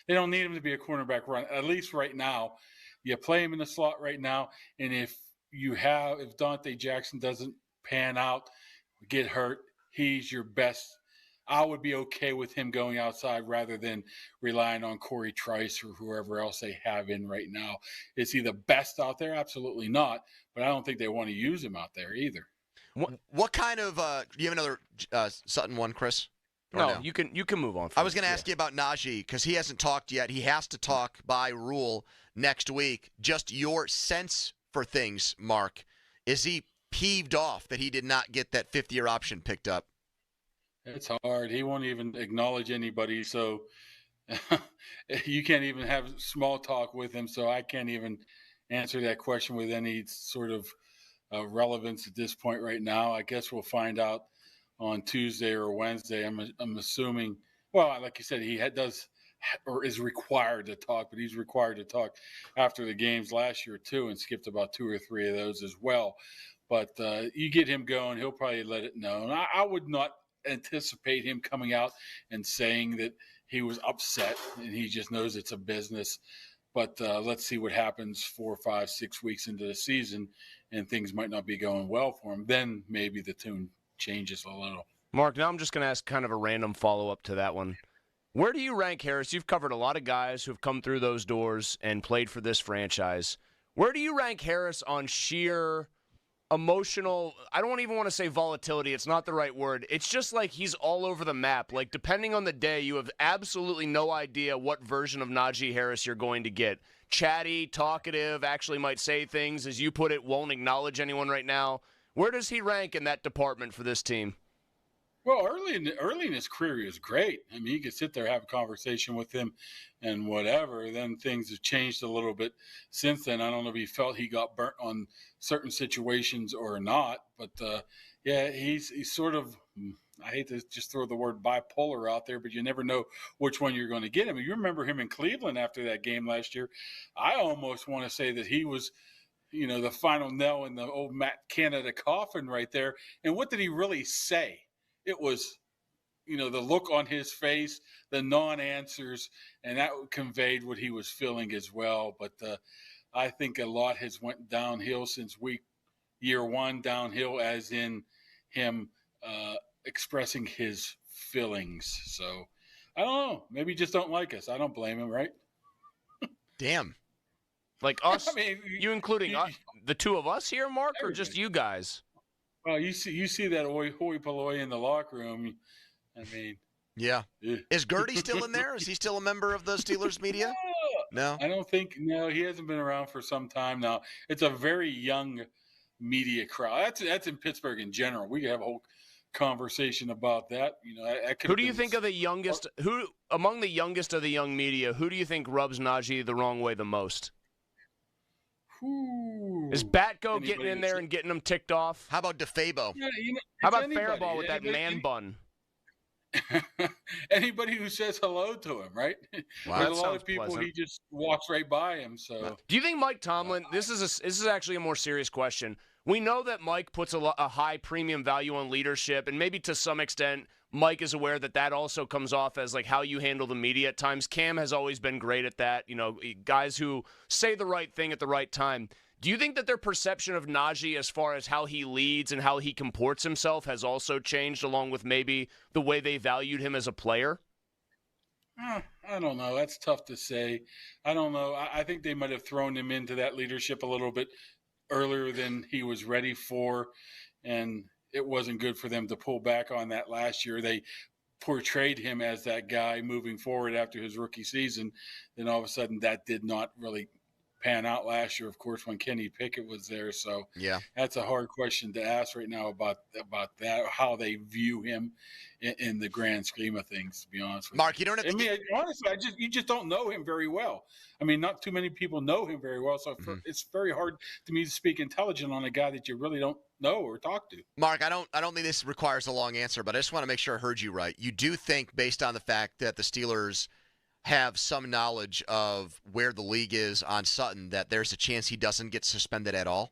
They don't need him to be a cornerback run, at least right now. You play him in the slot right now, and if Dante Jackson doesn't pan out, get hurt, he's your best. I would be okay with him going outside rather than relying on Corey Trice or whoever else they have in right now. Is he the best out there? Absolutely not. But I don't think they want to use him out there either. What kind of do you have another Sutton one, Chris? No, you can move on. I was going to ask you about Najee because he hasn't talked yet. He has to talk by rule next week. Just your sense for things, Mark. Is he peeved off that he did not get that 5th-year option picked up? It's hard. He won't even acknowledge anybody, so you can't even have small talk with him. So I can't even answer that question with any sort of relevance at this point right now. I guess we'll find out on Tuesday or Wednesday. I'm assuming. Well, like you said, he does or is required to talk, but he's required to talk after the games last year too, and skipped about 2 or 3 of those as well. But you get him going, he'll probably let it know. And I would not anticipate him coming out and saying that he was upset and he just knows it's a business. But let's see what happens 4, 5, 6 weeks into the season, and things might not be going well for him. Then maybe the tune changes a little. Mark, now I'm just going to ask kind of a random follow-up to that one. Where do you rank Harris? You've covered a lot of guys who've come through those doors and played for this franchise. Where do you rank Harris on sheer emotional, I don't even want to say volatility, it's not the right word. It's just like he's all over the map. Like, depending on the day, you have absolutely no idea what version of Najee Harris you're going to get. Chatty, talkative, actually might say things, as you put it, won't acknowledge anyone right now. Where does he rank in that department for this team? Well, early in his career, he was great. I mean, you could sit there, have a conversation with him and whatever. Then things have changed a little bit since then. I don't know if he felt he got burnt on certain situations or not. But, yeah, he's sort of, I hate to just throw the word bipolar out there, but you never know which one you're going to get him. You remember him in Cleveland after that game last year. I almost want to say that he was, the final nail in the old Matt Canada coffin right there. And what did he really say? It was, the look on his face, the non-answers, and that conveyed what he was feeling as well. But I think a lot has went downhill since year 1, downhill as in him expressing his feelings. So I don't know. Maybe he just don't like us. I don't blame him, right? Damn. Like us? I mean, you including the two of us here, Mark, or just you guys? Well, you see that hoi polloi in the locker room. I mean, yeah. Is Gertie still in there? Is he still a member of the Steelers media? No, I don't think. No, he hasn't been around for some time now. It's a very young media crowd. That's in Pittsburgh in general. We could have a whole conversation about that. Who do you think of the youngest? Who among the youngest of the young media? Who do you think rubs Najee the wrong way the most? Is Batko getting in there and getting them ticked off? How about DeFabo? Yeah, How about Faribault with that man bun? Anybody who says hello to him, right? Wow. There's a lot of people pleasant. he just walks right by him. So, Do you think Mike Tomlin? This is actually a more serious question. We know that Mike puts a high premium value on leadership, and maybe to some extent, Mike is aware that also comes off as like how you handle the media at times. Cam has always been great at that. Guys who say the right thing at the right time. Do you think that their perception of Najee as far as how he leads and how he comports himself has also changed along with maybe the way they valued him as a player? I don't know. That's tough to say. I don't know. I think they might have thrown him into that leadership a little bit earlier than he was ready for, and it wasn't good for them to pull back on that last year. They portrayed him as that guy moving forward after his rookie season. Then all of a sudden that did not really pan out last year, of course, when Kenny Pickett was there. So yeah, that's a hard question to ask right now about that, how they view him in the grand scheme of things, to be honest with Mark, you don't have to honestly, you just don't know him very well. I mean, not too many people know him very well, so it's very hard to me to speak intelligent on a guy that you really don't know or talk to. Mark, I don't think this requires a long answer, but I just want to make sure I heard you right. You do think, based on the fact that the Steelers have some knowledge of where the league is on Sutton, that there's a chance he doesn't get suspended at all?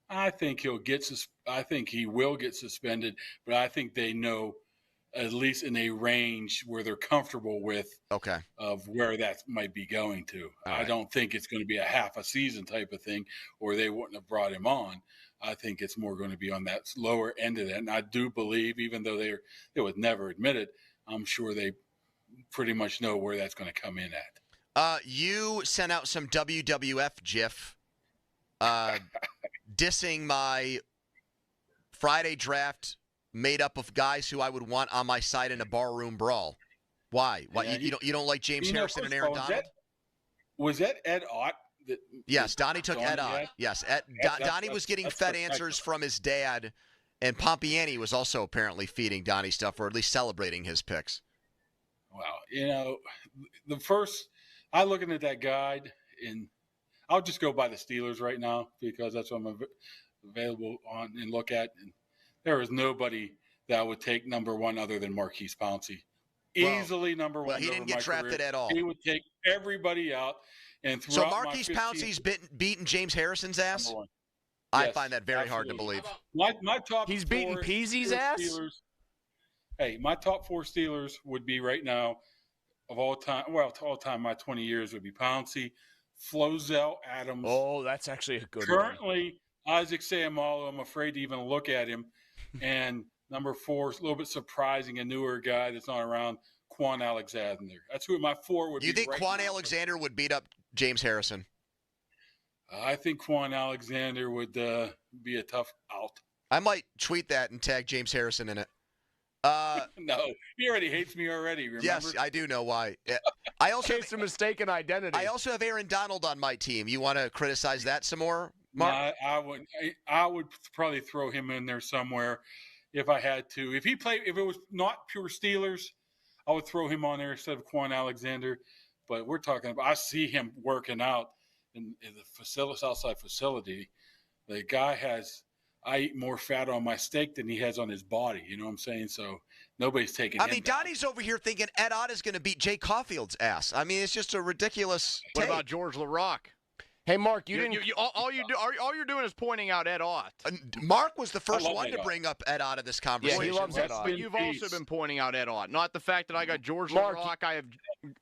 I think he will get suspended, but I think they know at least in a range where they're comfortable with of where that might be going to. I don't think it's going to be a half a season type of thing, or they wouldn't have brought him on. I think it's more going to be on that lower end of that. And I do believe, even though they would never admit it, I'm sure they pretty much know where that's going to come in at. You sent out some WWF GIF dissing my Friday draft made up of guys who I would want on my side in a barroom brawl. Why? You don't like James Harrison and Aaron Donald? Was that Ed Ott? Yes, Donnie took Ed Ott. Yes, Donnie was getting fed answers from his dad, and Pompiani was also apparently feeding Donnie stuff, or at least celebrating his picks. Wow. I'm looking at that guide, and I'll just go by the Steelers right now because that's what I'm available on and look at. And there is nobody that would take number one other than Marquise Pouncey. Easily number one. Well, he didn't get drafted at all. He would take everybody out. And so Marquise Pouncey's beaten James Harrison's ass? I find that very hard to believe. My top He's beaten Peasy's ass? Steelers, hey, my top four Steelers would be right now of all time. Well, all time, my 20 years would be Pouncey, Flozell, Adams. Oh, that's actually a good Currently, Isaac Seumalo, I'm afraid to even look at him. And number four, a little bit surprising, a newer guy that's not around, Quan Alexander. That's who my four would be. You think Quan Alexander would beat up James Harrison? I think Quan Alexander would be a tough out. I might tweet that and tag James Harrison in it. No, he already hates me already, remember? Yes, I do know why. I also Case of mistaken identity. I also have Aaron Donald on my team. You want to criticize that some more, Mark? No, I would probably throw him in there somewhere if I had to. If it was not pure Steelers, I would throw him on there instead of Quan Alexander. But we're talking about, I see him working out in the outside facility. The guy I eat more fat on my steak than he has on his body. You know what I'm saying? So nobody's taking him down. Donnie's over here thinking Ed Ott is going to beat Jay Caulfield's ass. I mean, it's just a ridiculous What take. about George LaRock? Hey, Mark, all you're doing is pointing out Ed Ott. Mark was the first one to bring up Ed Ott in this conversation. Yeah, he loves Ed Ott. But you've also been pointing out Ed Ott. Not the fact that I got George LaRock. I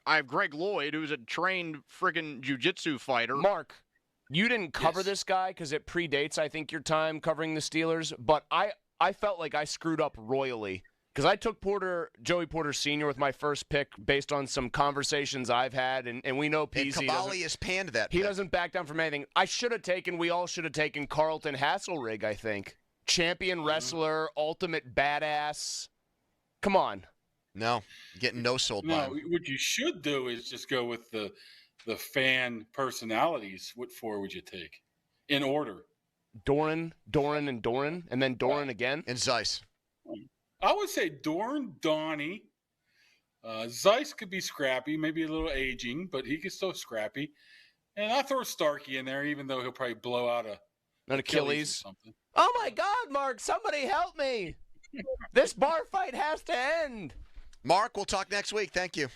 have Greg Lloyd, who's a trained freaking jiu-jitsu fighter. Mark, you didn't cover this guy because it predates, I think, your time covering the Steelers. But I felt like I screwed up royally because I took Joey Porter Sr. with my first pick based on some conversations I've had, and we know Peasy. And Cavalli has panned that He pick. doesn't back down from anything. We all should have taken Carlton Hasselrig, I think. champion wrestler, ultimate badass. Come on. No, getting no-sold by No, him. what you should do is just go with the fan personalities. What four would you take in order? Doran, and then Doran again? And Zeiss. I would say Doran, Donnie. Zeiss could be scrappy, maybe a little aging, but he could still scrappy. And I throw Starky in there, even though he'll probably blow out an Achilles or something. Oh my God, Mark! Somebody help me! This bar fight has to end. Mark, we'll talk next week. Thank you.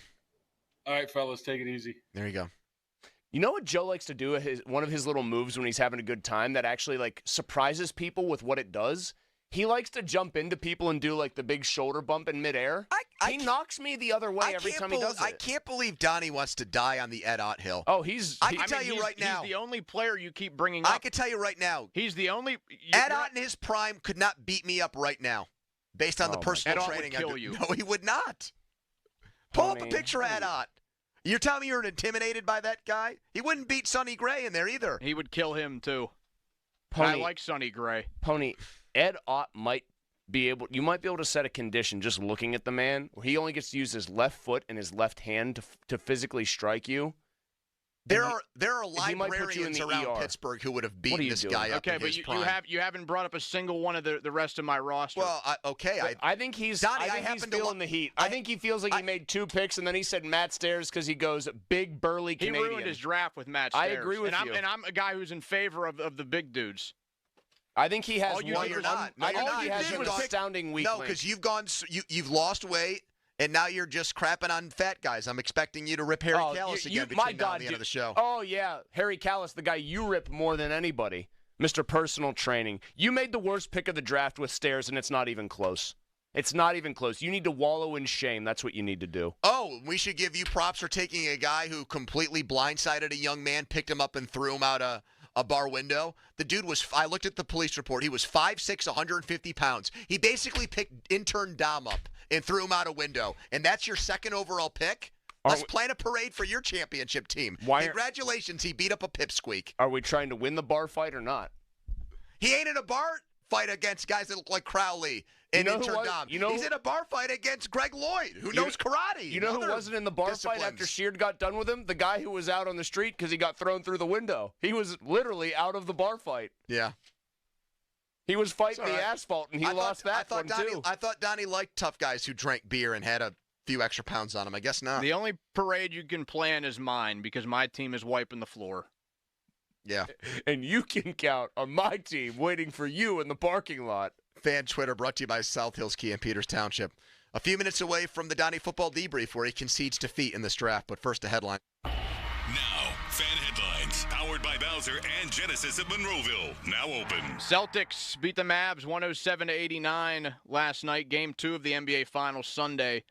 All right, fellas, take it easy. There you go. You know what Joe likes to do? One of his little moves when he's having a good time that actually like surprises people with what it does. He likes to jump into people and do like the big shoulder bump in midair. He knocks me the other way every time he does it. I can't believe Donnie wants to die on the Ed Ott Hill. Oh, I can tell you right now. He's the only player you keep bringing up. I can tell you right now. He's the only. Ed Ott in his prime could not beat me up right now, based on the personal Ed Ott training. would kill you. No, he would not. Pull up a picture of Ed Ott. You're telling me you're intimidated by that guy? He wouldn't beat Sonny Gray in there either. He would kill him too. Pony, I like Sonny Gray. Pony, Ed Ott might be able. You might be able to set a condition just looking at the man where he only gets to use his left foot and his left hand to physically strike you. There are librarians around ER. Pittsburgh who would have beaten this guy up. Okay, in but his prime. you haven't brought up a single one of the rest of my roster. Well, I think he's Donnie, he's feeling the heat. I think he feels like he made 2 picks and then he said Matt Stairs because he goes big burly Canadian. He ruined his draft with Matt Stairs. I agree with you. And I'm a guy who's in favor of the big dudes. I think he has. No, you're not. No, I you're think not. he has an astounding weak No, link. because you've lost weight. And now you're just crapping on fat guys. I'm expecting you to rip Harry Callis again between now and the end of the show. Oh, yeah. Harry Callis, the guy you rip more than anybody. Mr. Personal Training. You made the worst pick of the draft with Stairs, and it's not even close. It's not even close. You need to wallow in shame. That's what you need to do. Oh, we should give you props for taking a guy who completely blindsided a young man, picked him up, and threw him out a bar window. The dude was, I looked at the police report, he was 5'6", 150 pounds. He basically picked intern Dom up and threw him out a window. And that's your second overall pick? Let's plan a parade for your championship team. Congratulations, he beat up a pipsqueak. Are we trying to win the bar fight or not? He ain't in a bar fight against guys that look like Crowley and intern Dom. He's in a bar fight against Greg Lloyd, who knows karate. You know who wasn't in the bar fight after Sheard got done with him? The guy who was out on the street because he got thrown through the window. He was literally out of the bar fight. Yeah. He was fighting the asphalt, and he lost that one, too. I thought Donnie liked tough guys who drank beer and had a few extra pounds on him. I guess not. The only parade you can plan is mine because my team is wiping the floor. Yeah. And you can count on my team waiting for you in the parking lot. Fan Twitter brought to you by South Hills Kia in Peters Township. A few minutes away from the Donnie football debrief where he concedes defeat in this draft. But first, a headline. Now, fan headlines, powered by Bowser and Genesis of Monroeville, now open. Celtics beat the Mavs 107-89 last night. Game 2 of the NBA Finals Sunday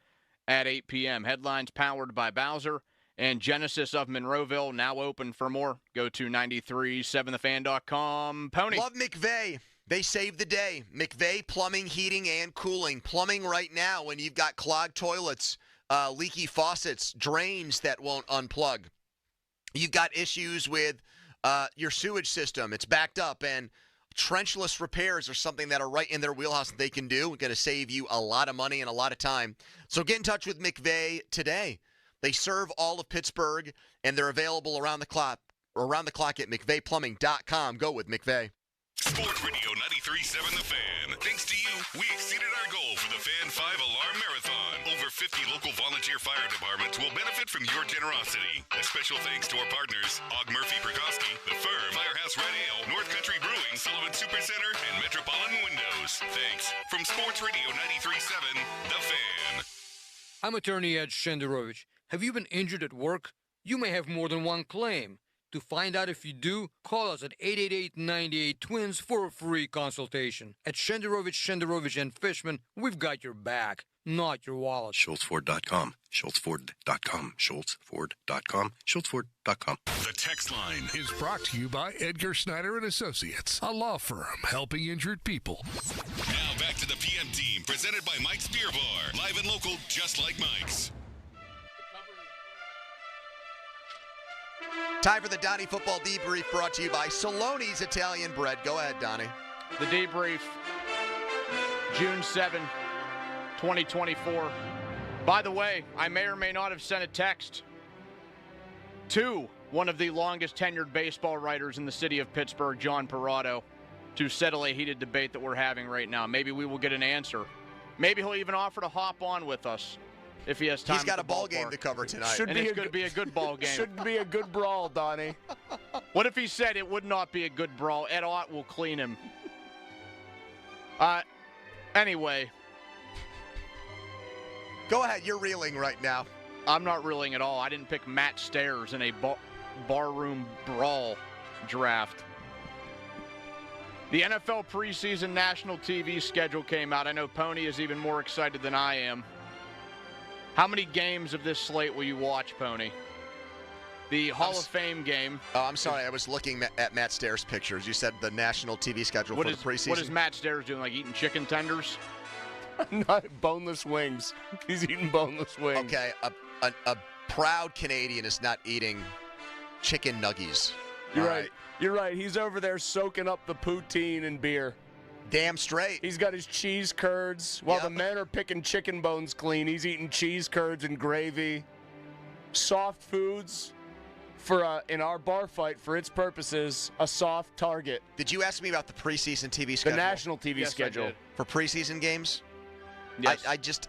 at 8 p.m. Headlines powered by Bowser and Genesis of Monroeville, now open for more. Go to 937thefan.com. Pony. Love McVeigh. They saved the day. McVeigh Plumbing, Heating, and Cooling. Plumbing right now when you've got clogged toilets, leaky faucets, drains that won't unplug. You've got issues with your sewage system. It's backed up, and trenchless repairs are something that are right in their wheelhouse that they can do. We're going to save you a lot of money and a lot of time. So get in touch with McVeigh today. They serve all of Pittsburgh, and they're available around the clock at McVeighPlumbing.com. Go with McVeigh. Sports Radio 93.7 The Fan. Thanks to you, we exceeded our goal for the Fan 5 Alarm Marathon. Over 50 local volunteer fire departments will benefit from your generosity. A special thanks to our partners, Og Murphy Prikoski, The Firm, Firehouse Red Ale, North Country Brewing, Sullivan Supercenter, and Metropolitan Windows. Thanks from Sports Radio 93.7 The Fan. I'm attorney Ed Shenderovich. Have you been injured at work? You may have more than one claim. To find out if you do, call us at 888-98-TWINS for a free consultation. At Shenderovich and Fishman, we've got your back, not your wallet. SchultzFord.com. SchultzFord.com. SchultzFord.com. SchultzFord.com. The text line is brought to you by Edgar Snyder and Associates, a law firm helping injured people. Now back to the PM team, presented by Mike's Beer Bar. Live and local, just like Mike's. Time for the Donnie Football Debrief brought to you by Saloni's Italian Bread. Go ahead, Donnie. The debrief, June 7, 2024. By the way, I may or may not have sent a text to one of the longest tenured baseball writers in the city of Pittsburgh, John Parado, to settle a heated debate that we're having right now. Maybe we will get an answer. Maybe he'll even offer to hop on with us if he has time. He's got a ball game to cover tonight. And it's going to be a good ball game. Should be a good brawl, Donnie. What if he said it would not be a good brawl? Ed Ott will clean him. Anyway. Go ahead. You're reeling right now. I'm not reeling at all. I didn't pick Matt Stairs in a barroom brawl draft. The NFL preseason national TV schedule came out. I know Pony is even more excited than I am. How many games of this slate will you watch, Pony? The Hall of Fame game. Oh, I'm sorry. I was looking at Matt Stairs' pictures. You said the national TV schedule for the preseason. What is Matt Stairs doing, like eating chicken tenders? Not boneless wings. He's eating boneless wings. Okay, a proud Canadian is not eating chicken nuggies. You're right. You're right. He's over there soaking up the poutine and beer. Damn straight. He's got his cheese curds. While the men are picking chicken bones clean, he's eating cheese curds and gravy. Soft foods for in our bar fight, for its purposes, a soft target. Did you ask me about the preseason TV schedule? The national TV schedule. For preseason games? Yes. I just...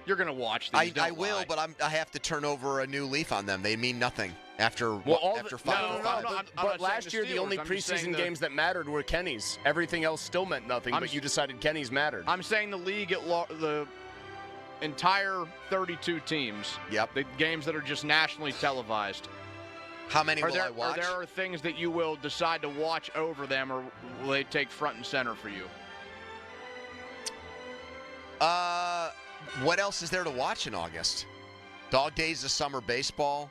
You're going to watch these. I will, but I have to turn over a new leaf on them. They mean nothing after 5 No, but last year, the only preseason games that mattered were Kenny's. Everything else still meant nothing, but you decided Kenny's mattered. I'm saying the league at the entire 32 teams. Yep. The games that are just nationally televised. How many will I watch? Or there are things that you will decide to watch over them, or will they take front and center for you? What else is there to watch in August? Dog days of summer baseball.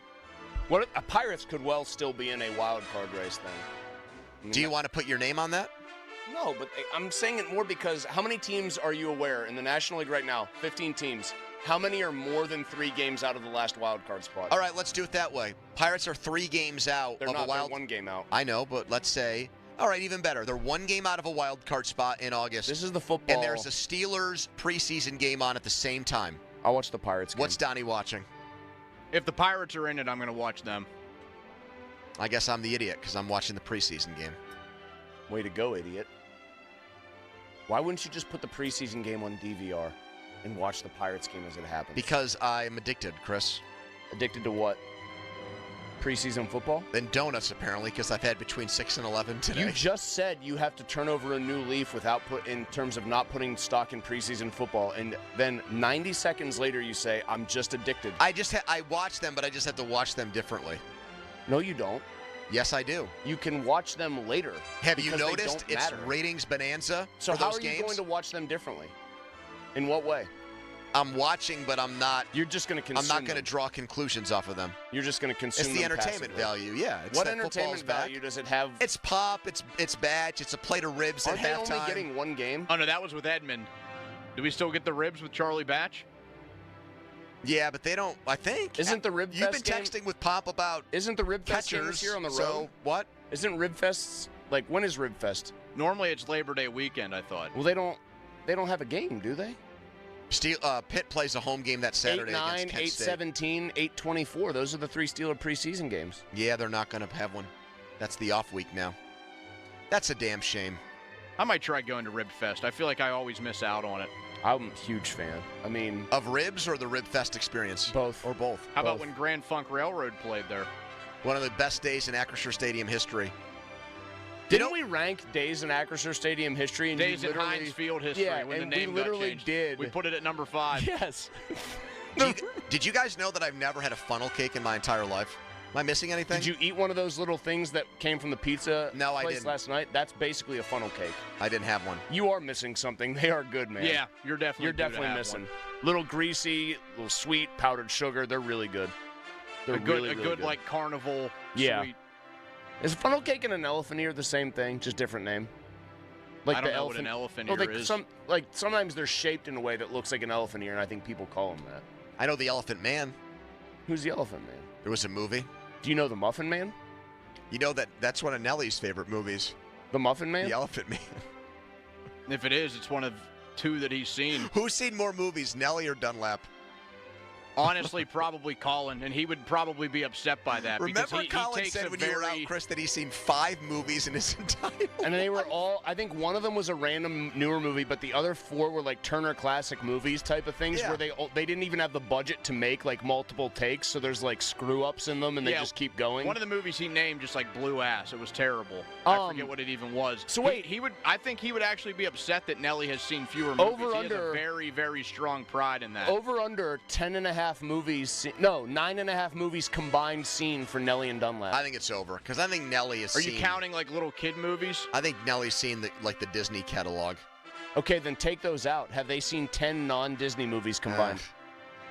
Pirates could well still be in a wild card race then. Do you want to put your name on that? No, but I'm saying it more because how many teams are you aware in the National League right now? 15 teams. How many are more than 3 games out of the last wild card spot? All right, let's do it that way. Pirates are 3 games out They're of not, a wild. they're 1 game out. I know, but let's say. All right, even better. They're 1 game out of a wild card spot in August. This is the football. And there's a Steelers preseason game on at the same time. I'll watch the Pirates game. What's Donnie watching? If the Pirates are in it, I'm going to watch them. I guess I'm the idiot because I'm watching the preseason game. Way to go, idiot. Why wouldn't you just put the preseason game on DVR and watch the Pirates game as it happens? Because I'm addicted, Chris. Addicted to what? Preseason football? And donuts, apparently, because I've had between 6 and 11 today. You just said you have to turn over a new leaf in terms of not putting stock in preseason football, and then 90 seconds later you say, I'm just addicted. I watch them, but I just have to watch them differently. No, you don't. Yes, I do. You can watch them later. Have you noticed it's ratings bonanza so for how those are you games? going to watch them differently? In what way? I'm watching, but I'm not. You're just going to consume. I'm not going to draw conclusions off of them. You're just going to consume. It's the them entertainment passively. value, yeah. It's what that entertainment value does it have? It's pop. It's batch. It's a plate of ribs Aren't at halftime. they only getting 1 game? Oh no, that was with Edmund. Do we still get the ribs with Charlie Batch? Yeah, but they don't. I think. Isn't the Rib You've Fest been texting with Pop about. Isn't the Rib Fest game catchers this year on the road? So what? Isn't Rib Fest when is Rib Fest? Normally it's Labor Day weekend, I thought. Well, they don't have a game, do they? Pitt plays a home game that Saturday 8-9, against Kent State. 8-17, 8-24. Those are the 3 Steeler preseason games. Yeah, they're not going to have one. That's the off week now. That's a damn shame. I might try going to Rib Fest. I feel like I always miss out on it. I'm a huge fan. I mean, of ribs or the Rib Fest experience? Both. Or both. How about when Grand Funk Railroad played there? One of the best days in Acrisure Stadium history. Didn't we rank days in Acrisure Stadium history? And days in Heinz Field history when the name got changed. Did. We put it at number 5. Yes. Did you guys know that I've never had a funnel cake in my entire life? Am I missing anything? Did you eat one of those little things that came from the pizza No, I place didn't. last night? That's basically a funnel cake. I didn't have one. You are missing something. They are good, man. Yeah, you're definitely missing. One. Little greasy, little sweet, powdered sugar. They're really good. They're a good, really good like carnival sweet. Is funnel cake and an elephant ear the same thing, just different name? Like I don't the know elephant, what an elephant ear is. Sometimes they're shaped in a way that looks like an elephant ear, and I think people call them that. I know the Elephant Man. Who's the Elephant Man? There was a movie. Do you know the Muffin Man? You know that's one of Nellie's favorite movies. The Muffin Man? The Elephant Man. If it is, it's one of 2 that he's seen. Who's seen more movies, Nelly or Dunlap? Honestly, probably Colin, and he would probably be upset by that. Remember because he Colin takes said a when you were out, Chris, that he's seen 5 movies in his entire life. And they were all, I think one of them was a random newer movie, but the other 4 were like Turner Classic Movies type of things where they didn't even have the budget to make like multiple takes, so there's like screw-ups in them and they just keep going. One of the movies he named just like blew ass. It was terrible. I forget what it even was. So wait. I think he would actually be upset that Nelly has seen fewer movies. He has a very, very strong pride in that. Over under 10.5 movies. No, 9.5 movies combined seen for Nelly and Dunlap. I think it's over because I think Nelly has seen. Are you counting like little kid movies? I think Nelly's seen the Disney catalog. Okay, then take those out. Have they seen 10 non-Disney movies combined?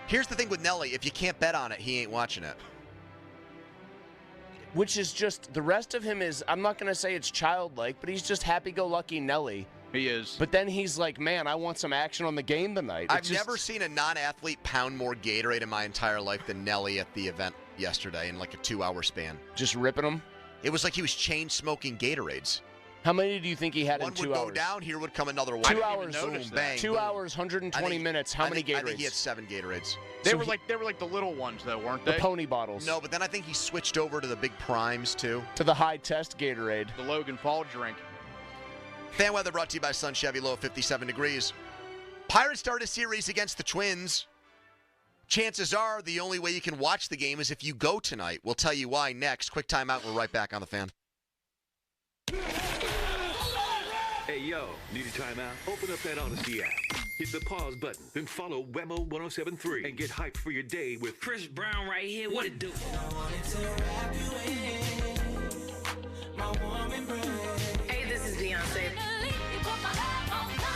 Here's the thing with Nelly: if you can't bet on it, he ain't watching it. Which is just the rest of him is. I'm not gonna say it's childlike, but he's just happy-go-lucky Nelly. He is. But then he's like, man, I want some action on the game tonight. I've never seen a non-athlete pound more Gatorade in my entire life than Nelly at the event yesterday in like a 2-hour span. Just ripping them? It was like he was chain-smoking Gatorades. How many do you think he had in 2 hours? One would go down, here would come another one. 2 hours, boom, bang, 2 boom. hours, 120 minutes. How many Gatorades? I think he had 7 Gatorades. They were like the little ones though, weren't they? The pony bottles. No, but then I think he switched over to the big primes too. To the high-test Gatorade. The Logan Paul drink. Fan weather brought to you by Sun Chevy, low of 57 degrees. Pirates start a series against the Twins. Chances are the only way you can watch the game is if you go tonight. We'll tell you why next. Quick timeout. We're right back on the Fan. Hey, yo, need a timeout? Open up that Odyssey app. Hit the pause button, then follow Wemo 1073 and get hyped for your day with Chris Brown right here. What it do? Hey, this is Beyonce.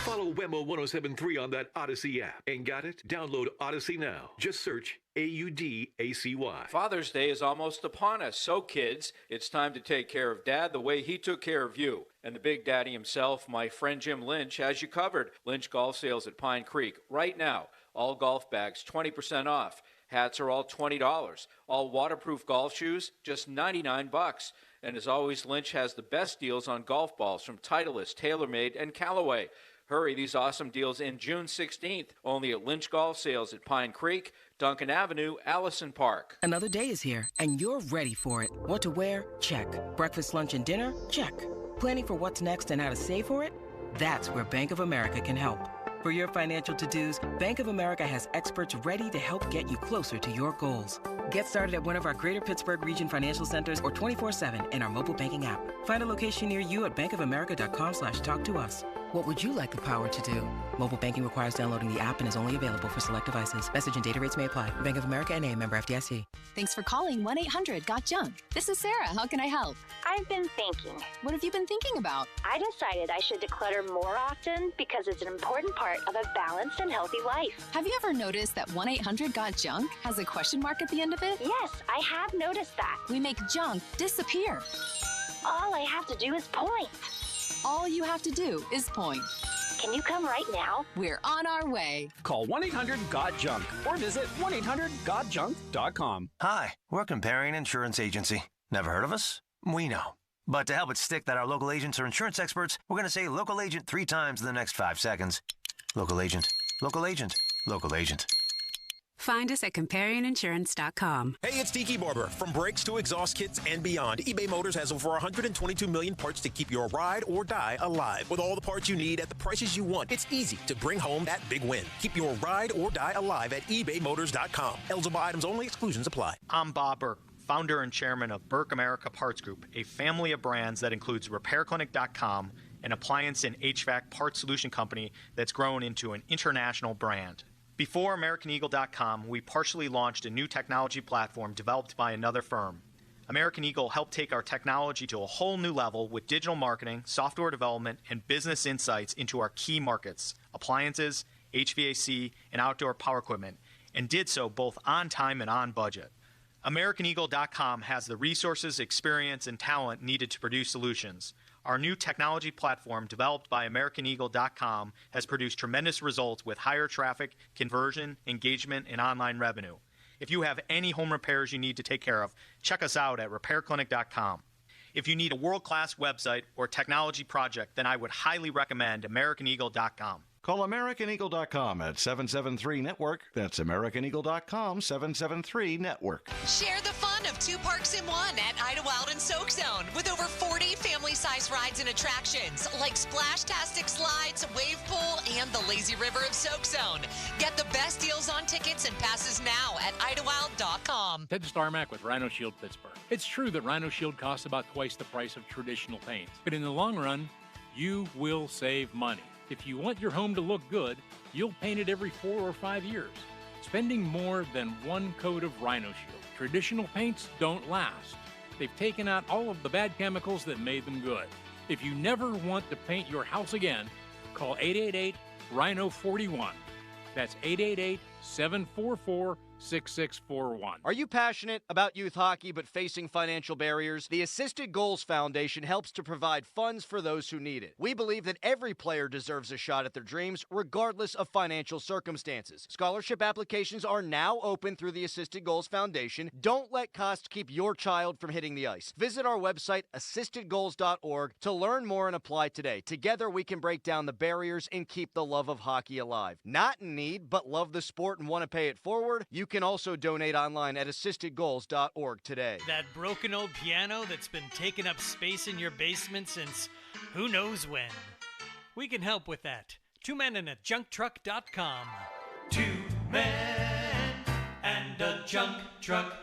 Follow Wemo 1073 on that Odyssey app. Ain't got it? Download Odyssey now. Just search AUDACY. Father's Day is almost upon us, so kids, it's time to take care of Dad the way he took care of you. And the Big Daddy himself, my friend Jim Lynch, has you covered. Lynch Golf Sales at Pine Creek. Right now, all golf bags 20% off. Hats are all $20. All waterproof golf shoes, just $99. And as always, Lynch has the best deals on golf balls from Titleist, TaylorMade, and Callaway. Hurry, these awesome deals in June 16th, only at Lynch Golf Sales at Pine Creek, Duncan Avenue, Allison Park. Another day is here, and you're ready for it. What to wear? Check. Breakfast, lunch, and dinner? Check. Planning for what's next and how to save for it? That's where Bank of America can help. For your financial to-dos, Bank of America has experts ready to help get you closer to your goals. Get started at one of our Greater Pittsburgh Region financial centers or 24/7 in our mobile banking app. Find a location near you at bankofamerica.com/talktous. What would you like the power to do? Mobile banking requires downloading the app and is only available for select devices. Message and data rates may apply. Bank of America N.A., member FDIC. Thanks for calling 1-800-GOT-JUNK. This is Sarah. How can I help? I've been thinking. What have you been thinking about? I decided I should declutter more often because it's an important part of a balanced and healthy life. Have you ever noticed that 1-800-GOT-JUNK has a question mark at the end of it? Yes, I have noticed that. We make junk disappear. All I have to do is point. All you have to do is point. Can you come right now? We're on our way. Call 1-800-GOT-JUNK or visit 1-800-GOT-JUNK.com. Hi, we're Comparion Insurance Agency. Never heard of us? We know. But to help it stick that our local agents are insurance experts, we're going to say local agent 3 times in the next 5 seconds. Local agent, local agent, local agent. Find us at ComparionInsurance.com. Hey, it's Tiki Barber. From brakes to exhaust kits and beyond, eBay Motors has over 122 million parts to keep your ride or die alive. With all the parts you need at the prices you want, it's easy to bring home that big win. Keep your ride or die alive at ebaymotors.com. Eligible items only. Exclusions apply. I'm Bob Burke, founder and chairman of Burke America Parts Group, a family of brands that includes RepairClinic.com, an appliance and HVAC parts solution company that's grown into an international brand. Before AmericanEagle.com, we partially launched a new technology platform developed by another firm. American Eagle helped take our technology to a whole new level with digital marketing, software development, and business insights into our key markets, appliances, HVAC, and outdoor power equipment, and did so both on time and on budget. AmericanEagle.com has the resources, experience, and talent needed to produce solutions. Our new technology platform, developed by AmericanEagle.com, has produced tremendous results with higher traffic, conversion, engagement, and online revenue. If you have any home repairs you need to take care of, check us out at RepairClinic.com. If you need a world-class website or technology project, then I would highly recommend AmericanEagle.com. Call AmericanEagle.com at 773-NETWORK. That's AmericanEagle.com, 773-NETWORK. Share the fun of 2 parks in 1 at Idlewild and Soak Zone with over 40 family-size rides and attractions like Splashtastic Slides, Wave Pool, and the Lazy River of Soak Zone. Get the best deals on tickets and passes now at Idlewild.com. Ted Starmack with Rhino Shield Pittsburgh. It's true that Rhino Shield costs about twice the price of traditional paints, but in the long run, you will save money. If you want your home to look good, you'll paint it every 4 or 5 years, spending more than 1 coat of Rhino Shield. Traditional paints don't last. They've taken out all of the bad chemicals that made them good. If you never want to paint your house again, call 888-RHINO-41. That's 888-744-6641. Are you passionate about youth hockey but facing financial barriers? The Assisted Goals Foundation helps to provide funds for those who need it. We believe that every player deserves a shot at their dreams, regardless of financial circumstances. Scholarship applications are now open through the Assisted Goals Foundation. Don't let costs keep your child from hitting the ice. Visit our website, assistedgoals.org, to learn more and apply today. Together, we can break down the barriers and keep the love of hockey alive. Not in need, but love the sport and want to pay it forward? You can also donate online at assistedgoals.org today. That broken old piano that's been taking up space in your basement since who knows when. We can help with that. 2 men and a junktruck.com. 2 men and a junk truck.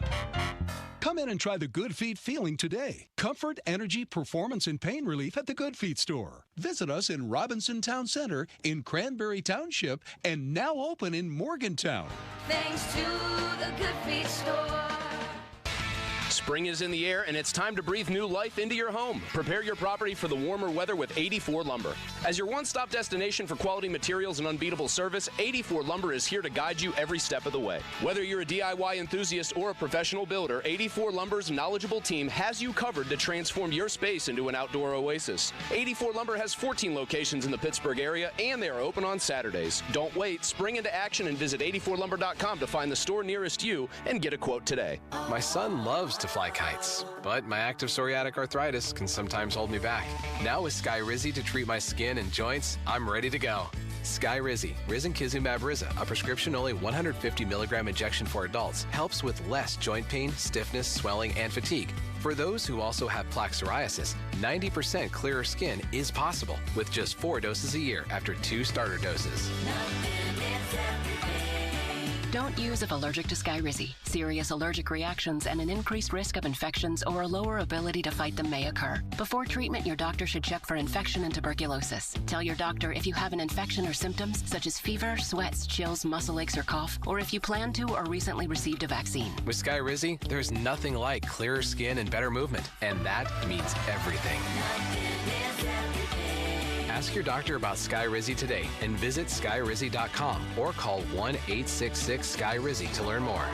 Come in and try the Good Feet feeling today. Comfort, energy, performance, and pain relief at the Good Feet store. Visit us in Robinson Town Center, in Cranberry Township, and now open in Morgantown. Thanks to the Good Feet store. Spring is in the air, and it's time to breathe new life into your home. Prepare your property for the warmer weather with 84 Lumber. As your one-stop destination for quality materials and unbeatable service, 84 Lumber is here to guide you every step of the way. Whether you're a DIY enthusiast or a professional builder, 84 Lumber's knowledgeable team has you covered to transform your space into an outdoor oasis. 84 Lumber has 14 locations in the Pittsburgh area, and they are open on Saturdays. Don't wait. Spring into action and visit 84lumber.com to find the store nearest you and get a quote today. My son loves to fly kites, but my active psoriatic arthritis can sometimes hold me back. Now with Skyrizi to treat my skin and joints, I'm ready to go. Skyrizi, risankizumab Riza, a prescription-only 150 milligram injection for adults, helps with less joint pain, stiffness, swelling, and fatigue. For those who also have plaque psoriasis, 90% clearer skin is possible with just 4 doses a year after 2 starter doses. Don't use if allergic to Skyrizi. Serious allergic reactions and an increased risk of infections or a lower ability to fight them may occur. Before treatment, your doctor should check for infection and tuberculosis. Tell your doctor if you have an infection or symptoms such as fever, sweats, chills, muscle aches, or cough, or if you plan to or recently received a vaccine. With Skyrizi, there's nothing like clearer skin and better movement, and that means everything. Ask your doctor about Skyrizi today and visit skyrizi.com or call 1-866-SKY-RIZZI to learn more.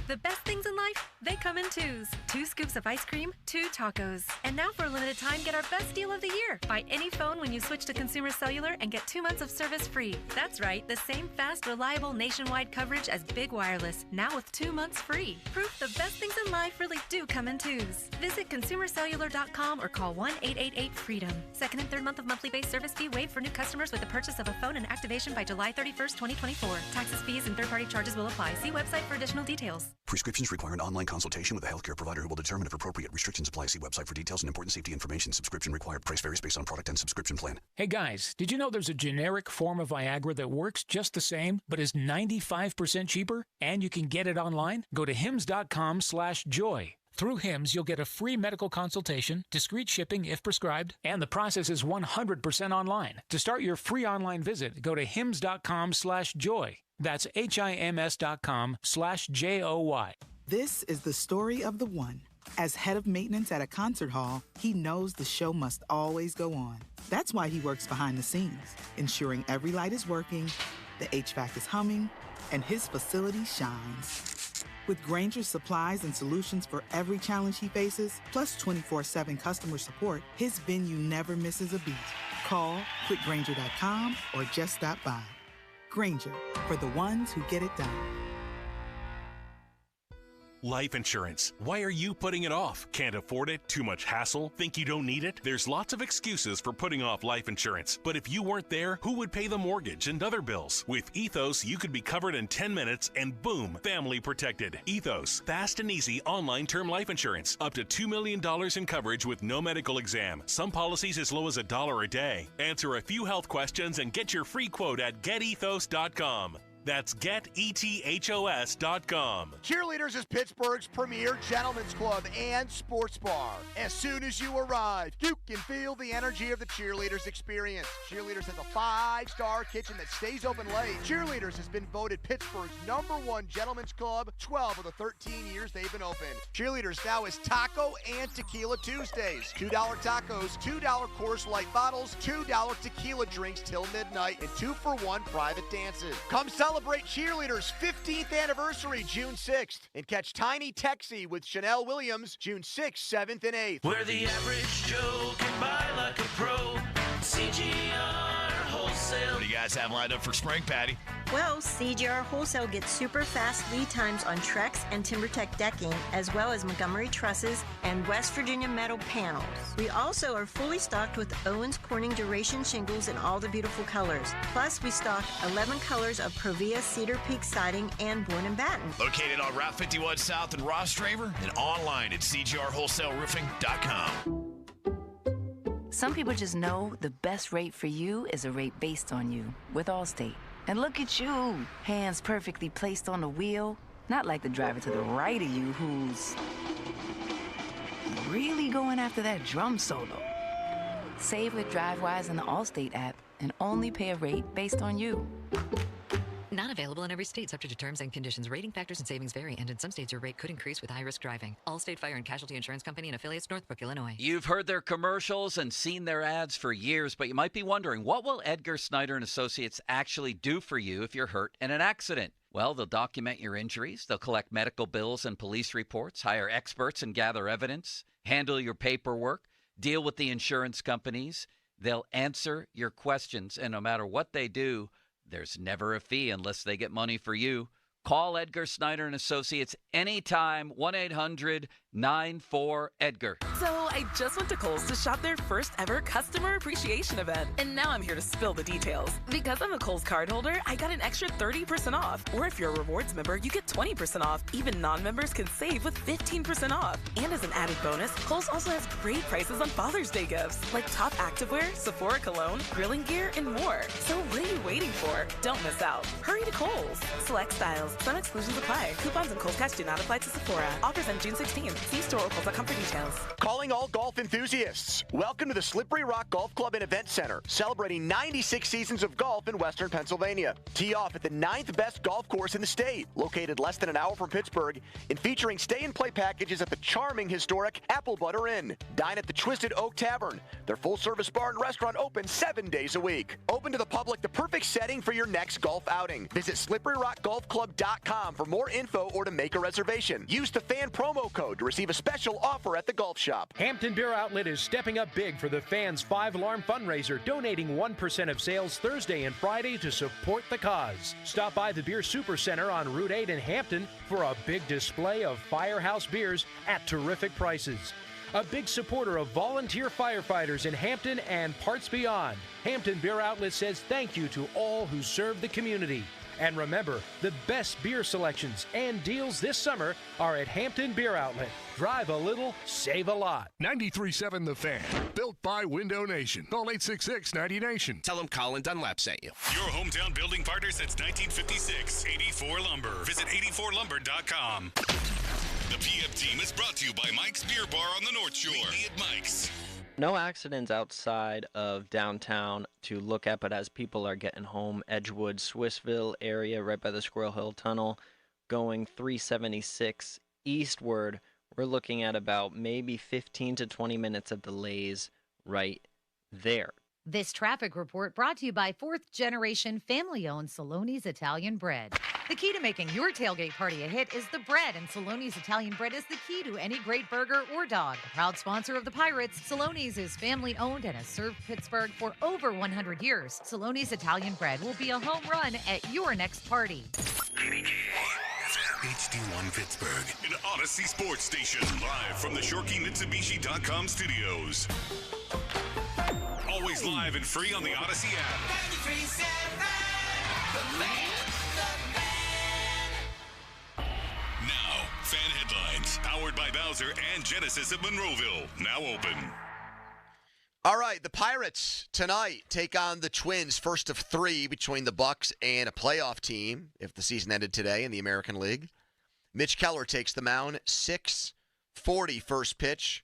The best things in life, they come in twos. 2 scoops of ice cream, 2 tacos. And now for a limited time, get our best deal of the year. Buy any phone when you switch to Consumer Cellular and get 2 months of service free. That's right, the same fast, reliable nationwide coverage as Big Wireless, now with 2 months free. Proof the best things in life really do come in twos. Visit consumercellular.com or call 1-888-FREEDOM. Second and third month of monthly base service fee waived for new customers with the purchase of a phone and activation by July 31st, 2024. Taxes, fees, and third-party charges will apply. See website for additional details. Prescriptions require an online consultation with a healthcare provider who will determine if appropriate. Restrictions apply. See website for details and important safety information. Subscription required. Price varies based on product and subscription plan. Hey guys, did you know there's a generic form of Viagra that works just the same, but is 95% cheaper? And you can get it online? Go to hims.com/joy. Through HIMS, you'll get a free medical consultation, discreet shipping if prescribed, and the process is 100% online. To start your free online visit, go to hims.com/joy. That's HIMS.com/JOY. This is the story of the one. As head of maintenance at a concert hall, he knows the show must always go on. That's why he works behind the scenes, ensuring every light is working, the HVAC is humming, and his facility shines. With Grainger's supplies and solutions for every challenge he faces, plus 24/7 customer support, his venue never misses a beat. Call quickgrainger.com or just stop by. Grainger, for the ones who get it done. Life insurance. Why are you putting it off? Can't afford it? Too much hassle? Think you don't need it? There's lots of excuses for putting off life insurance. But if you weren't there, who would pay the mortgage and other bills? With Ethos, you could be covered in 10 minutes and boom, family protected. Ethos, fast and easy online term life insurance. Up to $2 million in coverage with no medical exam. Some policies as low as $1 a day. Answer a few health questions and get your free quote at getethos.com. That's getethos.com. Cheerleaders is Pittsburgh's premier gentlemen's club and sports bar. As soon as you arrive, you can feel the energy of the Cheerleaders experience. Cheerleaders has a 5-star kitchen that stays open late. Cheerleaders has been voted Pittsburgh's #1 gentlemen's club 12 of the 13 years they've been open. Cheerleaders now is Taco and Tequila Tuesdays. $2 tacos, $2 Coors Light bottles, $2 tequila drinks till midnight, and 2-for-1 private dances. Come celebrate Cheerleaders' 15th anniversary June 6th and catch Tiny Texie with Chanel Williams June 6th, 7th, and 8th. Where the average Joe can buy like a pro. CGR Wholesale. What do you guys have lined up for spring, Patty? Well, CGR Wholesale gets super fast lead times on Trex and TimberTech decking, as well as Montgomery trusses and West Virginia metal panels. We also are fully stocked with Owens Corning Duration shingles in all the beautiful colors. Plus, we stock 11 colors of Provia Cedar Peak siding and Bourne & Batten. Located on Route 51 South in Ross Draver and online at cgrwholesaleroofing.com. Some people just know the best rate for you is a rate based on you with Allstate. And look at you, hands perfectly placed on the wheel, not like the driver to the right of you who's really going after that drum solo. Save with DriveWise in the Allstate app and only pay a rate based on you. Not available in every state, subject to terms and conditions. Rating factors and savings vary, and in some states your rate could increase with high-risk driving. Allstate Fire and Casualty Insurance Company and affiliates, Northbrook, Illinois. You've heard their commercials and seen their ads for years, but you might be wondering, what will Edgar Snyder and Associates actually do for you if you're hurt in an accident? Well, they'll document your injuries, they'll collect medical bills and police reports, hire experts and gather evidence, handle your paperwork, deal with the insurance companies. They'll answer your questions, and no matter what they do, there's never a fee unless they get money for you. Call Edgar Snyder and Associates anytime, 1-800-94-EDGAR. So I just went to Kohl's to shop their first ever customer appreciation event. And now I'm here to spill the details. Because I'm a Kohl's cardholder, I got an extra 30% off. Or if you're a rewards member, you get 20% off. Even non-members can save with 15% off. And as an added bonus, Kohl's also has great prices on Father's Day gifts, like top activewear, Sephora cologne, grilling gear, and more. So what are you waiting for? Don't miss out. Hurry to Kohl's. Select styles. Some exclusions apply. Coupons and Kohl's Cash do not apply to Sephora. Offers end June 16th. See store or Kohl's.com for details. Calling all golf enthusiasts. Welcome to the Slippery Rock Golf Club and Event Center, celebrating 96 seasons of golf in Western Pennsylvania. Tee off at the 9th best golf course in the state, located less than an hour from Pittsburgh, and featuring stay-and-play packages at the charming historic Apple Butter Inn. Dine at the Twisted Oak Tavern. Their full-service bar and restaurant open 7 days a week. Open to the public, the perfect setting for your next golf outing. Visit SlipperyRockGolfClub.com for more info or to make a reservation. Use the fan promo code to receive a special offer at the golf shop. Hampton Beer Outlet is stepping up big for the fans' 5-alarm fundraiser, donating 1% of sales Thursday and Friday to support the cause. Stop by the Beer Supercenter on Route 8 in Hampton for a big display of Firehouse beers at terrific prices. A big supporter of volunteer firefighters in Hampton and parts beyond, Hampton Beer Outlet says thank you to all who serve the community. And remember, the best beer selections and deals this summer are at Hampton Beer Outlet. Drive a little, save a lot. 93.7 The Fan. Built by Window Nation. Call 866-90Nation. Tell them Colin Dunlap sent you. Your hometown building partner since 1956. 84 Lumber. Visit 84lumber.com. The PM team is brought to you by Mike's Beer Bar on the North Shore. Meet me at Mike's. No accidents outside of downtown to look at, but as people are getting home, Edgewood, Swissville area, right by the Squirrel Hill Tunnel, going 376 eastward, we're looking at about maybe 15 to 20 minutes of delays right there. This traffic report brought to you by 4th-generation family-owned Saloni's Italian Bread. The key to making your tailgate party a hit is the bread, and Saloni's Italian Bread is the key to any great burger or dog. A proud sponsor of the Pirates, Saloni's is family-owned and has served Pittsburgh for over 100 years. Saloni's Italian Bread will be a home run at your next party. 90K FM. HD1 Pittsburgh, an Odyssey Sports Station, live from the ShorkeyMitsubishi.com studios. Always live and free on the Odyssey app. 93.7, Now, fan headlines, powered by Bowser and Genesis of Monroeville, now open. All right, the Pirates tonight take on the Twins, first of three between the Bucks and a playoff team if the season ended today in the American League. Mitch Keller takes the mound, 6:40 first pitch.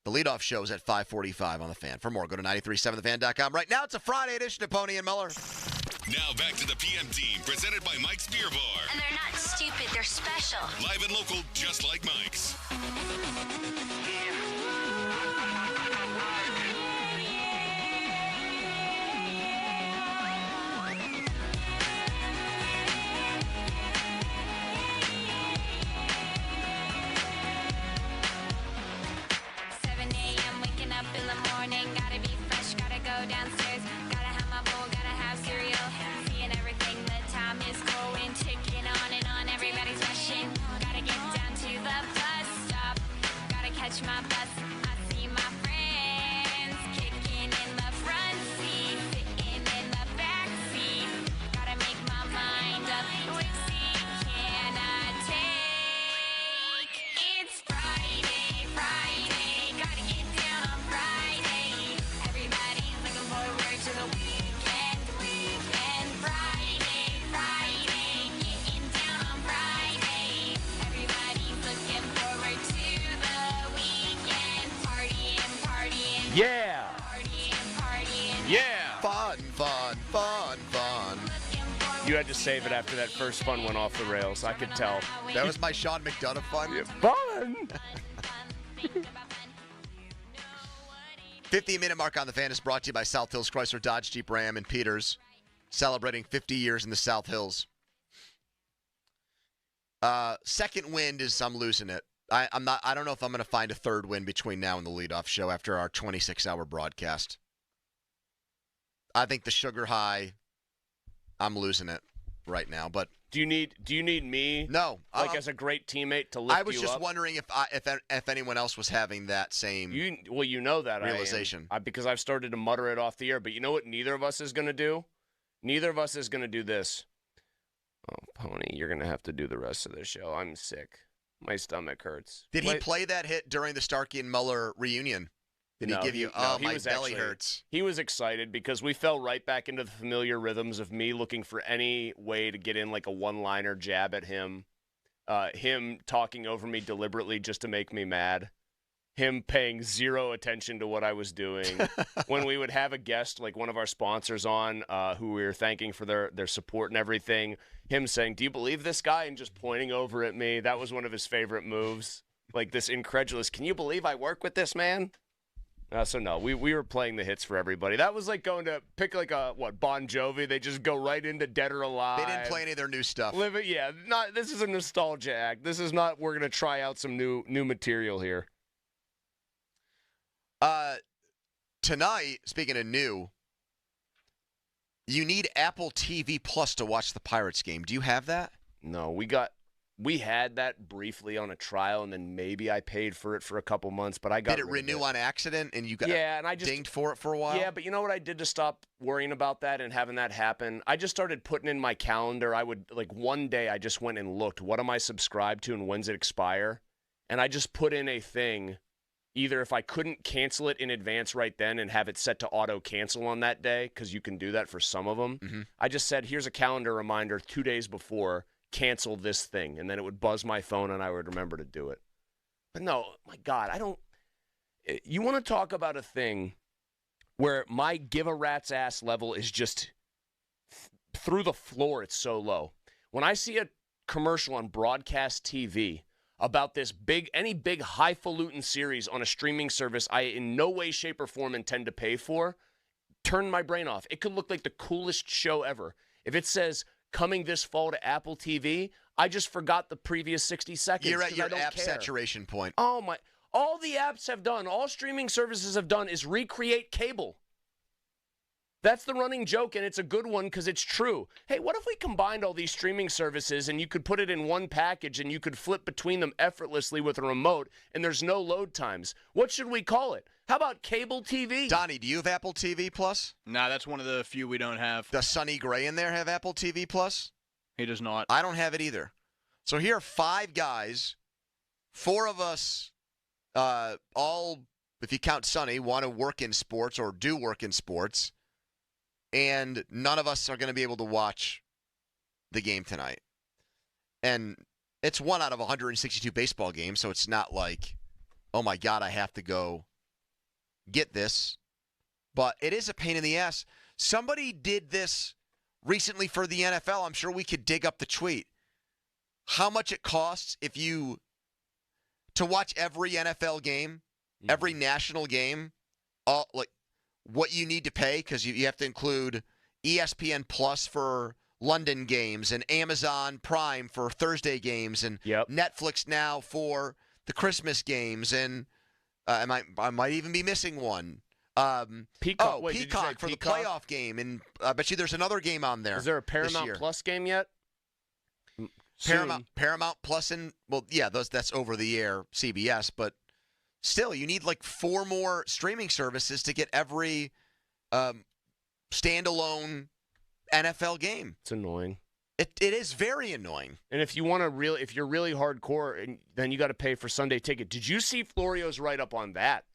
The leadoff show is at 5:45 on The Fan. For more, go to 937thefan.com. Right now, it's a Friday edition of Pony and Miller. Now back to the PM team, presented by Mike's Beer Bar. And they're not stupid, they're special. Live and local, just like Mike's. Downstairs, gotta have my bowl, gotta have cereal, seeing everything, the time is going, ticking on, everybody's rushing, gotta get down to the bus stop, gotta catch my bus, I see my friends, kicking in the front seat, sitting in the back seat, gotta make my mind up, which seat can I take? It's Friday, gotta get down on Friday, everybody looking forward to the weekend, Friday, getting down on Friday. Everybody's looking forward to the weekend, partying. Yeah. Partying. Yeah. Fun. You had to save it after that first fun went off the rails. I could tell. That was my Sean McDonough fun. Yeah, fun. 50-minute mark on The Fan is brought to you by South Hills Chrysler Dodge Jeep Ram in Peters, celebrating 50 years in the South Hills. Second wind is I'm losing it. I don't know if I'm going to find a third win between now and the leadoff show after our 26-hour broadcast. I think the sugar high, I'm losing it right now. But do you need me? No, like as a great teammate to lift you up? I was just wondering if anyone else was having that same you know that realization. I am, because I've started to mutter it off the air. But you know what? Neither of us is going to do. Neither of us is going to do this. Oh, Pony, you're going to have to do the rest of the show. I'm sick. My stomach hurts. Did he play that hit during the Starky and Muller reunion? Did he give you, my belly hurts? He was excited because we fell right back into the familiar rhythms of me looking for any way to get in like a one-liner jab at him, him talking over me deliberately just to make me mad, him paying zero attention to what I was doing. When we would have a guest, like one of our sponsors on, who we were thanking for their support and everything, him saying, "Do you believe this guy?" and just pointing over at me. That was one of his favorite moves. Like this incredulous, "Can you believe I work with this man?" So no, we were playing the hits for everybody. That was like going to pick like Bon Jovi. They just go right into Dead or Alive. They didn't play any of their new stuff. This is a nostalgia act. This is not, we're going to try out some new material here. Tonight, speaking of new, you need Apple TV Plus to watch the Pirates game. Do you have that? No, we had that briefly on a trial, and then maybe I paid for it for a couple months, but I got Did it renew on accident, and you got dinged for it for a while? Yeah, but you know what I did to stop worrying about that and having that happen? I just started putting in my calendar. I would, like, one day I just went and looked, what am I subscribed to and when's it expire? And I just put in a thing, either if I couldn't cancel it in advance right then and have it set to auto-cancel on that day, because you can do that for some of them, I just said, here's a calendar reminder 2 days before, cancel this thing, and then it would buzz my phone and I would remember to do it. But no, my God, you want to talk about a thing where my give a rat's ass level is just through the floor, it's so low. When I see a commercial on broadcast TV about any big highfalutin series on a streaming service I in no way, shape, or form intend to pay for, turn my brain off. It could look like the coolest show ever. If it says coming this fall to Apple TV, I just forgot the previous 60 seconds. You're at your app saturation point. Oh my! All the apps have done, all streaming services have done is recreate cable. That's the running joke, and it's a good one because it's true. Hey, what if we combined all these streaming services and you could put it in one package and you could flip between them effortlessly with a remote and there's no load times? What should we call it? How about cable TV? Donnie, do you have Apple TV Plus? Nah, that's one of the few we don't have. Does Sonny Gray in there have Apple TV Plus? He does not. I don't have it either. So here are 5 guys. 4 of us, all, if you count Sonny, want to work in sports or do work in sports. And none of us are going to be able to watch the game tonight. And it's 1 out of 162 baseball games, so it's not like, oh, my God, I have to go get this. But it is a pain in the ass. Somebody did this recently for the NFL. I'm sure we could dig up the tweet. How much it costs if you to watch every NFL game, every national game, all like what you need to pay, because you have to include ESPN Plus for London games and Amazon Prime for Thursday games and Netflix now for the Christmas games, and I might even be missing one. Peacock. Peacock for Peacock? the playoff game, and I bet you there's another game on there. Is there a Paramount Plus game yet? Paramount Plus, and that's over the air CBS, but still, you need like 4 more streaming services to get every standalone NFL game. It's annoying. It is very annoying. And if you want to if you're really hardcore, then you got to pay for Sunday Ticket. Did you see Florio's write-up on that?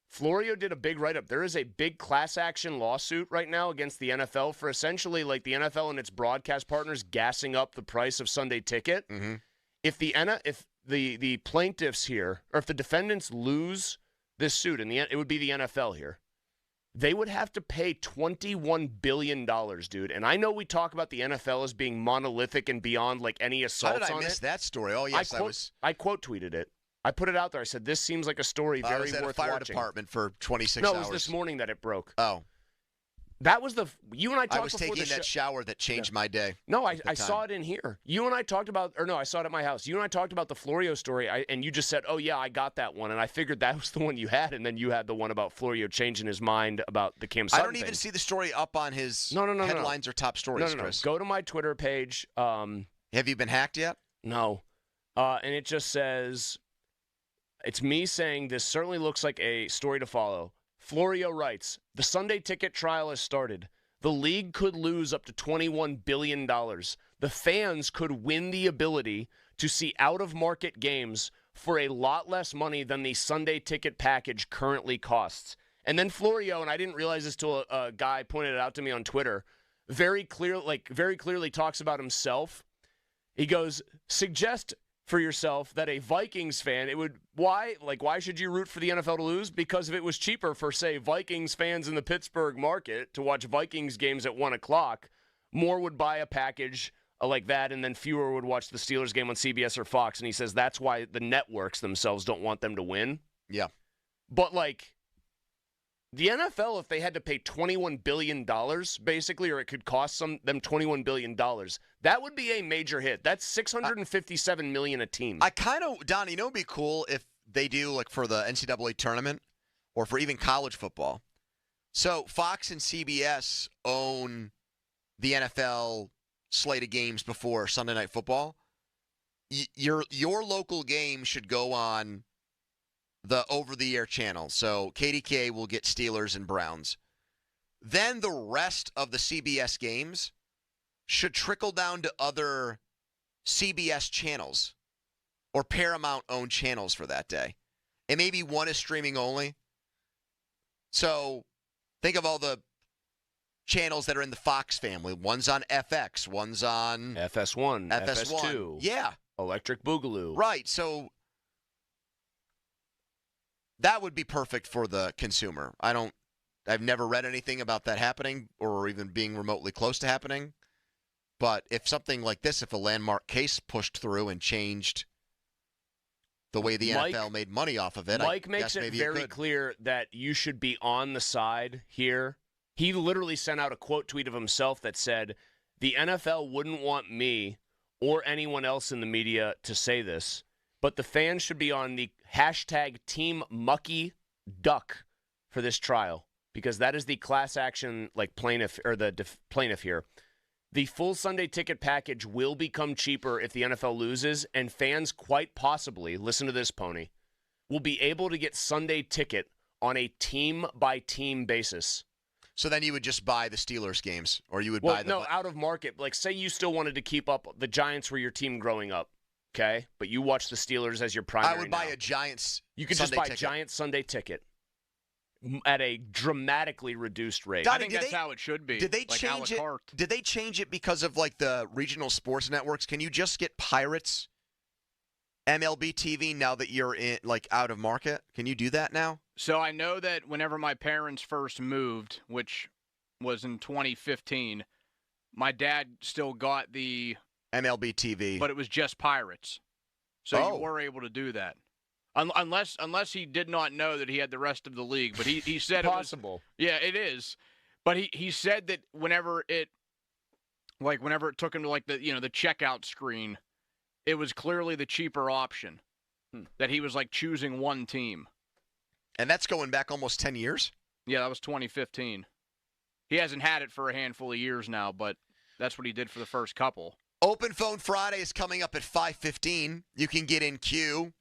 Florio did a big write-up. There is a big class action lawsuit right now against the NFL for essentially like the NFL and its broadcast partners gassing up the price of Sunday Ticket. Mm-hmm. If the plaintiffs here, or if the defendants lose this suit, it would be the NFL here, they would have to pay $21 billion, dude. And I know we talk about the NFL as being monolithic and beyond like any assaults on it. How did I miss that story? Oh, yes, I quote tweeted it. I put it out there. I said, this seems like a story very worth watching. I was at a fire department for 26 hours. No, it was this morning that it broke. Oh. That was you and I talked I was taking that shower that changed my day. No, I saw it in here. You and I talked about, I saw it at my house. You and I talked about the Florio story, and you just said, oh, yeah, I got that one. And I figured that was the one you had, and then you had the one about Florio changing his mind about the Cam Sutton I don't even thing. see the story up on his headlines or top stories, Chris. Go to my Twitter page. Have you been hacked yet? No. And it just says, it's me saying this certainly looks like a story to follow. Florio writes, the Sunday Ticket trial has started. The league could lose up to $21 billion. The fans could win the ability to see out-of-market games for a lot less money than the Sunday Ticket package currently costs. And then Florio, and I didn't realize this till a guy pointed it out to me on Twitter, very clearly talks about himself. He goes, suggest for yourself that a Vikings fan, why should you root for the NFL to lose? Because if it was cheaper for, say, Vikings fans in the Pittsburgh market to watch Vikings games at 1 o'clock, more would buy a package like that, and then fewer would watch the Steelers game on CBS or Fox. And he says that's why the networks themselves don't want them to win. Yeah. But, the NFL, if they had to pay $21 billion, basically, or it could cost them $21 billion, that would be a major hit. That's $657 million a team. I kind of, Don, it would be cool if they do, for the NCAA tournament or for even college football. So Fox and CBS own the NFL slate of games before Sunday Night Football. Your local game should go on the over-the-air channel. So KDK will get Steelers and Browns. Then the rest of the CBS games should trickle down to other CBS channels or Paramount-owned channels for that day. And maybe one is streaming only. So think of all the channels that are in the Fox family. One's on FX. One's on FS1, FS2. Yeah. Electric Boogaloo. Right. So that would be perfect for the consumer. I've never read anything about that happening or even being remotely close to happening. But if something like this, if a landmark case pushed through and changed the way the NFL made money off of it, Mike makes it very clear that you should be on the side here. He literally sent out a quote tweet of himself that said, the NFL wouldn't want me or anyone else in the media to say this, but the fans should be on the hashtag Team Mucky Duck for this trial. because that is the class action plaintiff or the plaintiff here. The full Sunday ticket package will become cheaper if the NFL loses, and fans quite possibly, listen to this, Pony, will be able to get Sunday ticket on a team-by-team basis. So then you would just buy the Steelers games, or you would buy the... out of market. Like, say you still wanted to keep up, the Giants were your team growing up, okay? But you watch the Steelers as your primary. I would buy a Giants You could Sunday just buy ticket. Giants Sunday ticket at a dramatically reduced rate. I think that's how it should be. Did they change it? Did they change it because of the regional sports networks? Can you just get Pirates MLB TV now that you're in out of market? Can you do that now? So I know that whenever my parents first moved, which was in 2015, my dad still got the MLB TV, but it was just Pirates. So you were able to do that. Unless he did not know that he had the rest of the league, but he said possible. Yeah, it is. But he said that whenever it took him to the checkout screen, it was clearly the cheaper option. That he was choosing one team. And that's going back almost 10 years? Yeah, that was 2015. He hasn't had it for a handful of years now, but that's what he did for the first couple. Open Phone Friday is coming up at 5:15. You can get in queue.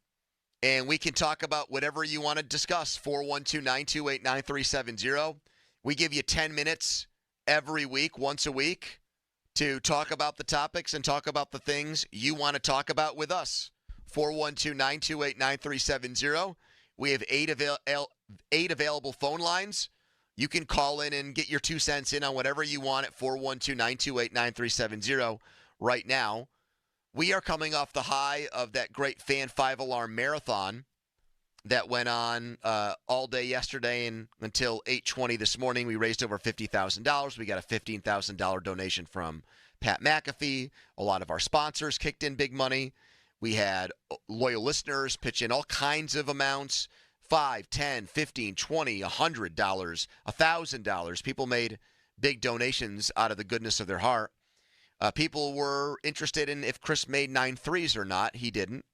And we can talk about whatever you want to discuss, 412-928-9370. We give you 10 minutes every week, once a week, to talk about the topics and talk about the things you want to talk about with us. 412-928-9370. We have eight available phone lines. You can call in and get your 2 cents in on whatever you want at 412-928-9370 right now. We are coming off the high of that great Fan 5-Alarm Marathon that went on all day yesterday and until 8:20 this morning. We raised over $50,000. We got a $15,000 donation from Pat McAfee. A lot of our sponsors kicked in big money. We had loyal listeners pitch in all kinds of amounts, $5, $10, $15, $20, $100, $1,000. People made big donations out of the goodness of their heart. People were interested in if Chris made 9 threes or not. He didn't.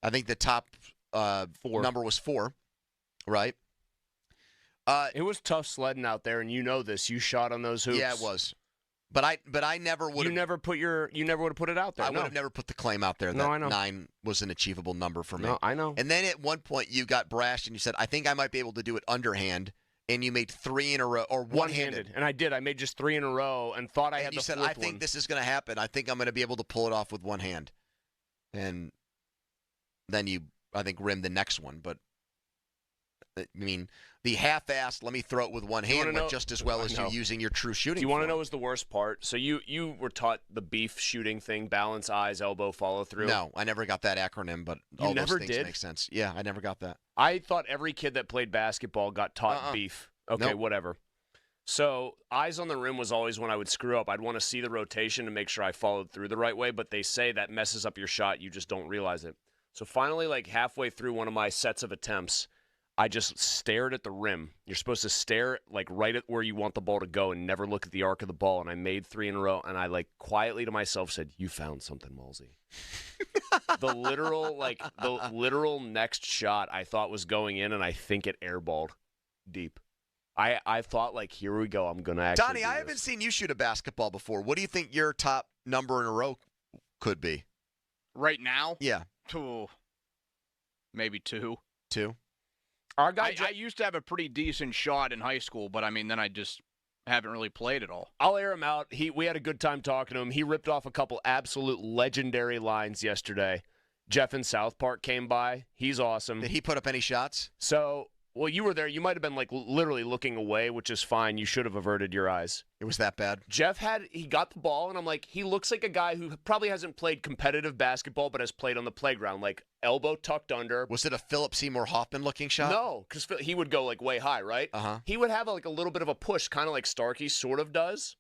I think the top number was 4, right? It was tough sledding out there, and you know this. You shot on those hoops. Yeah, it was. But I never would. You never would have put it out there. I would have never put the claim out there that I know. 9 was an achievable number for me. No, I know. And then at one point you got brashed and you said, "I think I might be able to do it underhand." And you made 3 in a row, or one-handed. And I did. I made just 3 in a row and thought I had the fourth one. You said, I think this is going to happen. I think I'm going to be able to pull it off with one hand. And then you, I think, rimmed the next one. But, I mean, the half-assed, let me throw it with one hand went just as well as you using your true shooting. Do you want to know what's the worst part? So you were taught the beef shooting thing, balance, eyes, elbow, follow through. No, I never got that acronym, but all those things make sense. Yeah, I never got that. I thought every kid that played basketball got taught beef. Okay, nope. Whatever. So eyes on the rim was always when I would screw up. I'd want to see the rotation to make sure I followed through the right way, but they say that messes up your shot. You just don't realize it. So finally, halfway through one of my sets of attempts, I just stared at the rim. You're supposed to stare right at where you want the ball to go and never look at the arc of the ball. And I made 3 in a row, and I quietly to myself said, "You found something, Malsey." The literal next shot I thought was going in, and I think it airballed deep. I thought here we go. I'm gonna actually. Donnie, I haven't seen you shoot a basketball before. What do you think your top number in a row could be? Right now? Yeah. Maybe 2. 2. Our guy, I used to have a pretty decent shot in high school, but then I just haven't really played at all. I'll air him out. We had a good time talking to him. He ripped off a couple absolute legendary lines yesterday. Jeff in South Park came by. He's awesome. Did he put up any shots? So, well, you were there. You might have been literally looking away, which is fine. You should have averted your eyes. It was that bad? Jeff he got the ball, and I'm he looks like a guy who probably hasn't played competitive basketball, but has played on the playground, elbow tucked under. Was it a Philip Seymour Hoffman looking shot? No, because he would go way high, right? Uh-huh. He would have a little bit of a push, kind of like Starky sort of does.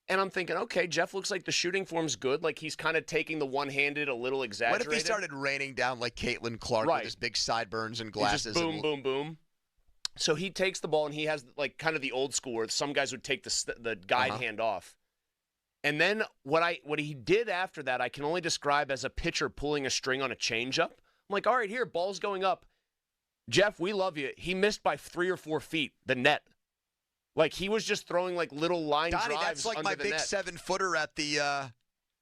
And I'm thinking, okay, Jeff looks like the shooting form's good. He's kind of taking the one-handed, a little exaggerated. What if he started raining down like Caitlin Clark with his big sideburns and glasses? Just boom, boom, boom. So he takes the ball, and he has kind of the old school where some guys would take the guide hand off. And then what he did after that, I can only describe as a pitcher pulling a string on a changeup. I'm all right, here, ball's going up. Jeff, we love you. He missed by 3 or 4 feet, the net. Like, he was just throwing, like, little line Donnie, drives that's like under my the big net. 7-footer at the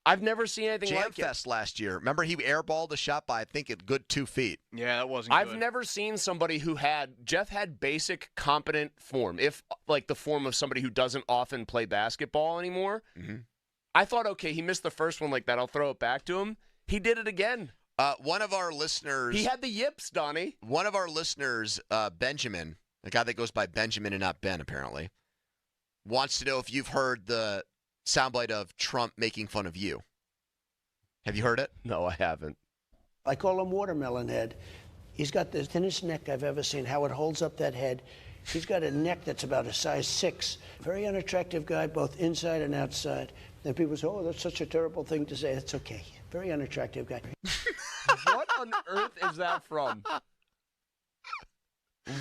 I've never seen anything Jam like Fest last year. Remember, he airballed a shot by, I think, a good 2 feet. Yeah, that wasn't I've good. never seen somebody who Jeff had basic, competent form, if, like, the form of somebody who doesn't often play basketball anymore. Mm-hmm. I thought, okay, he missed the first one like that. I'll throw it back to him. He did it again. One of our listeners... He had the yips, Donnie. One of our listeners, Benjamin, a guy that goes by Benjamin and not Ben, apparently, wants to know if you've heard the soundbite of Trump making fun of you. Have you heard it? No, I haven't. I call him Watermelon Head. He's got the thinnest neck I've ever seen, how it holds up that head. He's got a neck that's about a size 6. Very unattractive guy, both inside and outside. And people say, oh, that's such a terrible thing to say. That's okay. Very unattractive guy. What on earth is that from?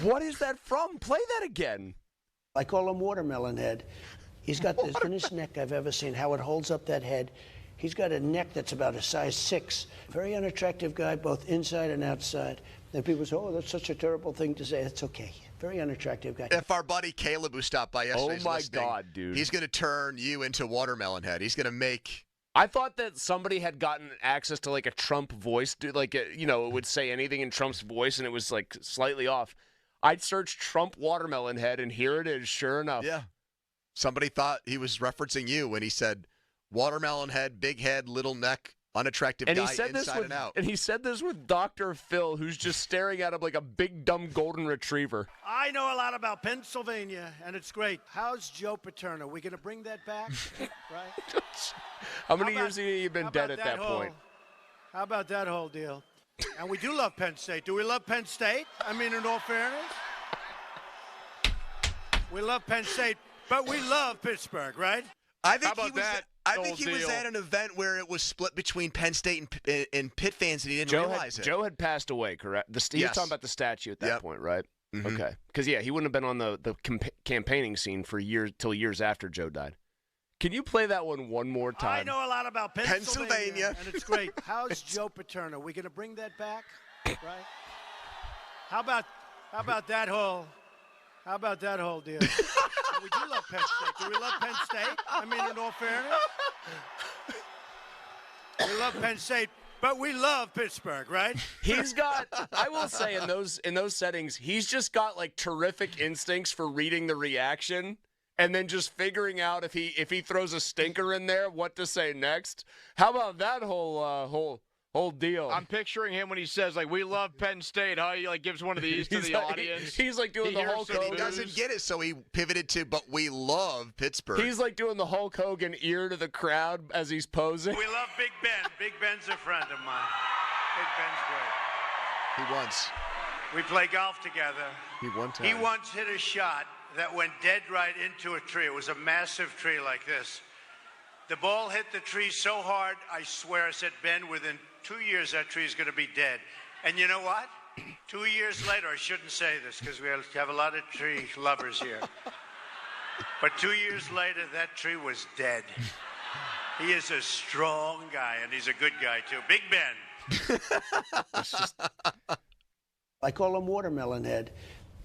What is that from? Play that again. I call him Watermelon Head. He's got the thinnest neck I've ever seen, how it holds up that head. He's got a neck that's about a size 6. Very unattractive guy, both inside and outside. And people say, oh, that's such a terrible thing to say. That's okay. Very unattractive guy. If our buddy Caleb, who stopped by yesterday, is listening, God, dude. he's going to turn you into Watermelon Head. He's going to make... I thought that somebody had gotten access to, like, a Trump voice, dude. Like, it would say anything in Trump's voice, and it was, like, slightly off. I'd search Trump Watermelon Head, and here it is, sure enough. Yeah. Somebody thought he was referencing you when he said, Watermelon Head, big head, little neck, unattractive guy inside and out. And he said this with Dr. Phil, who's just staring at him like a big, dumb golden retriever. I know a lot about Pennsylvania, and it's great. How's Joe Paterno? We going to bring that back? Right? How many years have you been dead at that point? How about that whole deal? And we do love Penn State. Do we love Penn State? I mean, in all fairness. We love Penn State, but we love Pittsburgh, right? I think he was at an event where it was split between Penn State and Pitt fans, and he didn't realize it. Joe had passed away, correct? He was talking about the statue at that point, right? Mm-hmm. Okay. Because, he wouldn't have been on the campaigning scene for years after Joe died. Can you play that one more time? I know a lot about Pennsylvania. And it's great. How's Joe Paterno? We going to bring that back? Right? How about that whole deal? We do love Penn State. Do we love Penn State? I mean, in all fairness. We love Penn State, but we love Pittsburgh, right? He's got, I will say, in those settings, he's just got like terrific instincts for reading the reaction and then just figuring out if he throws a stinker in there, what to say next. How about that whole deal? I'm picturing him when he says, like, we love Penn State, how he, like, gives one of these to the audience. He's, like, doing the Hulk Hogan. He doesn't get it, so he pivoted to, but we love Pittsburgh. He's, like, doing the Hulk Hogan ear to the crowd as he's posing. We love Big Ben. Big Ben's a friend of mine. Big Ben's great. He once. We play golf together. He one time. He once hit a shot that went dead right into a tree. It was a massive tree like this. The ball hit the tree so hard, I swear, I said, Ben, within 2 years, that tree is going to be dead. And you know what? 2 years later, I shouldn't say this because we have a lot of tree lovers here. But 2 years later, that tree was dead. He is a strong guy, and he's a good guy, too. Big Ben. I call him Watermelon Head.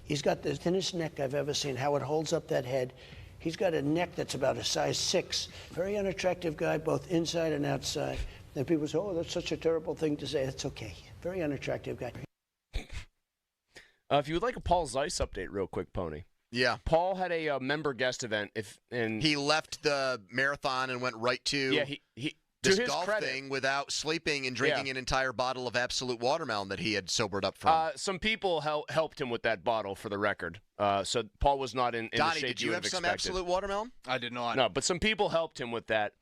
He's got the thinnest neck I've ever seen, how it holds up that head. He's got a neck that's about a size 6. Very unattractive guy, both inside and outside. And people say, oh, that's such a terrible thing to say. That's okay. Very unattractive guy. If you would like a Paul Zeiss update real quick, Pony. Yeah. Paul had a member guest event. He left the marathon and went right to this golf thing without sleeping and drinking an entire bottle of Absolute Watermelon that he had sobered up from. Some people helped him with that bottle, for the record. So Paul was not in Donnie, the shape did you have some expected. Absolute Watermelon? I did not. No, but some people helped him with that.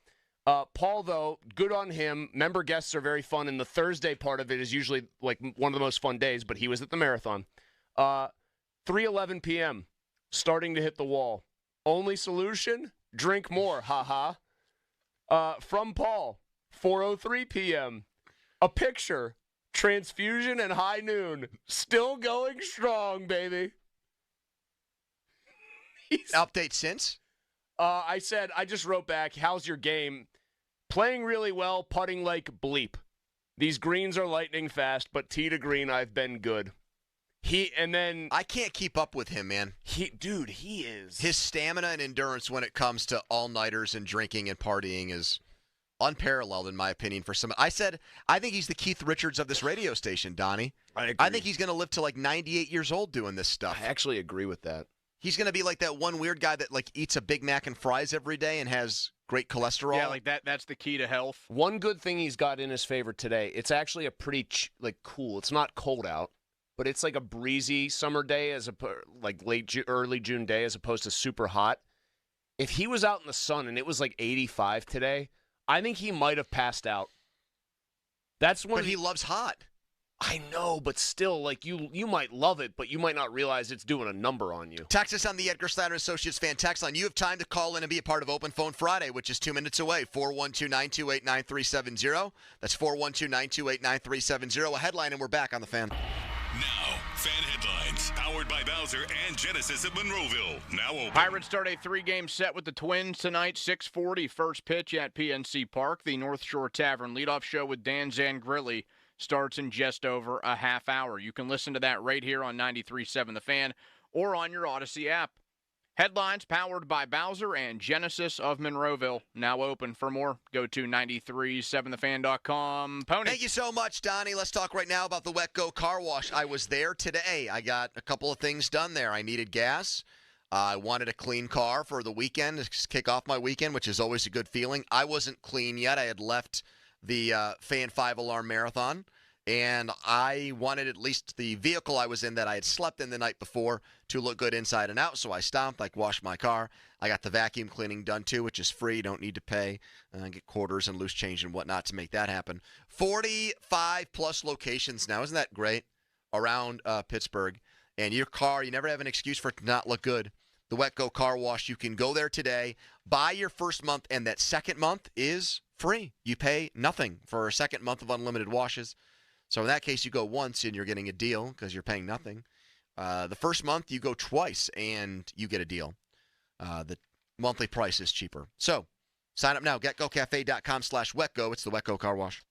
Paul, though, good on him. Member guests are very fun, and the Thursday part of it is usually like one of the most fun days, but he was at the marathon. 3:11 p.m., starting to hit the wall. Only solution? Drink more, haha. From Paul, 4:03 p.m., a picture, transfusion and high noon, still going strong, baby. Update since? I just wrote back, how's your game? Playing really well, putting like bleep. These greens are lightning fast, but tee to green, I've been good. I can't keep up with him, man. He is. His stamina and endurance when it comes to all-nighters and drinking and partying is unparalleled, in my opinion, for some. I think he's the Keith Richards of this radio station, Donnie. I agree. I think he's going to live to like 98 years old doing this stuff. I actually agree with that. He's going to be like that one weird guy that like eats a Big Mac and fries every day and has great cholesterol. Yeah, like that's the key to health. One good thing he's got in his favor today, it's actually a pretty cool. It's not cold out, but it's like a breezy summer day early June day as opposed to super hot. If he was out in the sun and it was like 85 today, I think he might have passed out. But he loves hot. I know, but still, like you might love it, but you might not realize it's doing a number on you. Text us on the Edgar Snyder Associates fan text line. You have time to call in and be a part of Open Phone Friday, which is 2 minutes away. 412-928-9370. That's 412-928-9370. A headline, and we're back on the Fan. Now, Fan Headlines, powered by Bowser and Genesis of Monroeville. Now open. Pirates start a 3-game set with the Twins tonight, 6:40, first pitch at PNC Park. The North Shore Tavern leadoff show with Dan Zangrilli starts in just over a half hour. You can listen to that right here on 93.7 The Fan or on your Odyssey app. Headlines powered by Bowser and Genesis of Monroeville. Now open. For more, go to 937thefan.com. Pony. Thank you so much, Donnie. Let's talk right now about the Wet Go Car Wash. I was there today. I got a couple of things done there. I needed gas. I wanted a clean car for the weekend to kick off my weekend, which is always a good feeling. I wasn't clean yet. I had left the Fan 5-alarm marathon, and I wanted at least the vehicle I was in that I had slept in the night before to look good inside and out, so I stopped, washed my car. I got the vacuum cleaning done, too, which is free. You don't need to pay. Get quarters and loose change and whatnot to make that happen. 45-plus locations now. Isn't that great? Around Pittsburgh. And your car, you never have an excuse for it to not look good. The Wet Go Car Wash, you can go there today, buy your first month, and that second month is free. You pay nothing for a second month of unlimited washes. So in that case, you go once and you're getting a deal because you're paying nothing. The first month, you go twice and you get a deal. The monthly price is cheaper. So sign up now. GetGoCafe.com/WetGo. It's the Wet Go Car Wash.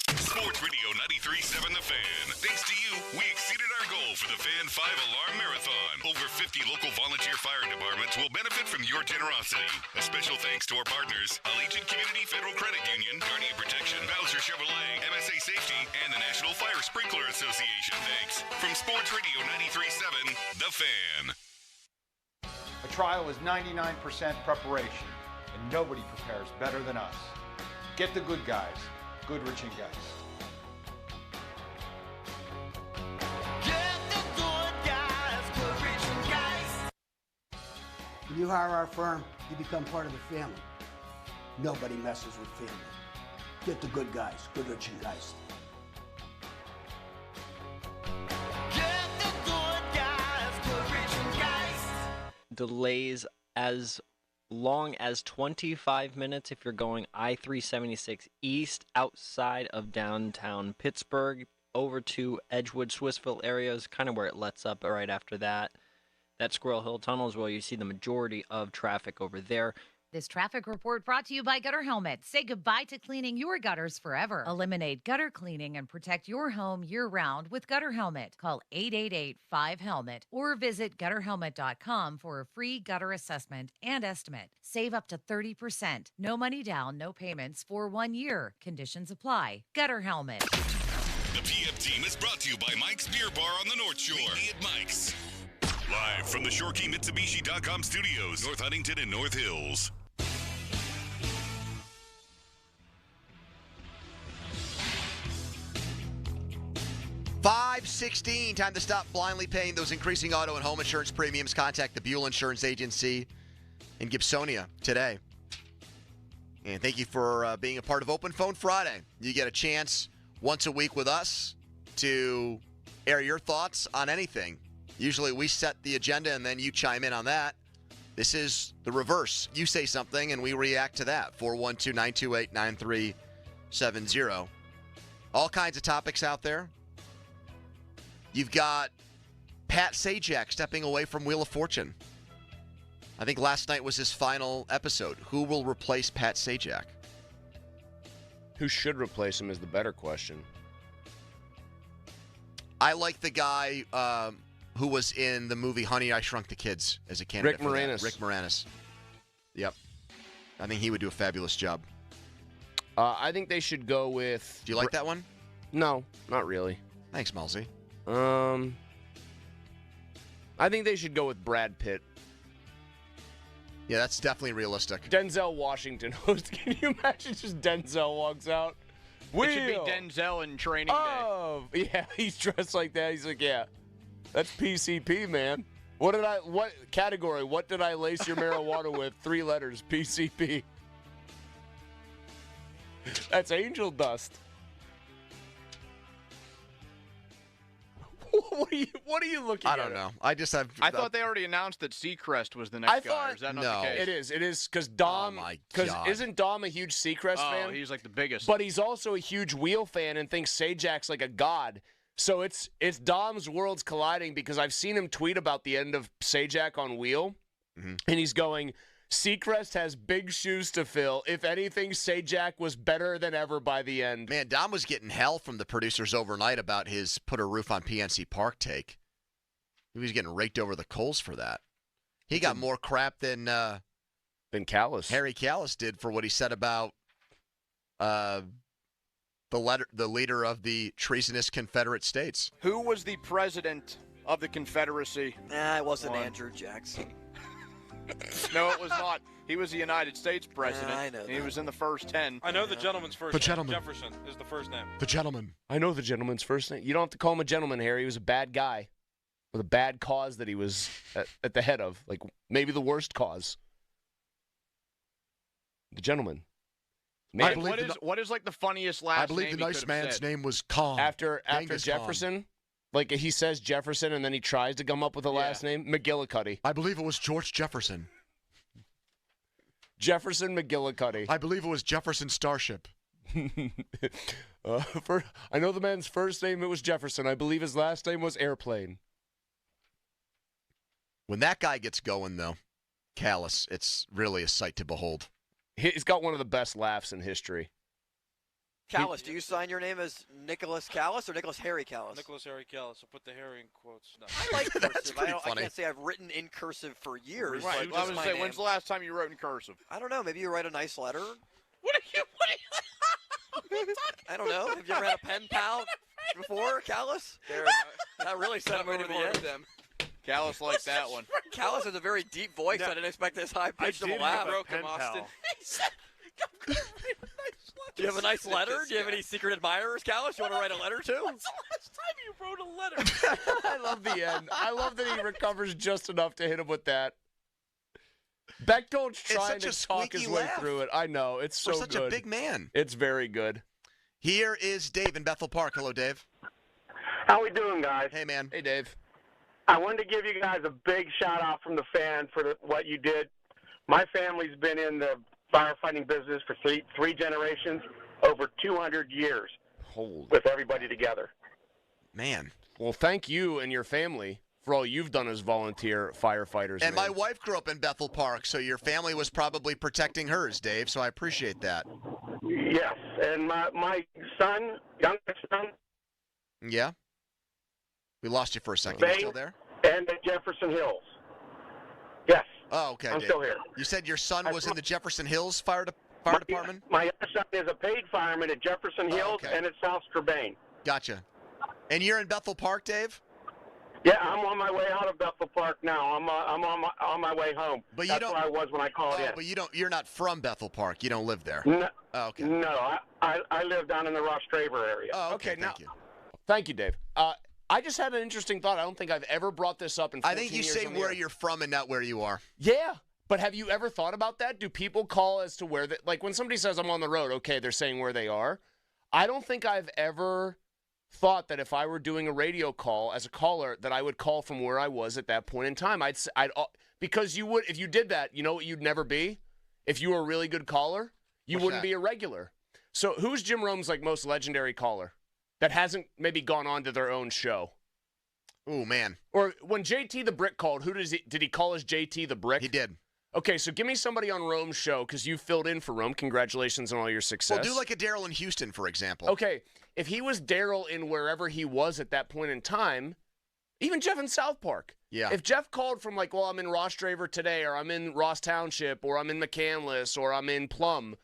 Sports Radio 93.7 The Fan. Thanks to you, we exceeded our goal for the Fan 5-alarm marathon. Over 50 local volunteer fire departments will benefit from your generosity. A special thanks to our partners, Allegiant Community Federal Credit Union, Guardian Protection, Bowser Chevrolet, MSA Safety, and the National Fire Sprinkler Association. Thanks. From Sports Radio 93.7 The Fan. A trial is 99% preparation, and nobody prepares better than us. Get the good guys. Goodrich and Geist. When you hire our firm, you become part of the family. Nobody messes with family. Get the good guys, Goodrich and Geist. Delays as long as 25 minutes if you're going I-376 east outside of downtown Pittsburgh over to Edgewood, Swissville area is kind of where it lets up right after that. That Squirrel Hill Tunnel is where you see the majority of traffic over there. This traffic report brought to you by Gutter Helmet. Say goodbye to cleaning your gutters forever. Eliminate gutter cleaning and protect your home year-round with Gutter Helmet. Call 888-5HELMET or visit gutterhelmet.com for a free gutter assessment and estimate. Save up to 30%. No money down, no payments for 1 year. Conditions apply. Gutter Helmet. The PF team is brought to you by Mike's Beer Bar on the North Shore. Meet me at Mike's. Live from the ShoreKeyMitsubishi.com studios, North Huntington and North Hills. $5.16. Time to stop blindly paying those increasing auto and home insurance premiums. Contact the Buell Insurance Agency in Gibsonia today. And thank you for being a part of Open Phone Friday. You get a chance once a week with us to air your thoughts on anything. Usually we set the agenda and then you chime in on that. This is the reverse. You say something and we react to that. 412-928-9370. All kinds of topics out there. You've got Pat Sajak stepping away from Wheel of Fortune. I think last night was his final episode. Who will replace Pat Sajak? Who should replace him is the better question. I like the guy who was in the movie Honey, I Shrunk the Kids as a candidate. Rick Moranis. Rick Moranis. Yep. I think he would do a fabulous job. I think they should go with... Do you like that one? No, not really. Thanks, Malsey. I think they should go with Brad Pitt. Yeah, that's definitely realistic. Denzel Washington host. Can you imagine just Denzel walks out? It should be Denzel in Training Day. Yeah, he's dressed like that. He's like, yeah, that's PCP, man. What category? What did I lace your marijuana with? 3 letters, PCP. That's angel dust. What are you looking at? I don't know. I thought they already announced that Seacrest was the next guy. Or is that not the case? It is because Dom. Because isn't Dom a huge Seacrest fan? Oh, he's like the biggest. But he's also a huge Wheel fan and thinks Sajak's like a god. So it's Dom's worlds colliding because I've seen him tweet about the end of Sajak on Wheel, and he's going, Seacrest has big shoes to fill. If anything, Sajak was better than ever by the end. Man, Dom was getting hell from the producers overnight about his put a roof on PNC Park take. He was getting raked over the coals for that. He got more crap than Callis. Harry Callis did for what he said about the leader of the treasonous Confederate States. Who was the president of the Confederacy? It wasn't Andrew Jackson. No, it was not. He was the United States president. I know and he was in the first 10. I know the gentleman's first The name. gentleman. Jefferson is the first name. The gentleman. I know the gentleman's first name. You don't have to call him a gentleman, Harry. He was a bad guy with a bad cause that he was at the head of. Like, maybe the worst cause. The gentleman. What is like the funniest last name? I believe the nice man's name was Khan. After Jefferson? Khan. Like, he says Jefferson, and then he tries to come up with a last name? McGillicuddy. I believe it was George Jefferson. Jefferson McGillicuddy. I believe it was Jefferson Starship. I know the man's first name, it was Jefferson. I believe his last name was Airplane. When that guy gets going, though, Callis, it's really a sight to behold. He's got one of the best laughs in history. Callis, do you sign your name as Nicholas Callis or Nicholas Harry Callis? Nicholas Harry Callis. I'll put the Harry in quotes. No. I like cursive. pretty I funny. can't say I've written in cursive for years. Right. But I just was my say, name. when's the last time you wrote in cursive? I don't know. Maybe you write a nice letter. What are you I don't know. Have you ever had a pen pal before, Callis? That really sent him over the edge. Callis liked that one. Callis has a very deep voice. I didn't expect this high pitched of a laugh. Austin. Do you have a nice letter? Do you have any secret admirers, Callis? You want to write a letter to? When's the last time you wrote a letter? I love the end. I love that he recovers just enough to hit him with that. Bechtold's trying to talk his way through it. I know. It's so For such good. a big man. It's very good. Here is Dave in Bethel Park. Hello, Dave. How we doing, guys? Hey, man. Hey, Dave. I wanted to give you guys a big shout-out from the fan for what you did. My family's been in the firefighting business for three generations, over 200 years, with everybody together. Man. Well, thank you and your family for all you've done as volunteer firefighters. And man. my wife grew up in Bethel Park, so your family was probably protecting hers, Dave, so I appreciate that. Yes, and my son, youngest son. Yeah? We lost you for a second. You still there? And at Jefferson Hills. Yes. Oh, okay. I'm Dave. still here. You said your son was in the Jefferson Hills Fire Department? My other son is a paid fireman at Jefferson Hills and at South Strabane. Gotcha. And you're in Bethel Park, Dave? Yeah, I'm on my way out of Bethel Park now. I'm on my way home. But That's where I was when I called in. But you're not from Bethel Park. You don't live there. No, okay. No, I live down in the Ross Traver area. Oh, okay. Thank you. Thank you, Dave. I just had an interesting thought. I don't think I've ever brought this up in 14 I think you years say on the where air. you're from and not where you are. Yeah, but have you ever thought about that? Do people call as to where they, like when somebody says I'm on the road, okay, they're saying where they are. I don't think I've ever thought that if I were doing a radio call as a caller that I would call from where I was at that point in time. I'd because you would, if you did that, you know what you'd never be? If you were a really good caller, you wouldn't be a regular. So who's Jim Rome's like most legendary caller that hasn't maybe gone on to their own show? Oh, man. Or when JT the Brick called, did he call as JT the Brick? He did. Okay, so give me somebody on Rome's show because you filled in for Rome. Congratulations on all your success. Well, do like a Daryl in Houston, for example. Okay, if he was Daryl in wherever he was at that point in time, even Jeff in South Park. Yeah. If Jeff called from like, well, I'm in Ross Draver today, or I'm in Ross Township, or I'm in McCandless, or I'm in Plum,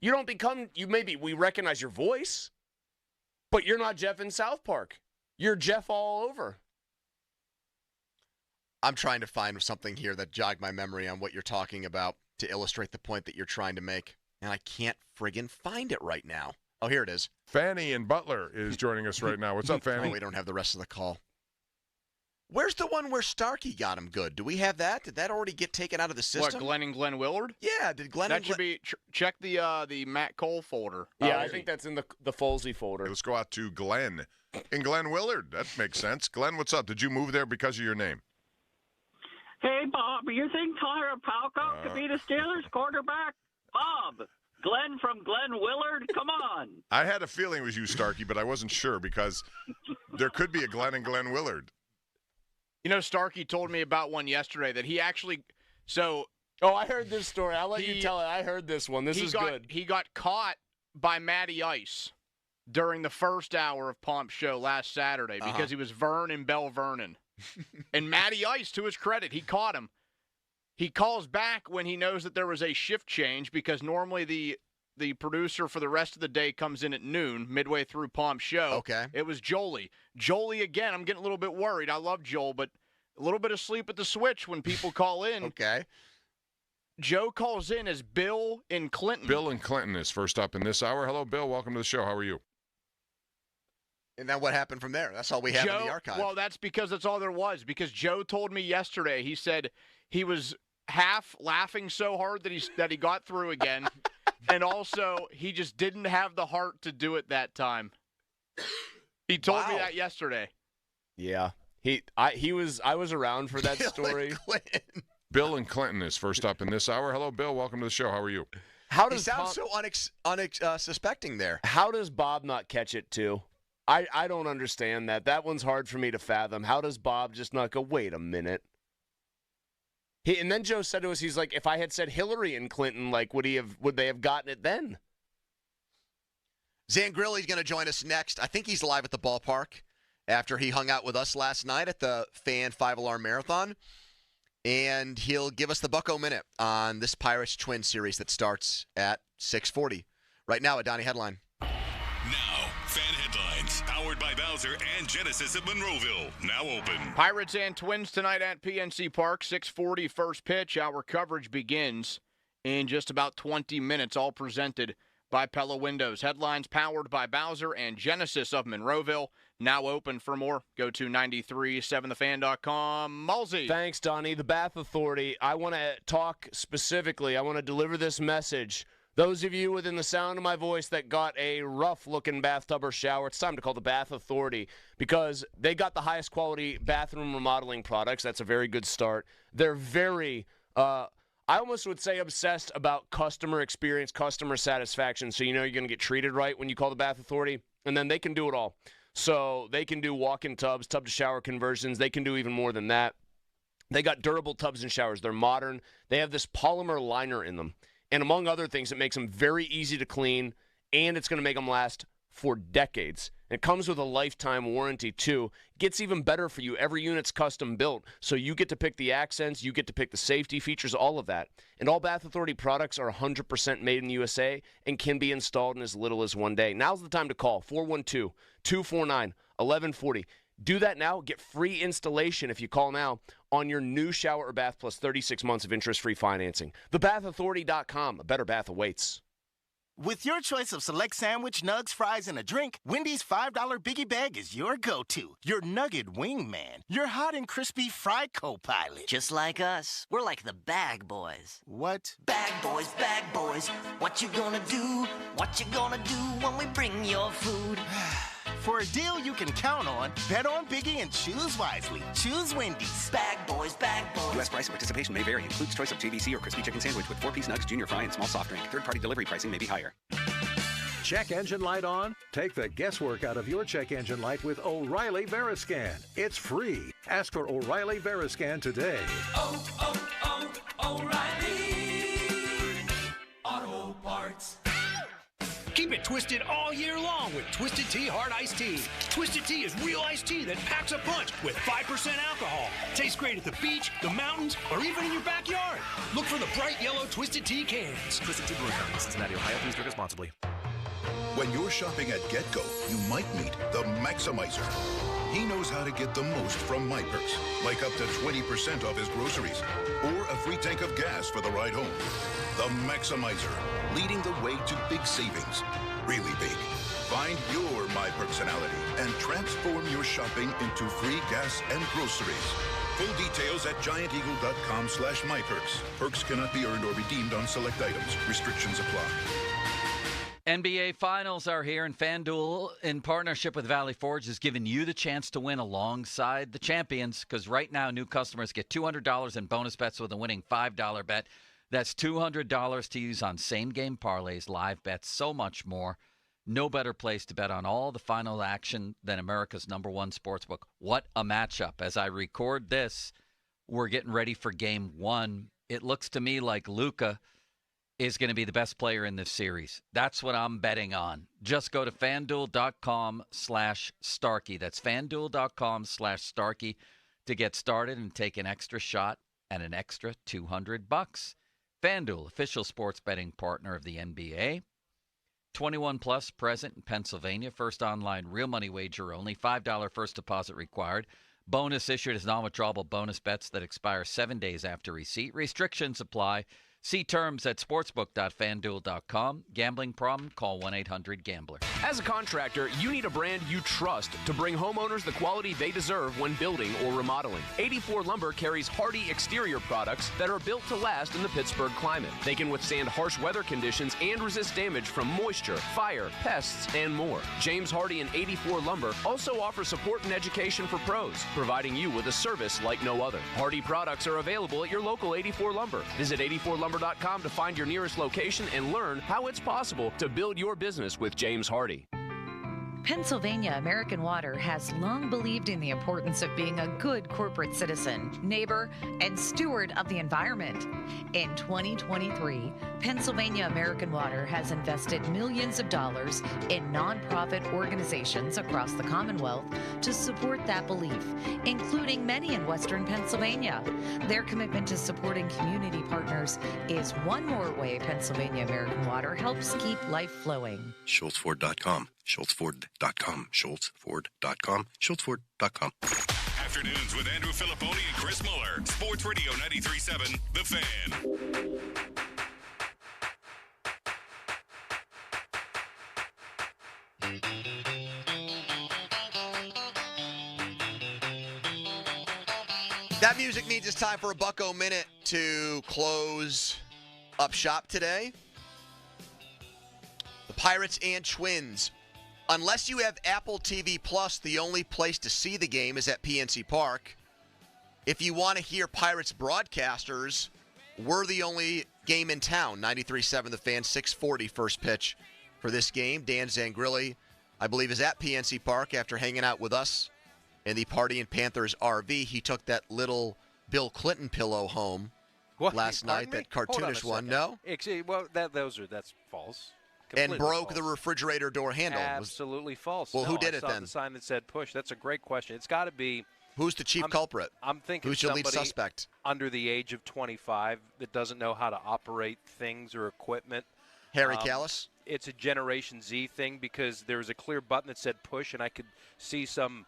we recognize your voice, but you're not Jeff in South Park. You're Jeff all over. I'm trying to find something here that jogged my memory on what you're talking about to illustrate the point that you're trying to make, and I can't friggin' find it right now. Oh, here it is. Fanny in Butler is joining us right now. What's up, Fanny? Oh, we don't have the rest of the call. Where's the one where Starky got him good? Do we have that? Did that already get taken out of the system? What, Glenn and Glenn Willard? Yeah, did Glenn that and should be check the Matt Cole folder. Yeah, I think that's in the Folsey folder. Let's go out to Glenn. In Glenn Willard. That makes sense. Glenn, what's up? Did you move there because of your name? Hey, Bob, you think Tyler Palco could be the Steelers quarterback? Bob, Glenn from Glenn Willard, come on. I had a feeling it was you, Starky, but I wasn't sure because there could be a Glenn and Glenn Willard. You know, Starky told me about one yesterday that he actually Oh, I heard this story. I'll let you tell it. I heard this one. This is good. He got caught by Matty Ice during the first hour of Pomp's show last Saturday because he was Vern in Bell Vernon. And Matty Ice, to his credit, he caught him. He calls back when he knows that there was a shift change because normally the producer for the rest of the day comes in at noon, midway through Pomp's show. Okay. It was Jolie. Jolie, again, I'm getting a little bit worried. I love Joel, but a little bit of sleep at the switch when people call in. Okay. Joe calls in as Bill in Clinton. Bill in Clinton is first up in this hour. Hello, Bill. Welcome to the show. How are you? And then what happened from there? That's all we have in the archive. Well, that's because that's all there was. Because Joe told me yesterday, he said he was half laughing so hard that he got through again. And also, he just didn't have the heart to do it that time. He told me that yesterday. Yeah. I was around for that story. Bill in Clinton is first up in this hour. Hello, Bill. Welcome to the show. How are you? He sounds so unsuspecting there. How does Bob not catch it, too? I don't understand that. That one's hard for me to fathom. How does Bob just not go, wait a minute? And then Joe said to us, he's like, if I had said Hillary and Clinton, like, would they have gotten it then? Zangrilli's going to join us next. I think he's live at the ballpark after he hung out with us last night at the Fan 5-Alarm Marathon. And he'll give us the Bucko Minute on this Pirates Twins series that starts at 6:40. Right now, a Donnie headline. Now, Fan Headlines, powered by Bowser and Genesis of Monroeville, now open. Pirates and Twins tonight at PNC Park, 6:40 first pitch. Our coverage begins in just about 20 minutes, all presented by Pella Windows. Headlines powered by Bowser and Genesis of Monroeville, now open. For more, go to 937thefan.com. Mulsey. Thanks, Donnie. The Bath Authority. I want to talk specifically. I want to deliver this message. Those of you within the sound of my voice that got a rough-looking bathtub or shower, it's time to call the Bath Authority because they got the highest quality bathroom remodeling products. That's a very good start. They're very, I almost would say obsessed about customer experience, customer satisfaction, so you know you're going to get treated right when you call the Bath Authority, and then they can do it all. So they can do walk-in tubs, tub-to-shower conversions. They can do even more than that. They got durable tubs and showers. They're modern. They have this polymer liner in them. And among other things, it makes them very easy to clean, and it's going to make them last for decades. And it comes with a lifetime warranty, too. It gets even better for you. Every unit's custom built, so you get to pick the accents, you get to pick the safety features, all of that. And all Bath Authority products are 100% made in the USA and can be installed in as little as one day. Now's the time to call, 412-249-1140. Do that now. Get free installation if you call now on your new shower or bath plus 36 months of interest-free financing. TheBathAuthority.com. A better bath awaits. With your choice of select sandwich, nugs, fries, and a drink, Wendy's $5 Biggie Bag is your go-to. Your nugget wingman. Your hot and crispy fry co-pilot. Just like us. We're like the bag boys. What? Bag boys, what you gonna do? What you gonna do when we bring your food? For a deal you can count on, bet on Biggie and choose wisely. Choose Wendy's. Bag boys. U.S. price and participation may vary. Includes choice of JVC or crispy chicken sandwich with 4-piece nugs, junior fry, and small soft drink. Third-party delivery pricing may be higher. Check engine light on? Take the guesswork out of your check engine light with O'Reilly Veriscan. It's free. Ask for O'Reilly Veriscan today. O'Reilly. Keep it twisted all year long with Twisted Tea Hard Iced Tea. Twisted Tea is real iced tea that packs a punch with 5% alcohol. Tastes great at the beach, the mountains, or even in your backyard. Look for the bright yellow Twisted Tea cans. Twisted Tea Brewing Company, Cincinnati, Ohio. Please drink responsibly. When you're shopping at GetGo, you might meet the Maximizer. He knows how to get the most from My Perks, like up to 20% off his groceries, or a free tank of gas for the ride home. The Maximizer, leading the way to big savings. Really big. Find your My personality and transform your shopping into free gas and groceries. Full details at gianteagle.com/myperks. Perks cannot be earned or redeemed on select items. Restrictions apply. NBA Finals are here, and FanDuel, in partnership with Valley Forge, is giving you the chance to win alongside the champions, because right now new customers get $200 in bonus bets with a winning $5 bet. That's $200 to use on same-game parlays, live bets, so much more. No better place to bet on all the final action than America's #1 sportsbook. What a matchup. As I record this, we're getting ready for Game 1. It looks to me like Luka is going to be the best player in this series. That's what I'm betting on. Just go to FanDuel.com/Starky. That's FanDuel.com/Starky to get started and take an extra shot and an extra $200. FanDuel, official sports betting partner of the NBA. 21 plus, present in Pennsylvania. First online real money wager only. $5 first deposit required. Bonus issued as non-withdrawable bonus bets that expire 7 days after receipt. Restrictions apply. See terms at sportsbook.fanduel.com. Gambling problem? Call 1-800-GAMBLER. As a contractor, you need a brand you trust to bring homeowners the quality they deserve when building or remodeling. 84 Lumber carries hardy exterior products that are built to last in the Pittsburgh climate. They can withstand harsh weather conditions and resist damage from moisture, fire, pests, and more. James Hardy and 84 Lumber also offer support and education for pros, providing you with a service like no other. Hardy products are available at your local 84 Lumber. Visit 84lumber.com to find your nearest location and learn how it's possible to build your business with James Hardy. Pennsylvania American Water has long believed in the importance of being a good corporate citizen, neighbor, and steward of the environment. In 2023, Pennsylvania American Water has invested millions of dollars in nonprofit organizations across the Commonwealth to support that belief, including many in Western Pennsylvania. Their commitment to supporting community partners is one more way Pennsylvania American Water helps keep life flowing. SchultzFord.com. SchultzFord.com. SchultzFord.com. SchultzFord.com. Afternoons with Andrew Filipponi and Chris Muller. Sports Radio 93.7, The Fan. That music means it's time for a Bucko Minute to close up shop today. The Pirates and Twins. Unless you have Apple TV Plus, the only place to see the game is at PNC Park. If you want to hear Pirates broadcasters, we're the only game in town. 93.7 The Fan, 6:40 first pitch for this game. Dan Zangrilli, I believe, is at PNC Park after hanging out with us in the Party and Panthers RV. He took that little Bill Clinton pillow home last night, that cartoonish one. No? Well, that's false. And Completely broke false. the refrigerator door handle. Absolutely false. Well, No, who did I it saw then? the sign that said push. That's a great question. It's got to be. Who's the chief culprit? I'm thinking Who's your lead somebody suspect? under the age of 25 that doesn't know how to operate things or equipment. Harry Callis? It's a Generation Z thing because there was a clear button that said push, and I could see some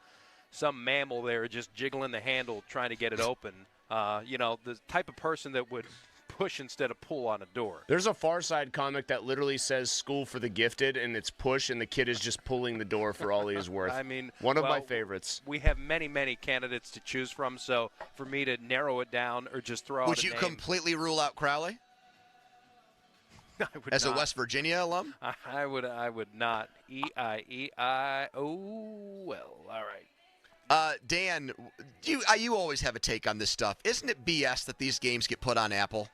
mammal there just jiggling the handle trying to get it open. The type of person that would push instead of pull on a door. There's a Far Side comic that literally says "School for the Gifted" and it's push, and the kid is just pulling the door for all he is worth. I mean, one of my favorites. We have many, many candidates to choose from, so for me to narrow it down or just throw out Would a you name, completely rule out Crowley? As not. a West Virginia alum? I would not. E-I-E-I. Oh, well, all right. Dan, you always have a take on this stuff. Isn't it BS that these games get put on Apple?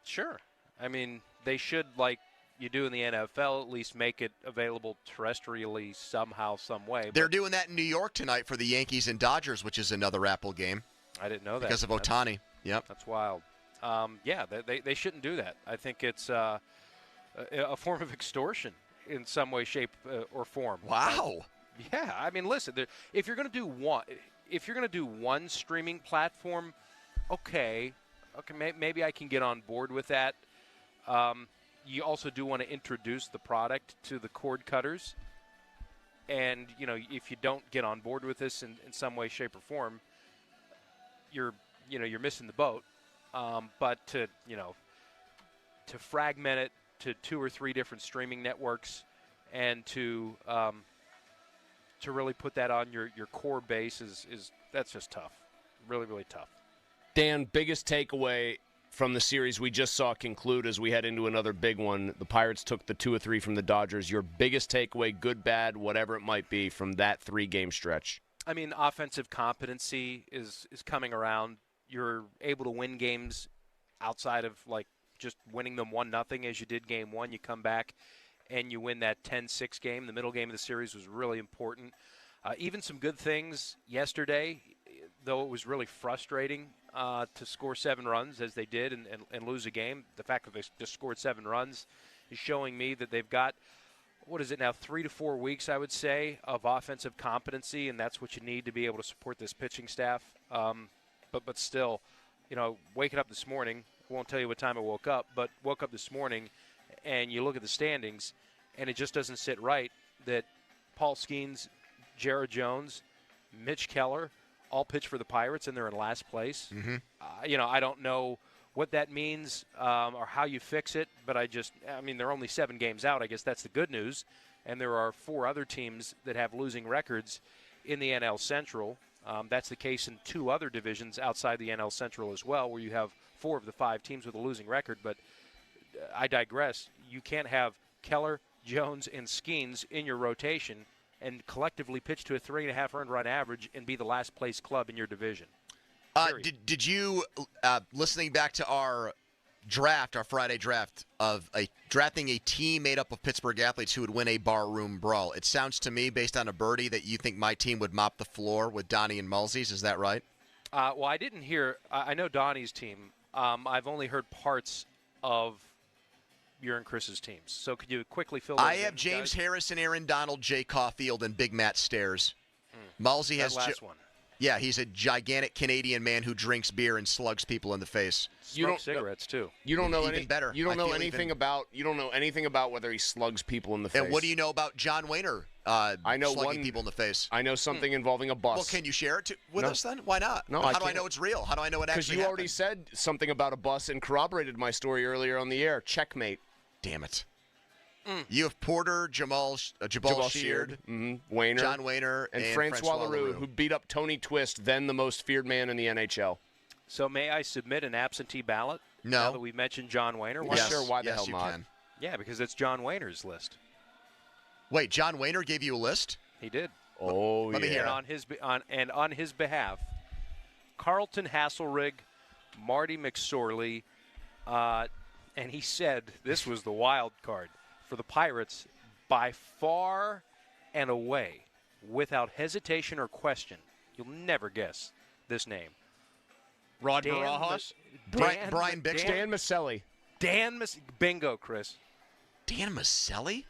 Sure. I mean, they should, like you do in the NFL, at least make it available terrestrially somehow, some way. They're doing that in New York tonight for the Yankees and Dodgers, which is another Apple game. I didn't know that. Because of Ohtani. Yep. That's wild. They shouldn't do that. I think it's a form of extortion. in some way, shape, or form. Wow. Yeah, I mean, listen. If you're going to do one streaming platform, okay, maybe I can get on board with that. You also do want to introduce the product to the cord cutters, and if you don't get on board with this in some way, shape, or form, you're missing the boat. But to fragment it to 2 or 3 different streaming networks, and to really put that on your core base that's just tough, really, really tough. Dan, biggest takeaway from the series we just saw conclude as we head into another big one. The Pirates took the 2 or 3 from the Dodgers. Your biggest takeaway, good, bad, whatever it might be, from that 3-game stretch? I mean, offensive competency is coming around. You're able to win games outside of just winning them 1-0 as you did game 1. You come back and you win that 10-6 game. The middle game of the series was really important. Even some good things yesterday, though it was really frustrating to score 7 runs as they did and lose a game. The fact that they just scored 7 runs is showing me that they've got, 3 to 4 weeks, I would say, of offensive competency, and that's what you need to be able to support this pitching staff. But still, waking up this morning, I won't tell you what time I woke up, but woke up this morning and you look at the standings, and it just doesn't sit right that Paul Skeens, Jared Jones, Mitch Keller all pitch for the Pirates, and they're in last place. Mm-hmm. I don't know what that means or how you fix it, but they're only 7 games out. I guess that's the good news. And there are 4 other teams that have losing records in the NL Central. That's the case in 2 other divisions outside the NL Central as well, where you have 4 of the 5 teams with a losing record. But I digress. You can't have Keller, Jones, and Skeens in your rotation and collectively pitch to a 3.5 earned run average and be the last place club in your division. Did you, listening back to our Friday draft of drafting a team made up of Pittsburgh athletes who would win a barroom brawl, it sounds to me, based on a birdie, that you think my team would mop the floor with Donnie and Mulsey's. Is that right? Well, I didn't hear. I know Donnie's team. I've only heard parts of your and Chris's teams. So could you quickly fill those I have in, James guys? Harrison, Aaron Donald, Jay Caulfield, and Big Matt Stairs. Mulsey has that last one. Yeah, he's a gigantic Canadian man who drinks beer and slugs people in the face. Smoke cigarettes too. You don't know Even better. You don't I know feel anything even- about. You don't know anything about whether he slugs people in the face. And what do you know about John Wayner? I know slugging people in the face. I know something involving a bus. Well, can you share it with No. us then? Why not? No, How I do I can't. know it's real? How do I know it Because actually you happened? already said something about a bus and corroborated my story earlier on the air. Checkmate. Damn it. You have Porter, Jabal Sheard, Wayner, John Wayner, and Francois LaRue, who beat up Tony Twist, then the most feared man in the NHL. So may I submit an absentee ballot? No. Now that we've mentioned John Wayner? Yes. Sure, why the Yes, hell you not? can. Yeah, because it's John Wayner's list. Wait, John Wayner gave you a list? He did. Oh, Let me hear And on his behalf, Carlton Hasselrig, Marty McSorley, and he said this was the wild card for the Pirates by far and away, without hesitation or question. You'll never guess this name. Rod Barajas? Brian Bixby? Dan Maselli. Bingo, Chris. Dan Maselli?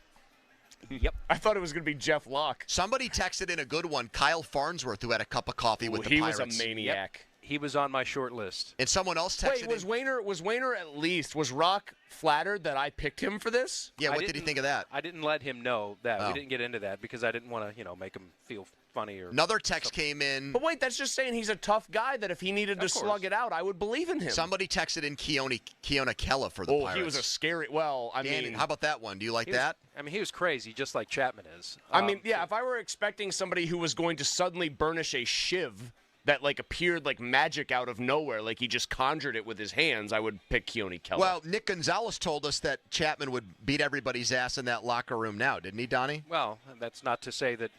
Yep. I thought it was going to be Jeff Locke. Somebody texted in a good one, Kyle Farnsworth, who had a cup of coffee with the he Pirates. was a maniac. Yep. He was on my short list. And someone else texted Wait, was Wayner at least, was Rock flattered that I picked him for this? Yeah, what did he think of that? I didn't let him know that. Oh. We didn't get into that because I didn't want to, make him feel funny or Another text came in. But wait, that's just saying he's a tough guy that if he needed to slug it out, I would believe in him. Somebody texted in Keona Kella for the Pirates. He was a scary, Danny, how about that one? Do you like He that? he was crazy, just like Chapman is. If I were expecting somebody who was going to suddenly burnish a shiv that appeared like magic out of nowhere, like he just conjured it with his hands, I would pick Keone Keller. Well, Nick Gonzalez told us that Chapman would beat everybody's ass in that locker room now, didn't he, Donnie? Well, that's not to say that.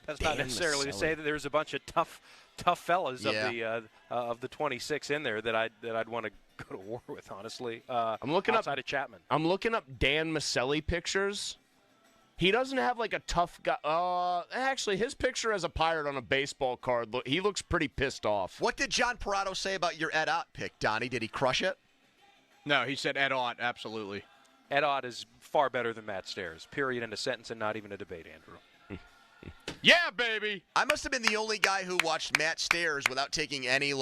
That's not Dan necessarily to Maselli. say that there's a bunch of tough fellas Yeah. of the 26 in there that I'd want to go to war with. Honestly, I'm looking outside of Chapman. I'm looking up Dan Maselli pictures. He doesn't have a tough guy. Actually, his picture as a Pirate on a baseball card, he looks pretty pissed off. What did John Parado say about your Ed Ott pick, Donnie? Did he crush it? No, he said Ed Ott, absolutely. Ed Ott is far better than Matt Stairs. Period. End of sentence, and not even a debate, Andrew. Yeah, baby. I must have been the only guy who watched Matt Stairs without taking any,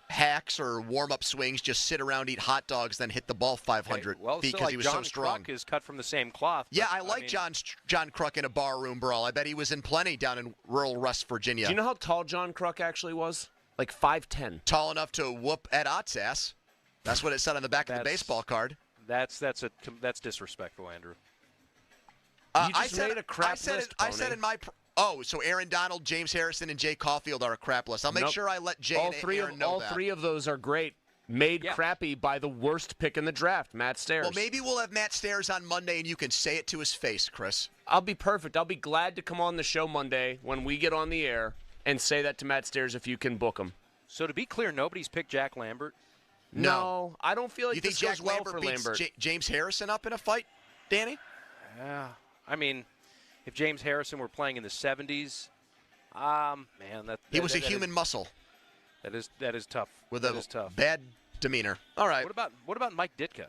hacks or warm-up swings, just sit around, eat hot dogs, then hit the ball 500 feet because he was so strong. Kruk is cut from the same cloth. Yeah, I like John Kruk in a barroom brawl. I bet he was in plenty down in rural West Virginia. Do you know how tall John Kruk actually was? Like 5'10". Tall enough to whoop Ed Ott's ass. That's what it said on the back of the baseball card. That's disrespectful, Andrew. You just made a crap list, I said in my so Aaron Donald, James Harrison, and Jay Caulfield are a crap list. I'll make sure I let Jay and Aaron know that. All three of those are great. Made crappy by the worst pick in the draft, Matt Stairs. Well, maybe we'll have Matt Stairs on Monday, and you can say it to his face, Chris. I'll be perfect. I'll be glad to come on the show Monday when we get on the air and say that to Matt Stairs if you can book him. So to be clear, nobody's picked Jack Lambert? No, I don't feel like you think this Jack goes well Lambert for beats Lambert. James Harrison up in a fight, Danny? Yeah. I mean, if James Harrison were playing in the 70s, man, he was a human muscle. That is tough. With that a is tough. bad demeanor. All right. What about Mike Ditka?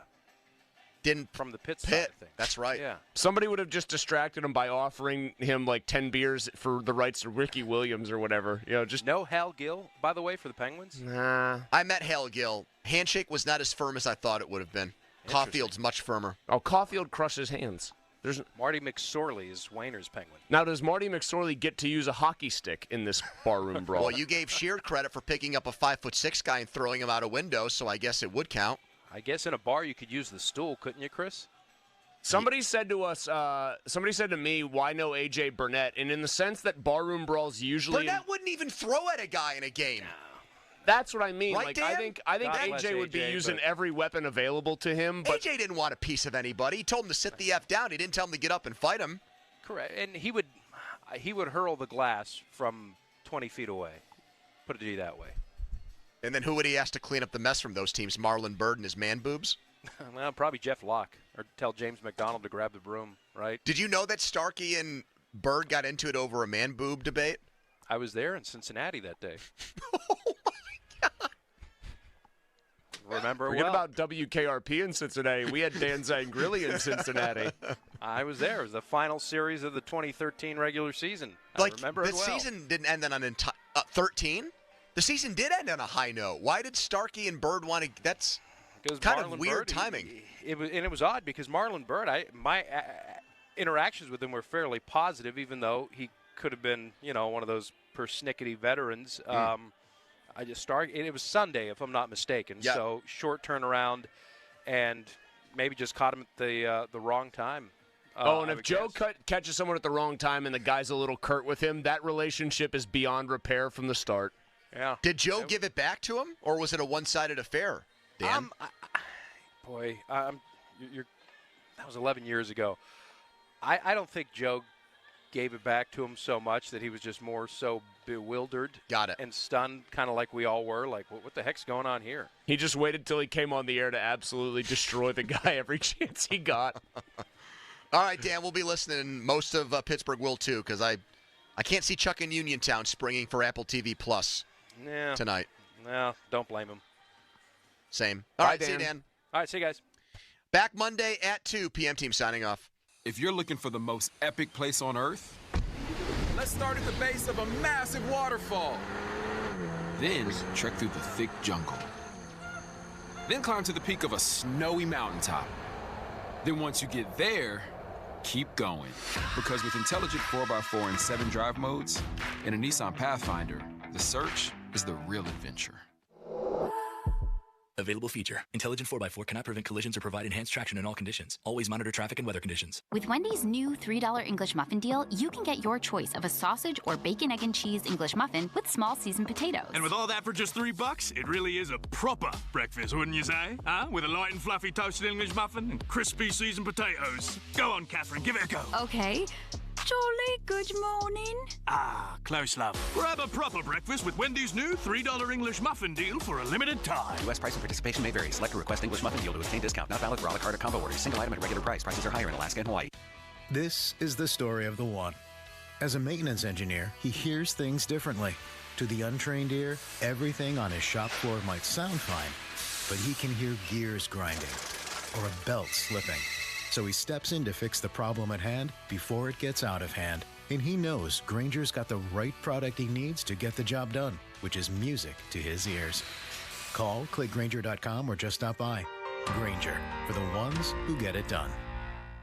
Didn't from the Pitt side of things. That's right. Yeah. Somebody would have just distracted him by offering him 10 beers for the rights to Ricky Williams or whatever. Just no Hal Gill, by the way, for the Penguins. Nah. I met Hal Gill. Handshake was not as firm as I thought it would have been. Caulfield's much firmer. Oh, Caulfield crushes hands. There's Marty McSorley is Wayner's Penguin. Now, does Marty McSorley get to use a hockey stick in this barroom brawl? Well, you gave Sheard credit for picking up a 5'6" guy and throwing him out a window, so I guess it would count. I guess in a bar you could use the stool, couldn't you, Chris? Somebody said to us, somebody said to me, why no A.J. Burnett? And in the sense that barroom brawls usually... Burnett wouldn't even throw at a guy in a game. That's what I mean. Right, Dan? I think A.J. would be using every weapon available to him. But A.J. didn't want a piece of anybody. He told him to sit the F down. He didn't tell him to get up and fight him. Correct. And he would hurl the glass from 20 feet away. Put it to you that way. And then who would he ask to clean up the mess from those teams? Marlon Byrd and his man boobs? Well, probably Jeff Locke. Or tell James McDonald to grab the broom, right? Did you know that Starky and Byrd got into it over a man boob debate? I was there in Cincinnati that day. Remember Forget about WKRP in Cincinnati. We had Dan Zangrilli in Cincinnati. I was there. It was the final series of the 2013 regular season. I remember it well. The season didn't end on an 13? The season did end on a high note. Why did Starky and Byrd want to? That's kind of weird timing. It was odd because Marlon Byrd, my interactions with him were fairly positive, even though he could have been, one of those persnickety veterans. I just started. It was Sunday, if I'm not mistaken. Yeah. So short turnaround, and maybe just caught him at the wrong time. And if Joe catches someone at the wrong time and the guy's a little curt with him, that relationship is beyond repair from the start. Yeah. Did Joe give it back to him, or was it a one-sided affair, Dan? That was 11 years ago. I don't think Joe gave it back to him so much that he was just more so bewildered and stunned, kind of like we all were, like, what the heck's going on here? He just waited till he came on the air to absolutely destroy the guy every chance he got. All right, Dan, we'll be listening. Most of Pittsburgh will, too, because I can't see Chuck in Uniontown springing for Apple TV Plus tonight. No, don't blame him. Same. All right, see you, Dan. All right, see you guys. Back Monday at 2 p.m. Team signing off. If you're looking for the most epic place on earth, let's start at the base of a massive waterfall. Then trek through the thick jungle. Then climb to the peak of a snowy mountaintop. Then once you get there, keep going. Because with intelligent 4x4 and 7 drive modes and a Nissan Pathfinder, the search is the real adventure. Available feature. Intelligent 4x4 cannot prevent collisions or provide enhanced traction in all conditions. Always monitor traffic and weather conditions. With Wendy's new $3 English muffin deal, you can get your choice of a sausage or bacon, egg, and cheese English muffin with small seasoned potatoes. And with all that for just $3, it really is a proper breakfast, wouldn't you say? Huh? With a light and fluffy toasted English muffin and crispy seasoned potatoes. Go on, Catherine, give it a go. Okay. Jolly good morning. Ah, close, love. Grab a proper breakfast with Wendy's new $3 English muffin deal for a limited time. U.S. price and participation may vary. Select a request English muffin deal to obtain discount. Not valid for a la carte or combo orders. Single item at regular price. Prices are higher in Alaska and Hawaii. This is the story of the one. As a maintenance engineer, he hears things differently. To the untrained ear, everything on his shop floor might sound fine, but he can hear gears grinding or a belt slipping. So he steps in to fix the problem at hand before it gets out of hand. And he knows Grainger's got the right product he needs to get the job done, which is music to his ears. Call, click Grainger.com, or just stop by. Grainger, for the ones who get it done.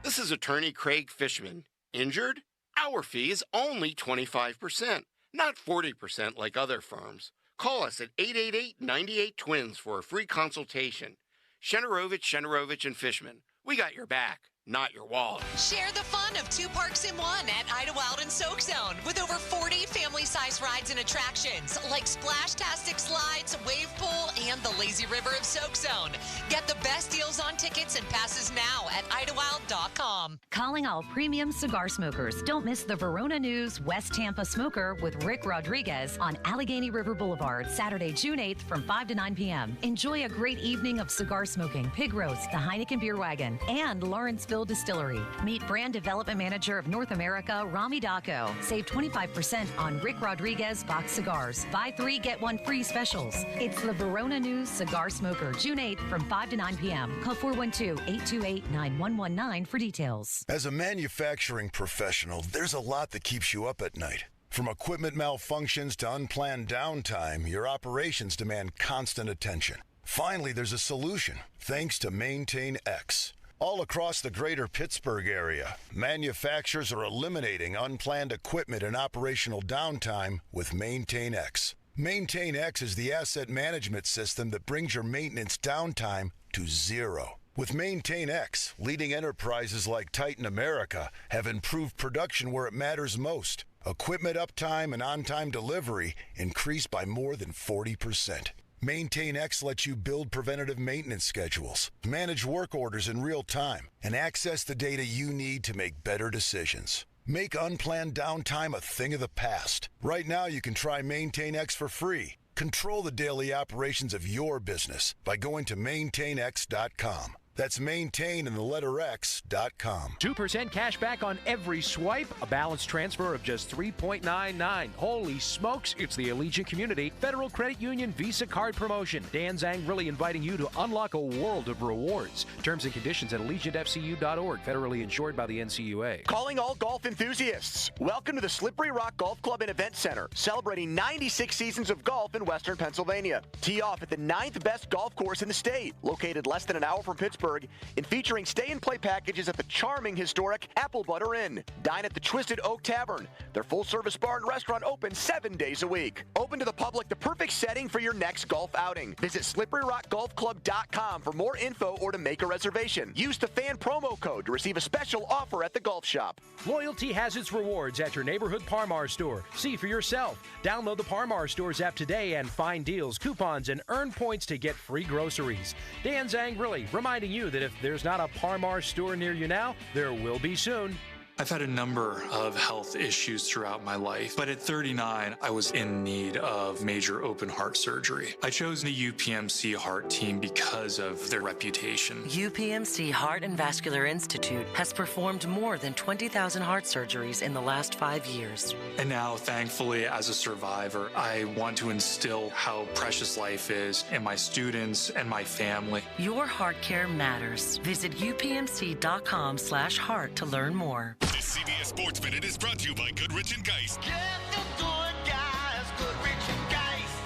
This is attorney Craig Fishman. Injured? Our fee is only 25%, not 40% like other firms. Call us at 888-98-TWINS for a free consultation. Shenarovich, and Fishman. We got your back, not your wallet. Share the fun of 2 parks in 1 at Idlewild and Soak Zone with over 40 family-size rides and attractions like Splashtastic Slides, Wave Pool, and the Lazy River of Soak Zone. Get the best deals on tickets and passes now at Idlewild.com. Calling all premium cigar smokers. Don't miss the Verona News West Tampa Smoker with Rick Rodriguez on Allegheny River Boulevard, Saturday, June 8th from 5 to 9 p.m. Enjoy a great evening of cigar smoking, pig roast, the Heineken Beer Wagon, and Lawrenceville Distillery. Meet Brand Development Manager of North America, Rami Daco. Save 25% on Rick Rodriguez box cigars. Buy 3, get 1 free specials. It's the Verona News Cigar Smoker, June 8th from 5 to 9 p.m. Call 412-828-9119 for details. As a manufacturing professional, there's a lot that keeps you up at night. From equipment malfunctions to unplanned downtime, your operations demand constant attention. Finally, there's a solution, thanks to Maintain X. All across the greater Pittsburgh area, manufacturers are eliminating unplanned equipment and operational downtime with Maintain X. Maintain X is the asset management system that brings your maintenance downtime to zero. With Maintain X, leading enterprises like Titan America have improved production where it matters most. Equipment uptime and on-time delivery increased by more than 40%. Maintain X lets you build preventative maintenance schedules, manage work orders in real time, and access the data you need to make better decisions. Make unplanned downtime a thing of the past. Right now, you can try Maintain X for free. Control the daily operations of your business by going to maintainx.com. That's maintain and the letter X.com. 2% cash back on every swipe. A balance transfer of just $3.99. Holy smokes, it's the Allegiant Community Federal Credit Union Visa Card Promotion. Dan Zang really inviting you to unlock a world of rewards. Terms and conditions at allegiantfcu.org. Federally insured by the NCUA. Calling all golf enthusiasts. Welcome to the Slippery Rock Golf Club and Event Center, celebrating 96 seasons of golf in Western Pennsylvania. Tee off at the 9th best golf course in the state, located less than an hour from Pittsburgh, and featuring stay-and-play packages at the charming historic Apple Butter Inn. Dine at the Twisted Oak Tavern. Their full-service bar and restaurant open 7 days a week. Open to the public, the perfect setting for your next golf outing. Visit SlipperyRockGolfClub.com for more info or to make a reservation. Use the fan promo code to receive a special offer at the golf shop. Loyalty has its rewards at your neighborhood Parmar store. See for yourself. Download the Parmar Stores app today and find deals, coupons, and earn points to get free groceries. Dan Zangrilli reminding you that if there's not a Parmar store near you now, there will be soon. I've had a number of health issues throughout my life, but at 39, I was in need of major open heart surgery. I chose the UPMC heart team because of their reputation. UPMC Heart and Vascular Institute has performed more than 20,000 heart surgeries in the last 5 years. And now, thankfully, as a survivor, I want to instill how precious life is in my students and my family. Your heart care matters. Visit upmc.com/heart to learn more. This CBS Sports Minute is brought to you by Goodrich and Geist. Get the good guys, Goodrich and Geist.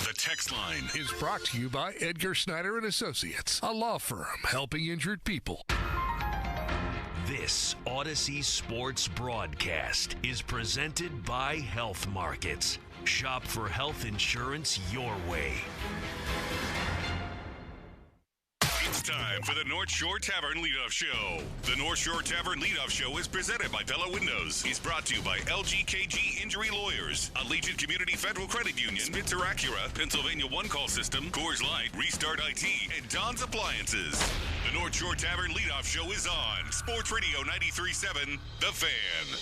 The text line is brought to you by Edgar Snyder and Associates, a law firm helping injured people. This Odyssey Sports broadcast is presented by Health Markets. Shop for health insurance your way. It's time for the North Shore Tavern Leadoff Show. The North Shore Tavern Leadoff Show is presented by Bella Windows. Is brought to you by LGKG Injury Lawyers, Allegiant Community Federal Credit Union, Spitzer Acura, Pennsylvania One Call System, Coors Light, Restart IT, and Don's Appliances. The North Shore Tavern Leadoff Show is on Sports Radio 93.7, The Fan.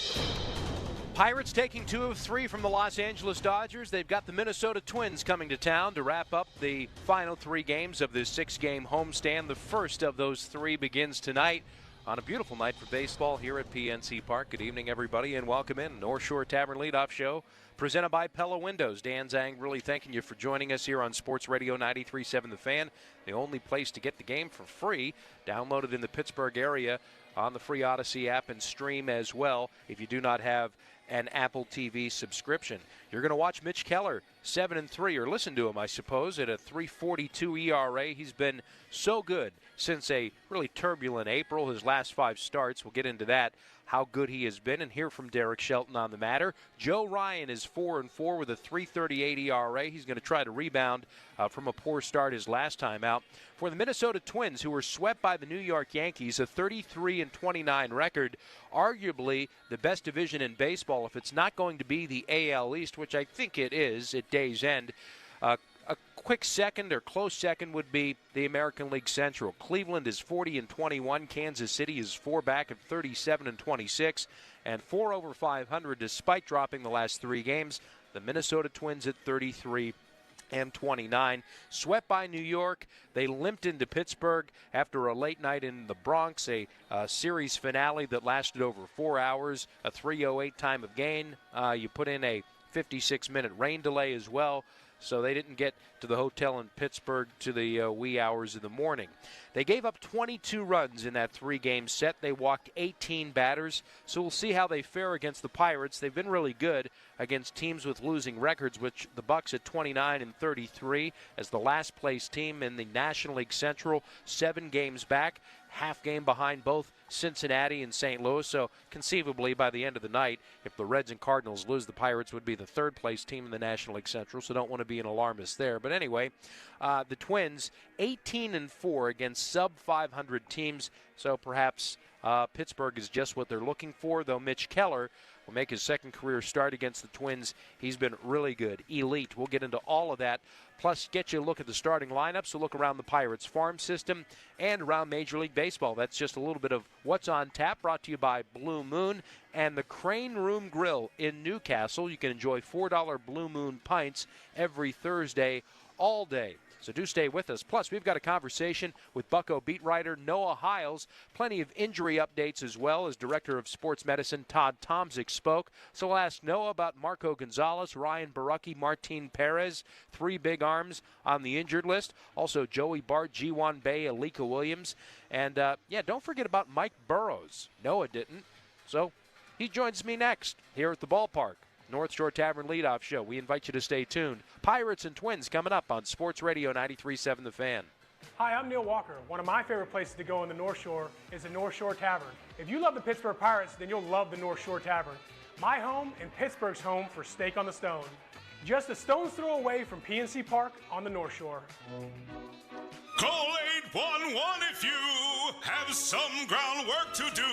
Pirates taking 2 of 3 from the Los Angeles Dodgers. They've got the Minnesota Twins coming to town to wrap up the final 3 games of this 6-game homestand. The first of those 3 begins tonight on a beautiful night for baseball here at PNC Park. Good evening, everybody, and welcome in. North Shore Tavern Leadoff Show presented by Pella Windows. Dan Zhang really thanking you for joining us here on Sports Radio 93.7 The Fan, the only place to get the game for free. Download it in the Pittsburgh area on the free Odyssey app and stream as well if you do not have an Apple TV subscription. You're going to watch Mitch Keller, 7-3, or listen to him, I suppose, at a 3.42 ERA. He's been so good since a really turbulent April, his last 5 starts. We'll get into that, how good he has been, and hear from Derek Shelton on the matter. Joe Ryan is 4-4 with a 3.38 ERA. He's going to try to rebound from a poor start his last time out. For the Minnesota Twins, who were swept by the New York Yankees, a 33-29 record, arguably the best division in baseball, if it's not going to be the AL East, which I think it is at day's end. A quick second or close second would be the American League Central. Cleveland is 40-21. Kansas City is 4 back at 37-26 and 4 over 500 despite dropping the last 3 games. The Minnesota Twins at 33-29. Swept by New York. They limped into Pittsburgh after a late night in the Bronx, a series finale that lasted over 4 hours, a 3:08 time of gain. You put in a 56-minute rain delay as well, so they didn't get to the hotel in Pittsburgh to the wee hours of the morning. They gave up 22 runs in that 3-game set. They walked 18 batters, so we'll see how they fare against the Pirates. They've been really good against teams with losing records, which the Bucks at 29-33 as the last place team in the National League Central, 7 games back, half game behind both Cincinnati and St. Louis. So conceivably by the end of the night, if the Reds and Cardinals lose, the Pirates would be the 3rd place team in the National League Central, so don't want to be an alarmist there. But anyway, the Twins 18-4 against sub-500 teams, so perhaps Pittsburgh is just what they're looking for, though Mitch Keller will make his 2nd career start against the Twins. He's been really good, elite. We'll get into all of that, plus get you a look at the starting lineup, so look around the Pirates farm system and around Major League Baseball. That's just a little bit of what's on tap, brought to you by Blue Moon and the Crane Room Grill in Newcastle. You can enjoy $4 Blue Moon pints every Thursday all day. So do stay with us. Plus, we've got a conversation with Bucko beat writer Noah Hiles. Plenty of injury updates as well, as Director of Sports Medicine Todd Tomzik spoke. So we'll ask Noah about Marco Gonzalez, Ryan Baraki, Martin Perez, 3 big arms on the injured list. Also Joey Bart, G1 Bay, Alika Williams. And, don't forget about Mike Burrows. Noah didn't. So he joins me next here at the ballpark. North Shore Tavern Leadoff Show. We invite you to stay tuned. Pirates and Twins coming up on Sports Radio 93.7 The Fan. Hi, I'm Neil Walker. One of my favorite places to go in the North Shore is the North Shore Tavern. If you love the Pittsburgh Pirates, then you'll love the North Shore Tavern. My home and Pittsburgh's home for Steak on the Stone. Just a stone's throw away from PNC Park on the North Shore. Call 811 if you have some groundwork to do.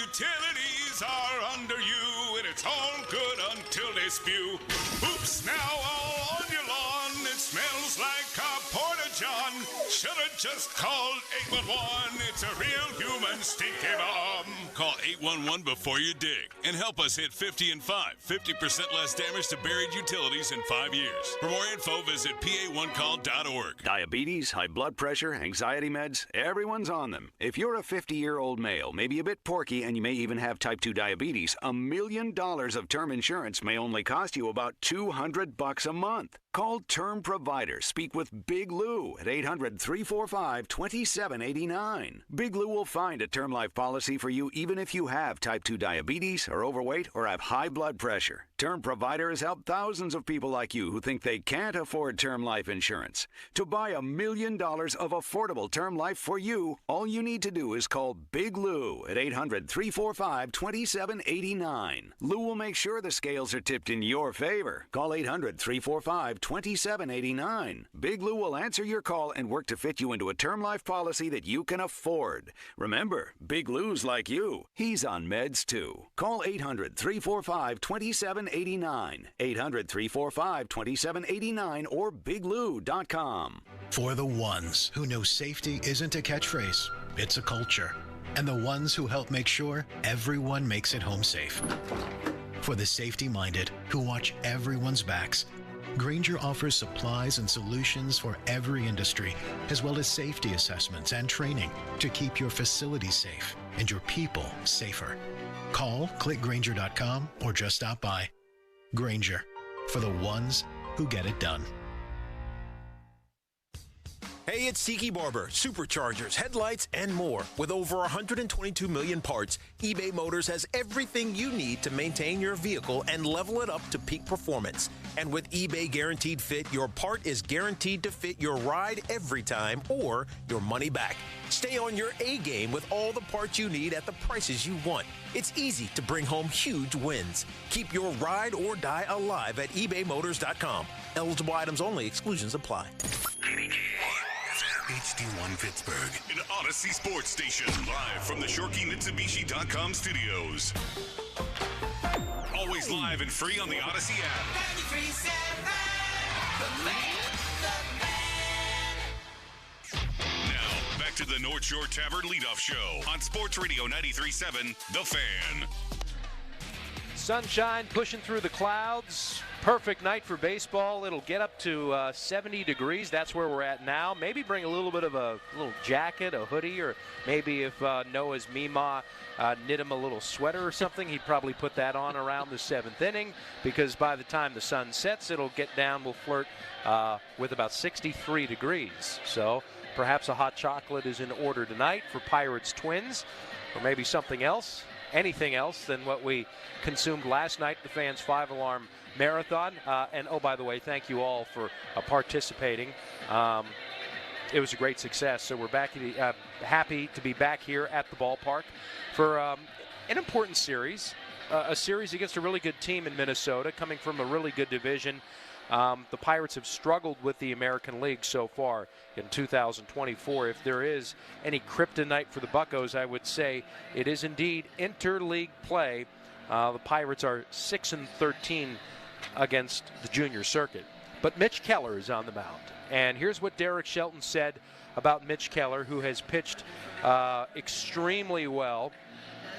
Utilities are under you, and it's all good until they spew. Oops, now all on your lawn. It smells like a porta-john. Should've just called 811. It's a real human stinky bomb. Call 811 before you dig and help us hit 50 and 5. 50% less damage to buried utilities in 5 years. For more info, visit pa1call.org. Diabetes, high blood pressure, anxiety meds, everyone's on them. If you're a 50-year-old male, maybe a bit porky, and you may even have type 2 diabetes, $1 million of term insurance may only cost you about $200 a month. Call Term Provider. Speak with Big Lou at 800-345-2789. Big Lou will find a term life policy for you even if you have type 2 diabetes, are overweight, or have high blood pressure. Term Provider has helped thousands of people like you who think they can't afford term life insurance. To buy $1 million of affordable term life for you, all you need to do is call Big Lou at 800-345-2789. Lou will make sure the scales are tipped in your favor. Call 800-345-2789. Big Lou will answer your call and work to fit you into a term life policy that you can afford. Remember, Big Lou's like you. He's on meds too. Call 800-345-2789. 800-345-2789 or biglou.com. For the ones who know safety isn't a catchphrase, it's a culture. And the ones who help make sure everyone makes it home safe. For the safety-minded who watch everyone's backs, Grainger offers supplies and solutions for every industry, as well as safety assessments and training to keep your facility safe and your people safer. Call, click Grainger.com, or just stop by. Grainger, for the ones who get it done. Hey, it's Tiki Barber. Superchargers, headlights, and more. With over 122 million parts, eBay Motors has everything you need to maintain your vehicle and level it up to peak performance. And with eBay Guaranteed Fit, your part is guaranteed to fit your ride every time or your money back. Stay on your A game with all the parts you need at the prices you want. It's easy to bring home huge wins. Keep your ride or die alive at ebaymotors.com. Eligible items only. Exclusions apply. HD1 Pittsburgh, an Odyssey Sports Station, live from the ShorkeyMitsubishi.com studios. Always live and free on the Odyssey app. 93.7, the Fan. Now, back to the North Shore Tavern Leadoff Show on Sports Radio 93.7, The Fan. Sunshine pushing through the clouds. Perfect night for baseball. It'll get up to 70 degrees. That's where we're at now. Maybe bring a little bit of a little jacket, a hoodie, or maybe if Noah's Mima knit him a little sweater or something, he'd probably put that on around the 7th inning, because by the time the sun sets, it'll get down, we'll flirt with about 63 degrees. So perhaps a hot chocolate is in order tonight for Pirates Twins, or maybe something else. Anything else than what we consumed last night, the Fans 5-Alarm Marathon. And, oh, by the way, thank you all for participating. It was a great success. So we're back happy to be back here at the ballpark for an important series, a series against a really good team in Minnesota, coming from a really good division. The Pirates have struggled with the American League so far in 2024. If there is any kryptonite for the Buccos, I would say it is indeed interleague play. The Pirates are 6-13 against the junior circuit. But Mitch Keller is on the mound. And here's what Derek Shelton said about Mitch Keller, who has pitched extremely well,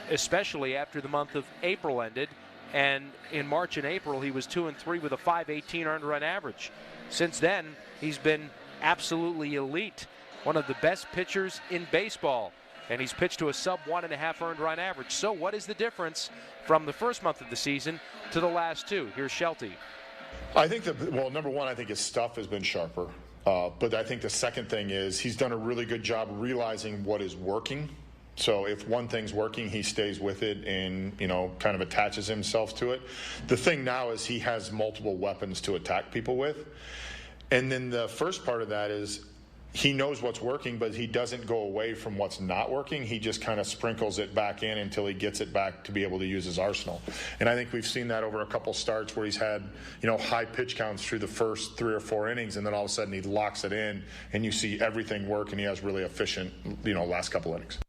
especially after the month of April ended. And in March and April, he was 2-3 with a .518 earned run average. Since then, he's been absolutely elite, one of the best pitchers in baseball. And he's pitched to a sub-1.5 earned run average. So what is the difference from the first month of the season to the last two? Here's Shelty. I think well, number one, I think his stuff has been sharper. But I think the second thing is he's done a really good job realizing what is working. So if one thing's working, he stays with it and, kind of attaches himself to it. The thing now is he has multiple weapons to attack people with. And then the first part of that is he knows what's working, but he doesn't go away from what's not working. He just kind of sprinkles it back in until he gets it back to be able to use his arsenal. And I think we've seen that over a couple starts where he's had, high pitch counts through the first 3 or 4 innings, and then all of a sudden he locks it in and you see everything work, and he has really efficient, last couple innings.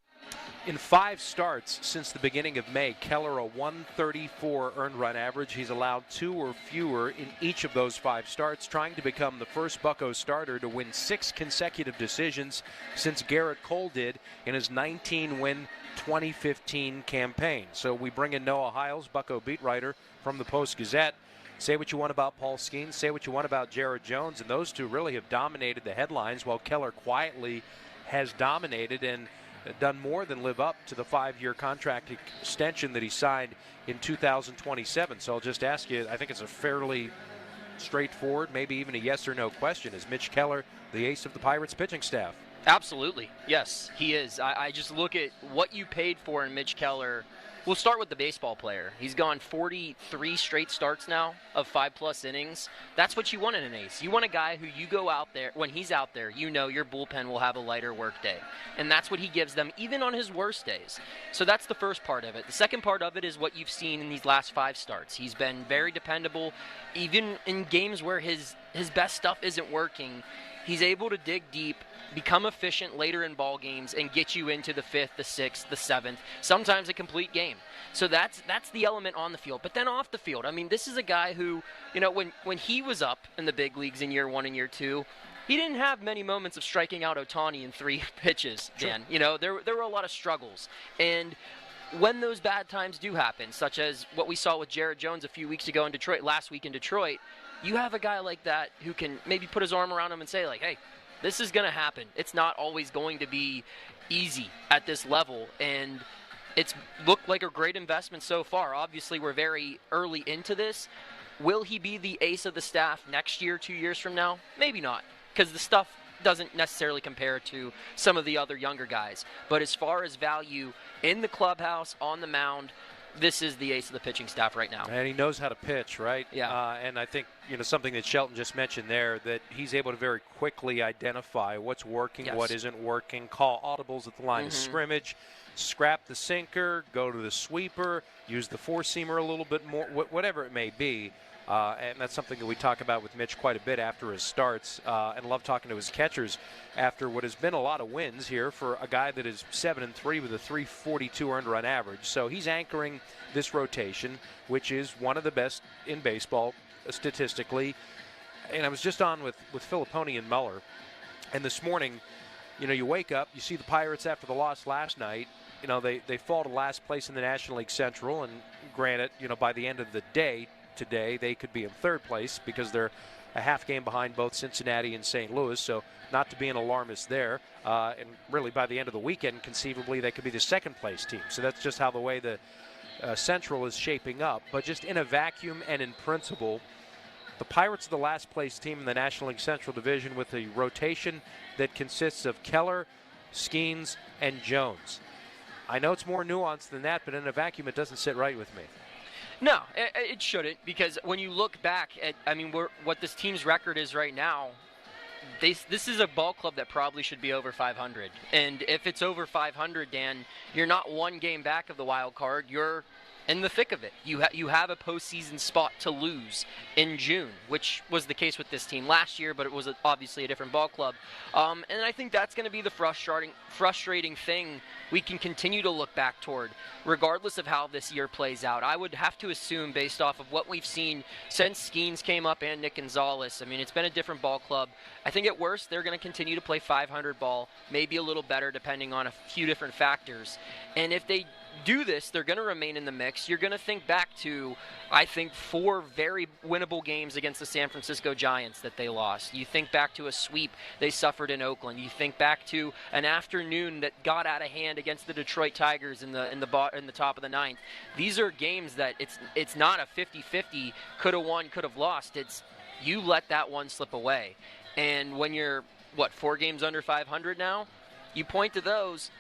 In 5 starts since the beginning of May, Keller a 134 earned run average. He's allowed 2 or fewer in each of those 5 starts, trying to become the first Bucco starter to win 6 consecutive decisions since Garrett Cole did in his 19-win 2015 campaign. So we bring in Noah Hiles, Bucco beat writer from the Post-Gazette. Say what you want about Paul Skeens, say what you want about Jared Jones, and those two really have dominated the headlines, while Keller quietly has dominated and done more than live up to the 5-year contract extension that he signed in 2027. So I'll just ask you, I think it's a fairly straightforward, maybe even a yes or no question. Is Mitch Keller the ace of the Pirates pitching staff? Absolutely. Yes, he is. I just look at what you paid for in Mitch Keller. We'll start with the baseball player. He's gone 43 straight starts now of 5+ innings. That's what you want in an ace. You want a guy who you go out there, when he's out there, your bullpen will have a lighter work day. And that's what he gives them, even on his worst days. So that's the first part of it. The second part of it is what you've seen in these last 5 starts. He's been very dependable, even in games where his best stuff isn't working. He's able to dig deep, become efficient later in ball games, and get you into the 5th, the 6th, the 7th, sometimes a complete game. So that's the element on the field. But then off the field, this is a guy who, when he was up in the big leagues in year 1 and year 2, he didn't have many moments of striking out Ohtani in 3 pitches, Dan. Sure. There were a lot of struggles. And when those bad times do happen, such as what we saw with Jared Jones a few weeks ago last week in Detroit, you have a guy like that who can maybe put his arm around him and say, hey, This is going to happen. It's not always going to be easy at this level, and it's looked like a great investment so far. Obviously, we're very early into this. Will he be the ace of the staff next year, 2 years from now? Maybe not, because the stuff doesn't necessarily compare to some of the other younger guys. But as far as value in the clubhouse, on the mound, this is the ace of the pitching staff right now. And he knows how to pitch, right? Yeah. And I think, something that Shelton just mentioned there, that he's able to very quickly identify what's working, what isn't working, call audibles at the line of scrimmage, scrap the sinker, go to the sweeper, use the four-seamer a little bit more, whatever it may be. And that's something that we talk about with Mitch quite a bit after his starts, and love talking to his catchers after what has been a lot of wins here for a guy that is 7-3 with a 342 earned run average. So he's anchoring this rotation, which is one of the best in baseball statistically. And I was just on with Filipponi and Muller, and this morning, you wake up, you see the Pirates after the loss last night. They fall to last place in the National League Central, and granted, by the end of the day today, they could be in third place because they're a half game behind both Cincinnati and St. Louis, so not to be an alarmist there. And really, by the end of the weekend, conceivably, they could be the second place team. So that's just how the way the Central is shaping up. But just in a vacuum and in principle, the Pirates are the last place team in the National League Central Division with a rotation that consists of Keller, Skeens, and Jones. I know it's more nuanced than that, but in a vacuum, it doesn't sit right with me. No, it shouldn't, because when you look back at, what this team's record is right now, this is a ball club that probably should be over 500. And if it's over 500, Dan, you're not one game back of the wild card. You're in the thick of it. You have a postseason spot to lose in June, which was the case with this team last year, but it was obviously a different ball club. And I think that's going to be the frustrating thing we can continue to look back toward, regardless of how this year plays out. I would have to assume, based off of what we've seen since Skeens came up and Nick Gonzalez, it's been a different ball club. I think at worst, they're going to continue to play 500 ball, maybe a little better depending on a few different factors. And if they do this, they're going to remain in the mix. You're going to think back to, I think, 4 very winnable games against the San Francisco Giants that they lost. You think back to a sweep they suffered in Oakland. You think back to an afternoon that got out of hand against the Detroit Tigers in the top of the ninth. These are games that it's not a 50-50 could have won, could have lost. It's you let that one slip away. And when you're 4 games under 500 now, you point to those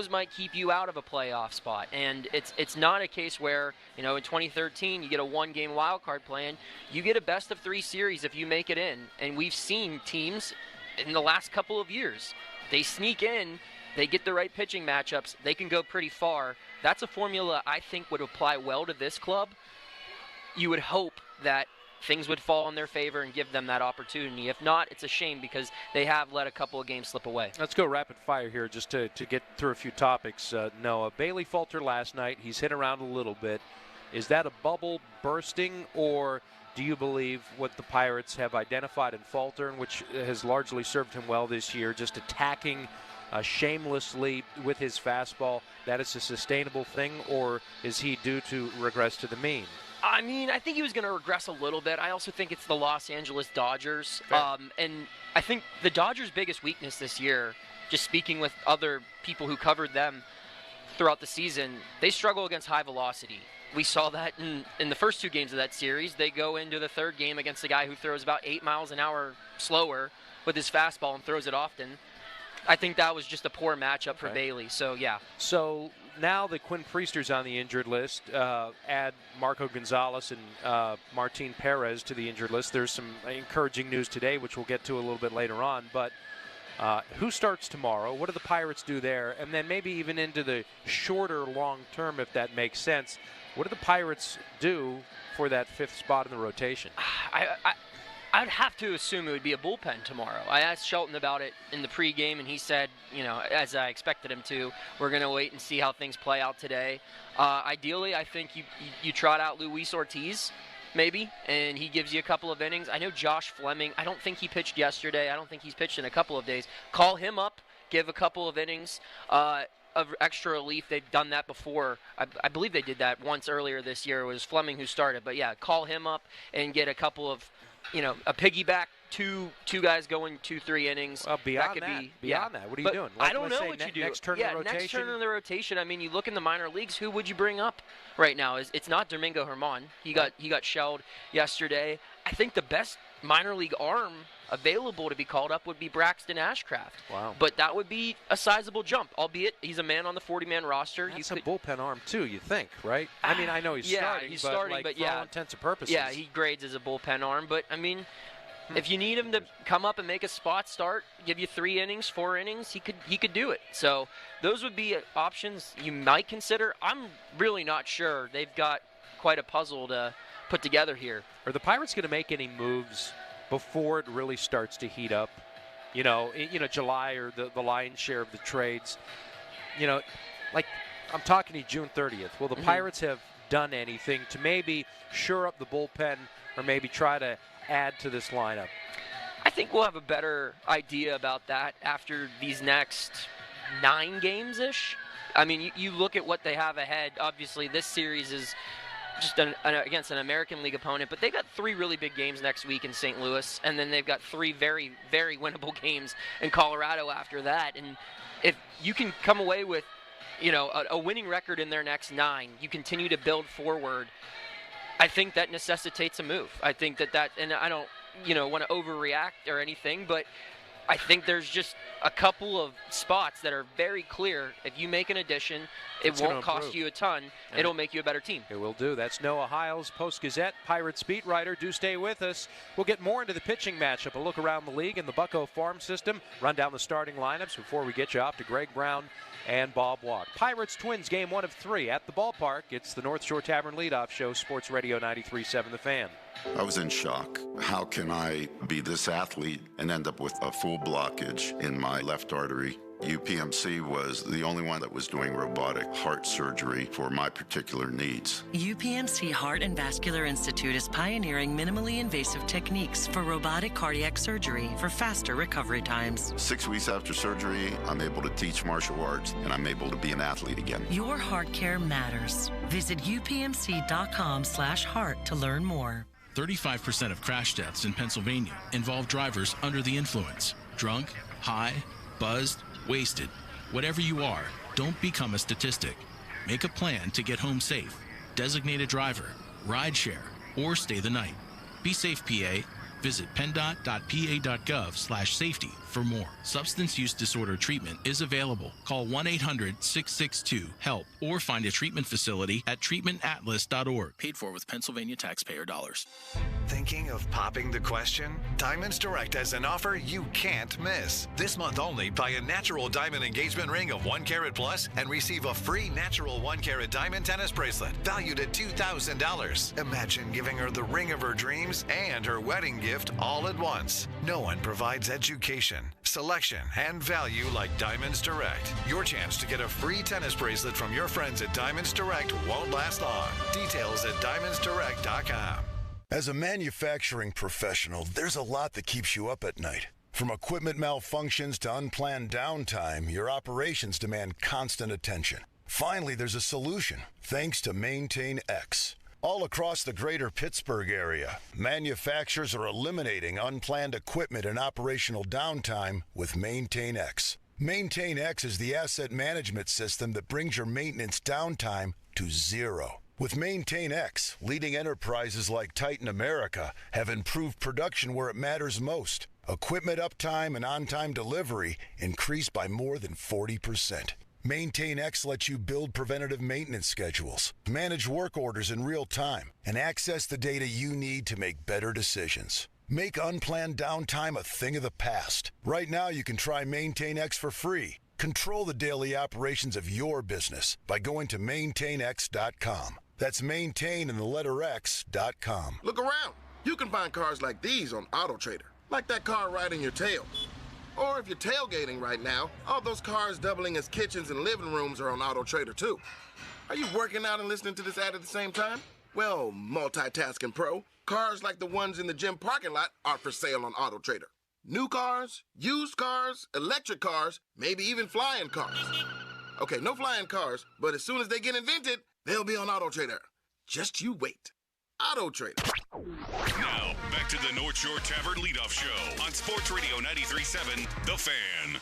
might keep you out of a playoff spot. And it's not a case where, in 2013 you get a 1-game wild card plan. You get a best of 3 series if you make it in. And we've seen teams in the last couple of years, they sneak in, they get the right pitching matchups, they can go pretty far. That's a formula I think would apply well to this club. You would hope that things would fall in their favor and give them that opportunity. If not, it's a shame because they have let a couple of games slip away. Let's go rapid fire here just to get through a few topics. Noah, Bailey faltered last night. He's hit around a little bit. Is that a bubble bursting, or do you believe what the Pirates have identified in Falter, which has largely served him well this year, just attacking shamelessly with his fastball, that is a sustainable thing, or is he due to regress to the mean? I think he was going to regress a little bit. I also think it's the Los Angeles Dodgers. And I think the Dodgers' biggest weakness this year, just speaking with other people who covered them throughout the season, they struggle against high velocity. We saw that in the first 2 games of that series. They go into the third game against a guy who throws about 8 miles an hour slower with his fastball and throws it often. I think that was just a poor matchup for Bailey. So, yeah. So now that Quinn Priester's on the injured list, add Marco Gonzalez and Martin Perez to the injured list. There's some encouraging news today, which we'll get to a little bit later on. But who starts tomorrow? What do the Pirates do there? And then maybe even into the shorter long term, if that makes sense. What do the Pirates do for that 5th spot in the rotation? I'd have to assume it would be a bullpen tomorrow. I asked Shelton about it in the pregame, and he said, as I expected him to, we're going to wait and see how things play out today. Ideally, I think you trot out Luis Ortiz, maybe, and he gives you a couple of innings. I know Josh Fleming, I don't think he pitched yesterday. I don't think he's pitched in a couple of days. Call him up, give a couple of innings of extra relief. They've done that before. I believe they did that once earlier this year. It was Fleming who started. But, yeah, call him up and get a couple of, a piggyback two guys going 2-3 innings. Well, beyond that, could beyond that, what are you doing? I don't know what you do. Next turn of the rotation? Next turn of the rotation. I mean, you look in the minor leagues. Who would you bring up right now? It's not Domingo Germán. He got shelled yesterday. I think the best minor league arm available to be called up would be Braxton Ashcraft. Wow. But that would be a sizable jump, albeit he's a man on the 40-man roster. That's a bullpen arm, too, you think, right? I mean, I know he's starting, but for all intents and purposes. Yeah, he grades as a bullpen arm. But, I mean, if you need him to come up and make a spot start, give you 3 innings, 4 innings, he could do it. So those would be options you might consider. I'm really not sure. They've got quite a puzzle to put together here. Are the Pirates going to make any moves before it really starts to heat up? July or the lion's share of the trades. Like I'm talking to you June 30th. Will the Pirates have done anything to maybe shore up the bullpen or maybe try to add to this lineup? I think we'll have a better idea about that after these next 9 games-ish. I mean, you look at what they have ahead. Obviously, this series is just against an American League opponent, but they've got 3 really big games next week in St. Louis, and then they've got 3 very, very winnable games in Colorado after that. And if you can come away with, a winning record in their next 9, you continue to build forward, I think that necessitates a move. I think that, and I don't, want to overreact or anything, but I think there's just a couple of spots that are very clear. If you make an addition, it won't cost you a ton. It'll make you a better team. It will do. That's Noah Hiles, Post-Gazette, Pirates beat writer. Do stay with us. We'll get more into the pitching matchup, a look around the league and the Bucco farm system, run down the starting lineups before we get you off to Greg Brown and Bob Walk. Pirates Twins, game 1 of 3 at the ballpark. It's the North Shore Tavern leadoff show, Sports Radio 93.7 The Fan. I was in shock. How can I be this athlete and end up with a full blockage in my left artery? UPMC was the only one that was doing robotic heart surgery for my particular needs. UPMC Heart and Vascular Institute is pioneering minimally invasive techniques for robotic cardiac surgery for faster recovery times. 6 weeks after surgery, I'm able to teach martial arts and I'm able to be an athlete again. Your heart care matters. Visit upmc.com/heart to learn more. 35% of crash deaths in Pennsylvania involve drivers under the influence. Drunk, high, buzzed, wasted. Whatever you are, don't become a statistic. Make a plan to get home safe. Designate a driver, ride share, or stay the night. Be safe, PA. Visit pendot.pa.gov/safety for more. Substance use disorder treatment is available. Call 1-800-662-HELP or find a treatment facility at treatmentatlas.org. Paid for with Pennsylvania taxpayer dollars. Thinking of popping the question? Diamonds Direct has an offer you can't miss. This month only, buy a natural diamond engagement ring of 1 carat plus and receive a free natural 1 carat diamond tennis bracelet valued at $2,000. Imagine giving her the ring of her dreams and her wedding gift all at once. No one provides education, selection, and value like Diamonds Direct. Your chance to get a free tennis bracelet from your friends at Diamonds Direct won't last long. Details at diamondsdirect.com. As a manufacturing professional, there's a lot that keeps you up at night. From equipment malfunctions to unplanned downtime, your operations demand constant attention. Finally, there's a solution, thanks to Maintain X. All across the greater Pittsburgh area, manufacturers are eliminating unplanned equipment and operational downtime with Maintain X. Maintain X is the asset management system that brings your maintenance downtime to 0. With Maintain X, leading enterprises like Titan America have improved production where it matters most. Equipment uptime and on-time delivery increased by more than 40%. Maintain X lets you build preventative maintenance schedules, manage work orders in real time, and access the data you need to make better decisions. Make unplanned downtime a thing of the past. Right now, you can try Maintain X for free. Control the daily operations of your business by going to maintainx.com. That's maintain and the letter X.com. Look around. You can find cars like these on AutoTrader, like that car right in your tail. Or if you're tailgating right now, all those cars doubling as kitchens and living rooms are on AutoTrader too. Are you working out and listening to this ad at the same time? Well, multitasking pro, cars like the ones in the gym parking lot are for sale on AutoTrader. New cars, used cars, electric cars, maybe even flying cars. Okay, no flying cars, but as soon as they get invented, they'll be on AutoTrader. Just you wait. Auto Trader. Now, back to the North Shore Tavern Leadoff Show on Sports Radio 93.7 The Fan.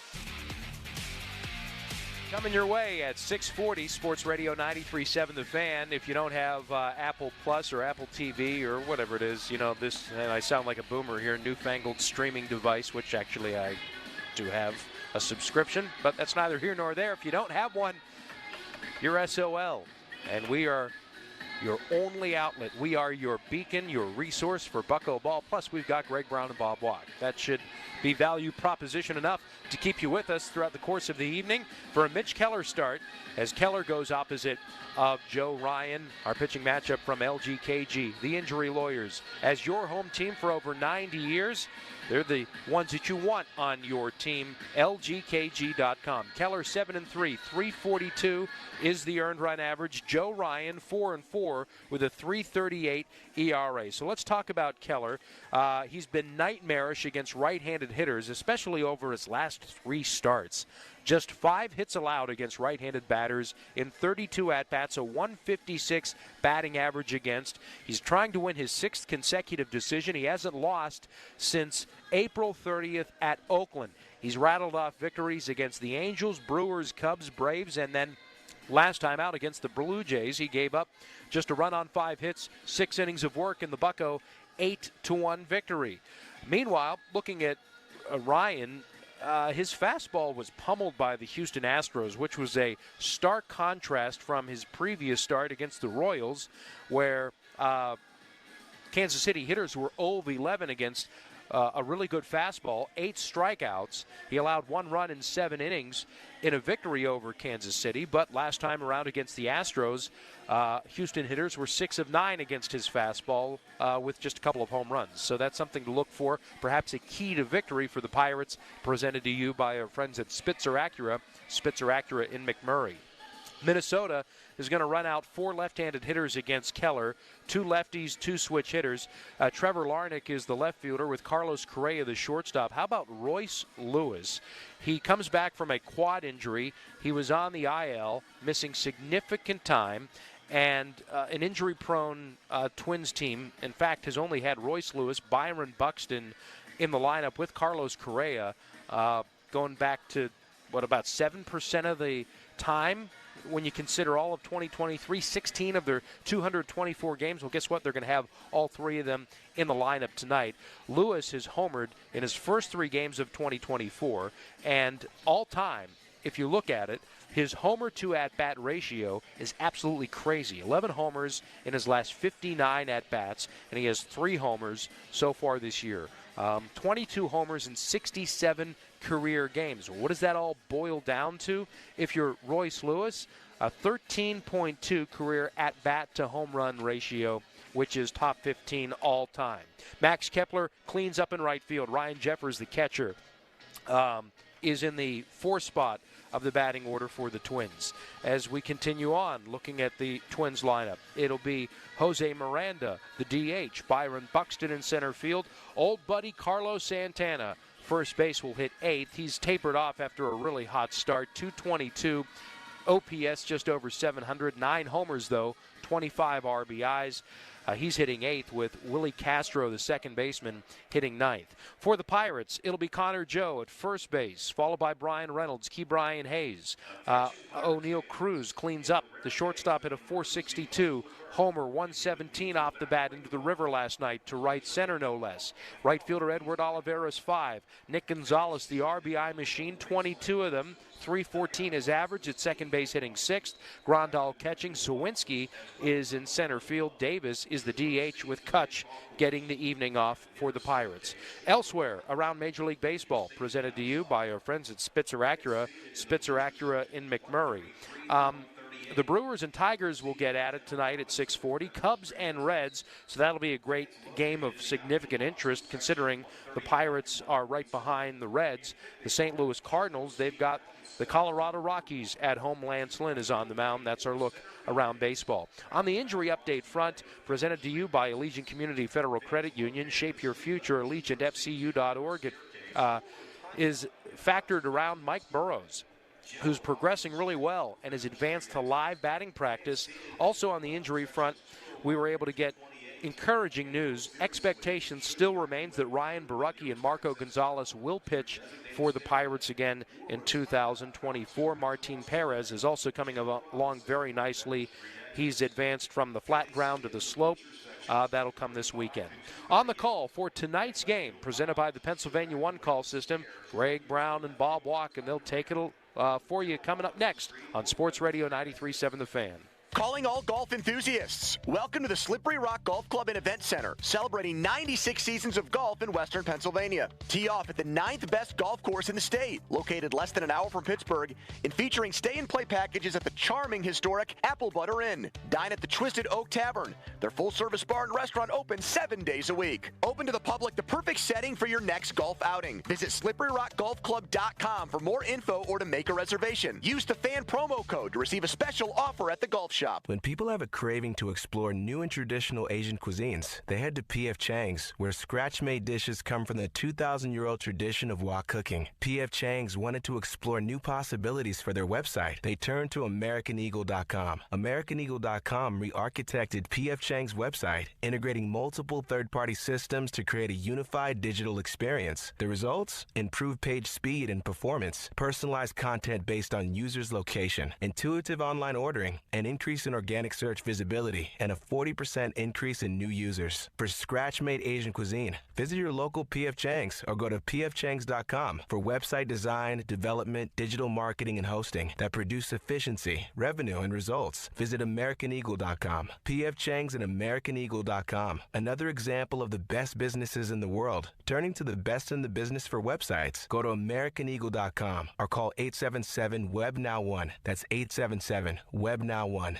Coming your way at 640, Sports Radio 93.7 The Fan. If you don't have Apple Plus or Apple TV or whatever it is, you know, this, and I sound like a boomer here, newfangled streaming device, which actually I do have a subscription, but that's neither here nor there. If you don't have one, you're SOL, and we are your only outlet. We are your beacon, your resource for Bucko ball. Plus, we've got Greg Brown and Bob Watt. That should be value proposition enough to keep you with us throughout the course of the evening for a Mitch Keller start as Keller goes opposite of Joe Ryan, our pitching matchup from LGKG, the Injury Lawyers. As your home team for over 90 years, they're the ones that you want on your team, lgkg.com. Keller 7-3, 342 is the earned run average. Joe Ryan 4-4 with a 3.38 ERA. So let's talk about Keller. He's been nightmarish against right-handed hitters, especially over his last 3 starts. Just 5 hits allowed against right-handed batters in 32 at-bats, a 156 batting average against. He's trying to win his 6th consecutive decision. He hasn't lost since April 30th at Oakland. He's rattled off victories against the Angels, Brewers, Cubs, Braves, and then last time out against the Blue Jays, he gave up just a run on 5 hits, 6 innings of work in the Bucko 8-1 victory. Meanwhile, looking at Ryan, his fastball was pummeled by the Houston Astros, which was a stark contrast from his previous start against the Royals, where Kansas City hitters were 0-11 against a really good fastball, 8 strikeouts. He allowed 1 run in 7 innings in a victory over Kansas City, but last time around against the Astros, Houston hitters were 6 of 9 against his fastball with just a couple of home runs. So that's something to look for, perhaps a key to victory for the Pirates, presented to you by our friends at Spitzer Acura in McMurray. Minnesota is going to run out 4 left-handed hitters against Keller, 2 lefties, 2 switch hitters. Trevor Larnach is the left fielder with Carlos Correa the shortstop. How about Royce Lewis? He comes back from a quad injury. He was on the IL, missing significant time, and an injury-prone Twins team, in fact, has only had Royce Lewis, Byron Buxton in the lineup with Carlos Correa, going back to, about 7% of the time when you consider all of 2023, 16 of their 224 games. Well, guess what? They're going to have all 3 of them in the lineup tonight. Lewis has homered in his first 3 games of 2024, and all time, if you look at it, his homer to at-bat ratio is absolutely crazy. 11 homers in his last 59 at-bats, and he has 3 homers so far this year. 22 homers in 67 career games. What does that all boil down to? If you're Royce Lewis, a 13.2 career at-bat to home run ratio, which is top 15 all time. Max Kepler cleans up in right field. Ryan Jeffers, the catcher, is in the 4th spot of the batting order for the Twins. As we continue on looking at the Twins lineup, it'll be Jose Miranda, the DH, Byron Buxton in center field, old buddy Carlos Santana. First base will hit 8th. He's tapered off after a really hot start, 222. OPS just over 700. 9 homers, though, 25 RBIs. He's hitting 8th with Willie Castro, the second baseman, hitting 9th. For the Pirates, it'll be Connor Joe at first base, followed by Brian Reynolds, Key Brian Hayes. O'Neal Cruz cleans up. The shortstop hit a .462. Homer, 117 off the bat into the river last night to right center, no less. Right fielder Edward Olivares, 5. Nick Gonzalez, the RBI machine, 22 of them. 314 is average at second base, hitting 6th. Grandal catching. Sawinski is in center field. Davis is the DH with Kutch getting the evening off for the Pirates. Elsewhere around Major League Baseball, presented to you by our friends at Spitzer Acura in McMurray. The Brewers and Tigers will get at it tonight at 6:40. Cubs and Reds, so that'll be a great game of significant interest considering the Pirates are right behind the Reds. The St. Louis Cardinals, they've got the Colorado Rockies at home. Lance Lynn is on the mound. That's our look around baseball. On the injury update front, presented to you by Allegiant Community Federal Credit Union. Shape your future, AllegiantFCU.org. It is factored around Mike Burrows, who's progressing really well and has advanced to live batting practice. Also on the injury front, we were able to get encouraging news. Expectation still remains that Ryan Barucki and Marco Gonzalez will pitch for the Pirates again in 2024. Martin Perez is also coming along very nicely. He's advanced from the flat ground to the slope. That'll come this weekend. On the call for tonight's game, presented by the Pennsylvania One Call System, Greg Brown and Bob Walk, and they'll take it for you coming up next on Sports Radio 93.7 The Fan. Calling all golf enthusiasts. Welcome to the Slippery Rock Golf Club and Event Center, celebrating 96 seasons of golf in Western Pennsylvania. Tee off at the 9th best golf course in the state, located less than an hour from Pittsburgh, and featuring stay-and-play packages at the charming historic Apple Butter Inn. Dine at the Twisted Oak Tavern. Their full-service bar and restaurant open 7 days a week. Open to the public, the perfect setting for your next golf outing. Visit SlipperyRockGolfClub.com for more info or to make a reservation. Use the fan promo code to receive a special offer at the golf shop. When people have a craving to explore new and traditional Asian cuisines, they head to P.F. Chang's, where scratch-made dishes come from the 2,000-year-old tradition of wok cooking. P.F. Chang's wanted to explore new possibilities for their website. They turned to AmericanEagle.com. AmericanEagle.com re-architected P.F. Chang's website, integrating multiple third-party systems to create a unified digital experience. The results? Improved page speed and performance, personalized content based on users' location, intuitive online ordering, an increase in organic search visibility, and a 40% increase in new users. For scratch-made Asian cuisine, visit your local P.F. Chang's or go to pfchangs.com for website design, development, digital marketing, and hosting that produce efficiency, revenue, and results. Visit AmericanEagle.com. P.F. Chang's and AmericanEagle.com. Another example of the best businesses in the world. Turning to the best in the business for websites, go to AmericanEagle.com or call 877-WEB-NOW1. That's 877-WEB-NOW1.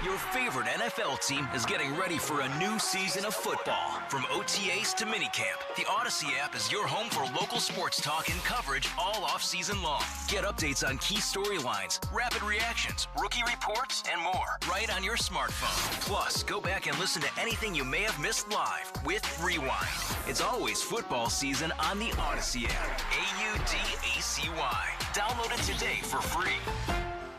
Your favorite NFL team is getting ready for a new season of football. From OTAs to minicamp, the Odyssey app is your home for local sports talk and coverage all off-season long. Get updates on key storylines, rapid reactions, rookie reports, and more right on your smartphone. Plus, go back and listen to anything you may have missed live with Rewind. It's always football season on the Odyssey app. AUDACY. Download it today for free.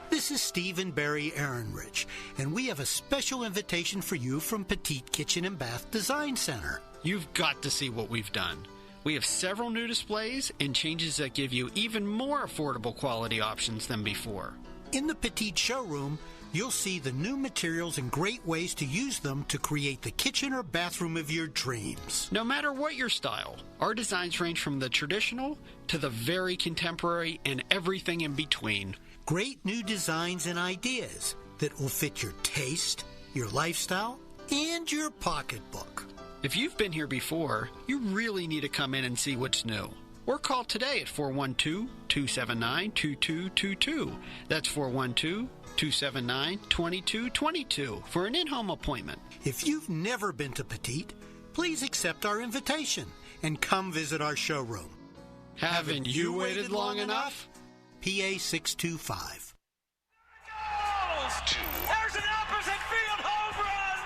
This is Stephen Barry Ehrenrich, and we have a special invitation for you from Petite Kitchen and Bath Design Center. You've got to see what we've done. We have several new displays and changes that give you even more affordable quality options than before. In the Petite showroom, you'll see the new materials and great ways to use them to create the kitchen or bathroom of your dreams. No matter what your style, our designs range from the traditional to the very contemporary and everything in between. Great new designs and ideas that will fit your taste, your lifestyle, and your pocketbook. If you've been here before, you really need to come in and see what's new. Or call today at 412-279-2222. That's 412-279-2222 for an in-home appointment. If you've never been to Petite, please accept our invitation and come visit our showroom. Haven't you waited long enough? PA 625. There's an opposite field home run.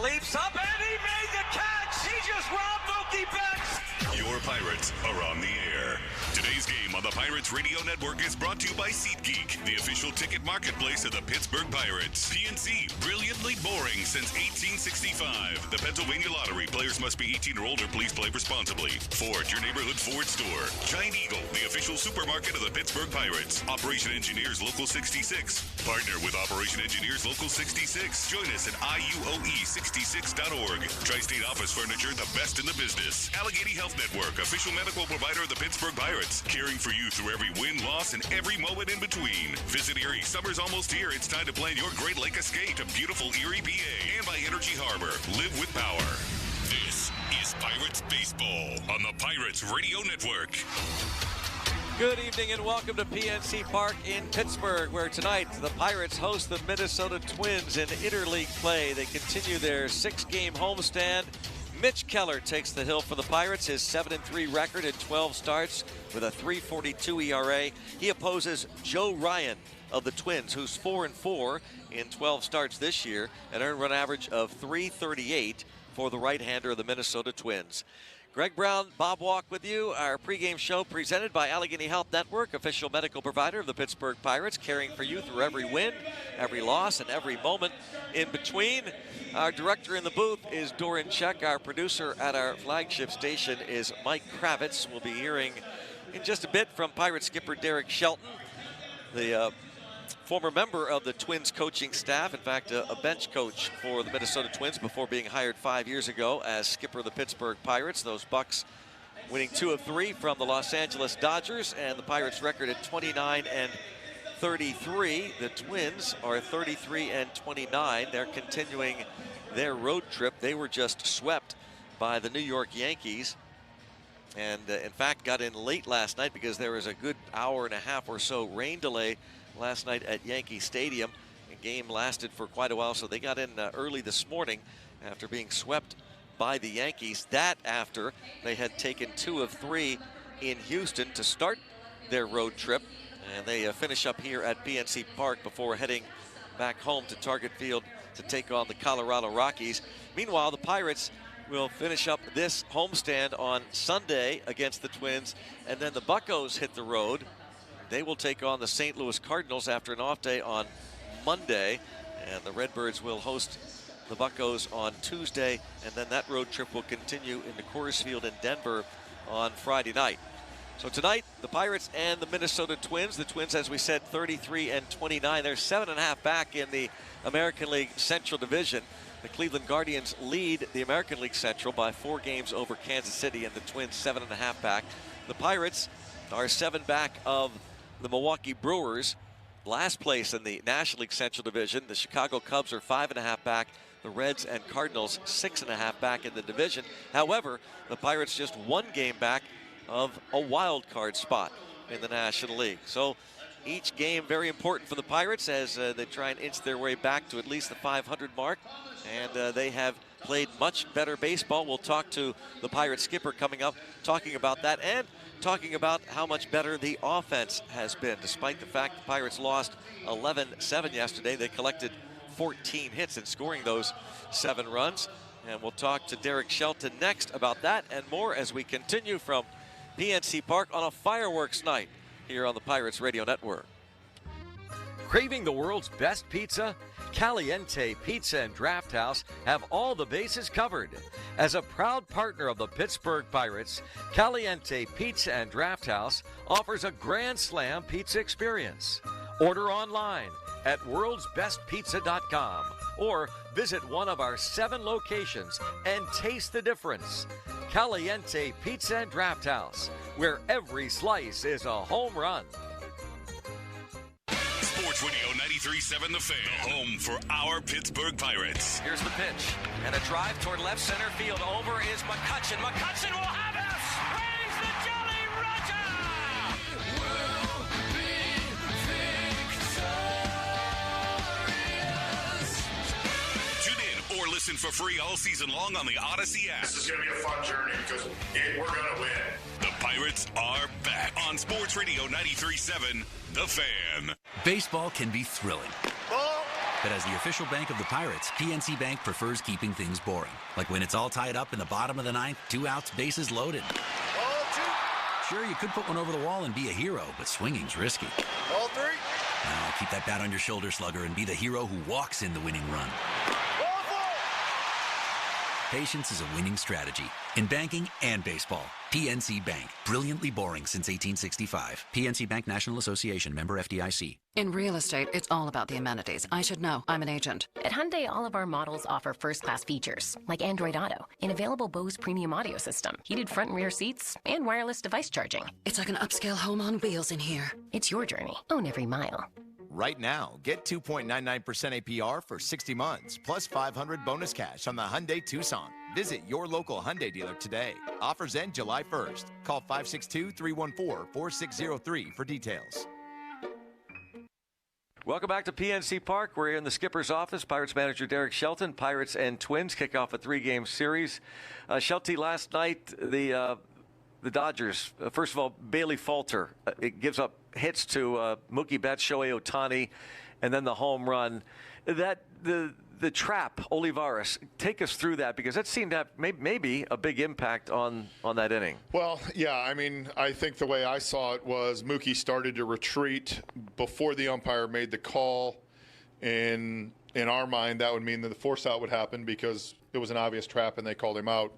Leaps up and he made the catch. He just robbed Mookie Betts. Your Pirates are on the air. Today's game on the Pirates Radio Network is brought to you by SeatGeek, the official ticket marketplace of the Pittsburgh Pirates. PNC, brilliantly boring since 1865. The Pennsylvania Lottery. Players must be 18 or older. Please play responsibly. Ford, your neighborhood Ford store. Giant Eagle, the official supermarket of the Pittsburgh Pirates. Operation Engineers Local 66. Partner with Operation Engineers Local 66. Join us at IUOE66.org. Tri-State Office Furniture, the best in the business. Allegheny Health Network, official medical provider of the Pittsburgh Pirates. Caring for you through every win, loss, and every moment in between. Visit Erie. Summer's almost here. It's time to plan your Great Lake escape to beautiful Erie, PA. And by Energy Harbor. Live with power. This is Pirates Baseball on the Pirates Radio Network. Good evening and welcome to PNC Park in Pittsburgh, where tonight the Pirates host the Minnesota Twins in interleague play. They continue their 6-game homestand. Mitch Keller takes the hill for the Pirates, his 7-3 record in 12 starts with a 3.42 ERA. He opposes Joe Ryan of the Twins, who's 4-4 in 12 starts this year, an earned run average of 3.38 for the right-hander of the Minnesota Twins. Greg Brown, Bob Walk with you. Our pregame show presented by Allegheny Health Network, official medical provider of the Pittsburgh Pirates, caring for you through every win, every loss, and every moment in between. Our director in the booth is Doran Check. Our producer at our flagship station is Mike Kravitz. We'll be hearing in just a bit from Pirate skipper Derek Shelton, the former member of the Twins coaching staff, in fact, a bench coach for the Minnesota Twins before being hired 5 years ago as skipper of the Pittsburgh Pirates. Those Bucks winning 2 of 3 from the Los Angeles Dodgers, and the Pirates record at 29-33. The Twins are 33-29. They're continuing their road trip. They were just swept by the New York Yankees, and in fact got in late last night because there was a good hour and a half or so rain delay last night at Yankee Stadium. The game lasted for quite a while, so they got in early this morning after being swept by the Yankees. That after they had taken 2 of 3 in Houston to start their road trip, and they finish up here at PNC Park before heading back home to Target Field to take on the Colorado Rockies. Meanwhile, the Pirates will finish up this homestand on Sunday against the Twins, and then the Buccos hit the road. They will take on the St. Louis Cardinals after an off day on Monday, and the Redbirds will host the Buccos on Tuesday, and then that road trip will continue into Coors Field in Denver on Friday night. So tonight, the Pirates and the Minnesota Twins. The Twins, as we said, 33-29. They're 7.5 back in the American League Central Division. The Cleveland Guardians lead the American League Central by 4 games over Kansas City, and the Twins 7.5 back. The Pirates are 7 back of the Milwaukee Brewers, last place in the National League Central Division. The Chicago Cubs are 5.5 back. The Reds and Cardinals 6.5 back in the division. However, the Pirates just 1 game back of a wild card spot in the National League. So each game very important for the Pirates as they try and inch their way back to at least the 500 mark. And they have played much better baseball. We'll talk to the Pirates skipper coming up, talking about that and talking about how much better the offense has been. Despite the fact the Pirates lost 11-7 yesterday, they collected 14 hits in scoring those 7 runs. And we'll talk to Derek Shelton next about that and more as we continue from PNC Park on a fireworks night here on the Pirates Radio Network. Craving the world's best pizza? Caliente Pizza and Draft House have all the bases covered. As a proud partner of the Pittsburgh Pirates, Caliente Pizza and Draft House offers a Grand Slam pizza experience. Order online at worldsbestpizza.com or visit one of our 7 locations and taste the difference. Caliente Pizza and Draft House, where every slice is a home run. Sports Radio 93.7 The Fan, the home for our Pittsburgh Pirates. Here's the pitch, and a drive toward left center field. Over is McCutchen. McCutchen will have us! Praise the Jolly Roger! We'll be victorious! Tune in or listen for free all season long on the Odyssey app. This is going to be a fun journey because we're going to win. The Pirates are back on Sports Radio 93.7 The Fan. Baseball can be thrilling. But as the official bank of the Pirates, PNC Bank prefers keeping things boring. Like when it's all tied up in the bottom of the 9th, 2 outs, bases loaded. Sure, you could put one over the wall and be a hero, but swinging's risky. Ball 3. Now, keep that bat on your shoulder, slugger, and be the hero who walks in the winning run. Patience is a winning strategy in banking and baseball. PNC Bank, brilliantly boring since 1865. PNC Bank National Association, member FDIC. In real estate, it's all about the amenities. I should know. I'm an agent. At Hyundai, all of our models offer first-class features, like Android Auto, an available Bose premium audio system, heated front and rear seats, and wireless device charging. It's like an upscale home on wheels in here. It's your journey. Own every mile. Right now, get 2.99% APR for 60 months, plus $500 bonus cash on the Hyundai Tucson. Visit your local Hyundai dealer today. Offers end July 1st. Call 562-314-4603 for details. Welcome back to PNC Park. We're in the skipper's office. Pirates manager Derek Shelton. Pirates and Twins kick off a 3-game series. Shelty, last night, the Dodgers, first of all, Bailey Falter. It gives up hits to Mookie Betts, Shohei Ohtani, and then the home run. The the trap, Olivares, take us through that, because that seemed to have maybe a big impact on that inning. Well, yeah, I mean, I think the way I saw it was Mookie started to retreat before the umpire made the call. In our mind, that would mean that the force out would happen because it was an obvious trap and they called him out.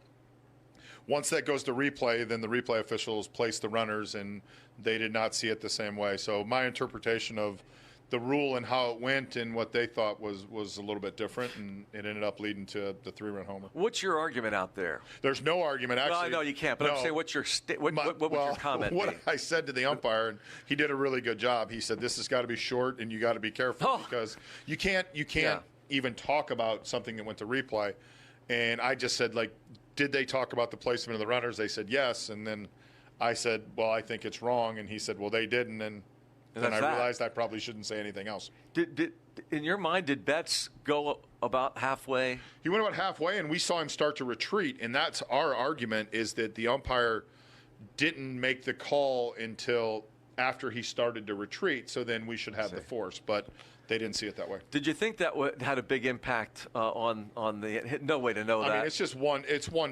Once that goes to replay, then the replay officials place the runners, and they did not see it the same way. So my interpretation of the rule and how it went and what they thought was a little bit different, and it ended up leading to the 3-run homer. What's your argument out there? There's no argument, actually. No, I know you can't, but I'm saying, what's your what would your comment be? What I said to the umpire, and he did a really good job. He said, this has got to be short, and you got to be careful because you can't even talk about something that went to replay. And I just said, like, did they talk about the placement of the runners? They said yes, and then I said, well, I think it's wrong, and he said, well, they didn't, and then I realized I probably shouldn't say anything else. Did in your mind, did Betts go about halfway? He went about halfway, and we saw him start to retreat, and that's our argument, is that the umpire didn't make the call until after he started to retreat, so then we should have the force. But they didn't see it that way. Did you think that had a big impact on the? No way to know that. I mean, it's just one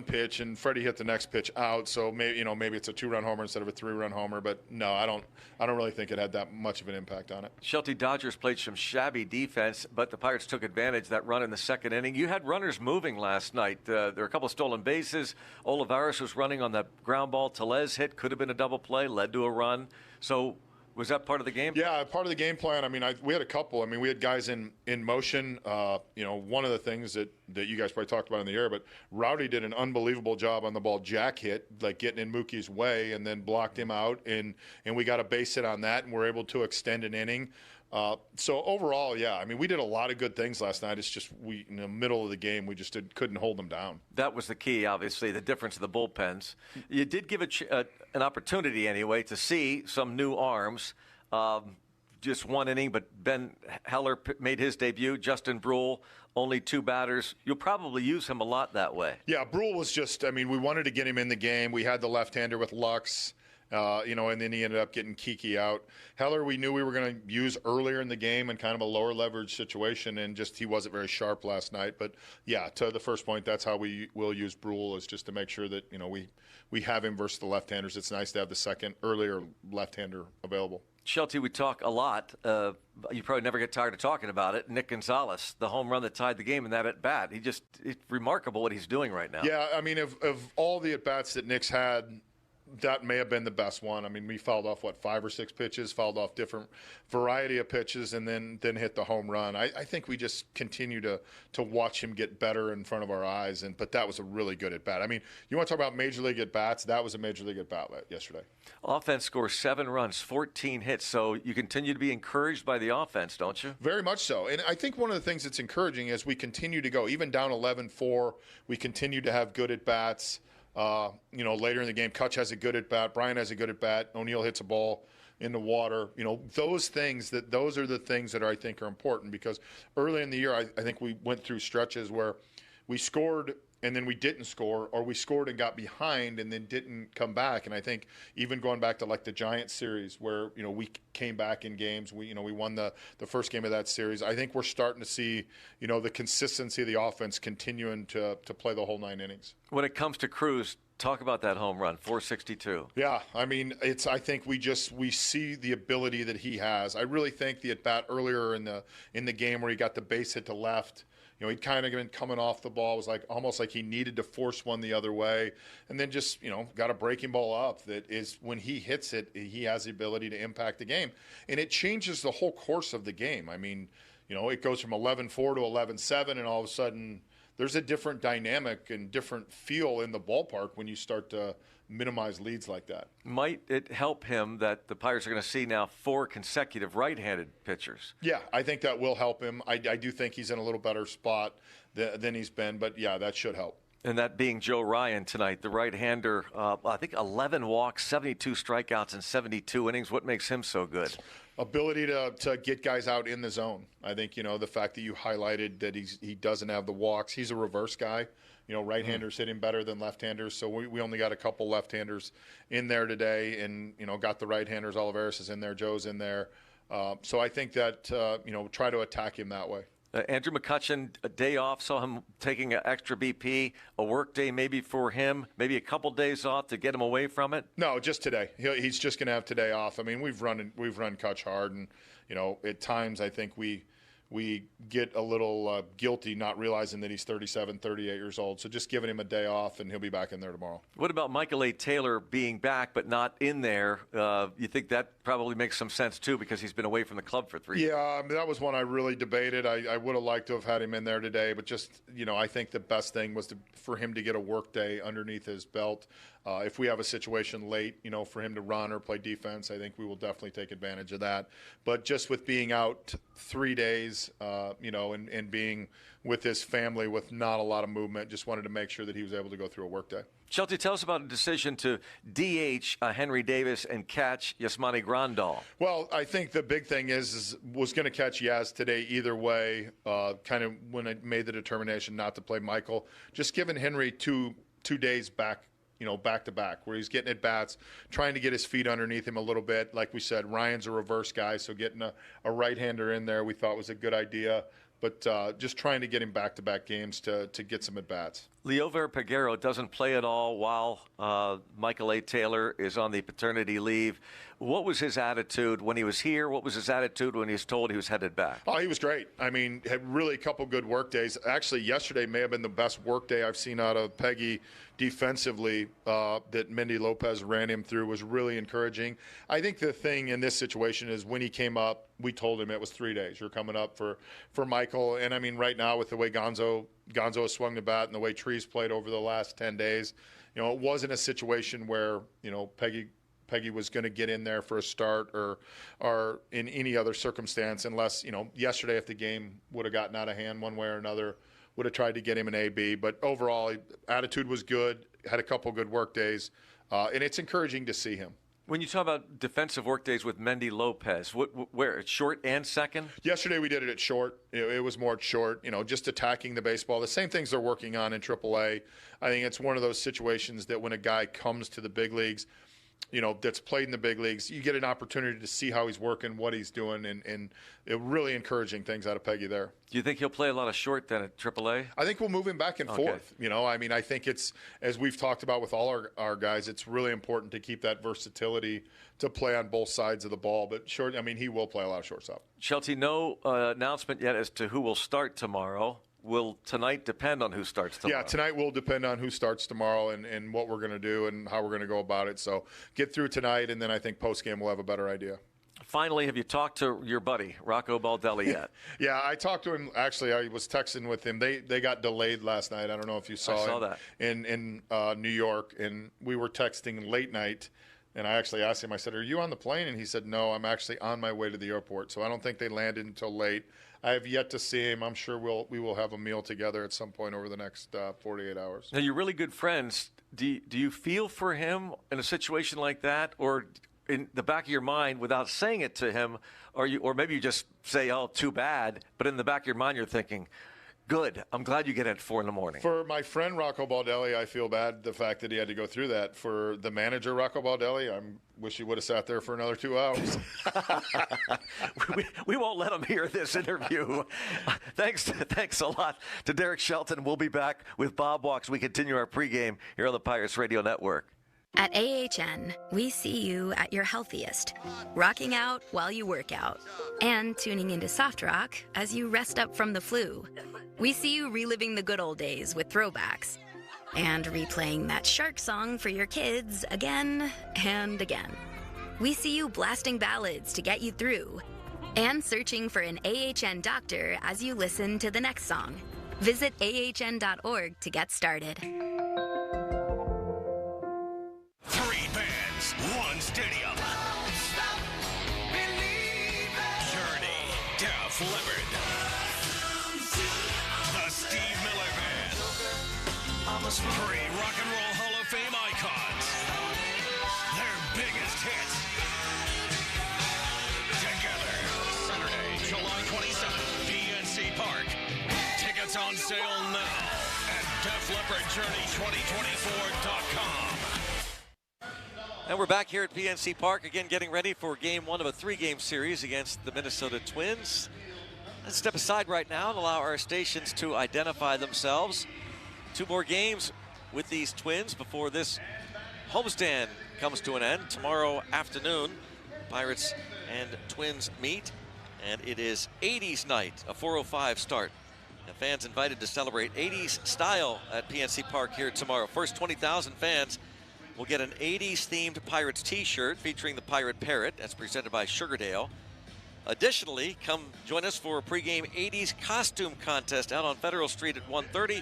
pitch, and Freddie hit the next pitch out. So maybe it's a 2-run homer instead of a 3-run homer. But no, I don't really think it had that much of an impact on it. Shelty, Dodgers played some shabby defense, but the Pirates took advantage of that run in the second inning. You had runners moving last night. There were a couple of stolen bases. Olivares was running on that ground ball. Telez hit, could have been a double play, led to a run. So. Was that part of the game plan? Yeah, part of the game plan. I mean, we had a couple. I mean, we had guys in motion. One of the things that you guys probably talked about in the air, but Rowdy did an unbelievable job on the ball Jack hit, like getting in Mookie's way, and then blocked him out, and we got a base hit on that, and we're able to extend an inning. So overall, yeah, I mean, we did a lot of good things last night. It's just in the middle of the game, we just couldn't hold them down. That was the key, obviously, the difference of the bullpens. You did give an opportunity anyway to see some new arms. Just one inning, but Ben Heller made his debut. Justin Brule, only 2 batters. You'll probably use him a lot that way. Yeah, Brule was just, I mean, we wanted to get him in the game. We had the left-hander with Lux. And then he ended up getting Kiki out. Heller, we knew we were going to use earlier in the game in kind of a lower leverage situation, and just he wasn't very sharp last night. But, yeah, to the first point, that's how we will use Brule, is just to make sure that, we have him versus the left-handers. It's nice to have the second earlier left-hander available. Shelty, we talk a lot. You probably never get tired of talking about it. Nick Gonzalez, the home run that tied the game in that at-bat. It's remarkable what he's doing right now. Yeah, I mean, of all the at-bats that Nick's had, that may have been the best one. I mean, we fouled off, 5 or 6 pitches, fouled off different variety of pitches, and then hit the home run. I think we just continue to watch him get better in front of our eyes, but that was a really good at-bat. I mean, you want to talk about Major League at-bats? That was a Major League at-bat yesterday. Offense scores 7 runs, 14 hits, so you continue to be encouraged by the offense, don't you? Very much so. And I think one of the things that's encouraging is we continue to go. Even down 11-4, we continue to have good at-bats. Later in the game, Kutch has a good at-bat. Brian has a good at-bat. O'Neill hits a ball in the water. Those are the things that I think are important, because early in the year, I think we went through stretches where we scored and then we didn't score, or we scored and got behind and then didn't come back. And I think even going back to like the Giants series where, we came back in games, we won the first game of that series. I think we're starting to see, the consistency of the offense continuing to play the whole 9 innings. When it comes to Cruz, talk about that home run, 462. Yeah, I mean, I think we see the ability that he has. I really think the at-bat earlier in the game where he got the base hit to left, he'd kind of been coming off the ball. It was almost like he needed to force one the other way, and then just, got a breaking ball up that is, when he hits it, he has the ability to impact the game. And it changes the whole course of the game. I mean, it goes from 11-4 to 11-7, and all of a sudden there's a different dynamic and different feel in the ballpark when you start to minimize leads like that. Might it help him that the Pirates are going to see now 4 consecutive right-handed pitchers? Yeah, I think that will help him. I do think he's in a little better spot than he's been, but yeah, that should help. And that being Joe Ryan tonight, the right-hander, I think 11 walks, 72 strikeouts in 72 innings. What makes him so good? Ability to get guys out in the zone. I think, the fact that you highlighted that he doesn't have the walks. He's a reverse guy. Right-handers hit him better than left-handers, so we only got a couple left-handers in there today, and, got the right-handers. Olivares is in there, Joe's in there. So I think that, try to attack him that way. Andrew McCutchen, a day off, saw him taking an extra BP, a work day maybe for him, maybe a couple days off to get him away from it? No, just today. He's just going to have today off. I mean, we've run Kutch hard, and at times I think we get a little guilty not realizing that he's 37, 38 years old. So just giving him a day off, and he'll be back in there tomorrow. What about Michael A. Taylor being back but not in there? You think that probably makes some sense, too, because he's been away from the club for 3 years? Yeah, I mean, that was one I really debated. I would have liked to have had him in there today, but just, I think the best thing was for him to get a work day underneath his belt. If we have a situation late, for him to run or play defense, I think we will definitely take advantage of that. But just with being out 3 days, and being with his family with not a lot of movement, just wanted to make sure that he was able to go through a work day. Shelty, tell us about a decision to DH Henry Davis and catch Yasmani Grandal. Well, I think the big thing was going to catch Yaz today either way, kind of when I made the determination not to play Michael. Just giving Henry two days back to back, where he's getting at bats, trying to get his feet underneath him a little bit. Like we said, Ryan's a reverse guy, so getting a right-hander in there we thought was a good idea. But just trying to get him back-to-back games to get some at-bats. Leover Peguero doesn't play at all while Michael A. Taylor is on the paternity leave. What was his attitude when he was here? What was his attitude when he was told he was headed back? Oh, he was great. I mean, had really a couple good work days. Actually, yesterday may have been the best work day I've seen out of Peggy defensively that Mendy Lopez ran him through was really encouraging. I think the thing in this situation is when he came up, we told him it was 3 days. You're coming up for Michael. And, I mean, right now with the way Gonzo has swung the bat and the way Trees played over the last 10 days, it wasn't a situation where, Peggy was going to get in there for a start or in any other circumstance unless, yesterday if the game would have gotten out of hand one way or another, would have tried to get him an AB. But overall, attitude was good, had a couple good work days, and it's encouraging to see him. When you talk about defensive work days with Mendy Lopez, where? At short and second? Yesterday we did it at short. It was more at short, just attacking the baseball. The same things they're working on in AAA. I think it's one of those situations that when a guy comes to the big leagues, that's played in the big leagues, you get an opportunity to see how he's working, what he's doing, and really encouraging things out of Peggy there. Do you think he'll play a lot of short then at AAA? I think we'll move him back and forth. I mean, I think it's, as we've talked about with all our guys, it's really important to keep that versatility to play on both sides of the ball. But short, I mean, he will play a lot of shortstop. Shelty, no announcement yet as to who will start tomorrow. Will tonight depend on who starts tomorrow? Yeah, tonight will depend on who starts tomorrow and what we're going to do and how we're going to go about it. So get through tonight, and then I think postgame we'll have a better idea. Finally, have you talked to your buddy, Rocco Baldelli, yet? Yeah, I talked to him. Actually, I was texting with him. They got delayed last night. I don't know if you saw it. I saw that. In New York, and we were texting late night. And I actually asked him, I said, are you on the plane? And he said, no, I'm actually on my way to the airport. So I don't think they landed until late. I have yet to see him. I'm sure we will have a meal together at some point over the next 48 hours. Now, you're really good friends. Do you feel for him in a situation like that? Or in the back of your mind, without saying it to him, or maybe you just say, oh, too bad, but in the back of your mind you're thinking, good, I'm glad you get it at 4 a.m. For my friend Rocco Baldelli, I feel bad the fact that he had to go through that. For the manager, Rocco Baldelli, I wish he would have sat there for another 2 hours. we won't let him hear this interview. Thanks a lot to Derek Shelton. We'll be back with Bob Walks. We continue our pregame here on the Pirates Radio Network. At AHN, we see you at your healthiest, rocking out while you work out, and tuning into soft rock as you rest up from the flu. We see you reliving the good old days with throwbacks, and replaying that shark song for your kids again and again. We see you blasting ballads to get you through, and searching for an AHN doctor as you listen to the next song. Visit ahn.org to get started. 3 bands, 1 stadium. Journey, Def Leppard. The Steve Miller Band. 3 Rock and Roll Hall of Fame icons. Their biggest hits. Together, Saturday, July 27th, PNC Park. Tickets on sale now at DefLeppardJourney2024.com. And we're back here at PNC Park, again getting ready for Game 1 of a 3-game series against the Minnesota Twins. Let's step aside right now and allow our stations to identify themselves. 2 more games with these Twins before this homestand comes to an end. Tomorrow afternoon, Pirates and Twins meet, and it is 80s night, a 4:05 start. And fans invited to celebrate 80s style at PNC Park here tomorrow. First 20,000 fans will get an 80s themed Pirates t-shirt featuring the Pirate Parrot. That's presented by Sugardale. Additionally, come join us for a pregame 80s costume contest out on Federal Street at 1:30.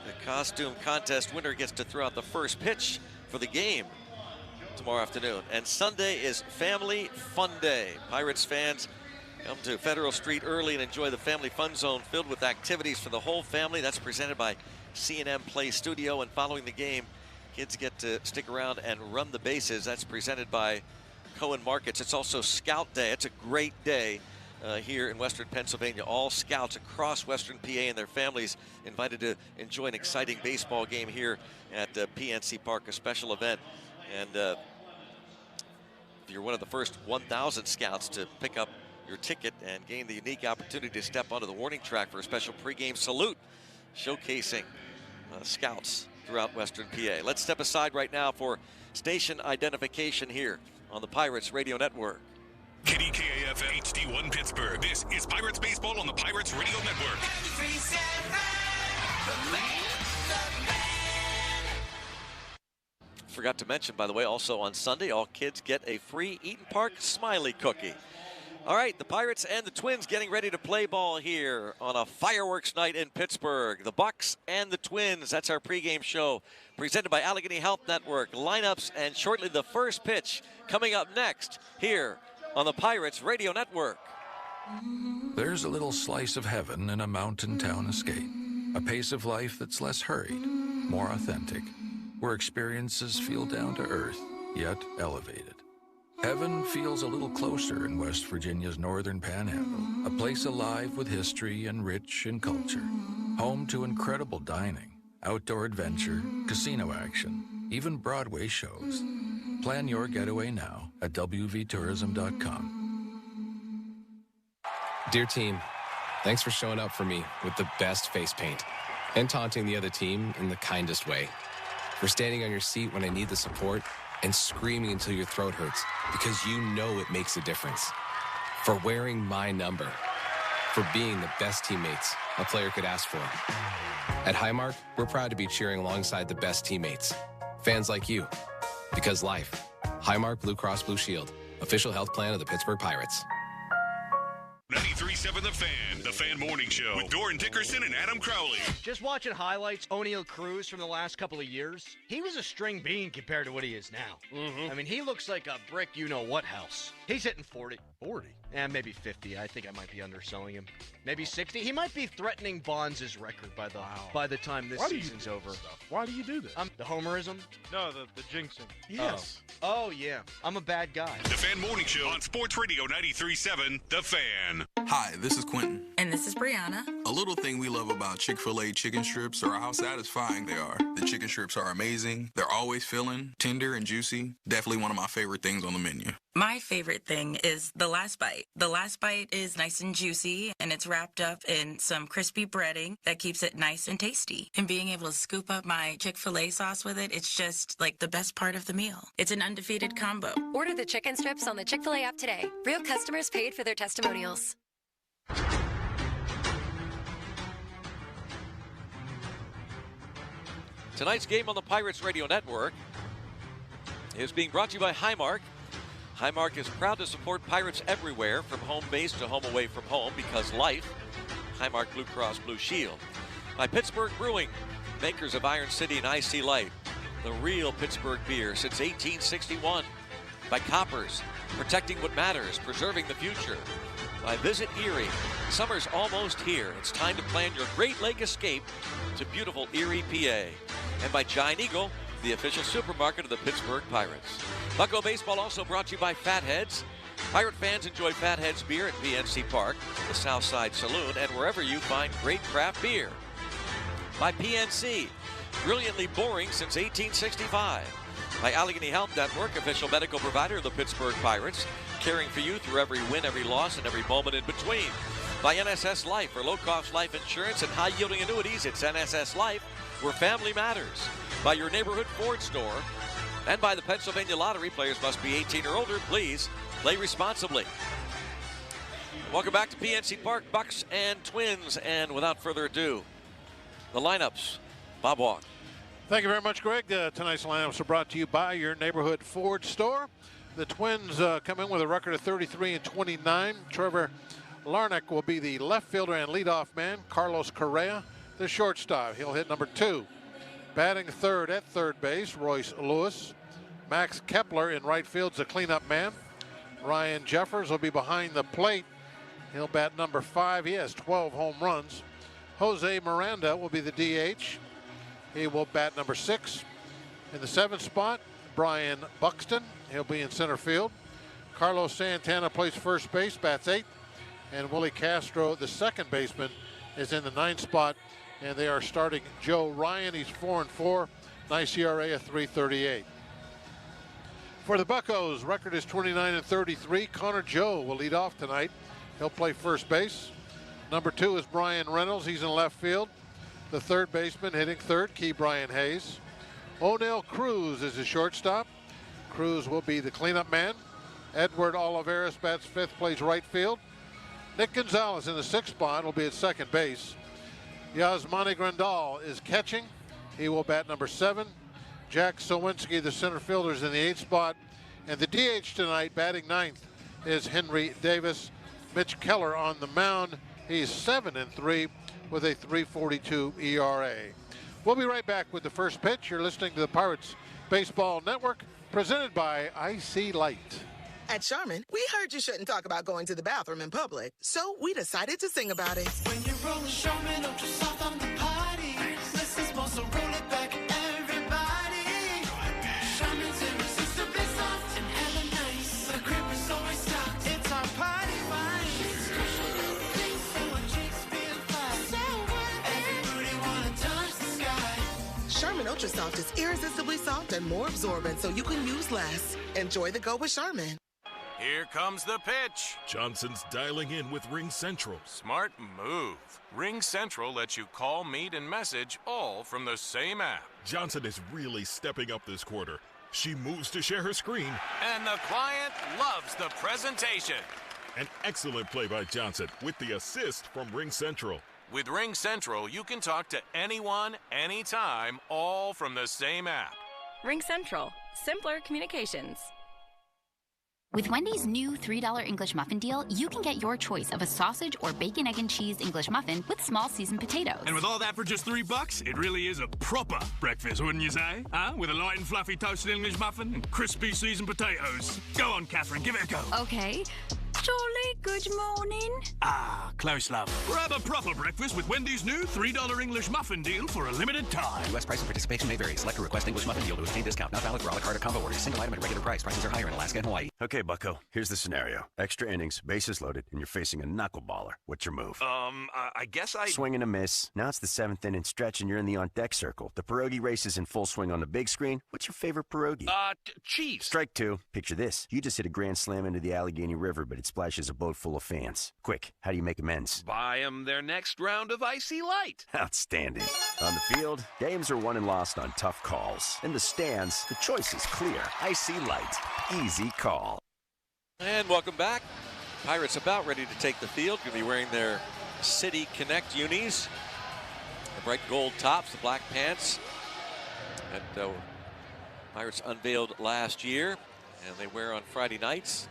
The costume contest winner gets to throw out the first pitch for the game tomorrow afternoon. And Sunday is Family Fun Day. Pirates fans come to Federal Street early and enjoy the Family Fun Zone filled with activities for the whole family. That's presented by C&M Play Studio. And following the game, kids get to stick around and run the bases. That's presented by Cohen Markets. It's also Scout Day. It's a great day here in Western Pennsylvania. All scouts across Western PA and their families invited to enjoy an exciting baseball game here at PNC Park, a special event. And if you're one of the first 1,000 scouts to pick up your ticket and gain the unique opportunity to step onto the warning track for a special pregame salute showcasing scouts throughout Western PA. Let's step aside right now for station identification here on the Pirates Radio Network. KDKAF HD1 Pittsburgh. This is Pirates Baseball on the Pirates Radio Network. Forgot to mention, by the way, also on Sunday, all kids get a free Eaton Park Smiley cookie. All right, the Pirates and the Twins getting ready to play ball here on a fireworks night in Pittsburgh. The Bucks and the Twins, that's our pregame show presented by Allegheny Health Network. Lineups and shortly the first pitch coming up next here on the Pirates Radio Network. There's a little slice of heaven in a mountain town escape. A pace of life that's less hurried, more authentic, where experiences feel down to earth, yet elevated. Heaven feels a little closer in West Virginia's northern panhandle, a place alive with history and rich in culture, home to incredible dining, outdoor adventure, casino action, even Broadway shows. Plan your getaway now at wvtourism.com. Dear team, thanks for showing up for me with the best face paint and taunting the other team in the kindest way. For standing on your seat when I need the support and screaming until your throat hurts because you know it makes a difference. For wearing my number. For being the best teammates a player could ask for. At Highmark, we're proud to be cheering alongside the best teammates. Fans like you. Because life. Highmark Blue Cross Blue Shield. Official health plan of the Pittsburgh Pirates. 93.7 The Fan Morning Show with Doran Dickerson and Adam Crowley. Just watching highlights, O'Neal Cruz from the last couple of years, he was a string bean compared to what he is now. I mean, he looks like a brick you-know-what house. He's hitting 40. 40? And maybe 50. I think I might be underselling him. Maybe 60. He might be threatening Bonds' record by the time this season's over. Why do you do this? The homerism? No, the jinxing. Yes. Oh, yeah. I'm a bad guy. The Fan Morning Show on Sports Radio 93.7 The Fan. Hi, this is Quentin. And this is Brianna. A little thing we love about Chick-fil-A chicken strips are how satisfying they are. The chicken strips are amazing. They're always filling, tender, and juicy. Definitely one of my favorite things on the menu. My favorite thing is the last bite. The last bite is nice and juicy, and it's wrapped up in some crispy breading that keeps it nice and tasty. And being able to scoop up my Chick-fil-A sauce with it, it's just like the best part of the meal. It's an undefeated combo. Order the chicken strips on the Chick-fil-A app today. Real customers paid for their testimonials. Tonight's game on the Pirates Radio Network is being brought to you by Highmark. Highmark is proud to support Pirates everywhere, from home base to home away from home, because life. Highmark Blue Cross Blue Shield. By Pittsburgh Brewing, makers of Iron City and Icy Light, the real Pittsburgh beer since 1861. By Coppers, protecting what matters, preserving the future. By Visit Erie, summer's almost here. It's time to plan your Great Lake escape to beautiful Erie, PA. And by Giant Eagle, the official supermarket of the Pittsburgh Pirates. Bucko Baseball also brought to you by Fatheads. Pirate fans enjoy Fatheads beer at PNC Park, the Southside Saloon, and wherever you find great craft beer. By PNC, brilliantly boring since 1865. By Allegheny Health Network, official medical provider of the Pittsburgh Pirates, caring for you through every win, every loss, and every moment in between. By NSS Life. For low-cost life insurance and high-yielding annuities, it's NSS Life, where family matters. By your neighborhood Ford store. And by the Pennsylvania Lottery. Players must be 18 or older. Please play responsibly. Welcome back to PNC Park, Bucks and Twins. And without further ado, the lineups. Bob Walk. Thank you very much, Greg. Tonight's lineups are brought to you by your neighborhood Ford store. The Twins come in with a record of 33-29. Trevor Larnach will be the left fielder and leadoff man. Carlos Correa, the shortstop. He'll hit number 2. Batting third at third base, Royce Lewis. Max Kepler in right field's a cleanup man. Ryan Jeffers will be behind the plate. He'll bat number 5. He has 12 home runs. Jose Miranda will be the DH. He will bat number 6. In the 7th spot, Brian Buxton. He'll be in center field. Carlos Santana plays first base, bats 8th. And Willie Castro, the second baseman, is in the 9th spot. And they are starting Joe Ryan. He's 4-4. Nice ERA of 3.38. For the Buccos, record is 29-33. Connor Joe will lead off tonight. He'll play first base. Number 2 is Brian Reynolds. He's in left field. The third baseman hitting third, Key Brian Hayes. O'Neill Cruz is the shortstop. Cruz will be the cleanup man. Edward Olivares bats 5th, plays right field. Nick Gonzalez in the 6th spot will be at second base. Yasmani Grandal is catching. He will bat number 7. Jack Sowinski, the center fielder, is in the 8th spot. And the DH tonight, batting 9th, is Henry Davis. Mitch Keller on the mound. He's 7-3 with a 3.42 ERA. We'll be right back with the first pitch. You're listening to the Pirates Baseball Network, presented by IC Light. At Charmin, we heard you shouldn't talk about going to the bathroom in public, so we decided to sing about it. When you roll Charmin ultra soft on the potty, this is supposed to roll it back, everybody. Charmin's irresistibly soft and hella nice. The grip is always stocked. It's our party wine. Things so our cheeks feel fly. So everybody wanna touch the sky. Charmin Ultra Soft is irresistibly soft and more absorbent, so you can use less. Enjoy the go with Charmin. Here comes the pitch. Johnson's dialing in with Ring Central. Smart move. Ring Central lets you call, meet, and message all from the same app. Johnson is really stepping up this quarter. She moves to share her screen. And the client loves the presentation. An excellent play by Johnson with the assist from Ring Central. With Ring Central, you can talk to anyone, anytime, all from the same app. Ring Central. Simpler communications. With Wendy's new $3 English muffin deal, you can get your choice of a sausage or bacon, egg, and cheese English muffin with small seasoned potatoes. And with all that for just $3, it really is a proper breakfast, wouldn't you say? Huh? With a light and fluffy toasted English muffin and crispy seasoned potatoes. Go on, Catherine, give it a go. Okay. Jolly good morning. Ah, close, love. Grab a proper breakfast with Wendy's new $3 English muffin deal for a limited time. U.S. price and participation may vary. Select a request English muffin deal to obtain discount. Not valid for a la carte or combo orders. Single item at regular price. Prices are higher in Alaska and Hawaii. Okay, bucko. Here's the scenario. Extra innings, bases loaded, and you're facing a knuckleballer. What's your move? I guess I... Swing and a miss. Now it's the 7th inning stretch, and you're in the on-deck circle. The pierogi race is in full swing on the big screen. What's your favorite pierogi? Chiefs. Strike 2. Picture this. You just hit a grand slam into the Allegheny River, but it splashes a boat full of fans. Quick, how do you make amends? Buy them their next round of Icy Light. Outstanding. On the field, games are won and lost on tough calls. In the stands, the choice is clear. Icy Light. Easy call. And welcome back. Pirates about ready to take the field. Going to be wearing their City Connect unis. The bright gold tops, the black pants. That Pirates unveiled last year. And they wear on Friday nights.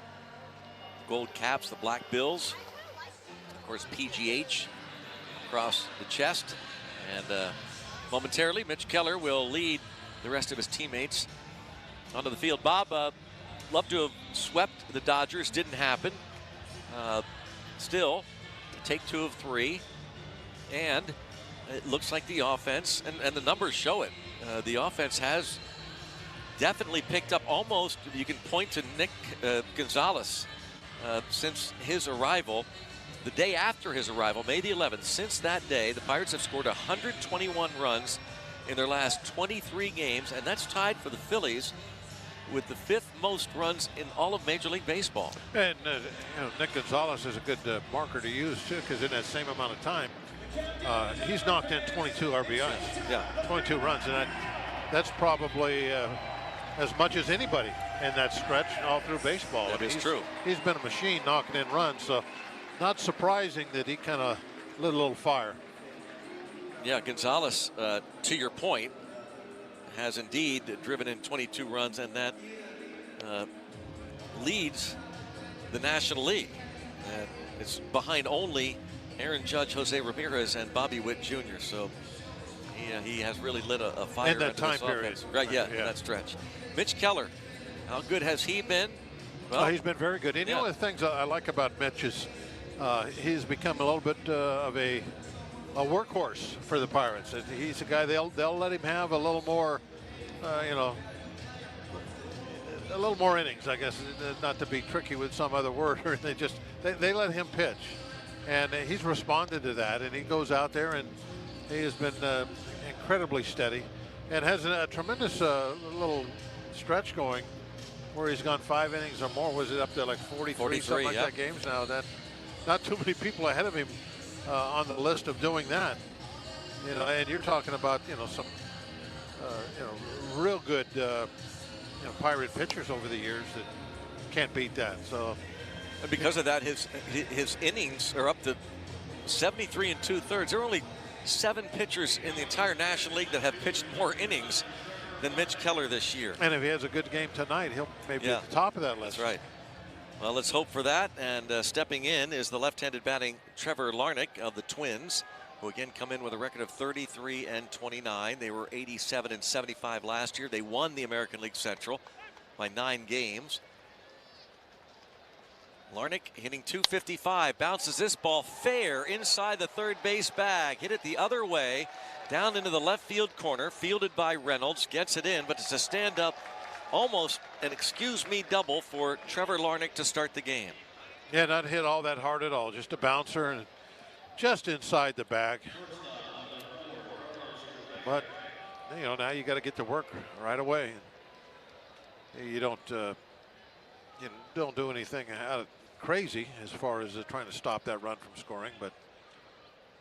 Gold caps, the black bills. Of course, PGH across the chest. And momentarily, Mitch Keller will lead the rest of his teammates onto the field. Bob, love to have swept the Dodgers. Didn't happen. Still, take 2 of 3. And it looks like the offense, and the numbers show it, the offense has definitely picked up almost, you can point to Nick Gonzalez. Since his arrival, the day after his arrival, May the 11th, since that day, the Pirates have scored 121 runs in their last 23 games, and that's tied for the Phillies with the 5th most runs in all of Major League Baseball. And Nick Gonzalez is a good marker to use too, because in that same amount of time, he's knocked in 22 RBIs. Yeah, 22 runs, and that's probably as much as anybody in that stretch all through baseball. That is true. He's been a machine knocking in runs, so not surprising that he kind of lit a little fire. Yeah, Gonzalez, to your point, has indeed driven in 22 runs, and that leads the National League. It's behind only Aaron Judge, Jose Ramirez, and Bobby Witt Jr. So he has really lit a fire in that into time this period. offense. Right, yeah, in that stretch. Mitch Keller, how good has he been? Well, he's been very good. And one of the things I like about Mitch is he's become a little bit of a workhorse for the Pirates. He's a guy they'll let him have a little more, a little more innings, I guess, not to be tricky with some other word. They let him pitch, and he's responded to that. And he goes out there and he has been incredibly steady, and has a tremendous little stretch going where he's gone 5 innings or more. Was it up to like 43 something like that games now? That not too many people ahead of him on the list of doing that. And you're talking about some real good Pirate pitchers over the years that can't beat that. So, and because of that, his innings are up to 73 2/3. There are only 7 pitchers in the entire National League that have pitched more innings than Mitch Keller this year. And if he has a good game tonight, he'll maybe be at the top of that list. That's right. Well, let's hope for that. And stepping in is the left-handed batting Trevor Larnach of the Twins, who again come in with a record of 33 29. They were 87 75 last year. They won the American League Central by 9 games. Larnach hitting .255, bounces this ball fair inside the third base bag. Hit it the other way, down into the left field corner, fielded by Reynolds, gets it in, but it's a stand-up, almost an excuse-me double for Trevor Larnach to start the game. Yeah, not hit all that hard at all, just a bouncer and just inside the bag. But, now you got to get to work right away. You don't do anything out of crazy as far as trying to stop that run from scoring, but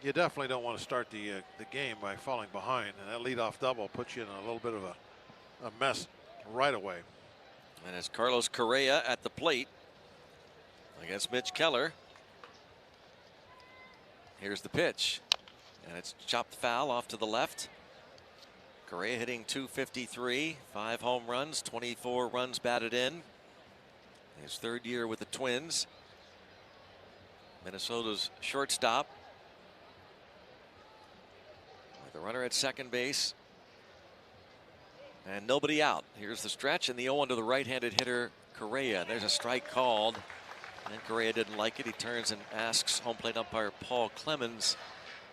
you definitely don't want to start the game by falling behind, and that leadoff double puts you in a little bit of a mess right away. And it's Carlos Correa at the plate against Mitch Keller. Here's the pitch, and it's chopped foul off to the left. Correa hitting .253, 5 home runs, 24 runs batted in. His 3rd year with the Twins. Minnesota's shortstop. With the runner at second base. And nobody out. Here's the stretch, and the 0-1 to the right-handed hitter Correa. There's a strike called. And Correa didn't like it. He turns and asks home plate umpire Paul Clemens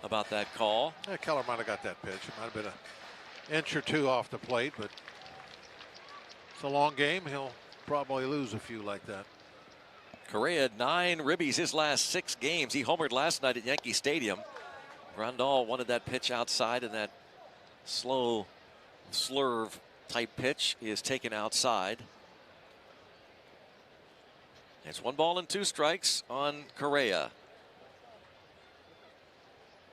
about that call. Yeah, Keller might have got that pitch. It might have been an inch or 2 off the plate, but it's a long game. He'll probably lose a few like that. Correa had 9 ribbies his last 6 games. He homered last night at Yankee Stadium. Grandal wanted that pitch outside, and that slow slurve type pitch is taken outside. It's 1 ball and 2 strikes on Correa.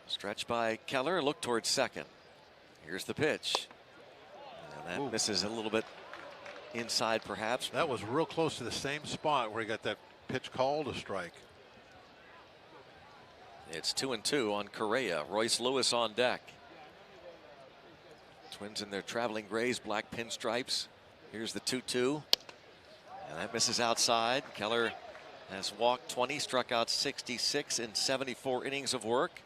Stretch by Keller, look towards second. Here's the pitch. And that misses a little bit inside, perhaps. That was real close to the same spot where he got that pitch called a strike. It's 2-2 on Correa. Royce Lewis on deck. Twins in their traveling grays, black pinstripes. Here's the 2-2. And that misses outside. Keller has walked 20, struck out 66 in 74 innings of work.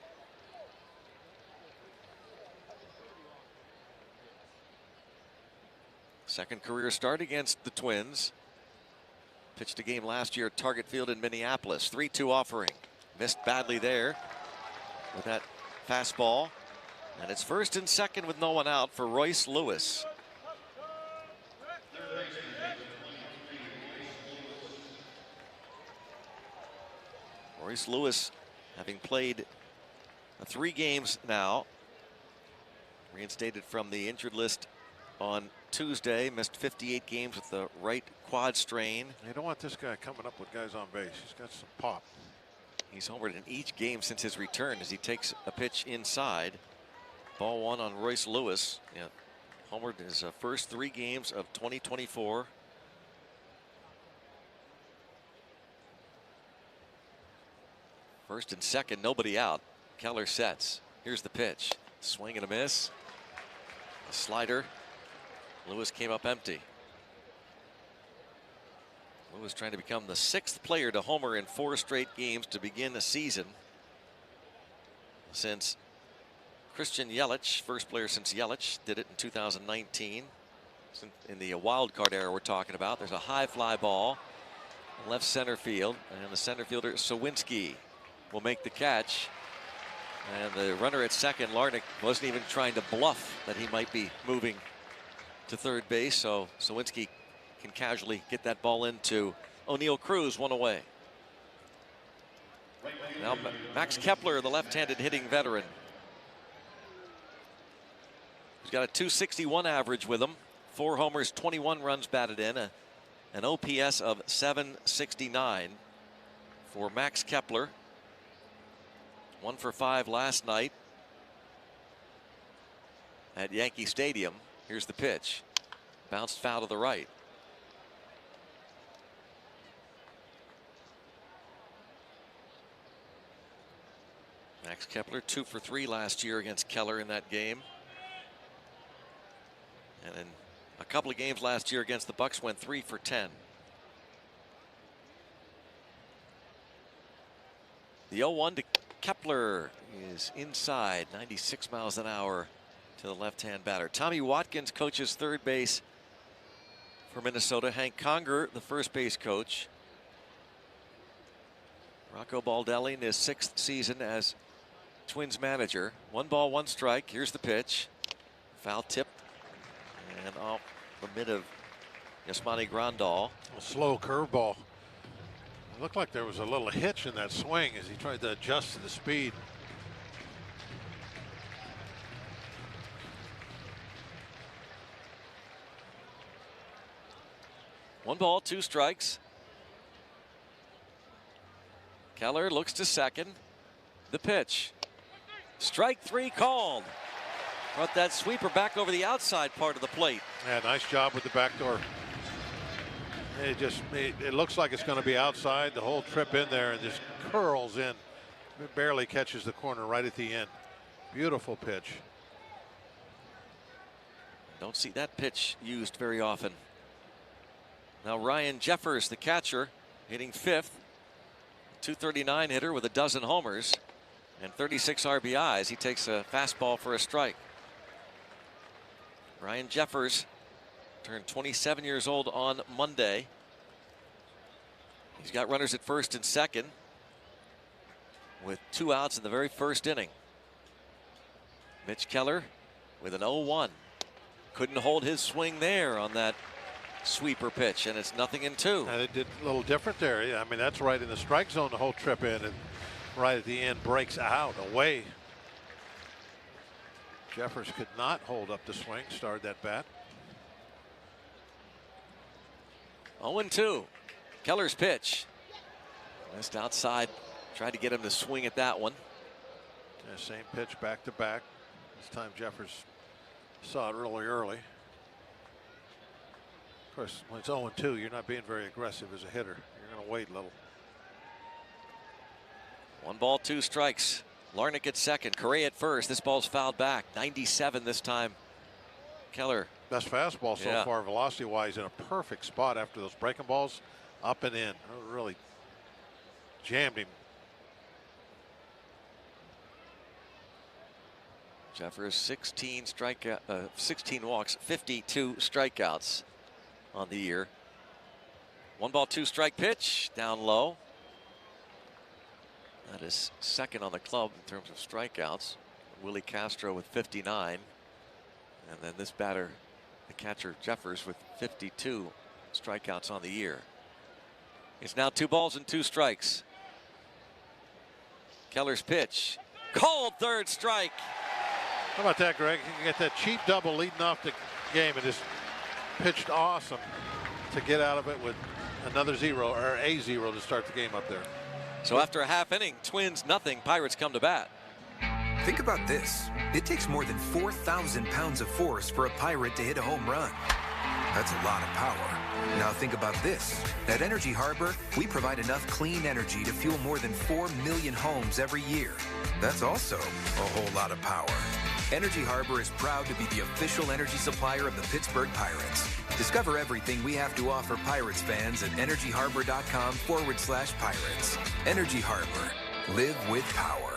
Second career start against the Twins. Pitched a game last year at Target Field in Minneapolis. 3-2 offering. Missed badly there with that fastball. And it's first and second with no one out for Royce Lewis. Royce Lewis, having played 3 games now, reinstated from the injured list on Tuesday. Missed 58 games with the right quad strain. You don't want this guy coming up with guys on base. He's got some pop. He's homered in each game since his return as he takes a pitch inside. Ball one on Royce Lewis. Yeah, homered his first 3 games of 2024. First and second, nobody out. Keller sets. Here's the pitch. Swing and a miss. A slider. Lewis came up empty. Lewis trying to become the 6th player to homer in 4 straight games to begin the season. Since Christian Yelich, first player since Yelich, did it in 2019. In the wild card era we're talking about. There's a high fly ball. Left center field. And the center fielder, Sawinski, will make the catch. And the runner at second, Larnach, wasn't even trying to bluff that he might be moving to third base. So Sawinski can casually get that ball into O'Neill Cruz, 1 away. Now Max Kepler, the left-handed hitting veteran. He's got a .261 average with him. 4 homers, 21 runs batted in. An OPS of .769 for Max Kepler. 1 for 5 last night at Yankee Stadium. Here's the pitch. Bounced foul to the right. Max Kepler 2 for 3 last year against Keller in that game. And in a couple of games last year against the Bucks went 3 for 10. The 0-1 to Kepler is inside, 96 miles an hour to the left-hand batter. Tommy Watkins coaches third base for Minnesota. Hank Conger, the first base coach. Rocco Baldelli in his 6th season as Twins manager. 1 ball, 1 strike. Here's the pitch. Foul tip. And off the mid of Yasmani Grandal. A slow curveball. It looked like there was a little hitch in that swing as he tried to adjust to the speed. One ball, 2 strikes. Keller looks to second. The pitch. Strike 3 called. Brought that sweeper back over the outside part of the plate. Yeah, nice job with the back door. It looks like it's going to be outside. The whole trip in there and just curls in. It barely catches the corner right at the end. Beautiful pitch. Don't see that pitch used very often. Now Ryan Jeffers, the catcher, hitting 5th. 239 hitter with a dozen homers and 36 RBIs. He takes a fastball for a strike. Ryan Jeffers turned 27 years old on Monday. He's got runners at first and second with 2 outs in the very first inning. Mitch Keller with an 0-1. Couldn't hold his swing there on that sweeper pitch, and it's 0-2. They did a little different there. Yeah, I mean, that's right in the strike zone the whole trip in, and right at the end breaks out away. Jeffers could not hold up the swing, started that bat. 0-2. Keller's pitch. Missed outside. Tried to get him to swing at that one. Yeah, same pitch back to back. This time Jeffers saw it really early. Of course, when it's 0-2, you're not being very aggressive as a hitter. You're going to wait a little. 1 ball, 2 strikes. Larnach at second. Correa at first. This ball's fouled back. 97 this time. Keller. Best fastball so far, velocity-wise, in a perfect spot after those breaking balls, up and in. Really jammed him. Jeffers 16 walks, 52 strikeouts on the year. 1 ball, 2 strike pitch down low. That is second on the club in terms of strikeouts. Willie Castro with 59. And then this batter, the catcher Jeffers, with 52 strikeouts on the year. It's now 2 balls and 2 strikes. Keller's pitch. Called, 3rd strike. How about that, Greg? You get that cheap double leading off the game and just pitched awesome to get out of it with another 0 or a 0 to start the game up there. So after a half inning, Twins nothing, Pirates come to bat. Think about this. It takes more than 4,000 pounds of force for a Pirate to hit a home run. That's a lot of power. Now think about this. At Energy Harbor, we provide enough clean energy to fuel more than 4 million homes every year. That's also a whole lot of power. Energy Harbor is proud to be the official energy supplier of the Pittsburgh Pirates. Discover everything we have to offer Pirates fans at energyharbor.com/Pirates. Energy Harbor. Live with power.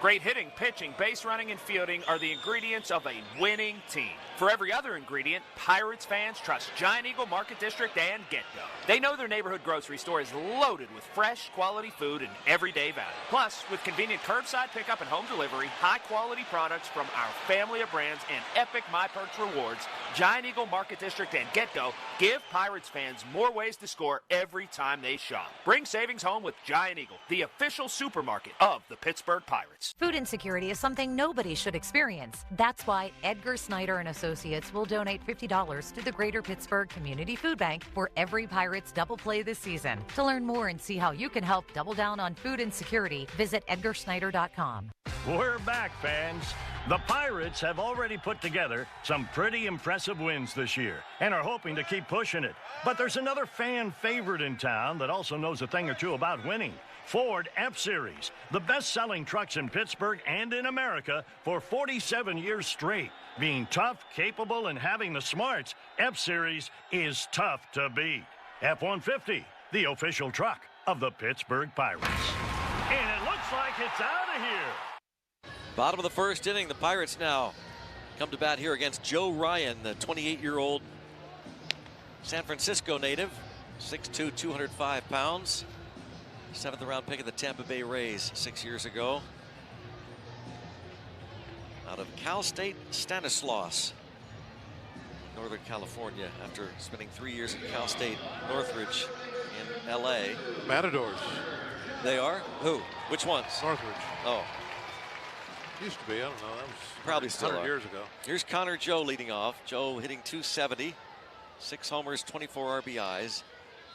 Great hitting, pitching, base running, and fielding are the ingredients of a winning team. For every other ingredient, Pirates fans trust Giant Eagle Market District and GetGo. They know their neighborhood grocery store is loaded with fresh, quality food and everyday value. Plus, with convenient curbside pickup and home delivery, high-quality products from our family of brands, and epic MyPerks rewards, Giant Eagle Market District and GetGo give Pirates fans more ways to score every time they shop. Bring savings home with Giant Eagle, the official supermarket of the Pittsburgh Pirates. Food insecurity is something nobody should experience. That's why Edgar Snyder and Associates will donate $50 to the Greater Pittsburgh Community Food Bank for every Pirates double play this season. To learn more and see how you can help double down on food insecurity, visit edgarsnyder.com. We're back, fans. The Pirates have already put together some pretty impressive wins this year and are hoping to keep pushing it. But there's another fan favorite in town that also knows a thing or two about winning. Ford F-Series, the best-selling trucks in Pittsburgh and in America for 47 years straight. Being tough, capable, and having the smarts, F-Series is tough to beat. F-150, the official truck of the Pittsburgh Pirates. And it looks like it's out of here. Bottom of the first inning, the Pirates now come to bat here against Joe Ryan, the 28-year-old San Francisco native, 6'2", 205 pounds. 7th round pick of the Tampa Bay Rays 6 years ago. Out of Cal State Stanislaus, Northern California, after spending 3 years at Cal State Northridge in LA. Matadors. They are? Who? Which ones? Northridge. Oh. Used to be, I don't know. That was probably still 100 years ago. Here's Connor Joe leading off. Joe hitting .270, 6 homers, 24 RBIs,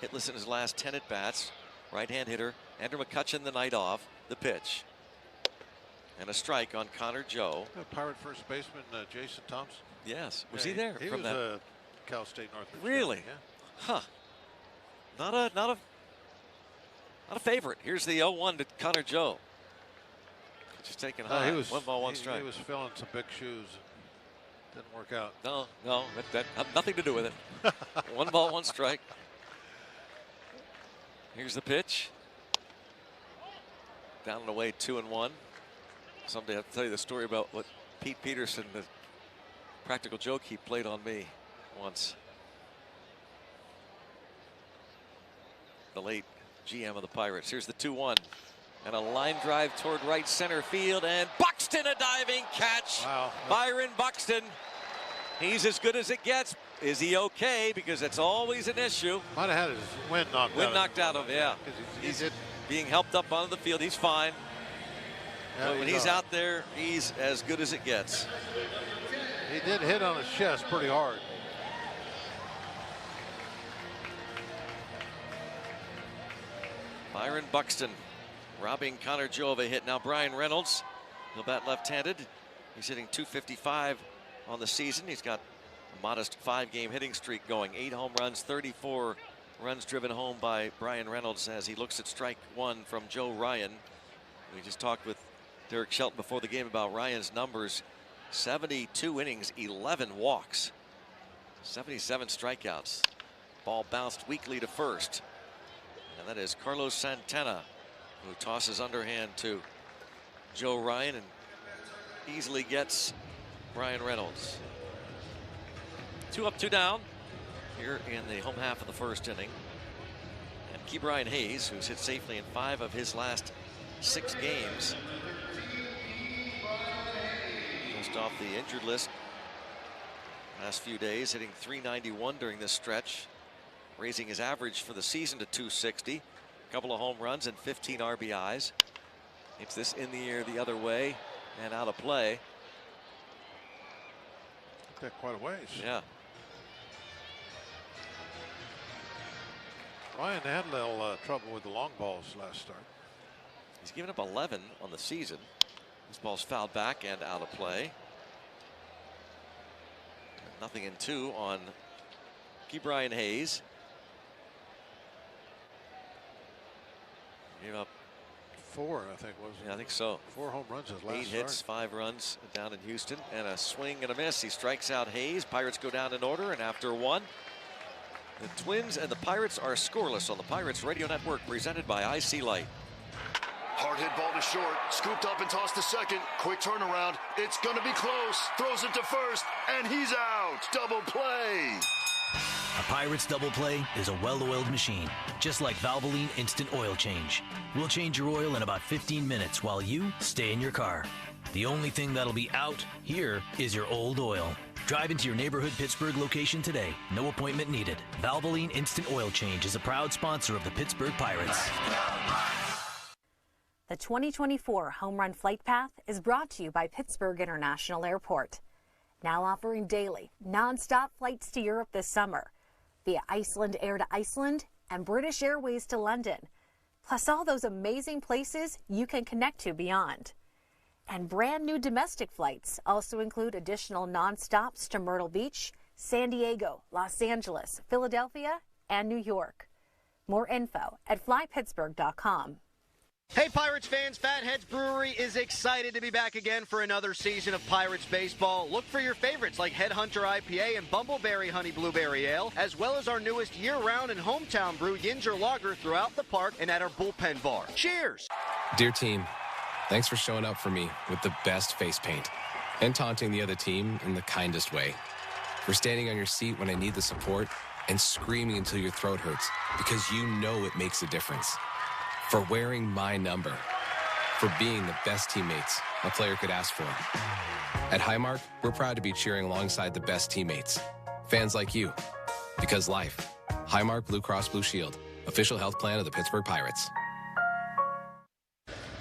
hitless in his last 10 at-bats. Right-hand hitter, Andrew McCutcheon the night off. The pitch. And a strike on Connor Joe. Pirate first baseman Jason Thompson. Yes. Was he there? He from was that? Cal State Northridge. Really? Yeah. Huh. Not a favorite. Here's the 0-1 to Connor Joe. Just taking high. 1 ball, 1 strike. He was filling some big shoes. Didn't work out. No, that had nothing to do with it. 1 ball, 1 strike. Here's the pitch. Down and away, 2-1. Someday I'll tell you the story about what Pete Peterson, the practical joke he played on me once. The late GM of the Pirates. Here's the 2-1. And a line drive toward right center field. And Buxton, a diving catch. Wow. Byron Buxton. He's as good as it gets. Is he okay? Because it's always an issue. Might have had his wind knocked out. Wind knocked out of him, yeah. He's being helped up onto the field. He's fine. Yeah, but when he's out there, he's as good as it gets. He did hit on his chest pretty hard. Byron Buxton robbing Connor Joe of a hit. Now Brian Reynolds, he'll bat left-handed. He's hitting .255 on the season. He's got a modest 5-game hitting streak going. 8 home runs, 34 runs driven home by Brian Reynolds as he looks at strike 1 from Joe Ryan. We just talked with Derek Shelton before the game about Ryan's numbers. 72 innings, 11 walks, 77 strikeouts. Ball bounced weakly to first. And that is Carlos Santana, who tosses underhand to Joe Ryan and easily gets Brian Reynolds. 2 up, 2 down here in the home half of the first inning. And Ke'Bryan Hayes, who's hit safely in 5 of his last 6 games, just off the injured list last few days, hitting .391 during this stretch, raising his average for the season to .260. A couple of home runs and 15 RBIs. It's this in the air the other way and out of play. Got quite a ways. Yeah. Ryan had a little trouble with the long balls last start. He's given up 11 on the season. This ball's fouled back and out of play. Nothing in 2 on Brian Hayes. Gave up 4, I think, wasn't it? Yeah, I think so. 4 home runs his last 8 hits, start. 5 runs down in Houston, and a swing and a miss. He strikes out Hayes. Pirates go down in order, and after 1, the Twins and the Pirates are scoreless on the Pirates Radio Network, presented by IC Light. Hard hit ball to short, scooped up and tossed to second. Quick turnaround. It's going to be close. Throws it to first, and he's out. Double play. A Pirates double play is a well-oiled machine, just like Valvoline Instant Oil Change. We'll change your oil in about 15 minutes while you stay in your car. The only thing that'll be out here is your old oil. Drive into your neighborhood Pittsburgh location today. No appointment needed. Valvoline Instant Oil Change is a proud sponsor of the Pittsburgh Pirates. The 2024 Home Run Flight Path is brought to you by Pittsburgh International Airport. Now offering daily, non-stop flights to Europe this summer via Iceland Air to Iceland and British Airways to London, plus all those amazing places you can connect to beyond. And brand new domestic flights also include additional non-stops to Myrtle Beach, San Diego, Los Angeles, Philadelphia, and New York. More info at flypittsburgh.com. Hey Pirates fans, Fatheads Brewery is excited to be back again for another season of Pirates baseball. Look for your favorites like Headhunter IPA and Bumbleberry Honey Blueberry Ale, as well as our newest year-round and hometown brew, Ginger Lager, throughout the park and at our bullpen bar. Cheers! Dear team, thanks for showing up for me with the best face paint and taunting the other team in the kindest way. For standing on your seat when I need the support and screaming until your throat hurts because you know it makes a difference. For wearing my number. For being the best teammates a player could ask for. At Highmark, we're proud to be cheering alongside the best teammates. Fans like you. Because life. Highmark Blue Cross Blue Shield. Official health plan of the Pittsburgh Pirates.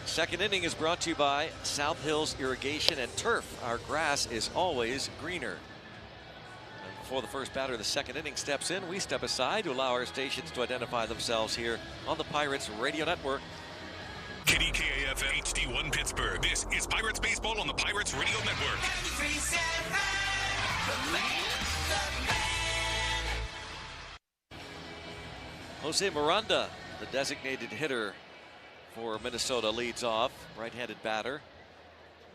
Second inning is brought to you by South Hills Irrigation and Turf. Our grass is always greener. And before the first batter of the second inning steps in, we step aside to allow our stations to identify themselves here on the Pirates Radio Network. KDKAF HD1 Pittsburgh. This is Pirates Baseball on the Pirates Radio Network. Jose Miranda, the designated hitter for Minnesota, leads off. Right-handed batter.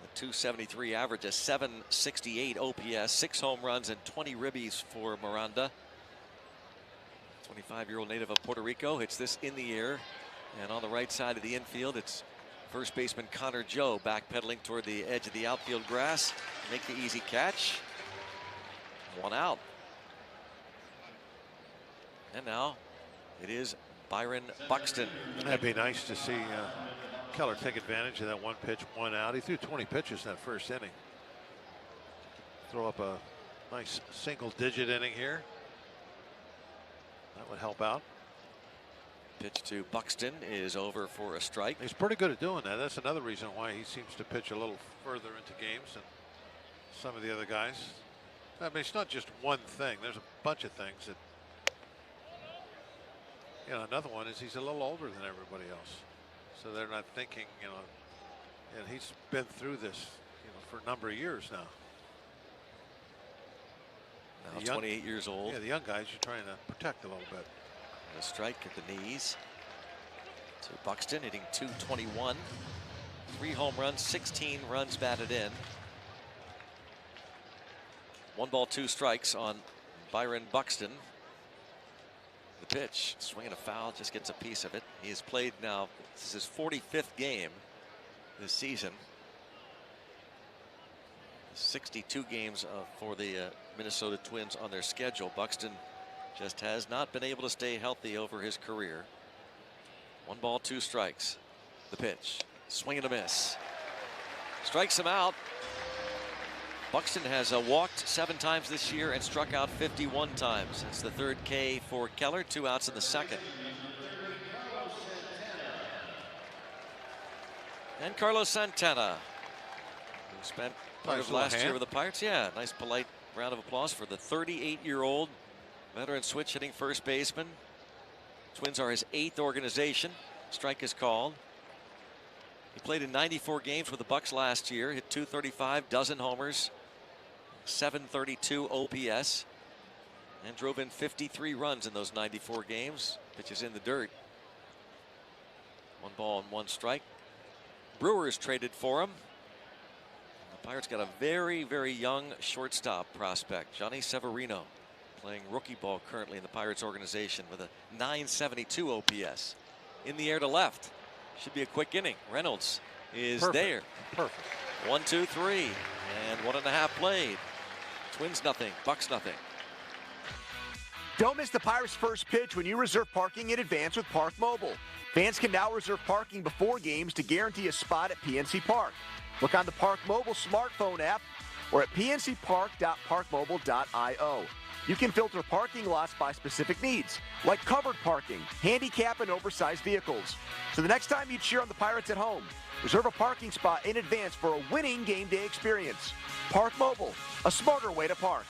A .273 average, a .768 OPS, 6 home runs and 20 ribbies for Miranda. 25-year-old native of Puerto Rico hits this in the air. And on the right side of the infield, it's first baseman Connor Joe backpedaling toward the edge of the outfield grass. Make the easy catch. 1 out. And now it is Byron Buxton. That'd be nice to see Keller take advantage of that 1 pitch, 1 out. He threw 20 pitches in that first inning. Throw up a nice single-digit inning here. That would help out. Pitch to Buxton is over for a strike. He's pretty good at doing that. That's another reason why he seems to pitch a little further into games than some of the other guys. I mean, it's not just one thing. There's a bunch of things that, you know, another one is he's a little older than everybody else. So they're not thinking, you know, and he's been through this, you know, for a number of years now. Now 28 years old. Yeah, the young guys you're trying to protect a little bit. A strike at the knees to Buxton, hitting .221. 3 home runs, 16 runs batted in. 1 ball, 2 strikes on Byron Buxton. The pitch, swing and a foul, just gets a piece of it. He has played now, this is his 45th game this season. 62 games for the Minnesota Twins on their schedule. Buxton just has not been able to stay healthy over his career. 1 ball, 2 strikes. The pitch, swing and a miss. Strikes him out. Buxton has walked 7 times this year and struck out 51 times. It's the 3rd K for Keller, 2 outs in the 2nd. And Carlos Santana, who spent part of last year with the Pirates. Yeah, nice polite round of applause for the 38-year-old veteran switch hitting first baseman. Twins are his 8th organization. Strike is called. He played in 94 games with the Bucks last year, hit .235, dozen homers, .732 OPS, and drove in 53 runs in those 94 games. Pitches in the dirt. 1 ball and 1 strike. Brewers traded for him. The Pirates got a very, very young shortstop prospect, Johnny Severino, playing rookie ball currently in the Pirates organization with a .972 OPS. In the air to left. Should be a quick inning. Reynolds is there. Perfect. 1, 2, 3, and 1.5 played. Twins nothing, Bucks nothing. Don't miss the Pirates' first pitch when you reserve parking in advance with Park Mobile. Fans can now reserve parking before games to guarantee a spot at PNC Park. Look on the Park Mobile smartphone app or at pncpark.parkmobile.io. You can filter parking lots by specific needs, like covered parking, handicap, and oversized vehicles. So the next time you cheer on the Pirates at home, reserve a parking spot in advance for a winning game day experience. Park Mobile, a smarter way to park.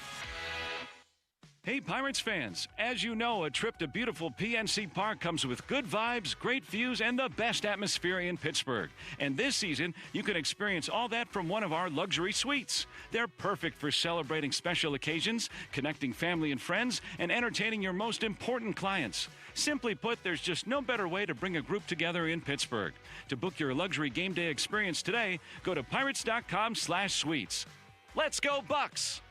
Hey, Pirates fans, as you know, a trip to beautiful PNC Park comes with good vibes, great views, and the best atmosphere in Pittsburgh. And this season, you can experience all that from one of our luxury suites. They're perfect for celebrating special occasions, connecting family and friends, and entertaining your most important clients. Simply put, there's just no better way to bring a group together in Pittsburgh. To book your luxury game day experience today, go to pirates.com/suites. Let's go, Bucks!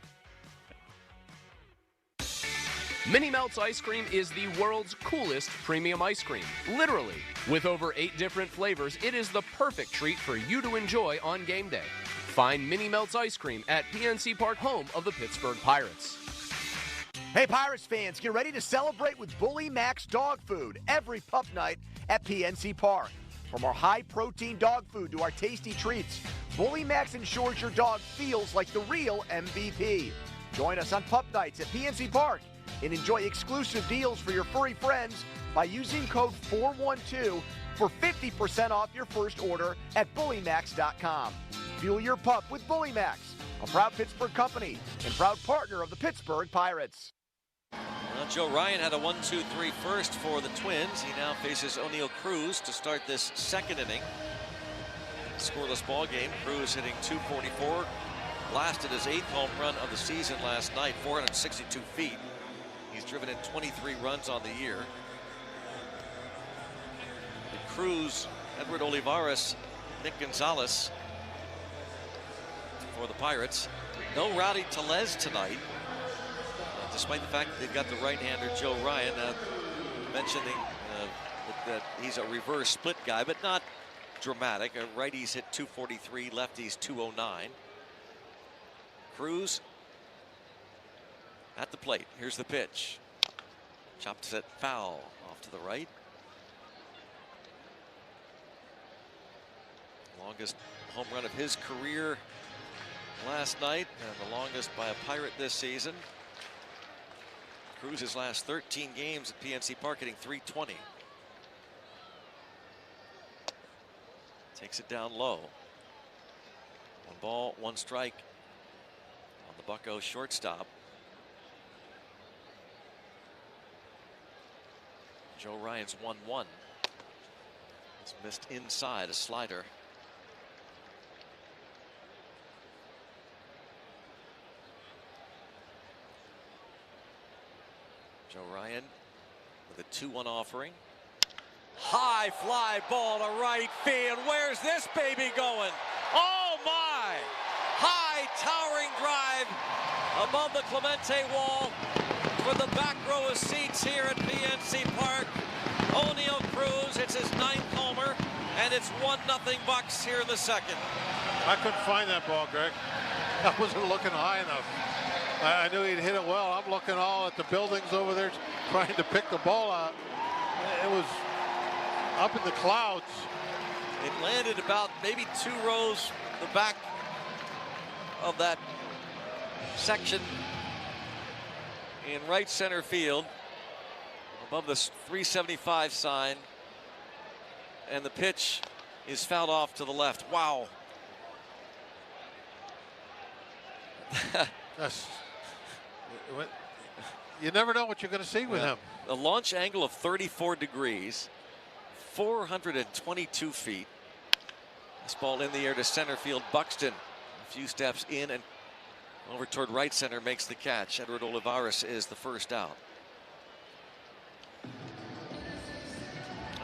Mini Melts ice cream is the world's coolest premium ice cream. Literally. With over 8 different flavors, it is the perfect treat for you to enjoy on game day. Find Mini Melts ice cream at PNC Park, home of the Pittsburgh Pirates. Hey, Pirates fans, get ready to celebrate with Bully Max dog food every pup night at PNC Park. From our high-protein dog food to our tasty treats, Bully Max ensures your dog feels like the real MVP. Join us on pup nights at PNC Park and enjoy exclusive deals for your furry friends by using code 412 for 50% off your first order at bullymax.com. Fuel your pup with Bully Max, a proud Pittsburgh company and proud partner of the Pittsburgh Pirates. Well, Joe Ryan had a 1-2-3 first for the Twins. He now faces O'Neill Cruz to start this second inning. Scoreless ball game. Cruz hitting .244. Blasted his 8th home run of the season last night, 462 feet. He's driven in 23 runs on the year. And Cruz, Edward Olivares, Nick Gonzalez for the Pirates. No Rowdy Tellez tonight, despite the fact that they've got the right-hander Joe Ryan, mentioning that he's a reverse split guy, but not dramatic. Righties hit .243, lefties .209. Cruz at the plate. Here's the pitch. Chops it foul off to the right. Longest home run of his career last night, and the longest by a Pirate this season. Cruz's last 13 games at PNC Park hitting .320. Takes it down low. 1 ball, 1 strike on the Bucko shortstop. Joe Ryan's 1-1. It's missed inside, a slider. Joe Ryan with a 2-1 offering. High fly ball to right field. Where's this baby going? Oh my! High towering drive above the Clemente wall for the back row of seats here at PNC Park. O'Neill Cruz hits his 9th homer, and it's 1-0 Bucks here in the second. I couldn't find that ball, Greg. I wasn't looking high enough. I knew he'd hit it well. I'm looking all at the buildings over there trying to pick the ball out. It was up in the clouds. It landed about maybe 2 rows the back of that section in right center field above the 375 sign, and the pitch is fouled off to the left. Wow. You never know what you're going to see with him. A launch angle of 34 degrees, 422 feet. This ball in the air to center field. Buxton, a few steps in and over toward right center, makes the catch. Edward Olivares is the first out.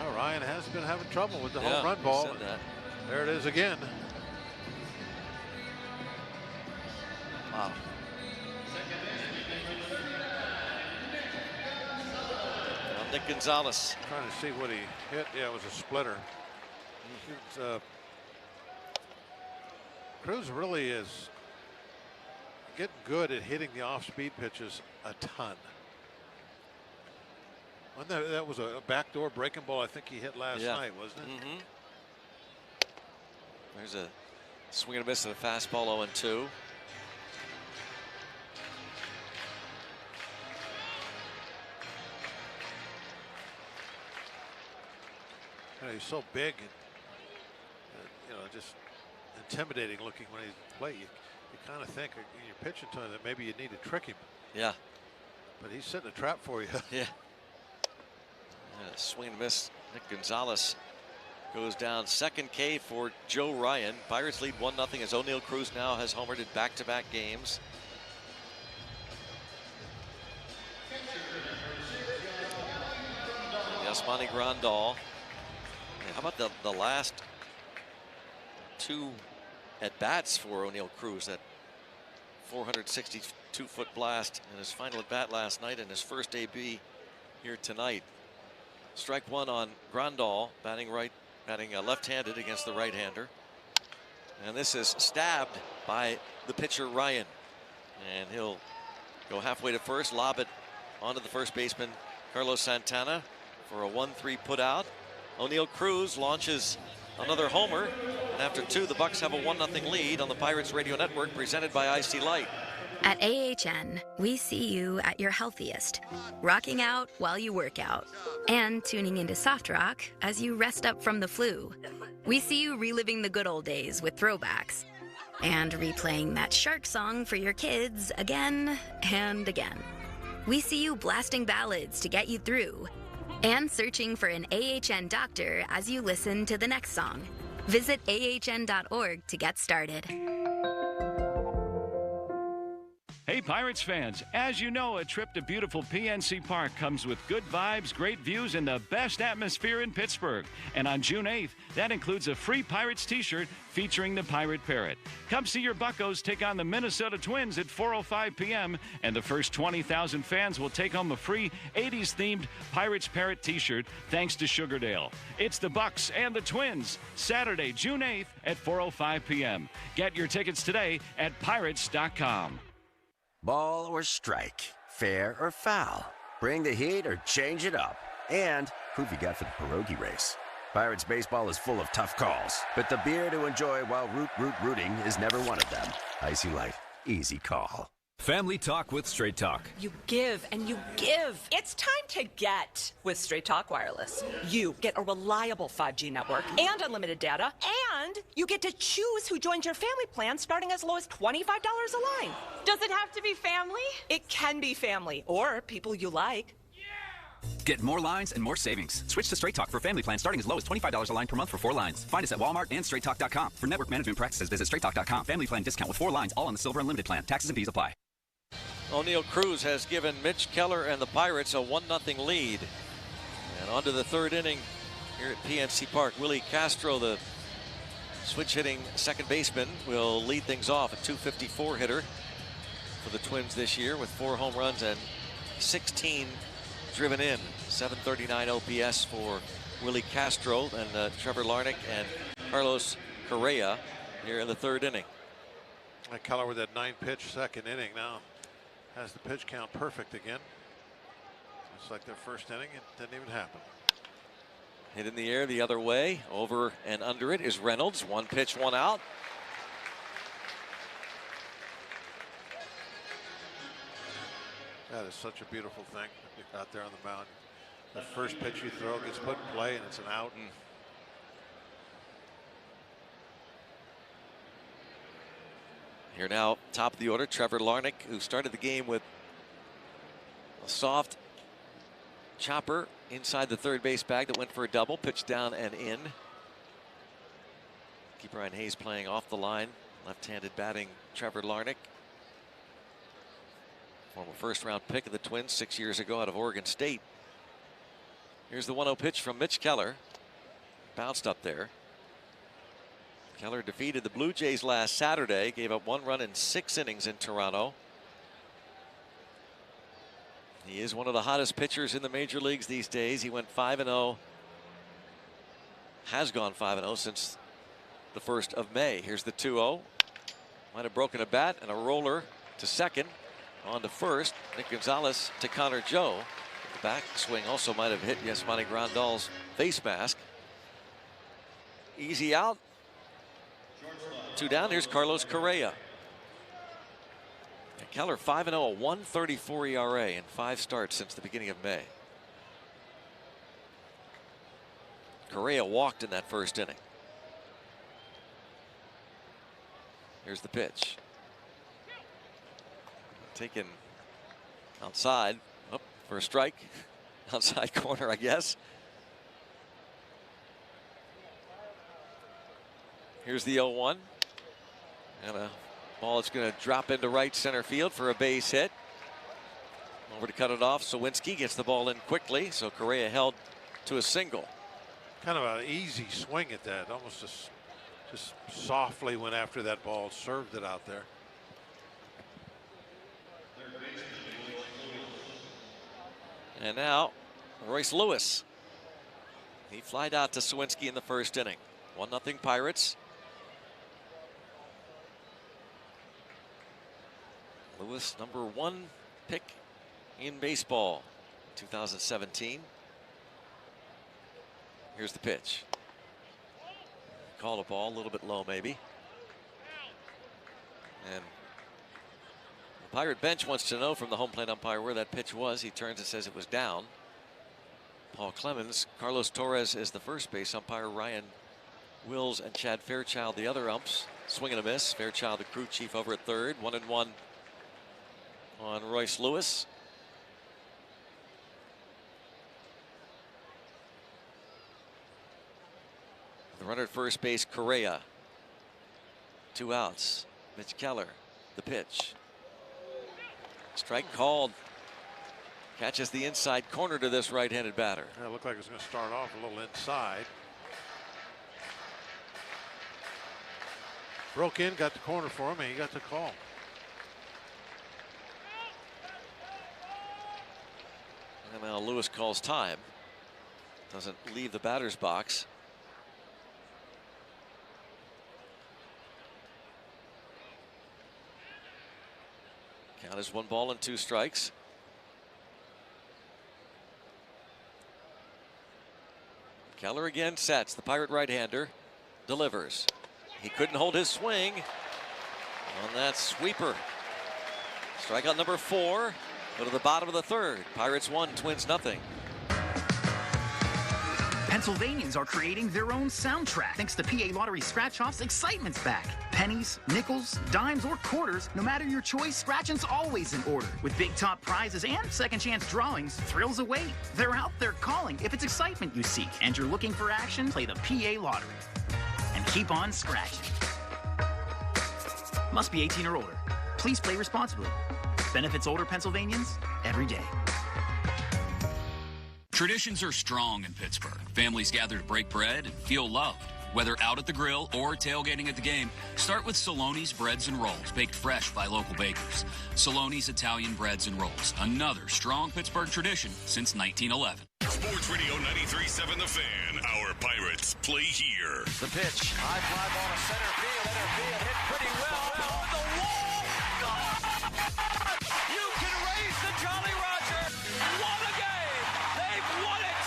Oh, Ryan has been having trouble with the home run ball. There it is again. Wow. Well, Nick Gonzalez. Trying to see what he hit. Yeah, it was a splitter. Cruz really is getting good at hitting the off-speed pitches a ton. That was a backdoor breaking ball I think he hit last night, wasn't it? Mm-hmm. There's a swing and a miss of a fastball 0-2. He's so big and just intimidating looking when he's play. You kind of think you're pitching to him that maybe you need to trick him. Yeah. But he's setting a trap for you. Yeah. Swing and miss. Nick Gonzalez goes down. Second K for Joe Ryan. Pirates lead 1-0 as O'Neill Cruz now has homered in back-to-back games. Yasmani Grandal. How about the last two at-bats for O'Neill Cruz? That 462-foot blast in his final at-bat last night and his first AB here tonight. Strike one on Grandal, batting left-handed against the right-hander. And this is stabbed by the pitcher Ryan. And he'll go halfway to first, lob it onto the first baseman Carlos Santana for a 1-3 put out. O'Neill Cruz launches another homer. And after two, the Bucks have a 1-0 lead on the Pirates Radio Network, presented by IC Light. At AHN, we see you at your healthiest, rocking out while you work out, and tuning into soft rock as you rest up from the flu. We see you reliving the good old days with throwbacks, and replaying that shark song for your kids again and again. We see you blasting ballads to get you through, and searching for an AHN doctor as you listen to the next song. Visit ahn.org to get started. Hey, Pirates fans, as you know, a trip to beautiful PNC Park comes with good vibes, great views, and the best atmosphere in Pittsburgh. And on June 8th, that includes a free Pirates t-shirt featuring the Pirate Parrot. Come see your Buccos take on the Minnesota Twins at 4:05 p.m., and the first 20,000 fans will take home a free 80s-themed Pirates Parrot t-shirt thanks to Sugardale. It's the Bucks and the Twins, Saturday, June 8th at 4:05 p.m. Get your tickets today at pirates.com. Ball or strike, fair or foul, bring the heat or change it up. And who've you got for the pierogi race? Pirates baseball is full of tough calls, but the beer to enjoy while rooting is never one of them. Icy Light, easy call. Family Talk with Straight Talk. You give and you give. It's time to get with Straight Talk Wireless. You get a reliable 5G network and unlimited data, and you get to choose who joins your family plan starting as low as $25 a line. Does it have to be family? It can be family or people you like. Get more lines and more savings. Switch to Straight Talk for family plan starting as low as $25 a line per month for 4 lines. Find us at Walmart and straighttalk.com. For network management practices, visit straighttalk.com. Family plan discount with 4 lines, all on the Silver Unlimited plan. Taxes and fees apply. O'Neill Cruz has given Mitch Keller and the Pirates a 1-0 lead. And on to the third inning here at PNC Park. Willie Castro, the switch-hitting second baseman, will lead things off. A .254 hitter for the Twins this year with 4 home runs and 16 driven in. .739 OPS for Willie Castro and Trevor Larnach and Carlos Correa here in the third inning. Keller with that 9-pitch second inning now has the pitch count perfect again. It's like their first inning. It didn't even happen. Hit in the air the other way. Over and under it is Reynolds. 1 pitch, 1 out. That is such a beautiful thing out there on the mound. The first pitch you throw gets put in play and it's an out. Here now, top of the order, Trevor Larnach, who started the game with a soft chopper inside the third base bag that went for a double, pitched down and in. Keeper Ryan Hayes playing off the line. Left-handed batting Trevor Larnach. Former first-round pick of the Twins 6 years ago out of Oregon State. Here's the 1-0 pitch from Mitch Keller. Bounced up there. Keller defeated the Blue Jays last Saturday. Gave up 1 run in 6 innings in Toronto. He is one of the hottest pitchers in the major leagues these days. He went 5-0. Has gone 5-0 since the 1st of May. Here's the 2-0. Might have broken a bat and a roller to second. On to first. Nick Gonzalez to Connor Joe. The back swing also might have hit Yasmani Grandal's face mask. Easy out. 2 down. Here's Carlos Correa. And Keller 5-0, a 1.34 ERA in 5 starts since the beginning of May. Correa walked in that first inning. Here's the pitch. Taken outside. Oh, for a strike. Outside corner, I guess. Here's the 0-1. And a ball that's going to drop into right center field for a base hit. Over to cut it off. Sawinski gets the ball in quickly. So Correa held to a single. Kind of an easy swing at that. Almost just softly went after that ball. Served it out there. And now Royce Lewis. He flied out to Sawinski in the first inning. 1-0 Pirates. Lewis, number 1 pick in baseball, 2017. Here's the pitch. Call a ball, a little bit low maybe. And the Pirate bench wants to know from the home plate umpire where that pitch was. He turns and says it was down. Paul Clemens, Carlos Torres is the first base umpire. Ryan Wills and Chad Fairchild the other umps. Swing and a miss. Fairchild the crew chief over at third. 1-1 on Royce Lewis. The runner at first base, Correa. 2 outs. Mitch Keller, the pitch. Strike called. Catches the inside corner to this right-handed batter. Yeah, it looked like it was going to start off a little inside. Broke in, got the corner for him, and he got the call. And now Lewis calls time. Doesn't leave the batter's box. Count is 1 ball and 2 strikes. Keller again sets. The Pirate right-hander delivers. He couldn't hold his swing on that sweeper. Strikeout number 4. Go to the bottom of the 3rd. Pirates 1, Twins nothing. Pennsylvanians are creating their own soundtrack. Thanks to PA Lottery Scratch-Offs, excitement's back. Pennies, nickels, dimes, or quarters, no matter your choice, scratching's always in order. With big top prizes and second chance drawings, thrills await. They're out there calling. If it's excitement you seek and you're looking for action, play the PA Lottery. And keep on scratching. Must be 18 or older. Please play responsibly. Benefits older Pennsylvanians every day. Traditions are strong in Pittsburgh. Families gather to break bread and feel loved. Whether out at the grill or tailgating at the game, start with Saloni's Breads and Rolls, baked fresh by local bakers. Saloni's Italian Breads and Rolls, another strong Pittsburgh tradition since 1911. Sports Radio 93.7 The Fan. Our Pirates play here. The pitch. High fly ball to center field. Hit pretty well. On the wall. You can raise the Jolly Roger. What a game. They've won it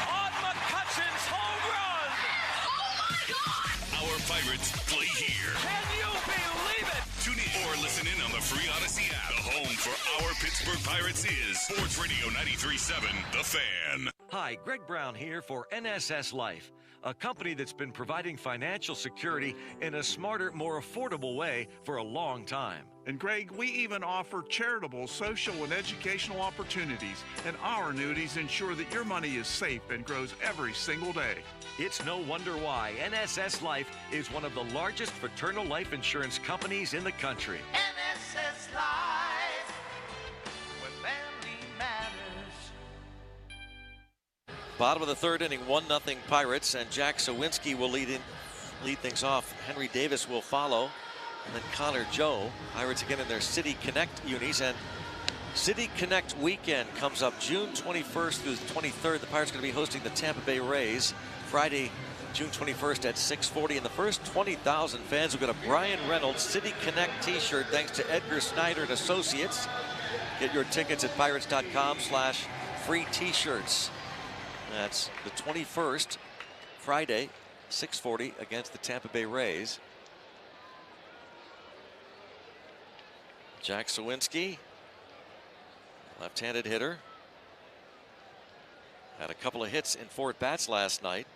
on McCutcheon's home run. Oh, my God. Our Pirates play here. Can you believe it? Tune in or listen in on the free Odyssey app. The home for our Pittsburgh Pirates is Sports Radio 93.7 The Fan. Hi, Greg Brown here for NSS Life. a company that's been providing financial security in a smarter, more affordable way for a long time. And Greg, we even offer charitable, social, and educational opportunities, and our annuities ensure that your money is safe and grows every single day. It's no wonder why NSS Life is one of the largest fraternal life insurance companies in the country. NSS Life, where family matters. Bottom of the third inning, 1-0 Pirates, and Jack Sawinski will lead things off. Henry Davis will follow, and then Connor Joe. Pirates again in their City Connect unis, and City Connect weekend comes up June 21st through the 23rd. The Pirates are going to be hosting the Tampa Bay Rays Friday, June 21st at 6:40. And the first 20,000 fans will get a Brian Reynolds City Connect t-shirt thanks to Edgar Snyder and Associates. Get your tickets at pirates.com/free t-shirts. That's the 21st, Friday, 6:40 against the Tampa Bay Rays. Jack Sawinski, left-handed hitter, had a couple of hits in 4 at-bats last night,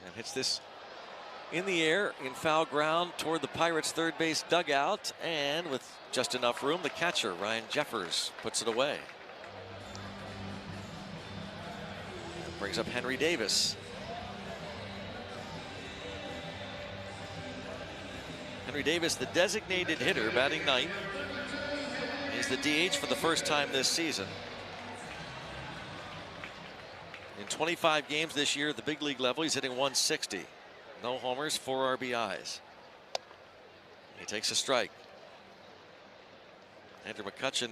and hits this in the air in foul ground toward the Pirates' third base dugout, and with just enough room, the catcher, Ryan Jeffers, puts it away. That brings up Henry Davis. Henry Davis, the designated hitter, batting ninth. He's the DH for the first time this season. In 25 games this year at the big league level, he's hitting 160. No homers, 4 RBIs. He takes a strike. Andrew McCutchen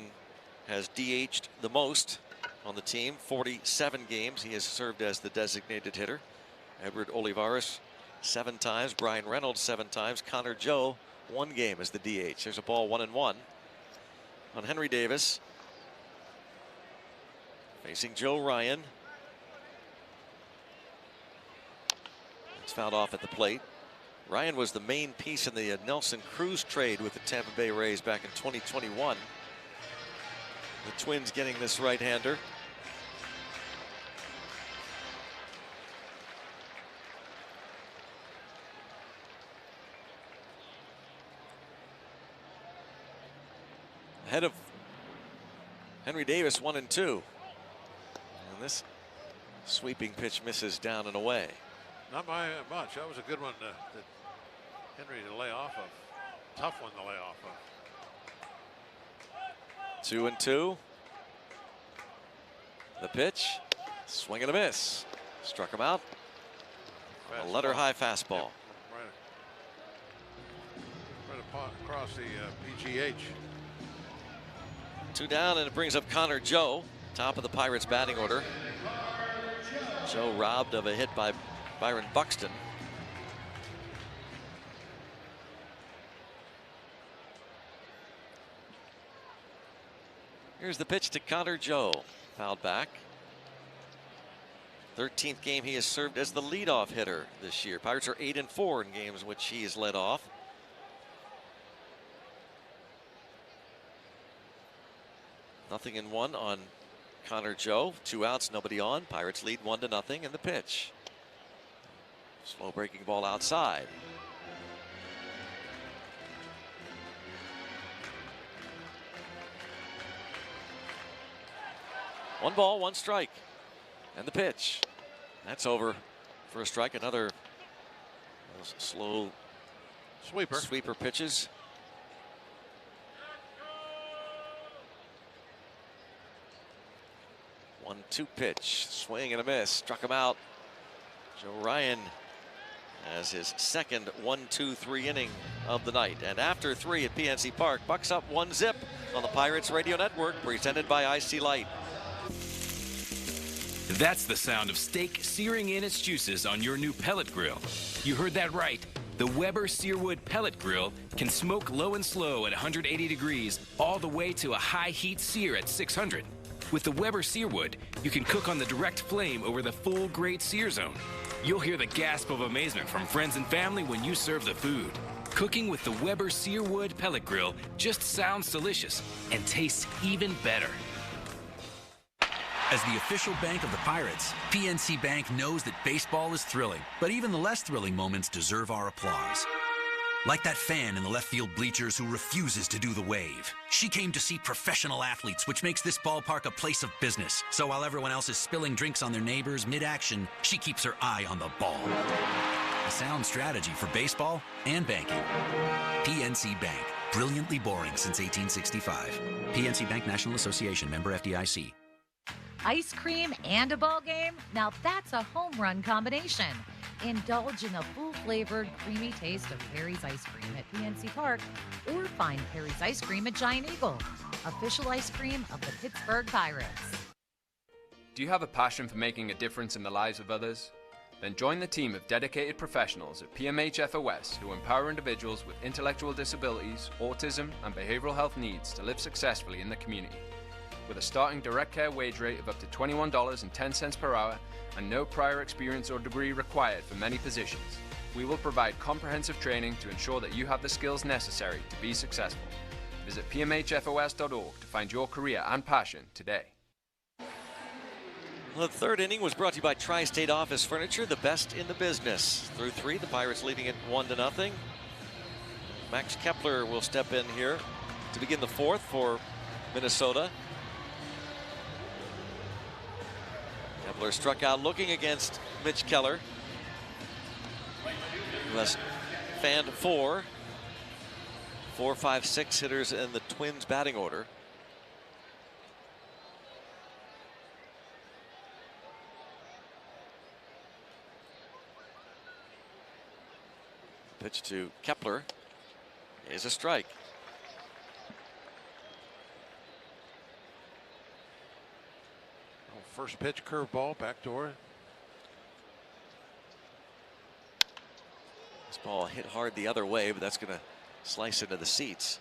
has DH'd the most on the team, 47 games. He has served as the designated hitter. Edward Olivares 7 times, Brian Reynolds 7 times, Connor Joe 1 game as the DH. There's a ball 1-1 on Henry Davis. Facing Joe Ryan. It's fouled off at the plate. Ryan was the main piece in the Nelson Cruz trade with the Tampa Bay Rays back in 2021. The Twins getting this right-hander. Ahead of Henry Davis, 1-2. And this sweeping pitch misses down and away. Not by much. That was a good one that Henry to lay off of. Tough one to lay off of. 2-2. The pitch. Swing and a miss. Struck him out. A letter high fastball. Yep. Right across the PGH. 2 down, and it brings up Connor Joe, top of the Pirates batting order. Joe robbed of a hit by Byron Buxton. Here's the pitch to Connor Joe. Fouled back. 13th game he has served as the leadoff hitter this year. Pirates are 8-4 in games in which he has led off. Nothing in 1 on Connor Joe. 2 outs, nobody on. Pirates lead 1-0 in the pitch. Slow breaking ball outside. One ball, 1 strike. And the pitch. That's over for a strike. Another slow sweeper pitches. 1-2 pitch, swing and a miss, struck him out. Joe Ryan has his second 1-2-3 inning of the night. And after 3 at PNC Park, Bucks up 1-0 on the Pirates Radio Network, presented by IC Light. That's the sound of steak searing in its juices on your new pellet grill. You heard that right. The Weber Searwood Pellet Grill can smoke low and slow at 180 degrees all the way to a high heat sear at 600. With the Weber Searwood, you can cook on the direct flame over the full grade sear zone. You'll hear the gasp of amazement from friends and family when you serve the food. Cooking with the Weber Searwood Pellet Grill just sounds delicious and tastes even better. As the official bank of the Pirates, PNC Bank knows that baseball is thrilling, but even the less thrilling moments deserve our applause. Like that fan in the left field bleachers who refuses to do the wave. She came to see professional athletes, which makes this ballpark a place of business. So while everyone else is spilling drinks on their neighbors mid-action, she keeps her eye on the ball. A sound strategy for baseball and banking. PNC Bank. Brilliantly boring since 1865. PNC Bank National Association, member FDIC. Ice cream and a ball game? Now that's a home run combination. Indulge in the full-flavored, creamy taste of Perry's Ice Cream at PNC Park, or find Perry's Ice Cream at Giant Eagle, official ice cream of the Pittsburgh Pirates. Do you have a passion for making a difference in the lives of others? Then join the team of dedicated professionals at PMH FOS who empower individuals with intellectual disabilities, autism, and behavioral health needs to live successfully in the community. With a starting direct care wage rate of up to $21.10 per hour and no prior experience or degree required for many positions, we will provide comprehensive training to ensure that you have the skills necessary to be successful. Visit pmhfos.org to find your career and passion today. Well, the third inning was brought to you by Tri-State Office Furniture, the best in the business. Through 3, the Pirates leading it 1-0. Max Kepler will step in here to begin the 4th for Minnesota. Kepler struck out looking against Mitch Keller, who has fanned 4, 5, 6 hitters in the Twins batting order. Pitch to Kepler is a strike. First pitch, curveball, backdoor. This ball hit hard the other way, but that's going to slice into the seats.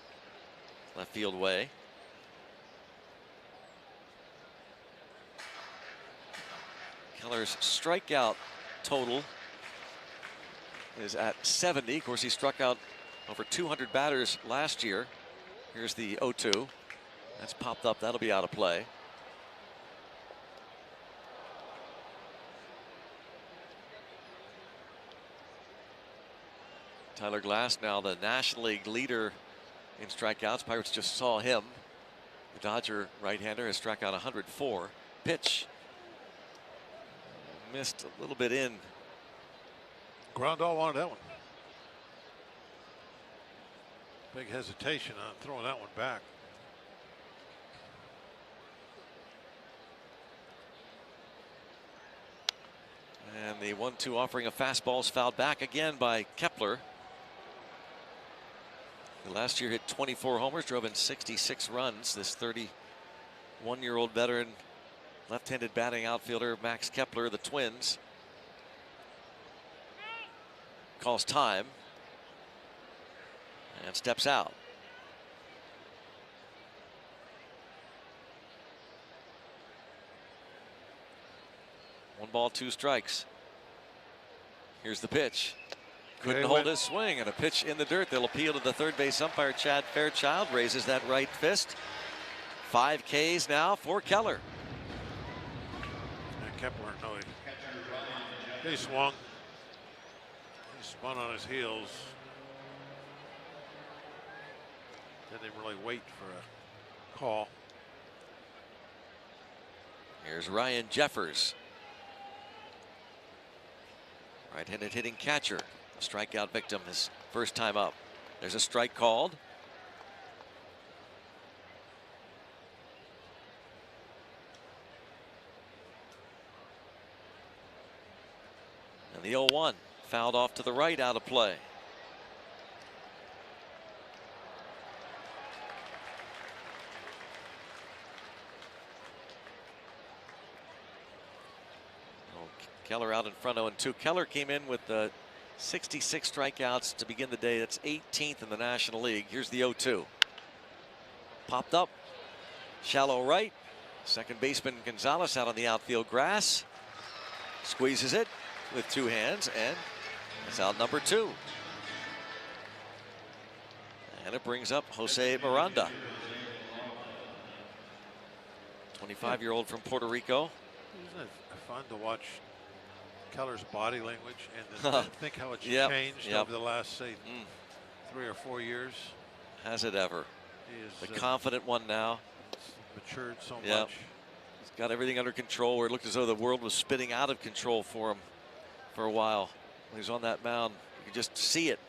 Left field way. Keller's strikeout total is at 70. Of course, he struck out over 200 batters last year. Here's the 0-2. That's popped up. That'll be out of play. Tyler Glass, now the National League leader in strikeouts. Pirates just saw him. The Dodger right-hander has struck out 104. Pitch. Missed a little bit in. Grandal wanted that one. Big hesitation on throwing that one back. And the 1-2 offering of fastballs fouled back again by Kepler. Last year hit 24 homers, drove in 66 runs. This 31-year-old veteran left-handed batting outfielder Max Kepler, the Twins, calls time and steps out. One ball, 2 strikes. Here's the pitch. Couldn't hold his swing, and a pitch in the dirt. They'll appeal to the third base umpire. Chad Fairchild raises that right fist. 5 Ks now for Keller. And Kepler, no, he swung. He spun on his heels. Didn't even really wait for a call. Here's Ryan Jeffers. Right-handed hitting catcher. A strikeout victim his first time up. There's a strike called. And the 0-1 fouled off to the right, out of play. Keller out in front, 0-2. Keller came in with 66 strikeouts to begin the day. That's 18th in the National League. Here's the 0-2. Popped up. Shallow right. Second baseman Gonzalez out on the outfield grass. Squeezes it with 2 hands, and it's out number 2. And it brings up Jose Miranda. 25-year-old from Puerto Rico. Isn't it fun to watch Keller's body language and then think how it's changed over the last, say, 3 or 4 years? Has it ever? He is the confident one now. Matured so much. He's got everything under control where it looked as though the world was spinning out of control for him for a while. When he's on that mound, you can just see it.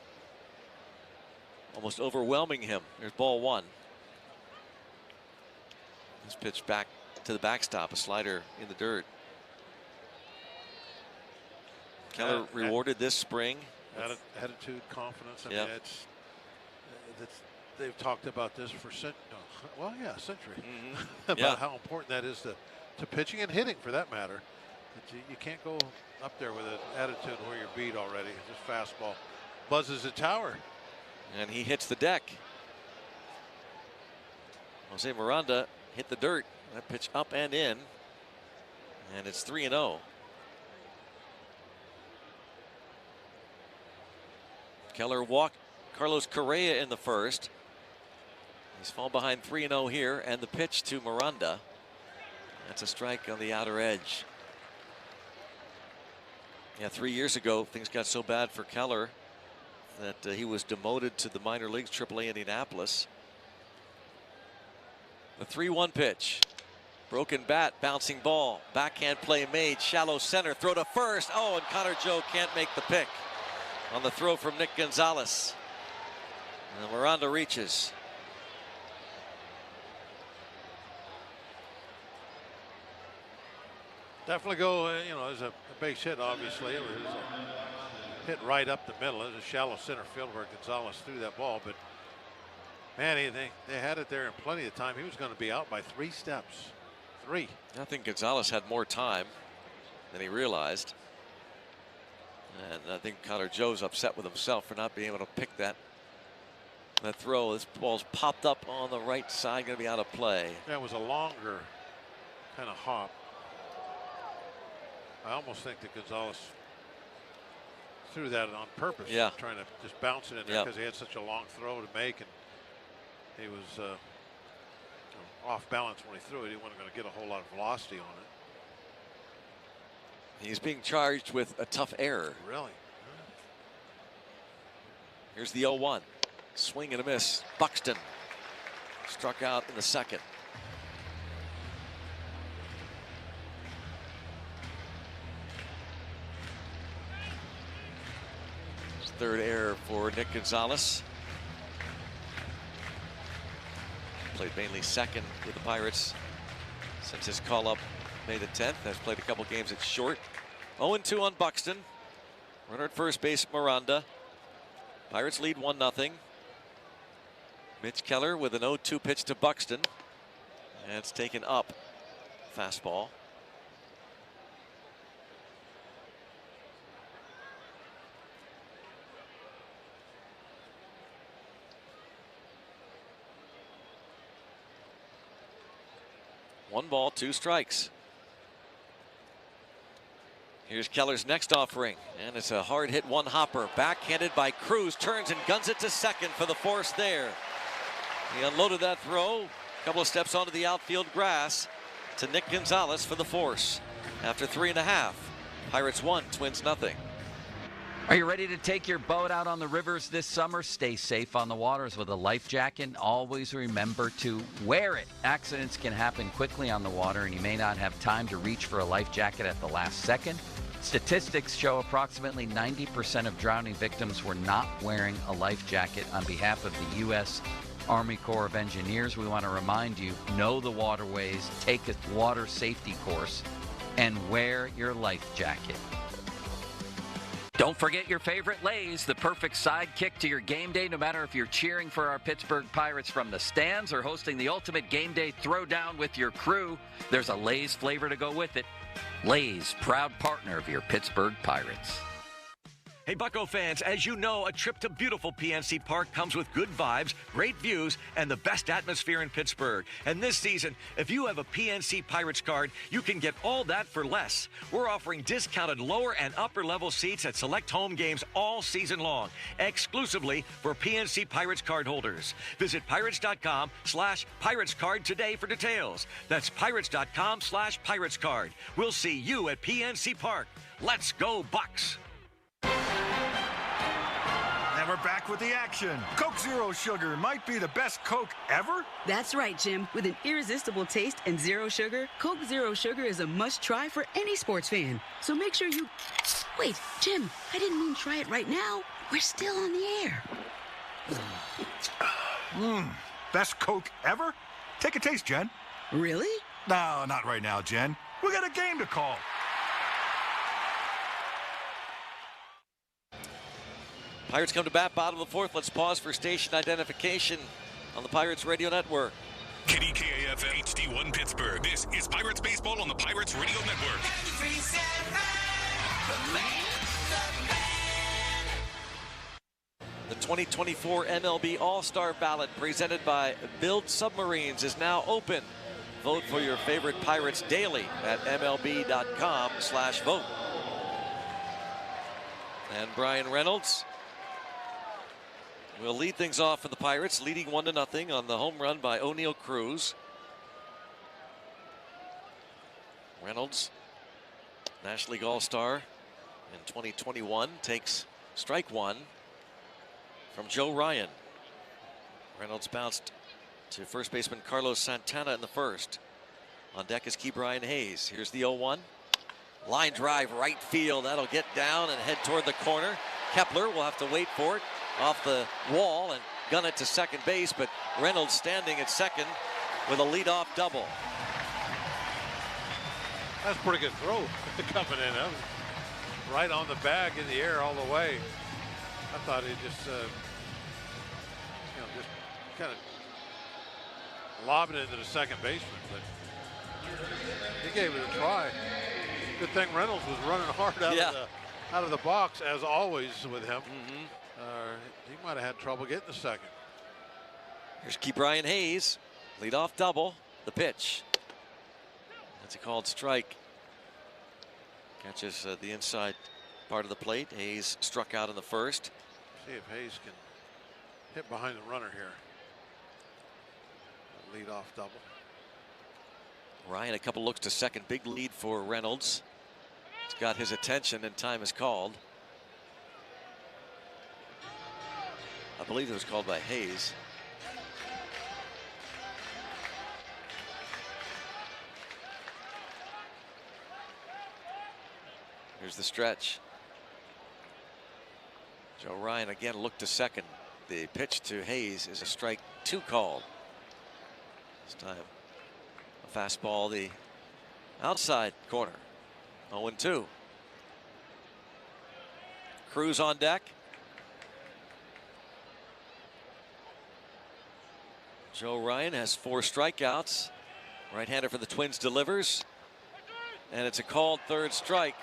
Almost overwhelming him. There's ball 1. This pitch back to the backstop, a slider in the dirt. Keller rewarded this spring. Attitude, confidence. I mean, they've talked about this for century. About how important that is to pitching and hitting, for that matter. That you can't go up there with an attitude where you're beat already. Just fastball buzzes the tower. And he hits the deck. Jose Miranda hit the dirt. That pitch up and in. And it's 3-0. Keller walked Carlos Correa in the first. He's fallen behind 3-0 here, and the pitch to Miranda. That's a strike on the outer edge. Yeah, 3 years ago, things got so bad for Keller that he was demoted to the minor leagues, AAA Indianapolis. The 3-1 pitch. Broken bat, bouncing ball. Backhand play made, shallow center, throw to first. Oh, and Connor Joe can't make the pick on the throw from Nick Gonzalez. And Miranda reaches. Definitely go, there's a base hit, obviously. It was a hit right up the middle. It was a shallow center field where Gonzalez threw that ball. But, man, they had it there in plenty of time. He was going to be out by 3 steps. 3. I think Gonzalez had more time than he realized. And I think Connor Joe's upset with himself for not being able to pick that throw. This ball's popped up on the right side, going to be out of play. Yeah, it was a longer kind of hop. I almost think that Gonzalez threw that on purpose. Yeah. Trying to just bounce it in there because he had such a long throw to make, and he was off balance when he threw it. He wasn't going to get a whole lot of velocity on it. He's being charged with a tough error. Really? Here's the 0-1. Swing and a miss. Buxton struck out in the second. Third error for Nick Gonzalez. Played mainly second with the Pirates since his call-up May the 10th. Has played a couple games at short. 0-2 on Buxton. Runner at first base, Miranda. Pirates lead 1-0. Mitch Keller with an 0-2 pitch to Buxton. And it's taken up. Fastball. One ball, 2 strikes. Here's Keller's next offering, and it's a hard hit one hopper. Backhanded by Cruz, turns and guns it to second for the force there. He unloaded that throw, a couple of steps onto the outfield grass to Nick Gonzalez for the force. After 3.5, Pirates 1, Twins nothing. Are you ready to take your boat out on the rivers this summer? Stay safe on the waters with a life jacket. Always remember to wear it. Accidents can happen quickly on the water, and you may not have time to reach for a life jacket at the last second. Statistics show approximately 90% of drowning victims were not wearing a life jacket. On behalf of the U.S. Army Corps of Engineers, we want to remind you, know the waterways, take a water safety course, and wear your life jacket. Don't forget your favorite Lay's, the perfect sidekick to your game day, no matter if you're cheering for our Pittsburgh Pirates from the stands or hosting the ultimate game day throwdown with your crew. There's a Lay's flavor to go with it. Lay's, proud partner of your Pittsburgh Pirates. Hey, Bucco fans, as you know, a trip to beautiful PNC Park comes with good vibes, great views, and the best atmosphere in Pittsburgh. And this season, if you have a PNC Pirates card, you can get all that for less. We're offering discounted lower and upper level seats at select home games all season long, exclusively for PNC Pirates card holders. Visit pirates.com/Pirates card today for details. That's pirates.com/Pirates card. We'll see you at PNC Park. Let's go, Bucks! And we're back with the action. Coke Zero Sugar might be the best Coke ever. That's right, Jim. With an irresistible taste and zero sugar, Coke Zero Sugar is a must-try for any sports fan. So make sure you... Wait, Jim, I didn't mean try it right now. We're still on the air. Best Coke ever? Take a taste, Jen. Really? No, not right now, Jen. We got a game to call. Pirates come to bat, bottom of the fourth. Let's pause for station identification on the Pirates Radio Network. KDKAF HD1 Pittsburgh. This is Pirates Baseball on the Pirates Radio Network. The 2024 MLB All-Star Ballot presented by Build Submarines is now open. Vote for your favorite Pirates daily at MLB.com/vote. And Brian Reynolds will lead things off for the Pirates, leading 1-0 on the home run by O'Neal Cruz. Reynolds, National League All-Star in 2021, takes strike one from Joe Ryan. Reynolds bounced to first baseman Carlos Santana in the first. On deck is Ke'Bryan Hayes. Here's the 0-1. Line drive right field. That'll get down and head toward the corner. Kepler will have to wait for it off the wall and gun it to second base, but Reynolds standing at second with a leadoff double. That's a pretty good throw coming in. That was right on the bag in the air all the way. I thought he just, just kind of lobbed it into the second baseman, but he gave it a try. Good thing Reynolds was running hard out of the box, as always with him. He might have had trouble getting the second. Here's Ke'Bryan Hayes, leadoff double. The pitch. That's a called strike. Catches the inside part of the plate. Hayes struck out in the first. See if Hayes can hit behind the runner here. Leadoff double. Ryan, a couple looks to second. Big lead for Reynolds. It's got his attention and time is called. I believe it was called by Hayes. Here's the stretch. Joe Ryan again looked to second. The pitch to Hayes is a strike two call. This time a fastball the outside corner. 0-2. Cruz on deck. Joe Ryan has 4 strikeouts. Right-hander for the Twins delivers. And it's a called third strike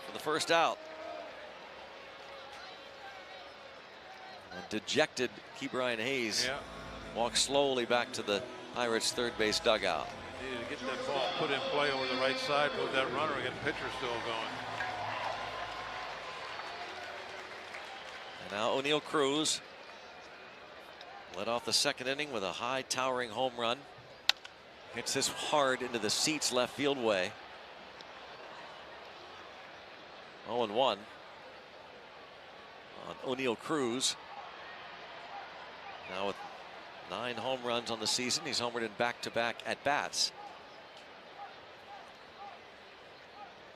for the first out. And dejected Ke'Bryan Hayes walks slowly back to the Pirates' third base dugout. Needed to get that ball put in play over the right side, move that runner, and get the pitcher still going. And now O'Neal Cruz led off the second inning with a high towering home run. Hits this hard into the seats left field way. 0-1 on O'Neal Cruz. Now with 9 home runs on the season, he's homered in back-to-back at-bats.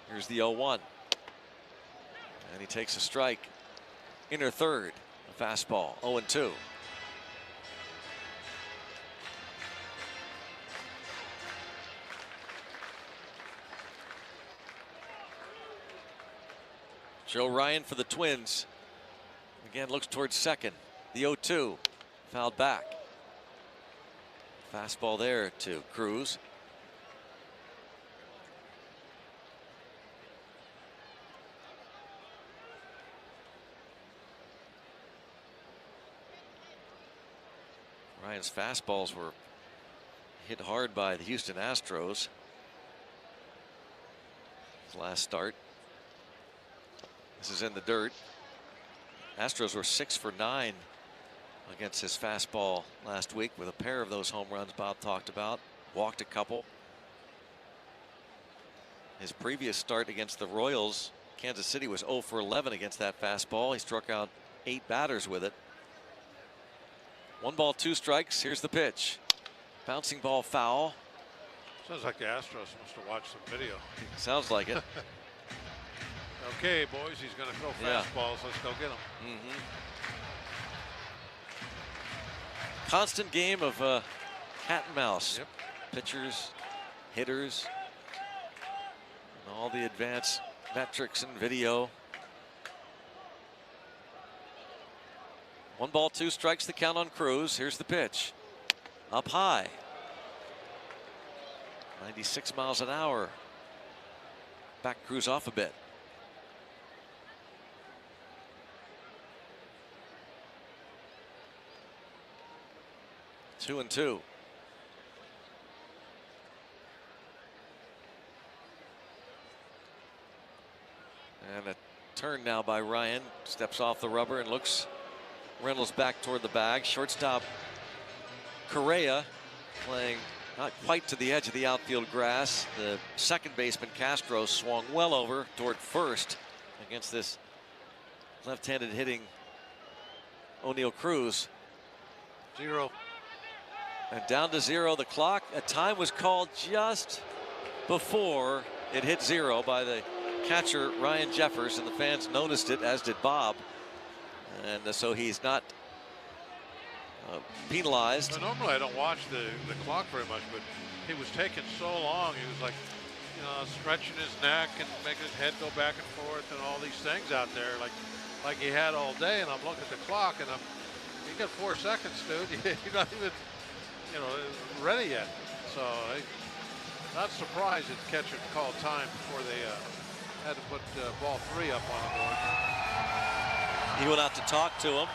Here's the 0-1. And he takes a strike. Inner third, a fastball, 0-2. Joe Ryan for the Twins. Again, looks towards second. The 0-2, fouled back. Fastball there to Cruz. Ryan's fastballs were hit hard by the Houston Astros. His last start. This is in the dirt. Astros were 6 for 9 against his fastball last week with a pair of those home runs Bob talked about. Walked a couple. His previous start against the Royals, Kansas City, was 0 for 11 against that fastball. He struck out 8 batters with it. 1 ball, 2 strikes. Here's the pitch. Bouncing ball foul. Sounds like the Astros must have watched some video. Sounds like it. Okay, boys, he's going to throw fastballs. Let's go get him. Constant game of cat and mouse. Pitchers, hitters, and all the advanced metrics and video. 1 ball, 2 strikes, the count on Cruz. Here's the pitch. Up high. 96 miles an hour. Back Cruz off a bit. Two and two. And a turn now by Ryan. Steps off the rubber and looks Reynolds back toward the bag. Shortstop Correa playing not quite to the edge of the outfield grass. The second baseman Castro swung well over toward first against this left-handed hitting O'Neill Cruz. 0. And down to 0 the clock. A time was called just before it hit 0 by the catcher Ryan Jeffers, and the fans noticed it, as did Bob. And so he's not penalized. Well, normally I don't watch the clock very much, but he was taking so long. He was like, you know, stretching his neck and making his head go back and forth and all these things out there like he had all day. And I'm looking at the clock and you got 4 seconds, dude. You're not even, you know, ready yet. So not surprised that the catcher called time before they had to put ball 3 up on the board. He went out to talk to him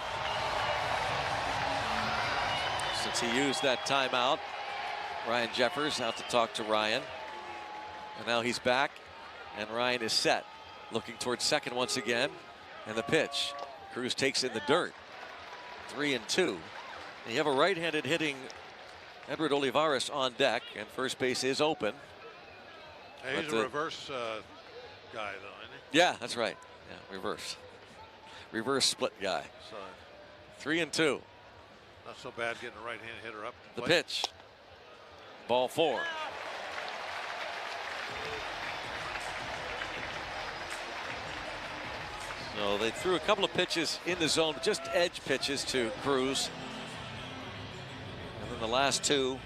since he used that timeout. Ryan Jeffers out to talk to Ryan. And now he's back, and Ryan is set. Looking towards second once again. And the pitch. Cruz takes in the dirt. 3 and 2. And you have a right-handed hitting Edward Olivares on deck, and first base is open. Hey, he's a reverse guy, though, isn't he? Yeah, that's right. Yeah, reverse split guy. So 3 and 2. Not so bad getting a right-handed hitter up. The pitch. Ball 4. So they threw a couple of pitches in the zone, just edge pitches to Cruz. And then the last 2,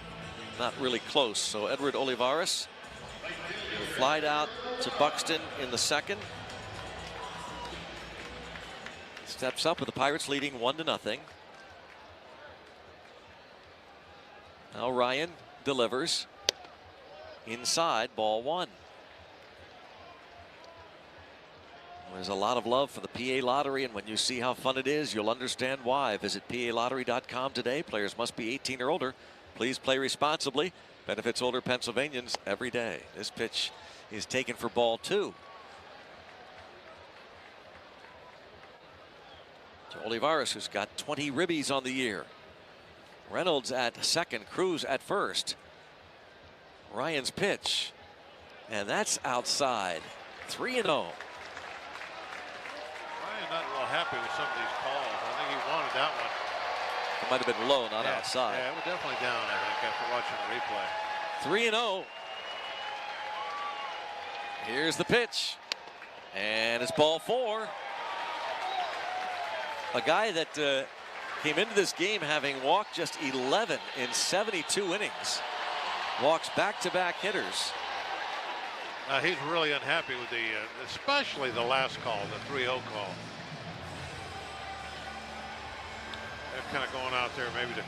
not really close. So Edward Olivares flied out to Buxton in the second. Steps up with the Pirates leading 1-0. Now Ryan delivers. Inside, ball 1. There's a lot of love for the PA Lottery, and when you see how fun it is, you'll understand why. Visit PALottery.com today. Players must be 18 or older. Please play responsibly. Benefits older Pennsylvanians every day. This pitch is taken for ball 2. To Olivares, who's got 20 ribbies on the year. Reynolds at second, Cruz at first. Ryan's pitch, and that's outside. 3-0. Ryan not real happy with some of these calls. I think he wanted that one. It might have been low, not outside. Yeah, it was definitely down, I think, after watching the replay. 3-0. Here's the pitch, and it's ball 4. A guy that came into this game having walked just 11 in 72 innings. Walks back-to-back hitters. He's really unhappy with the, especially the last call, the 3-0 call. They're kind of going out there maybe to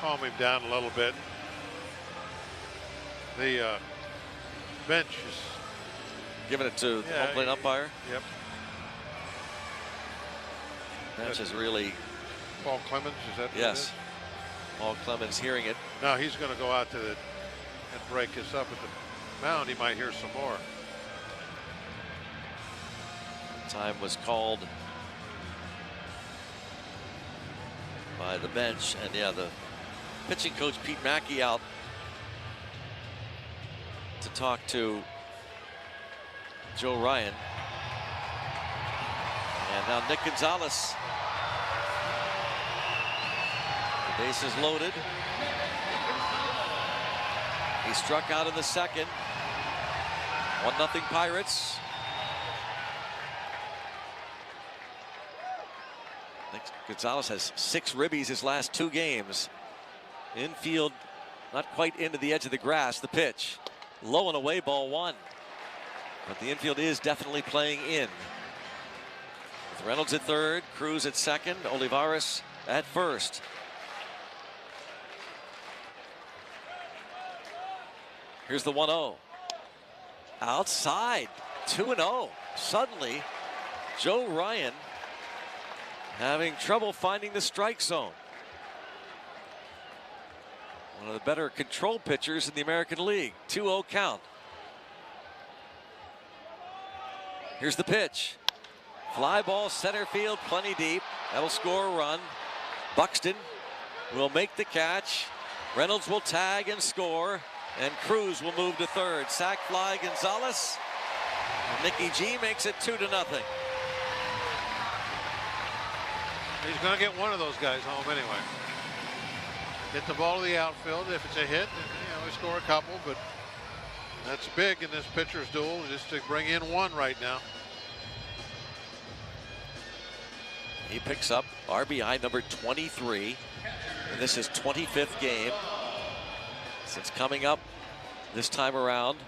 calm him down a little bit. The bench is giving it to the home plate umpire. Yep. Bench is really. Paul Clemens, is that? Yes. Paul Clemens hearing it. Now he's going to go out to the and break this up at the mound. He might hear some more. Time was called by the bench, and yeah, the pitching coach Pete Mackey out to talk to Joe Ryan. And now Nick Gonzalez. The base is loaded. He struck out in the second. 1-0 Pirates. Nick Gonzalez has 6 ribbies his last 2 games. Infield not quite into the edge of the grass. The pitch. Low and away, ball 1. But the infield is definitely playing in. With Reynolds at third, Cruz at second, Olivares at first. Here's the 1-0. Outside, 2-0. Suddenly, Joe Ryan having trouble finding the strike zone. One of the better control pitchers in the American League. 2-0 count. Here's the pitch. Fly ball center field, plenty deep. That'll score a run. Buxton will make the catch. Reynolds will tag and score. And Cruz will move to third. Sac fly Gonzalez. And Mickey G makes it 2-0. He's going to get one of those guys home anyway. Get the ball to the outfield. If it's a hit, we score a couple, but that's big in this pitcher's duel just to bring in one right now. He picks up RBI number 23. And this is 25th game since coming up this time around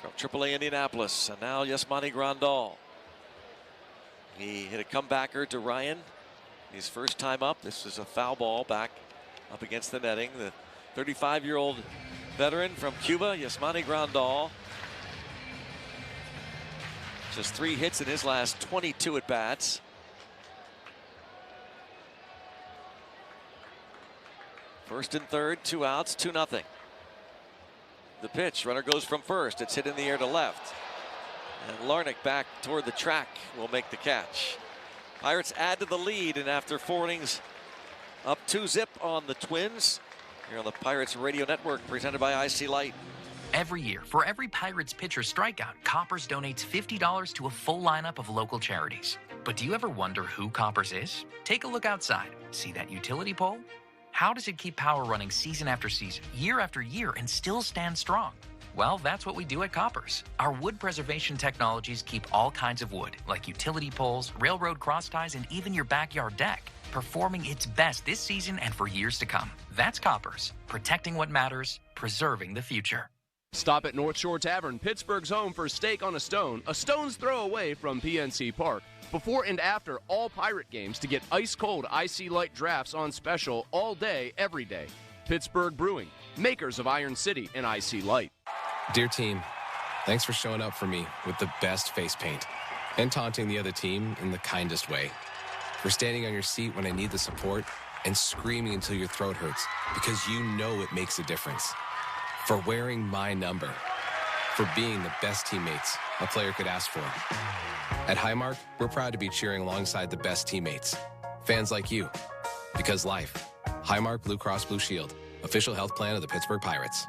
from AAA Indianapolis. And now Yasmani Grandal. He hit a comebacker to Ryan. His first time up. This is a foul ball back up against the netting. The 35-year-old veteran from Cuba, Yasmani Grandal. Just 3 hits in his last 22 at-bats. First and third, 2 outs, 2-0. The pitch, runner goes from first. It's hit in the air to left. And Larnach back toward the track will make the catch. Pirates add to the lead, and after 4 innings, up 2-0 on the Twins. Here on the Pirates Radio Network, presented by IC Light. Every year, for every Pirates pitcher strikeout, Coppers donates $50 to a full lineup of local charities. But do you ever wonder who Coppers is? Take a look outside. See that utility pole? How does it keep power running season after season, year after year, and still stand strong? Well, that's what we do at Coppers. Our wood preservation technologies keep all kinds of wood, like utility poles, railroad cross ties, and even your backyard deck, performing its best this season and for years to come. That's Coppers, protecting what matters, preserving the future. Stop at North Shore Tavern, Pittsburgh's home for steak on a stone's throw away from PNC Park. Before and after all Pirate games to get ice-cold IC Light drafts on special all day, every day. Pittsburgh Brewing, makers of Iron City and IC Light. Dear team, thanks for showing up for me with the best face paint and taunting the other team in the kindest way. For standing on your seat when I need the support and screaming until your throat hurts because you know it makes a difference. For wearing my number. For being the best teammates a player could ask for. At Highmark, we're proud to be cheering alongside the best teammates. Fans like you. Because life. Highmark Blue Cross Blue Shield. Official health plan of the Pittsburgh Pirates.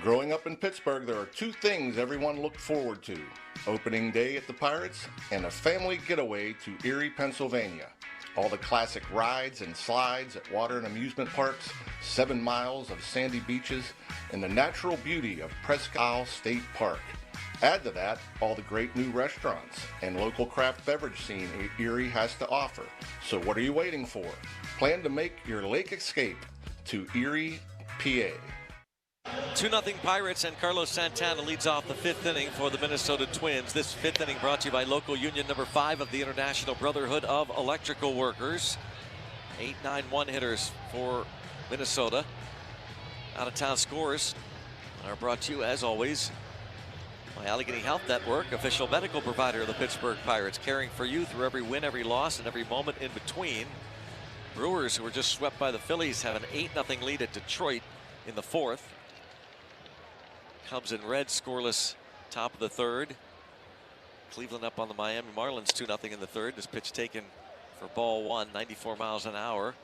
Growing up in Pittsburgh, there are 2 things everyone looked forward to. Opening day at the Pirates and a family getaway to Erie, Pennsylvania. All the classic rides and slides at water and amusement parks, 7 miles of sandy beaches, and the natural beauty of Presque Isle State Park. Add to that all the great new restaurants and local craft beverage scene Erie has to offer. So what are you waiting for? Plan to make your lake escape to Erie, PA. 2-0 Pirates, and Carlos Santana leads off the 5th inning for the Minnesota Twins. This 5th inning brought to you by local union number 5 of the International Brotherhood of Electrical Workers. 8-9-1 hitters for Minnesota. Out-of-town scores are brought to you, as always, by Allegheny Health Network, official medical provider of the Pittsburgh Pirates, caring for you through every win, every loss, and every moment in between. Brewers, who were just swept by the Phillies, have an 8-0 lead at Detroit in the 4th. Cubs in red, scoreless, top of the 3rd. Cleveland up on the Miami Marlins, 2-0 in the 3rd. This pitch taken for ball 1, 94 miles an hour.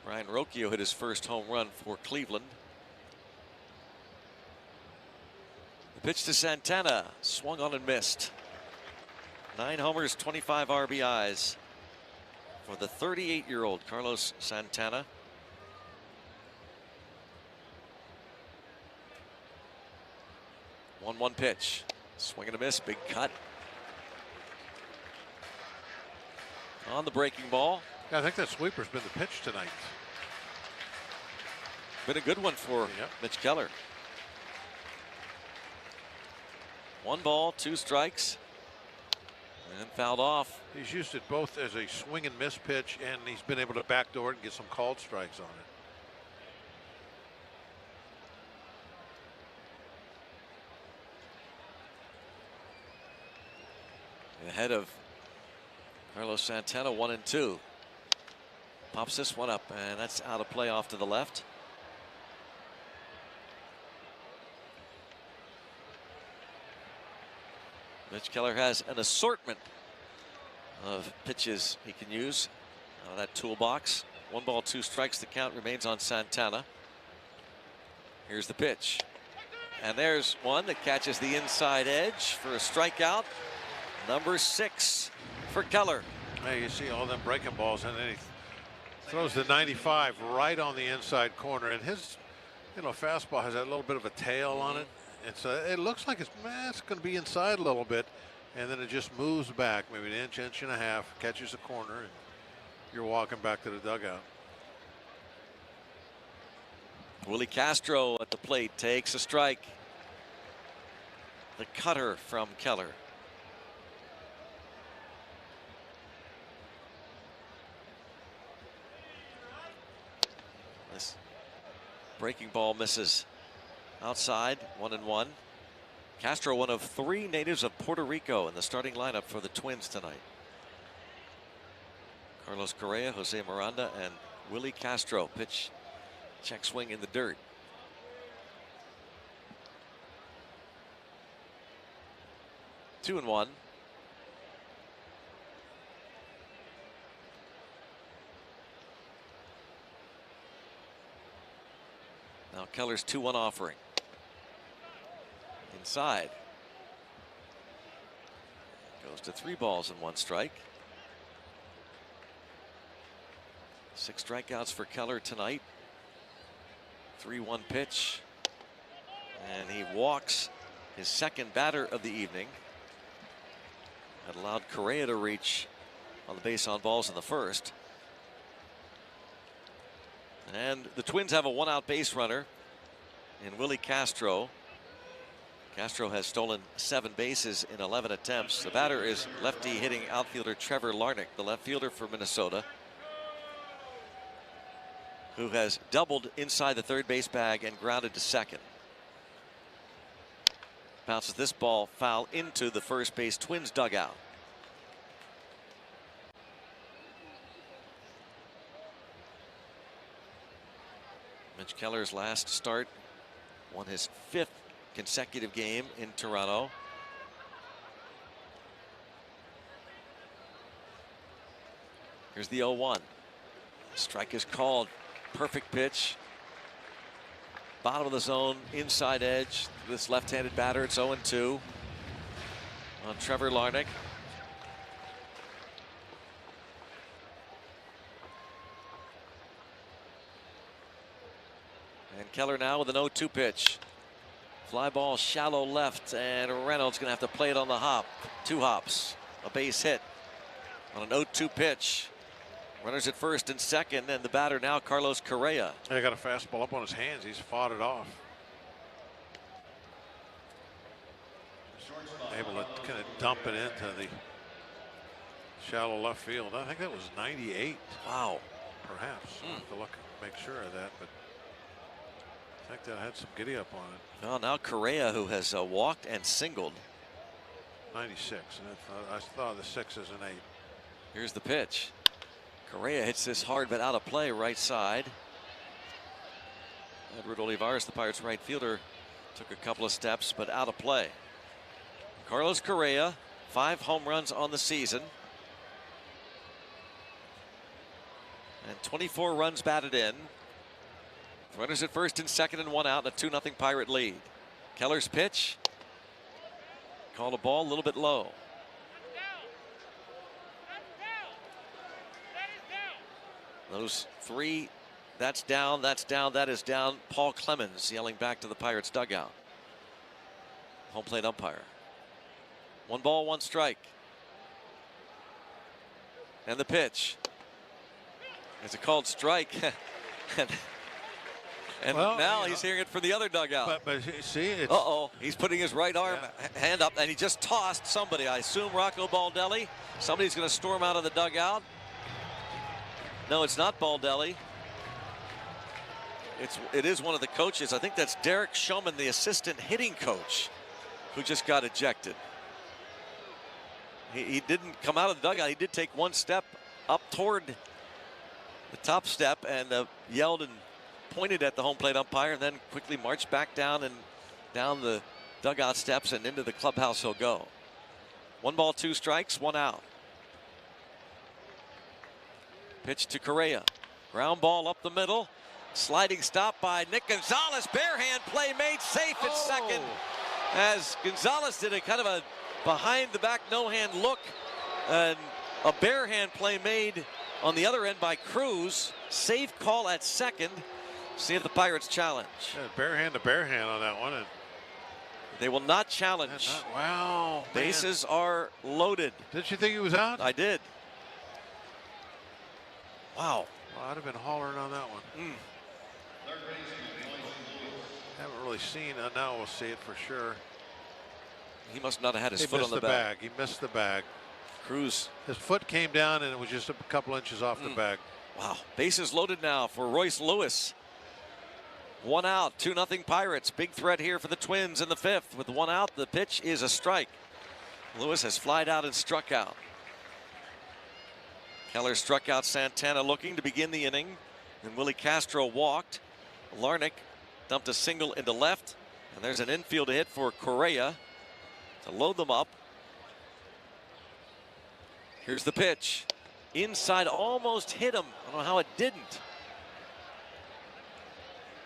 Ryan Rocchio hit his first home run for Cleveland. The pitch to Santana, swung on and missed. 9 homers, 25 RBIs for the 38-year-old Carlos Santana. One pitch, swing and a miss, big cut. On the breaking ball. Yeah, I think that sweeper's been the pitch tonight. Been a good one for Mitch Keller. 1 ball, 2 strikes, and fouled off. He's used it both as a swing and miss pitch, and he's been able to backdoor it and get some called strikes on it. Ahead of Carlos Santana, 1-2. Pops this one up, and that's out of play off to the left. Mitch Keller has an assortment of pitches he can use out of that toolbox. 1 ball, 2 strikes. The count remains on Santana. Here's the pitch. And there's one that catches the inside edge for a strikeout. Number 6 for Keller. Hey, you see all them breaking balls, and then he throws the 95 right on the inside corner. And his, fastball has that little bit of a tail on it. It looks like it's going to be inside a little bit, and then it just moves back maybe an inch, inch and a half, catches a corner, and you're walking back to the dugout. Willie Castro at the plate takes a strike. The cutter from Keller. This breaking ball misses. Outside, 1-1. Castro, one of 3 natives of Puerto Rico in the starting lineup for the Twins tonight. Carlos Correa, Jose Miranda, and Willie Castro. Pitch, check swing in the dirt. Two and one. Now Keller's 2-1 offering. Inside. Goes to 3 balls and 1 strike. 6 strikeouts for Keller tonight. 3-1 pitch. And he walks his second batter of the evening. That allowed Correa to reach on the base on balls in the first. And the Twins have a 1-out base runner in Willie Castro. Castro has stolen 7 bases in 11 attempts. The batter is lefty hitting outfielder Trevor Larnach, the left fielder for Minnesota, who has doubled inside the third base bag and grounded to second. Bounces this ball foul into the first base Twins dugout. Mitch Keller's last start won his 5th consecutive game in Toronto. Here's the 0-1. Strike is called. Perfect pitch. Bottom of the zone, inside edge. This left-handed batter, it's 0-2 on Trevor Larnach. And Keller now with an 0-2 pitch. Fly ball shallow left, and Reynolds going to have to play it on the hop. 2 hops, a base hit on an 0-2 pitch. Runners at first and second, and the batter now Carlos Correa. He got a fastball up on his hands. He's fought it off. Able to kind of dump it into the shallow left field. I think that was 98. Wow. Perhaps. I'll have to look, make sure of that, but I think that had some giddy up on it. Well, now Correa, who has walked and singled. 96. And I thought of the 6 as an 8. Here's the pitch. Correa hits this hard but out of play right side. Edward Olivares, the Pirates right fielder, took a couple of steps but out of play. Carlos Correa, 5 home runs on the season. And 24 runs batted in. Runners at first and second and 1 out, and a 2-0 Pirate lead. Keller's pitch. Called a ball a little bit low. Those 3, that's down, that is down. Paul Clemens yelling back to the Pirates dugout. Home plate umpire. 1 ball, 1 strike. And the pitch. It's a called strike. and well, now he's hearing it from the other dugout. But see, it's... Uh-oh, he's putting his right arm, hand up, and he just tossed somebody. I assume Rocco Baldelli. Somebody's going to storm out of the dugout. No, it's not Baldelli. It is one of the coaches. I think that's Derek Showman, the assistant hitting coach, who just got ejected. He didn't come out of the dugout. He did take 1 step up toward the top step and yelled and pointed at the home plate umpire, and then quickly marched back down the dugout steps and into the clubhouse he'll go. 1 ball, 2 strikes, 1 out. Pitch to Correa. Ground ball up the middle. Sliding stop by Nick Gonzalez. Bare hand play made safe at second. As Gonzalez did a kind of a behind the back no hand look. And a bare hand play made on the other end by Cruz. Safe call at second. See if the Pirates challenge. Yeah, bare hand to bare hand on that one. And they will not challenge. Wow. Bases are loaded. Did you think he was out? I did. Wow. Well, I'd have been hollering on that one. Haven't really seen. Now we'll see it for sure. He must not have had his foot on the bag. He missed the bag. Cruz. His foot came down and it was just a couple inches off the bag. Wow. Bases loaded now for Royce Lewis. 1 out, 2-0 Pirates. Big threat here for the Twins in the 5th. With 1 out, the pitch is a strike. Lewis has flied out and struck out. Keller struck out Santana looking to begin the inning. And Willie Castro walked. Larnach dumped a single into left. And there's an infield hit for Correa to load them up. Here's the pitch. Inside, almost hit him. I don't know how it didn't.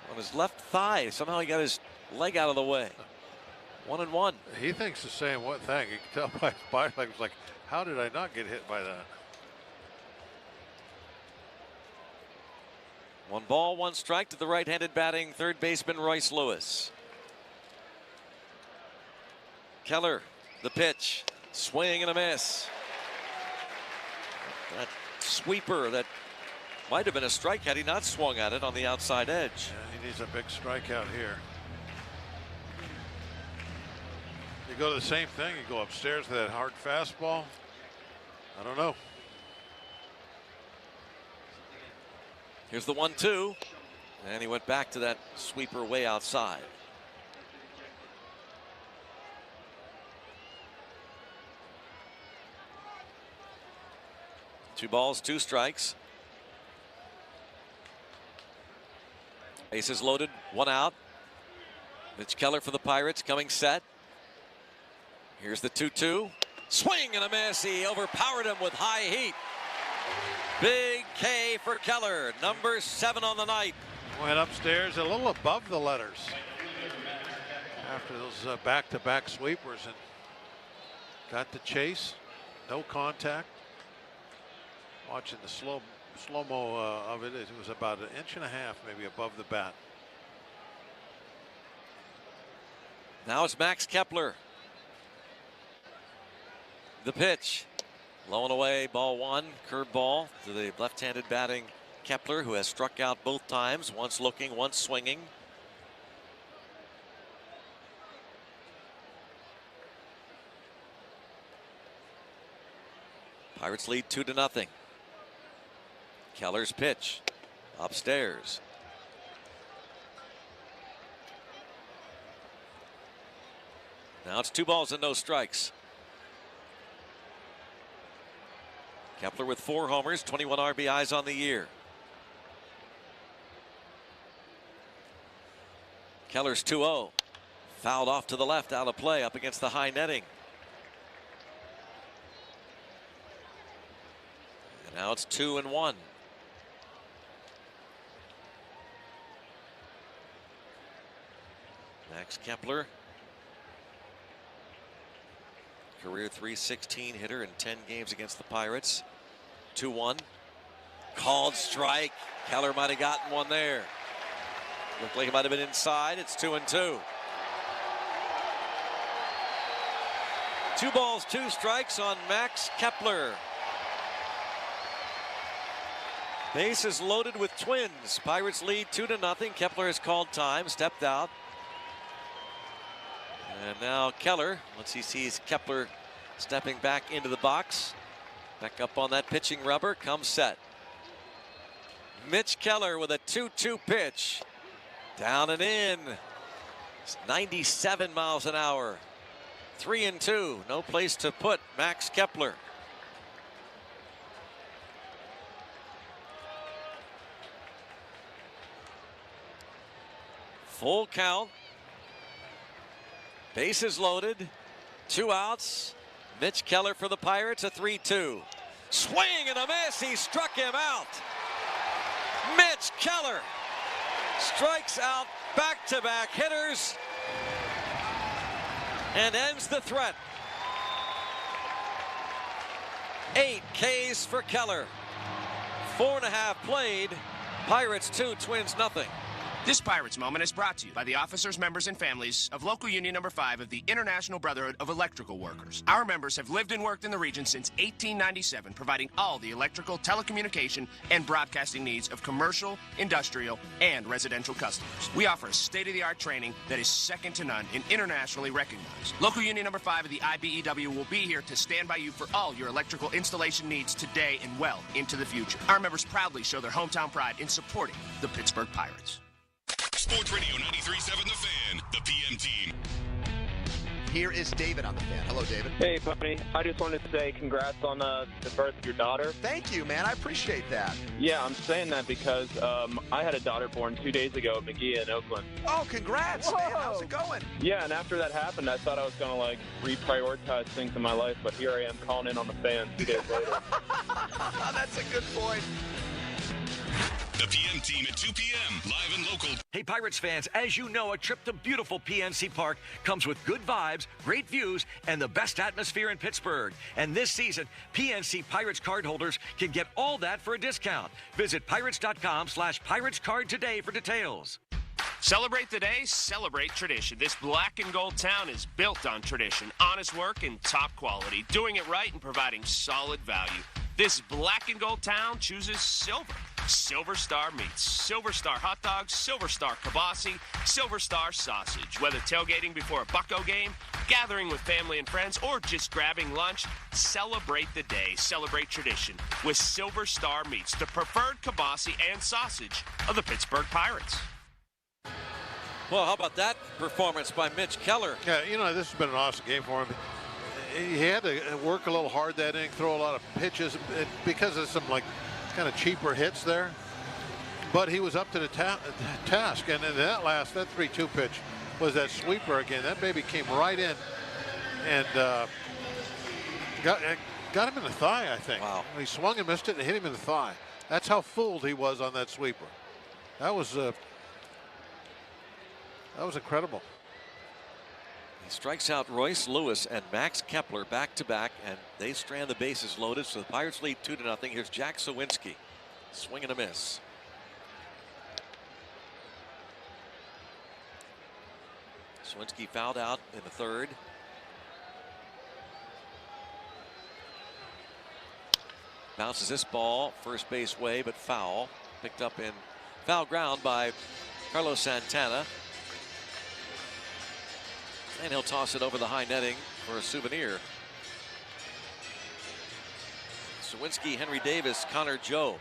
On his left thigh. Somehow he got his leg out of the way. 1-1. He thinks the same thing. You can tell by his body language, like, how did I not get hit by that? 1 ball, 1 strike to the right-handed batting third baseman Royce Lewis. Keller, the pitch. Swing and a miss. That sweeper that might have been a strike had he not swung at it on the outside edge. Yeah, he needs a big strikeout here. You go to the same thing. You go upstairs to that hard fastball. I don't know. Here's the 1-2. And he went back to that sweeper way outside. Two balls, 2 strikes. Bases loaded, 1 out. Mitch Keller for the Pirates coming set. Here's the 2-2. Swing and a miss. He overpowered him with high heat. Big K for Keller, number 7 on the night. Went upstairs a little above the letters after those back-to-back sweepers and got the chase. No contact. Watching the slow-mo of it, it was about 1.5 inches maybe above the bat. Now it's Max Kepler. The pitch. Low and away, ball 1, curve ball to the left-handed batting Kepler, who has struck out both times, once looking, once swinging. Pirates lead 2-0. Keller's pitch upstairs. Now it's 2 balls and no strikes. Kepler with 4 homers, 21 RBIs on the year. Keller's 2-0. Fouled off to the left, out of play, up against the high netting. And now it's 2-1. Max Kepler, career .316 hitter in 10 games against the Pirates. 2-1. Called strike. Keller might have gotten one there. Looked like he might have been inside. It's 2-2. 2 balls, 2 strikes on Max Kepler. Bases loaded with Twins. Pirates lead 2-0. Kepler has called time, stepped out. And now Keller, once he sees Kepler stepping back into the box, back up on that pitching rubber, comes set. Mitch Keller with a 2-2 pitch. Down and in. It's 97 miles an hour. 3-2. No place to put Max Kepler. Full count. Bases loaded. 2 outs. Mitch Keller for the Pirates, a 3-2. Swing and a miss. He struck him out. Mitch Keller strikes out back-to-back hitters and ends the threat. 8 Ks for Keller. 4.5 played. Pirates 2, Twins nothing. This Pirates Moment is brought to you by the officers, members, and families of Local Union Number 5 of the International Brotherhood of Electrical Workers. Our members have lived and worked in the region since 1897, providing all the electrical, telecommunication, and broadcasting needs of commercial, industrial, and residential customers. We offer state-of-the-art training that is second to none and internationally recognized. Local Union Number 5 of the IBEW will be here to stand by you for all your electrical installation needs today and well into the future. Our members proudly show their hometown pride in supporting the Pittsburgh Pirates. Sports Radio 93.7 The Fan, the PM team. Here is David on The Fan. Hello, David. Hey, Puppy. I just wanted to say congrats on the birth of your daughter. Thank you, man. I appreciate that. Yeah, I'm saying that because I had a daughter born 2 days ago at McGee in Oakland. Oh, congrats, man. How's it going? Yeah, and after that happened, I thought I was going to, like, reprioritize things in my life, but here I am calling in on The Fan 2 days later. That's a good point. The PM team at 2 p.m. live and local. Hey, Pirates fans, as you know, a trip to beautiful PNC Park comes with good vibes, great views, and the best atmosphere in Pittsburgh. And this season, PNC Pirates cardholders can get all that for a discount. Visit pirates.com/piratescard today for details. Celebrate the day, celebrate tradition. This black and gold town is built on tradition, honest work, and top quality. Doing it right and providing solid value. This black and gold town chooses silver. Silver Star Meats, Silver Star Hot Dogs, Silver Star Kibasi, Silver Star Sausage. Whether tailgating before a Bucko game, gathering with family and friends, or just grabbing lunch, celebrate the day, celebrate tradition with Silver Star Meats, the preferred kibasi and sausage of the Pittsburgh Pirates. Well, how about that performance by Mitch Keller? Yeah, you know, this has been an awesome game for him. He had to work a little hard that inning, throw a lot of pitches because of some like kind of cheaper hits there. But he was up to the task, and in that 3-2 pitch was that sweeper again. That baby came right in and got him in the thigh, I think. Wow. He swung and missed it and hit him in the thigh. That's how fooled he was on that sweeper. That was incredible. He strikes out Royce Lewis and Max Kepler back-to-back, and they strand the bases loaded, so the Pirates lead 2-0. Here's Jack Sawinski. Swing and a miss. Sawinski fouled out in the third. Bounces this ball first base way, but foul. Picked up in foul ground by Carlos Santana. And he'll toss it over the high netting for a souvenir. Sawinski, Henry Davis, Connor Joe.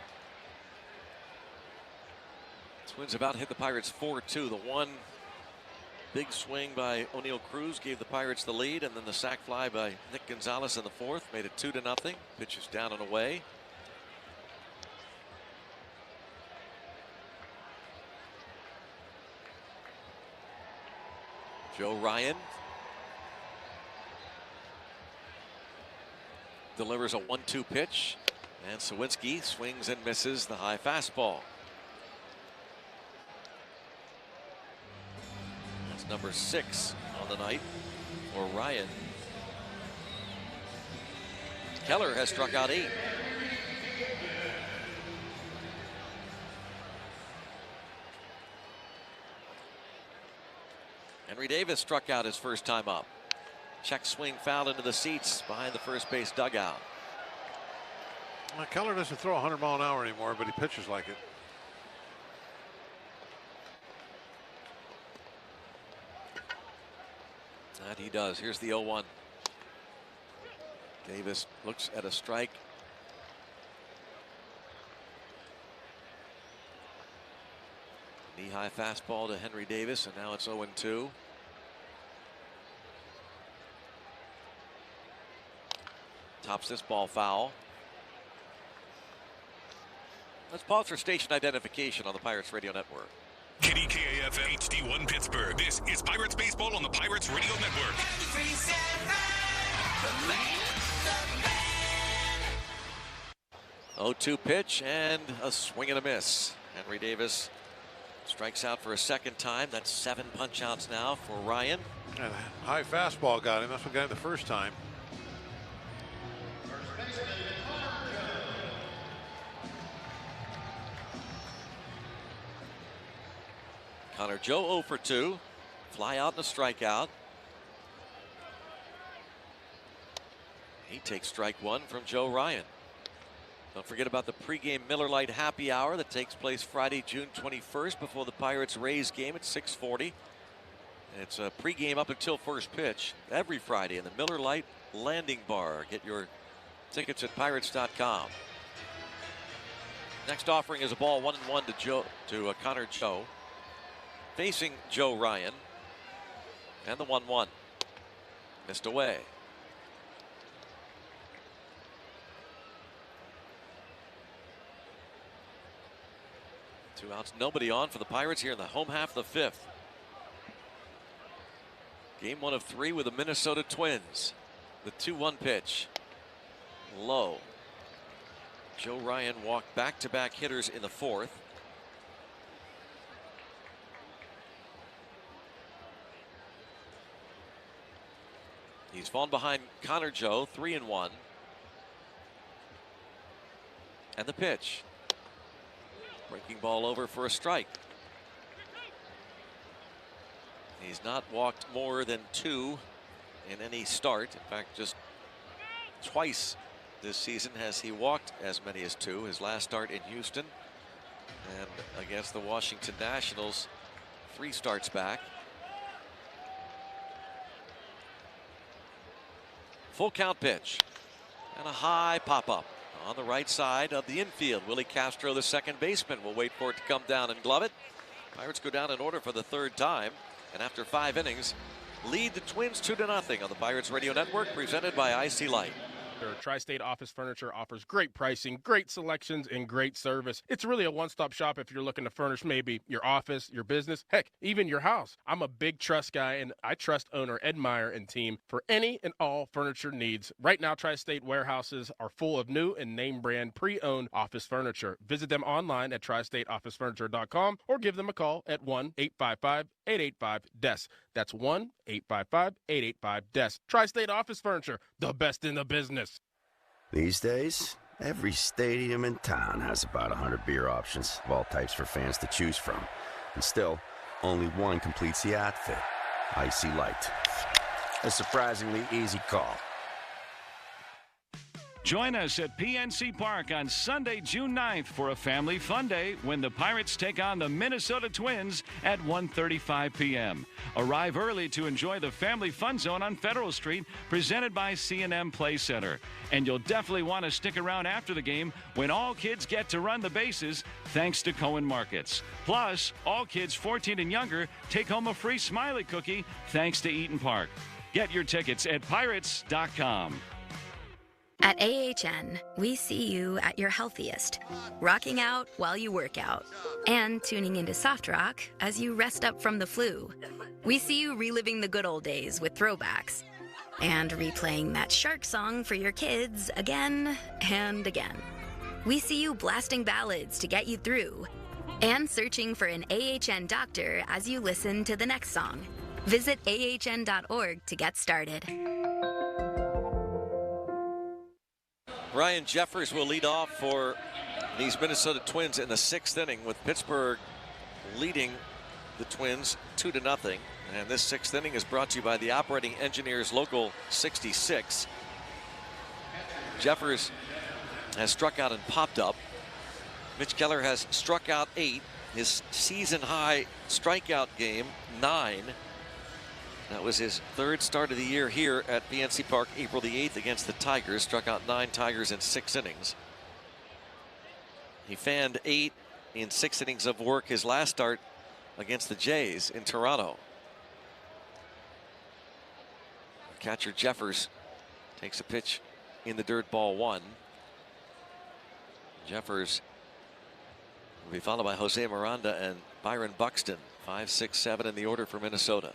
Twins about to hit the Pirates 4-2. The one Big swing by O'Neal Cruz gave the Pirates the lead, and then the sac fly by Nick Gonzalez in the fourth made it 2-0. Pitch is down and away. Joe Ryan delivers a 1-2 pitch, and Sawinski swings and misses the high fastball. That's number 6 on the night for Ryan. Keller has struck out 8. Henry Davis struck out his first time up. Check swing foul into the seats behind the first base dugout. Well, Keller doesn't throw 100 mile an hour anymore, but he pitches like it. That he does. Here's the 0-1. Davis looks at a strike. Knee-high fastball to Henry Davis, and now it's 0-2. Tops this ball foul. Let's pause for station identification on the Pirates Radio Network. KDKAF HD1 Pittsburgh. This is Pirates Baseball on the Pirates Radio Network. 0-2 pitch and a swing and a miss. Henry Davis strikes out for a second time. That's 7 punch outs now for Ryan. And a high fastball got him. That's what got him the first time. Connor Joe 0 for 2. Fly out and a strikeout. He takes strike 1 from Joe Ryan. Don't forget about the pregame Miller Lite Happy Hour that takes place Friday, June 21st before the Pirates-Rays game at 6:40. It's a pregame up until first pitch every Friday in the Miller Lite Landing Bar. Get your tickets at pirates.com. Next offering is a ball 1-1 to Connor Joe. Facing Joe Ryan. And the 1-1. Missed away. Two outs, nobody on for the Pirates here in the home half of the 5th. Game 1 of 3 with the Minnesota Twins. The 2-1 pitch. Low. Joe Ryan walked back-to-back hitters in the 4th. He's fallen behind Connor Joe, 3-1. And the pitch. Breaking ball over for a strike. He's not walked more than 2 in any start. In fact, just twice this season has he walked as many as 2. His last start in Houston and against the Washington Nationals 3 starts back. Full count pitch and a high pop-up on the right side of the infield. Willie Castro, the second baseman, will wait for it to come down and glove it. Pirates go down in order for the 3rd time, and after 5 innings lead the Twins 2-0 on the Pirates Radio Network, presented by IC Light. Tri-State Office Furniture offers great pricing, great selections, and great service. It's really a one-stop shop if you're looking to furnish maybe your office, your business, heck, even your house. I'm a big trust guy, and I trust owner Ed Meyer and team for any and all furniture needs. Right now, Tri-State warehouses are full of new and name-brand pre-owned office furniture. Visit them online at tristateofficefurniture.com or give them a call at 1-855-885-DESK. That's 1-855-885-DESK. Tri-State Office Furniture, the best in the business. These days, every stadium in town has about 100 beer options of all types for fans to choose from. And still, only one completes the outfit. IC Light. A surprisingly easy call. Join us at PNC Park on Sunday, June 9th for a family fun day when the Pirates take on the Minnesota Twins at 1:35 p.m. Arrive early to enjoy the Family Fun Zone on Federal Street, presented by C&M Play Center. And you'll definitely want to stick around after the game when all kids get to run the bases thanks to Cohen Markets. Plus, all kids 14 and younger take home a free Smiley cookie thanks to Eaton Park. Get your tickets at pirates.com. At AHN, we see you at your healthiest, rocking out while you work out, and tuning into soft rock as you rest up from the flu. We see you reliving the good old days with throwbacks, and replaying that shark song for your kids again and again. We see you blasting ballads to get you through, and searching for an AHN doctor as you listen to the next song. Visit ahn.org to get started. Ryan Jeffers will lead off for these Minnesota Twins in the 6th inning, with Pittsburgh leading the Twins 2-0. And this 6th inning is brought to you by the Operating Engineers Local 66. Jeffers has struck out and popped up. Mitch Keller has struck out 8. His season high strikeout game 9. That was his 3rd start of the year here at PNC Park, April the 8th against the Tigers. Struck out 9 Tigers in 6 innings. He fanned 8 in 6 innings of work his last start against the Jays in Toronto. Catcher Jeffers takes a pitch in the dirt, ball 1. Jeffers will be followed by Jose Miranda and Byron Buxton. 5, 6, 7 in the order for Minnesota.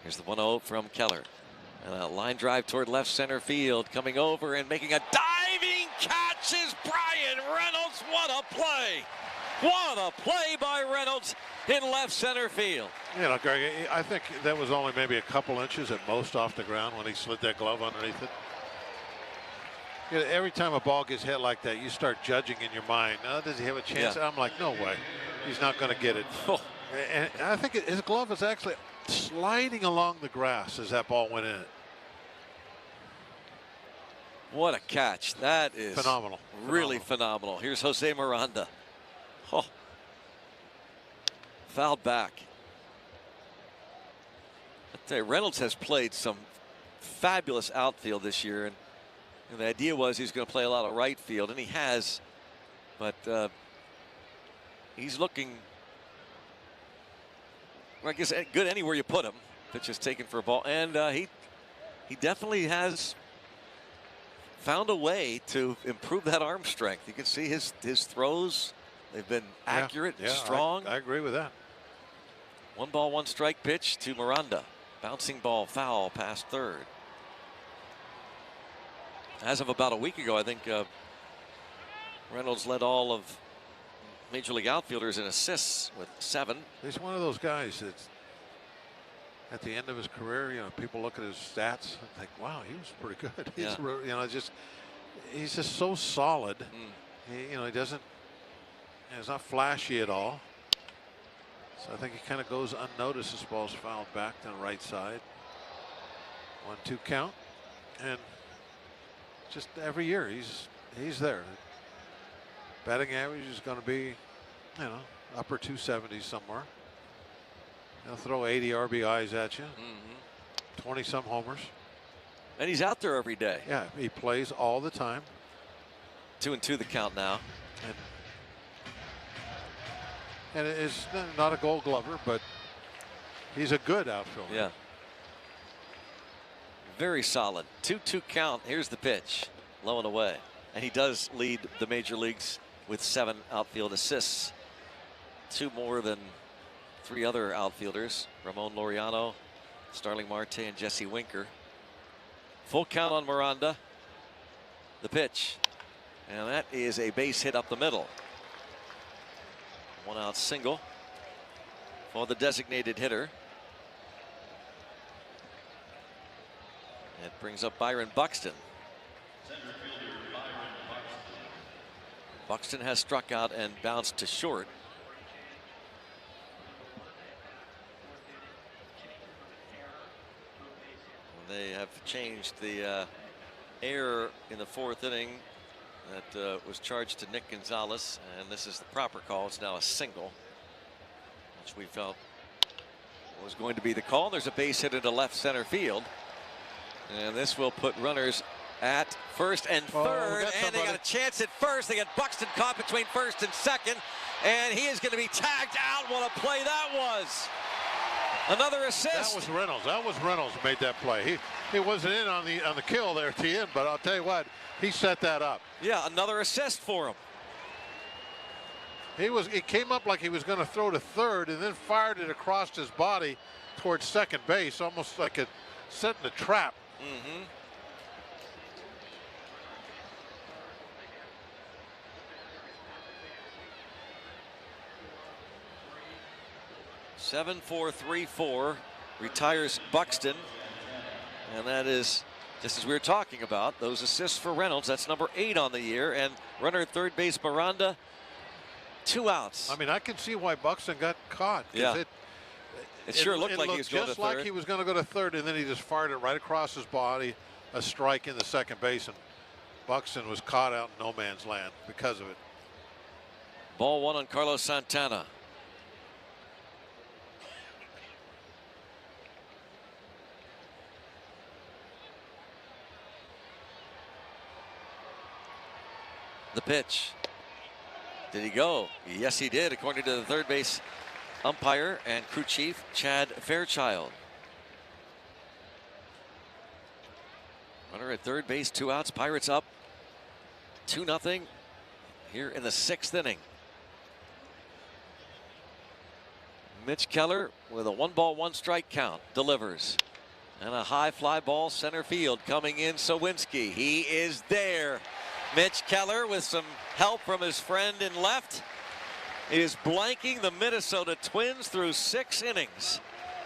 Here's the 1-0 from Keller. And a line drive toward left center field. Coming over and making a diving catch is Brian Reynolds. What a play! What a play by Reynolds in left center field. You know, Greg, I think that was only maybe a couple inches at most off the ground when he slid that glove underneath it. You know, every time a ball gets hit like that, you start judging in your mind. Does he have a chance? Yeah. I'm like, no way. He's not going to get it. Oh. And I think his glove is actually sliding along the grass as that ball went in. What a catch. That is phenomenal. Really phenomenal. Here's Jose Miranda. Oh. Fouled back. I tell you, Reynolds has played some fabulous outfield this year, and the idea was he's going to play a lot of right field, and he has, but he's looking, well, I guess, good anywhere you put him. Pitch is taken for a ball, and he definitely has found a way to improve that arm strength. You can see his throws. They've been accurate, strong. I agree with that. 1 ball, 1 strike pitch to Miranda. Bouncing ball foul past third. As of about a week ago, I think Reynolds led all of Major League outfielders in assists with 7. He's one of those guys that's at the end of his career, you know, people look at his stats and think, wow, he was pretty good. He's, you know, he's just so solid. He, you know, he's not flashy at all. So I think he kind of goes unnoticed. This ball's fouled back to the right side. 1-2 count, and just every year he's there. Batting average is going to be, you know, upper 270s somewhere. He'll throw 80 RBIs at you, 20-some homers. And he's out there every day. Yeah, he plays all the time. 2-2 the count now. And it is not a Gold Glover, but he's a good outfielder. Yeah. Very solid. 2-2 count. Here's the pitch. Low and away. And he does lead the major leagues with 7 outfield assists. 2 more than 3 other outfielders. Ramon Laureano, Starling Marte, and Jesse Winker. Full count on Miranda. The pitch. And that is a base hit up the middle. 1 out single for the designated hitter. It brings up Byron Buxton. Buxton has struck out and bounced to short. They have changed the error in the 4th inning that was charged to Nick Gonzalez, and this is the proper call. It's now a single, which we felt was going to be the call. There's a base hit into left center field, and this will put runners at first and third, and they got a chance at first. They got Buxton caught between first and second, and he is going to be tagged out. What a play that was. Another assist. That was Reynolds. Who made that play. He wasn't in on the kill there at the end, but I'll tell you what, he set that up. Yeah, another assist for him. He came up like he was going to throw to third, and then fired it across his body towards second base, almost like it setting a trap. 7-4-3-4 retires Buxton, and that is just as we were talking about, those assists for Reynolds. That's number 8 on the year, and runner at third base Miranda, 2 outs. I mean, I can see why Buxton got caught. Yeah. It sure looked like he was going to third. Just like he was going to go to third, and then he just fired it right across his body, a strike in the second base, and Buxton was caught out in no man's land because of it. Ball 1 on Carlos Santana. The pitch. Did he go? Yes, he did, according to the third base umpire and crew chief, Chad Fairchild. Runner at third base, 2 outs. Pirates up 2-0 here in the 6th inning. Mitch Keller with a 1-ball-1-strike count delivers. And a high fly ball center field coming in. Sawinski. He is there. Mitch Keller, with some help from his friend in left, is blanking the Minnesota Twins through 6 innings.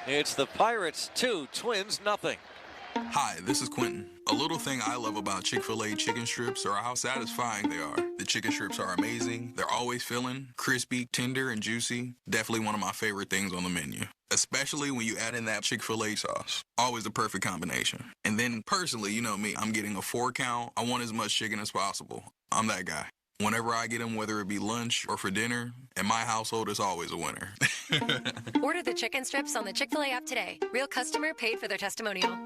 It's the Pirates 2, Twins nothing. Hi, this is Quentin. A little thing I love about Chick-fil-A chicken strips are how satisfying they are. The chicken strips are amazing. They're always filling, crispy, tender, and juicy. Definitely one of my favorite things on the menu. Especially when you add in that Chick-fil-A sauce. Always the perfect combination. And then personally, you know me, I'm getting a 4 count. I want as much chicken as possible. I'm that guy. Whenever I get them, whether it be lunch or for dinner, in my household, it's always a winner. Order the chicken strips on the Chick-fil-A app today. Real customer paid for their testimonial.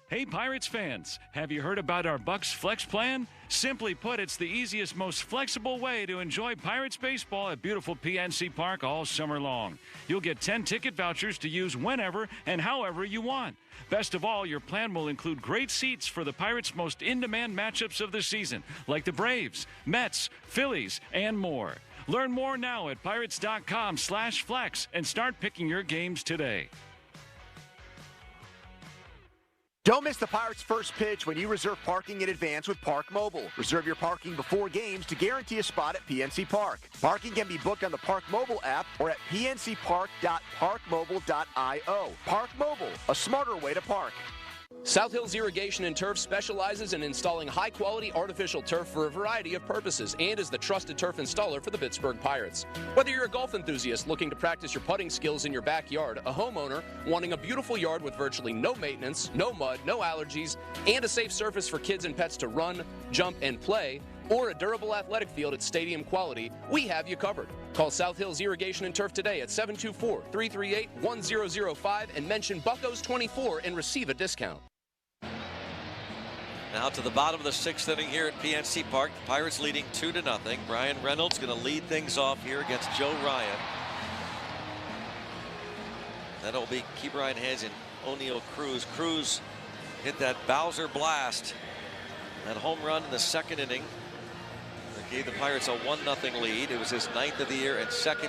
Hey, Pirates fans, have you heard about our Bucks Flex plan? Simply put, it's the easiest, most flexible way to enjoy Pirates baseball at beautiful PNC Park all summer long. You'll get 10 ticket vouchers to use whenever and however you want. Best of all, your plan will include great seats for the Pirates' most in-demand matchups of the season, like the Braves, Mets, Phillies, and more. Learn more now at pirates.com/flex and start picking your games today. Don't miss the Pirates' first pitch when you reserve parking in advance with Park Mobile. Reserve your parking before games to guarantee a spot at PNC Park. Parking can be booked on the Park Mobile app or at pncpark.parkmobile.io. Park Mobile, a smarter way to park. South Hills Irrigation and Turf specializes in installing high-quality artificial turf for a variety of purposes and is the trusted turf installer for the Pittsburgh Pirates. Whether you're a golf enthusiast looking to practice your putting skills in your backyard, a homeowner wanting a beautiful yard with virtually no maintenance, no mud, no allergies, and a safe surface for kids and pets to run, jump, and play, or a durable athletic field at stadium quality, we have you covered. Call South Hills Irrigation and Turf today at 724-338-1005 and mention Buccos24 and receive a discount. Now to the bottom of the 6th inning here at PNC Park. The Pirates leading 2-0. Brian Reynolds going to lead things off here against Joe Ryan. That'll be keeper in hands in O'Neal Cruz. Cruz hit that Bowser blast. That home run in the 2nd inning that gave the Pirates a 1-0 lead. It was his 9th of the year and 2nd